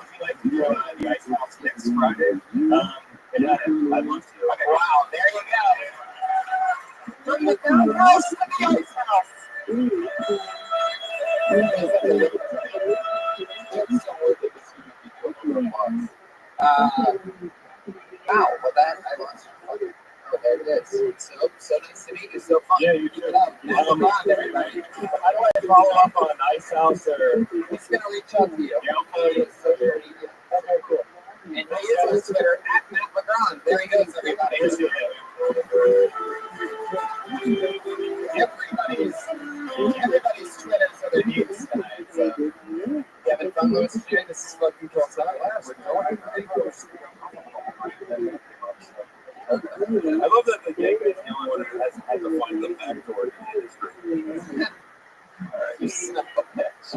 Would you like to go to the Ice House next Friday? I'd love to. Okay, wow, there you go. Bring the house to the Ice House. Wow, well that I lost. Okay, there it is. So nice to meet you. So fun. Yeah, you too. Have a bond, everybody. How do I follow up on Ice House or? He's gonna reach out to you. Yeah, I'll follow you. Okay, cool. And he is on Twitter at Matt McGrawn. There he goes, everybody. Everybody's Twitters are their news tonight. So you having fun, Louis? This is fucking cool. So we're going pretty close. I love that the gang is the only one who hasn't had to find the back door to the industry. You son of a bitch.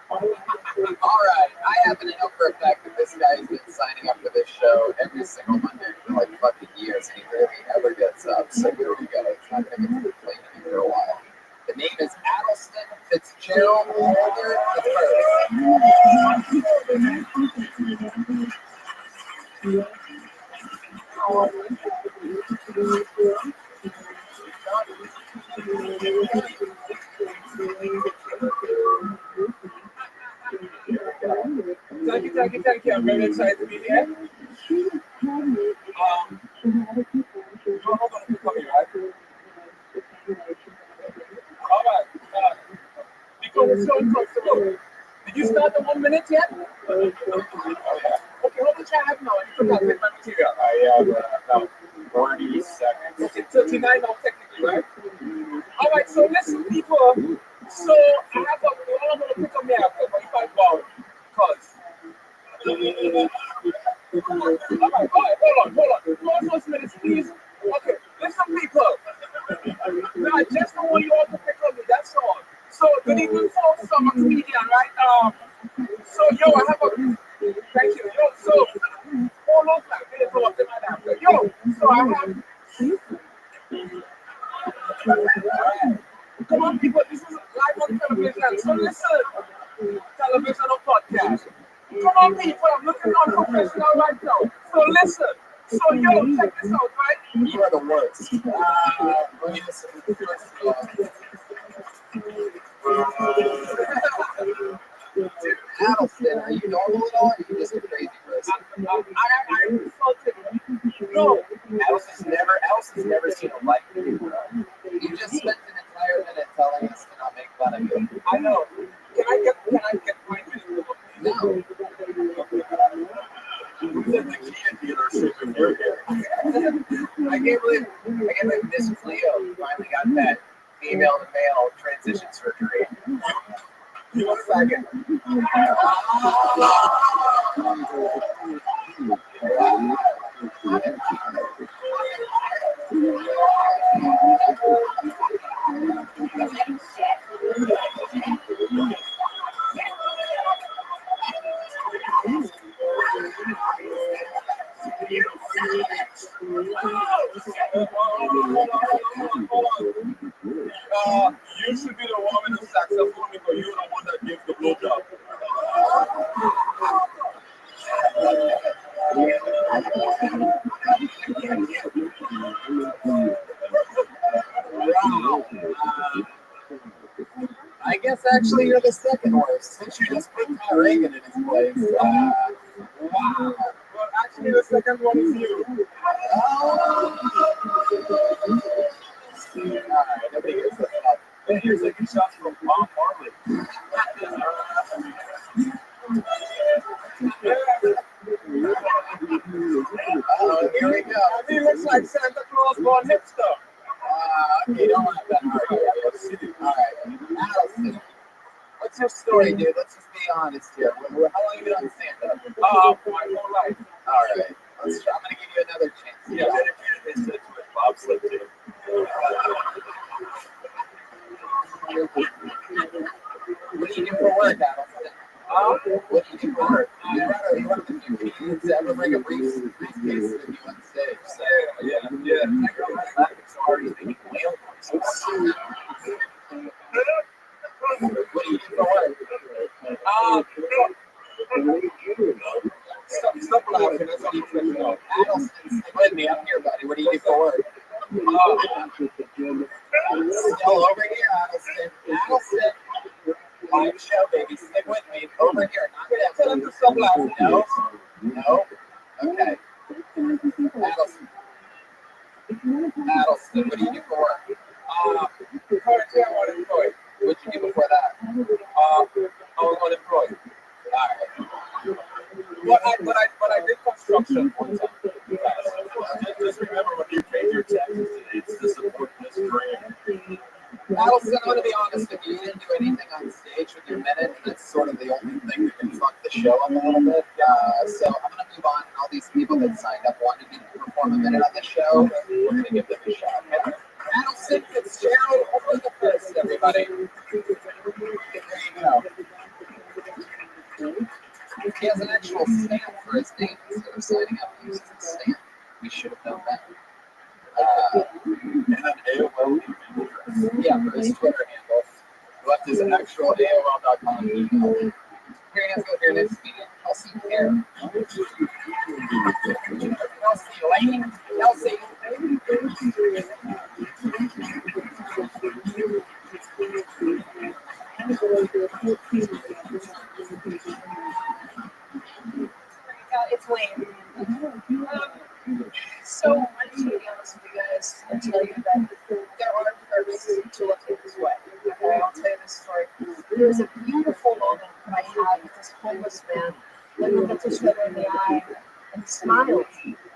All right, I happen to know for a fact that this guy has been signing up for this show every single Monday for fucking years, and he rarely ever gets up. So here we go. It's not going to get to the plane for a while. The name is Addleston Fitzgerald Holder Thank you. I'm very excited to be here. All right. Because it's so uncomfortable. Did you start the 1 minute yet? Okay, hold the chat now. I forgot to get my material. I have about 40 seconds. Okay, 39 now technically, right? All right, so listen, people. So I have I'm going to pick up me after 45 hours. Because. All right, hold on. Pause 1 minute, please. Okay, listen, people. No, I just don't want you all to pick on me, that's all. So, good evening, folks. I'm a comedian, right? So, I have a. Thank you. So, hold on, man. Go up to my laptop. So I have. Come on, people. This is live on television. So, listen. Television or podcast. Come on, people. I'm looking unprofessional right now. So, listen. So, check this out, right? You are the worst. Dude, Addleston, are you normal at all, or are you just a crazy person? I'm insulted. No. Addleston's never seen a light video, bro. You just spent an entire minute telling us to not make fun of you. I know. Can I get my minute? No. I can't believe Miss Cleo finally got that female to male transition surgery. You want a second? You should be the woman who saxophone because you're the one that gives the blowjob. I guess actually you're the second worst since you just put Pat Reagan in his place. Wow. Well, actually the second one is you. Oh. Alright, nobody gets this up. And here's like a shot from Bob Marley. Oh, here we go. He looks like Santa Claus born hipster. Okay, don't laugh that hard. Alright, Allison. What's your story, dude? Let's just be honest here. How long have you been on stand-up? My whole life. Alright, I'm gonna give you another chance. Yeah, dedicated this to a bobsled team. What do you do for work, Allison? What do you do for work? You're one of the few comedians to ever bring a briefcase with you on stage. So, Yeah. That girl was laughing so hard he's making whale noises. what do you do for work? Stop laughing. That's all you can know. Allison, stay with me. I'm here, buddy. What do you do for work? Still over here, Allison. Allison. Live show, baby. Stick with me. Over here. Not down. Tell him to stop laughing. No. No. Okay. Allison. Allison, what do you do for work? Currently, I'm unemployed. What did you do before that? I was unemployed. Alright. But I did construction one time. Just remember when you pay your taxes, it's to support this grant. Allison, I'm going to be honest with you. You didn't do anything on stage with your minute, and that's sort of the only thing that can fuck the show up a little bit. So I'm going to move on. All these people that signed up wanted you to perform a minute on the show. We're going to give them a shot. Allison Fitzgerald, over the first, everybody. There you go. He has an actual stamp for his name instead of signing up. He uses a stamp. We should have known that. And an AOL email address. Yeah, for his Twitter handle. He left his actual AOL.com email. Here, let's go to your next meeting. Kelsey Care. Kelsey Lane. Kelsey. It's Wayne. So I'm just gonna be honest with you guys and tell you that there are purposes to look at this way. Okay, I'll tell you this story. There was a beautiful moment that I had with this homeless man. And we looked each other in the eye and he smiled.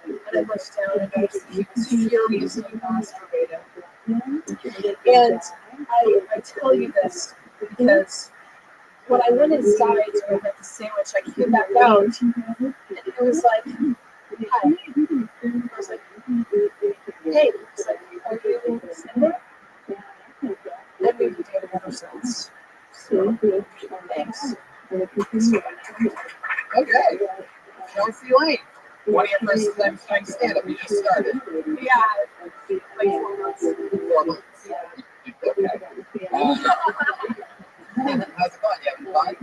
And I looked down and noticed that he was furiously masturbating. And I tell you this because when I went inside to go get the sandwich, I came back out and it was like, hi. I was like, hey. It's like, are you single? And we've been together ever since. So, thanks. Okay. Kelsey Lane. One of your first times doing stand-up. You just started. Yeah, like 4 months. 4 months. Okay. How's it going? You having fun?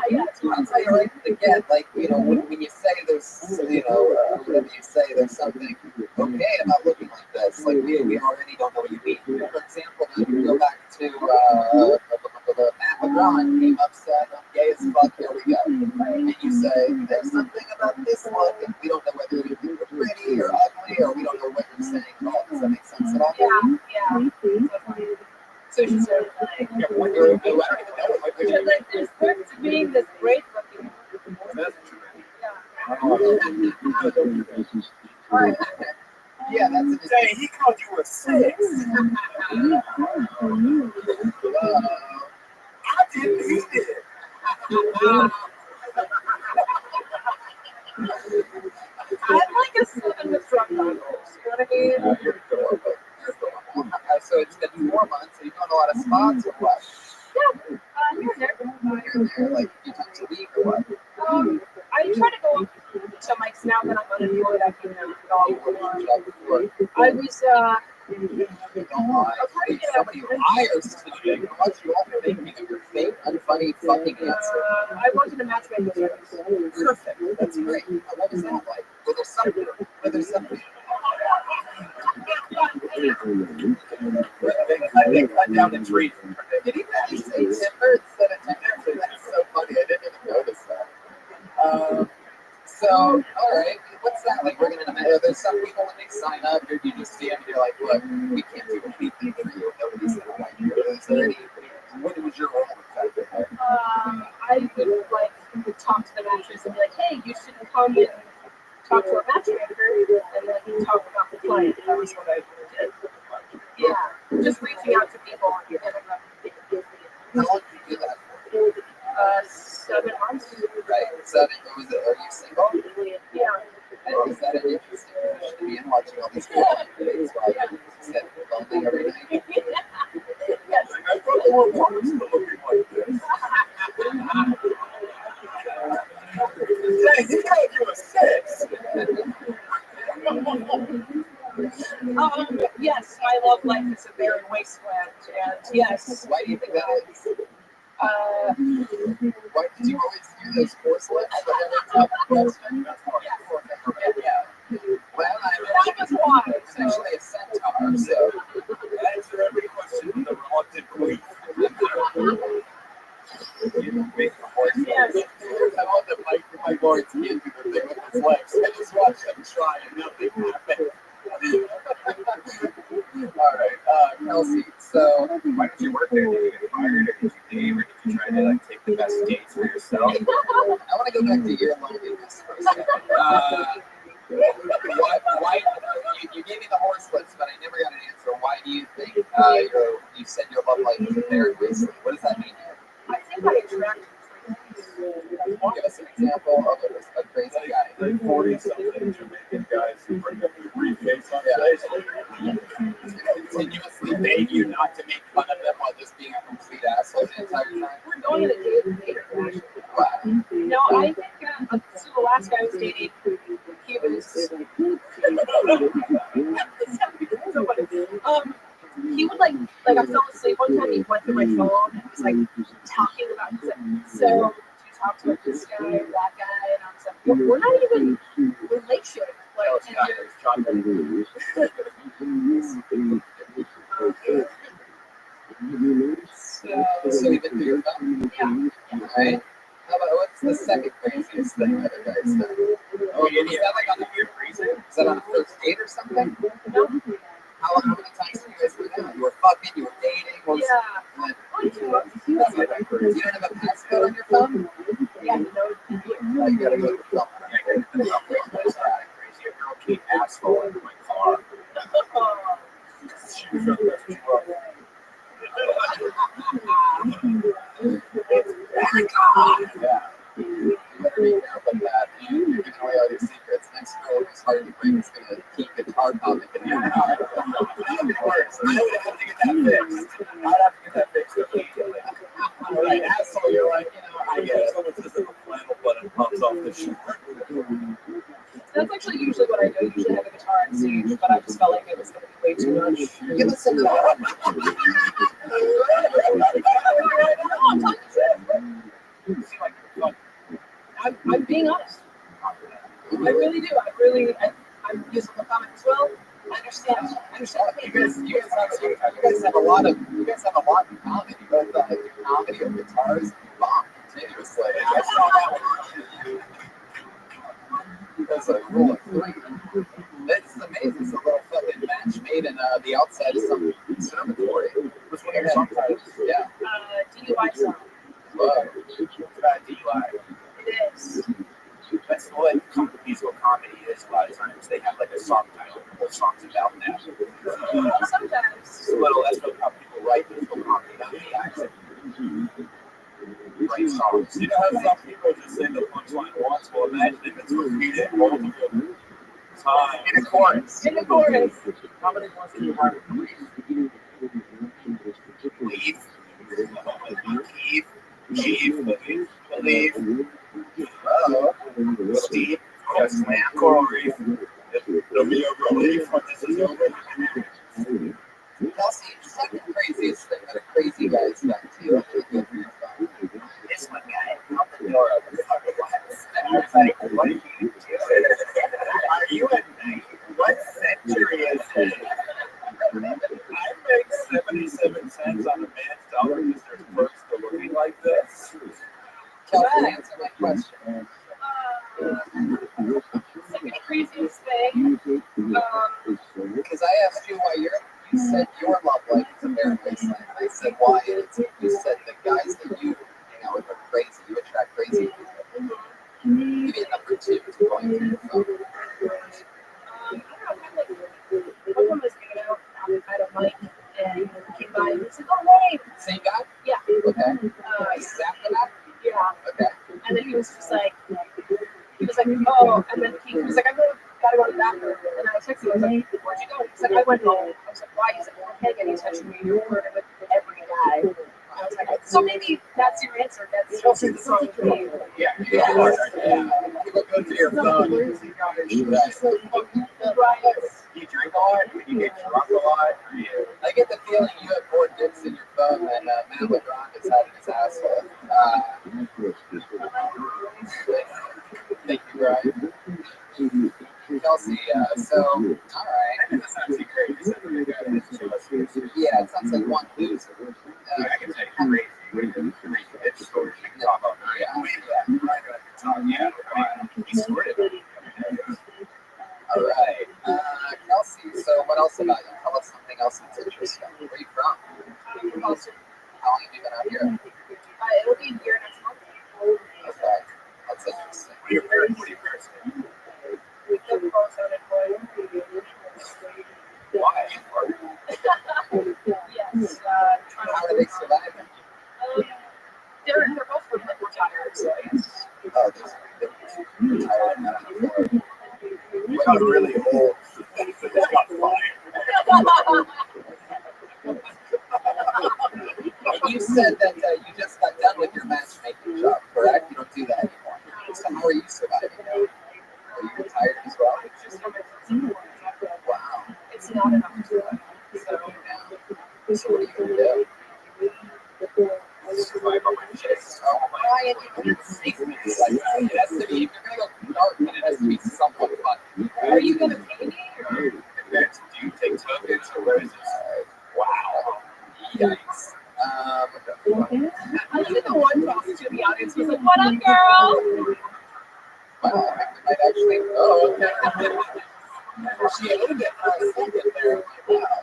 Yeah. I'll tell you right from the get, like, you know, when you say there's, you know, whatever you say, there's something okay about looking like this. Like, we already don't know what you mean. For example, if you go back to Matt LeBron came up, said, I'm gay as fuck, here we go. And you say, there's something about this look, and we don't know whether you think we're pretty or ugly, or we don't know what you're saying at all. Does that make sense at all? Yeah. So she's sort of like, I don't even know what so like, there's work to being this great looking. Alright. Yeah, that's it. Say, he called you a 6. Hello. I didn't, he did. I'm like a 7 with drug goggles. You know what I mean? You're adorable. So it's been 4 months. Are you doing a lot of spots or what? Yeah. Here and there. Here and there, like a few times a week or what? I try to go to mics now that I'm unemployed. I can go. I was Don't lie. Somebody liars to you. How much you all thinking of your fake, unfunny fucking answer? I worked in a matchmaking service. Perfect. That's great. What was that like? Was there something? I think cut down the tree. Did he you say timber instead of timber? That's so funny. I didn't even notice that. So, all right, what's that like? We're gonna. There's some people when they sign up, or you just see them and you're like, look, we can't do anything for you. Nobody's gonna like you. Is there any? What was your role in that? I would talk to the mattress and be like, hey, you should come and talk to our matchmaker and then talk about the client. That was what I did. Yeah, just reaching out to people and getting them. How long did you do that for? 7 months. Right. 7. Was it? Are you single? Yeah. And is that an interesting position to be in, watching all these people dates while you sit lonely every night? Yes. I thought the world was looking like this. Hey, you gotta do a 6. Yes, my love life is a barren wasteland, and yes. Why do you think that is? Why did you always do those course lists? Well, That was why. it's actually a centaur, so Answer every question with a reluctant queen. you make the horse. Yes. I want the Mike Lawrence can't do the thing with his legs. I just watch them try and nothing happens. All right, Kelsey. So, why did you work there? Did you get fired, or did you leave, or did you try to like take the best dates for yourself? I want to go back to your loneliness for a second. Why you gave me the horse list, but I never got an answer. Why do you think you said your love life was a barren wasteland? What does that mean? I think I attracted Give us an example of a crazy guy. Like 40-something Jamaican guys who bring up your briefcase on stage. Continuously beg you not to make fun of them while just being a complete asshole the entire time. We're going on a date actually. Wow. No, I think so the last guy I was dating, he was he would like I fell asleep one time. He went through my phone and was like talking about. He's like, so do you talk to like this guy or that guy? And I was like, well, we're not even relationship. So even through your phone? Yeah. Right? How about what's the second craziest thing that a guy's done? Oh, is that like on the good reason? Is that on a first date or something? No. How many times did you guys do that? You were fucking, you were dating? What was Yeah. That's not that crazy. You don't have a passcode on your phone? Yeah, you know. Oh, you gotta go to the phone. That's not crazy. A girl came asshole into my car. She was yeah. You better be careful with that. You're giving away all your secrets. Next girl who's hard to bring is gonna keep guitar comic in your car. That'd be worse. I would have to get that fixed. I'd have to get that fixed immediately. All right, asshole, you're like, I get it. Someone says that the flannel button pops off the shirt. That's actually usually what I do. I usually have a guitar on stage, but I just felt like it was going to be way too much. Give us some of that. I'm being honest. I really do. I'm using the comment as well. I understand. You guys have a lot in common. You both do comedy and guitars and bomb continuously. I saw that one. That's a rule of 3. This is amazing. It's a little fucking match made in the outside of some conservatory. Which one of your songs? Yeah. DUI song. Whoa. DUI. It is. That's what musical comedy is. A lot of times they have like a song title. The whole song's about that. Sometimes. Well, that's what how people write musical comedy. Not the accent. Great songs. You know how some people just say the punchline once? Well, imagine if it's repeated multiple times. In a chorus. In the chorus. How many ones do you have? Believe. Steve. Slam. Coral Reef. It'll be a relief when this is over. Kelsey, second craziest thing that a crazy guy has done to you. This one guy out the door of the fucking glass. And I was like, what are you doing? Are you in what century is this? I make 77 cents on a man's dollar because there's Kelsey, answer my question. Second craziest thing. Because I asked you why you said your love life is a barren wasteland. I said why it's, you said the guys that you hang out with are crazy. You attract crazy people. Give me a number 2 to go into your phone. I don't know, kind of like, one time I was hanging out at a mic and he came by and he said, oh, hey. Same guy? Yeah. Okay. This is after that? Yeah. Okay. And then he was just like, oh, and then he was like, gotta go to the bathroom. And I was texting him, I was like, where'd you go? He's like, I went home. I was like, why? He's like, well, hey, and he's texting me, you're flirting with every guy. I was like, so maybe that's your answer. That's Chelsea's the song for me. Yeah. People go to your phone. You drink a lot? You get drunk a lot? I get the feeling you have more dicks in your phone than Matt LeBron has had in his asshole. Thank you, Brian. Kelsey, so, alright. That sounds great. Yeah, it sounds like one loser. I can say crazy. It's stories you can talk about. Yeah. He's squirted. Alright. Kelsey, so what else about you? Tell us something else that's interesting. Where are you from? Boston. How long have you been out here? It'll be a year next month. Okay. That's interesting. What are your parents do? They're both unemployed. Why? Yes. How are they surviving? They're both retired, so I guess. Oh, they're retired and unemployed. We're not really old. They got fired. You said that you just got done with your matchmaking job, correct? You don't do that anymore. So how are you surviving now? Are you retired as well? Wow. It's not enough to survive. So what are you going to do? Survive on my chest. Oh my God. It's like, it has to be, if you're going to go dark, then it has to be somewhat fun. Are you going to pay me? Or? Do you take tokens or what is this? Wow. Yikes. I look at the one prostitute in the audience who's like, what up, girl? Wow, I might actually. Oh, okay. She owned it for a second there. Wow.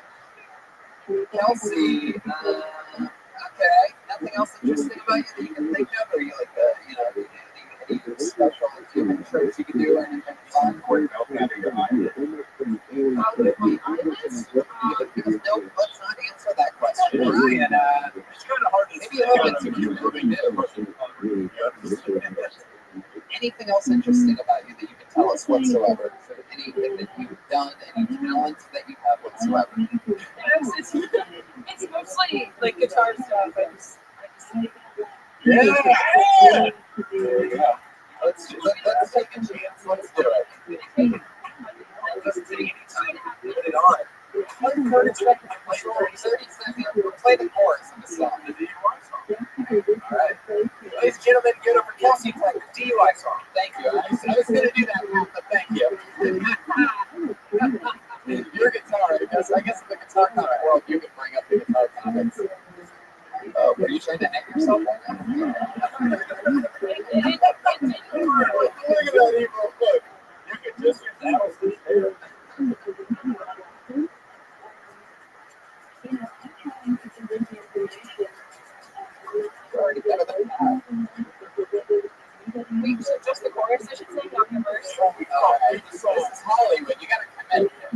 Kelsey, okay. Nothing else interesting about you that you can think of? Or you like, any special human tricks you can do or anything fun? Or no, maybe your mind. Let's not answer that question. Brian, it's kind of hard to maybe a little bit too much. Anything else interesting about you that you can tell us whatsoever? Anything that you've done, any talents that you have whatsoever? It's mostly like guitar stuff. Yeah. There you go. Let's take a chance. Let's do it. Put it on. 30 seconds. 30 seconds. We'll play the chorus of the song. The DUI song. All right. Ladies and gentlemen, give it up for Kelsey playing the DUI song. Thank you. I was going to do that, but thank you. Your guitar, I guess in the guitar comic world, you can bring up the guitar comics. Were you trying to hang yourself right now? Look at that evil look. You can just use Allison's hair. Wait, so just the chorus, I should say, not the verse. Alright, this is Hollywood. You gotta commit here.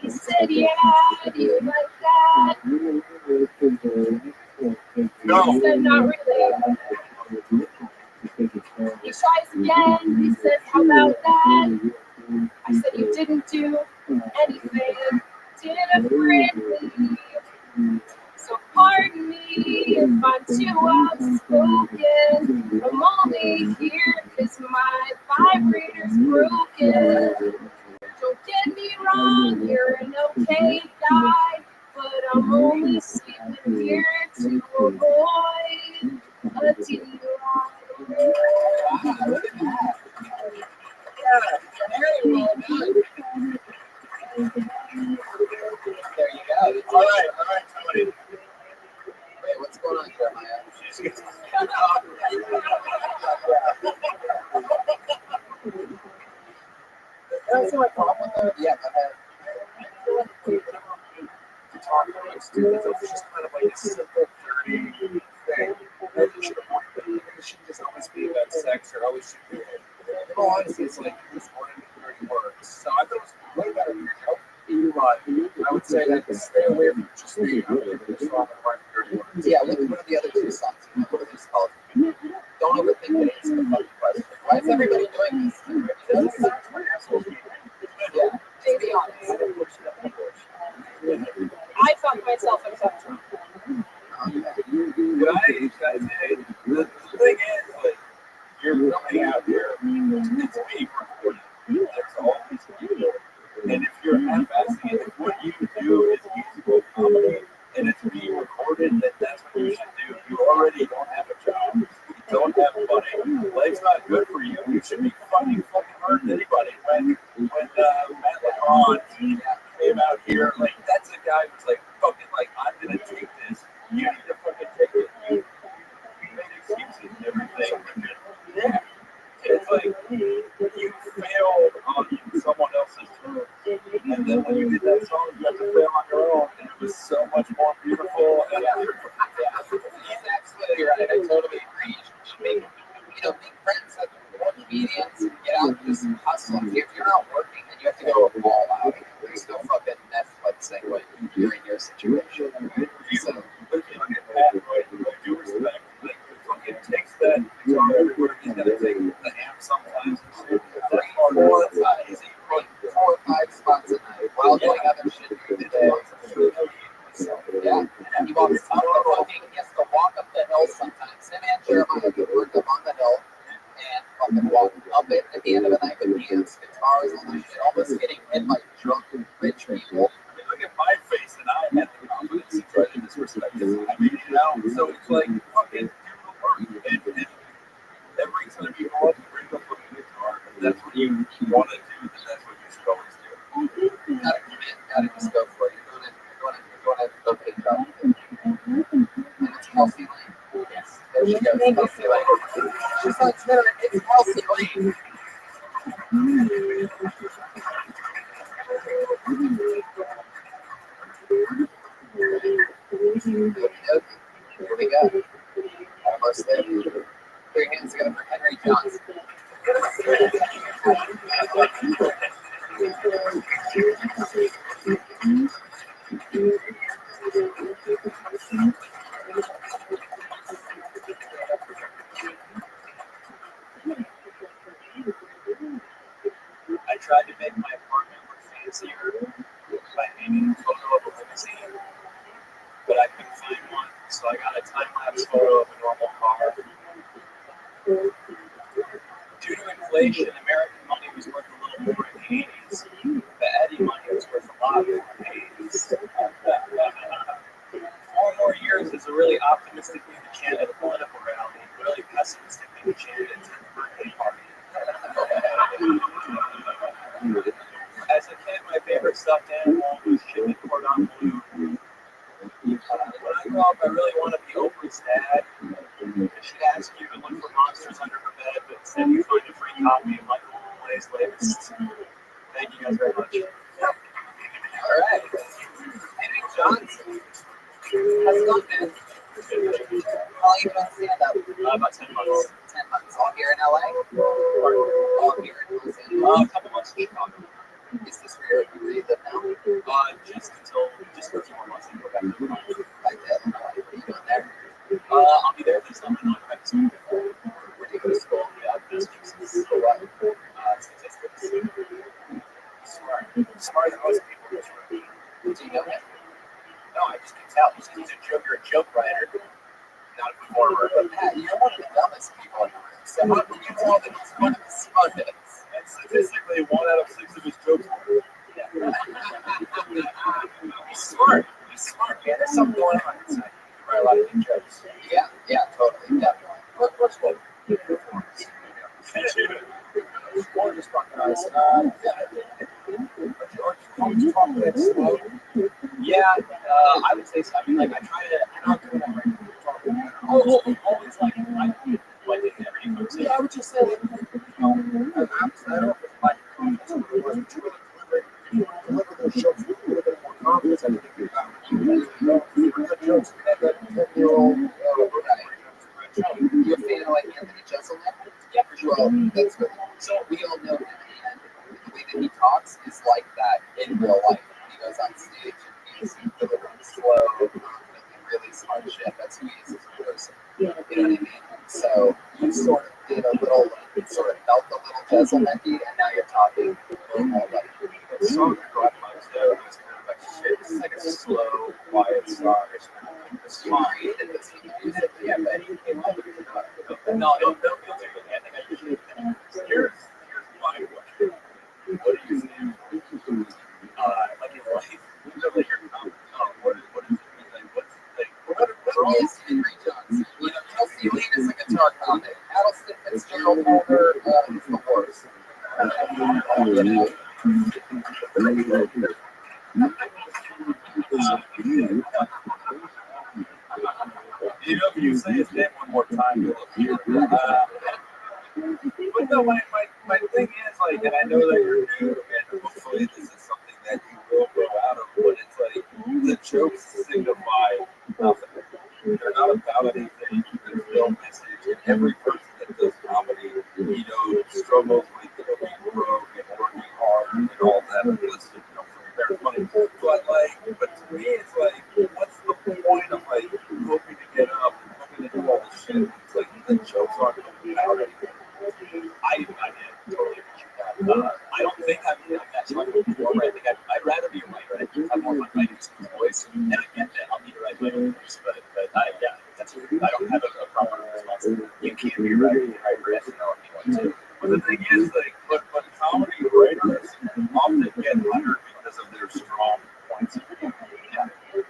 He said, yeah, do you like that? No. He said, not really. He tries again. He says, how about that? I said, you didn't do anything. Differently. So pardon me if I'm too outspoken. I'm only here because my vibrator's broken. Don't get me wrong, you're an okay guy, but I'm only sleeping here to avoid a DUI. Yeah, There you go. All right, Tony. Wait, what's going on, Jeremiah? That's my problem with that. Yeah, go ahead. Talk about students, it's just kind of like a simple, dirty thing. And it shouldn't just always be about sex or always should be. In all honesty, it's like this morning dirty words. So I thought it was way better than your but I would say that stay away from just the song and writing dirty words. Yeah, what are the other two songs? What are these called? Don't overthink it. Answer the fucking question. Why is everybody doing this? Yeah. To be honest, I fuck myself in front of What I say, the thing is, like, you're coming out here, it's being recorded. That's all these people. And if you're half-assing it, if what you do is musical comedy and it's being recorded, then that's what you should do. You already don't have a job. You don't have money. Life's not good for you. You should be fucking hurting anybody. When Matt LeBron came out here, like, that's a guy who's like, fucking, like, I'm gonna take this. You need to fucking take it. You made excuses and everything. Yeah. It's like you failed on someone else's terms. And then when you did that song, you had to fail on your own. And it was so much more beautiful. And He's absolutely right. I totally agree. You should make friends with more comedians and get out and just hustle. If you're not working, then you have to go all out. There's no fucking Netflixing when you're in your situation. So, I do respect. Like, fucking takes that guitar everywhere. He's gonna take the amp sometimes. That's hard. 4 or 5 spots a night while doing other shit during the day. Yeah. He walks up the walking. He has to walk up the hill sometimes. Him and Jeremiah could work up on the hill and fucking walk up it at the end of the night with amps, guitars, all this shit, almost getting hit by drunk rich people. Look at my face, and I had the confidence to try to disrespect it. I mean, so it's like, fucking do the work. And every time you go up and bring up a guitar, if that's what you want to do, then that's what you should always do. Gotta commit, gotta just go for it. You're doing a okay job. And it's Kelsey Lane. Yes. There she goes, Kelsey Lane. She's on Twitter, it's Kelsey Lane. Here we go. Almost there. Put your hands together for Henry Johnson. I tried to make my apartment look fancier by hanging a photo of a limousine, but I couldn't find one, so I got a time-lapse photo of a normal car. Due to inflation, American money was worth a little more in the 80s. The Eddie money was worth a lot more in the 80s. 4 more years is a really optimistic thing to chant at a political rally, really pessimistic thing to chant at a birthday party. As a kid, my favorite stuffed animal was chicken cordon bleu. When I grow up, I really want to be Oprah's dad. She'd ask you to look for monsters under her bed, but instead you find a free copy of Michael Bublé's latest. Thank you guys very much. All right. Henry Johnson. How's it going, man? How long have you been stand-up? About 10 months. 10 months. All here in LA? Or all here in Los Angeles? A couple months in Chicago. Is this where you live now? Just for 2 more months and go back to the Like that? What are you doing there? I'll be there this summer. No, I'm school. Where do you go to school? Yeah, business. For what? Statistics. Smart than most people. Do you know him? No, I just can tell. He's a joke. You're a joke writer, not a performer. But Pat, you're one of the dumbest people in the room. So how can you tell that he's one of the smartest? And statistically, 1 out of 6 of his jokes are good. He's smart. He's smart, man. There's something going on inside. You write a lot of good jokes. Yeah, totally, definitely. What's what? Or just fun. Yeah, I would say so. I mean, like, I try to, I don't do that right now. Always like it, like in every conversation. Yeah, I would just say, like, I don't know if it's my confidence or what it was, but you really deliver those jokes with a little bit more confidence. I think you really know good jokes. That 10-year-old, you're a fan of like Anthony Jeselnik? Yeah, for sure. Well, that's good. So we all know that the way that he talks is like that in real life. He goes on stage and he's delivering slow, confidently, really smart shit. That's who he is as a person. You know what I mean? So you sort of did a little, sort of felt a little Jeselnik-y, and now you're talking a little more like The song that brought my show was kind of like shit. It's like a slow, quiet song. It's fine. Yeah, but he came up with it. No, don't feel too good. I think I usually Here's my question. What do you think? Like in life, you know, like your what is it? Like, what's the thing? what is Henry Johnson? You know, Kelsey Lee is a guitar comic. Addleston Fitzgerald Holder is the worst. You know. You know, if you say his name one more time, you'll appear. But no, my thing is, like, and I know that you're new, and hopefully this is something that you will grow out of, but it's like, the jokes signify nothing. They're not about anything. There's no message. And every person that does comedy, you know, struggles with, you know, being broke and working hard and all that. And listen, you know, from very funny. But, like, but to me, it's like, what's the point of, like, hoping to get up and hoping to do all this shit? It's like, the jokes aren't about anything. I totally agree with that. I don't think I'm that much of a performer. I think I'd rather be a writer. I think I'm more of a writer's voice. And I get that. I'll be a writer's voice. But yeah, I don't have a proper response. You can't be a writer. You can write for SNL if you want to. But the thing is, like, but comedy writers often get hired because of their strong points of view. Yeah.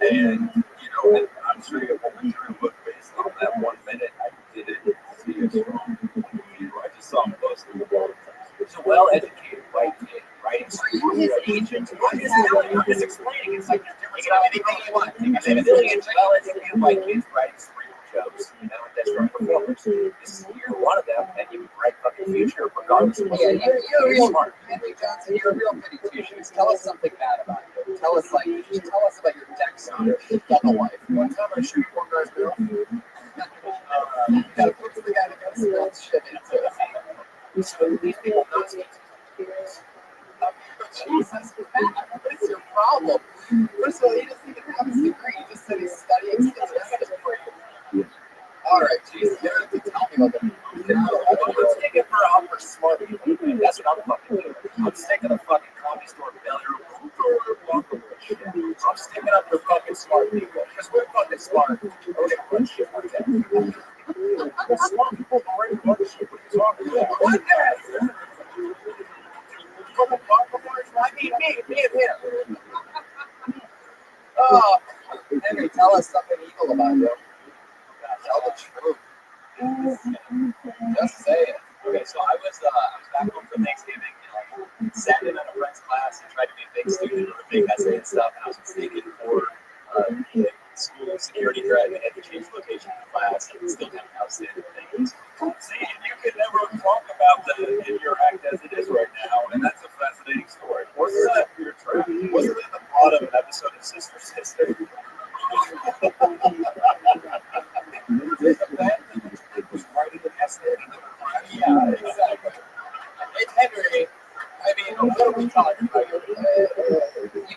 And, you know, and I'm sure you have a book based on that 1 minute. I didn't see a strong point of view. I just saw him bust in the wall. It's a well-educated white kid writing for his agent. I'm just explaining. It's like you know anything you want. And then it's well-educated white kids writing screen jokes. You know, that's from performers. You're one of them, and you can write fucking future regardless of what Yeah, you're a real smart. Henry Johnson, you're a real goody two-shoes. Tell us something bad about you. Tell us, like, tell us about your decks on your double life. One time I shoot one guy's girl. You gotta put to the guy that got spilled shit into it. So these people know Jesus, what is your problem? First of all, he doesn't even have his degree. He just said he's studying statistics. All right, Jesus, you don't have to tell me what the Let's take it for smart people. That's what I'm fucking doing. I'm sticking a fucking comedy store failure. I'm sticking up for fucking smart people. Because we're fucking smart. We're gonna run shit like that. Smart people already run shit. What are you talking about? What the? Fucking performers? I mean, me and him. Oh, Henry, tell us something evil about you. Tell the truth. Just say it. Okay, so I was back home for Thanksgiving and sat in on a friend's class and tried to be a big student or a big essay and stuff, and I was mistaken for the school security guard that had to change location in the class and still kind of outstanding things. See, you can never talk about that in your act as it is right now, and that's a fascinating story. What's that for your track? Wasn't it the plot of an episode of Sister Sister? Yeah, exactly. It's Henry. I mean, what are we talking about? You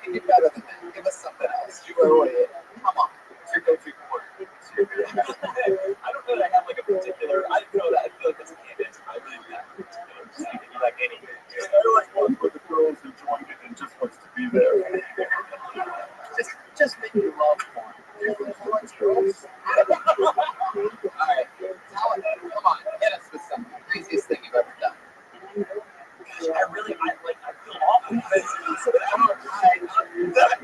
can do better than that. Give us something else. You are away. Come on. It's your go-to word. I don't know that I have like a particular. I feel like that's a candidate. I really do that particular. So you can do like anything. I like one for the girls enjoying it and just wants to be there. Just make me love porn. Girls. All right. Tell it. Come on. Hit us with something. Craziest thing you've ever done. Gosh, I feel awful. That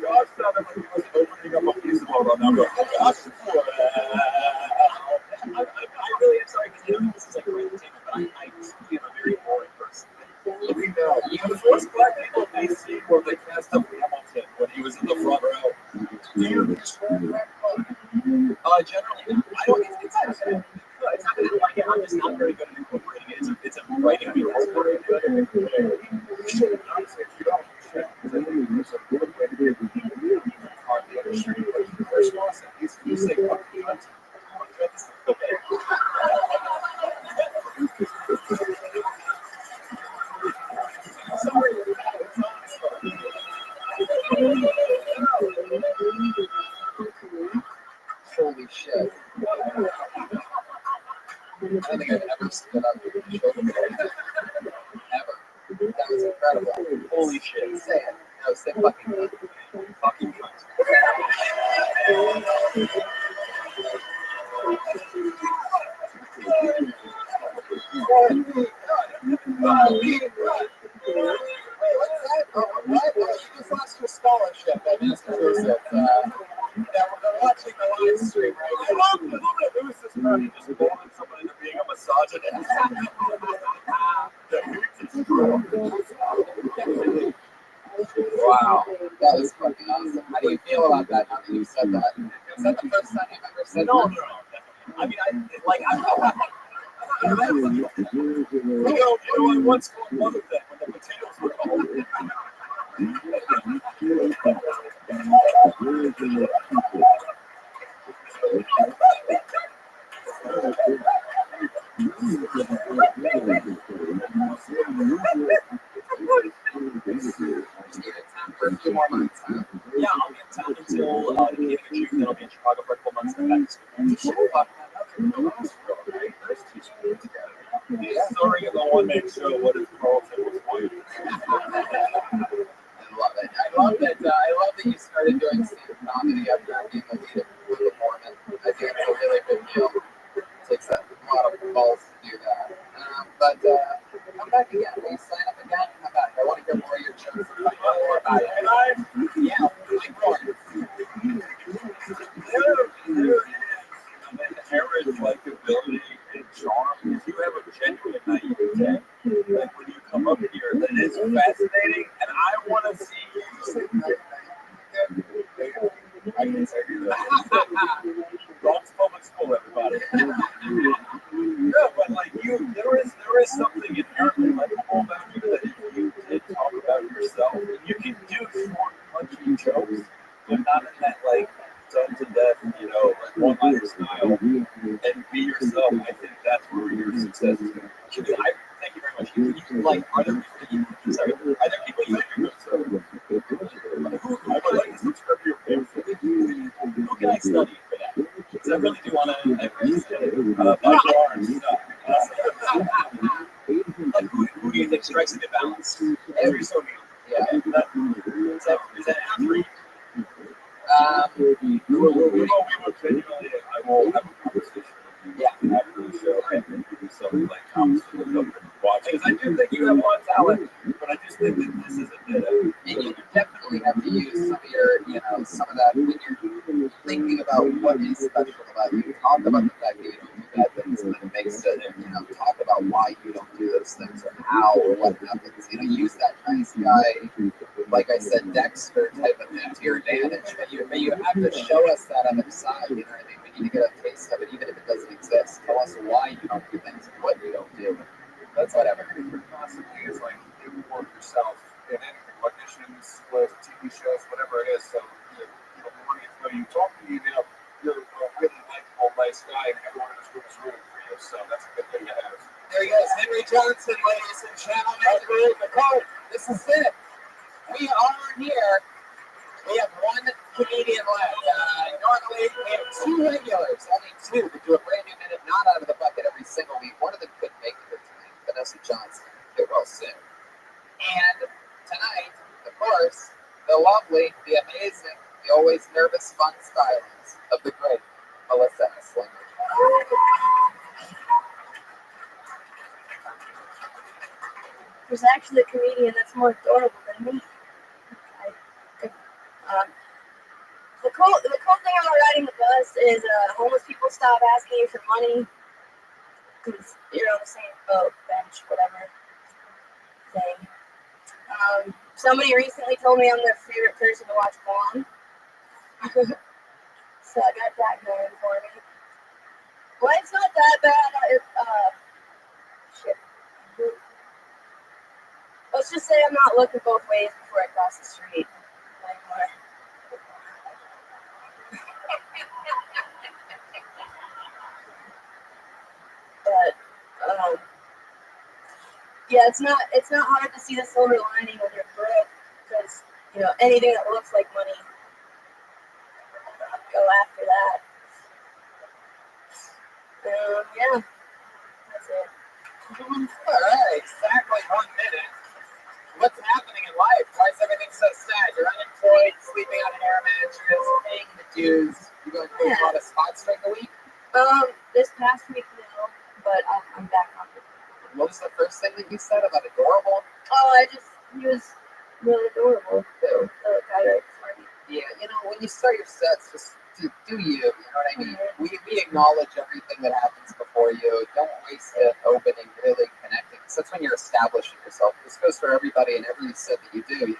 dog sounded like he was opening we know. The first black people they see were the cast of Hamilton when he was in the front row. Do you describe that? Generally, no. I don't. It's not bad. It's not bad. Like, I'm just not very good at incorporating it. It's a writing weakness for me. You should honestly, if you don't, there's a good way to be on the other street. But first of all, you say fucking cunt. Holy shit. I don't think I've ever stood up with a shoulder before. Ever. That was incredible. Holy shit. Say it. No, say fucking cunt. Fucking cunt. What's that? What? You just lost your scholarship at Massachusetts. They're watching the live stream right now. I love that Lewis is probably just calling somebody into being a misogynist. Wow, that was fucking awesome. How do you feel about that now that you said that? Is that the first time you've ever said No, that? no. I mean, I once called mother that when the potatoes were cold. For a few more months, huh? Yeah, I'll be in town until the beginning of June. Then I'll be in Chicago for a couple months. Then back to school. You should fuck that up. There's two schools together. Yeah, starring in the one-man show, What If Carlton Was White? I love it. I love that you started doing stand-up comedy after being the lead of Book of Mormon. I think it's a really big deal. It takes a lot of balls to do that. But come back again. Will you sign up again? Come back. I want to hear more of your jokes. I want to know more about it. Yeah, like more. There is an inherent likability and charm. If you have a genuine naivete, like when you come up here, that is fascinating, and I want to see you. I can say that. Bronx Public School, everybody. No, but like there is something inherently likable about you that if you did talk about yourself, you can do short, punchy jokes, but not in that like done to death, like one-liner style, and be yourself. I think that's where your success is going to come. Thank you very much. Are there people you think you're good to? I would like to subscribe to your page. Who can I study for that? Because I really do want to study like who do you think strikes a good balance? Every so many. Yeah. Is that athlete? We would genuinely, I will have a conversation with you after the show and do something like comments to look up and watch. Because I do think you have a lot of talent, but I just think that this is a bit of. And you definitely have to use some of your, some of that when you're thinking about what is special about you. Talk about the fact that you don't do bad things and then it makes it, talk about why you don't do those things or how or what happens. Use that nice guy, like I said, Dexter type of thing to your advantage. But you have to show us that other side, you know what I mean? We need to get a taste of it, even if it doesn't exist. Tell us why you don't do things and what you don't do. That's whatever. Constantly is like you work yourself in anything, auditions, TV shows, whatever it is. So you want to get to know you, talk to you. You're a really likable, nice guy, and everyone in this room is rooting for you. So that's a good thing to have. There he goes, Henry Johnson, ladies and gentlemen. Nicole, this is it. We are here. We have one comedian left. Normally, we have two regulars, only two, to do a brand new minute, not out of the bucket every single week. One of them couldn't make it tonight, Vanessa Johnson. Get well soon. And tonight, of course, the lovely, the amazing, the always nervous, fun stylings of the great Melissa Essling. There's actually a comedian that's more adorable than me. The cool thing about riding the bus is homeless people stop asking you for money because you're on the same boat, bench, whatever. thing. Somebody recently told me I'm their favorite person to watch porn. So I got that going for me. Well, it's not that bad. Shit. Let's just say I'm not looking both ways before I cross the street anymore. But yeah, it's not hard to see the silver lining when you're broke because anything that looks like money, go after that. Yeah, that's it. All right, exactly 1 minute. What's happening in life? Why is everything so sad? You're unemployed, sleeping on an air mattress, paying the dues. You going to a lot of spots during the week? This past week, no, but I'm back on it. What was the first thing that you said about adorable? Oh, he was really adorable. So, the guy right before me. Yeah, when you start your sets, just do you know what I mean? We acknowledge everything that happens before you. Don't waste it opening, really connecting. Because that's when you're establishing yourself. This goes for everybody and every set that you do,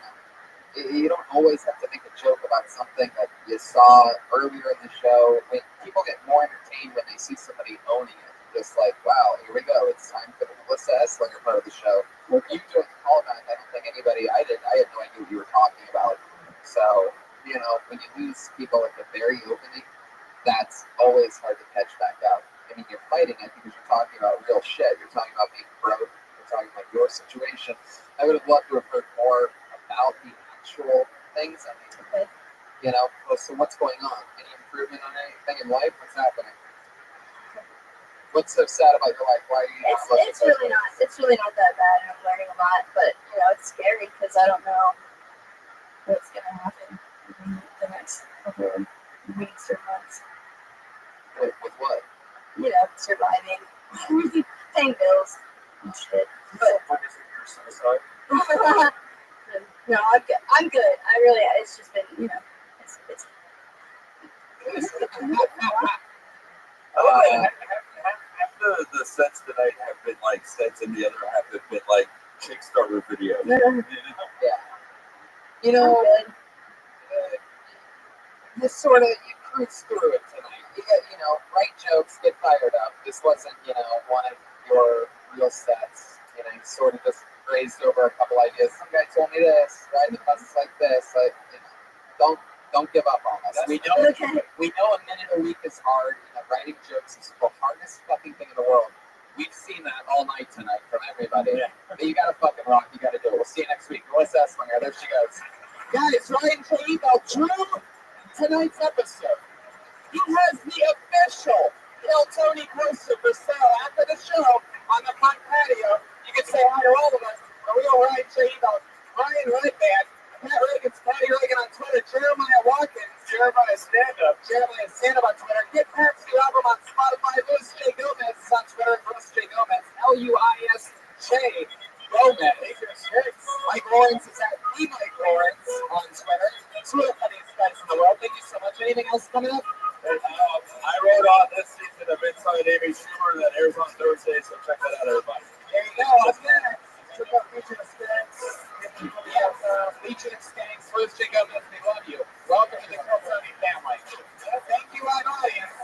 You don't always have to make a joke about something that you saw earlier in the show. I mean, people get more entertained when they see somebody owning it. Just like, wow, here we go. It's time for the Melissa Esslinger part of the show. You doing the callback, I don't think anybody, I had no idea what you were talking about. So, when you lose people at the very opening, that's always hard to catch back up. I mean, you're fighting it because you're talking about real shit. You're talking about being broke. You're talking about your situation. I would have loved to have heard more about the actual things. I mean, so what's going on? Any improvement on anything in life? What's happening? What's so sad about your life? Why are you It's really not. It's really not that bad, and I'm learning a lot. But it's scary because I don't know what's gonna happen in the next couple of weeks or months. With what? Surviving, paying bills and shit. But suicide. no, I'm good. I really. It's just been it's. Half the sets tonight have been like sets, and the other half have been like Kickstarter videos. Yeah. You cruise through it tonight. You get, write jokes, get fired up. This wasn't, one of your real sets. You sort of just grazed over a couple ideas. Some guy told me this, ride the buses like this. Don't give up on us. We know a minute a week is hard. Writing jokes is the hardest fucking thing in the world. We've seen that all night tonight from everybody. Yeah. But you gotta fucking rock. You gotta do it. We'll see you next week. Melissa Esslinger. There she goes. Guys, Ryan J. drew tonight's episode. He has the official Kill Tony poster for sale after the show on the front patio. You can say hi to all of us. The real Ryan J. Ryan Redband, Pat Reagan's Patty Reagan on Twitter, Jeremiah Watkins, Jeremiah Stand-Up on Twitter. Get Pat's new album on Spotify. Luis J. Gomez is on Twitter. Luis J. Gomez, Luisj Gomez. Mike Lawrence is at the Mike Lawrence on Twitter. Two of the funniest guys in the world. Thank you so much. Anything else coming up? I wrote on this season of Inside Amy Schumer that airs on Thursday, so check that out, everybody. There you go. Up next, check out Legion of Skanks. Legion of Skanks. Luis J. Gomez, we love you. Welcome to the Kill Tony family. Thank you, live audience.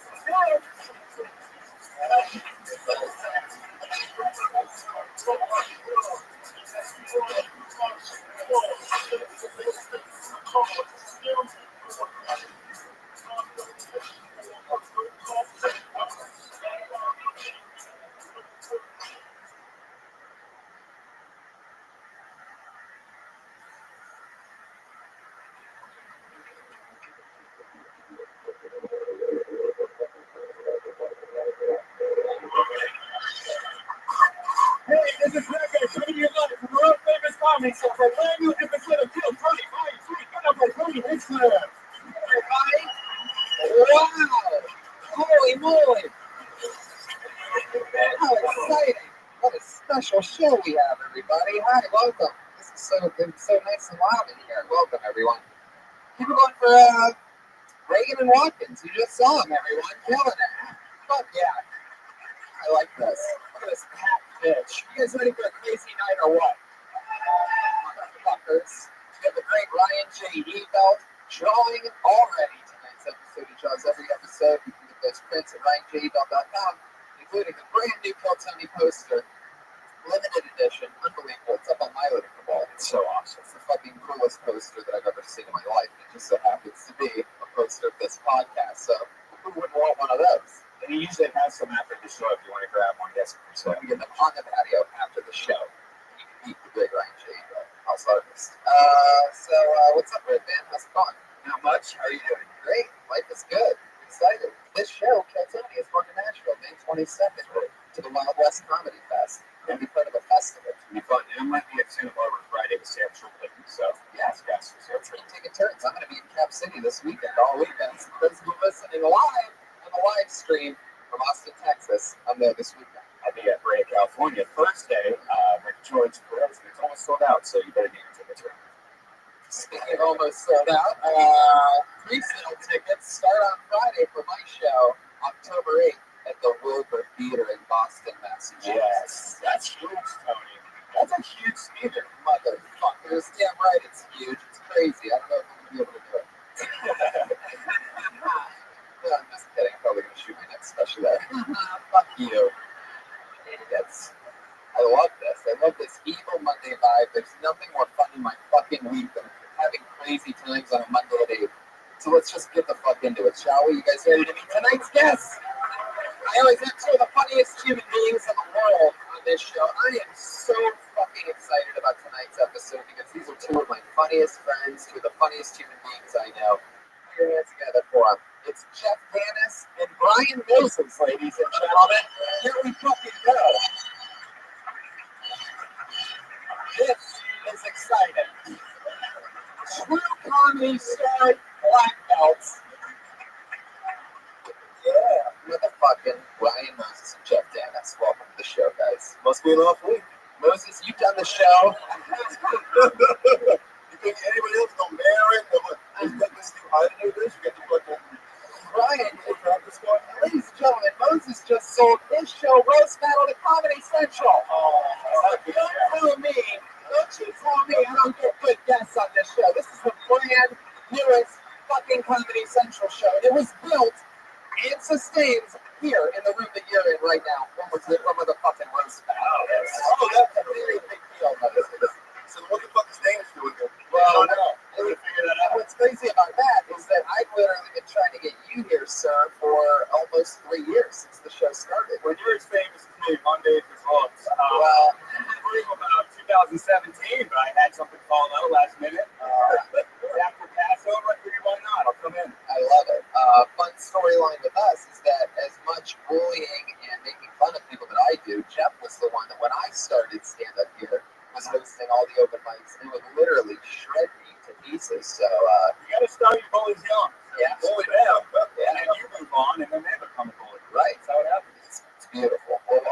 Hey, this is Reggae, coming to you live from world famous comics for a brand new episode of Kill Tony. Get up for Tony Hickson. Everybody. Wow. Holy moly. How exciting. What a special show we have, everybody. Hi, welcome. This is so nice and loud in here. Welcome, everyone. Keep it going for Reagan and Watkins. You just saw them, everyone. Killing it. Fuck yeah. I like this. Look at this packed bitch. You guys ready for a crazy night or what? Motherfuckers. We have the great Ryan J. Ebelt drawing already tonight's episode. He draws every episode. You can get those prints at ryanjebelt.com, including the brand new Kill Tony poster. Limited edition. Unbelievable. It's up on my living wall. It's so awesome. It's the fucking coolest poster that I've ever seen in my life. It just so happens to be a poster of this podcast. So who wouldn't want one of those? And he usually has some after the show if you want to grab one. Yes, So we get them on the patio after the show. You can meet the great Ryan J. house artist. What's up, Red Man? How's it going? not much. How are you doing? Great. Life is good. Excited. This show, Kill Tony, is going to Nashville May 22nd to the Wild West Comedy Fest. And be part of a festival. It'll be fun. And it might be at Santa Barbara Friday with Sam Triplett. So, yes, guys. So it's going to take a turn. I'm going to be in Cap City this weekend, all weekend. So those of you listening live on the live stream from Austin, Texas, I'm there this weekend. I'll be at Brea, California Thursday with George Perez. It's almost sold out, so you better get your tickets right. Speaking of almost sold out, pre-sale tickets start on Friday for my show, October 8th. At the Wilbur Theater in Boston, Massachusetts. Yes, that's huge, Tony. That's a huge theater, motherfuckers. Damn right, it's huge. It's crazy. I don't know if I'm gonna be able to do it. No, I'm just kidding. I'm probably gonna shoot my next special there. Fuck you, idiots. I love this. I love this evil Monday vibe. There's nothing more fun in my fucking week than having crazy times on a Monday at 8. So let's just get the fuck into it, shall we? You guys ready to meet tonight's guests? I always have two of the funniest human beings in the world on this show. I am so fucking excited about tonight's episode because these are two of my funniest friends, two of the funniest human beings I know. Put your hands together for them. It's Jeff Danis and Brian Moses, ladies and gentlemen. Here we fucking go. This is exciting. True comedy star black belts. Yeah, motherfucking Brian Moses and Jeff Danis. Welcome to the show, guys. Must be an off week. Moses, you've done the show. You think anybody else gonna merit? Just let this thing hide to do this? You get the fucking Brian, ladies and gentlemen, Moses just sold his show, Roast Battle, to Comedy Central. Don't tell me, don't you tell me I don't get good guests on this show. This is the brand newest fucking Comedy Central show. It was built and sustains here in the room that you're in right now. From the fucking roast battle. That's a very big deal. So what the fuck is Danish doing here? Well, what's crazy about that is that I've literally been trying to get you here, sir, for almost 3 years since the show started. When you're as famous as me, Monday is hooks. Well, about 2017, but I had something fall out last minute. After Passover, I figured why not? I'll come in. I love it. Fun storyline with us is that as much bullying and making fun of people that I do, Jeff was the one that when I started stand-up here was hosting all the open mics and would literally shred me to pieces. So you got to start your bullies young. Yeah, bully them, and then you move on, and then they become a bully. Right. That's how it happens. It's beautiful. Well,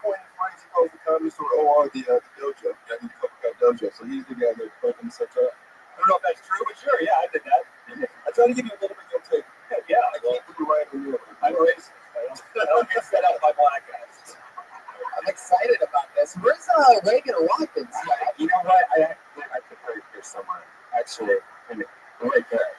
Coin Frank, he calls the comedy store OR the dojo. Yeah, he's the dojo. So he's the guy that fucking sets up. I don't know if that's true, but sure, yeah, I did that. I try to give you a little bit of take. Yeah, I can't give you right or you. I'm racist. I don't get set up by black guys. I'm excited about this. Where's Reagan Watkins? You know what? I could put it here somewhere. Actually, right there.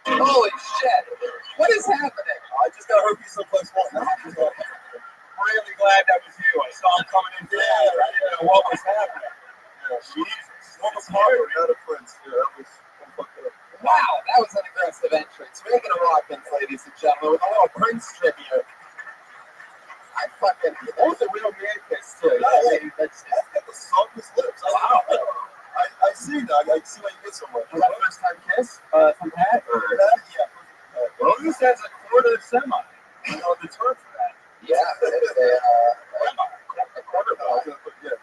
Holy shit! What is happening? I just got herpes someplace once. Really glad that was you. I saw him coming in there. I didn't know what was happening. Yeah, Jesus. What was hard? Not a prince. Yeah, that was fucked up. Wow, that was an aggressive entrance. Reagan Watkins, ladies and gentlemen, with a little Prince tribute. was a real man kiss too. That's got the softest lips. Wow. I see that. I see why you get so much. Was that first time kiss from Pat? Yeah. Well, this has a quarter semi. You know the term for that. Yeah, it's a quarter ball. Yeah.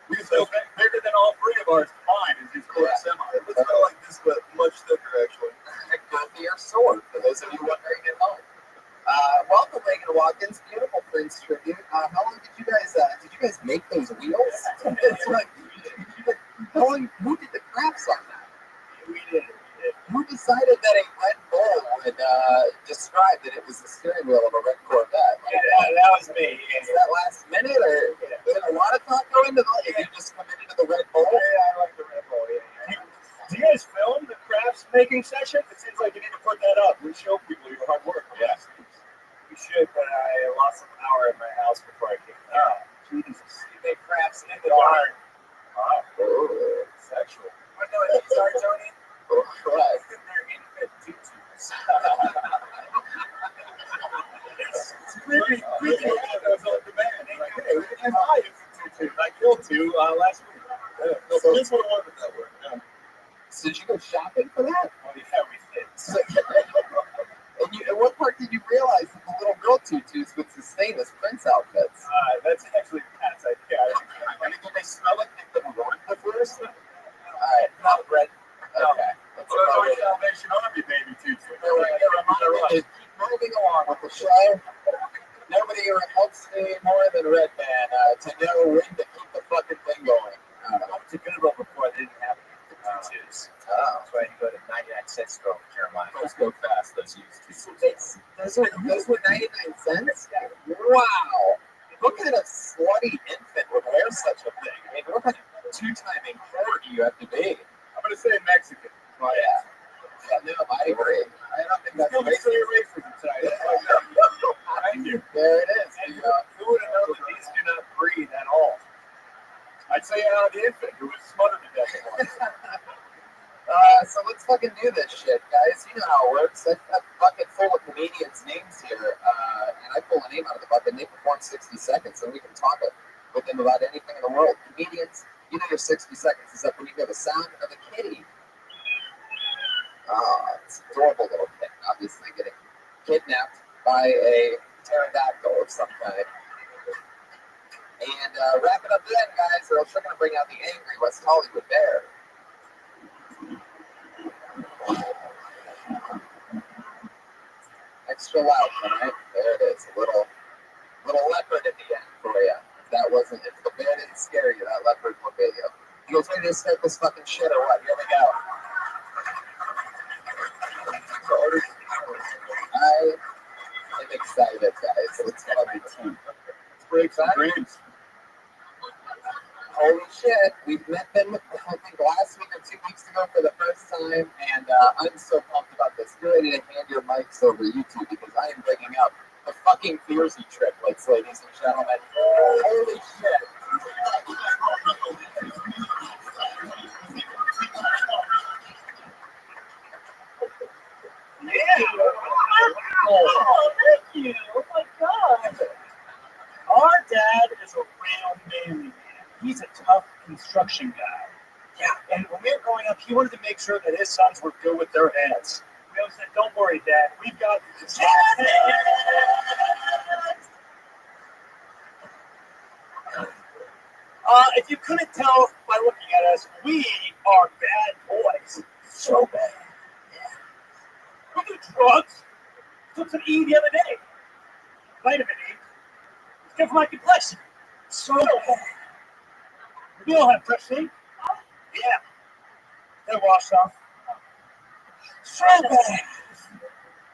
We still bigger than all three of ours combined is his quarter semi. It's kind of like this, but much thicker, actually. Girthier sword, for those of you wondering at home. Welcome, Megan Watkins. Beautiful Prince tribute. How long did you guys make those wheels? It's like, how long, who did the crafts on that? We did. Who decided that a Red Bull would describe that it was the steering wheel of a red Corvette? That was me. Is that last minute, or did a lot of thought go into that? Did you just committed to the Red Bull? Yeah, I like the Red Bull. Yeah. Do you guys film the crafts making session? It seems like you need to put that up. We show people your hard work. Yeah. We should, but I lost some power in my house before I came. Oh, Jesus. You make crafts in the dark. Wow. Oh, Sexual. I know what these are, Tony. right. They're infant tutus. It's creepy. Those on demand. Like, hey, we can buy infant tutus. I killed two last week. No, so this one wanted that word. Yeah. So did you go shopping for that? Oh, yeah, we did. So, and what part did you realize that the little girl tutus would sustain as Prince outfits? That's actually Pat's idea. I mean, did they smell like they couldn't run the first? Alright, not red. Okay. That's So about it's it. Salvation Army baby tutu. Keep moving along with the show. Nobody helps me more than Redman to know when to keep the fucking thing going. I went to Goodwill before they didn't have tutus. That's why you go to 99-cent store in Carolina. Those go fast, those used tutus. Those were 99 cents? Wow. What kind of slutty infant would wear such a thing? I mean, what kind of two-timing whore do you have to be? I'm going to say Mexican. Oh, yeah. No, I agree. I don't think that's racist. Racism side. Thank you. There it is. And who would have known that these do not breed at all? I'd say the infant who was smothered to death. So let's fucking do this shit, guys. You know how it works. I've got a bucket full of comedians' names here, and I pull a name out of the bucket, and they perform 60 seconds, and we can talk with them about anything in the world. Comedians, you know your 60 seconds is up when you hear the sound of a kitty. It's an adorable little kitten, obviously getting kidnapped by a pterodactyl of some kind. And wrap it up then, guys, or else we're going to bring out the angry West Hollywood bear. Extra loud tonight. There it is. A little leopard at the end for you. If the bear didn't scare you, that leopard will get you. You guys ready to start this fucking shit or what? Here we go. I am excited, guys. Let's Break some dreams. Holy shit, we've met them, I think, last week or 2 weeks ago for the first time, and I'm so pumped about this. You're ready to hand your mics over YouTube because I am bringing up the fucking Fearsy triplets, ladies and gentlemen. Holy shit. Yeah. Oh, thank you. Oh my God. Our dad is a real manly man. He's a tough construction guy. Yeah, and when we were growing up, he wanted to make sure that his sons were good with their heads. We always said, "Don't worry, Dad. We've got." If you couldn't tell by looking at us, we are bad boys. So bad. Yeah. We do drugs. Took some E the other day. Vitamin E. It's good for my complexion. So bad. We all have fresh teeth. Yeah. They're washed off. So bad.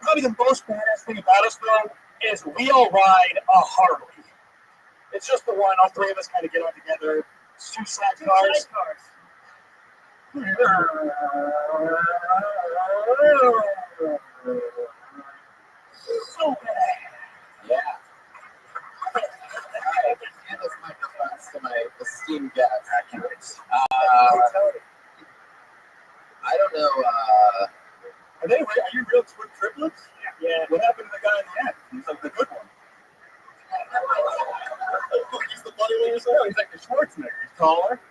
Probably the most badass thing about us, though, is we all ride a Harley. It's just the one. All three of us kind of get on together. It's two sidecars. So bad. Yeah. Alright, hand this microphones to my esteemed guests. I don't know, Are you real twin triplets? Yeah. What happened to the guy in the end? He's like the good one. collar.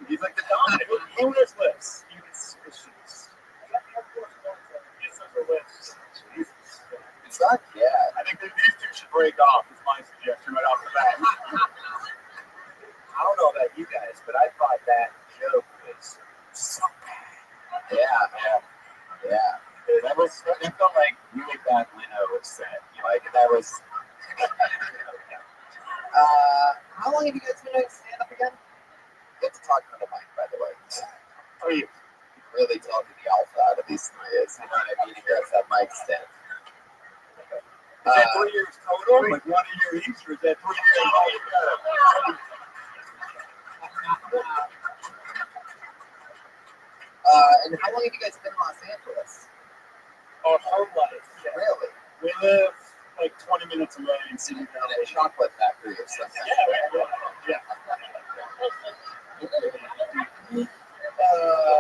He's like the dominant. He wears lifts. He was suspicious. Yes, those are lifts. Jesus. Fuck yeah. I think that these two should break off. Is my suggestion right off the bat. I don't know about you guys, but I thought that joke was so bad. Yeah. It felt like really bad Leno set. Like that was. How long have you guys been doing stand up again? Get to talk to the mic, by the way. How are you? Really talking the alpha out of these 3 years. You know what I mean? You guys have mic stand. Is that 3 years total? Like 1 a year each, or is that 3 years? And how long have you guys been in Los Angeles? Our whole life. Yeah. Really? We live like 20 minutes away in City In a chocolate factory or something. Yeah.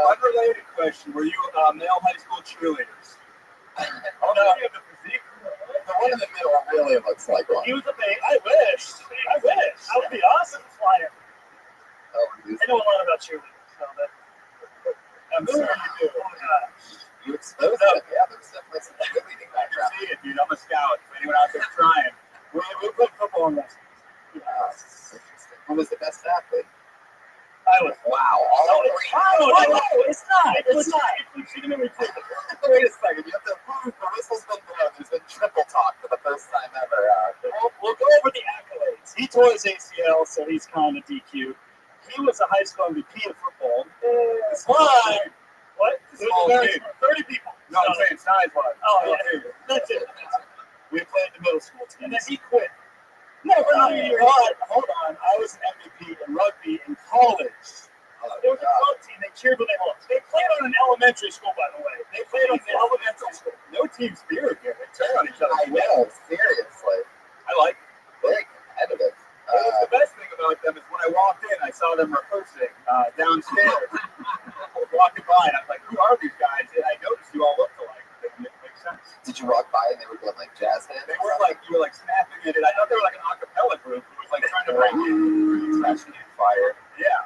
Unrelated question: were you male high school cheerleaders? Oh no, the one in the middle really looks like one. He was a baby. I wish. That would be awesome. Flyer. Oh, I know a lot about cheerleaders. So I'm sure you do. You exposed them. Yeah, there's definitely some cheerleading background. See it, dude. I'm a scout. If anyone out there trying, we play football and wrestling. Interesting. Who was the best athlete? I was. Wow. It's not. It's legitimately true. Wait a second. You have to prove the whistle's been blown. There's been triple talk for the first time ever. We'll go over the accolades. He tore his ACL, so he's kind of DQ'd. He was a high school MVP in football. Why? What? It was 30 people. No, I'm saying size-wise. Oh, yeah. That's it. We played the middle school team. And then he quit. No, hold on. I was an MVP in rugby in college. There was a club team. They cheered when they lost. They played on an elementary school, by the way. They played on the elementary school. No team spirit here. They tear on each other. I know, seriously. I like it. Very competitive. The best thing about them is when I walked in, I saw them rehearsing downstairs. I was walking by, and I was like, who are these guys? And I noticed you all looked alike. It makes sense. Did you walk by and they were doing like jazz hands? They were like, you were like snapping at it. I thought they were like an a cappella group who was like trying to break in. Smashing in fire. Yeah.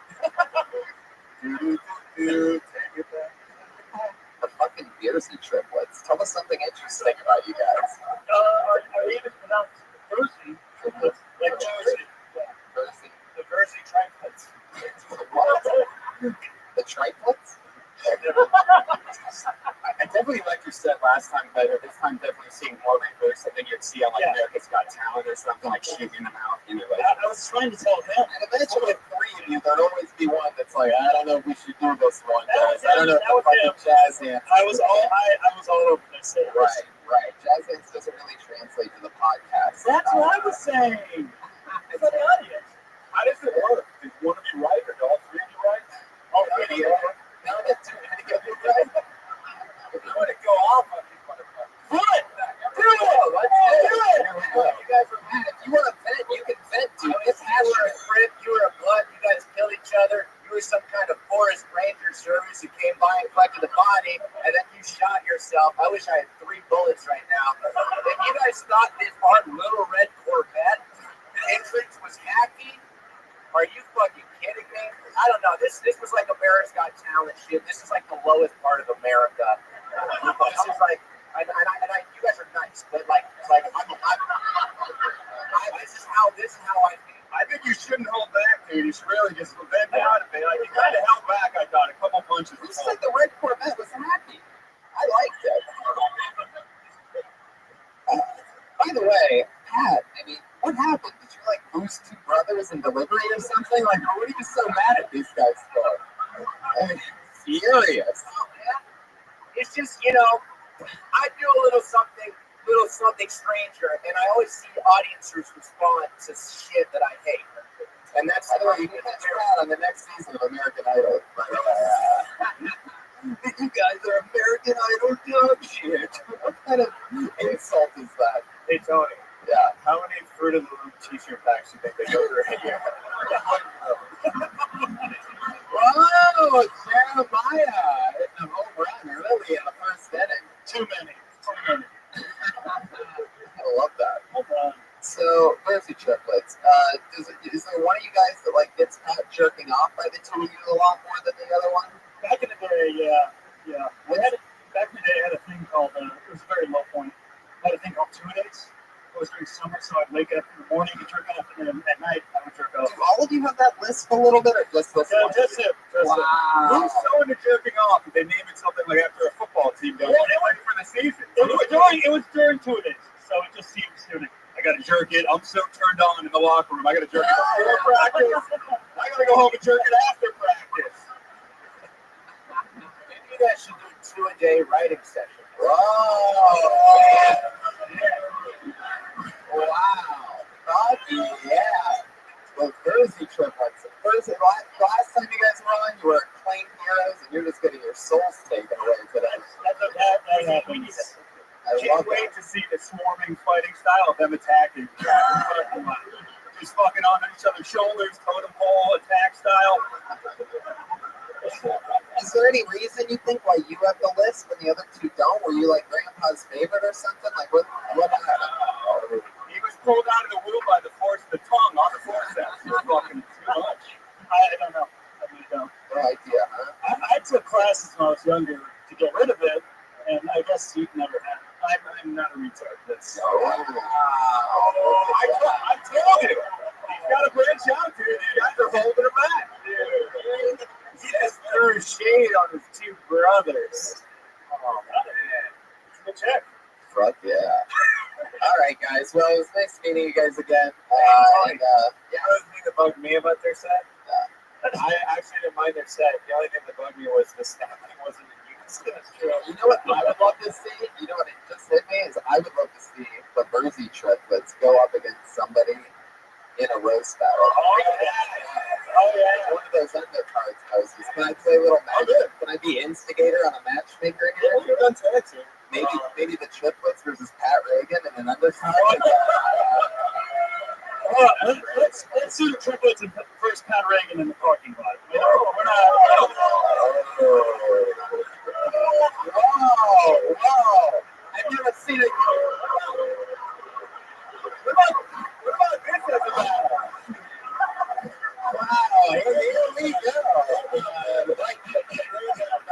The fucking Beersey triplets. Tell us something interesting about you guys. Are you even pronounced Bersey? Like Jersey. Beersey. The Bersey triplets. What? The triplets? I definitely liked your set last time better. This time, definitely seeing more reverse. I think you'd see on like America's Got Talent or something, like shaking them out. Anyway, I was trying to tell him. And eventually, 3 of you, there'd always be one that's like, I don't know if we should do this one, guys. I don't know if the fucking jazz hands. I was all over this. Right. Jazz hands doesn't really translate to the podcast. That's what I was saying. For the audience. How does it work? Is one of you right or do all 3 of you right? All 3 of you right? Now that's too many to get you right. I'm going to go off on these motherfuckers. Do it! Let's do it! You guys are mad. If you want to vent, you can vent, dude. It's You were a friend, you were a blood, you guys killed each other, you were some kind of forest ranger service who came by and collected the body, and then you shot yourself. I wish I had 3 bullets right now. If you guys thought this our little red Corvette entrance was hacky, are you fucking kidding me? I don't know. This was like America's Got Talent shit. This is like the lowest part of America. This is like, you guys are nice, but this is how I feel. I think you shouldn't hold back, dude. You should really just vent out of it. Like, you kind of held back, I thought. A couple punches. This is like the red Corvette was happy. I liked it. By the way, Pat, I mean, what happened? Did you like lose 2 brothers in delivery or something? Like, what are you so mad at these guys for? I mean, furious. It's just, I do a little something stranger, and I always see audiences respond to shit that I hate. And that's the way you get that on the next season of American Idol. You guys are American Idol dog shit. What kind of insult is that? Hey, Tony. Yeah. How many Fruit of the Loom t-shirt packs do you think they go through a year? Whoa, Jeremiah hitting a home run early in the first inning. Too many. I love that. Well done. So, Bersey triplets. Is there one of you guys that like gets Pat jerking off by the two of you a lot more than the other one? Back in the day, yeah. Back in the day, I had a thing called, it was a very low point. I had a thing called 2 days. It was during summer, so I'd wake up in the morning and jerk off, and then at night I would jerk off. Do all of you have that list a little bit, or just this one? Just him. Wow. Who's so into jerking off that they name it something like after a football team goes ready for the season? It was during 2 days, so it just seems suiting. I got to jerk it. I'm so turned on in the locker room. I got to jerk it before practice. I got to go home and jerk it after practice. Maybe you guys should do 2-a-day writing sessions. Wow. Rocky, yeah. Well, Jersey triplets. Last time you guys were on, you were acclaimed heroes, and you're just getting your souls taken away today. That happens. I Can't love wait that. to see the swarming fighting style of them attacking. Just fucking on each other's shoulders, totem pole attack style. Is there any reason you think why you have the list when the other two don't? Were you like grandpa's favorite or something? Like what happened? He was pulled out of the womb by the force of the tongue on the forceps. It's fucking too much. I don't know. I really don't. No idea, huh? I took classes when I was younger to get rid of it, and I guess you'd never have. I'm not a retard. That's Wow. I told you. He's got to branch out, dude. You guys are holding him back. Dude. He just threw shade on his two brothers. Oh, man. It's a good check. Fuck yeah. All right, guys. Well, it was nice meeting you guys again. You know the thing that bugged me about their set? I actually didn't mind their set. The only thing that bugged me was the staffing wasn't in unison. That's true. You know what I would love to see? You know what it just hit me is I would love to see the Jersey triplets go up against somebody in a roast battle. Oh, yeah. One of those undercards houses. Can I play a little magic? Can I be instigator on a matchmaker here? You're done tag team. Maybe the triplets versus Pat Reagan and an undercard. Let's do the triplets and first Pat Reagan in the parking lot. Whoa! I've never seen it. What about this as a battle? Wow, here we go. The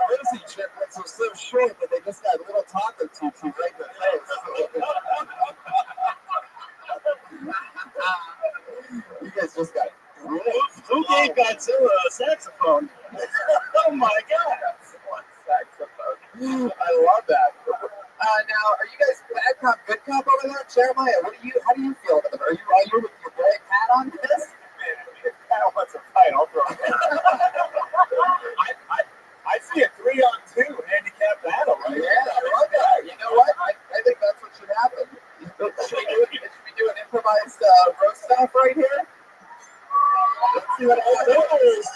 Rosie triplets were so short that they just got little taco tutu right in the face. You guys just got Who gave Godzilla a saxophone? Oh my God! saxophone. I love that. Now, are you guys bad cop, good cop over there, Jeremiah? How do you feel about them? Are you with your boy Pat on this? If Pat wants a fight, I'll throw it. I see a 3-on-2 handicap battle. Right? Yeah, I love that. You know what? I think that's what should happen. Should we do an improvised roast off right here? Let's see what happens.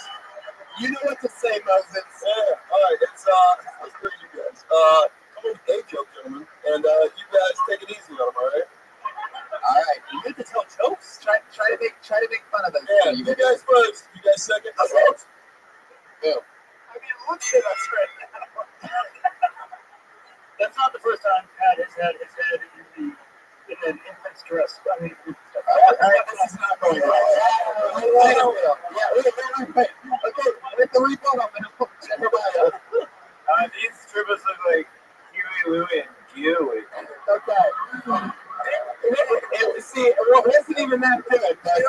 You know what to say, Moses. Yeah, all right, let's bring you guys. Come with a joke, gentlemen, and you guys take it easy on them, all right? All right, you need to tell jokes. Try to make fun of them. Yeah, you guys first. You guys second. Go. I mean, look at us right now. That's not the first time Pat has had his head in an infant's dress. I mean, All right, this is not going well. Wait. Okay, with the rebuttal, I'm going to put Jeremiah. These strippers look like Huey, Louie, and Huey. Okay. See, it wasn't even that good, but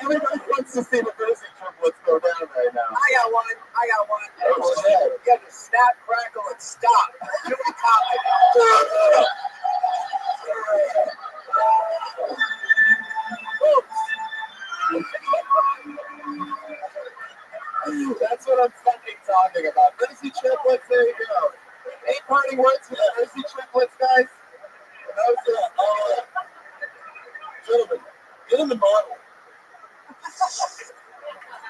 everybody wants to see the Jersey triplets go down right now. I got one. Oh, shit. You got to snap, crackle, and stop. Huey Collins. That's what I'm fucking talking about. Jersey triplets, there you go. Any parting words for the Jersey triplets, guys? Gentlemen, get in the bottle.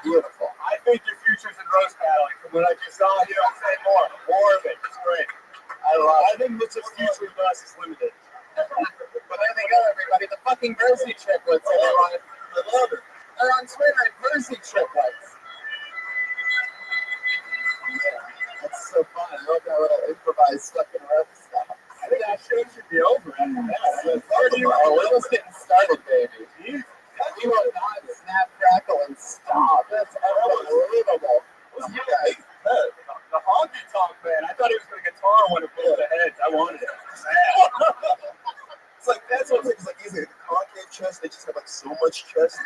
Beautiful. I think your future's in roast battling. From what I just saw, you don't say more. More of it. It's great. I think Mitchell's future with us is limited. But there they go, everybody. The fucking Jersey triplets, everyone. I love it. They're on Twitter at Jersey triplets. Yeah, that's so fun. I hope that little improvised fucking roast stuff. I think that show should be over after that. We're just getting started, baby. We will not snap, crackle, and stop. That's unbelievable. What's you guys? The honky tonk man. I thought he was going to guitar when it blew the heads. I wanted it. It's like that's what it's like. He's like the concave chest. They just have like so much chest.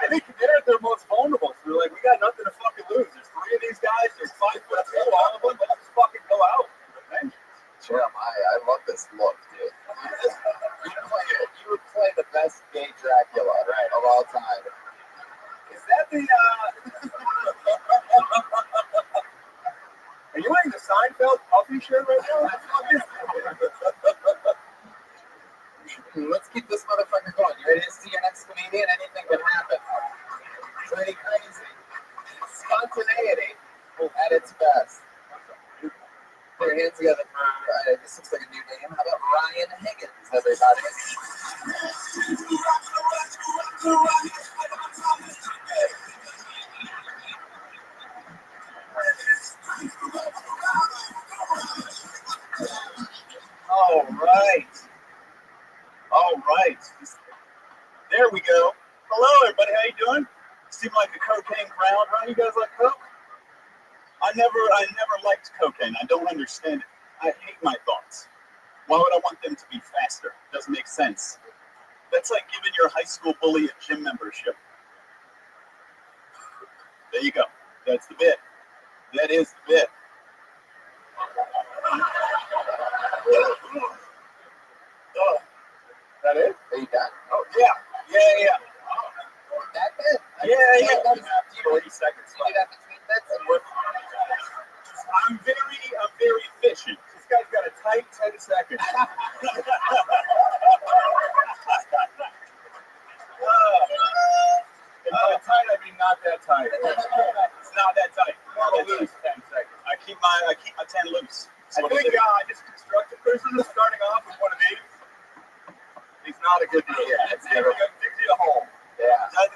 I think they're at their most vulnerable. So we're like, we got nothing to fucking lose. There's 3 of these guys. There's 5'2", all of them. Let's just fucking go out. Jeremiah, I love this look, dude. You would play the best gay Dracula, right, of all time. Is that the? Are you wearing the Seinfeld puffy shirt right now? Let's keep this motherfucker going. You ready to see your next comedian? Anything can happen. Pretty crazy. Spontaneity at its best. Put your hands together for, this looks like a new name. How about Ryan Higgins, everybody? All right. There we go. Hello, everybody. How you doing? Seem like a cocaine crowd, right? You guys like coke? I never liked cocaine. I don't understand it. I hate my thoughts. Why would I want them to be faster? Doesn't make sense. That's like giving your high school bully a gym membership. There you go. That's the bit. That is the bit. That it? Are you done? Oh, yeah. That bit? Yeah. 30 seconds. You do that between bits? I'm very efficient. This guy's got a tight 10 seconds. By tight, I mean not that tight. It's not that tight. Loose 10 seconds. I keep my 10 loose. I think this construction person is starting off with one of these. He's not a good deal. Yeah, it's digs you a hole. Yeah. I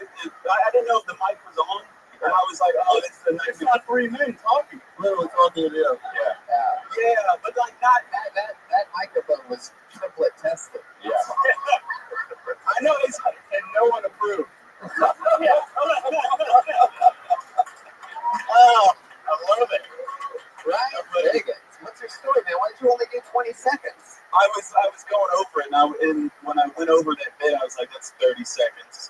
didn't know if the mic was on. And I was like, oh, this is a nice. It's not 3 men talking. Literally talking to you. Yeah, but like not that microphone was triplet tested. Yeah. I know it's and no one approved. Oh, I love it. Right? Vegas. What's your story, man? Why did you only do 20 seconds? I was going over it, and when I went over that bit, I was like, that's 30 seconds.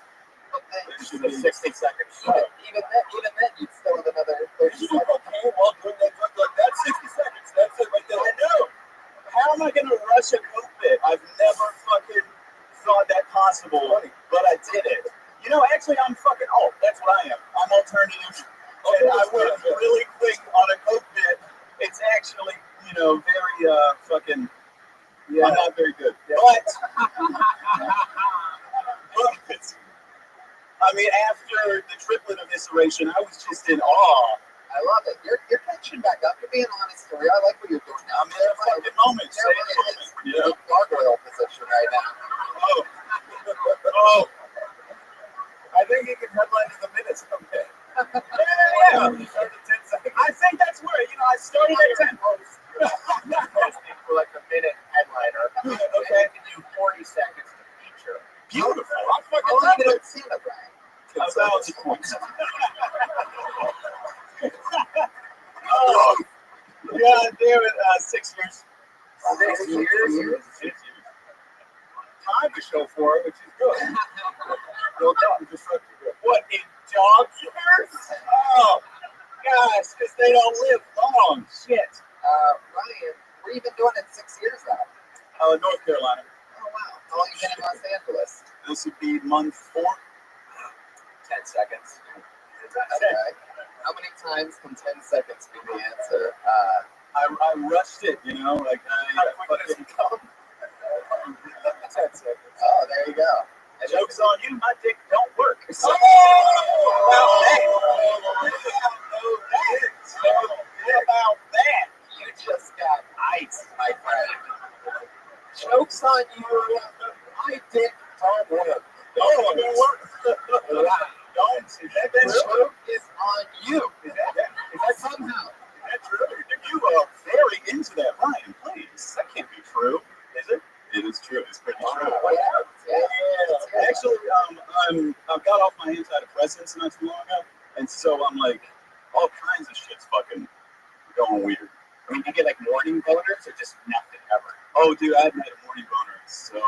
It should be 60 seconds. Even then, you'd still have another 30 seconds. Okay, well, doing that drug, like, that's 60 seconds. That's it right there. I know. How am I going to rush a coke bit? I've never fucking thought that possible, but I did it. You know, actually, I'm fucking, that's what I am. I'm alternative. And I went really quick on a coke bit. It's actually, very fucking, I'm not very good. But, I mean, after the triplet evisceration, I was just in awe. I love it. You're catching back up. You're being honest here. I like what you're doing now. I'm in a fucking moment. You're in a gargoyle position right now. Oh. I think he can headline in the minutes. Okay. Yeah. I think that's where, I started at 10. For like a minute headliner. Okay. You can do 40 seconds to feature. Beautiful. I fucking love it. Santa Brian. About points. Yeah, damn it. 6 years. 6 years? 6 years. Time to show for it, which is good. What, in dog years? Oh, gosh, because they don't live long. Shit. Ryan, where you been doing it 6 years now? North Carolina. Oh, wow. How long you been in Los Angeles? This would be month 4. 10 seconds. Okay. How many times can 10 seconds be the answer? I rushed it, like I fucking come. 10 seconds. Oh, there you go. And joke's on you, my dick don't work. So, about that? You just got ice, my friend. Joke's on you. My dick don't work. Don't work. Don't. The joke is on you. Is that somehow? Is that true? You are very into that, Ryan. Please, that can't be true, is it? It is true. It's pretty true. Yeah. Actually, I've got off my antidepressants not too And so I'm like, all kinds of shit's fucking going weird. I mean, you get like morning boners or just nothing ever. Oh, dude, I haven't had a morning boner in so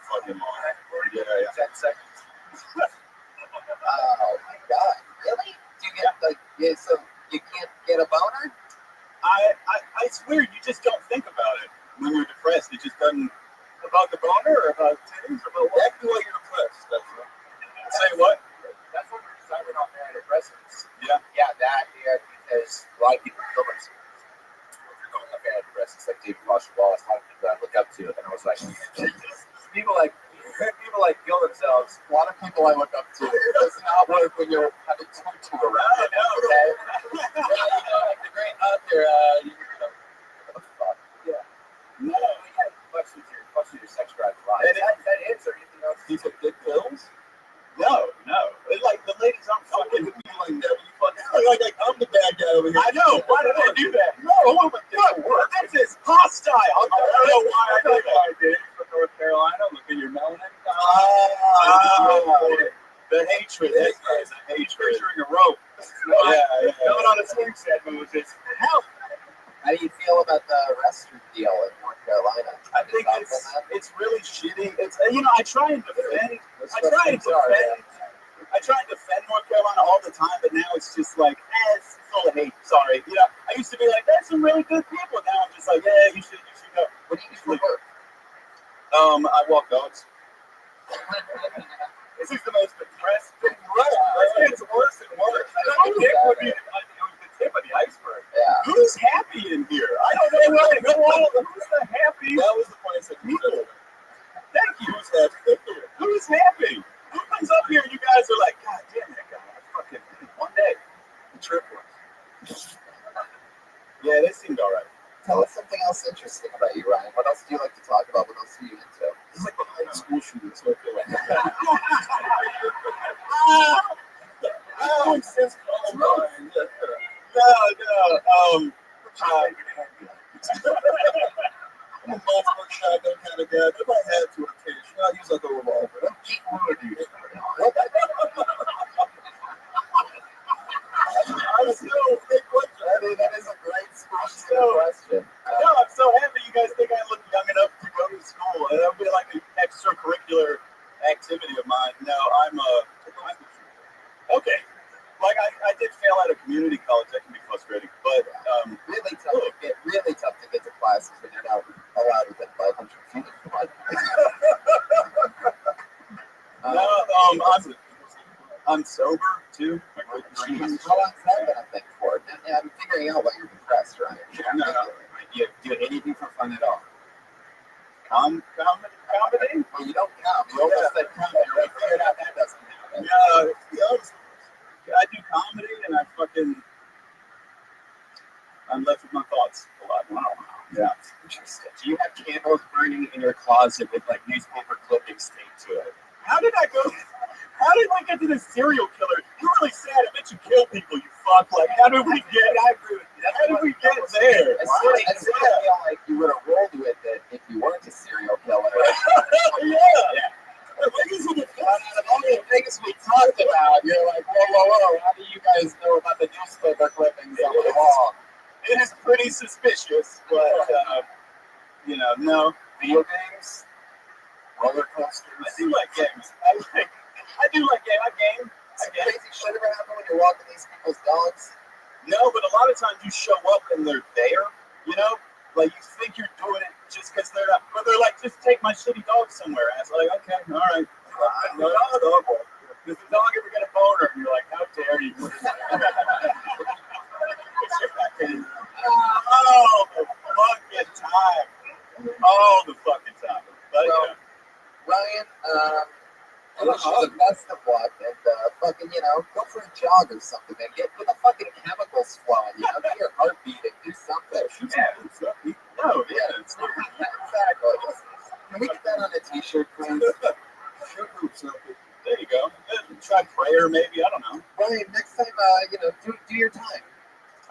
fucking long. Yeah. 10 seconds. Oh my god. Really? Do you get like, yeah, so you can't get a boner? It's weird. You just don't think about it when you're depressed. It just doesn't. About the boner or about titties or about what? Exactly why you're depressed. That's what. Say what? That's when we're deciding on antidepressants. Yeah. Yeah, because a lot of people kill themselves. They're going up antidepressants like David Foster Wallace, a lot of people I look up to, and I was like, people like kill themselves. A lot of people I look up to. It does not work when you're having tutu around. I know. Okay? Like the great author, what the fuck? Yeah. No. Fucks with your sex drive. That hits or anything else? You took good pills? No. It's like the ladies I'm fucking Look at me like that. You fucking like I'm the bad guy over here. I know. Why did I do that? No, but good work. This is hostile. I don't know why I did that. I did from North Carolina. Look at your melanin. The hatred. That is a hatred. Picturing a rope. Yeah. Going on a swing set, Moses. Hell, How do you feel about the restroom deal in North Carolina? I think it's really shitty. It's I try and defend. I try and defend North Carolina all the time, but now it's just like, it's full of hate. Sorry. I used to be like, there's some really good people. Now I'm just like, yeah, you should go. What do you do for work? I walk dogs. This is the most depressed thing. Right. It gets worse and worse. Dick would be the tip of the iceberg. Yeah. Who's happy in here? I don't know where to go on. Who's the happy? That was the point. I said, People. Thank you. who's happy? Who's happy? Who comes up here and you guys are like, God damn that guy. Fucking one day. The trip was. Yeah, they seemed all right. Tell us something else interesting about you, Ryan. What else do you like to talk about? What else are you into? It's like behind school shooting, so I feel like. Oh, since Columbine. No. I'm a multiple shotgun kind of guy. If I had to occasion, I'll use like a revolver. I'm just one of these. I'm so big question. I mean, that is a great question. No, I'm so happy you guys think I look young enough to go to school. And that'll be like an extracurricular activity of mine. No, I'm okay. Like I did fail out of community college. That can be frustrating, but really tough to get to classes when you're not allowed within 500 feet of the I'm sober too. How long's that been a thing for? I'm figuring out why you're depressed, right? No. You do anything for fun at all? Comedy? Well, you don't come. You almost said comedy. I figured out that doesn't happen. I do comedy and I'm left with my thoughts a lot. Wow. Yeah. Interesting. Do you have candles burning in your closet with like newspaper clippings taped to it? How did I get to this serial killer? You're really sad. I bet you kill people, you fuck. Like, how did we get? I agree with you. How did we get there? I sort of feel like you would have rolled with it if you weren't a serial killer. Yeah. Out of all the things we talked about, you're like, whoa. How do you guys know about the newspaper clippings on the wall? It is pretty suspicious, but no. Video games, roller coasters. I do like games. I do like games. I game. Crazy shit ever happen when you're walking these people's dogs? No, but a lot of times you show up and they're there. Like you think you're doing it just because they're not. But they're like, just take my shitty dog somewhere. And it's like, okay, all right. Does the dog ever get a boner? And you're like, how dare you? All the fucking time. But, well, Ryan, I wish you the best of luck and go for a jog or something, man. Get the fucking chemicals flowing, get your heart beating, do something. Exactly. Can we get that on a t-shirt, please? There you go. Try prayer, maybe. I don't know. Ryan, next time, do your time.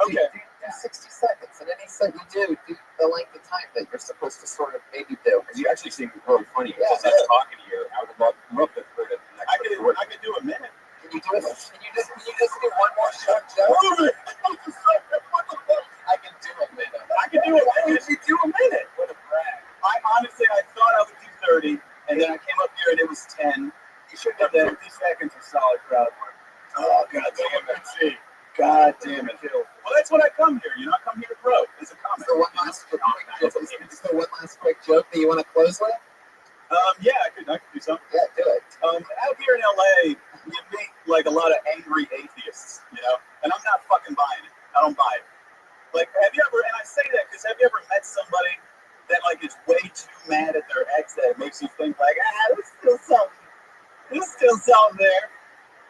Okay. Do 60 seconds, and any set you do the length of time that you're supposed to sort of maybe do. You actually seem really funny. Yeah. Just talking to you. I would love to put it next. I could do a minute. Can you do it? Can you just do one more short joke? I can do a minute. I can do it. Why did you do a minute? What a brag. I honestly, I thought I would do 30, and then I came up here and it was 10. You should have done 50 seconds of solid crowd work. Oh, God damn it. See. God damn it. Well, that's what I come here. You know, I come here to grow. As a comic. So one last quick joke. Is there one last quick joke that you want to close with? Yeah, I could do something. Yeah, do it. Out here in LA, you meet like a lot of angry atheists, you know, and I'm not fucking buying it. I don't buy it. Like, have you ever, and I say that because have you ever met somebody that like is way too mad at their ex that it makes you think like, there's still something. There's still something there.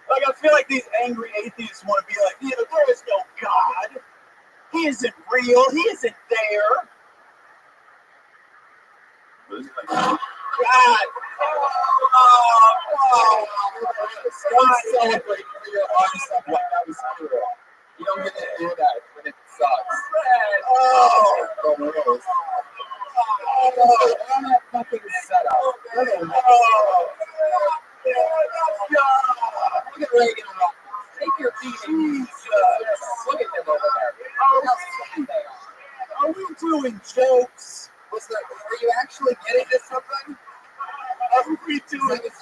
Like, I feel like these angry atheists want to be like, you know, there is no God. He isn't real. He isn't there. God. Don't celebrate for your own stuff like that was cool. You don't get to do that when it sucks. Oh, gross. Oh, on that fucking setup. Look at Reagan. Take your beating. Look at him over there. Are we doing jokes? Were you actually getting to something? I was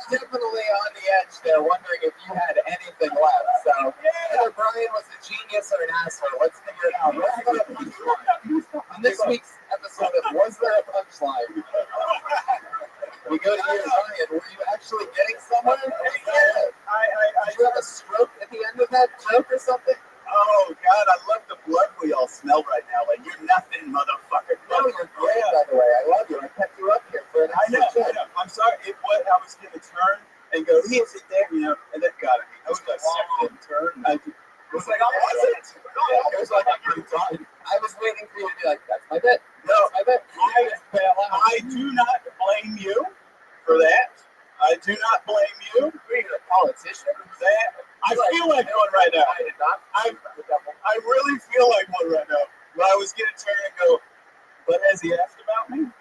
definitely on the edge there, wondering if you had anything left. So, whether Brian was a genius or an asshole, let's figure it out. What's the punchline? On this week's episode of Was There a Punchline? We go to you, Brian. Were you actually getting somewhere? Did you have a stroke at the end of that joke or something? Oh, God, I love the blood we all smell right now. Like, you're nothing, motherfucker. No, you're great, by the way. I love you. I kept you up here for an extra joke. I'm sorry. I was going to turn and go, he isn't there, you know, and then got it. I was like, second turn. I was like, I wasn't. It was like, I'm done. I was waiting for you to be like, that's my bit. No, I bet. I do not blame you for that. I do not blame you. Being a politician. I feel like one right now. I really feel like one right now. But I was going to turn and go, but has he asked about me?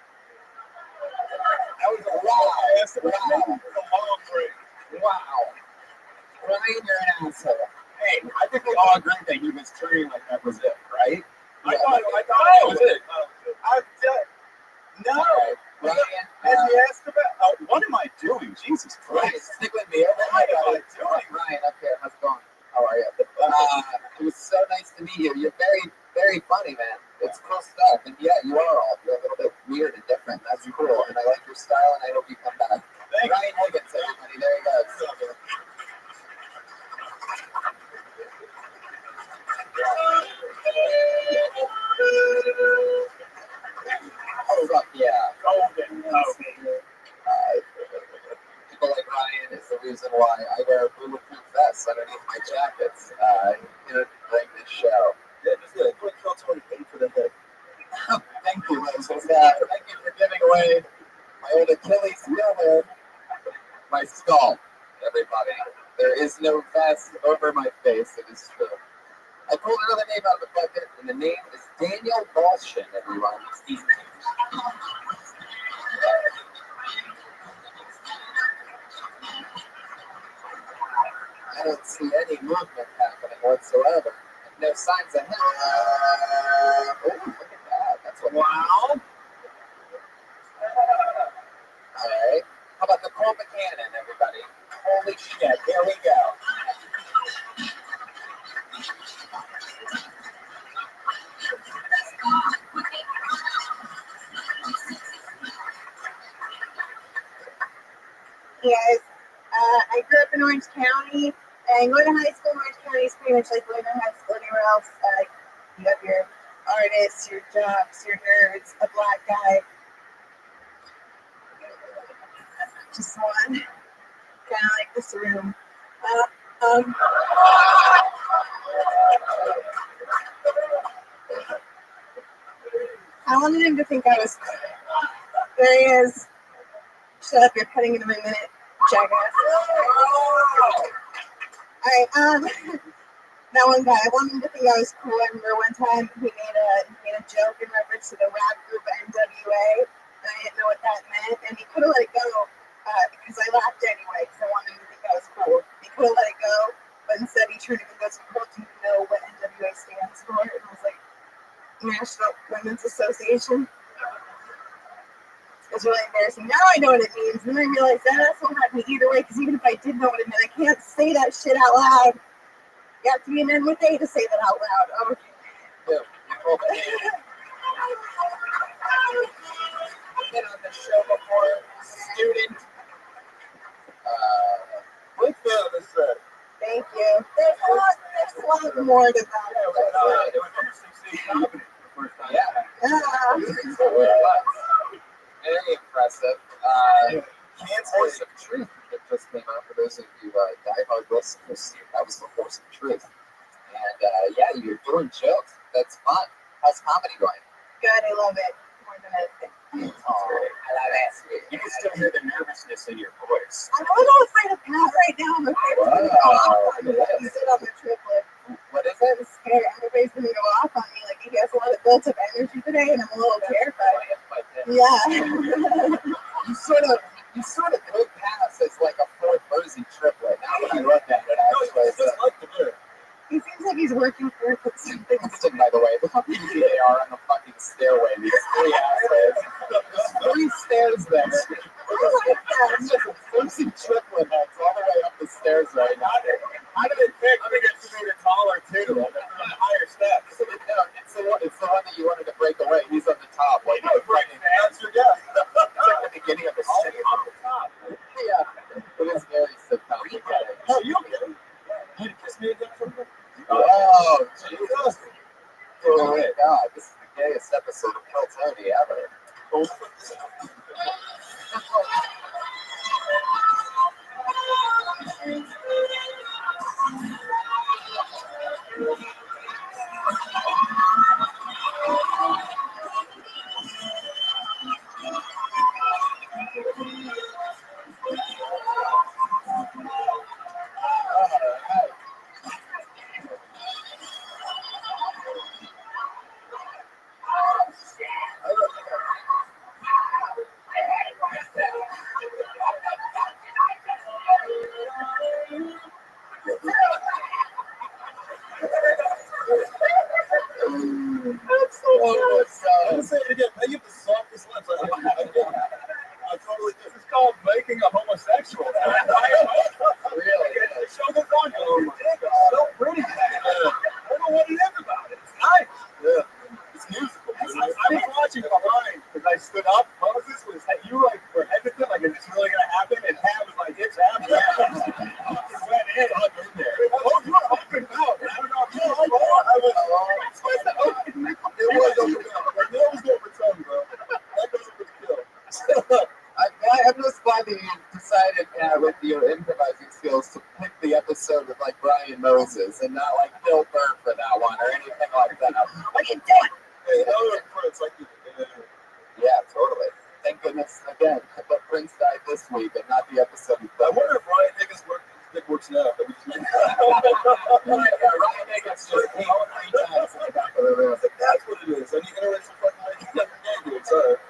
That was a wow. I asked about me. It's a long break. Wow. Brian, you're an asshole. Hey, I think we all agree that he was turning like that was it, right? I thought it was it. No. Brian, has he asked about? What am I doing? Jesus Christ. Stick with me. What am I doing? Brian, up here. How's it going? How are you? It was so nice to meet you. You're very, very funny, man. It's cool stuff. And yeah, you're a little bit weird and different. That's cool. And I like your style, and I hope you come back. Brian Higgins, everybody. There he goes. Oh, fuck yeah. People like Ryan is the reason why I wear a bulletproof vest underneath my jackets. During this show. Yeah, just quick thoughts on pay for the head. Thank you, Moses. Thank you for giving away my old Achilles heel there. My skull, everybody. There is no vest over my face. It is true. I pulled another name out of the bucket, and the name is Daniel Balshin, everyone. I don't see any movement happening whatsoever. No signs of him. Oh, look at that. That's what. Wow. All right. How about Nicole McCannon, everybody? Holy shit. Here we go. Hey guys, I grew up in Orange County, and going to high school in Orange County is pretty much like going to high school anywhere else. You have your artists, your jocks, your nerds, a black guy. Just one, kind of like this room. I wanted him to think I was. There he is. Shut up, you're cutting into my minute, jackass. Alright, that one guy, I wanted him to think I was cool. I remember one time he made a joke in reference to the rap group NWA, and I didn't know what that meant, and he could have let it go, because I laughed anyway, because I wanted him to think I was cool, because will let it go. But instead, he turned and goes, "Well, do you know what NWA stands for?" And I was like, "National Women's Association." It's really embarrassing. Now I know what it means. And then I realized that's what happened either way, because even if I did know what it meant, I can't say that shit out loud. You have to be an N with A to say that out loud. Oh, okay. Been on the show before, student. Big fan of this set. Thank you. There's a lot more to that. It was interesting seeing comedy for the first time. Yeah. Very impressive. Horse of Truth that just came out for those of you diehard listeners. That was the Horse of Truth. And yeah, you're doing jokes. That's fun. How's comedy going? Good, I love it. More than anything. Oh, I love it. You can still hear the nervousness in your voice. I'm a little afraid of Pat right now. I'm afraid he's going to go off on me. Like he did on the triplet. What is I'm scared. I'm afraid he's going to go off on me. Like he has a lot of built up energy today, and I'm a little terrified. Yeah. You sort of could pass as like a fourth Jersey triplet. Now when I look at it, actually, he seems like he's working for something. By the way, look how easy they are on the fucking stairway. These three assholes. There's 3 stairs there. It's just a flimsy triplet heads all the way up the stairs right now. How did it pick? I think it's made it taller too. On the higher steps. It's the one that you wanted to break away. He's on the top. Like, that's your guess. It's like the beginning of the city. On the top. Yeah. It is very sitcom. Oh, you okay? You kiss me again or something? Oh, Jesus. Oh, my God. This is the gayest episode of Kill Tony ever. I'll say it again. I give the softest lips I ever had. I totally do. This is called making a homosexual. Really? The show goes on. Oh my God. It's so pretty. I don't know what it is about it. It's nice. Yeah. It's musical. I was watching it behind because I stood up. Moses was you like were hesitant, like is this really gonna happen? And Pam was like, it's happening. It went in. Oh, you were open mouth. I don't know if you were. I was supposed to open mouth. It was open mouth. Like, it was over tongue, bro. That goes with the kill. I'm just glad that you decided with your improvising skills to pick the episode with like Brian Moses and not like Bill Burr for that one or anything like that. I can do it. Hey, Prince, like yeah, totally. Thank goodness again. But Prince died this week and not the episode. I wonder if Ryan Higgins works now. That we just made. Ryan Higgins just came 3 times in the back of the room. That's what it is. And you can erase the fucking game. It's alright.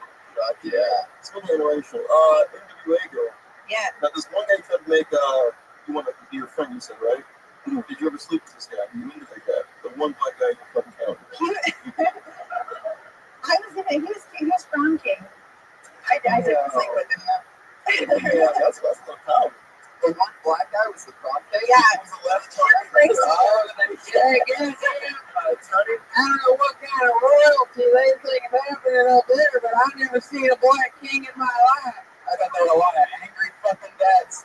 Yeah. It's gonna be interracial. NWA girl. Yeah. Now this one guy tried to make you want to be your friend, you said, right? Did you ever sleep with this guy? You mean to think that? The one black guy you fucking count. He was prom king. I didn't sleep with him though. Yeah, that's the power. The one black guy was the prom king? Yeah. He was the left turn. Oh, and then he said, Tony, I don't know what kind of royalty they think is happening up there, but I've never seen a black king in my life. I thought there were a lot of angry fucking dads.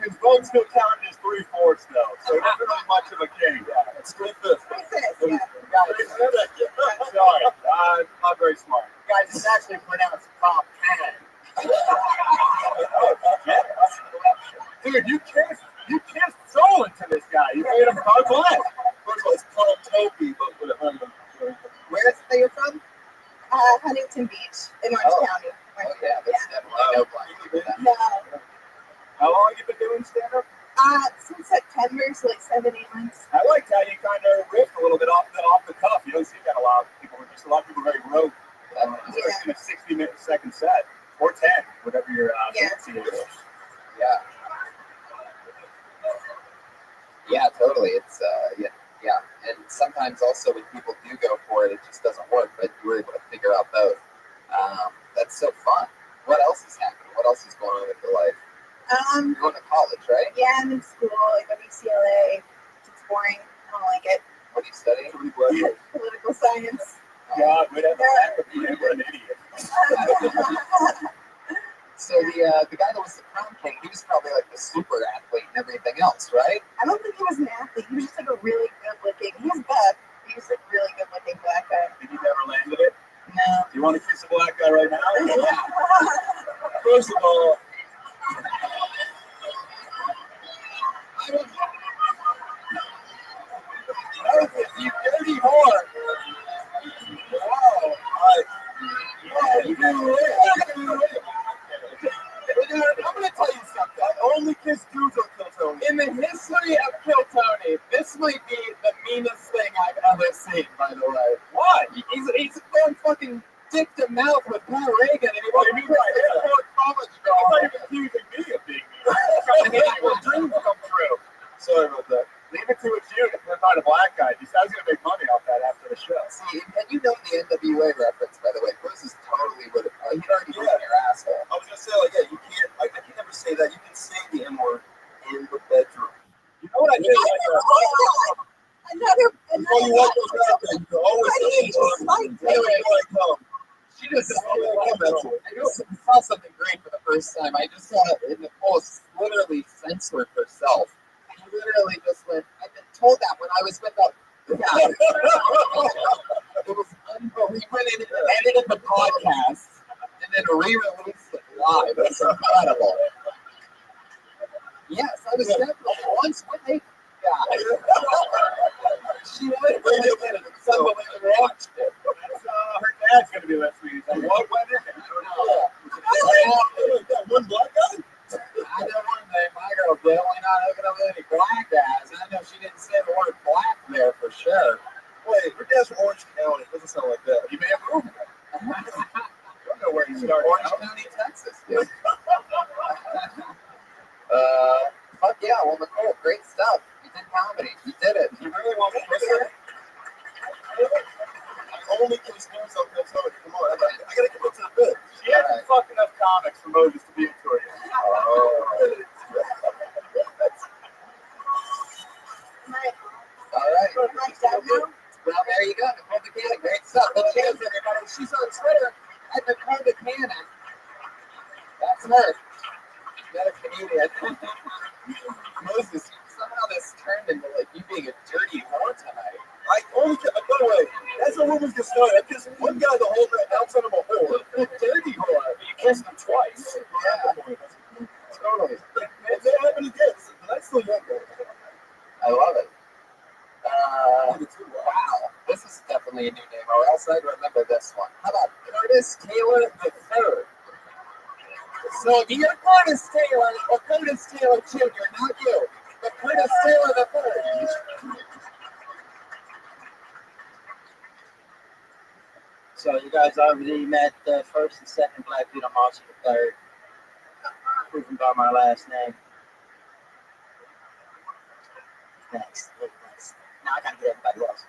His vote still counted as 3/4 though, so he wasn't really much of a king. Yeah, it's 3/5. Yeah. Sorry, not very smart. Guys, it's actually pronounced prom can. Dude, you kissed soul into this guy. You made him hug black. First of all, it's called Toby, but with a honey. Where is it that you're from? Huntington Beach in Orange County. Oh, yeah, that's definitely no black people. No. How long have you been doing stand-up? Since September, so like 7-8 months. I liked how you kind of riffed a little bit off the cuff. You don't see that a lot of people. Just a lot of people very rogue. Just in a 60-second set or 10, whatever your fancy is. Yeah. sometimes also when people do go for it, it just doesn't work. But you were able to figure out both. That's so fun. What else is happening? What else is going on with your life? You're going to college, right? Yeah, I'm in school. I go to UCLA. It's boring. I don't like it. What are you studying? Political science. God, we'd have to be an idiot. So the guy that was the prom king, he was probably like the super athlete and everything else, right? I don't think he was an athlete. He was just like a really good looking. He was buff. He was like a really good looking black guy. And you never landed it? No. Do you want to kiss a black guy right now? First of all, You dirty whore. Wow. I'm going to tell you something. Only kiss dudes on Kill Tony. In the history of Kill Tony, this might be the meanest thing I've ever seen, by the way. what? He's going fucking dick to mouth with Paul Reagan, and he won't be college I thought girl. you were accusing me of being mean. Trying to make your dreams come true. Sorry about that. Leave it to a Jew to find a black guy. He said I was going to make money off that after the show. See, and you know the NWA reference, by the way. Bruce is totally would have. He'd already been your asshole. I was gonna say, like, yeah, you can't. I can never say that. You can say the N word in the bedroom. You know what I think? Another. Before you walk those out there, you can always say She just I just saw something great for the first time. I just saw it in the post literally censored herself. And literally just went, I've been told that when I was with the guy. It was unbelievable. We went in and edited the podcast and then re-released it live. It's incredible. Yes, I was definitely once with a guy. She literally did it. Somebody watched it. Her dad's going to be listening. He's like, what went in? I don't know. That one black guy? I know one thing, my girl did. Why not hooking up with any black guys? I know she didn't say the word black there for sure. Wait, her dad's from Orange County. It doesn't sound like that. You may have moved. I don't know where you started. Orange County, Texas, dude. Fuck yeah, well, Nicole, great stuff. You did comedy. You did it. You really want me to kiss her? I only kiss dudes on Kill Tony. Come on, I gotta get up to the bed. She hasn't fucked enough comics for Moses to be into it. All right. Well, there you go. Nicole Buchanan, great stuff. But cheers, everybody. She's on Twitter at Nicole Buchanan. That's her. Another comedian. Moses, somehow this turned into like you being a dirty whore tonight. I only kiss, by the way, that's how rumors get started. I kissed one guy the whole night outside of a whore. A dirty whore. You kissed him twice. Yeah. Totally. It never happened again. That's still young, though. I love it. Wow. This is definitely a new name, or else I'd remember this one. How about Curtis Taylor III? So you're Curtis Taylor or Curtis Taylor Jr., not you, but Curtis Taylor III. So you guys already met the first and second black dude. I'm also the third. Proven by my last name. Next. Now I gotta get everybody else.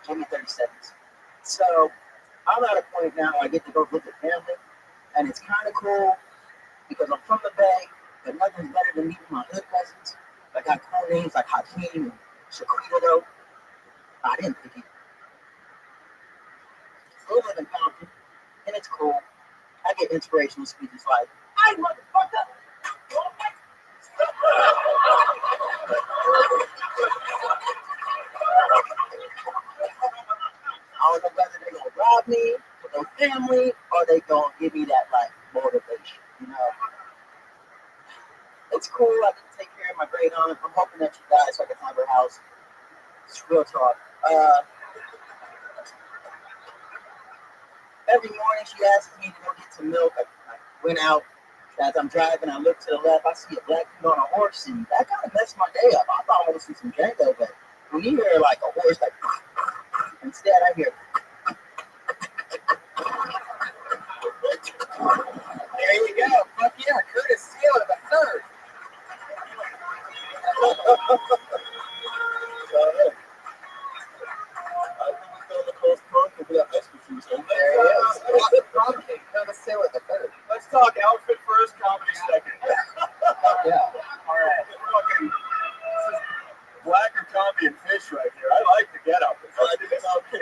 Give me 30 seconds. So I'm at a point now I get to go visit family, and it's kind of cool because I'm from the Bay, but nothing's better than meeting my hood cousins. I got cool names like Hakeem and Shaquito. I didn't think it. We live in Compton, and it's cool. I get inspirational speeches like, "I motherfucker." I don't know whether they're gonna rob me for their family or they gonna give me that like motivation, you know. It's cool. I can take care of my great aunt. I'm hoping that she dies so I can have her house. It's real talk. Every morning she asks me to go get some milk. I went out. As I'm driving, I look to the left. I see a black dude on a horse, and that kind of messed my day up. I thought I was going to see some Django, but when you hear like a horse, like instead I hear. There you go. Fuck yeah, Curtis Taylor III. Let's talk outfit first, comedy second. Yeah. All right. Fucking, this is black or comedy and fish right here. I like the getup. Is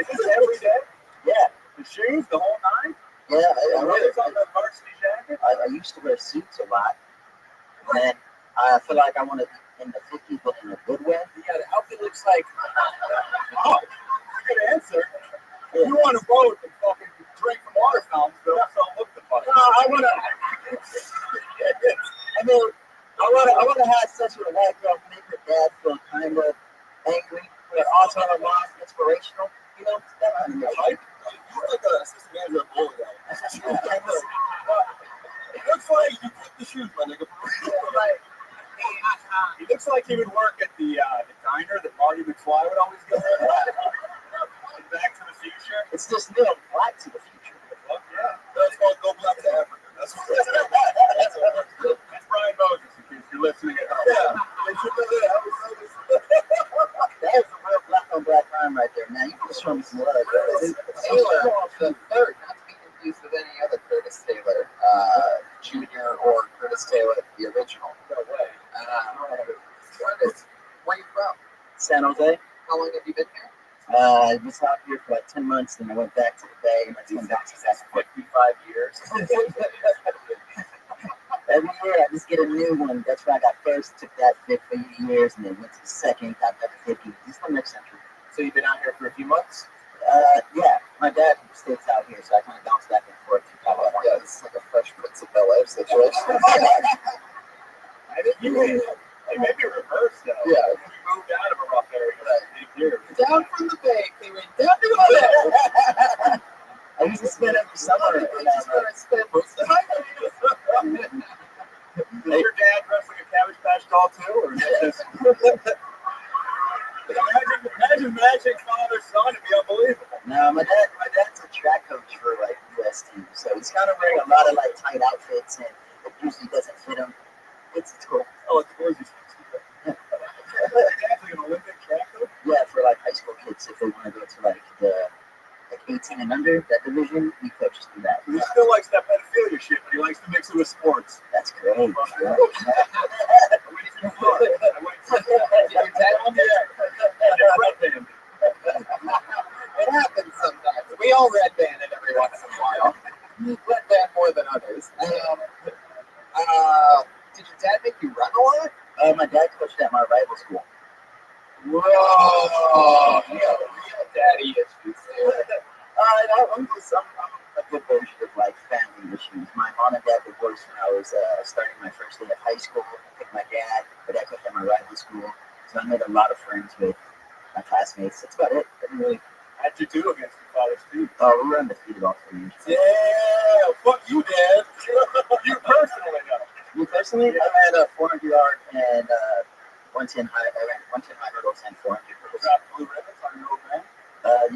this every day? Yeah. The shoes, the whole nine? Yeah, I wear it. On the varsity jacket? I used to wear suits a lot, and then I feel like I want to be in the 50s, but in a good way. Yeah, the outfit looks like. Oh, good answer. If you want to vote and fucking drink from water fountains, but also look the fuck. No, I want to. I want to have sex with a white girl, make her dad feel kind of angry, but also a lot inspirational. You know, that kind of thing. Right? You're like an assistant manager at Bowling Alley. It looks like you put the shoes, my nigga. He looks like he would work at the diner that Marty McFly would always go to. Back to the Future. It's just new, Black to the Future. Fuck yeah. That's called Go Black to Africa. That's Brian Moses, in case you're listening at home. Yeah. That is a real black on black crime right there, man. You can show me some love. Taylor, the third, not to be confused with any other Curtis Taylor, Jr. or Curtis Taylor, the original. No way. Curtis, where are you from? San Jose. How long have you been here? I was out here for like 10 months, and I went back to the Bay, and I came back to that for 55 years. Every year I just get a new one. That's why I got first, took that fit for 80 years, and then went to the second, got that 50. Just the next century. So you've been out here for a few months? Yeah. My dad stays out here, so I kind of bounce back and forth to California. Yeah, this is like a Fresh Prince of Bel-Air situation. I think you maybe reverse though. Yeah. You moved out of a rough area for 8 years. Down from the Bay, came in down to the Bay. I used to spend every summer. Is your dad dressed like a Cabbage Patch doll too, or is it just? Imagine matching father-son, it'd be unbelievable. No, my dad's a track coach for like U.S. team, so he's kind of wearing a lot of like tight outfits, and it usually doesn't fit him. It's cool. Oh, it's gorgeous. Dad's like an Olympic track coach? Yeah, for like high school kids, if they want to go to like the 18 and under, that division, he coaches through that. He still likes that pedophilia shit, but he likes to mix it with sports. That's great. Yeah. It happens sometimes. We all red banded every once in a while. Red band more than others. Did your dad make you run a lot? My dad coached at my rival school. Whoa! You got real daddy issues there. I'm a good version of like family issues. My mom and dad divorced when I was starting my first day of high school. I picked my dad, but I coached at my rival school, so I made a lot of friends with my classmates. That's about it. How'd you do against your father's team? Oh, we were undefeated all 3 years. Yeah, fuck you, Dad. You personally, though. Me personally, I ran a 400-yard and 110 high. I ran 110 high hurdles and 400 hurdles. Got blue ribbons on your old man?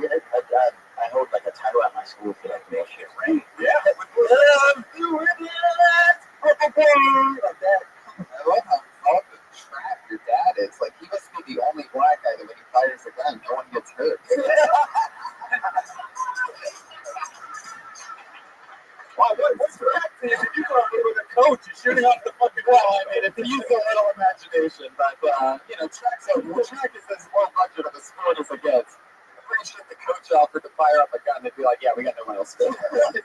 Yeah, I hold like a title at my school for like real shit, right? Yeah, with blue ribbons. Like that. I love how off the track your dad is. Like, he must be the only black guy that when he fires a gun, no one gets hurt. Wow, what's the fact that you go out there with a coach and shooting off the fucking wall? Well, I mean, if you use a little imagination, but, track is as low budget of a sport as it gets. I'm pretty sure if the coach offered to fire up a gun, they'd be like, yeah, we got no one else to do it.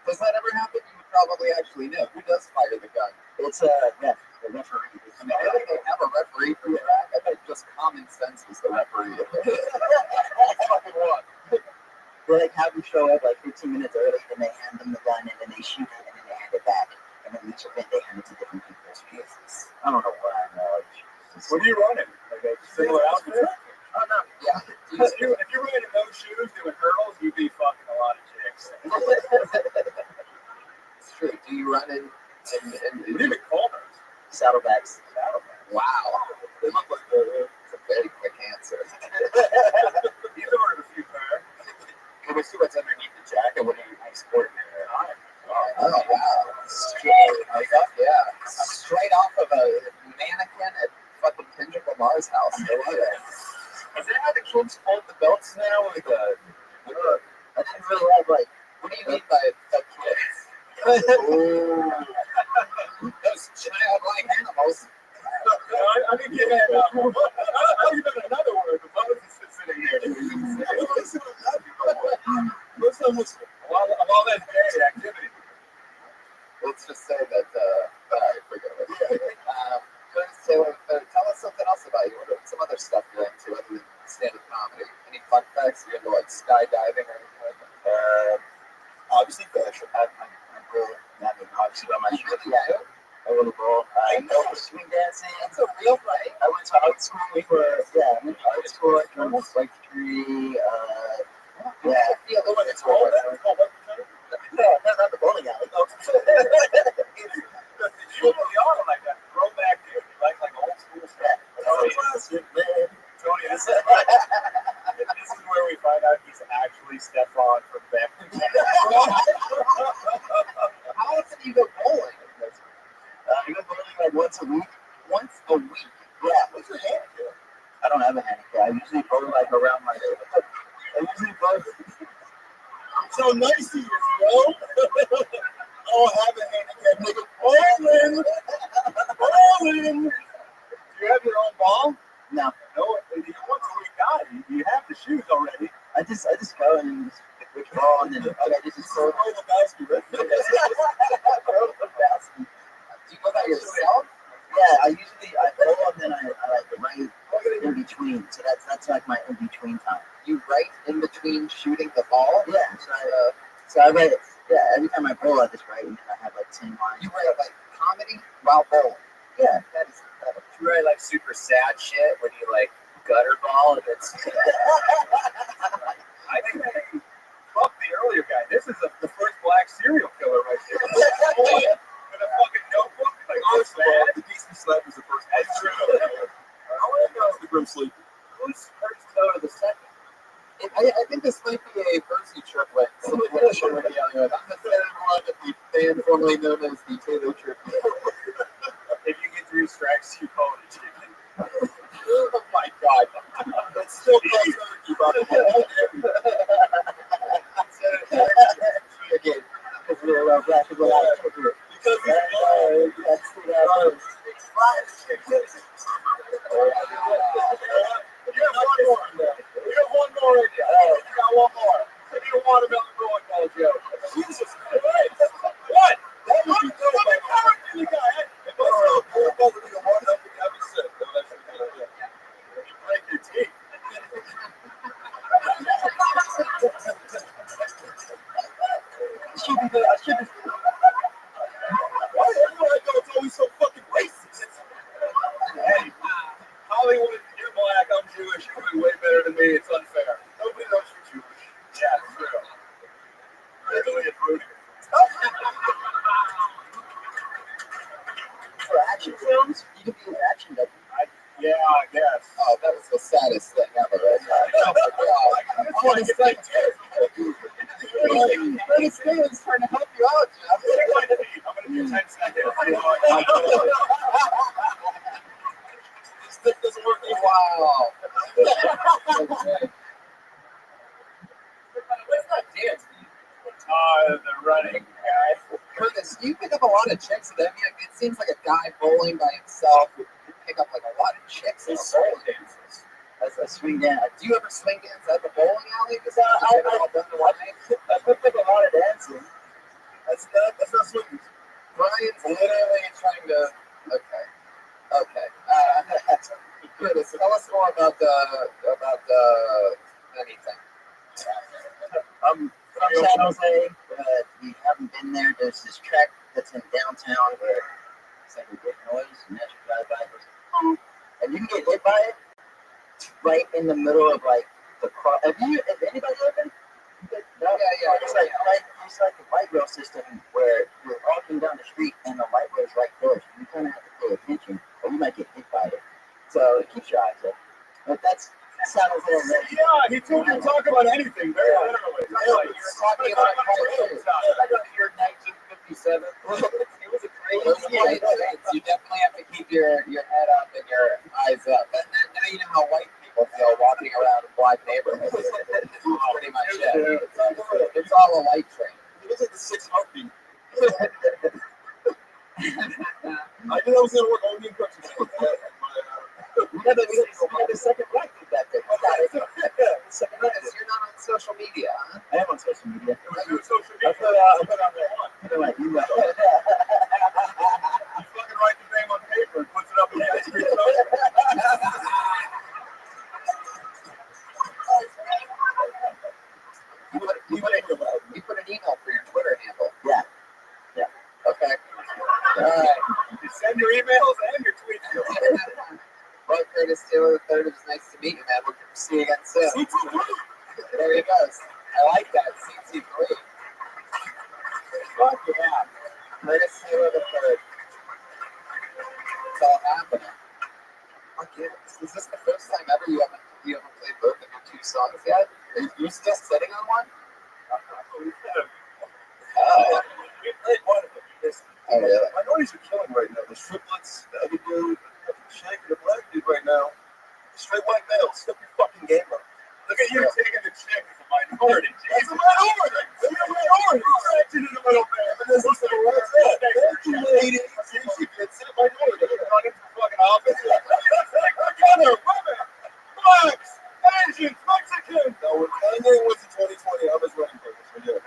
Does that ever happen? You would probably actually know. Who does fire the gun? It's the referee. I mean, I think they have a referee for track. I think just common sense is the referee. Fucking what? They like have them show up like 15 minutes early, and they hand them the gun, and then they shoot it, and then they hand it back, and then each event they hand it to different people. Jesus, I don't know why. What are you running? Like a similar outfit? Oh no, yeah. If you're running in those shoes doing hurdles, you'd be fucking a lot of chicks. It's true. Do you run in What do you even call those? Saddlebags. Wow. They look like It's a very quick answer. He's ordered a few pair. Can we see what's underneath the jacket? What are you sporting there? Oh, wow. Straight off of a mannequin at fucking Kendrick Lamar's house. I love it. Is that how the kids hold the belts now? Like, I didn't really have like. What do you mean by kids? Those childlike animals. I think you had. I'll give it another word. But what was it sitting here? What's of all that bad activity? Let's just say that. Forget it. Tell us something else about you. What are some other stuff you're into other than stand-up comedy? Any fun facts? You're into like skydiving or anything like that? Obviously, fashion. I'm really, obviously, by my shoes. Yeah. A little ball. I know swing dancing. That's a real thing. I went to art school for, I went to art school. I joined a psych degree. It's called No, not the bowling alley. No. You are like that throwback dude. You like old school stuff. Tony, this is where we find out he's actually Stefan from Family Guy. How often do you go bowling? I go bowling like once a week. Once a week. Yeah. What's your handicap? I don't have a handicap. I usually bowl like around my. So nice to you, yo. Oh, have a handicap, nigga. Bowling. Do you have your own ball? No. No. Once a week guy, you have the shoes already. I just go and just pick which ball and then this is so. Throw the basket, right? Do you go by yourself? Yeah, I bowl and then I like write in between. So that's like my in between time. You write in between shooting the ball? Yeah. So I write. Yeah, every time I bowl, I just write and then I have like 10 lines. You write like comedy while bowling? Yeah. That is incredible. You write like super sad shit when you like gutter ball and it's. I think fuck the earlier guy. This is the first black serial killer right here. With a fucking notebook. Like, the decent slap was the first. That's true. The grim sleep. Who's first go to the second? I think this might be a Percy triplet situation we're dealing with. I'm the third one of the band formerly known as the Taylor triplet. If you get 3 strikes, you call it a chicken. Oh my god. That's still close to Again, because we're black people out of here. Because you have one more in you. You got one more. I need a watermelon going, Paul Joe. Jesus Christ. What? That was the character you got. It must be a watermelon. You haven't said. You break your teeth. I should be. Why everywhere I go, it's always so fucking racist. Hey, Hollywood, you're black, I'm Jewish, you're doing way better than me, it's unfair. Nobody knows you're Jewish. Yeah, it's true. Really approving. For action films, you can be an action double. Yeah, I guess. Oh, that was the saddest thing ever. I want to say, Ernest Davis trying to help you out, Jeff. I'm going to be 10 seconds. This doesn't work anymore. Wow. What's that dance? The running guy. Curtis, do you pick up a lot of chicks at Emmy? It seems like a guy bowling by himself would pick up like a lot of chicks in bowling dances. As a swing dance. Do you ever swing dance at the bowling alley? Because I picked up a lot of dancing. that's not swinging. Brian's literally trying to. Okay. Curtis, tell us more about anything. From San Jose, if you haven't been there, there's this track that's in downtown where it's like a big noise, and as you drive by, it goes, oh, and you can get hit by it right in the middle of like the car. Have anybody ever been? No? Yeah. It's like a light rail system where you're walking down the street and the light rail is right there, so you kind of have to pay attention, or you might get hit by it. So it keeps your eyes up. But that's San Jose. Yeah, he told you to talk about anything, very literally. You're talking about I got here in 1957. It was a crazy. You definitely have to keep your head up and your eyes guys up. Now you know how white people feel walking around in black neighborhoods. It's pretty much it. It's all a light train. It looks like the sixth heartbeat. I knew I was going to work only in Christmas. We had a second black dude that day. You're not on social media, huh? I am on social media. You're on social media. I put on my email. You fucking write the name on paper and puts it up in the ice cream social. You put an email for your Twitter handle. Yeah. Okay. All right. You send your emails and your tweets. Well, Curtis Taylor III, it was nice to meet you, man. We'll see you again soon. There he goes. I like that. CT3. Fuck yeah. Curtis Taylor III. It's all happening. Fuck yeah. Is this the first time ever you haven't played both of your two songs yet? Are you still sitting on one? We played one of them. Oh, really? Minorities are killing right now. The triplets, the other dude, the chick, the black dude right now. Straight white males. Step your fucking game up. Look at you taking the chick as a minority. That's a minority. That's a minority. You're acting in the middle there. But this is the word. Thank you, lady. See, she gets it. Minority. You're going into the fucking office. Together, women, blacks, Asians, Mexicans. No, when Kanye was in 2020, I was running for this.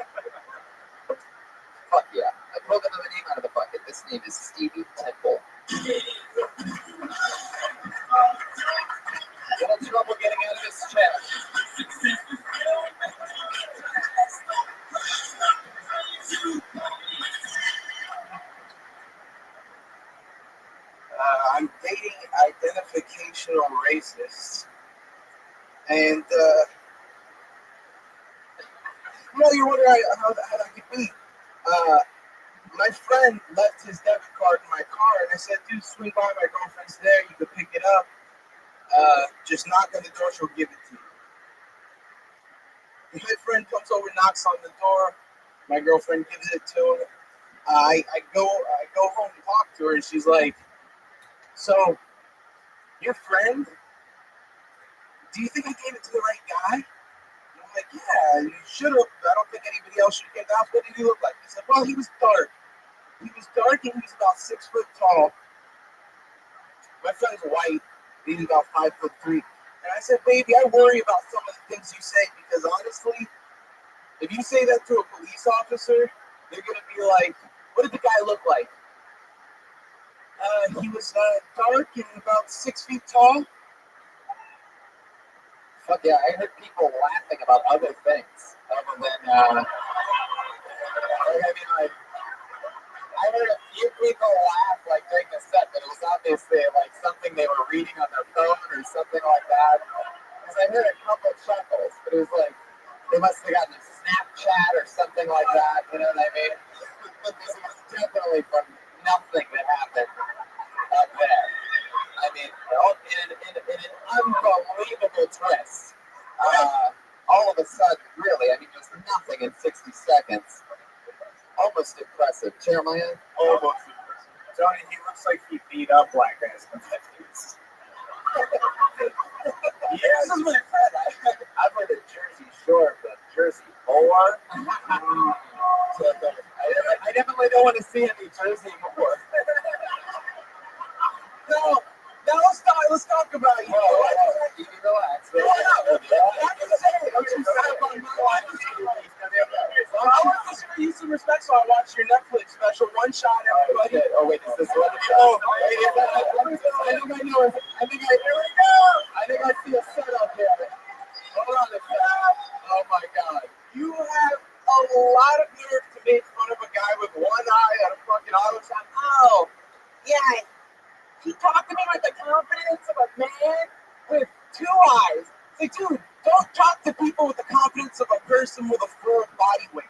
Fuck yeah. I pulled another name out of the bucket. This name is Stevie Temple. Little trouble getting out of this chair. I'm dating identificational racists. And, you're wondering how that could be. My friend left his debit card in my car, and I said, dude, swing by, my girlfriend's there, you could pick it up. Just knock on the door, she'll give it to you. My friend comes over, knocks on the door, my girlfriend gives it to him. I go home and talk to her, and she's like, so, your friend, do you think I gave it to the right guy? And I'm like, yeah, you should have. I don't think anybody else should get that. What did he look like? He said, well, he was dark. He was dark and he was about 6 foot tall. My friend's white. He's about 5'3". And I said, baby, I worry about some of the things you say because honestly, if you say that to a police officer, they're going to be like, what did the guy look like? He was dark and about 6 feet tall. Fuck yeah, I heard people laughing about other things other than, I heard a few people laugh like during the set, but it was obviously like something they were reading on their phone or something like that. Because I heard a couple chuckles, but it was like they must have gotten a Snapchat or something like that. You know what I mean? But this was definitely from nothing that happened up there. I mean, in an unbelievable twist. All of a sudden, really, I mean, just nothing in 60 seconds. Almost impressive. Jeremiah? Almost impressive. Tony, he looks like he beat up black guys in the 50s. Yeah, this is my friend. I've heard of Jersey Shore, but Jersey Boar? So, I definitely don't want to see any Jersey more. No, let's talk about you. You can relax. I want to show you some respect, so I watched your Netflix special, One Shot Everybody. Oh, wait, is this one? Oh, I think I know it. I think I see a setup here. Hold on a second. Oh my God. You have a lot of nerve to make fun of a guy with one eye and a fucking auto shot. Oh, yeah. He talked to me with the confidence of a man with two eyes. It's like, dude, don't talk to people with the confidence of a person with a full body weight.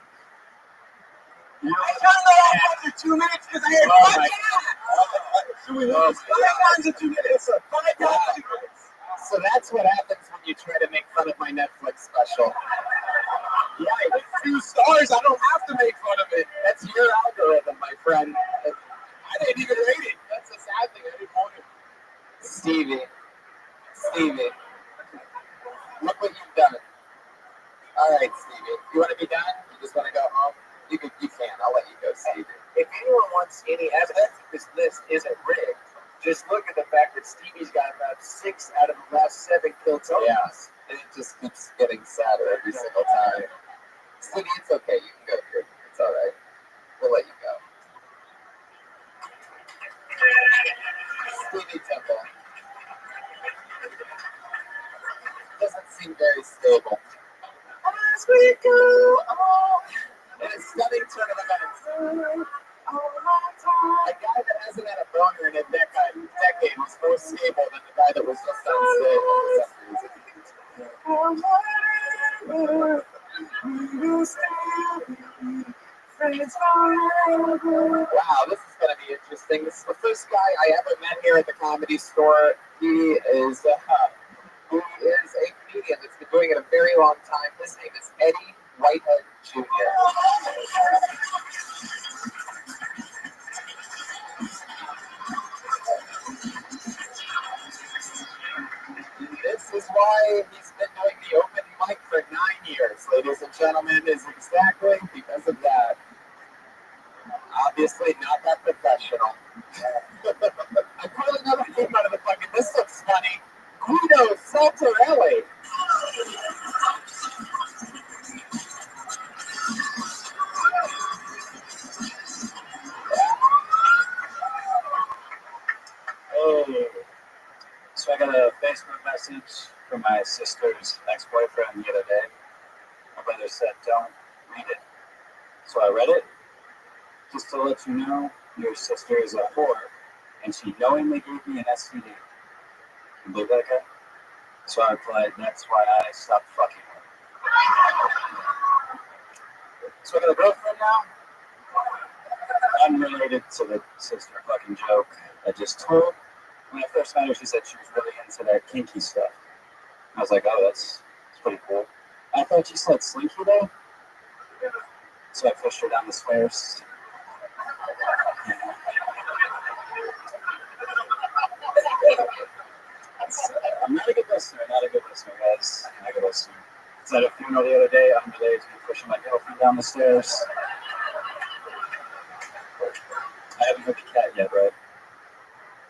I turned that off after 2 minutes because I heard, fuck yeah! 5 times in 2 minutes. 5 times in 2 minutes. So that's what happens when you try to make fun of my Netflix special. Yeah, it's 2 stars. I don't have to make fun of it. That's your algorithm, my friend. I didn't even rate it. That's the sad thing. I didn't want it. Stevie, Stevie, look what you've done. All right, Stevie. You want to be done? You just want to go home? You can. I'll let you go, Stevie. If anyone wants any evidence that this list isn't rigged, just look at the fact that Stevie's got about 6 out of the last 7 killed totals. Yeah, and it just keeps getting sadder every single time. Stevie, it's okay. You can go here. It's all right. We'll let you go. Stevie Temple doesn't seem very stable. As we go on in a stunning turn of events, a guy that hasn't had a boner in a decade was more stable than the guy that was just unstable. Wow, this is going to be interesting. This is the first guy I ever met here at the Comedy Store. He is a comedian that's been doing it a very long time. His name is Eddie Whitehead Jr. This is why he's been doing the open mic for 9 years, ladies and gentlemen, is exactly because of that. Obviously not that professional. I put another name out of the bucket. This looks funny. Guido Saltarelli. Hey. So I got a Facebook message from my sister's ex-boyfriend the other day. My brother said, don't read it. So I read it. Just to let you know, your sister is a whore, and she knowingly gave me an STD. Can you believe that, guy? So I replied, that's why I stopped fucking her. So I got a girlfriend now. Unrelated to the sister fucking joke I just told. When I first met her, she said she was really into that kinky stuff. I was like, oh, that's pretty cool. I thought she said slinky though. So I pushed her down the stairs. I'm not a good listener, guys. Not a good listener. I was at a funeral the other day. I'm related to pushing my girlfriend down the stairs. I haven't heard the cat yet, right?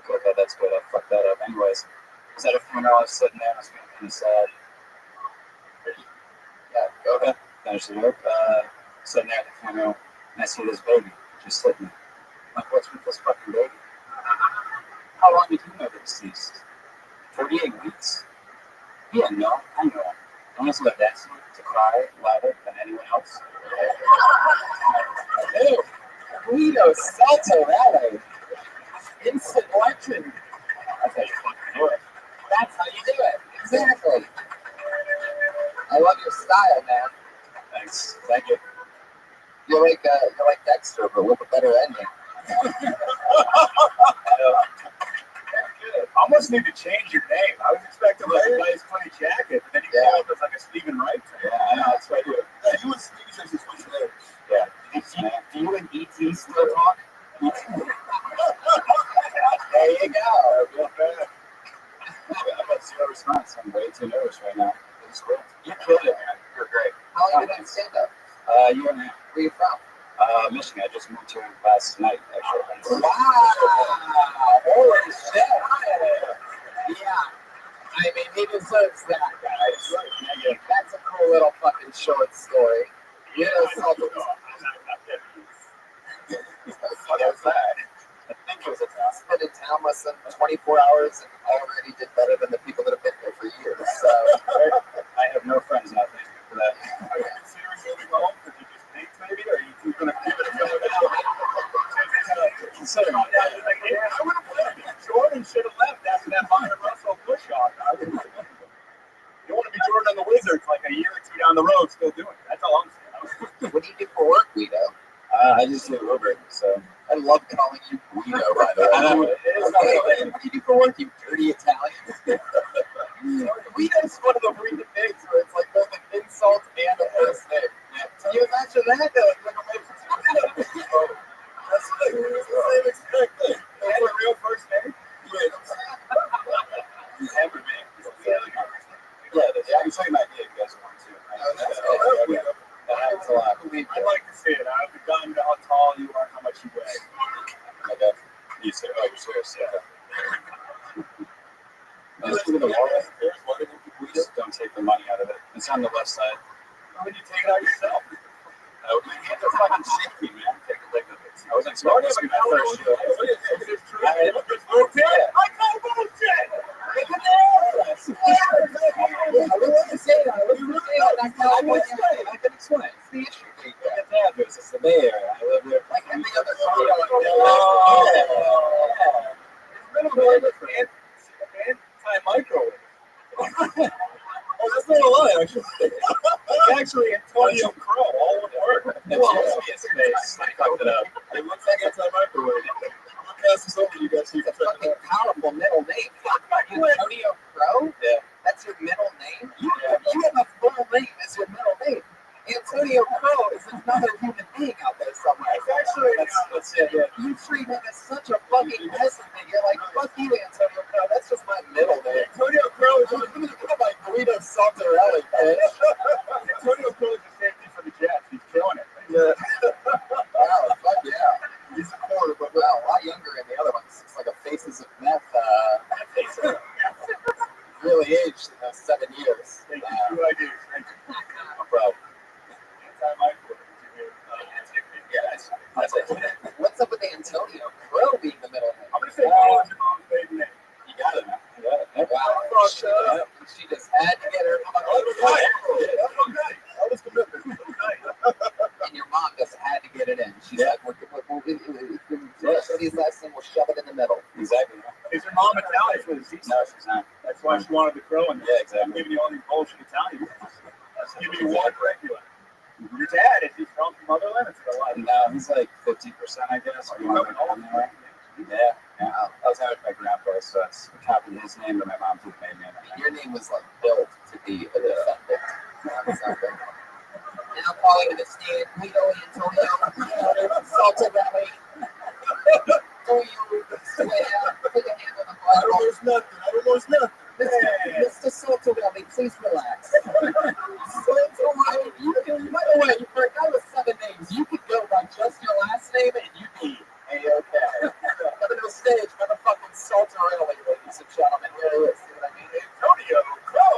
Okay, that's good. I fucked that up. Anyways, I was at a funeral. I was sitting there. I was feeling kind of sad. Yeah, okay. Finish the joke. Sitting there at the funeral, and I see this baby just sitting there. I'm like, what's with this fucking baby? How long did you know the deceased? 48 weeks? Yeah, no, I know. I almost have audacity to cry louder than anyone else. Ew, Guido Saltarelli. Instant legend. That's how you fucking do it. That's how you do it. Exactly. I love your style, man. Thanks. Thank you. You're like Dexter, but with a better ending. I almost need to change your name. I was expecting like a nice funny jacket, but then you came up as like a Stephen Wright. Yeah, I know. That's what I do. You and Steve just switch names. Yeah. Do you and E.T. still talk? There you go. Real bad. I've got zero response. I'm way too nervous right now. It's cool. You killed it, man. You're great. How long have you been in stand-up? A year and a half. Where you from? Michigan. I just moved here last night, actually. Wow! Holy shit! Yeah. I mean, he deserves that, guys. That's a cool little fucking short story. You know, something. What was that? I think it was a town. Spent in town less than 24 hours and already did better than the people that have been here for years. So I have no friends on Facebook for that. Are you considering moving home because you just think maybe, or are you going to give it a go now? Considering. Yeah, I would have left. Jordan should have left after that Myron Russell push off. You want to be Jordan on the Wizards like a year or two down the road, still doing it. That's all I'm saying. what do you do for work, Guido? I just do Uber, so. I love calling you Guido, by the way. I know. What do you do for work, you dirty Italian? Guido's one of the weird names where it's like both an insult and a first name. Can you imagine that? That's the same exact thing. That's a real first name? Every man. Yeah, I can show you my idea if you guys want to. That happens a lot. I'd like to see it. I've begun to how tall you are, how much you weigh. Okay. You say, oh, you're serious? Yeah. Please don't take the money out of it. It's on the left side. How would you take it out yourself? My hands are fucking shaky, man. I wasn't expecting this to be my first show. I call bullshit! I can explain. It's the issue. It's the Bay Area. I live there. Like any other Anti-microwave. Oh, that's not a lie, actually. It's actually Antonio Crow, all one word. It's space. I fucked it up. It looks like it's a microwave. I'm gonna pass this over to you guys so you can It's a fucking powerful middle name. Antonio Crow? Yeah. That's your middle name? You have a full name as your middle name. Antonio Crow is another human being out there somewhere. It's actually, That's it, yeah. You treat him as such a fucking peasant that you're like, fuck you, Antonio Crow. That's just my middle name. Antonio Crow is I'm gonna go by Guido Saltarelli, bitch. Antonio Crow is the safety for the Jets. He's killing it. Yeah. Wow, fuck yeah. He's a quarter, but Wow, a lot younger than the other ones. It's like a Faces of Meth. Really aged in those 7 years. Thank you. Two ideas. Thank you. No problem. Anti-microwave. Yeah, that's it. What's up with Antonio Crow being the middle name? I'm going to say Crow is your mom's maiden name. You got it, man. You got it. Wow, she just had to get her. that was commitment. And your mom just had to get it in. She's like, somebody's last name, we'll shove it in the middle. Exactly. Is your mom Italian? No, she's not. That's why she wanted the Crow in there. Yeah, exactly. I'm giving you all these bullshit Italian names. I'm giving you one regular. Your dad, is he from motherland? It's a lot. No, he's like 50%, I guess. Or more than that. Yeah. I was out with my grandpa, so it's a copy of his name, but my mom took my name. Your name was like built to be a defendant. Now calling to the stand, Guido Antonio Saltarelli. Do you swear to the hand of the I don't know nothing. I don't know nothing. Mr. Saltarelli, please relax. Saltarelli, you can, by the way, for a guy with 7 names, you could go by just your last name and you'd be A-okay. Coming to the stage, motherfucking Saltarelli, ladies and gentlemen. Here he is. See what I mean? Antonio Crow.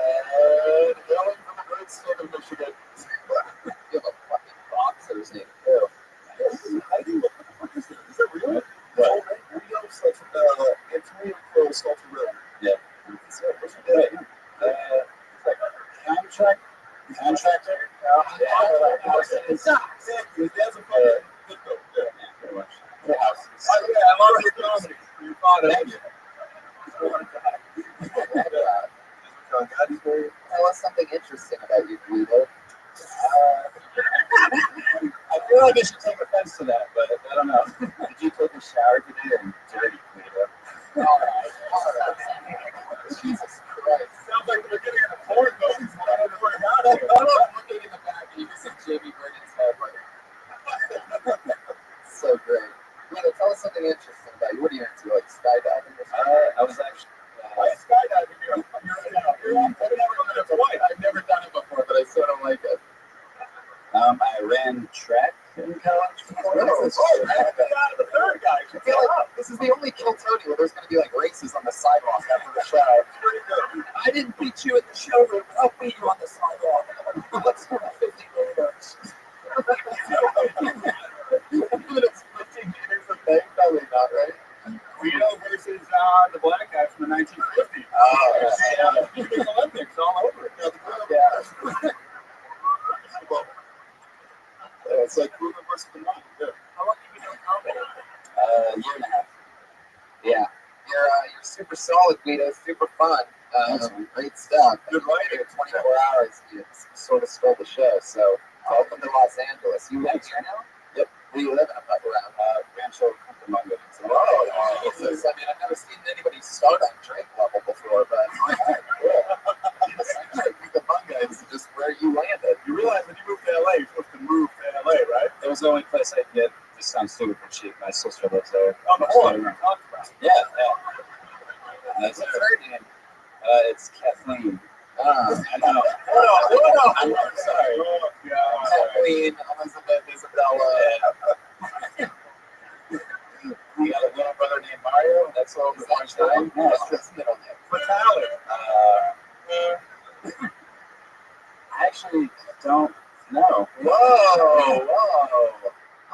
And hailing from the great state of Michigan. You have a fucking boxer's name, too. I think what the fuck is that? Is that real? What? Videos like Antonio Crow Saltarelli. Yeah. What's your name? It's like a contractor. His dad's a fucking Pico. Yeah. Pretty much. I love your comedy. Your father. Thank you. Tell us something interesting about you, Guido. I feel like I should take offense to that, but I don't know. Did you take a shower today or dirty, Guido? All right. Jesus Christ. Sounds like the beginning of the porn movies. I love looking in the back and you can see Jamie Burton's head like, so great. Guido, tell us something interesting about you. What are you into, like skydiving or something? I was actually. Why is skydiving? I've never done it before, but I sort of like it. I ran track in college. The third guy. I feel like this is the only Kill Tony where there's going to be like races on the sidewalk after the show. I didn't beat you at the showroom, but I'll beat you on the sidewalk. Let's do 50 meters. It's 15 meters of thing? Probably not, right? Guido versus the black guy from the 1950s. Oh, He was Olympics all over it. yeah. It's like Ruben versus the Nine. Yeah. How long have you been doing comedy? A year and a half. Yeah. You're super solid, Guido. Super fun. Great stuff. Good writing. 24 hours. You sort of stole the show. So welcome to Los Angeles. You live here now? Yep. Where you living up around? Rancho Cucamonga. Oh, Jesus. I mean, I've never seen anybody start on Drake level before, but Cucamonga is just where you landed. You realize when you moved to LA, you're supposed to move to LA, right? It was the only place I could get. This sounds super cheap. My sister lives there. On the whole, you talked about. Yeah. That's What's her name? It's Kathleen. I know. I'm sorry. Kathleen, Elizabeth, Isabella. You got a little brother named Mario? That's all the one time? No, it's just middle name. For Tyler. I actually don't know. Whoa.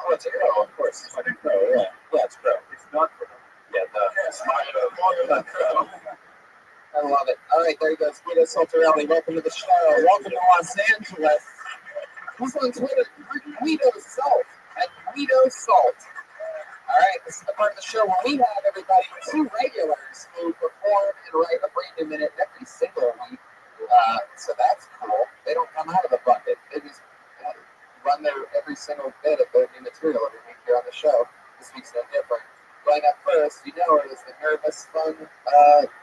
Oh, it's Arrow, of course. It's fucking Crow, yeah. Yeah, it's Crow. It's not Crow. Yeah, it's not Crow. I love it. All right, there you go. Guido Saltarelli. Welcome to the show. Welcome to Los Angeles. Who's on Twitter? Guido Salt at Guido Salt. All right, this is the part of the show where we have everybody, two regulars who perform and write a brand new minute every single week. So that's cool. They don't come out of the bucket. They just run their every single bit of their new material every week here on the show. This week's no different. Going up first, you know her as the nervous, fun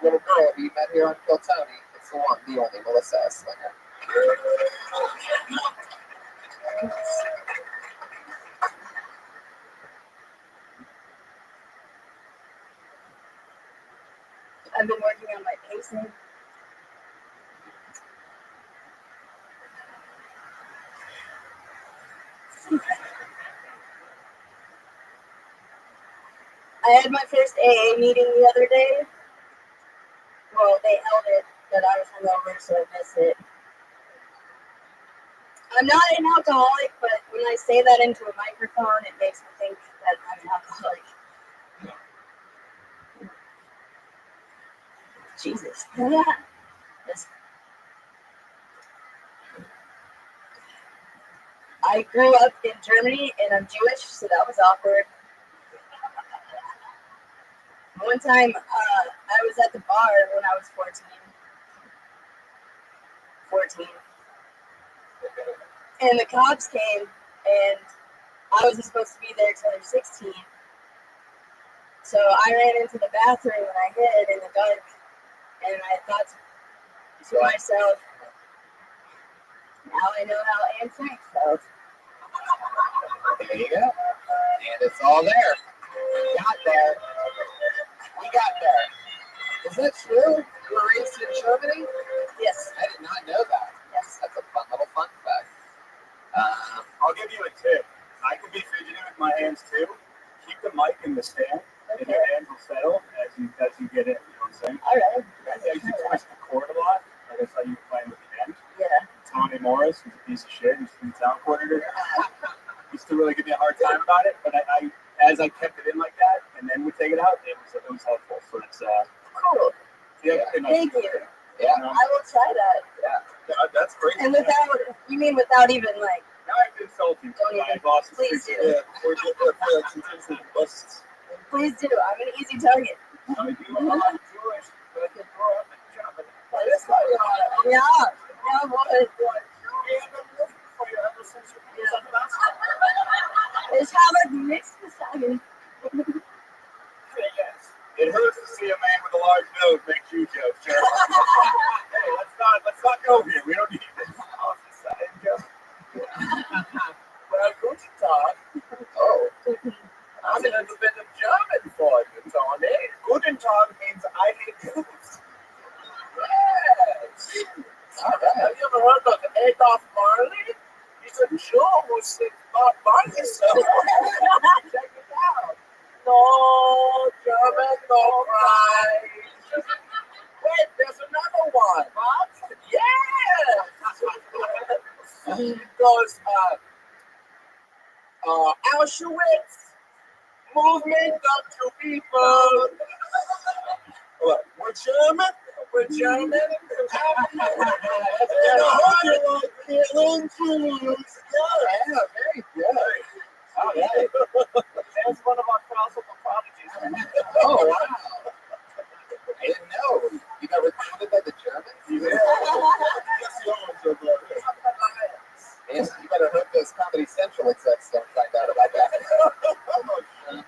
little girl we met here on Kill Tony. It's the one, the only Melissa Slinger. I've been working on my pacing. I had my first AA meeting the other day. Well, they held it, but I was hungover, so I missed it. I'm not an alcoholic, but when I say that into a microphone, it makes me think that I'm an alcoholic. Jesus. Yes. I grew up in Germany, and I'm Jewish, so that was awkward. One time, I was at the bar when I was 14. And the cops came, and I wasn't supposed to be there until they're 16. So I ran into the bathroom, and I hid in the dark, and I thought to myself, now I know how Anne Frank felt. There you go. And it's all there. We got there. Is that true? You were raised in Germany? Yes. I did not know that. Yes. That's a fun little fun fact. I'll give you a tip. I can be fidgeting with my hands too. Keep the mic in the stand, and your hands will settle as you get in. You know what I'm saying? All right. As you twist the cord a lot, like I saw you playing with the end. Yeah. Tony Morris, who's a piece of shit, who's the sound coordinator, used to really give me a hard time about it. But I as I kept it in like that, and then would take it out, it was helpful. So it's cool. Yeah. Thank you. Yeah. I will try that. Yeah, that's great. And you mean without even like? Now I have to insult you. Don't even. Boss. Please do. Yeah. Please do. I'm an easy target. I do a lot of Jewish, but I can grow up in Germany. Yeah, boy. Ich habe nichts gesagt. It hurts to see a man with a large nose make Jew jokes, Jerry. Hey, let's not go here. We don't need this. Well, guten Tag. Oh. I'm a little bit of German for you, Tony. Guten Tag means I hate Jews. Yes. All right. Have you ever heard of Adolf Marley? He's a Jew who sings Bob Marley songs. Check it out. No, German, no cry. Wait, there's another one. What? Yes. He goes, Auschwitz, movement of two people. What? We're German? We're German? Killing Jews. Yeah, very good. Oh, yeah. That's one of our classical prodigies. Oh, wow. I didn't know. You got recruited by the Germans? Yeah. Man, you better hope those Comedy Central execs don't find out about that.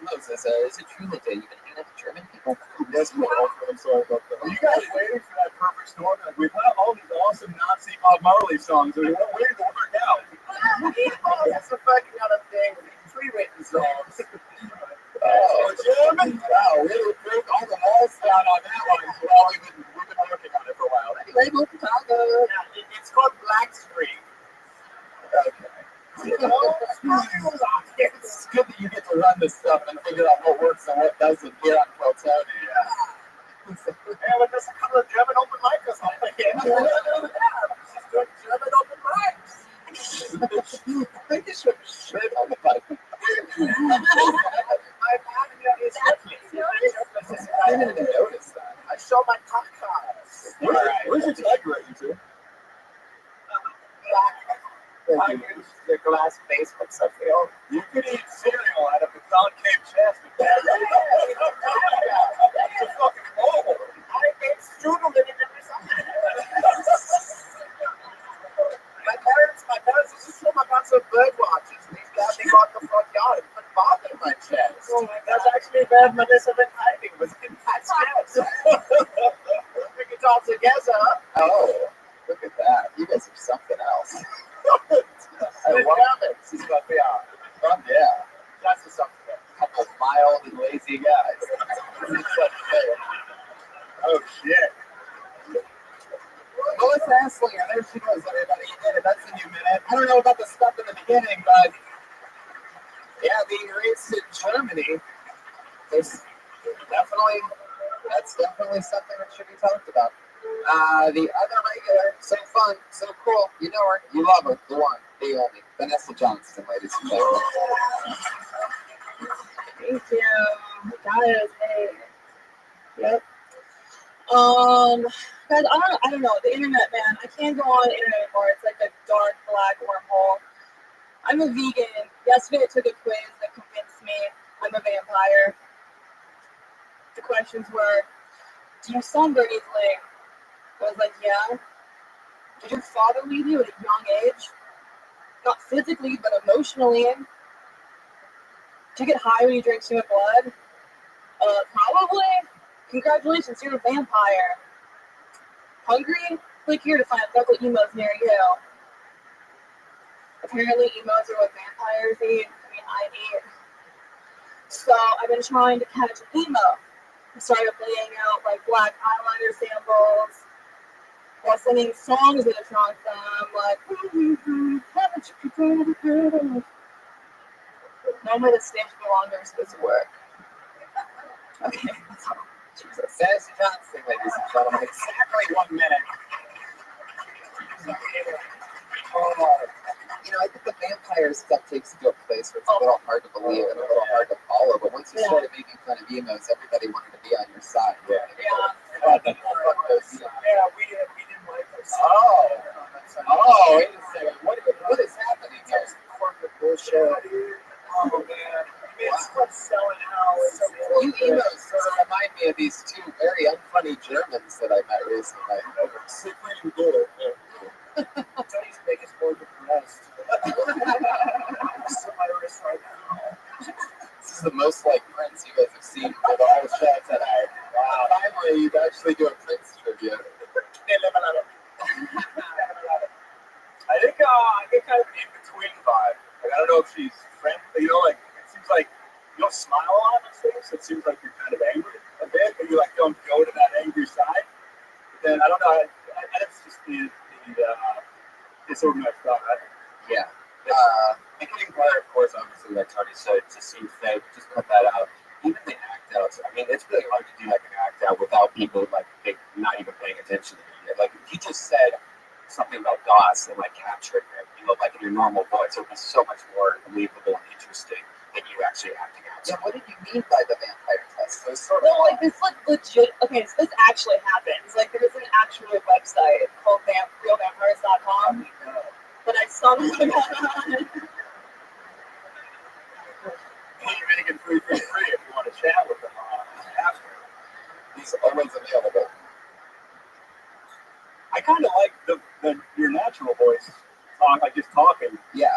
Moses, is it true that you can hang out with German people? Yes, I'm sorry about that. Are you guys waiting for that perfect storm? Like, we've had all these awesome Nazi Bob Marley songs, and we're waiting to work out. It's a fucking other thing with these pre-written songs. Oh, German? Wow, really broke all the walls down on that one. Well, we've been working on it Label Chicago. It's called Black Street. It's good that you get to run this stuff and figure out what works and what doesn't here on Clotonia. Yeah, but there's a couple of German open micers on the German open mics. I think you should shit on the bike. I didn't even notice that. I show my cockers. Where's your tag written to? I use the glass basements of the old. You could eat cereal out of a concave chest. That's a fucking hole. I ate strudel in it every summer. My parents used to show my got some bird watches. And these guys, they got the front yard and put Bob in my chest. Oh my God, that's actually bad medicinal hiding was in my chest. We could all together. Oh, look at that. You guys are something else. I love it. This is what we are. Oh, yeah. That's the something. A couple of mild and lazy guys. Oh, shit. Lois Aslinger, there she goes, everybody. You did it. That's a new minute. I don't know about the stuff in the beginning, but yeah, being raised in Germany, that's definitely something that should be talked about. The other regular, so fun, so cool. You know her, you love her, the one, the only, Vanessa Johnston, ladies and gentlemen. Thank you. Guys, hey. Yep. Guys, I don't know. The internet, man. I can't go on the internet anymore. It's like a dark black wormhole. I'm a vegan. Yesterday I took a quiz that convinced me I'm a vampire. The questions were, do you sunburn easily? I was like, yeah. Did your father leave you at a young age? Not physically, but emotionally. Do you get high when you drink human blood? Probably. Congratulations, you're a vampire. Hungry? Click here to find local emos near you. Apparently, emos are what vampires eat. I eat. So, I've been trying to catch an emo. I started laying out like black eyeliner samples while singing songs that attract them, like, normally the stage no longer is supposed to work. Okay, that's all. Jesus. Vanessa Johnston, ladies and gentlemen, exactly 1 minute. You know, I think the vampire stuff takes you to a place where it's a little hard to believe and a little hard to follow, but once you started making fun of emos, everybody wanted to be on your side. Yeah, we didn't like this. Oh, wait a second. What is happening here? Corporate bullshit. Oh, man. Selling house. You emos sort of remind me of these two very unfunny Germans that I met recently. Sickly and good. Tony's biggest word with the rest. My wrist right now. This is the most like Prince you guys have seen for the whole show tonight. Wow. Finally, you'd actually do a Prince tribute. I think I get kind of an in-between vibe. Like, I don't know if she's friendly, you know, like, it seems like you don't smile a lot on stage, so it seems like you're kind of angry a bit, but you, like, don't go to that angry side. But then, I don't know, that's just the disorganized thought, right? Yeah. The getting part, of course, obviously, like Tony said, to seem fake, just cut that out. Even the act outs, I mean, it's really hard to do like an act out without people like not even paying attention to you. Like, if you just said something about DOS and like captured it, you know, like in your normal voice, it would be so much more believable and interesting than you actually acting out. Yeah, what did you mean by the vampire test? It was sort of No, like this, like legit. Okay, so this actually happens. Like there's an actual website called realvampires.com, but I stumbled upon it. You're making free if you want to chat with them after. He's always available. I kind of like your natural voice, like just talking. Yeah.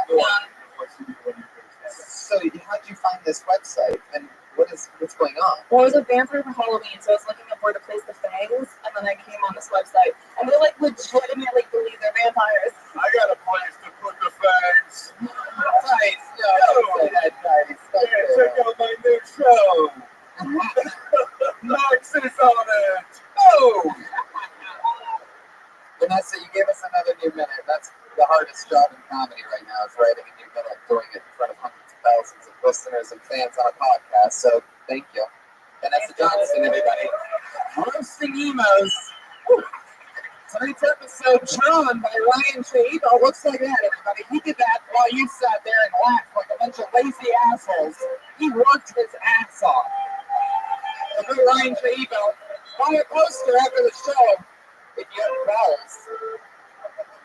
So how'd you find this website, and what's going on? Well, I was a vampire for Halloween, so I was looking up where to place the fangs, and then I came on this website, and they like legitimately believe they're vampires. I got a place to put the fangs. Nice. No, nice. Yeah, check out my new show. Max is on it. Oh. new minute. That's the hardest job in comedy right now, is writing a new minute, doing it in front of hundreds of thousands of listeners and fans on a podcast. So thank you. Vanessa Johnson, everybody. Roasting emos. Woo. Tonight's episode, John by Ryan J. Ebel. Looks like that, everybody. He did that while you sat there and laughed like a bunch of lazy assholes. He worked his ass off. The good Ryan J. Ebel. Buy a poster after the show if you have balls.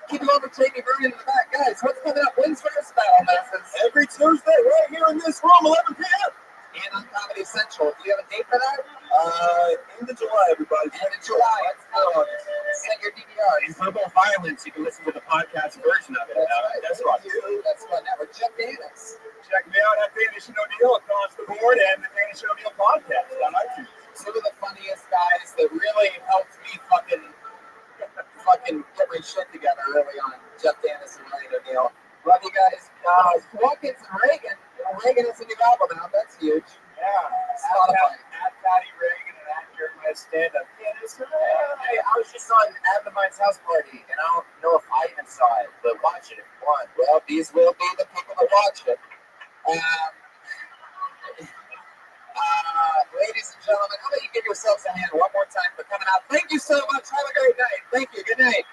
Keep it over, Jamie Vernon in the back. Guys, what's coming up? When's first battle messes? Every Tuesday, right here in this room, 11 p.m. And on Comedy Central. Do you have a date for that? End of July, everybody. End of July. Let's go. Set your DVR. In Verbal Violence, you can listen to the podcast version of it. That's right. That's fun. Now we're Jeff Danis. Check me out at Danish and O'Neill across the board and the Danish and O'Neill podcast on iTunes. Two of the funniest guys that really helped me fucking get my shit together early on. Jeff Danis and Ryan O'Neill. Love you guys. Watkins and Reagan. Reagan has a new album out. That's huge. Yeah. Spotify. At Patty Reagan and at Jeremiah Stand-Up. Hey, I was just on Adamite's house party, and I don't know if I even saw it, but watch it if you want. Well, these will be the people that watch it. Ladies and gentlemen, how about you give yourselves a hand one more time for coming out? Thank you so much. Have a great night. Thank you. Good night.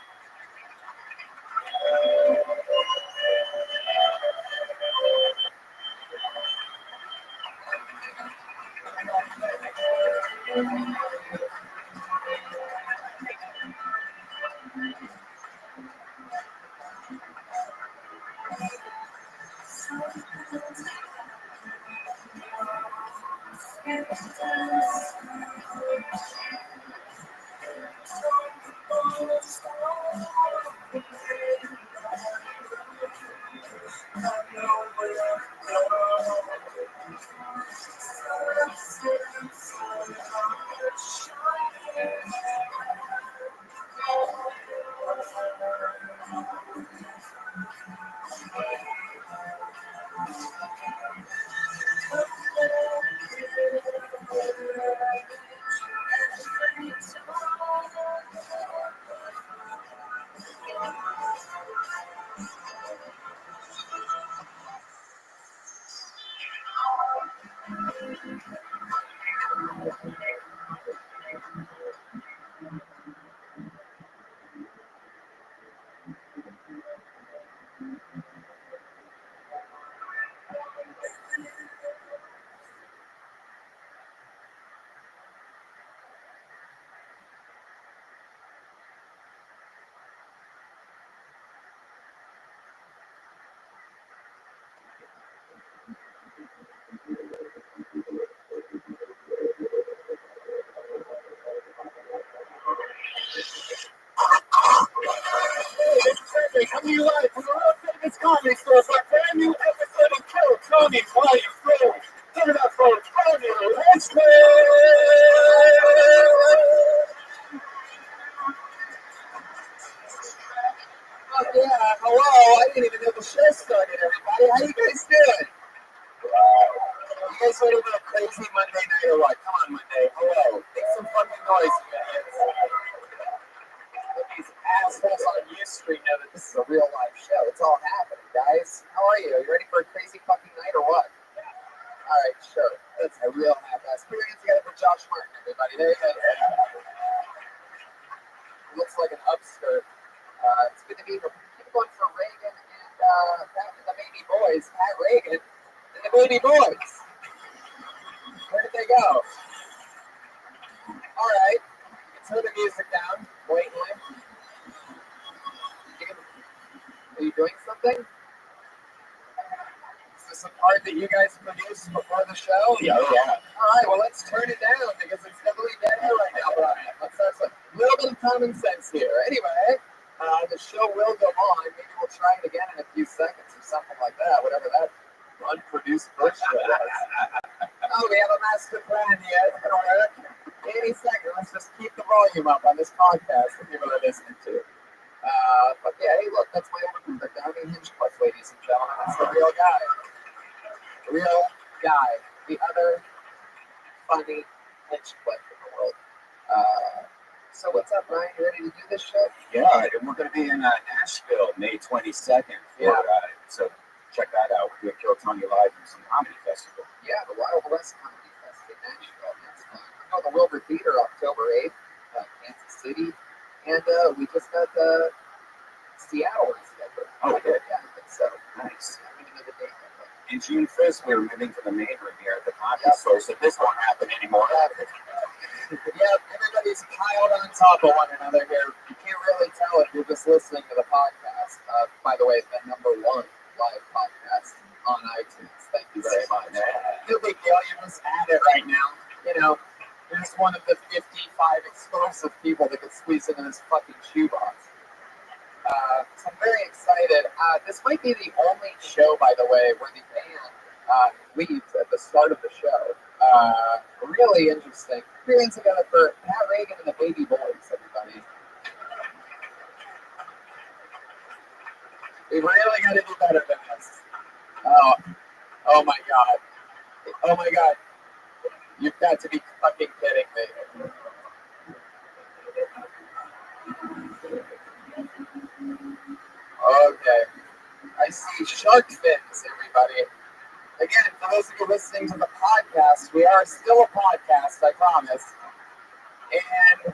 Coming to you live from the World Famous Comedy Store for a brand new episode of Kill Tony Volume 4. Give it up for Tony Rothschild! Oh yeah, hello, I didn't even know the show started, everybody. How you guys doing? You guys ready for a crazy Monday night or what? Come on, Monday. Hello. Make some fucking noise, man. These assholes on Ustream know that this is a real live show. It's all happening, guys. How are you? Are you ready for a crazy fucking night or what? All right, sure. That's a real half-ass. Put your hands together for Josh Martin, everybody. There you go. Looks like an upskirt. It's good to be here. Keep going for Reagan and the baby boys. Pat Reagan and the baby boys. Where did they go? All right. Turn the music down. Blatantly. Are you doing something? Is this a part that you guys produced before the show? Yeah. All right, well, let's turn it down because it's heavily dead air right now. Let's have a little bit of common sense here. Anyway, the show will go on. Maybe we'll try it again in a few seconds or something like that, whatever that unproduced bullshit was. Oh, we have a master plan here. It's going to work. Any second, let's just keep the volume up on this podcast that people are listening to. But yeah, hey, look, that's my old the Downey Hinchcliffe, ladies and gentlemen. That's the real guy. The real guy. The other funny Hinchcliffe in the world. So what's up, Ryan? You ready to do this show? Yeah, and we're going to be in Nashville May 22nd. So check that out. We're doing Kill Tony Live from some comedy festival. Yeah, the Wild West Comedy Fest in Nashville. That's fun. We're going to Wilbur Theater October 8th, Kansas City. And we just got Seattle scheduled. Oh, good. Yeah, I think so. Nice. I don't even know the date. In June 1st, we're moving to the main room here at the comedy store, so this won't happen anymore. Yeah, everybody's piled on top of one another here. You can't really tell if you're just listening to the podcast. By the way, it's the #1 live podcast on iTunes. Thank you very much. No big deal. You just add it right now. You know, you're just one of the 55 exclusive people that could squeeze into this fucking shoebox. So I'm very excited. This might be the only show, by the way, where the band leaves at the start of the show. Really interesting. Three hands together for Pat Reagan and the Baby Boys, everybody. We really got to do better than this. Oh my God. Oh my God. You've got to be fucking kidding me. Okay. I see shark fins, everybody. Again, for those of you listening to the podcast, we are still a podcast, I promise. And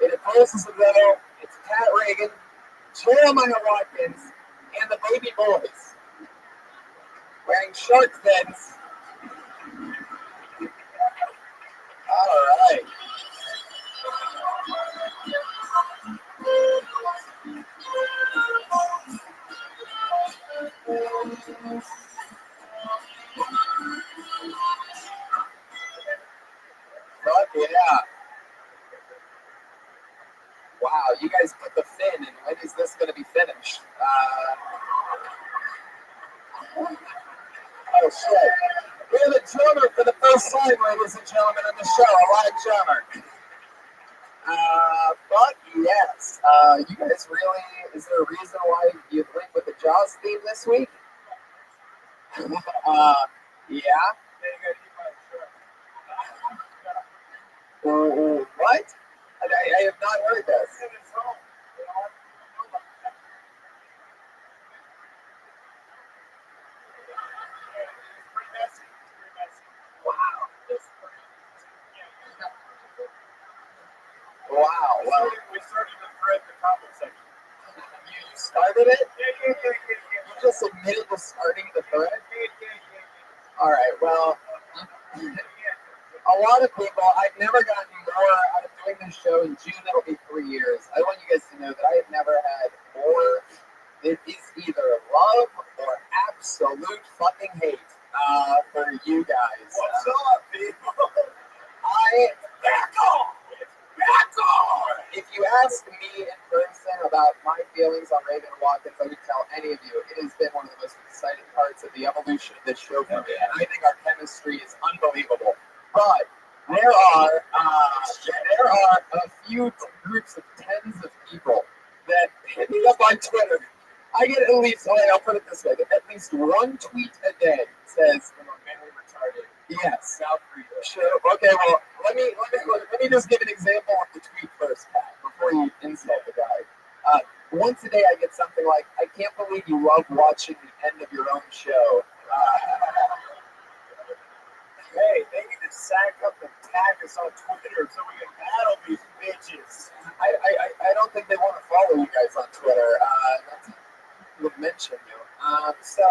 it appears as though it's Pat Reagan, Jeremiah Watkins, and the Baby Boys wearing shark fins. All right. Fuck yeah. Wow, you guys put the fin, and when is this going to be finished? Oh, shit. We have a drummer for the first time, ladies and gentlemen, on the show, a live drummer. But yes, you guys really, is there a reason why you went with the Jaws theme this week? Yeah. What? I have not heard this. Wow. Well, we started the thread in the comment section. You started it? Yeah. You just admitted to starting the thread? All right. Well, a lot of people, I've never gotten more out of doing this show. In June, it'll be 3 years. I want you guys to know that I have never had more. It is either love or absolute fucking hate for you guys. What's up, people? Back on! If you ask me in person about my feelings on Reagan and Watkins, I would tell any of you it has been one of the most exciting parts of the evolution of this show for me, and I think our chemistry is unbelievable. But there are a few groups of tens of people that hit me up on Twitter. I get at least, I'll put it this way, at least one tweet a day says, mentally retarded. Yes. South Korea. Sure. Okay, well, let me just give an example of the tweet first, Pat, before you insult the guy. Once a day I get something like, I can't believe you love watching the end of your own show. Hey, they need to sack up and tag us on Twitter so we can battle these bitches. I don't think they want to follow you guys on Twitter. Not to mention you. So,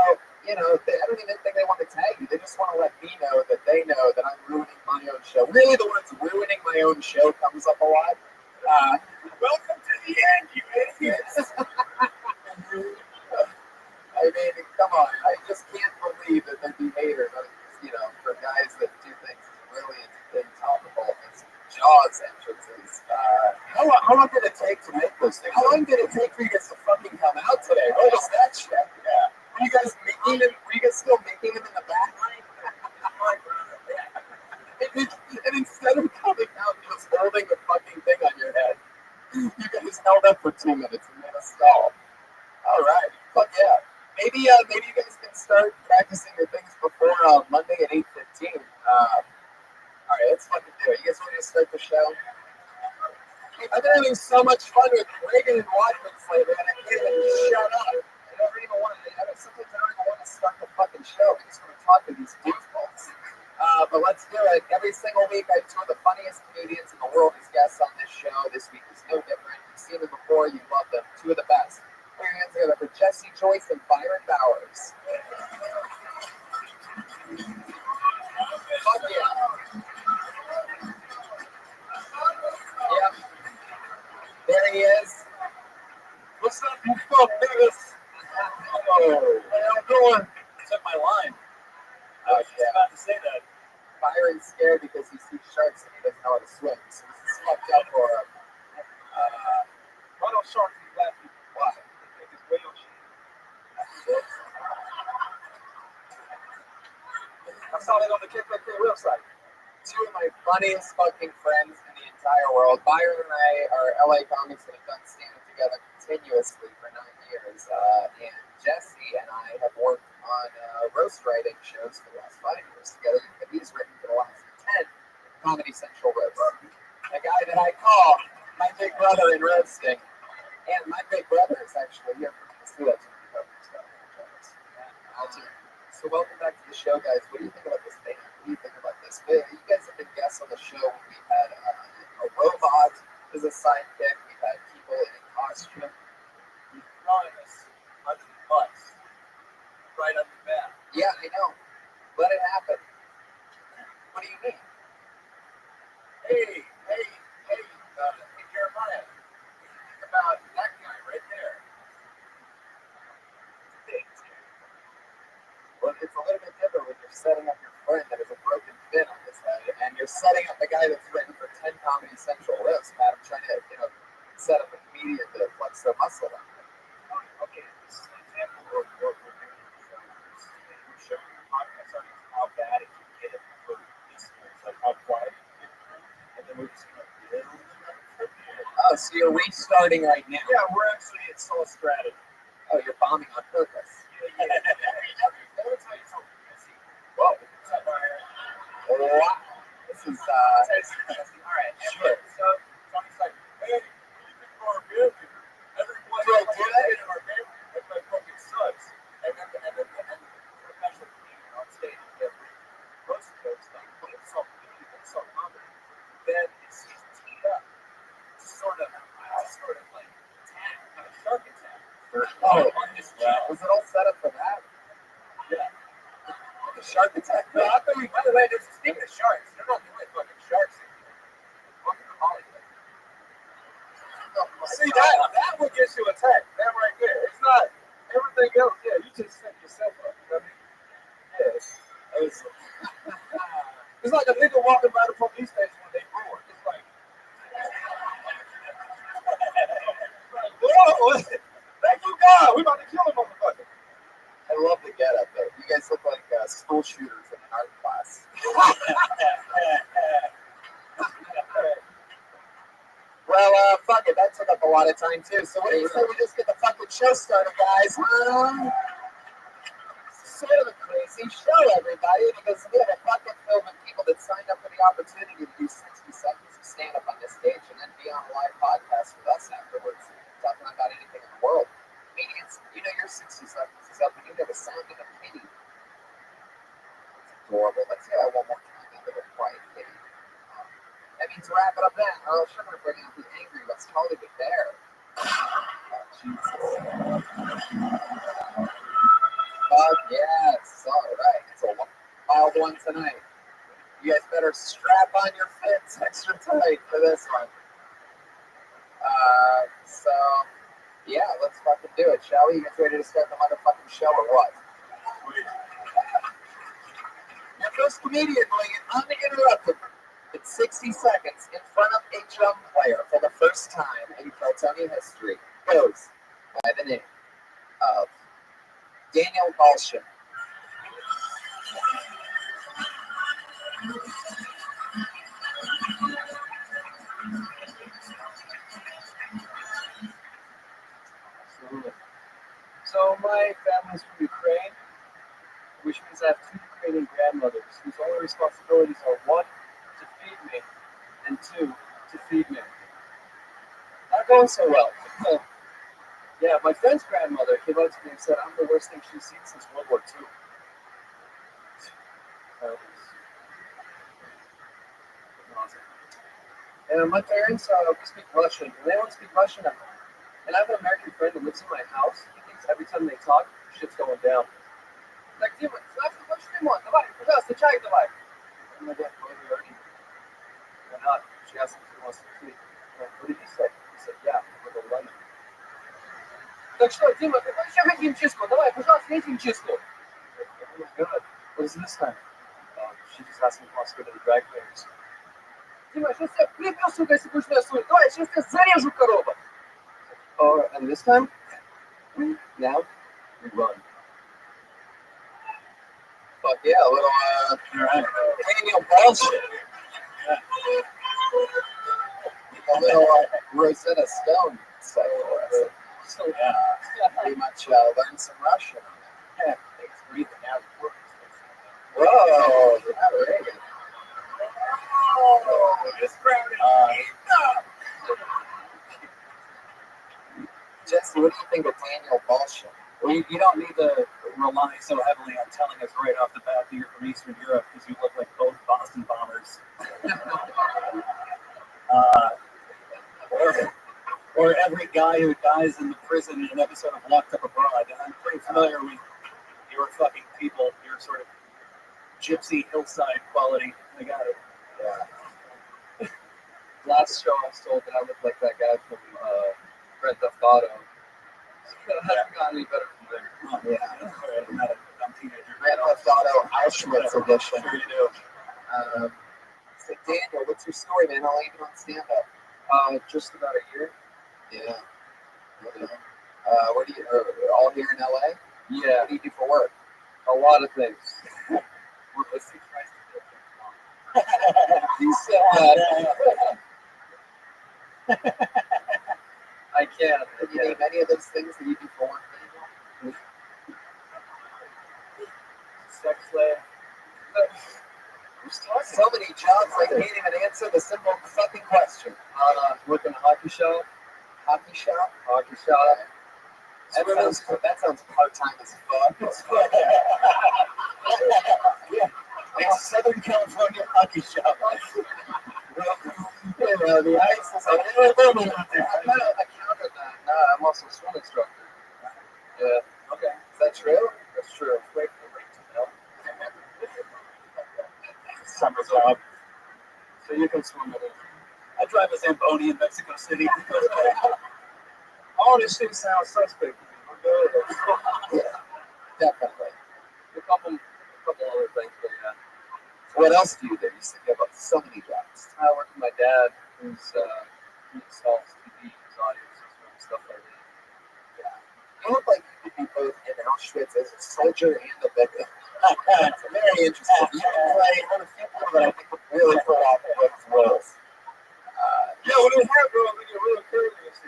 you know, I don't even think they want to tag you. They just want to let me know that they know that I'm ruining my own show. Really, the words ruining my own show comes up a lot. Welcome to the end, you idiots. I mean, come on. I just can't believe that there'd be haters, you know, for guys that do things really entertaining, topical as Jaws entrances. How long did it take to make those things? How long did it take for you guys to fucking come out today? What was that shit? Yeah. Were you guys making them? Were you guys still making them in the back? And instead of coming out and just holding the fucking thing on your head, you guys held up for 2 minutes and made a stall. All right. Fuck yeah. Maybe you guys can start practicing your things before Monday at 8:15. All right, let's fucking do it. You guys want me to start the show? I've been having so much fun with Reagan and Watkins lately, and I can't even shut up. I don't even want to. Sometimes I don't even want to start the fucking show. I just want to talk to these goofballs. But let's do it. Every single week, I have two of the funniest comedians in the world as guests on this show. This week is no different. You've seen them before. You love them. Two of the best. Put your hands together for Jesse Joyce and Byron Bowers. Fuck yeah. Yep. There he is. What's up, you fuck niggas? Oh, How y'all doing? Took my line. I was just about to say that. Byron's scared because he sees sharks and he doesn't know how to swim. So this is fucked up for him. Why don't sharks eat black people? Why? They think it's whale shit. I saw that on the KKK website. Two of my funniest fucking friends in the entire world. Byron and I are LA comics that have done stand-up together continuously for 9 years. And Jesse and I have worked on roast writing shows for the last 5 years together. And he's written for the last 10 Comedy Central roasts. The guy that I call my big brother in roasting. And my big brother is actually here for me to see that to me. So welcome back to the show, guys. What do you think about this band? What do you think about this? You guys have been guests on the show when we had a robot as a sidekick. We've had people in a costume. He's throwing us $100 right on the bat. Yeah, I know. Let it happen. What do you mean? Hey, Jeremiah. Think about that guy right there. Well, it's a little bit different when you're setting up your friend that has a broken fin on his head, and you're setting up the guy that's written for 10 Comedy Central roasts. Pat, I'm trying to, set up a comedian to flex their muscle on it. Okay, this is an example of what we're doing. We're showing the podcast audience how bad it can get for listeners, like how quiet it can get for them, and then we're just going to build them up from there. Oh, so you're restarting right now? Yeah, we're actually at Soul Strategy. Oh, you're bombing on purpose. Let me tell you something. Whoa, what's up, Brian? Wow. This is, all right. Sure. So Tony's like, hey, you think for our building, everyone in our building, everybody fucking sucks. And then the professional comedian on stage, every roast goes like, insult comedy. Then it's just teed up. It's sort of like attack, like a shark attack. oh, was it all set up for that? Yeah. The shark attack? No, I think, by the way, there's a speaking of sharks. They're not the only fucking sharks in here. Welcome to Hollywood. See, that would get you attacked. That right there. It's not everything else. Yeah, you just set yourself up. You know what I mean? Yeah. It's like a nigga walking by the police station when they bored. It's like, whoa, thank you, God. We about to kill a motherfucker. I love the getup though. You guys look like school shooters in an art class. Well, fuck it. That took up a lot of time too. So what do you say we just get the fucking show started, guys? Sort of a crazy show, everybody, because we have a fucking film of people that signed up for the opportunity to do 60 seconds of stand up on this stage and then be on a live podcast with us afterwards, talking about anything in the world. Comedians, your 60 seconds is up and you never sound in a penny. It's adorable. Let's hear that one more time. That little quiet kitty. That means wrap it up then, or else you're going to bring out the angry West Hollywood bear. Oh, Jesus. Fuck yes. All right. It's a wild one tonight. You guys better strap on your fits extra tight for this one. So, yeah, let's fucking do it, shall we? You guys ready to start the motherfucking show or what? Your first comedian doing it uninterrupted in 60 seconds in front of a drum player for the first time in Crotonia history goes by the name of Daniel Balshin. So my family's from Ukraine, which means I have two Ukrainian grandmothers whose only responsibilities are one, to feed me, and two, to feed me. not going so well. Yeah, my friend's grandmother came up to me and said, I'm the worst thing she's seen since World War II. And my parents speak Russian, and they don't speak Russian at home. And I have an American friend who lives in my house. He thinks every time they talk, shit's going down. Like, Дима, what you want? Давай, пожалуйста, чай давай. And my dad, already. Why not? She asked him if he wants to sleep. Like, what did he say? He said, yeah, with a lemon. Так что, Дима, давай еще хотим чистку. Давай, пожалуйста, хотим чистку. Oh my God, what is this time? She just asked me if he wants to go to the drag queens. Дима, сейчас я прибью, сука, если будешь меня сунуть. Давай, сейчас я зарежу корова. Oh, and this time, now, we run. Fuck yeah, a little Daniel bullshit. A little Rosetta Stone cycle. So pretty much learn some Russian. Yeah, thanks for breathing out. Whoa, Reagan. Oh, it's crowded. Jesse, what do you think of Daniel bullshit? Well, you don't need to rely so heavily on telling us right off the bat that you're from Eastern Europe because you look like both Boston bombers. Or every guy who dies in the prison in an episode of Locked Up Abroad. I'm pretty familiar with your fucking people, your sort of gypsy hillside quality. I got it. Yeah. Last show I was told that I looked like that guy from Grand Theft Auto. I haven't gotten any better from there. Oh, yeah, that's right. I'm not a dumb teenager. Grand Theft Auto Auschwitz edition. Sure you do. So Daniel, what's your story, man? How long have you been on stand-up? Just about a year. Yeah. Where do you? All here in LA? Yeah. What do you do for work? A lot of things. You said that. I can't. Can you name any of those things that you do for work, Daniel? Sex slave. So many jobs, I can't even answer the simple fucking question. Work in a hockey shop. Hockey shop? Hockey shop. That sounds part-time as fuck. Yeah. It's Southern California hockey shop. The ice is like, I'm not a counter that. No, I'm also a swim instructor. Yeah. Okay. Is that true? That's true. Wait for the to know. Summer job. So you can swim with it. I drive a Zamboni in Mexico City. All this shit sounds suspect. Yeah, definitely. A couple other things, but yeah. What else do you do? You said you have so many jobs. I work with my dad, who installs TVs, audio systems, stuff like that. Yeah. You look like you could be both in Auschwitz as a soldier and a victim. It's very interesting. You play one of the few people that I think would really pull off both roles. Yeah, when it's hard, bro, we get real curious.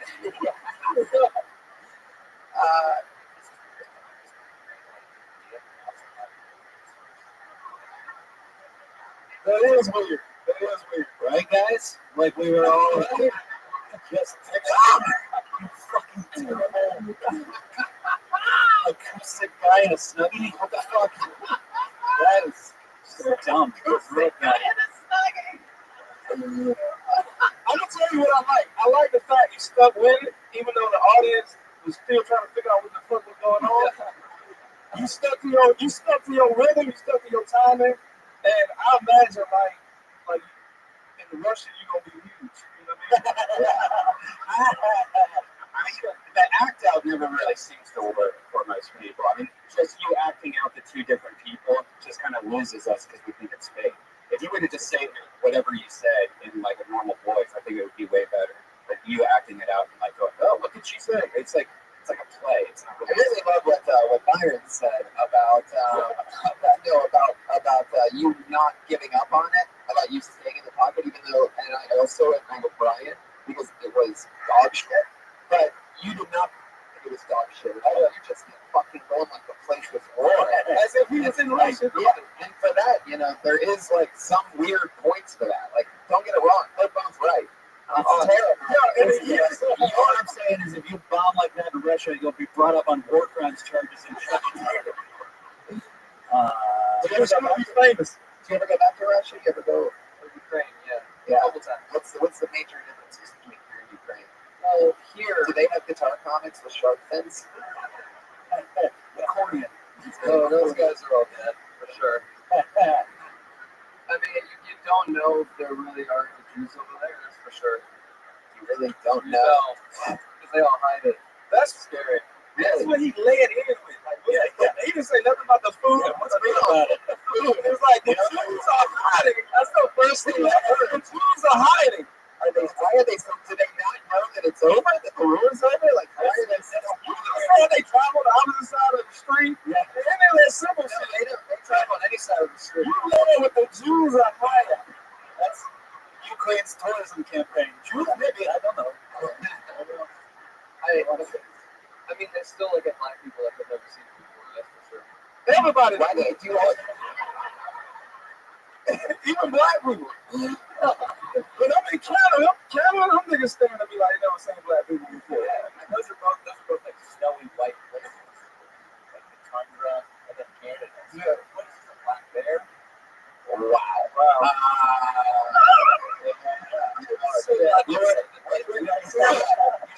That is weird. That is weird, right, guys? Like we were all just you fucking terrible acoustic guy in a snuggie. What the fuck? That is so dumb. Real bad. I'm gonna tell you what I like. I like the fact you stuck with it, even though the audience was still trying to figure out what the fuck was going on. You stuck to your rhythm, you stuck to your timing, and I imagine like in the Russian you're gonna be huge. You know what I mean? That act out never really seems to work for most people. I mean, just you acting out the two different people just kind of loses us because we think it's fake. If you were to just say whatever you said in like a normal voice, I think it would be way better. But you acting it out and like going, oh, what did she say? It's like a play. It's not really. I really love what Byron said about you not giving up on it, about you staying in the pocket, even though, and I also agree with Brian because it was dog shit, but you did not think it was dog shit at all. You just kept fucking going like the place was war. As if he was in Russia. Yeah, and for that, there is like some weird points for that. Like, don't get it wrong, Cliff Bone's right. It's terrible. Yeah, what I'm saying is, if you bomb like that in Russia, you'll be brought up on war crimes charges in Chechnya. It's gonna be famous. Do you ever go back to Russia? You ever go? Ukraine, yeah. Yeah. A couple times. What's the major differences between here and Ukraine? Well, here, Do they have guitar comics with shark fins? Accordion. oh, those guys are all dead, for sure. I mean, you don't know if there really are any Jews over there, that's for sure. You really don't You know. know, because they all hide it. That's Scary. That's what he led in with. Like, he didn't say nothing about the food. What's real about it? It was like the Jews are hiding. That's the first thing I heard. The Jews are hiding. Why are they? Do they not know that it's over? That the war's over? Like, why are they? They travel the opposite side of the street. Yeah. And they let simple shit. They travel on any side of the street. You know what the Jews are hiding. That's Ukraine's tourism campaign. Jews, maybe, I don't know. I mean, there's still like a black people that I've never seen before, that's for sure. Everybody. Why do you all? Even black people. But I mean, Canada, them niggas stand to be like, they never seen black people before. Yeah, and those are both like snowy white places. Like the tundra and then Canada. Yeah. What is this, a black bear? Wow.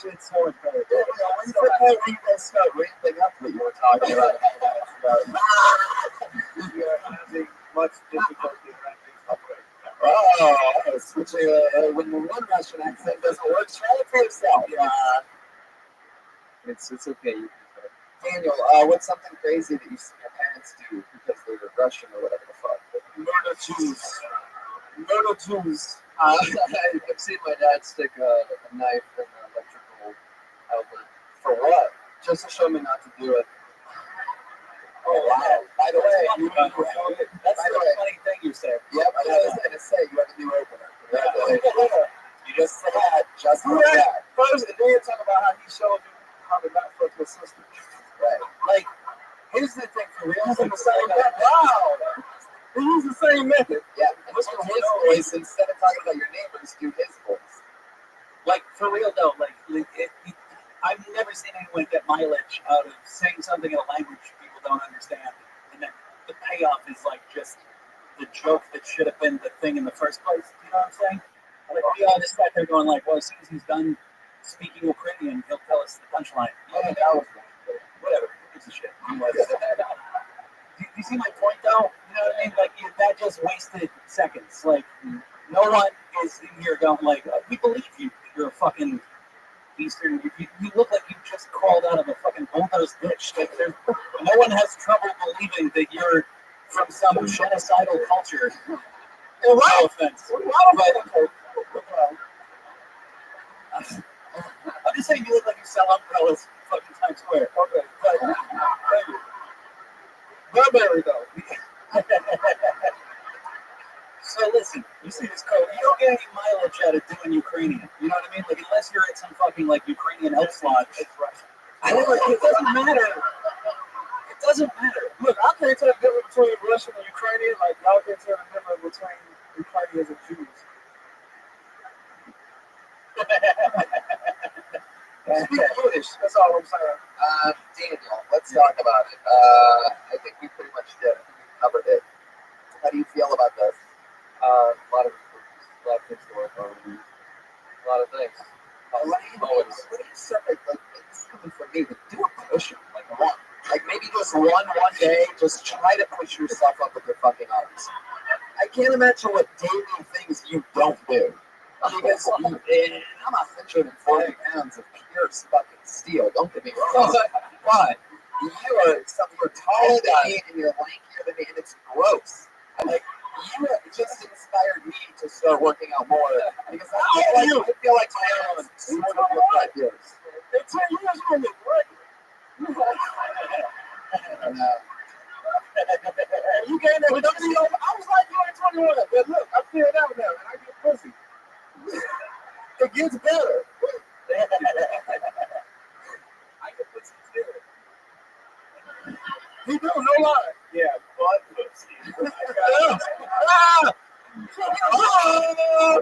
It's so much better. When you guys start ramping up what you were talking about. We are having much difficulty ramping up right now. Oh, switching when the one Russian accent doesn't work, try it for yourself. Yeah. It's okay. Daniel, what's something crazy that you see your parents do because they were Russian or whatever the fuck? Murder Jews. Murder Jews. I've seen my dad stick a knife in an electrical outlet. For what? Just to show me not to do it. Oh, wow. By the way, That's the funny thing you said. Yep, I was going to say, you have a new opener. You just said that, just like that. First, and then you talk about how he showed you how to not fuck your sister. Right. Like, here's the thing for real. Using the same method. Wow. He used the same method. Yeah, and listen to his voice instead of talking about your neighbors, do his voice. Like, for real though, I've never seen anyone get mileage out of saying something in a language people don't understand, and then the payoff is like just the joke that should have been the thing in the first place. You know what I'm saying? Like, we all just sat there going like, well, as soon as he's done speaking Ukrainian, he'll tell us the punchline. Yeah, that was Whatever, who gives a shit? Do you see my point though? You know what I mean? Like, that just wasted seconds. Like, no one is in here going like, we believe you. You're a fucking Eastern. You look like you just crawled out of a fucking bulldoze ditch. Like, no one has trouble believing that you're from some genocidal culture. No offense. I'm just saying you look like you sell umbrellas in fucking Times Square. Okay, but thank you. Burberry though. So listen, you see this code, you don't get any mileage out of doing Ukrainian. You know what I mean? Like, unless you're at some fucking like Ukrainian Elks Lodge. It doesn't matter. It doesn't matter. Look, I can't tell the difference between Russian and Ukrainian. Like, y'all can't tell the difference between Ukrainians and Jews. Speak British. That's all I'm saying. Daniel, let's talk about it. I think we pretty much did. I think we covered it. How do you feel about this? A lot of things to work on. A lot of things. What do you separate? Like, this is coming from me, but do a push-up. Like, one. Like, maybe just one day, just try to push yourself up with your fucking arms. I can't imagine what daily things you don't do. Because I'm 140 pounds of pure fucking steel. Don't get me wrong. But you're taller than me and you're lankier than me, and it's gross. Like, you just inspired me to start working out more because I feel like my arms sort of look like yours. In 10 years, you're gonna look great. You gained that 30 over. I was like you at 21, but look, I feel it out now, and I get pussy. It gets better. I can put some together. He do, no lie. Yeah, butt pussy.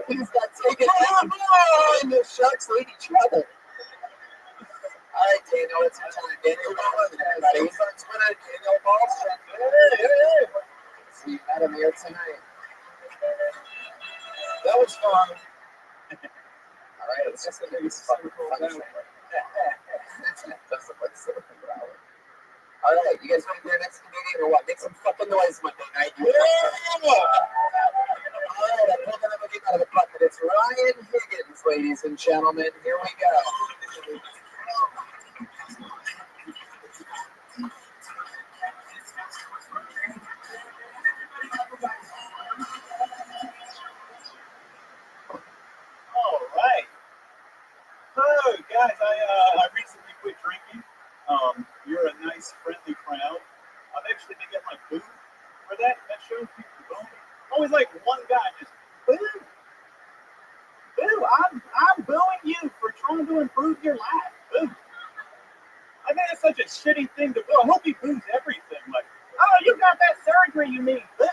He's got taken. Oh, and the Sharks Lady Trouble. All right, Daniel, it's your time. Daniel Ball, everybody. He's on Twitter, Daniel Ballstrom. Hey. So you met him here tonight. That was fun. All right, it's just a big fucking fun show. That's the place to look around. All right, you guys ready for your next comedian or what? Make some fucking noise Monday night. Yeah! All right, I'm pulling another game out of the bucket. It's Ryan Higgins, ladies and gentlemen. Here we go. All right. So, guys, I recently quit drinking. You're a nice, friendly crowd. I've actually been getting like booed for that. That shows people booing. Always like one guy just boo. Boo. I'm booing you for trying to improve your life. Boo. I think that's such a shitty thing to do. I hope he boos everything. Like, oh, you got that surgery, you mean? Boo.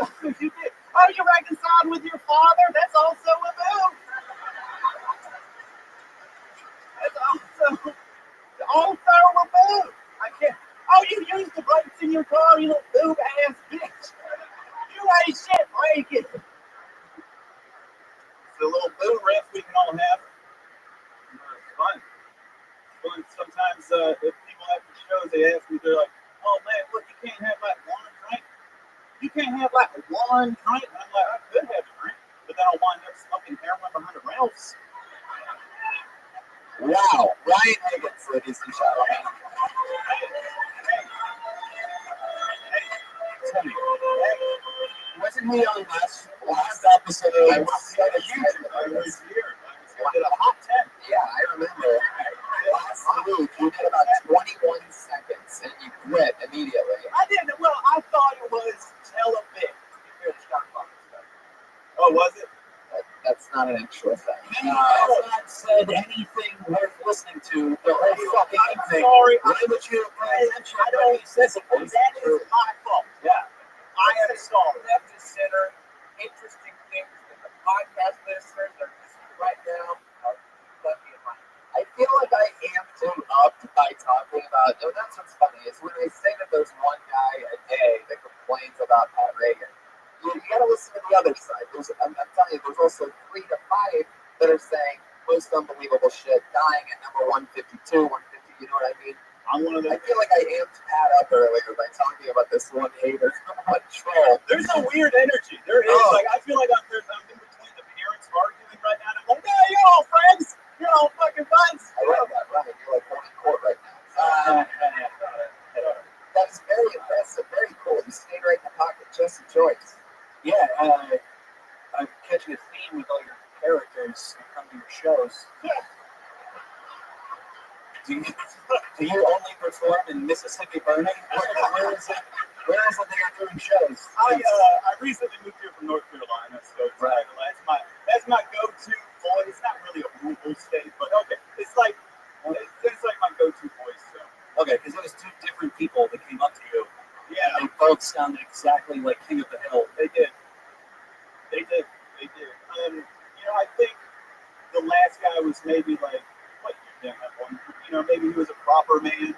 Oh, you did. Oh, you reconciled with your father? That's also a boo. That's also a boo. I can't. Oh, you used the brakes in your car, you little boob ass bitch. You ain't shit, break it. It's a little boo riff we can all have. It's fun. Fun. Sometimes if people after shows, they ask me, they're like, oh man, look, you can't have like one drink. You can't have like one drink. And I'm like, I could have a drink, but then I'll wind up smoking heroin behind a Ralph's. Wow, Ryan Higgins, ladies and gentlemen. Wasn't he on last episode? I was a huge. I was here. I did a hot 10. Yeah, I remember. Last week you did about 21 seconds and you quit immediately. I didn't. Well, I thought it was tell a bit. Oh, was it? That's not an actual thing. I have not said anything worth listening to the whole fucking thing. Sorry. Why would you pay attention to what he says? That is my fault. Yeah. I am sorry. Left to center, interesting things that the podcast listeners are listening right now are lucky in my. I feel like I amped him up by talking about. Oh, that's what's funny is when they say that there's one guy a day that complains about Pat Reagan. You got to listen to the other side. I'm telling you, there's also 3 to 5 that are saying most unbelievable shit, dying at number 152, 150. You know what I mean? I'm one of them. I feel like I amped Pat up earlier by talking about this one hater, one troll. There's a weird energy. There is. Oh. Like I feel like I'm in between the parents arguing right now. And I'm like, yeah, you're all friends. You're all fucking buds. I love that, right? You're like going to court right now. That's very impressive. Very cool. You stayed right in the pocket, just Joyce. Yeah, I'm catching a theme with all your characters that come to your shows. Do you only perform in Mississippi Burning? Where is it that you're doing shows? I recently moved here from North Carolina, so right. That's my go-to voice. It's not really a rural state, but okay, it's like my go-to voice. So. Okay, because it was 2 different people that came up to you. Yeah, they both sounded exactly like King of the Hill. They did. I think the last guy was maybe like maybe he was a proper man,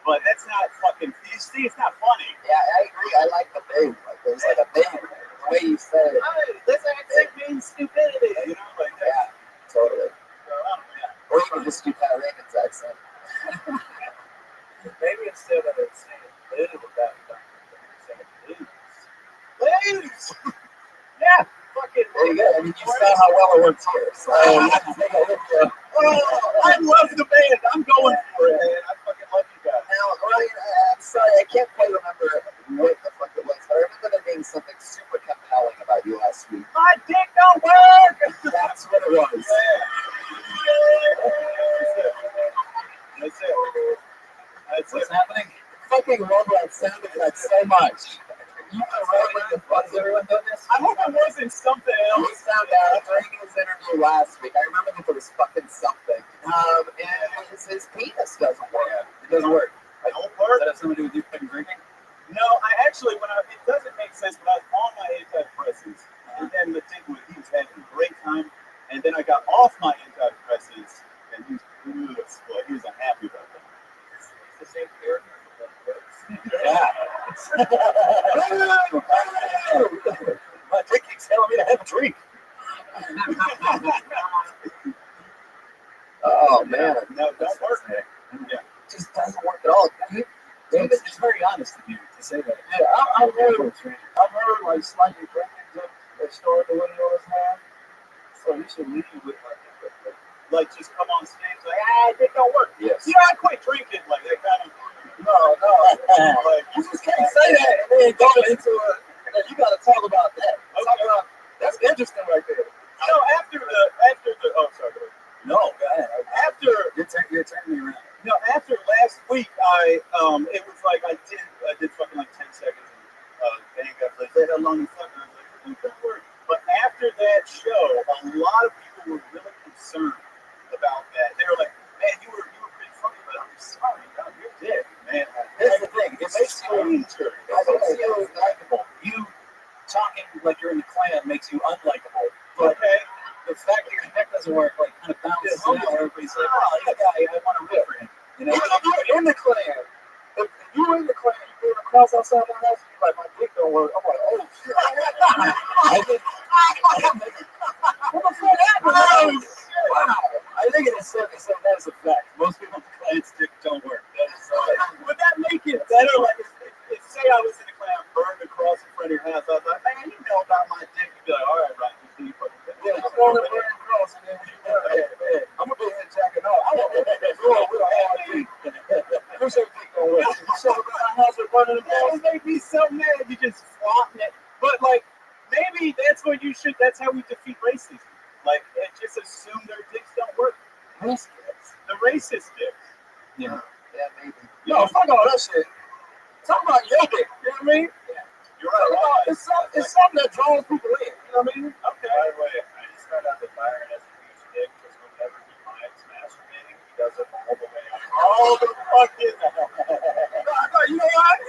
but that's not fucking. You see, it's not funny. Yeah, I agree. I like the big. Like there's like a big. The way you said it. This accent means stupidity. Like that. Yeah, totally. So, or you can just do Pat Reagan's accent. Maybe instead of it saying boo about it, please. Yeah, fucking. There you go. I mean, you saw how well it works here. So, I love the band. I'm going for it, man. I fucking love you guys. Now, Ryan, I'm sorry, I can't quite remember what the fuck it was, but I remember there being something super compelling about you last week. My dick don't work. That's what it was. That's it. What's happening? Fucking love that sound effect so much. You are rolling the fuck. Is everyone doing this? I hope it wasn't something else. We found out during his interview last week. I remember that there was fucking something. And his penis doesn't work. It doesn't work. It don't work. Does that have something to do with you fucking drinking? No, I actually, it doesn't make sense, but I was on my antidepressants, and then he was having great off my antidepressants, and he's well, he was unhappy about that. It's the same character. Yeah. My dick keeps telling me to have a drink. Oh man, No, don't work. Yeah. it just doesn't work at all. David, it's very honest of you to say that. Yeah, I've heard like slightly drinking to start the window is now. So you should leave with Like just come on stage like, it don't work. yes. You know, I quit drinking like that kind of. No. Like, You just can't say that and then go into it. And then you got to talk about that. Talk about, that's interesting right there. you know, after the oh sorry. Go ahead. No, go ahead. After You're turning me around. No, after last week, it was like I did fucking like 10 seconds, and Dave got like, say how long you fucking. I was like, don't worry. But after that show, a lot of people were really concerned about that. They were like, man, you were pretty funny, but I'm sorry, God, you're dead, man. Here's the thing. It makes you likable. You talking like you're in the Klan makes you unlikable. But the fact that your neck doesn't work, like, kind of bounces out. Everybody's like, oh, that guy, I want to root for him. You know? If you're in the Klan, if you were in the Klan, you came across outside my house, you're like, my dick don't work. I'm like, oh, shit. What the fuck happened? Oh, shit. Wow. I think it is said that is a fact. Most people in the Klan's dick don't work. Would that make it better? Like, if say I was in the Klan, burned a cross in front of your house, I was like, man, you know about my dick. You'd be like, all right, Ryan, you see you fucking dick. Yeah, I'm going to burn a cross and then I'm going to be here jacking off. I want to Who's your dick don't work? You saw my house with burning the That would make me so mad. You just flopping it. But, like, maybe that's what you should, that's how we defeat racism. Like, just assume their dicks don't work. The racist dicks. Yeah. Yeah, maybe. No, fuck all that shit. Talk about your dick. You know what I mean? Yeah. You're right. It's something that draws people in. You know what I mean? Okay. By the way, I just found out that Byron has a huge dick because whenever he finds masturbating, he does it all the way out. All the fucking. You know what?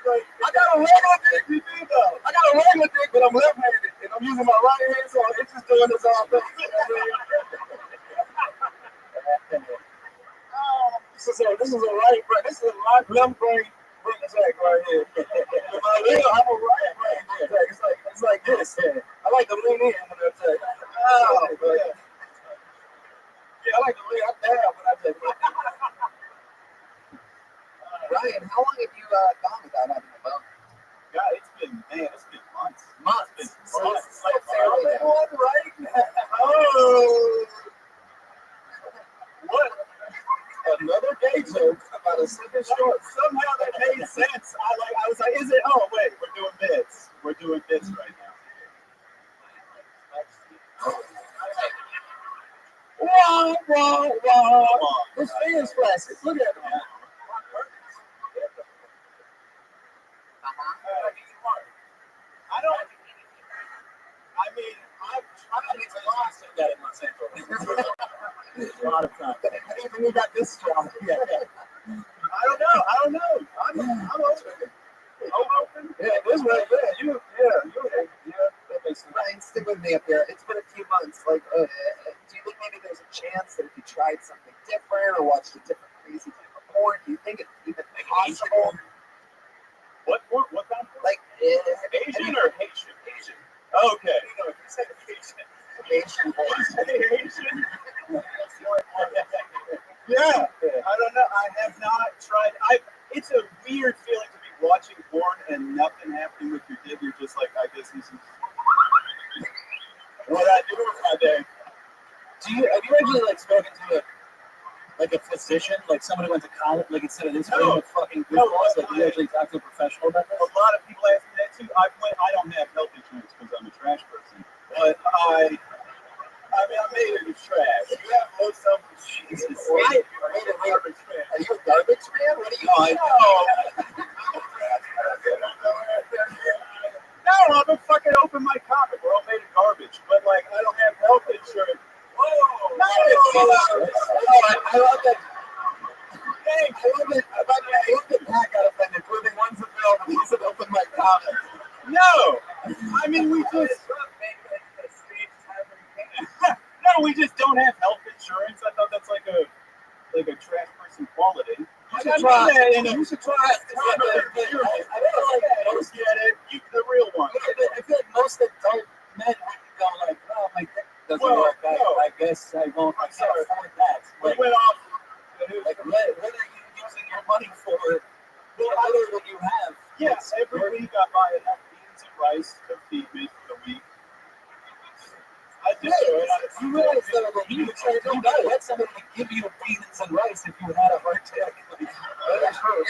I got a regular dick, you think though. I got a regular dick, but I'm left-handed, and I'm using my right hand, so it's just doing this all day. You know what I mean? This is a right brain. This is a right left brain attack right here. I'm a right brain attack. It's like this. I like to lean in when I attack. Oh, yeah. Yeah, I like to lean. I dab when I attack. Ryan, how long have you gone without having a bone? God, it's been months. Months. So it's like Fairly one right now. Oh. What? Another gay joke about a second short. Somehow that made sense. I was like, is it? Oh wait, we're doing bits. We're doing bits right now. Whoa. This fan's plastic. Look at him. I don't. I mean, I've said that in Monsanto. A lot of times. Even you got this job. Yeah. I don't know. I'm open. Yeah, this right there. Yeah, that makes sense. Ryan, stick with me up here. It's been a few months. Like, do you think maybe there's a chance that if you tried something different or watched a different crazy type of porn, do you think it's even possible? What kind of? Like, Asian or Haitian? Asian. Okay. You know, if you said Asian porn. Asian. Yeah. I don't know. I have not tried. It's a weird feeling to be watching porn and nothing happening with your dick. You're just like, I guess this is what I do with my day. Have you actually spoken to a physician, like somebody went to college, like instead of this No. fucking goofballs, like you actually talk to a professional about this? A lot of people ask me that too. I don't have health insurance because I'm a trash person, but I made it a trash. You have low self-esteem. Jesus. Are you a garbage man? What are you I No, I'm a fucking open mic comic. We're all made of garbage, but like I don't have health insurance. Whoa! I love that. Thanks. I love that Pat got offended. Proving one's a film and he's an open mic comic. No, I mean we just. No, we just don't have health insurance. I thought that's like a trash person quality. You should try it. You should try it. I feel like you the real one. I feel like most adult men would go like, oh, my dick doesn't work. I guess I won't. I can't afford that. We went off. Like, what are you using your money for? What other than you have? Yes, every week I buy enough beans and rice to feed me for the week. I just you realize that when you gotta let somebody give you beans and rice if you had a heart attack.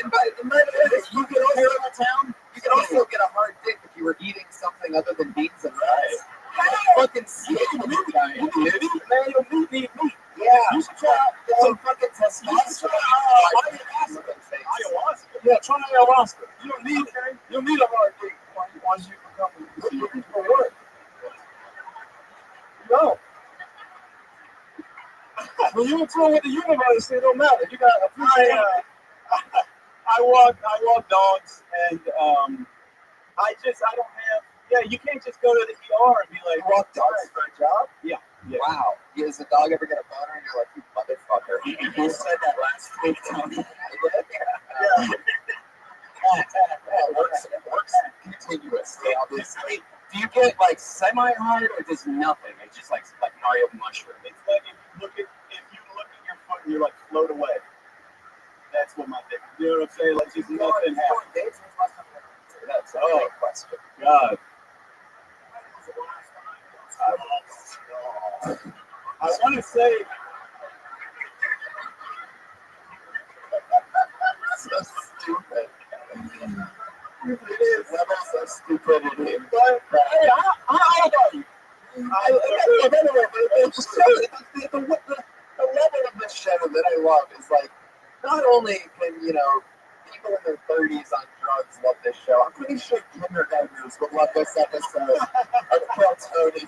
And by the way, you can also get a hard dick if you were eating something other than beans and rice. Fucking sick, man. You'll meat. Yeah. You should try some fucking testosterone. ayahuasca. Yeah, try ayahuasca. You don't need a hard dick once you become looking for work. No. When you're in tune with the universe, it don't matter. You got a few I walk dogs, and I don't have. Yeah, you can't just go to the ER and be like, you walk dogs for a job? Yeah. Wow. Does the dog ever get a boner and you're like, you motherfucker? You said that last week, Tony. Yeah. It works continuously, obviously. Do you get like semi-hard or just nothing? It's just like Mario mushroom. It's like if you look at your foot and you're like float away. That's what my thing. You know what I'm saying? Like just nothing happens. That's a great question. God. I want to say. So stupid. It is. That's so stupidity. But hey, how about you? The level of this show that I love is like, not only can, people in their 30s on drugs love this show, I'm pretty sure kindergartners would love this episode of Kill Tony.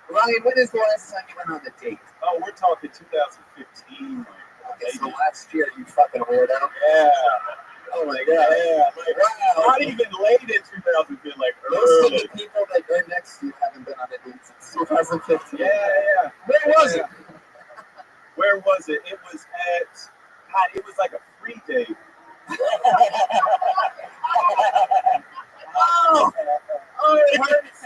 Ryan, when is the last time you went on a date? Oh, we're talking 2015. Okay, so last year, you fucking weirdo. Yeah. Oh my god. Yeah. Like, wow. Not even late in 2015, like most of the people that are next to you haven't been on a date since 2015. Yeah. Where was it? Where was it? It was at, God, it was like a free date. It hurts.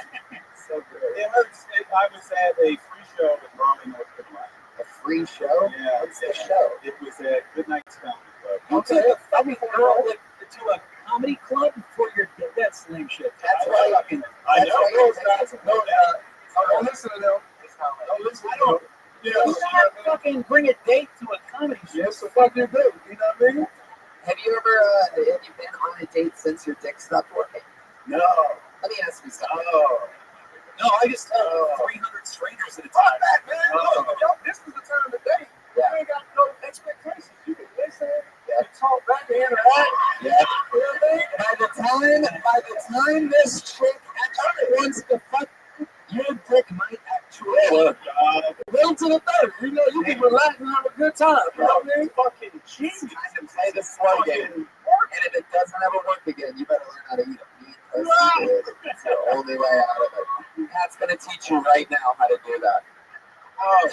So good. It hurts. I was at a free show in Raleigh, North Carolina. A free show? Yeah. What's the show? It was at Goodnight's Comedy Club. You took a fucking girl to a comedy club for your date. That's lame shit. That's why fucking. I know. Don't listen to them. Don't listen to them. You can't fucking bring a date to a comedy show. Yes, the fuck you do. You know what I mean? Have you been on a date since your dick stopped working? No. Let me ask you something. No, I just 300 strangers at a time. This is the time of day. You ain't got no expectations. You can listen. You can talk back and interact. Yeah. You know what I mean? By the time this chick actually wants to fuck, your dick might actually work. Well to the third. You can relax and have a good time. You know what I mean? Fucking Jesus. I can play the slow game. And if it doesn't ever work again, you better learn how to eat a meat. It's the only way out of it. Pat's going to teach you right now how to do that. Oh,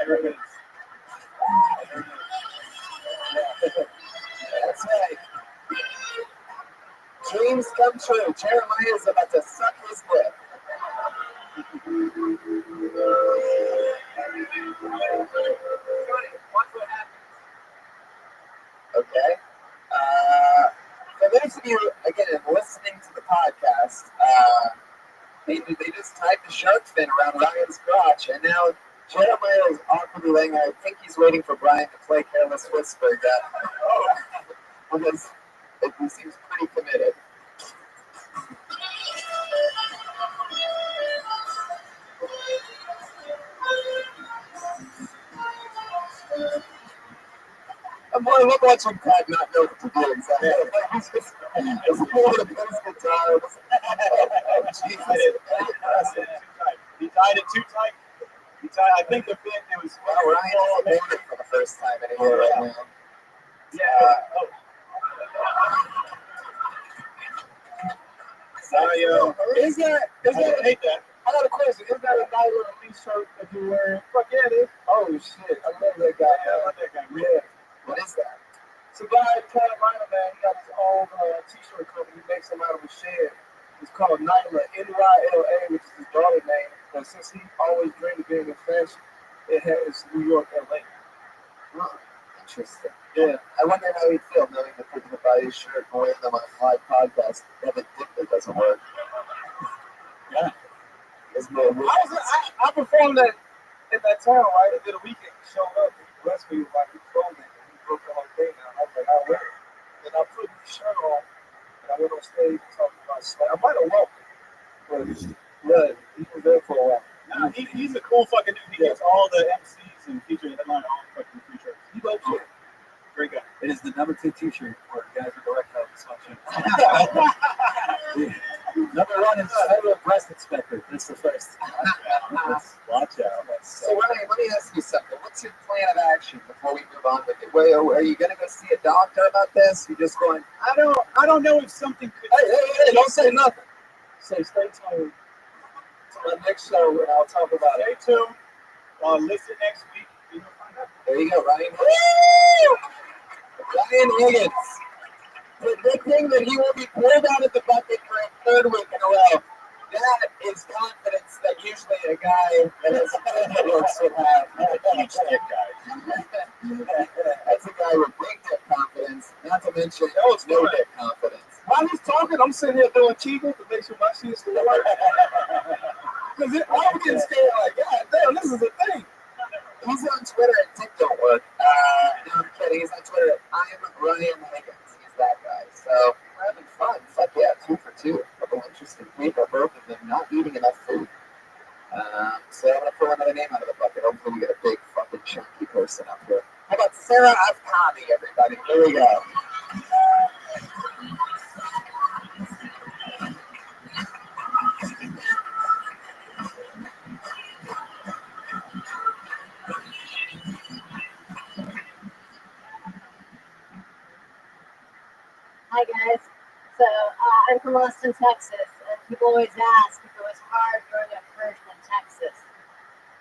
there it is. That's right. Dreams come true. Jeremiah is about to suck his lip. Okay. For those of you, again, listening to the podcast, they just tied the shark fin around Ryan's crotch, and now Jeremiah is awkwardly laying there. I think he's waiting for Brian to play Careless Whisper. Because he seems pretty committed. I'm watching Pat not know what to do exactly. It's more the best guitars. Jesus. He tied it too tight. I think the bit, it was. Well, Ryan is it for the first time in a year right now. Yeah. Sorry, is that I hate that. I got a question. Is that a Nyla Elite shirt that you wearing? Fuck yeah, it is. Oh shit, I love that guy. Yeah, I love that guy. Yeah. What is that? It's a guy in Carolina, man. He got his own t-shirt company. He makes them out of a shed. It's called Nyla, Nyla, which is his daughter's name. But since he always dreamed of being in fashion, it has New York, LA. Huh. Interesting. Yeah. I wonder how he'd feel knowing that they're going to buy his shirt and wear them on a live podcast. They have a dick that doesn't work. Yeah. It's more weird. I performed in that town, right? I did a weekend. He showed up and he blessed me with like his clothing. And he broke the whole thing down. I was like, I'll wear it. And I put his shirt on and I went on stage and talked about slang. I might have walked it, but yeah, he was there for a while. Nah, he's a cool fucking dude. He gets all the MCs and features headline all fucking free shirts. He loves it. Great guy. It is the number 2 t-shirt for guys with erectile dysfunction. Number 1 is federal breast inspector. That's the first. Watch out. So let me ask you something. What's your plan of action before we move on with it? Wait, are you going to go see a doctor about this? You're just going, I don't know if something could. Hey, don't say nothing. Say stay tuned to my next show and I'll talk about it. Stay tuned. Listen next week. You'll find out. there you go, Ryan. Ryan Higgins predicting that he will be pulled out of the bucket for a 3rd week in a row. That is confidence that usually a guy that has works would have. Huge dick guy. That's a guy with big dick confidence, not to mention no dick confidence. While he's talking, I'm sitting here doing Kegel to make sure my shit's still working. Because I'm getting scared like, God damn, this is a thing. He's on Twitter at TikTok. No, I'm kidding. He's on Twitter at I'm Ryan Higgins. He's that guy. So we're having fun. Fuck yeah, 2 for 2. A couple interesting people, both of them not eating enough food. So I'm gonna pull another name out of the bucket. Hopefully we get a big fucking chunky person up here. How about Sarah Afkani, everybody? Here we go. Hi guys. So I'm from Austin, Texas, and people always ask if it was hard growing up first in Texas.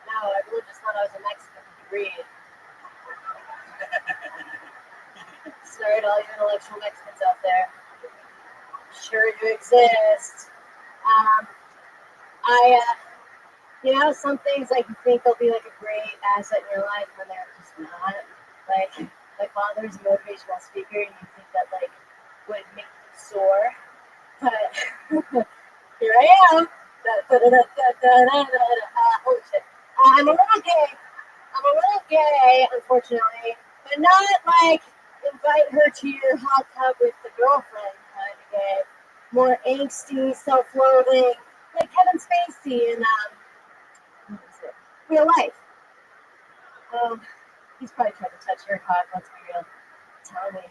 No, I really just thought I was a Mexican breed. Sorry to all you intellectual Mexicans out there. Sure you exist. Some things like you think they'll be like a great asset in your life when they're just not. Like my father's a motivational speaker, and you think that like would make you soar. But here I am. Holy shit. I'm a little gay, unfortunately, but not like invite her to your hot tub with the girlfriend kind of gay. More angsty, self-loathing, like Kevin Spacey in real life. He's probably trying to touch your cock, let's be real. Tell me.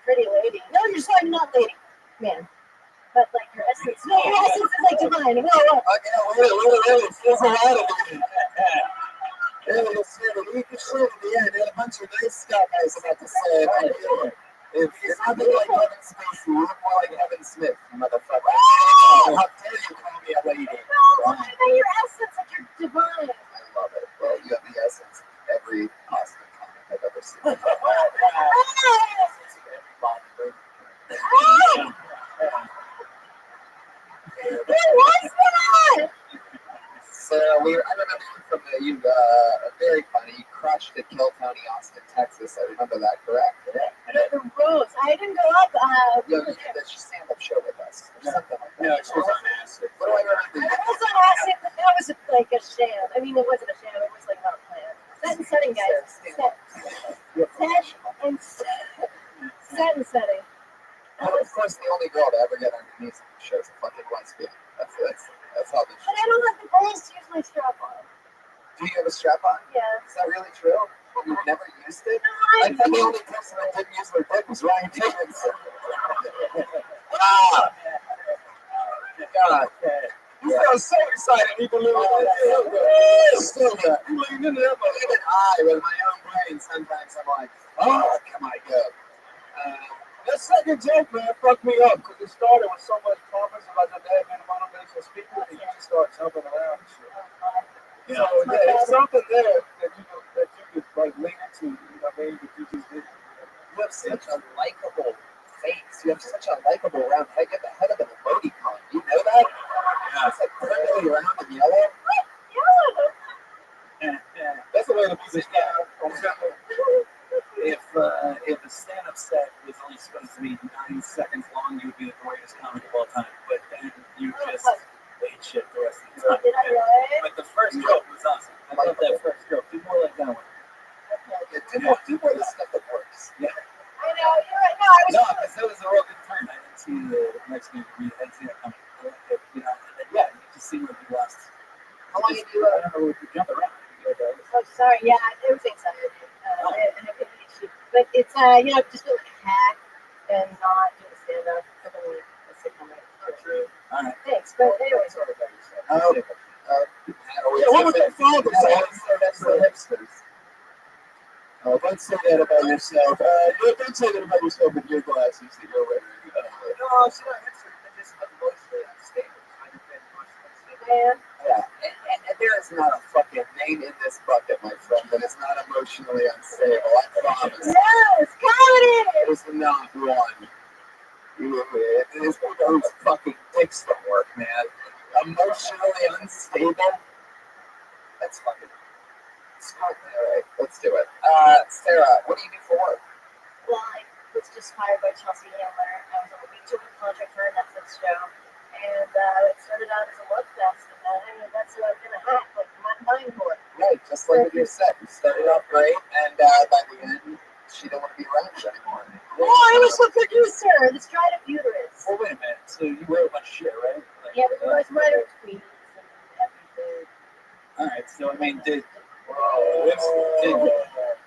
Pretty lady. No, you're sorry, not lady. Man. But like your essence. No, your essence is like divine. Whoa. Wait. There's a lot of them. Yeah, you can see it at the end. They had a bunch of nice stuff I was about to say. If you're not like Kevin Spacey, you look more like Evan Smith, you motherfucker. How dare you call me a lady? No, your essence, like you're divine. I love it. Well, you have the essence of every Austin comic I've ever seen. Who was that? So I remember from you, very funny. You crushed at Kill County, Austin, Texas. I remember that correct. The Rose. I didn't go up. She stand-up show with us. Or something like that. No, she was on acid. What do I remember? I was on acid, but that was like a sham. I mean, it wasn't a sham. It was like not planned. Set and setting, guys. Set and setting. Of course, the only girl to ever get on your knees in the show is a fucking lesbian. That's how the But I don't have the balls to use my strap on. Do you have a strap on? Yeah. Is that really true? You've never used it? No, I thought the only person that didn't use their dick was Ryan Higgins. Ah! God. You sound so excited. You believe it. Still good. You lean into that, but even I, with my own brain, sometimes I'm like, oh, come on, go. That second joke, man, fucked me up because it started with so much promise about your dad being a motivational speaker, and you just start jumping around and shit. Yeah. So yeah, there's something there that you could like link to. You know what I mean? But you just didn't. You have such a likable face. You have such a likable round head. You have the head of an emoticon. You know that? Yeah. It's like criminally round and yellow. That's the way to be now. If a stand-up set was only supposed to be 9 seconds long, you would be the greatest comic of all time. But then you just ate shit the rest of the time. Did I really? But the first joke was awesome. I love that first joke. Do more like that one. Yeah, do more of the stuff that works. Yeah. I know, you're right. No, I was. No, because that was a real good turn. I didn't see the Mexican movie. I didn't see that coming. You know, and then, yeah, you just see where he lost. How long did you? I don't know if you jump around. Oh, sorry. Yeah, it was anxiety. And I couldn't eat shit. But it's, just feel like a hack and not doing stand up. A sitcom. True. All right. Thanks. But anyways. What was that father saying? That's the hipsters. Don't say that about yourself. Don't say that about yourself with your glasses that you're wearing. No, it's not hipster. It's just emotionally unstable. Yeah, and there is not a fucking name in this bucket, my friend, that is not emotionally unstable. I promise. Yes, comedy. There's not one. It is one of those fucking dicks that work, man. Emotionally unstable. That's fucking smart. All right, let's do it. Sarah, what do you do for work? Well, I was just hired by Chelsea Handler. I was on a week-to-week contract for a Netflix show. And it started out as a love fest, and that's what I'm gonna hack, like mind whore. Right, just like you said, you started off great, and by the end, she didn't want to be around you anymore. Oh, I was the producer. This dried up uterus. Well, wait a minute. So you wrote a bunch of shit, right? Like, Yeah, but you guys write her tweets and everything. All right. So I mean, did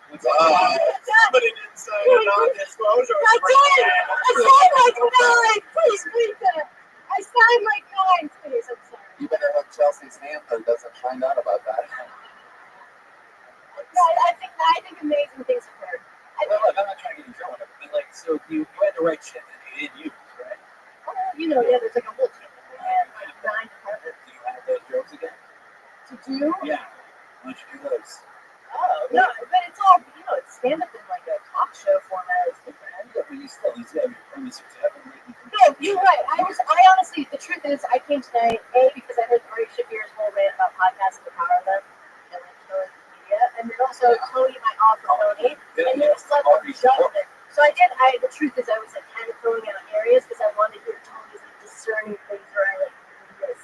Somebody didn't say non-disclosure. I did. I signed like 9. Please bleep that. I signed like 9. Please, I'm sorry. You better hope Chelsea's handler doesn't find out about that. No, I think amazing things occurred. Well, look, I'm not trying to get in trouble, but like, so you had to write shit that you didn't use, right? Oh, there's like a whole team and like 9 departments. Do you have those jokes again? To do? Yeah. Why don't you do those? Oh, no, but it's all, it's stand up in like a talk show format. It's different. Yeah, but you still have your premise to have them written. No, you're right. I honestly, the truth is, I came tonight, because I heard Ari Shafir's whole rant about podcasts and the power of them, and like killing media, and then also Tony, my offer, Tony, and there was level of judgment. So the truth is, I was like kind of throwing out areas because I wanted to hear Tony's like discerning things where I like this.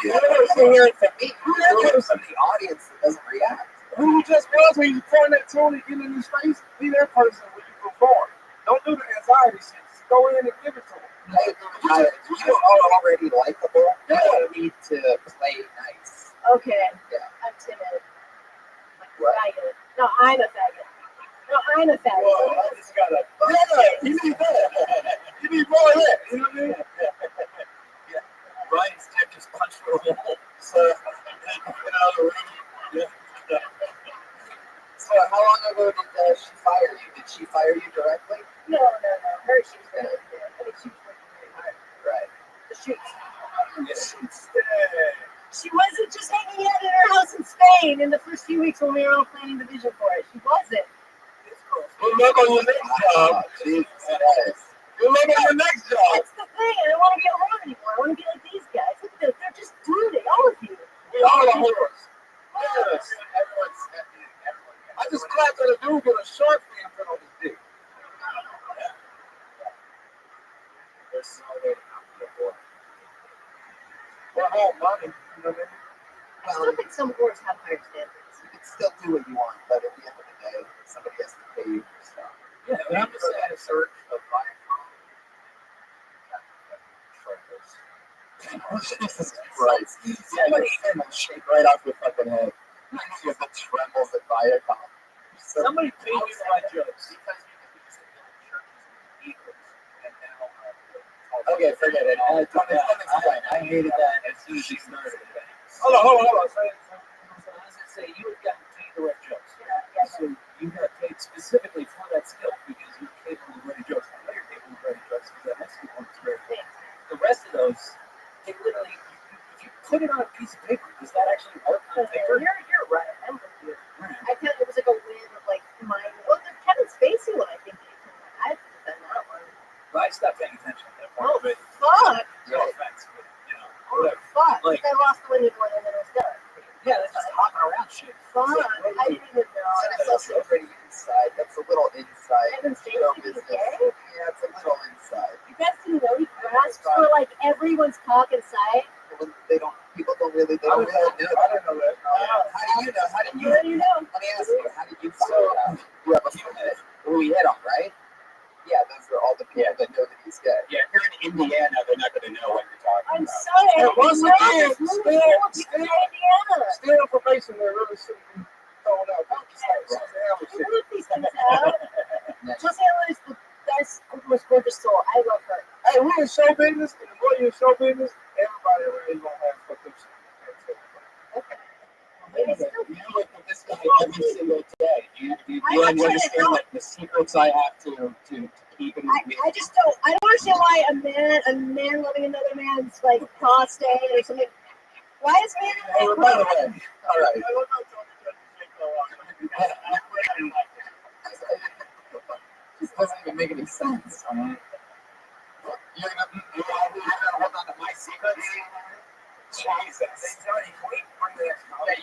You're hearing from me. You're hearing from the audience that doesn't react. Who you just was when you point at Tony in his face? Be that person when you perform. Don't do the anxiety shit. Just go in and give it to him. You are already likable. You don't need to play nice. Okay. Yeah. I'm timid. Like What? faggot. No, I'm a faggot. No, I'm a faggot. Well, I just gotta. Yeah, you need that. You need more of that. You know what I mean? Ryan's dick just punched through a hole. So, get out of the room. Yeah. So, how long ago did she fire you? Did she fire you directly? No. Her, she was very good. I mean, she was working very hard. Right. The shoots. Yeah. She wasn't just hanging out in her house in Spain in the first few weeks when we were all planning the vision for it. She wasn't. Good luck on your next job. Jesus Christ. Good luck on your next job. That's the thing. I don't want to be alone anymore. I want to be like these guys. Look at them. They're just doing it. All of you. We all are whores. Yes. I just clapped at a dude with a shark fin put on his dick. There's no way to not be a boy. We're all money. You know what I mean? I still think some whores have higher standards. You can still do what you want, but at the end of the day, somebody has to pay you for stuff. Yeah, but I'm just saying a search of Viacom. Jesus Christ. Somebody will shake right off your fucking head. You have the trembles at Viacom. Somebody paid me for my jokes. Okay, forget it. Tony, explain. I hated that as soon as he started. Hold on. So I was going to say, you have gotten paid to write jokes. So you got paid specifically for that skill because you're capable of writing jokes. Now, your You're right. I'm with you. I kind of, it was like a win of like mine. Oh, the Kevin Spacey one, I think. I've done that one. But I stopped paying attention at that point. Oh, But fuck. no offense, but you know, Oh, whatever. fuck. Like- I lost the winning one and then it was done. Yeah, that's just hopping around shit. Fuck. I didn't even know. And it's also pretty inside. That's a little inside. Kevin show Spacey business. is gay? Yeah, it's a little inside. You guys didn't know he grasps for like everyone's cock inside? They don't. People don't really. They don't really know. I don't know that. How do you know? How did you? How do you know? Let me ask you. How did you find out? Yeah, before that, who we hit on, right? Yeah, those are all the people that know that he's gay. Yeah, if you're in Indiana, they're not going to know what you're talking I'm about. sorry. I Hey, once didn't know again, this. Who the hell is from Indiana? Still information they're really shouldn't be throwing out. Don't just like I shit. wrote these things out. Jose Allen is the best, most gorgeous soul. I love her. Hey, we in show business, and the more you're in show business, everybody around you gonna have fucked up shit. Okay. You look at this guy every single day. Do you I understand like the secrets I have to keep in me? I just don't. I don't understand why a man loving another man's like prostate or something. Why is man? Hey, by the way, all right. This doesn't even make any sense. You're gonna hold on to my secrets? Jesus. Yeah,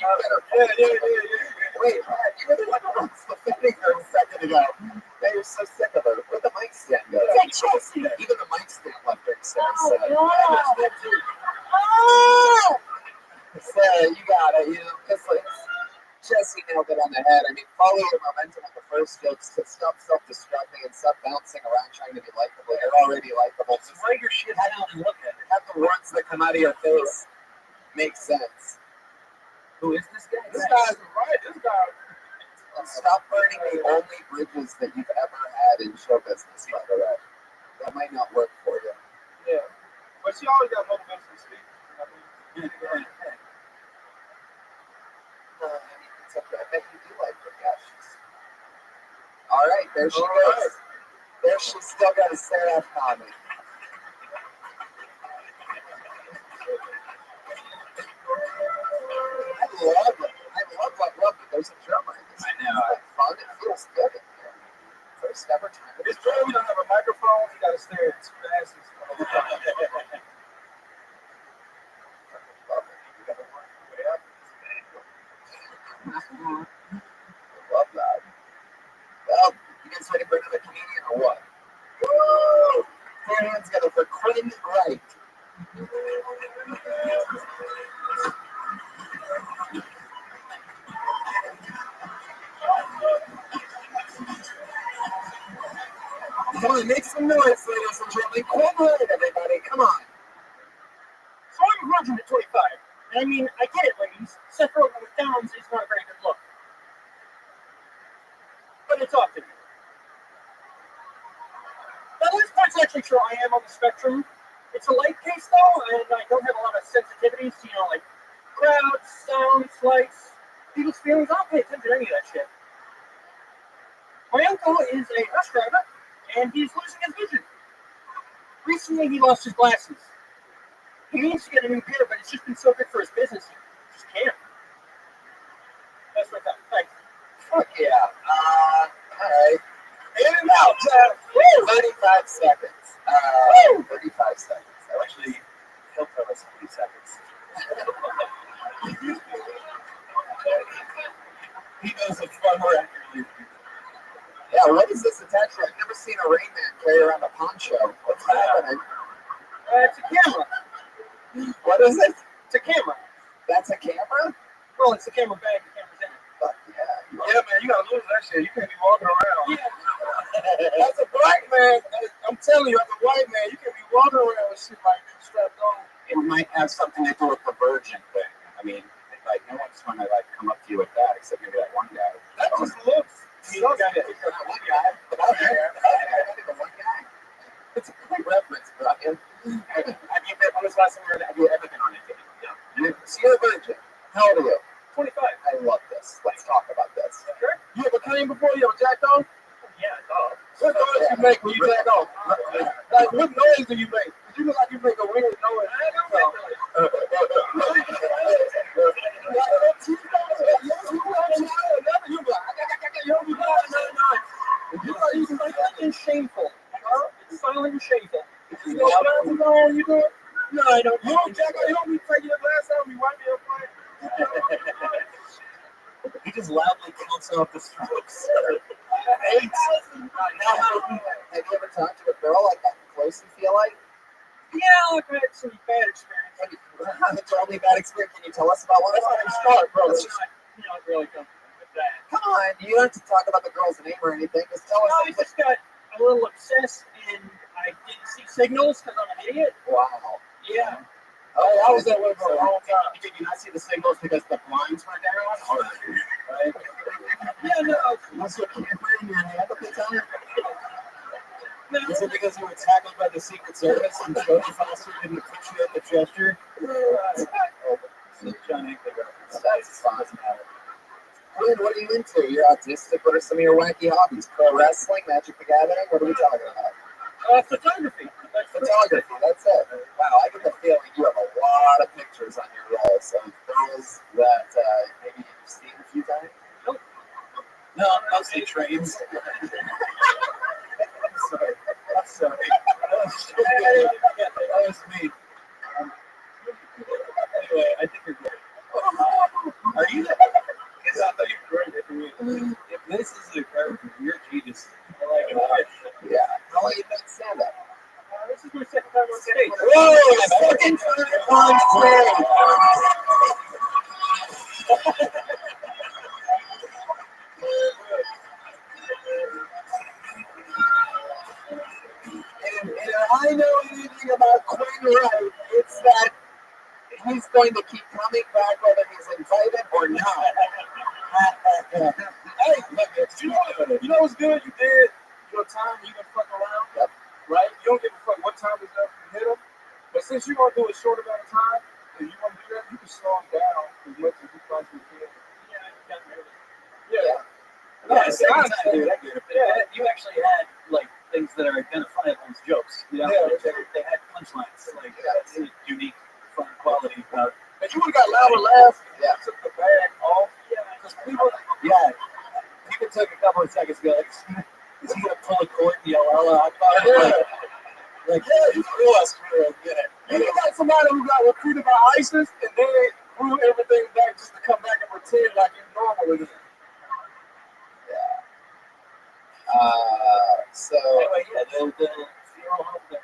you better. Wait, you were the one who was defending her a second ago. Now you're so sick of her. Where'd the mic stand go? It's like Chelsea. Even the mic stand left her. Oh, God. Oh! Sarah, you got it. You know, just like Jesse nailed it on the head. I mean, follow your momentum on the first jokes. Stop self-destructing and stop bouncing around trying to be likable. You're already likable. Just write your shit down and look at it. have the words that come out of your face make sense. Who is this guy? This guy's right. This guy. And stop burning the only bridges that you've ever had in show business, by the way. That might not work for you. Yeah. But she always got motivation to speak. I mean, It's okay. I bet you do like her. Yeah, all right, there she goes. There she's still got to stare at me. I love it. There's a drummer in this. I know. It's fun. It feels good in here. First ever time. it's true. We don't have a microphone. You got to stare at two asses. Love that. Well, you guys ready for another comedian or what? Woo! Put your hands together for Quinn Wright. Come on, make some noise, ladies and gentlemen. Quinn Wright, everybody. Come on. So I'm a virgin at 25. I mean, I get it, ladies. Seth Rogen with Downs is not a very good look. But it's off to me. Now, this part's actually true. I am on the spectrum. It's a light case, though, and I don't have a lot of sensitivities to, like crowds, sounds, lights, people's feelings. I don't pay attention to any of that shit. My uncle is a bus driver, and he's losing his vision. Recently, he lost his glasses. He needs to get a new pair, but it's just been so good for his business, he just can't. That's my time. Thanks. Fuck yeah. All right. In and out. 35 seconds. 35 seconds. Actually, he'll tell us 30 seconds. He knows it's fun accurately. Yeah, what is this attached to? I've never seen a Rain Man carry around a poncho. What's happening? It's a camera. What is it? It's a camera. That's a camera? Well, it's a camera bag. The camera's in it. Fuck yeah. Yeah, man, you gotta lose that shit. You can't be walking around. Yeah. As a black man, I'm telling you, as a white man, you can't be walking around with shit like that strapped on. It might have something to do with the virgin thing. I mean, like, no one's gonna like come up to you with that, except maybe that one guy. That just looks. One guy. It's a great reference, Brian. Have you been, when was the last time have you ever been on a date? No. So you're a virgin. How old are you? 25. I love this. Let's talk about this. Sure. You ever came before you ever jacked off? Yeah, dog. What noise you make when you jack off? Like, what noise do you make? You look like you make a weird noise. I don't make noise. Don't I don't. You don't check on you take your glass out, you wipe your plate. He just loudly counts off the strokes. 8. Have you ever talked to a girl like that close, you feel like? Yeah, I've had some bad experience. Told me bad experience. Can you tell us about one? That's how you start, bro. It's not really comfortable with that. Come on, you don't have to talk about the girl's name or anything. Just tell us. No, I just got a little obsessed and I didn't see signals because I'm an idiot. Wow. Yeah. Oh, I was that way for a long time. Did you not see the signals because the blinds were down? Right? Yeah, no. That's what camera in your hand at the time? No. Is it because you were tackled by the Secret Service and Jodie Foster didn't appreciate the gesture? John Hinckley reference. That's fine. Quinn, what are you into? You're autistic. What are some of your wacky hobbies? Pro wrestling, Magic the Gathering? What are we talking about? Photography. Photography, that's it. Wow, I get the feeling you have a lot of pictures on your walls of girls that maybe you've seen a few times. Nope. No, mostly trains. I'm sorry. I'm sorry. That was me. Anyway, I think you're great. Are you? Because I thought you were great. If this is a character, you're genius. I like it. Yeah. How long have you been stand up? This is my second time on stage. Whoa! Second time on stage! And if I know anything about Quinn Wright, it's that he's going to keep coming back whether he's invited or not. Hey, look, you know what's good? You did your time, you can fuck around. Yep. Right? You don't give a fuck what time is up, you hit them. But since you're going to do a short amount of time, if you want to do that, you can slow them down as much as you possibly can. Yeah. Yeah, it's not dude. Yeah, you actually had like things that are identifiable as jokes. You know, they had punchlines. Like that's a unique, fun quality about it. And you would have got louder laughs. Yeah. Took the bag off. Because people Took a couple of seconds to go, like, is he going to pull a cord and yell, Allah Akbar? Like, you flew us real good. You got somebody who got recruited by ISIS and they threw everything back just to come back and pretend like you're normal with it. Yeah. So. Anyway, yeah, the funeral home thing,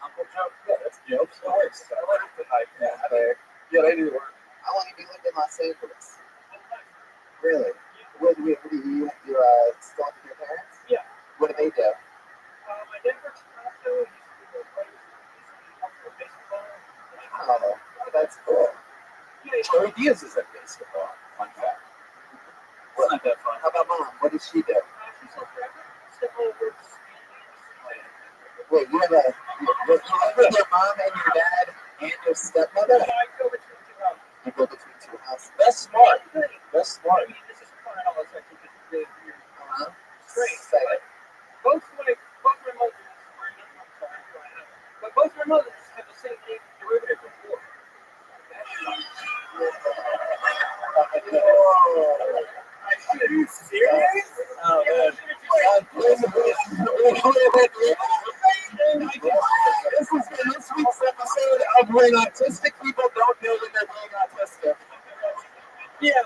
Uncle Joe, yeah, that's a joke. So it's, I like it tonight. Yeah, they do work. How long have you lived in Los Angeles? Really? What do you still live with your parents? Yeah. What do they do? My dad works in Costco. Oh, that's cool. Joey Diaz is at basketball. Fun fact. It's not that fun. How about mom? What does she do? Wait, you live with your mom and your dad and your stepmother? I go between two houses. You go between two houses. That's smart. That's I smart. mean, this is fun. I think this is really weird. Great. Say it. Both my mothers but both my mothers have the same name derivative of war. Are you serious? Oh, man. This week's episode of When Autistic People Don't Know When They're Being Autistic. Yeah.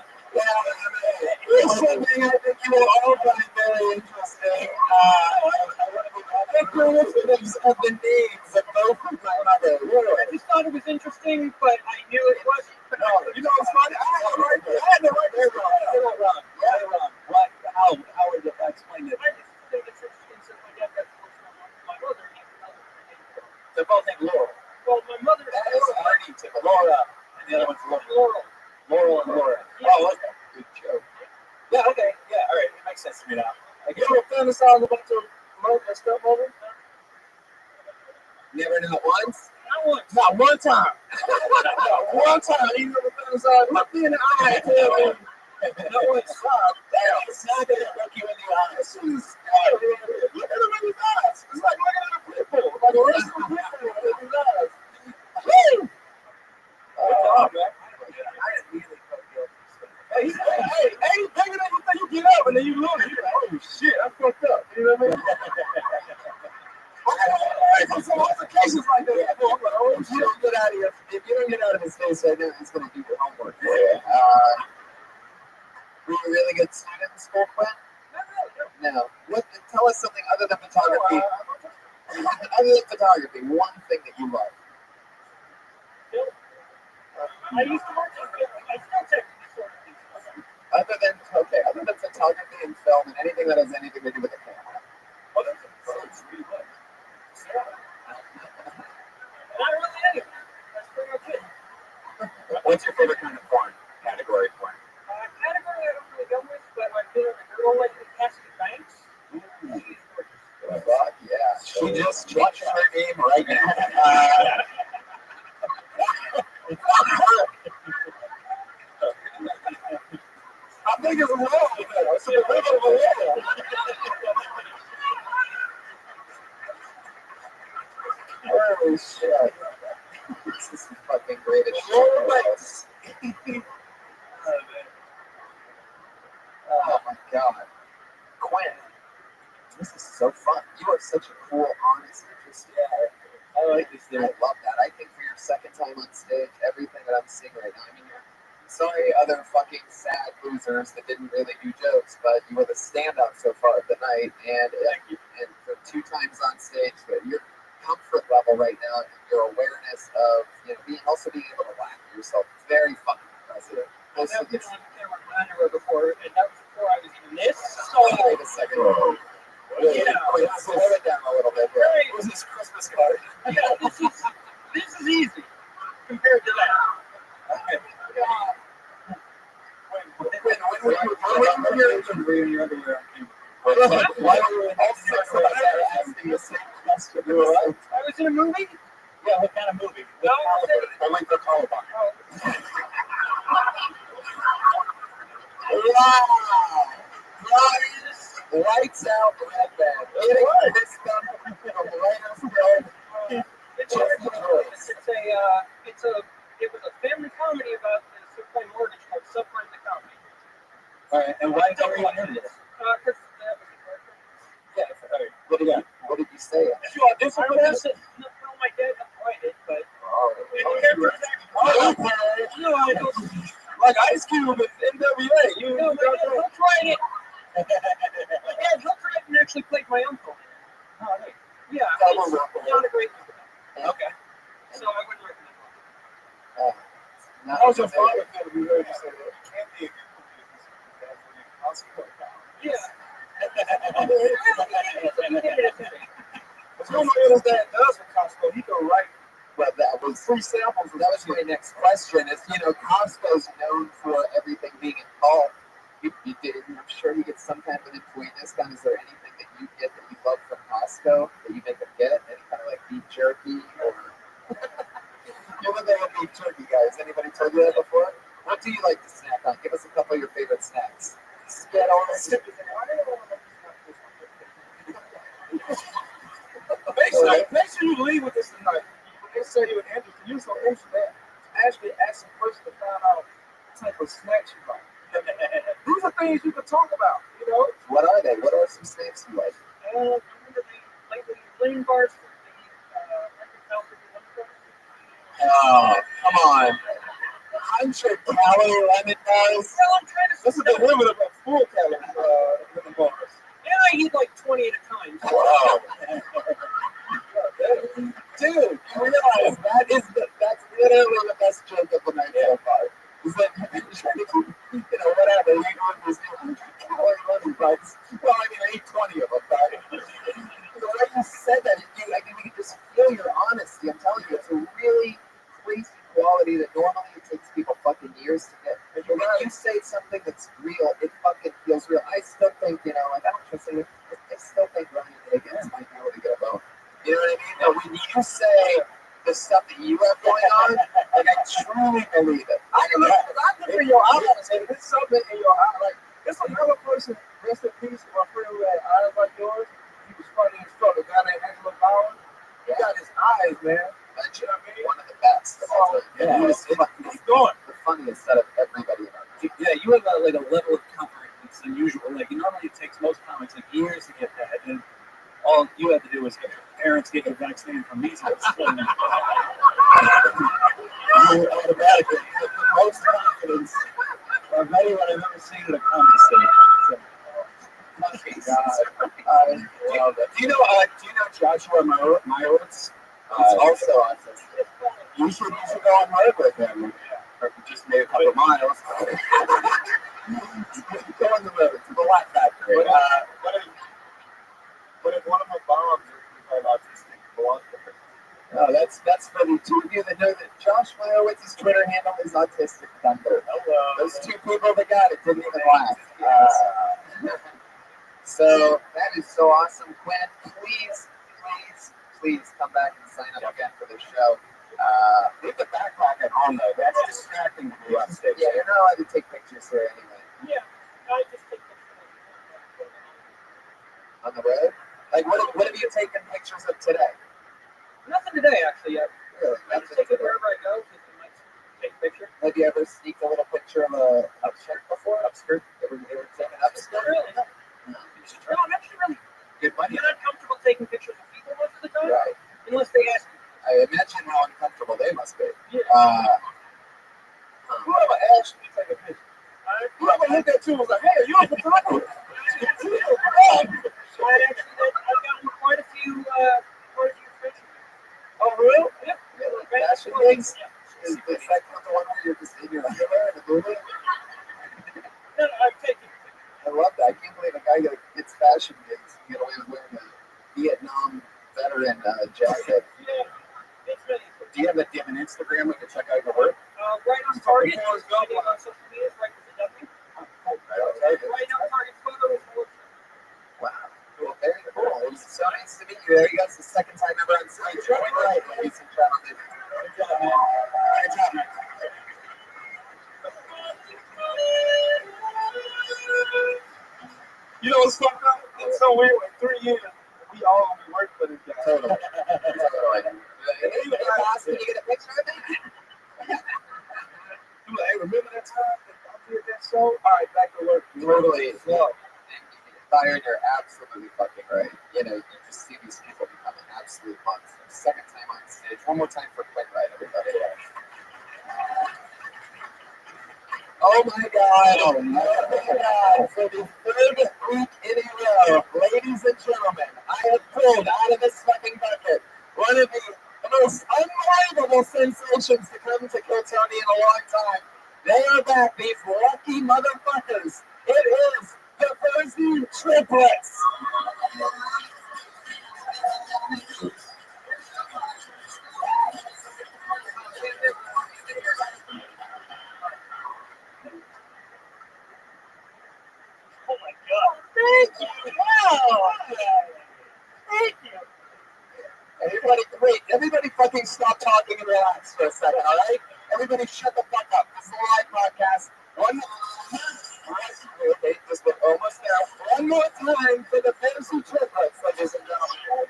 It's something I think you will all find very interesting. Acronyms of the names of both of my mothers. I just thought it was interesting, but I knew it wasn't. No, you know what's funny? I had the right there. You're wrong. What? How would you explain it? I just think it's interesting since my dad got divorced from my mother. They're both named Laurel. Well, my mother That is already typical. Laura. And the other one's Laurel. Laurel and Laura. Oh, okay. Good joke. Yeah, okay. Yeah, all right. It makes sense to me now. You ever fantasize about your mother and stepmother? Never not once? Not one time. Not one time. You never fantasize. Look me in the eye and tell me. No one stop. It's not going to look you in the eyes. Look at him in his eyes. It's like looking at a people. Like a rest of the people in his eyes. Woo! I immediately felt guilty. Hey, bigger than you think you get up and then you look. You're like, oh shit, I fucked up. You know what I mean? He's just like, if you don't get out of your, if you don't get out of his face right now, he's gonna do your homework. Were you really good student in school, Quinn? No. What? Tell us something other than photography. Other than photography, one thing that you love. I used to work in film. I still technically sort of do stuff. Other than photography and film and anything that has anything to do with the camera. Not really anything. That's pretty much it. What's your favorite kind of porn? Category porn? Category I don't really go with, but I feel like a girl like Cassidy Banks. Fuck yeah. She just changed her name right now. How big is a whale? It's a big of a whale. Holy shit. This is fucking great as shit. Oh my god. Quinn, this is so fun. You are such a cool, honest, interesting guy. I like this thing. I love that. I think for your second time on stage, everything that I'm seeing right now, I mean, sorry other fucking sad losers that didn't really do jokes, but you were the standout so far of the night, and for 2 times on stage, your comfort level right now, and your awareness of, being able to laugh at yourself, very fucking impressive. I've been on camera with before, and that was before I was even this. So wait a second. Wait, slow it down a little bit. What was this Christmas card? Yeah, this is easy compared to that. Okay. Why were you asking the same question? I was in a movie? Yeah, what kind of movie? No, Only for Columbine. Lights out, red band. It was a family comedy about the subprime mortgage called Subprime the Comedy. All right, and why are you into this? What did you say? I know my dad applied it, but like Ice Cube with NWA. He'll try it. My dad, he'll try it and actually played my uncle. Oh, nice. Yeah, it's not a great movie. Okay. So I wouldn't recommend it. That was your father going to be ready to say that. Can't be a good Yeah. What's going on with that does with Costco? He can write. Well, that was 3 samples. That was my next question. Is Costco's known for everything being in bulk. I'm sure you get some kind of an employee discount. Is there anything that you get that you love from Costco that you make them get? Any kind of like beef jerky or? You're the man of beef jerky, guys. Anybody told you that before? What do you like to snack on? Give us a couple of your favorite snacks. Skittles. Make sure you leave with this tonight. They say you an interesting. You so interested. Actually, ask some questions to find out what type of snacks you like. These are things you can talk about. What are they? What are some snacks you like? I remember the lean bars from the Oh, come on. 100-calorie lemon bars. This is the limit of a full calorie lemon bars. And I eat like 20 at a time. Wow. Dude, you realize that's literally the best joke of the night so far. Is that you're trying to keep, whatever, you go with this 100-calorie lemon bars. Well, I ate 20 of them, but the way you said that, we can just feel your honesty. I'm telling you, it's a really crazy quality that normally it takes people fucking years to get. But when you say something that's real, it fucking feels real. I still think, I don't trust it. I still think Ryan Higgins might be able to get a vote. You know what I mean? But when you say the stuff that you have going on, I truly believe it. I look in your eyes, and there's something in your eyes. Like, there's another person, rest in peace, my friend who had eyes like yours. He was funny as fuck. A guy named Angela Bauer. He got his eyes, man. One of the best. He's going the funniest out of everybody in our team. Yeah, you have a level of comfort that's unusual. Normally it takes most comics years to get that, and all you have to do is have your parents get you vaccinated from measles. You automatically have the most confidence of anyone I've ever seen at a comedy stage. So, God, I love it. Do you know Joshua Meyerowitz? Also autistic. You should go on Merck with him. Or just maybe a couple miles. Go on the road to the Laugh Factory. What if one of my bombs is autistic? Belongs to her. No, that's for the two of you that know that Josh Meyowitz's Twitter handle is Autistic Thunder. Hello. Those two people that got it didn't even laugh. So that is so awesome, Quinn. Please come back and sign up again for the show. Leave the backpack at home though. That's distracting to be on stage. Yeah, you're not allowed to take pictures here anyway. Yeah, I just take pictures. On the road? Like, what have you taken pictures of today? Nothing today, actually. Really? I just take it wherever I go. Just might take a picture. Have you ever sneaked a little picture of a upskirt before? Upskirt? Ever taken upskirt? Really? No. No, I'm actually really Good money. not comfortable taking pictures of people most of the time, Right. unless they ask me. I imagine how uncomfortable they must be. Yeah. Whoever asked me to take a picture? Whoever looked at you was like, hey, you're a photographer. I've gotten quite a few pictures. Oh, really? Yeah. Like fashion gigs? Is that the one where you're just in your underwear in the movie? No, I've taken pictures. I love that. I can't believe a guy that gets fashion gigs can get away with wearing a Vietnam veteran jacket. Yeah. It's really cool. Do you have an Instagram we can check out your work? Right on Target. On social media, right with the W. Right on Target photo is more. Wow. Cool. Very cool. It was so nice to meet you. There you go. It's the second time ever on stage. Right, ladies and gentlemen. Good job, man. Good job, man. You know what's fucked up? It's so weird. Like 3 years, we all only work for this guy. Totally. Hey, boss, can you get a picture of me? I'm like, hey, remember that time that I did that show? All right, back to work. Totally. No. Fired, you're absolutely fucking right. You know, you just see these people become an absolute monster. Second time on stage. One more time for Quick Ride, everybody. Oh my God. Oh my God. For the third week in a row, ladies and gentlemen, I have pulled out of this fucking bucket one of the most unbelievable sensations to come to Kill Tony in a long time. They are back, these lucky motherfuckers. It is the Thursday Triplets. Oh my God. Thank you. Wow. Thank you. Everybody fucking stop talking and relax for a second, all right? Everybody shut the fuck up. This is a live podcast. Okay, just almost there. One more time for the Fantasy Triplets, ladies and gentlemen.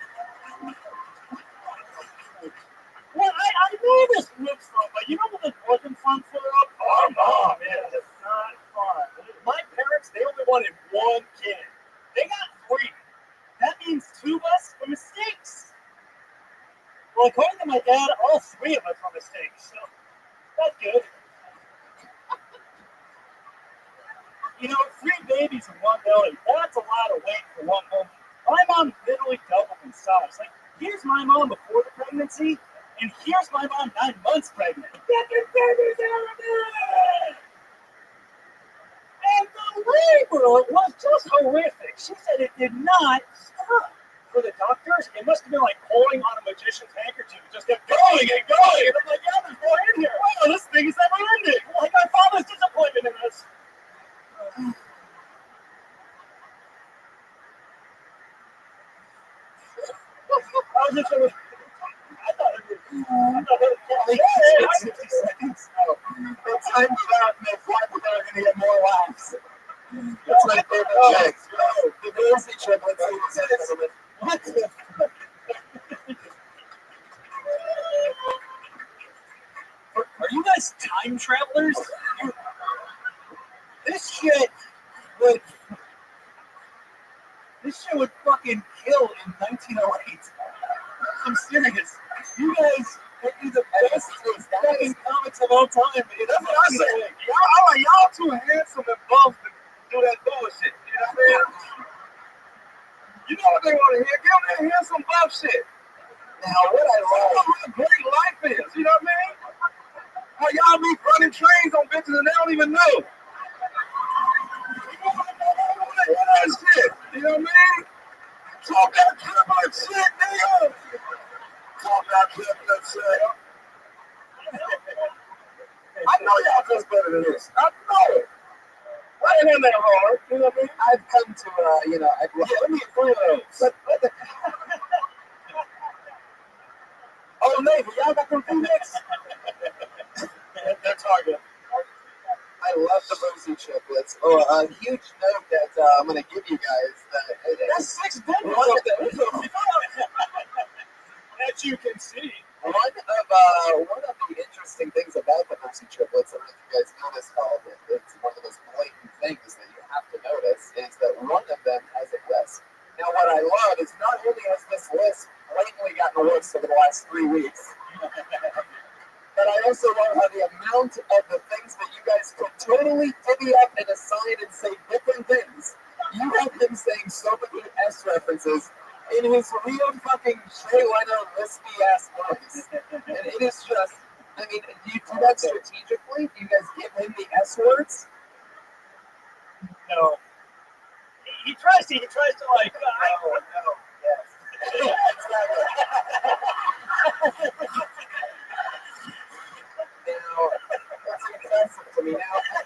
Well, I know this looks fun, but you know what it wasn't fun for? Oh, no, man, it's not fun. My parents, they only wanted one kid. They got 3. That means 2 of us were mistakes. Well, according to my dad, all 3 of us were mistakes, so that's good. You know, 3 babies in one belly, that's a lot of weight for one woman. My mom literally doubled in size. Like, here's my mom before the pregnancy, and here's my mom 9 months pregnant. And the labor was just horrific. She said it did not stop. For the doctors, it must have been like pulling on a magician's handkerchief. It just kept going and going. And I'm like, yeah, there's more in here. Wow, this thing is never ending. Like my father's disappointment in us. I was just I thought it was 60 seconds. No. The time's out, and they thought that they were going to get more laughs. That's my favorite joke. The Fantasy Triplets, ladies and gentlemen. What the fuck? Are you guys time travelers? This shit would fucking kill in 1908. I'm serious. You guys could be the best fucking comics of all time. That's what I say. Y'all too handsome and buff to do that bullshit. You know what I mean? You know what they want to hear? Give them that handsome buff shit. Now, what I love, What a great life is. You know what I mean? How y'all be running trains on bitches and they don't even know. That shit. You know what I mean? Talk that criminal shit, nigga. Talk that criminal shit. I know y'all just better than this. I know it. I ain't in that hard. You know what I mean? I've come to, I've Let me agree on those. Oh, Navy, y'all got them Phoenix? That's hard. I love the rosy triplets. Oh, a huge note that I'm going to give you guys. That's 6 digits. That you can see. One of the interesting things about the rosy triplets, I don't know if you guys noticed, it's one of those blatant things that you have to notice, is that one of them has a list. Now, what I love is not only has this list blatantly gotten worse over the last 3 weeks, but I also love how the amount of the things that you guys could totally divvy up and assign and say different things. You have been saying so many S references in his real fucking Jay Leno lispy ass voice. And it is just, I mean, do you do that strategically? Do you guys give him the S words? No. He tries to like. Yes. Now, that's impressive to me. Now,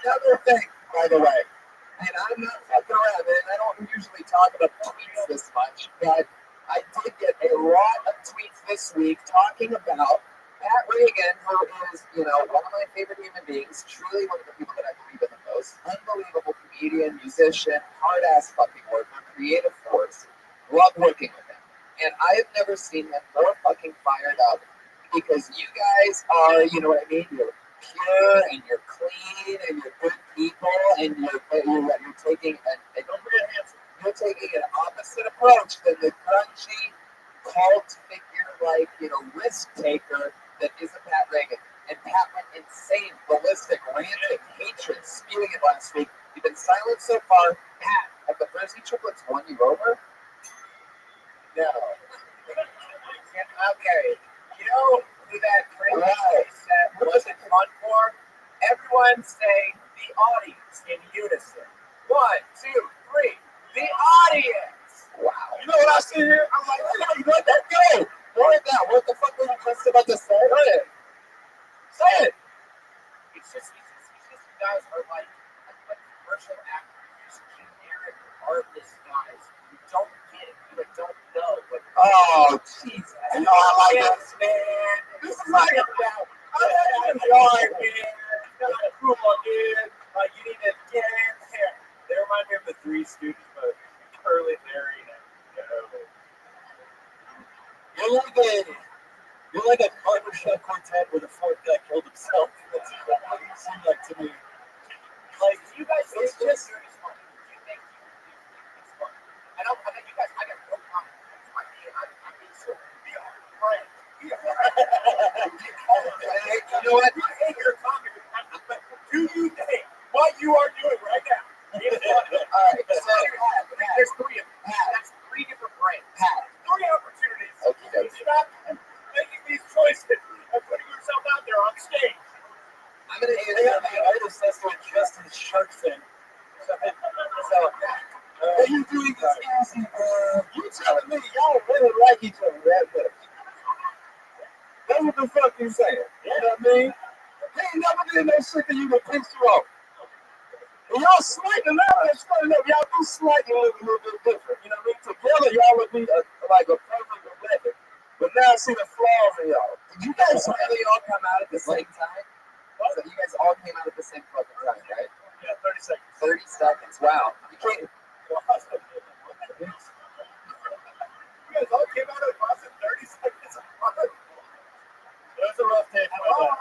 another thing, by the way, and I'm not fucking around, and I don't usually talk about tweets this much, but I did get a lot of tweets this week talking about Pat Reagan, who is, one of my favorite human beings, truly one of the people that I believe in the most, unbelievable comedian, musician, hard-ass fucking worker, creative force. Love working with him. And I have never seen him more fucking fired up because you guys are, you know what I mean? You're pure and you're clean and you're good people and you're taking you're taking an opposite approach than the crunchy cult figure risk taker that is a Pat Reagan. And Pat went insane, ballistic, ranting, hatred, spewing it last week. You've been silent so far. Pat, have the Frizzy triplets won you over? No. Okay. You know who that crazy said wasn't fun for? Everyone say the audience in unison. 1, 2, 3. The audience. Wow. You know what I see here? I'm like, hey, let that go. Word now. What the fuck were you just about to say? Go ahead. Say it. It's just you guys are like commercial actors, generic artless guys who don't get it, who don't know. But Oh, Jesus. You know, I like yes, man. This is like about. I'm enjoying, man. Come on, dude. Like you need to get in here. They remind me of the Three Stooges, but Curly, Larry, and You're like a barbershop quartet where the fourth guy killed himself. That's what it seemed like to me. Like you guys, it's just serious fun. You think it's fun. I know you guys. I got no comment. I'm being so friend. You know what? I hate your comment. Do you think what you are doing right now? It's fun. All right. So, There's 3 of them. That's 3 different brands. 3 opportunities. Okay. Stop making these choices and putting yourself out there on stage. I'm going to They got the artist that's doing Justin Shark thing. What you doing this easy, you telling me y'all really like each other that much? That's what the fuck you saying. You know what I mean? They ain't never did no shit that you would piss you off. And y'all slightly, now that's funny enough, y'all do slightly look a little bit different. You know what I mean? Together, y'all would be like a perfect weapon. But now I see the flaws in y'all. Did you guys really all come out at the same time? So you guys all came out at the same fucking time, right? Yeah, 30 seconds. 30 seconds. Wow. You can't. You guys all came out of the bus in 30 seconds. It was a rough day for my dad.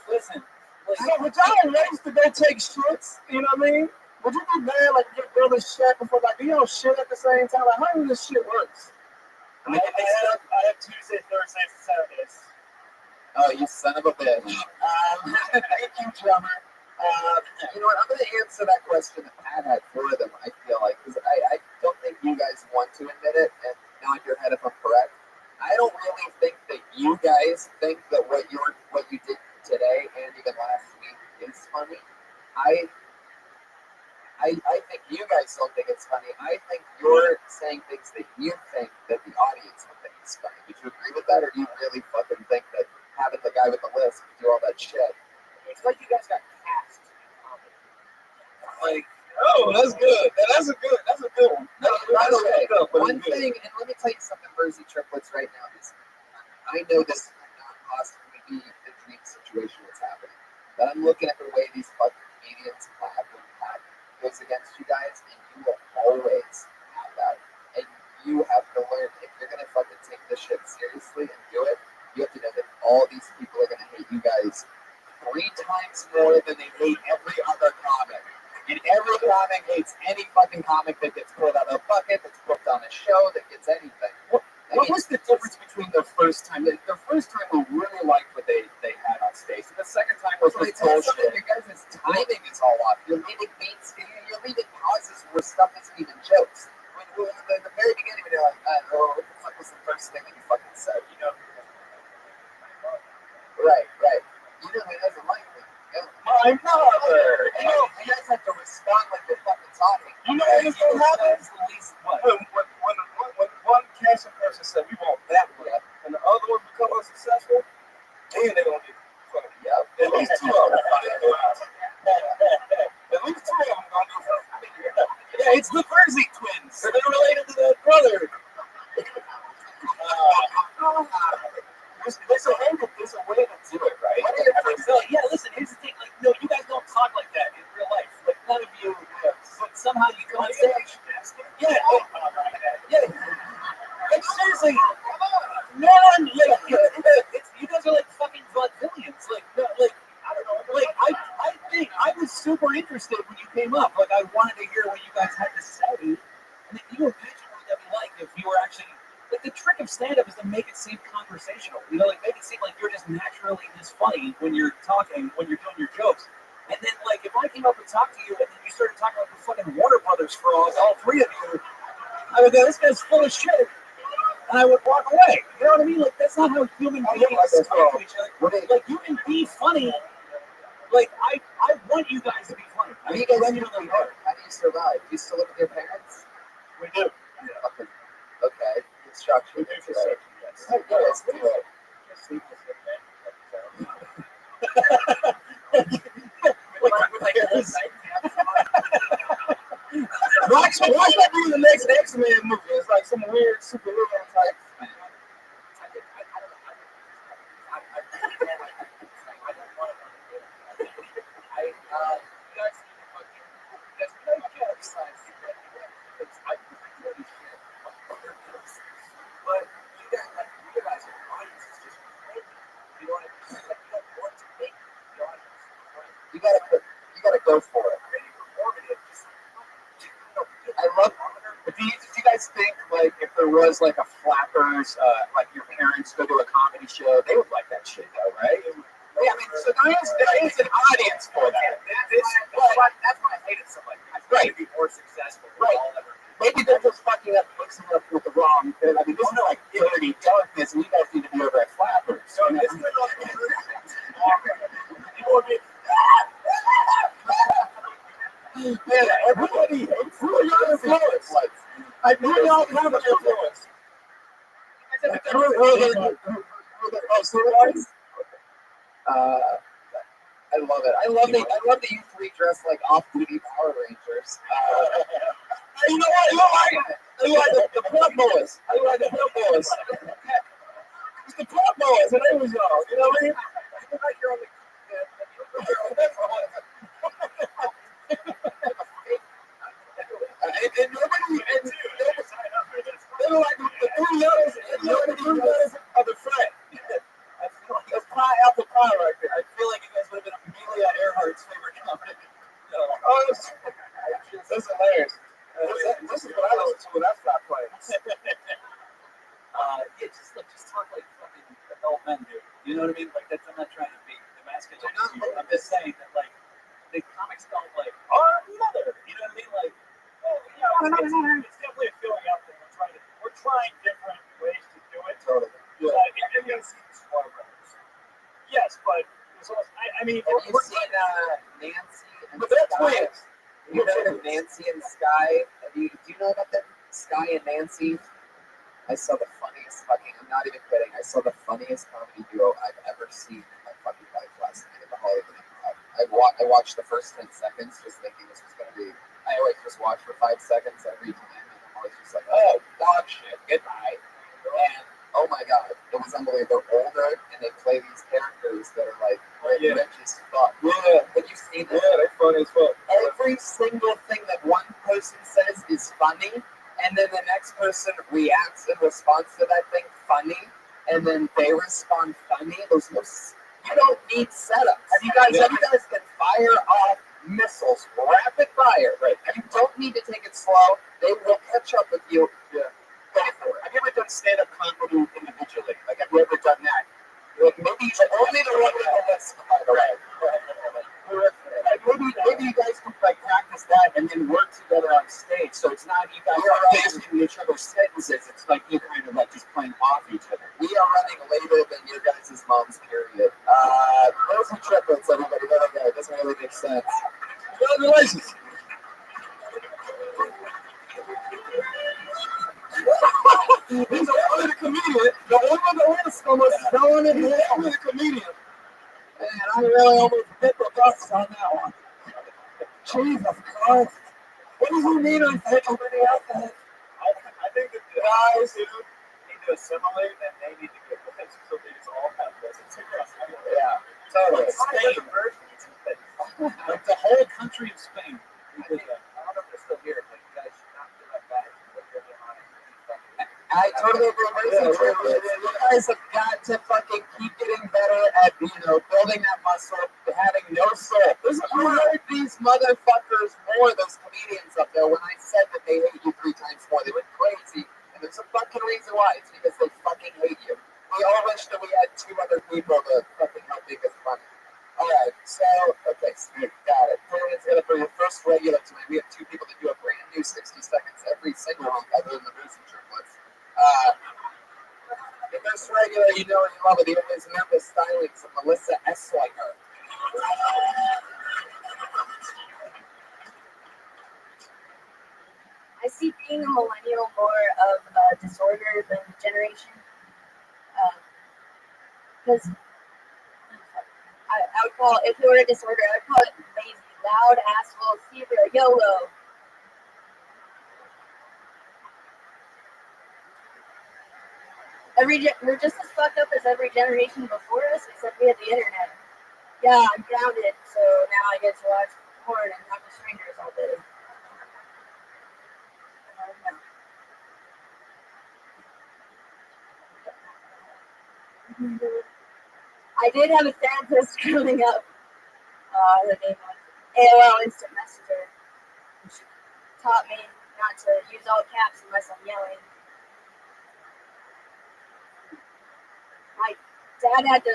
Listen, would y'all race to go take shits? You know what I mean? would you be mad like your brother's shit before like you know shit at the same time? Like how does this shit works? I have Tuesday, Thursdays, and Saturdays. Oh, you son of a bitch. Thank you, drummer. You know what? I'm going to answer that question that Pat had for them, I feel like, because I don't think you guys want to admit it, and nod your head if I'm correct. I don't really think that you guys think that what you did today and even last week is funny. I think you guys don't think it's funny. I think you're saying things that you think that the audience will think is funny. Would you agree with that, or do you really fucking think that having the guy with the list do all that shit? It's like you guys got cast. Like, oh, that's good. That's a good one. By the way, one thing, and let me tell you something, Mersey triplets, right now is, I know this might not possibly be the dream situation that's happening, but I'm looking at the way these fucking comedians clap when Pat goes against you guys, and you will always have that. And you have to learn, if you're gonna fucking take this shit seriously and do it, you have to know that all these people are gonna hate you guys 3 times more than they hate every other comic. And every comic hates any fucking comic that gets pulled out of a bucket, that's booked on a show, that gets anything. What was the difference between the first time? The first time we really liked what they had on stage. And the second time was like bullshit. Your guys' timing is all off. You're leaving beats, you're leaving pauses where stuff isn't even jokes. At the very beginning, you're like, what the fuck was the first thing that you fucking said? You know? Right. You know he doesn't like me. My mother. You know, you guys have to respond like you're fucking talking. You know what's gonna happen? When one casting person said we want that one, and the other one become unsuccessful, then they're gonna get funny. Yeah, at least 2 of them. At least 2 of them gonna do funny. Yeah, it's the Mersey twins. They're related to their brother. There's a way to do it, right? Yeah, listen, here's the thing. Like, no, you guys don't talk like that in real life. Like, none of you, but somehow you come on stage. Yeah. Like, seriously, no one, like, you guys are like fucking vaudevillians. Like, no, like, I don't know. Like, I think I was super interested when you came up. Like, I wanted to hear what you guys had to say. And then you imagine what that'd be like if you were actually. Like, the trick of stand-up is to make it seem conversational. You know, like, make it seem like you're just naturally this funny when you're talking, when you're doing your jokes. And then, like, if I came up and talked to you and then you started talking about the fucking Warner Brothers frauds, all 3 of you, I would go, this guy's full of shit. And I would walk away. You know what I mean? Like, that's not how human beings talk to each other. Like, you can be funny. Like, I want you guys to be funny. How do you genuinely work? How do you survive? Do you still live with your parents? We do. Yeah. Okay. Construction. Yes. Oh, yeah, let's do it. Watch that be the next X-Men movie. It's like some weird superhero type. But you guys, like, realize your audience is just crazy. You know what I mean? Like, you don't want to make the audience crazy. You gotta go for it. I love. Do you guys think, like, if there was like a Flappers, like your parents go to a comedy show, they would like that shit, though, right? Yeah, I mean, so there is an audience for that. That's why I hate it so much. Right. To be more successful. Right. Maybe they're just fucking up, mixing up with the wrong. I mean, this is like dirty darkness, and you guys need to be over at Flappers. So this is man, everybody hates your influence. I know y'all have an influence. I love it. I love that you 3 dress like off-duty Power Rangers. You know what? I like the Plug Boys. I like the Plug Boys. It's the Plug Boys, and they was y'all. You know what I mean? I feel like you're on the. And nobody, they were like the 3 letters of the friend. I feel like that's pie after pie right there. I feel like you guys would have been Amelia Earhart's favorite comedy. You know what I mean? Like I'm not trying to be emasculating. I'm just saying that like the comics don't like our mother. You know what I mean? Like, well, it's definitely a feeling out there. We're trying different ways to do it. Totally. And you'll see the Star Brothers. Yes, but it's also, I mean, have you seen Nancy and but that's Sky? weird. You heard of Nancy and Sky? Do you know about that? Sky and Nancy? I saw the funniest fucking, I'm not even kidding, I saw the funniest comedy duo I've ever seen in my fucking life last night at the Hollywood Improv. I watched the first 10 seconds just thinking this was going to be, I always just watch for 5 seconds every time, and I'm always just like, oh, dog shit, goodbye. And oh my god, it was unbelievable. They're older, and they play these characters that are like, rich as fuck. Yeah, have you seen that? Yeah, they're funny as fuck. Every single thing that one person says is funny, and then the next person reacts in response to that thing funny, and then they respond funny. You don't need setups. You guys can fire off missiles, rapid fire. Right. You don't need to take it slow. They will catch up with you. Yeah. Have you ever done stand-up comedy individually? Like, have you ever done that? Like, maybe only the one that's right. Maybe you guys can like practice that and then work together on stage. So it's not you guys are passing each other's sentences. It's like you kind of like just playing off each other. We are running later than your guys' mom's period. Those are triplets, everybody. There we go. It doesn't really make sense. Congratulations. He's a comedian. The one with the list almost throwing it in the comedian. Man, I really almost hit the bus on that one. Jesus Christ. What does he mean on everybody else? I think that the guys who need to assimilate and they need to get with so they just all have this. Yeah, totally. Spain. Like the whole country of Spain. I don't know if they're still here, but you guys should not feel that bad. I totally agree. You guys have got to fucking keep getting better at, building that muscle, having no soul. You heard these motherfuckers more, those comedians up there, when I said that they hate you 3 times more. They went crazy. And there's a fucking reason why. It's because they fucking hate you. We all wish that we had 2 other people to fucking help make us funny. Alright, so, Steve, got it. 3 minutes together for your first regular tonight. We have 2 people that do a brand new 60 seconds every single week, other than the booze and triplets. The first regular, you know and you love it. The always Memphis stylings of Melissa Esslinger. I see being a millennial more of a disorder than a generation. Because I would call, if it were a disorder, I would call it lazy, loud, asshole, fever, YOLO. We're just as fucked up as every generation before us, except we had the internet. Yeah, I'm grounded, so now I get to watch porn and talk to strangers all day. I did have a therapist growing up. Her name was AOL Instant Messenger. She taught me not to use all caps unless I'm yelling. My dad had to,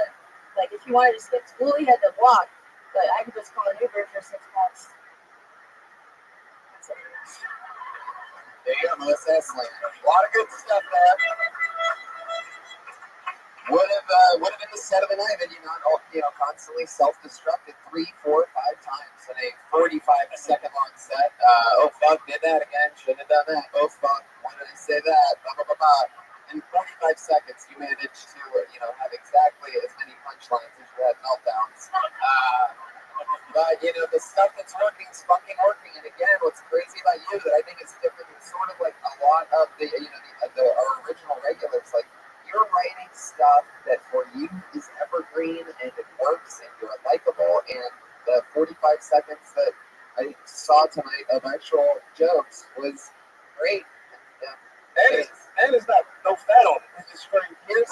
like, if he wanted to skip school, he had to walk. But I could just call an Uber for $6. That's it. There you go, Melissa Esslinger. A lot of good stuff there. Would have been the set of the night had you not, constantly self-destructed 3, 4, 5 times in a 45-second long set. Oh fuck, did that again. Shouldn't have done that. Oh fuck, why did I say that? Blah blah blah blah. In 45 seconds, you managed to, have exactly as many punchlines as you had meltdowns. But the stuff that's working is fucking working. And again, what's crazy about you that I think is different, it's sort of like a lot of our original regulars, like. You're writing stuff that for you is evergreen and it works and you're likable, and the 45 seconds that I saw tonight of actual jokes was great. And it's not no fat on it. It's just very here's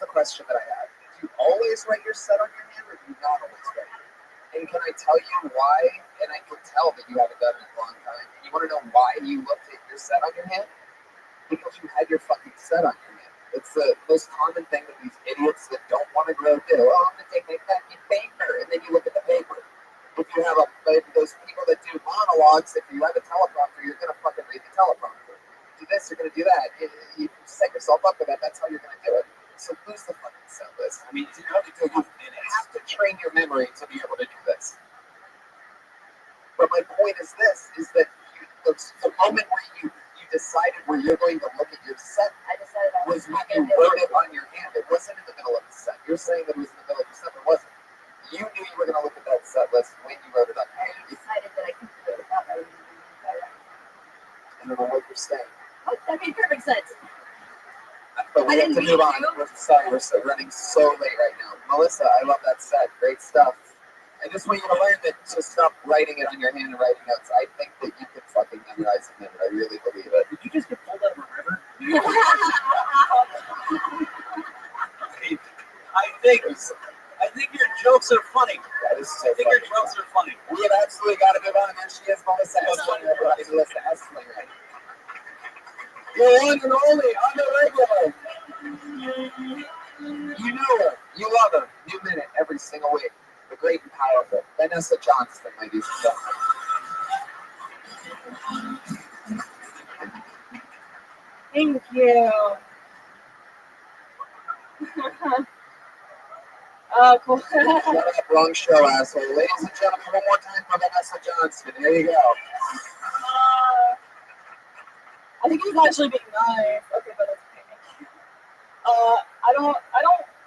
the question that I have. Do you always write your set on your hand or do you not always write it? And can I tell you why? And I can tell that you haven't done it in a long time. And you want to know why you looked at your set on your hand? Because you had your fucking set on your hand. It's the most common thing that these idiots that don't want to grow do. Oh, I'm going to take my fucking paper. And then you look at the paper. If you have those people that do monologues, if you have a teleprompter, you're going to fucking read the teleprompter. Do this, you're going to do that. You set yourself up for that. That's how you're going to do it. So who's the fucking set list? I mean, you have to train your memory to be able to do this. But my point is this, is that the moment where you decided where you're going to look at your set was when you wrote it on your hand. It wasn't in the middle of the set. You're saying that it was in the middle of the set. It wasn't. You knew you were going to look at that set list when you wrote it on your hand. I decided that I couldn't do it without writing it. I don't know what you're saying. Oh, that made perfect sense. But we have to move on. Sorry, we're running so late right now. Melissa, I love that set. Great stuff. I just want you to learn that to stop writing it on your hand and writing notes. I think that you could fucking memorize it. I really believe it. Did you just get pulled out of a river? I think your jokes are funny. That is so I think your jokes are funny. We have absolutely got to move on. There she is, Melissa Esslinger. Everybody, Melissa Esslinger. You're one and only on the regular. You know her. You love her. New minute every single week. The great and powerful Vanessa Johnston, ladies and gentlemen. Thank you. Oh, cool. Shut up, wrong show, asshole. Ladies and gentlemen, one more time for Vanessa Johnston. There you go. I think he's actually being nice. Okay, but it's okay. I don't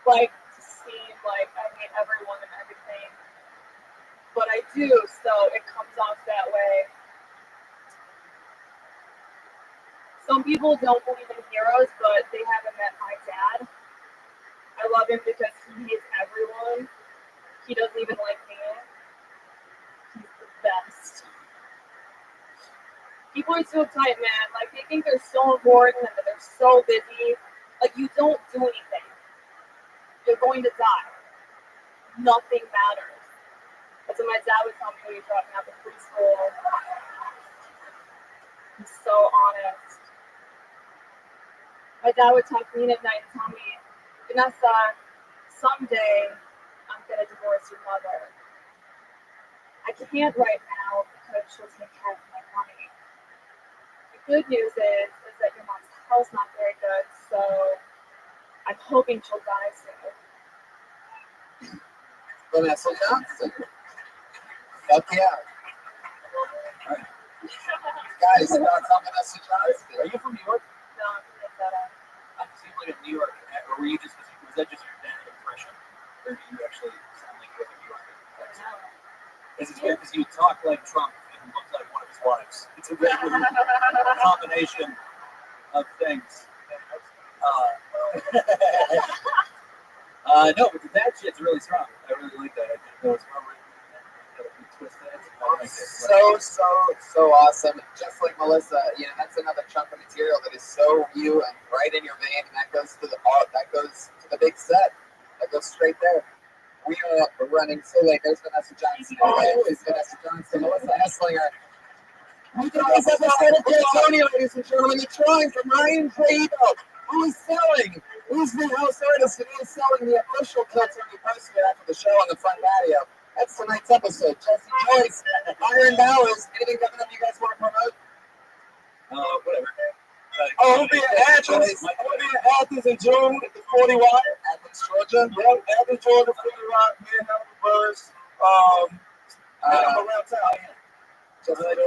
like to seem like I hate everyone and everything, but I do, so it comes off that way. Some people don't believe in heroes, but they haven't met my dad. I love him because he hates everyone. He doesn't even like me. He's the best. People are so tight, man. Like, they think they're so important and that they're so busy. Like, you don't do anything. You're going to die. Nothing matters. That's what my dad would tell me when he dropped me out of preschool. He's so honest. My dad would talk to me at night and tell me, Vanessa, someday I'm going to divorce your mother. I can't right now because she'll take care of my money. The good news is that your mom's health's not very good, so I'm hoping she'll die soon. Vanessa Johnston. Fuck yeah. Guys, thoughts on Vanessa Johnston? Are you from New York? No, I'm from Minnesota. I seem like a New York, or were you just, was that just your dad's impression? Or do you actually sound like you're a New Yorker? It's weird because you talk like Trump and look like one of his wives. It's a very weird combination of things. No, but that shit's really strong. I really like that. I think those are so awesome. Just like Melissa, that's another chunk of material that is so you and right in your vein, and that goes to the big set. That goes straight there. We are running so late. There's Vanessa Johnston. There's Vanessa Johnston. Melissa Esslinger. We got this episode of Tony, ladies and gentlemen. The drawing from Ryan Jabo. Who's selling? Who's the house artist and who's selling the official kits when we posted it after the show on the front patio? That's tonight's episode. Jesse Joyce, Byron Bowers. Anything coming up you guys want to promote? Whatever. We'll be at Athens. We'll be at Athens in June at the 40 Watt. Athens, Georgia. Yep, Athens, Georgia, 40 Watt. Me and Hamilton Burrs. Around town. Just like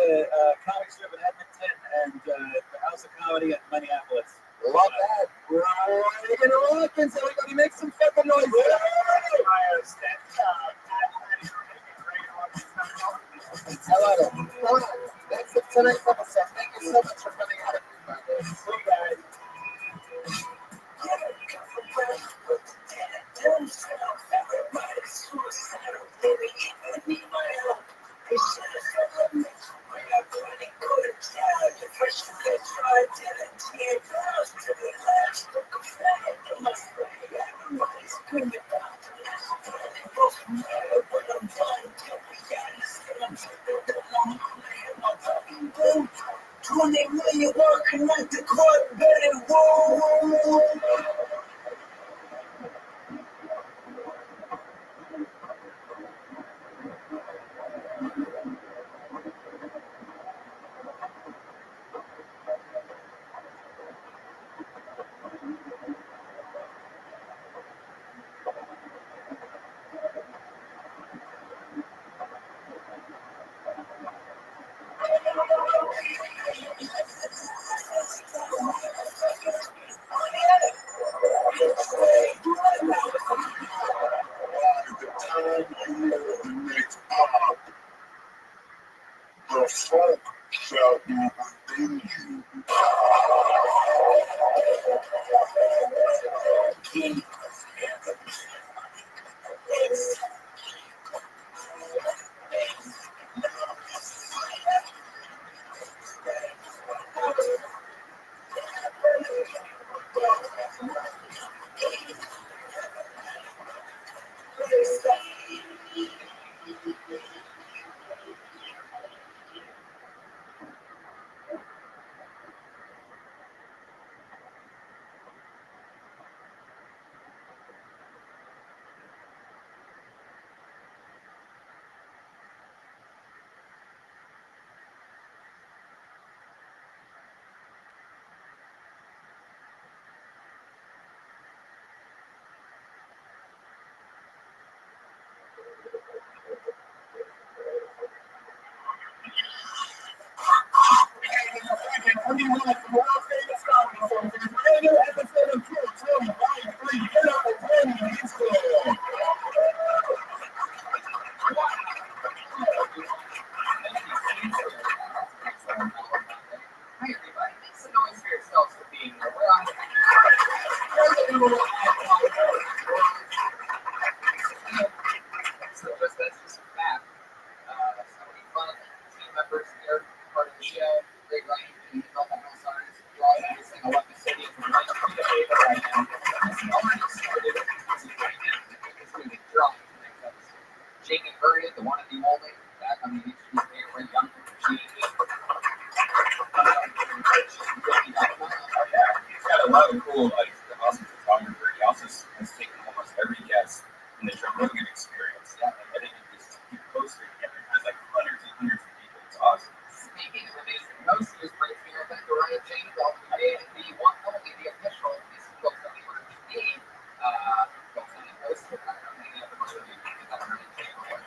comic strip in Edmonton and the House of Comedy at Minneapolis. Love that. We're in Athens. Everybody make some fucking noise. Hello. That's it tonight's episode. Thank you so much for coming out. See you guys. Boom. The folk shall be within you. Hi, everybody. Make some noise for yourselves for being here. We're on. So that's just a fact. So many fun team members here, part of the show. Great writing, and helping house artists. We're all everything. I love the city. It's right up to the paper right now. It's already started. This is right now. It's going to be dropped in the next episode. Jake and Buried, the one and the only. Back on the HB Favorite Young Jake. He's got a lot of cool, like, awesome photography. He also has taken almost every guest in the Joe Rogan experience. Yeah, I think he just keep posting it. It has like hundreds and hundreds of people. It's awesome. Speaking of amazing hosts, this brings me back to Ryan James, the one only, the official, this is Go Sunny RGB, Go Sunny host, but I don't think everyone really thinks that Ryan James was.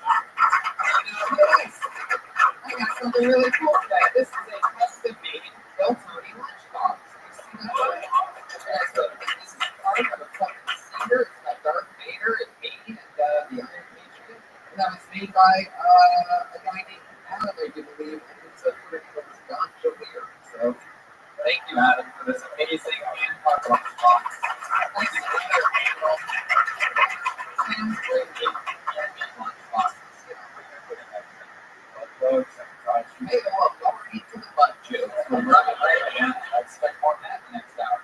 I got something really cool today. This is a custom made Go Sunny lunchbox. You see that right? This is part of a fucking Cinder. It's got Darth Vader and me and the Iron Patriot. And that was made by a guy named Adam, I do believe. It's a pretty cool gotcha weird. So thank you, Adam, for this amazing hand-cut lunchbox. Thanks to other people. Sam's great handmade lunchboxes. You know, we're gonna put in everything. Hey, well, lower heat to the butt, Joe. We're running right again. I expect more than that in the next hour.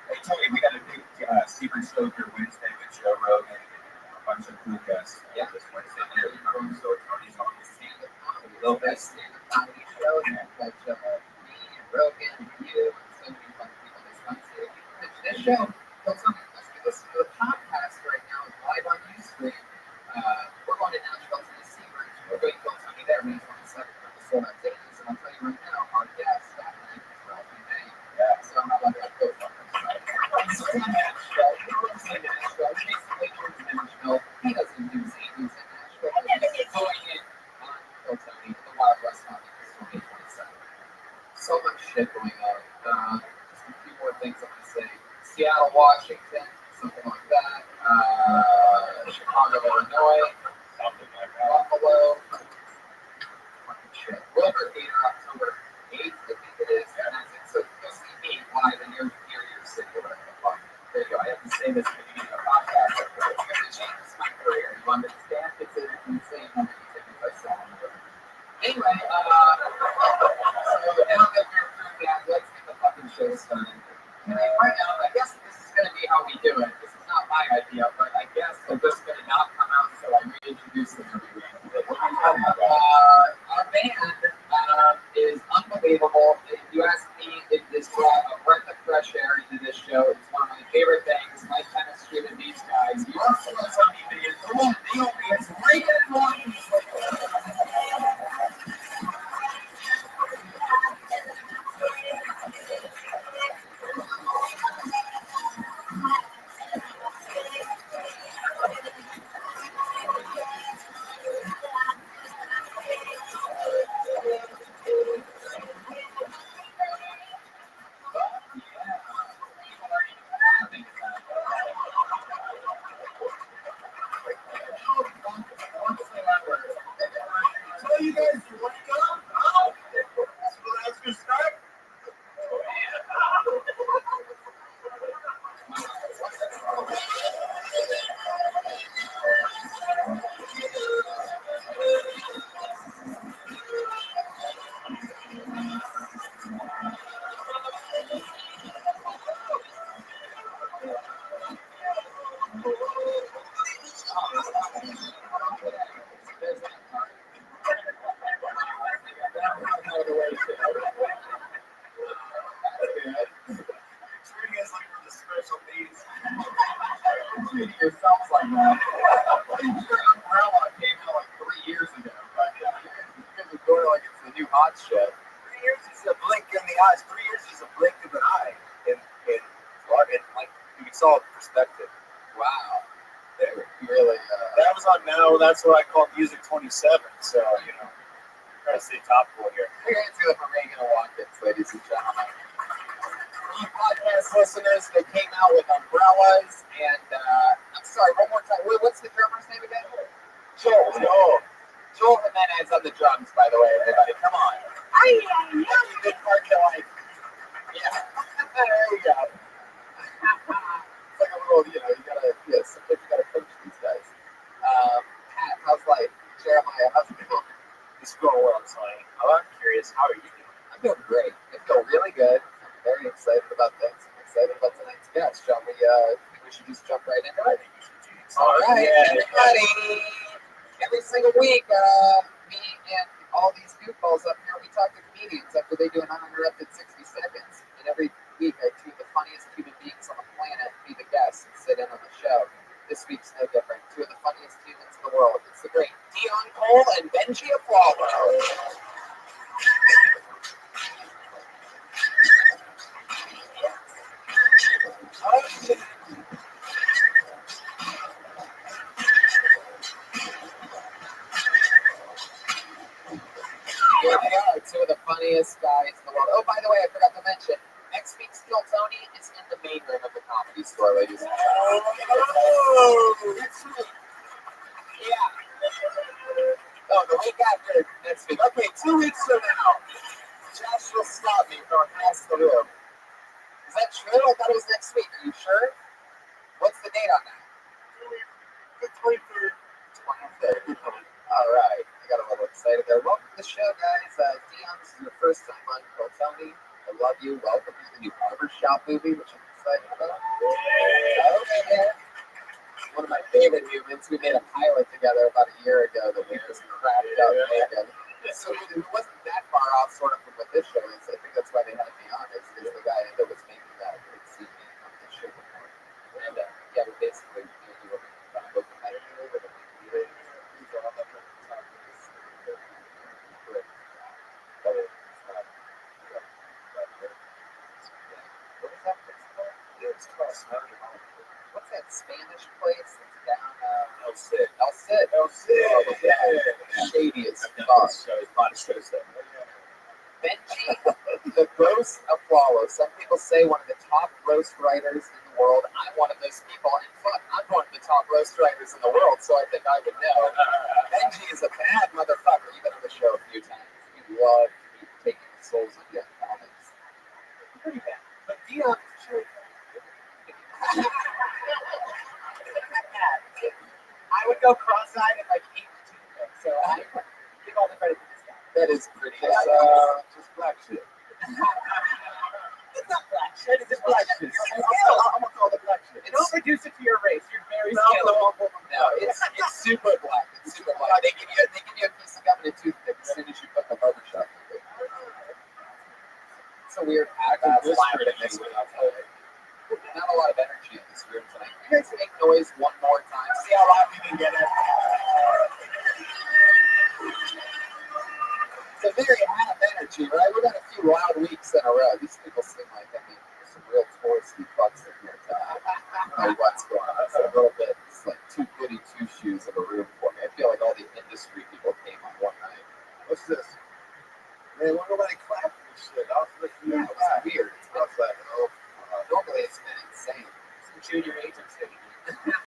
Hey, Tony, we got a big Secret Stoker Wednesday with Joe Rogan and a bunch of cool guests. Yeah. This Wednesday here. So Tony's on the Stand-up comedy. Little bit stand-up comedy show. You can catch me and Rogan and you and so many fun people this Wednesday. If you can catch this show, tell somebody else. You listen to the podcast right now. It's live on Ustream. We're going to Nashville, Tennessee. We're doing Go Sunny there, May 27th. For the sold out tickets. And I'll tell you right now, our guest that night is Rabbi. Yeah. So how about that? Go Sunny. So in Nashville, he lives in Nashville. He basically lives in Nashville. He doesn't do zines in Nashville. He's going in on Go Sunny, the Wild West Comic May 27th. So much shit going on. Just a few more things I'm going to say. Seattle, Washington, something like that. Chicago, Illinois, something like that. Buffalo. Fucking shit. Wilbur Theater, October 8th, I think it is. And that's it. So you'll see me live in your city or whatever the fuck. There you go. I have to say this at the beginning of the podcast. It's going to change my career. You understand? It's insane how many tickets I sell. Anyway, so now that we're through that, let's get the fucking show started. And right now, I guess this is going to be how we do it. This is not my idea, but I guess they're just going to not come out until I reintroduce them every week. Our band is unbelievable. If you ask me, it is a breath of fresh air into this show. It's one of my favorite things. My chemistry with these guys. You also know something is the one, the only, it's right in one. pretty sure Umbrella came out like 3 years ago, but you guys are doing it like it's the new hot shit. 3 years is a blink in the eyes. 3 years is a blink of an eye. In like you saw perspective. Wow. Really, That was on Now. That's what I call Music 27. So, you know, try to stay topical here. we're going to do it for Reagan and Watkins, ladies and gentlemen. You podcast listeners, they came out with umbrellas, and I'm sorry, one more time. What's the drummer's name again? Joel Jimenez on the drums, by the way, everybody. Come on. Good part to like. Yeah, there you go. It's like a little, you know, sometimes you gotta coach these guys. Pat, how's life? Jeremiah, how's it going? It's going well, Sonny. I'm curious, how are you doing? I'm doing great. I feel really good. I'm very excited about things. I'm excited about tonight's guest. Shall we, think we should just jump right into it? All right, everybody. Every single week, me and all these goofballs up here, we talk to comedians after they do an uninterrupted 60 seconds. And every week, I choose the funniest human beings on the planet to be the guests and sit in on the show. This week's no different. Two of the funniest humans in the world. It's the great Dion Cole and Benji Aflalo. Here they are, two of the funniest guys in the world. Oh, by the way, I forgot to mention, next week's Still Tony is in the main room of the Comedy Store, ladies and gentlemen. Oh, next week. Yeah. Oh, the week after next week. Okay, 2 weeks from now. Josh will stop me from across the room. Is that true? I thought it was next week. Are you sure? What's the date on that? The 23rd. 23rd. All right. I got a little excited there. Welcome to the show, guys. Dion, this is your first time on Still Tony. I love you. Welcome to the new Barbershop movie, which I'm excited about. Okay. One of my favorite humans. We made a pilot together about a year ago that we just crapped out making. So it wasn't that far off, sort of, from what this show is. I think that's why they had me on. Is the guy that was making that had seen me on this show before. And yeah, we basically we were trying to go competitive with a computer. We were all up at the top of this. What is that place called? It's called Snarky Home. What's that Spanish place that's down El Cid? El Cid. Oh, yeah. Shady as fuck. Benji, the roast of Aflalo. Some people say one of the top roast writers in the world. I'm one of those people. And fuck, I'm one of the top roast writers in the world, so I think I would know. Benji is a bad motherfucker. You've been on the show a few times. You love taking the souls of young comics. Pretty bad. But Dion, sure. I would go cross-eyed and like eat the toothpick, so I give all the credit to this guy. That is pretty good. Just black shit. It's not black shit, it's just black shit. I'm gonna call it black shit. And don't reduce it to your race. You're very skilled. No, it's super black. It's super black. They give you a piece of gum and a toothpick as soon as you put the barbershop. It's a weird act of laughing in this way. Not a lot of energy in this room tonight. You guys make noise one more time. See how loud we can get it. It's a very high energy, right? We've got a few loud weeks in a row. These